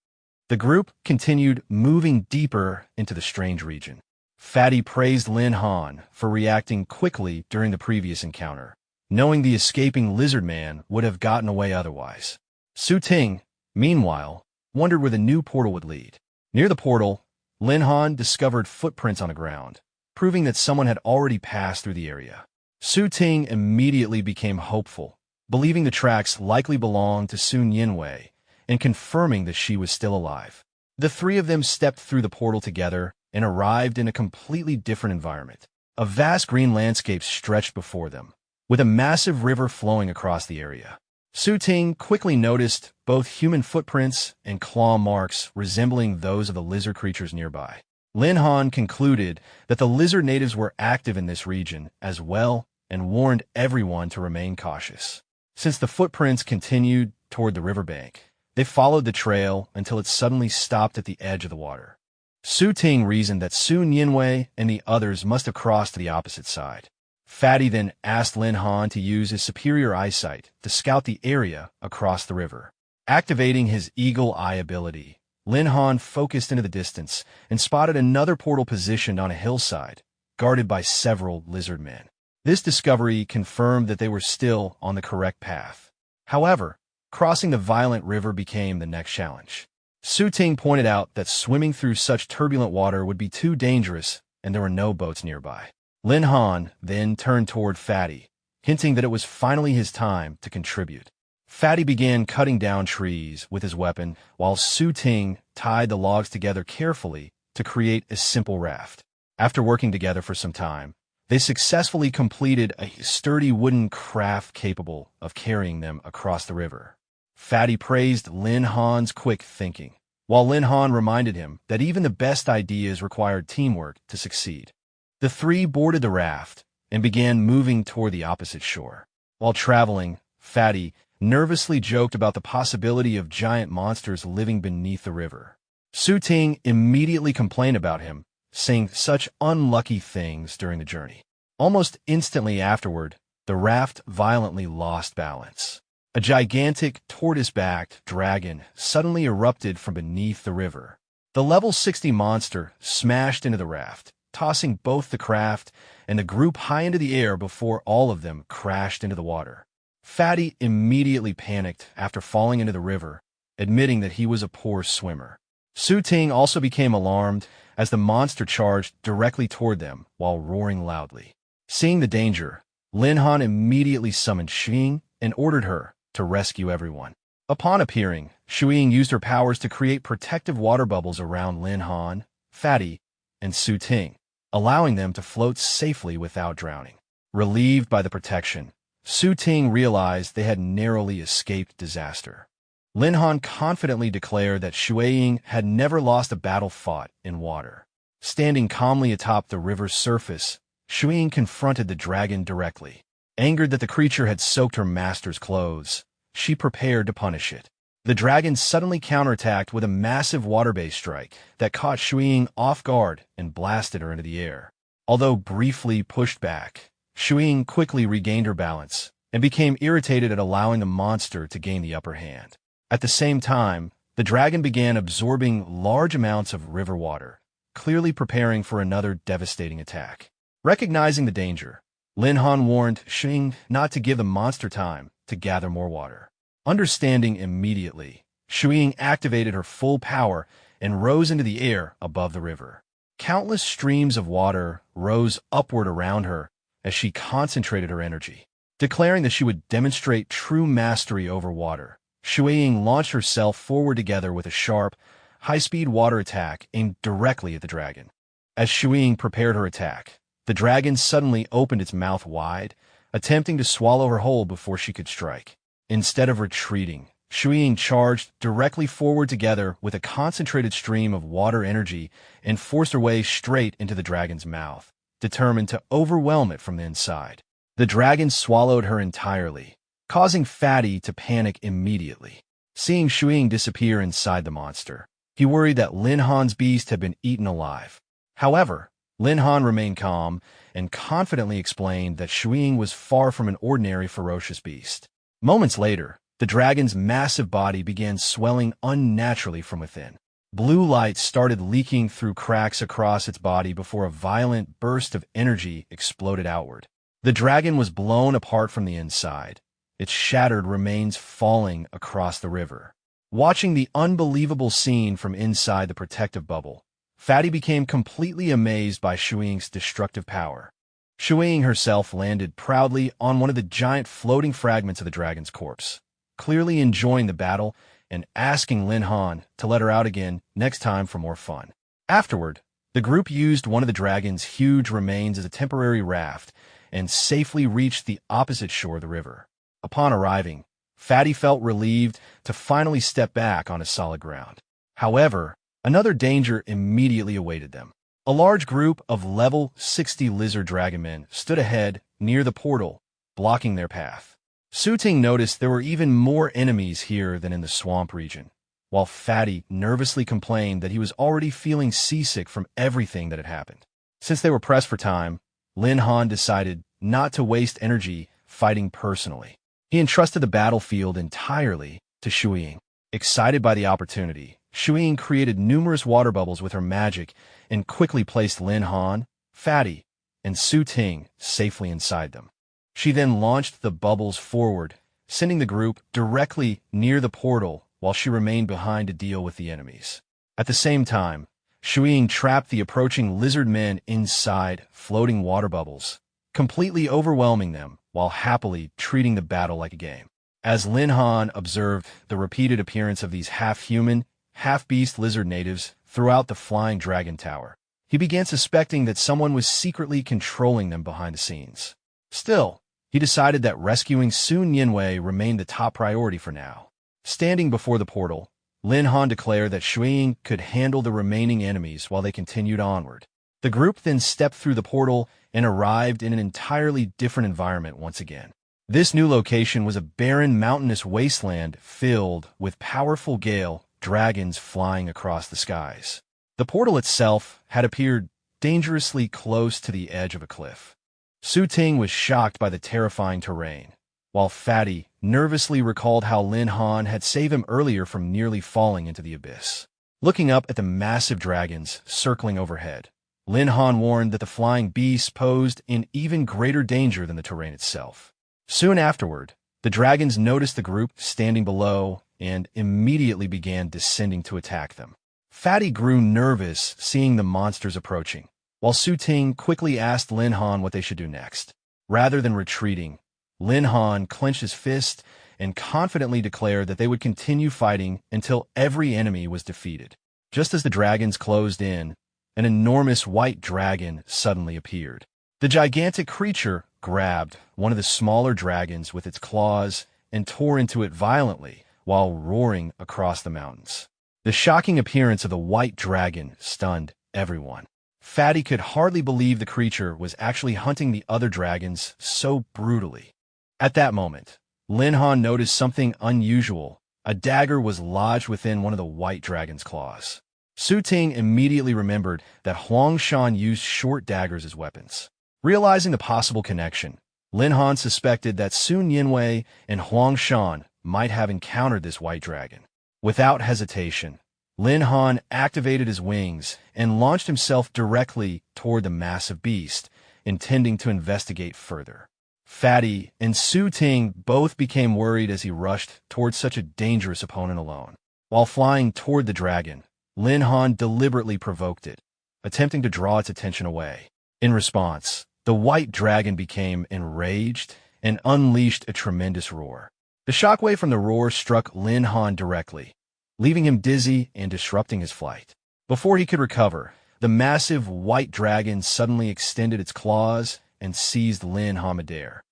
The group continued moving deeper into the strange region. Fatty praised Lin Han for reacting quickly during the previous encounter, knowing the escaping lizard man would have gotten away otherwise. Su Ting, meanwhile, wondered where the new portal would lead. Near the portal, Lin Han discovered footprints on the ground, proving that someone had already passed through the area. Su Ting immediately became hopeful, believing the tracks likely belonged to Sun Yinwei, and confirming that she was still alive. The three of them stepped through the portal together and arrived in a completely different environment. A vast green landscape stretched before them, with a massive river flowing across the area. Su Ting quickly noticed both human footprints and claw marks resembling those of the lizard creatures nearby. Lin Han concluded that the lizard natives were active in this region as well and warned everyone to remain cautious. Since the footprints continued toward the riverbank, they followed the trail until it suddenly stopped at the edge of the water. Su Ting reasoned that Sun Yinwei and the others must have crossed to the opposite side. Fatty then asked Lin Han to use his superior eyesight to scout the area across the river. Activating his eagle eye ability, Lin Han focused into the distance and spotted another portal positioned on a hillside, guarded by several lizard men. This discovery confirmed that they were still on the correct path. However, crossing the violent river became the next challenge. Su Ting pointed out that swimming through such turbulent water would be too dangerous and there were no boats nearby. Lin Han then turned toward Fatty, hinting that it was finally his time to contribute. Fatty began cutting down trees with his weapon, while Su Ting tied the logs together carefully to create a simple raft. After working together for some time, they successfully completed a sturdy wooden craft capable of carrying them across the river. Fatty praised Lin Han's quick thinking, while Lin Han reminded him that even the best ideas required teamwork to succeed. The three boarded the raft and began moving toward the opposite shore. While traveling, Fatty nervously joked about the possibility of giant monsters living beneath the river. Su Ting immediately complained about him, saying such unlucky things during the journey. Almost instantly afterward, the raft violently lost balance. A gigantic tortoise-backed dragon suddenly erupted from beneath the river. The level 60 monster smashed into the raft, tossing both the craft and the group high into the air before all of them crashed into the water. Fatty immediately panicked after falling into the river, admitting that he was a poor swimmer. Su Ting also became alarmed as the monster charged directly toward them while roaring loudly. Seeing the danger, Lin Han immediately summoned Xing and ordered her to rescue everyone. Upon appearing, Xing used her powers to create protective water bubbles around Lin Han, Fatty, and Su Ting, allowing them to float safely without drowning. Relieved by the protection, Su Ting realized they had narrowly escaped disaster. Lin Han confidently declared that Xing had never lost a battle fought in water. Standing calmly atop the river's surface, Xing confronted the dragon directly. Angered that the creature had soaked her master's clothes, she prepared to punish it. The dragon suddenly counterattacked with a massive water-based strike that caught Xing off guard and blasted her into the air. Although briefly pushed back, Xing quickly regained her balance and became irritated at allowing the monster to gain the upper hand. At the same time, the dragon began absorbing large amounts of river water, clearly preparing for another devastating attack. Recognizing the danger, Lin Han warned Xing not to give the monster time to gather more water. Understanding immediately, Xing activated her full power and rose into the air above the river. Countless streams of water rose upward around her as she concentrated her energy. Declaring that she would demonstrate true mastery over water, Shuiying launched herself forward together with a sharp, high-speed water attack aimed directly at the dragon. As Shuiying prepared her attack, the dragon suddenly opened its mouth wide, attempting to swallow her whole before she could strike. Instead of retreating, Shuiying charged directly forward together with a concentrated stream of water energy and forced her way straight into the dragon's mouth, determined to overwhelm it from the inside. The dragon swallowed her entirely, causing Fatty to panic immediately. Seeing Shuiying disappear inside the monster, he worried that Lin Han's beast had been eaten alive. However, Lin Han remained calm and confidently explained that Shuiying was far from an ordinary ferocious beast. Moments later, the dragon's massive body began swelling unnaturally from within. Blue light started leaking through cracks across its body before a violent burst of energy exploded outward. The dragon was blown apart from the inside, its shattered remains falling across the river. Watching the unbelievable scene from inside the protective bubble, Fatty became completely amazed by Shuiying's destructive power. Shuiying herself landed proudly on one of the giant floating fragments of the dragon's corpse, clearly enjoying the battle and asking Lin Han to let her out again next time for more fun. Afterward, the group used one of the dragon's huge remains as a temporary raft and safely reached the opposite shore of the river. Upon arriving, Fatty felt relieved to finally step back onto solid ground. However, another danger immediately awaited them. A large group of level 60 lizard dragon men stood ahead near the portal, blocking their path. Suting noticed there were even more enemies here than in the swamp region, while Fatty nervously complained that he was already feeling seasick from everything that had happened. Since they were pressed for time, Lin Han decided not to waste energy fighting personally. He entrusted the battlefield entirely to Shuiying. Excited by the opportunity, Shuiying created numerous water bubbles with her magic and quickly placed Lin Han, Fatty, and Su Ting safely inside them. She then launched the bubbles forward, sending the group directly near the portal while she remained behind to deal with the enemies. At the same time, Shuiying trapped the approaching lizard men inside floating water bubbles, completely overwhelming them while happily treating the battle like a game. As Lin Han observed the repeated appearance of these half-human, half-beast lizard natives throughout the flying dragon tower, he began suspecting that someone was secretly controlling them behind the scenes. Still, he decided that rescuing Sun Yinwei remained the top priority for now. Standing before the portal, Lin Han declared that Shuiying could handle the remaining enemies while they continued onward. The group then stepped through the portal and arrived in an entirely different environment once again. This new location was a barren mountainous wasteland filled with powerful gale dragons flying across the skies. The portal itself had appeared dangerously close to the edge of a cliff. Su Ting was shocked by the terrifying terrain, while Fatty nervously recalled how Lin Han had saved him earlier from nearly falling into the abyss. Looking up at the massive dragons circling overhead, Lin Han warned that the flying beasts posed an even greater danger than the terrain itself. Soon afterward, the dragons noticed the group standing below and immediately began descending to attack them. Fatty grew nervous seeing the monsters approaching, while Su Ting quickly asked Lin Han what they should do next. Rather than retreating, Lin Han clenched his fist and confidently declared that they would continue fighting until every enemy was defeated. Just as the dragons closed in, an enormous white dragon suddenly appeared. The gigantic creature grabbed one of the smaller dragons with its claws and tore into it violently while roaring across the mountains. The shocking appearance of the white dragon stunned everyone. Fatty could hardly believe the creature was actually hunting the other dragons so brutally. At that moment, Lin Han noticed something unusual. A dagger was lodged within one of the white dragon's claws. Su Ting immediately remembered that Huang Shan used short daggers as weapons. Realizing the possible connection, Lin Han suspected that Sun Yinwei and Huang Shan might have encountered this white dragon. Without hesitation, Lin Han activated his wings and launched himself directly toward the massive beast, intending to investigate further. Fatty and Su Ting both became worried as he rushed towards such a dangerous opponent alone. While flying toward the dragon, Lin Han deliberately provoked it, attempting to draw its attention away. In response, the white dragon became enraged and unleashed a tremendous roar. The shockwave from the roar struck Lin Han directly, leaving him dizzy and disrupting his flight. Before he could recover, the massive white dragon suddenly extended its claws and seized Lin Han midair.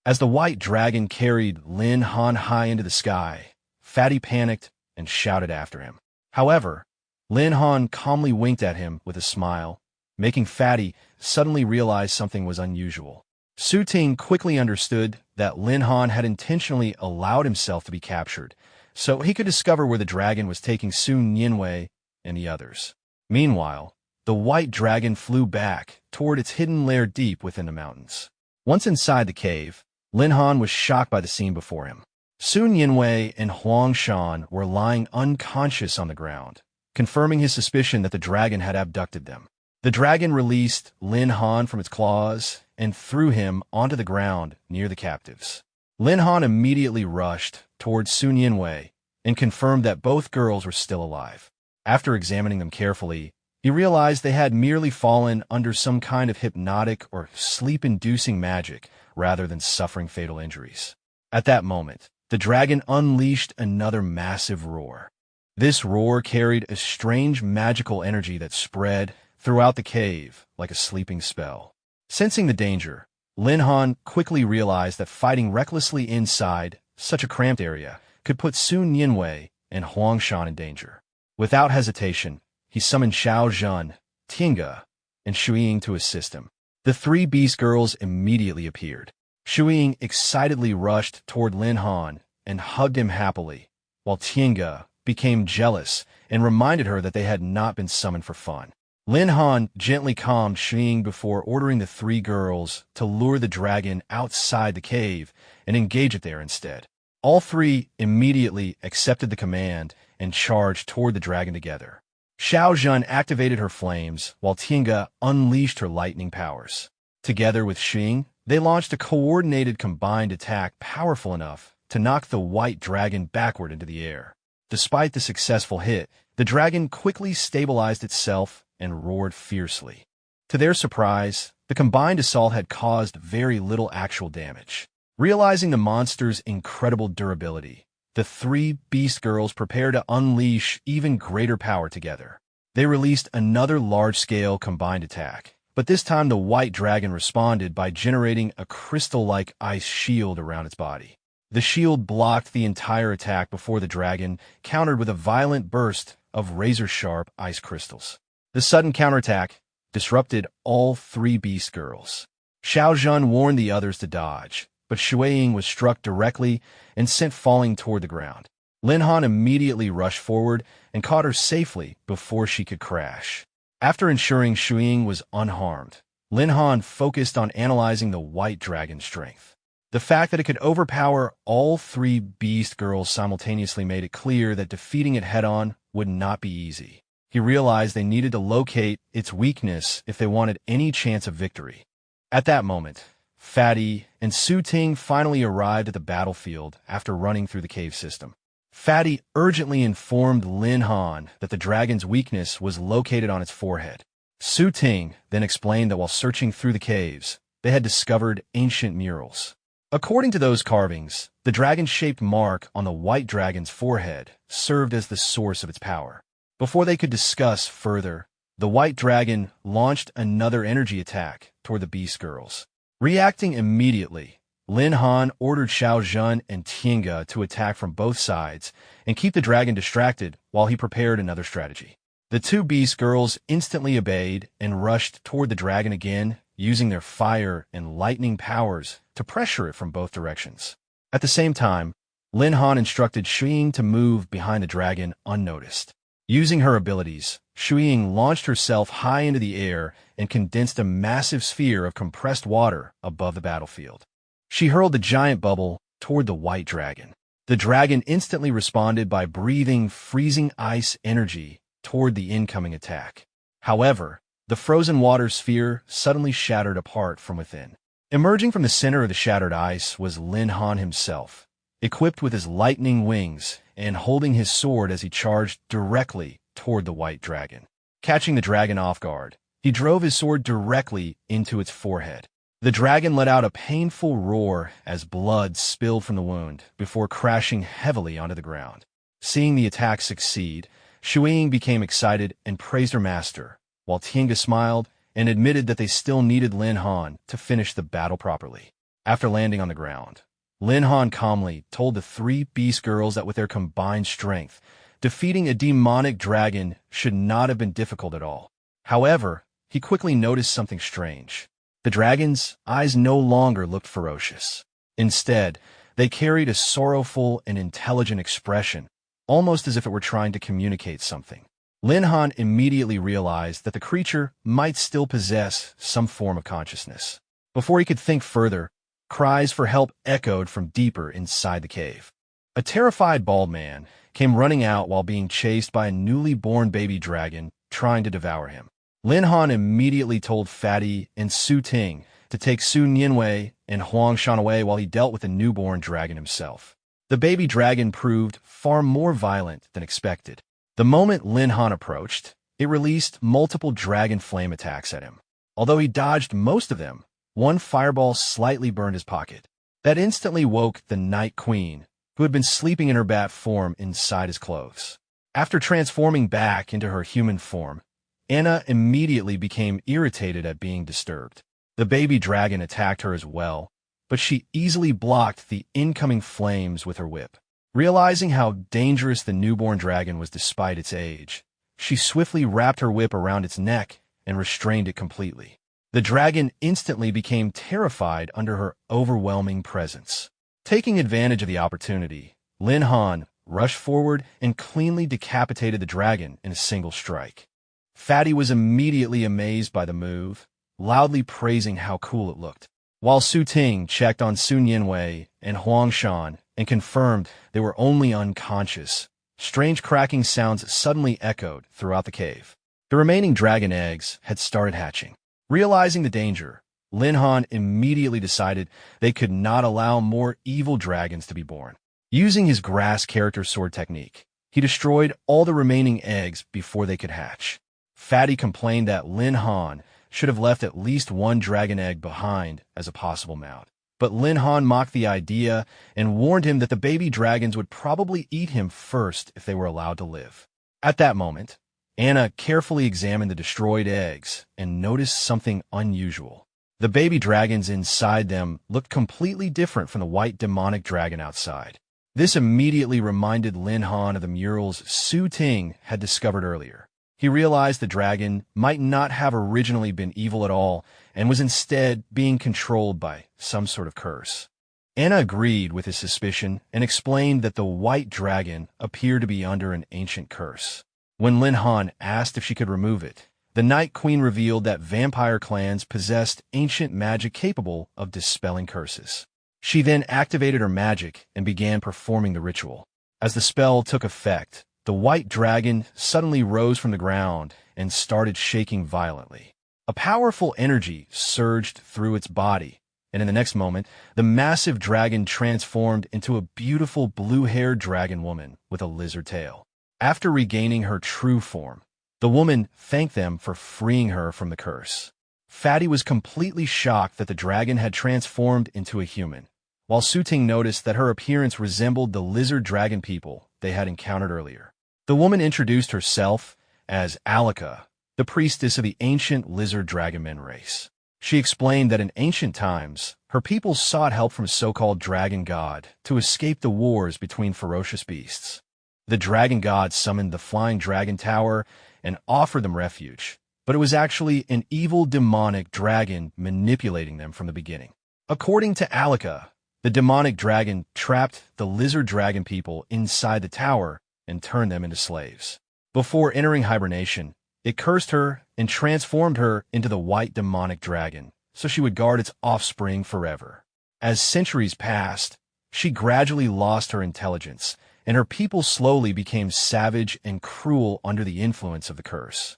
As the white dragon carried Lin Han high into the sky, Fatty panicked and shouted after him. However, Lin Han calmly winked at him with a smile, making Fatty suddenly realize something was unusual. Su Ting quickly understood that Lin Han had intentionally allowed himself to be captured, so he could discover where the dragon was taking Sun Yinwei and the others. Meanwhile, the white dragon flew back toward its hidden lair deep within the mountains. Once inside the cave, Lin Han was shocked by the scene before him. Sun Yinwei and Huang Shan were lying unconscious on the ground, confirming his suspicion that the dragon had abducted them. The dragon released Lin Han from its claws and threw him onto the ground near the captives. Lin Han immediately rushed towards Sun Yinwei and confirmed that both girls were still alive. After examining them carefully, he realized they had merely fallen under some kind of hypnotic or sleep-inducing magic rather than suffering fatal injuries. At that moment, the dragon unleashed another massive roar. This roar carried a strange magical energy that spread throughout the cave like a sleeping spell. Sensing the danger, Lin Han quickly realized that fighting recklessly inside such a cramped area could put Sun Yinwei and Huang Shan in danger. Without hesitation, he summoned Xiao Zhen, Tinga, and Shuiying to assist him. The three beast girls immediately appeared. Shuiying excitedly rushed toward Lin Han and hugged him happily, while Tinga became jealous and reminded her that they had not been summoned for fun. Lin Han gently calmed Shuiying before ordering the three girls to lure the dragon outside the cave and engage it there instead. All three immediately accepted the command and charged toward the dragon together. Xiao Zhen activated her flames, while Tinga unleashed her lightning powers. Together with Xing, they launched a coordinated combined attack powerful enough to knock the white dragon backward into the air. Despite the successful hit, the dragon quickly stabilized itself and roared fiercely. To their surprise, the combined assault had caused very little actual damage. Realizing the monster's incredible durability, the three beast girls prepared to unleash even greater power together. They released another large-scale combined attack, but this time the white dragon responded by generating a crystal-like ice shield around its body. The shield blocked the entire attack before the dragon countered with a violent burst of razor-sharp ice crystals. The sudden counterattack disrupted all three beast girls. Xiao Zhen warned the others to dodge, but Shuiying was struck directly and sent falling toward the ground. Lin Han immediately rushed forward and caught her safely before she could crash. After ensuring Shuiying was unharmed, Lin Han focused on analyzing the white dragon's strength. The fact that it could overpower all three beast girls simultaneously made it clear that defeating it head-on would not be easy. He realized they needed to locate its weakness if they wanted any chance of victory. At that moment, Fatty and Su Ting finally arrived at the battlefield after running through the cave system. Fatty urgently informed Lin Han that the dragon's weakness was located on its forehead. Su Ting then explained that while searching through the caves, they had discovered ancient murals. According to those carvings, the dragon-shaped mark on the white dragon's forehead served as the source of its power. Before they could discuss further, the white dragon launched another energy attack toward the beast girls. Reacting immediately, Lin Han ordered Xiao Zhen and Tinga to attack from both sides and keep the dragon distracted while he prepared another strategy. The two beast girls instantly obeyed and rushed toward the dragon again, using their fire and lightning powers to pressure it from both directions. At the same time, Lin Han instructed Shuiying to move behind the dragon unnoticed. Using her abilities, Shuiying launched herself high into the air and condensed a massive sphere of compressed water above the battlefield. She hurled the giant bubble toward the white dragon. The dragon instantly responded by breathing freezing ice energy toward the incoming attack. However, the frozen water sphere suddenly shattered apart from within. Emerging from the center of the shattered ice was Lin Han himself, equipped with his lightning wings and holding his sword as he charged directly toward the white dragon. Catching the dragon off guard, he drove his sword directly into its forehead. The dragon let out a painful roar as blood spilled from the wound before crashing heavily onto the ground. Seeing the attack succeed, Shuiying became excited and praised her master, while Tiange smiled and admitted that they still needed Lin Han to finish the battle properly. After landing on the ground, Lin Han calmly told the three beast girls that with their combined strength, defeating a demonic dragon should not have been difficult at all. However, he quickly noticed something strange. The dragon's eyes no longer looked ferocious. Instead, they carried a sorrowful and intelligent expression, almost as if it were trying to communicate something. Lin Han immediately realized that the creature might still possess some form of consciousness. Before he could think further, cries for help echoed from deeper inside the cave. A terrified bald man came running out while being chased by a newly born baby dragon trying to devour him. Lin Han immediately told Fatty and Su Ting to take Su Nianwei and Huang Shan away while he dealt with the newborn dragon himself. The baby dragon proved far more violent than expected. The moment Lin Han approached, it released multiple dragon flame attacks at him. Although he dodged most of them, one fireball slightly burned his pocket. That instantly woke the Night Queen, who had been sleeping in her bat form inside his clothes. After transforming back into her human form, Anna immediately became irritated at being disturbed. The baby dragon attacked her as well, but she easily blocked the incoming flames with her whip. Realizing how dangerous the newborn dragon was despite its age, she swiftly wrapped her whip around its neck and restrained it completely. The dragon instantly became terrified under her overwhelming presence. Taking advantage of the opportunity, Lin Han rushed forward and cleanly decapitated the dragon in a single strike. Fatty was immediately amazed by the move, loudly praising how cool it looked, while Su Ting checked on Su Nianwei and Huang Shan and confirmed they were only unconscious. Strange cracking sounds suddenly echoed throughout the cave. The remaining dragon eggs had started hatching. Realizing the danger, Lin Han immediately decided they could not allow more evil dragons to be born. Using his grass character sword technique, he destroyed all the remaining eggs before they could hatch. Fatty complained that Lin Han should have left at least one dragon egg behind as a possible mount. But Lin Han mocked the idea and warned him that the baby dragons would probably eat him first if they were allowed to live. At that moment, Anna carefully examined the destroyed eggs and noticed something unusual. The baby dragons inside them looked completely different from the white demonic dragon outside. This immediately reminded Lin Han of the murals Su Ting had discovered earlier. He realized the dragon might not have originally been evil at all and was instead being controlled by some sort of curse. Anna agreed with his suspicion and explained that the white dragon appeared to be under an ancient curse. When Lin Han asked if she could remove it, the Night Queen revealed that vampire clans possessed ancient magic capable of dispelling curses. She then activated her magic and began performing the ritual. As the spell took effect, the white dragon suddenly rose from the ground and started shaking violently. A powerful energy surged through its body, and in the next moment, the massive dragon transformed into a beautiful blue-haired dragon woman with a lizard tail. After regaining her true form, the woman thanked them for freeing her from the curse. Fatty was completely shocked that the dragon had transformed into a human, while Su Ting noticed that her appearance resembled the lizard dragon people they had encountered earlier. The woman introduced herself as Alika, the priestess of the ancient lizard dragonmen race. She explained that in ancient times, her people sought help from a so-called dragon god to escape the wars between ferocious beasts. The dragon god summoned the flying dragon tower and offered them refuge, but it was actually an evil demonic dragon manipulating them from the beginning. According to Alika, the demonic dragon trapped the lizard dragon people inside the tower and turned them into slaves. Before entering hibernation, it cursed her and transformed her into the white demonic dragon, so she would guard its offspring forever. As centuries passed, she gradually lost her intelligence, and her people slowly became savage and cruel under the influence of the curse.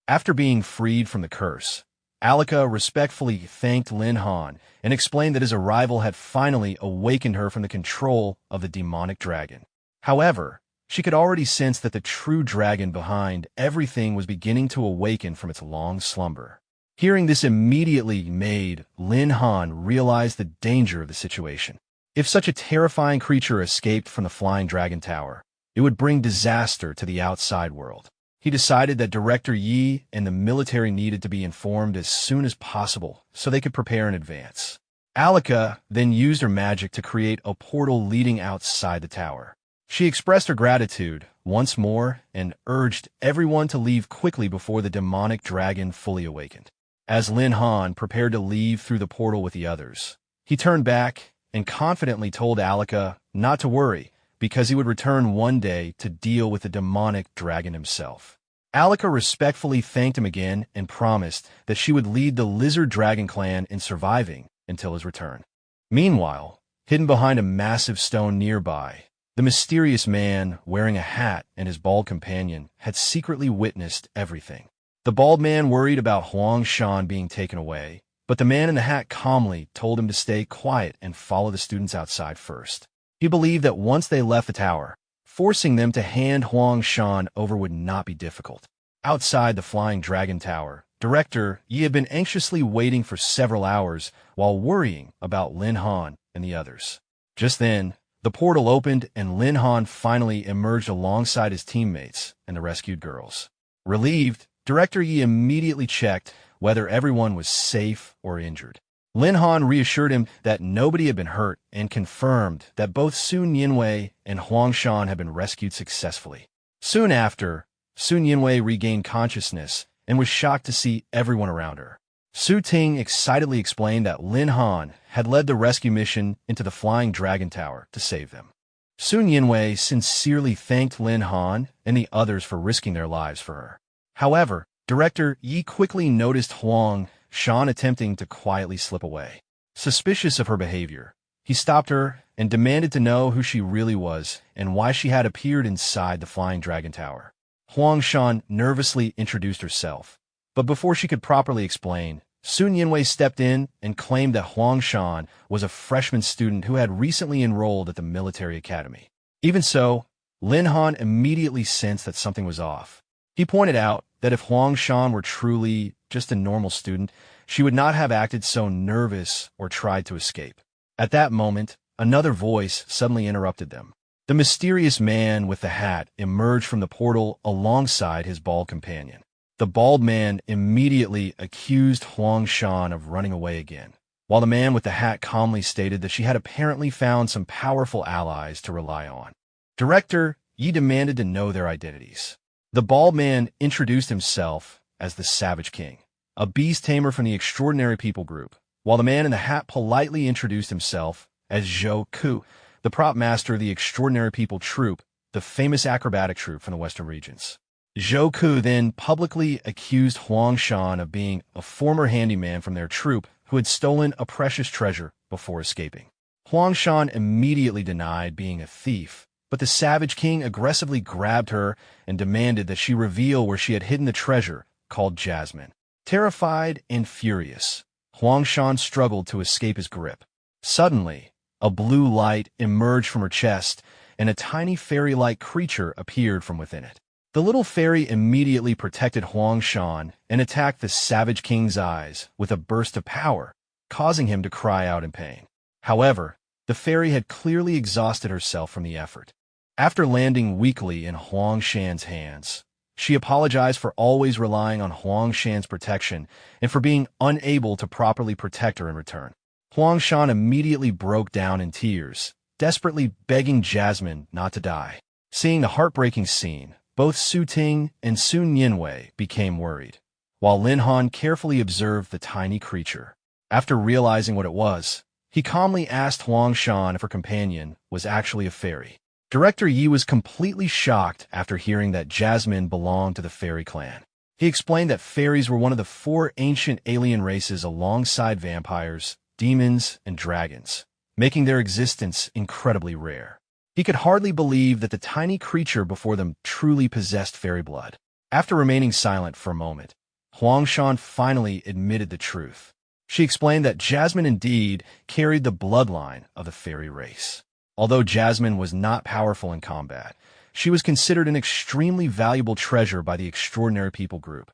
After being freed from the curse, Alika respectfully thanked Lin Han and explained that his arrival had finally awakened her from the control of the demonic dragon. However, She could already sense that the true dragon behind everything was beginning to awaken from its long slumber. Hearing this immediately made Lin Han realize the danger of the situation. If such a terrifying creature escaped from the Flying Dragon Tower, it would bring disaster to the outside world. He decided that Director Yi and the military needed to be informed as soon as possible so they could prepare in advance. Alika then used her magic to create a portal leading outside the tower. She expressed her gratitude once more and urged everyone to leave quickly before the demonic dragon fully awakened. As Lin Han prepared to leave through the portal with the others, he turned back and confidently told Alika not to worry because he would return one day to deal with the demonic dragon himself. Alika respectfully thanked him again and promised that she would lead the Lizard Dragon clan in surviving until his return. Meanwhile, hidden behind a massive stone nearby, the mysterious man wearing a hat and his bald companion had secretly witnessed everything. The bald man worried about Huang Shan being taken away, but the man in the hat calmly told him to stay quiet and follow the students outside first. He believed that once they left the tower, forcing them to hand Huang Shan over would not be difficult. Outside the Flying Dragon Tower, Director Yi had been anxiously waiting for several hours while worrying about Lin Han and the others. Just then, the portal opened and Lin Han finally emerged alongside his teammates and the rescued girls. Relieved, Director Yi immediately checked whether everyone was safe or injured. Lin Han reassured him that nobody had been hurt and confirmed that both Sun Yinwei and Huang Shan had been rescued successfully. Soon after, Sun Yinwei regained consciousness and was shocked to see everyone around her. Su Ting excitedly explained that Lin Han had led the rescue mission into the Flying Dragon Tower to save them. Sun Yinwei sincerely thanked Lin Han and the others for risking their lives for her. However, Director Yi quickly noticed Huang Shan attempting to quietly slip away. Suspicious of her behavior, he stopped her and demanded to know who she really was and why she had appeared inside the Flying Dragon Tower. Huang Shan nervously introduced herself, but before she could properly explain, Sun Yinwei stepped in and claimed that Huang Shan was a freshman student who had recently enrolled at the military academy. Even so, Lin Han immediately sensed that something was off. He pointed out that if Huang Shan were truly just a normal student, she would not have acted so nervous or tried to escape. At that moment, another voice suddenly interrupted them. The mysterious man with the hat emerged from the portal alongside his bald companion. The bald man immediately accused Huang Shan of running away again, while the man with the hat calmly stated that she had apparently found some powerful allies to rely on. Director Yi demanded to know their identities. The bald man introduced himself as the Savage King, a beast tamer from the Extraordinary People group, while the man in the hat politely introduced himself as Zhou Ku, the prop master of the Extraordinary People troupe, the famous acrobatic troupe from the Western regions. Zhou Ku then publicly accused Huang Shan of being a former handyman from their troupe who had stolen a precious treasure before escaping. Huang Shan immediately denied being a thief, but the Savage King aggressively grabbed her and demanded that she reveal where she had hidden the treasure called Jasmine. Terrified and furious, Huang Shan struggled to escape his grip. Suddenly, a blue light emerged from her chest, and a tiny fairy-like creature appeared from within it. The little fairy immediately protected Huang Shan and attacked the Savage King's eyes with a burst of power, causing him to cry out in pain. However, the fairy had clearly exhausted herself from the effort. After landing weakly in Huang Shan's hands, she apologized for always relying on Huang Shan's protection and for being unable to properly protect her in return. Huang Shan immediately broke down in tears, desperately begging Jasmine not to die. Seeing the heartbreaking scene, both Su Ting and Sun Yinwei became worried, while Lin Han carefully observed the tiny creature. After realizing what it was, he calmly asked Huang Shan if her companion was actually a fairy. Director Yi was completely shocked after hearing that Jasmine belonged to the fairy clan. He explained that fairies were one of the 4 ancient alien races alongside vampires, demons, and dragons, making their existence incredibly rare. He could hardly believe that the tiny creature before them truly possessed fairy blood. After remaining silent for a moment, Huang Shan finally admitted the truth. She explained that Jasmine indeed carried the bloodline of the fairy race. Although Jasmine was not powerful in combat, she was considered an extremely valuable treasure by the Extraordinary People group.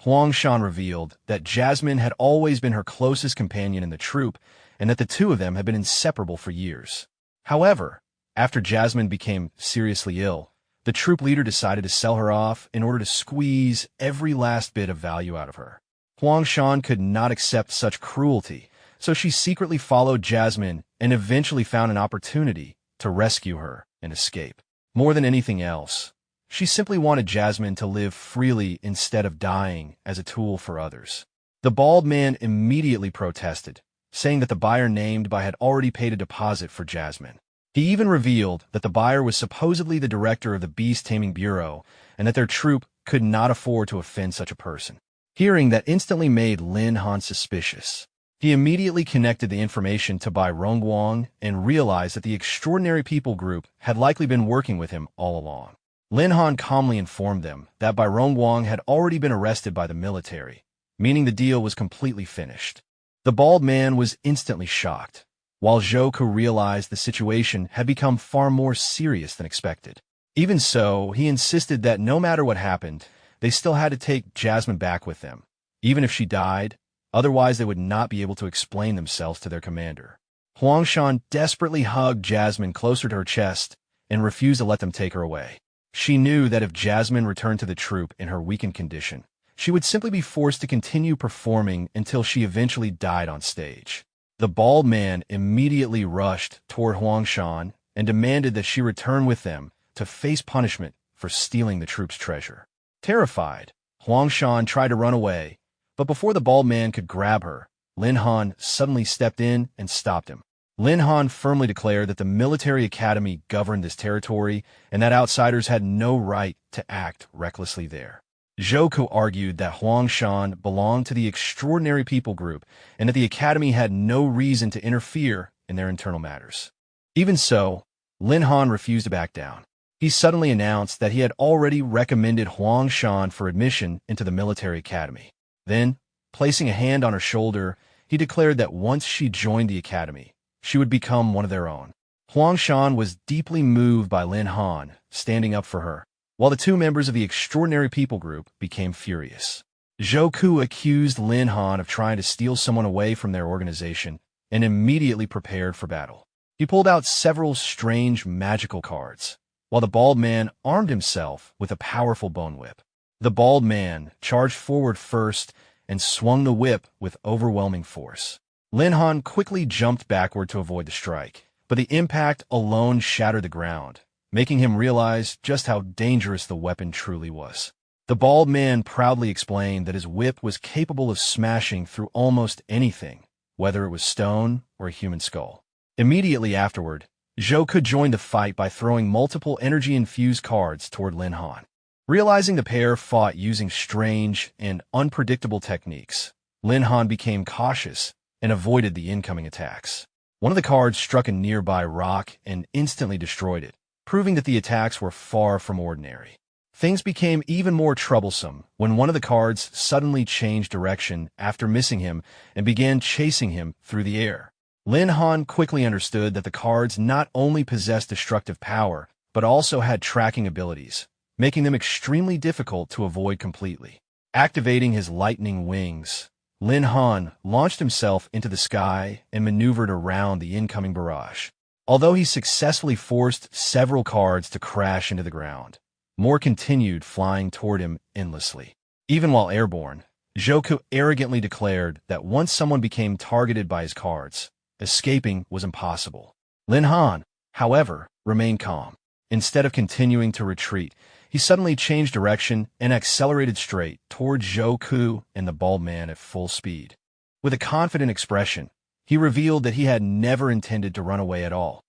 Huang Shan revealed that Jasmine had always been her closest companion in the troupe and that the two of them had been inseparable for years. However, after Jasmine became seriously ill, the troupe leader decided to sell her off in order to squeeze every last bit of value out of her. Huang Shan could not accept such cruelty, so she secretly followed Jasmine and eventually found an opportunity to rescue her and escape. More than anything else, she simply wanted Jasmine to live freely instead of dying as a tool for others. The bald man immediately protested, saying that the buyer named by had already paid a deposit for Jasmine. He even revealed that the buyer was supposedly the director of the Beast Taming Bureau and that their troupe could not afford to offend such a person. Hearing that instantly made Lin Han suspicious. He immediately connected the information to Bai Rongguang and realized that the Extraordinary People group had likely been working with him all along. Lin Han calmly informed them that Bai Rongguang had already been arrested by the military, meaning the deal was completely finished. The bald man was instantly shocked, while Zhou Ku realized the situation had become far more serious than expected. Even so, he insisted that no matter what happened, they still had to take Jasmine back with them, even if she died, otherwise they would not be able to explain themselves to their commander. Huang Shan desperately hugged Jasmine closer to her chest and refused to let them take her away. She knew that if Jasmine returned to the troupe in her weakened condition, she would simply be forced to continue performing until she eventually died on stage. The bald man immediately rushed toward Huang Shan and demanded that she return with them to face punishment for stealing the troupe's treasure. Terrified, Huang Shan tried to run away, but before the bald man could grab her, Lin Han suddenly stepped in and stopped him. Lin Han firmly declared that the military academy governed this territory and that outsiders had no right to act recklessly there. Zhou Ku argued that Huang Shan belonged to the Extraordinary People group and that the academy had no reason to interfere in their internal matters. Even so, Lin Han refused to back down. He suddenly announced that he had already recommended Huang Shan for admission into the military academy. Then, placing a hand on her shoulder, he declared that once she joined the academy, she would become one of their own. Huang Shan was deeply moved by Lin Han standing up for her, while the two members of the Extraordinary People group became furious. Zhou Ku accused Lin Han of trying to steal someone away from their organization and immediately prepared for battle. He pulled out several strange magical cards, while the bald man armed himself with a powerful bone whip. The bald man charged forward first and swung the whip with overwhelming force. Lin Han quickly jumped backward to avoid the strike, but the impact alone shattered the ground, making him realize just how dangerous the weapon truly was. The bald man proudly explained that his whip was capable of smashing through almost anything, whether it was stone or a human skull. Immediately afterward, Zhou Ku joined the fight by throwing multiple energy-infused cards toward Lin Han. Realizing the pair fought using strange and unpredictable techniques, Lin Han became cautious and avoided the incoming attacks. One of the cards struck a nearby rock and instantly destroyed it, proving that the attacks were far from ordinary. Things became even more troublesome when one of the cards suddenly changed direction after missing him and began chasing him through the air. Lin Han quickly understood that the cards not only possessed destructive power, but also had tracking abilities, making them extremely difficult to avoid completely. Activating his lightning wings, Lin Han launched himself into the sky and maneuvered around the incoming barrage. Although he successfully forced several cards to crash into the ground, more continued flying toward him endlessly. Even while airborne, Zhou Ku arrogantly declared that once someone became targeted by his cards, escaping was impossible. Lin Han, however, remained calm. Instead of continuing to retreat, he suddenly changed direction and accelerated straight toward Zhou Ku and the bald man at full speed. With a confident expression, he revealed that he had never intended to run away at all.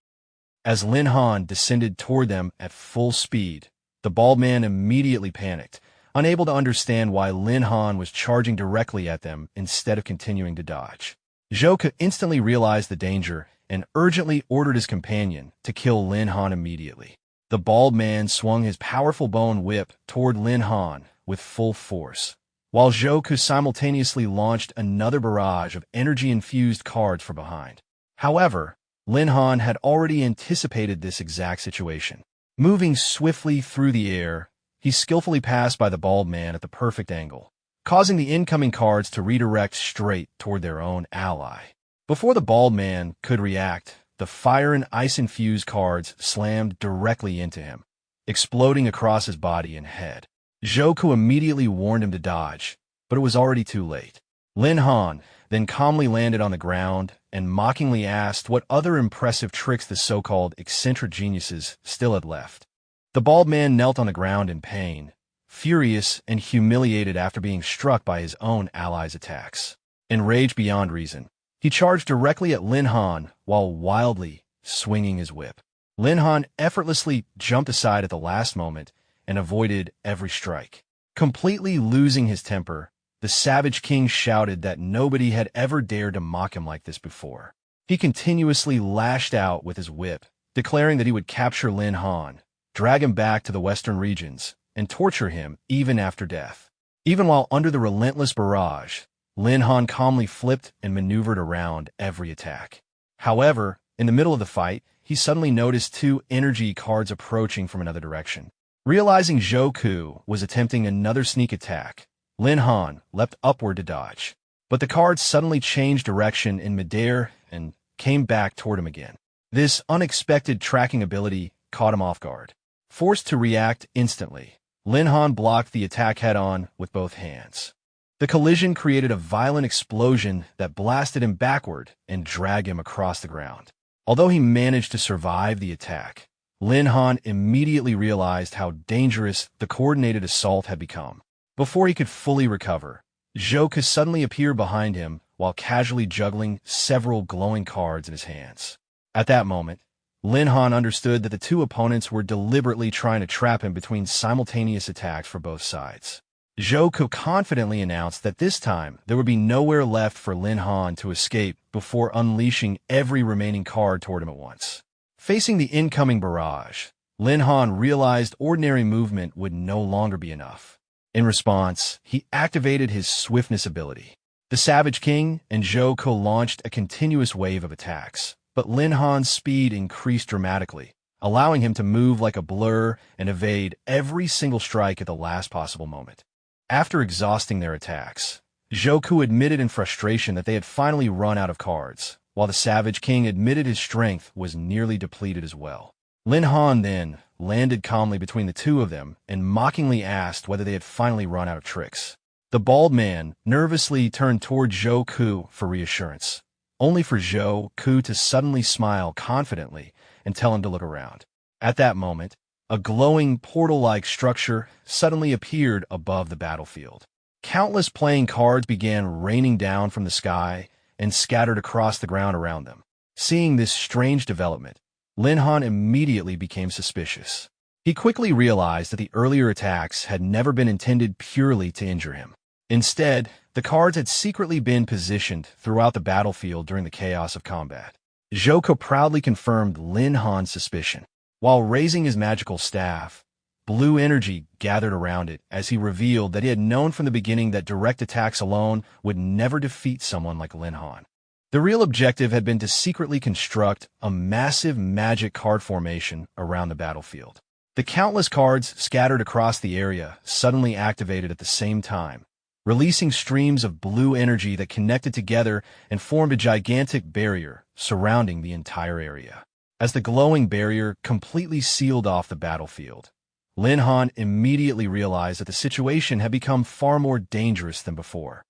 As Lin Han descended toward them at full speed, the bald man immediately panicked, unable to understand why Lin Han was charging directly at them instead of continuing to dodge. Zhou Ku instantly realized the danger and urgently ordered his companion to kill Lin Han immediately. The bald man swung his powerful bone whip toward Lin Han with full force, while Zhou Ku simultaneously launched another barrage of energy-infused cards from behind. However, Lin Han had already anticipated this exact situation. Moving swiftly through the air, he skillfully passed by the bald man at the perfect angle, causing the incoming cards to redirect straight toward their own ally. Before the bald man could react, the fire and ice-infused cards slammed directly into him, exploding across his body and head. Joku immediately warned him to dodge, but it was already too late. Lin Han then calmly landed on the ground and mockingly asked what other impressive tricks the so-called eccentric geniuses still had left. The bald man knelt on the ground in pain, furious and humiliated after being struck by his own allies' attacks. Enraged beyond reason, he charged directly at Lin Han while wildly swinging his whip. Lin Han effortlessly jumped aside at the last moment and avoided every strike. Completely losing his temper, the Savage King shouted that nobody had ever dared to mock him like this before. He continuously lashed out with his whip, declaring that he would capture Lin Han, drag him back to the western regions, and torture him even after death. Even while under the relentless barrage, Lin Han calmly flipped and maneuvered around every attack. However, in the middle of the fight, he suddenly noticed two energy cards approaching from another direction. Realizing Joku was attempting another sneak attack, Lin Han leapt upward to dodge, but the cards suddenly changed direction in midair and came back toward him again. This unexpected tracking ability caught him off guard. Forced to react instantly, Lin Han blocked the attack head-on with both hands. The collision created a violent explosion that blasted him backward and dragged him across the ground. Although he managed to survive the attack, Lin Han immediately realized how dangerous the coordinated assault had become. Before he could fully recover, Joku suddenly appeared behind him while casually juggling several glowing cards in his hands. At that moment, Lin Han understood that the two opponents were deliberately trying to trap him between simultaneous attacks for both sides. Joku confidently announced that this time there would be nowhere left for Lin Han to escape before unleashing every remaining card toward him at once. Facing the incoming barrage, Lin Han realized ordinary movement would no longer be enough. In response, he activated his swiftness ability. The Savage King and Joku launched a continuous wave of attacks, but Lin Han's speed increased dramatically, allowing him to move like a blur and evade every single strike at the last possible moment. After exhausting their attacks, Joku admitted in frustration that they had finally run out of cards, while the Savage King admitted his strength was nearly depleted as well. Lin Han then landed calmly between the two of them and mockingly asked whether they had finally run out of tricks. The bald man nervously turned toward Joku for reassurance, only for Joku to suddenly smile confidently and tell him to look around. At that moment, a glowing portal-like structure suddenly appeared above the battlefield. Countless playing cards began raining down from the sky and scattered across the ground around them. Seeing this strange development, Lin Han immediately became suspicious. He quickly realized that the earlier attacks had never been intended purely to injure him. Instead, the cards had secretly been positioned throughout the battlefield during the chaos of combat. Joku proudly confirmed Lin Han's suspicion. While raising his magical staff, blue energy gathered around it as he revealed that he had known from the beginning that direct attacks alone would never defeat someone like Lin Han. The real objective had been to secretly construct a massive magic card formation around the battlefield. The countless cards scattered across the area suddenly activated at the same time, releasing streams of blue energy that connected together and formed a gigantic barrier surrounding the entire area. As the glowing barrier completely sealed off the battlefield, Lin Han immediately realized that the situation had become far more dangerous than before.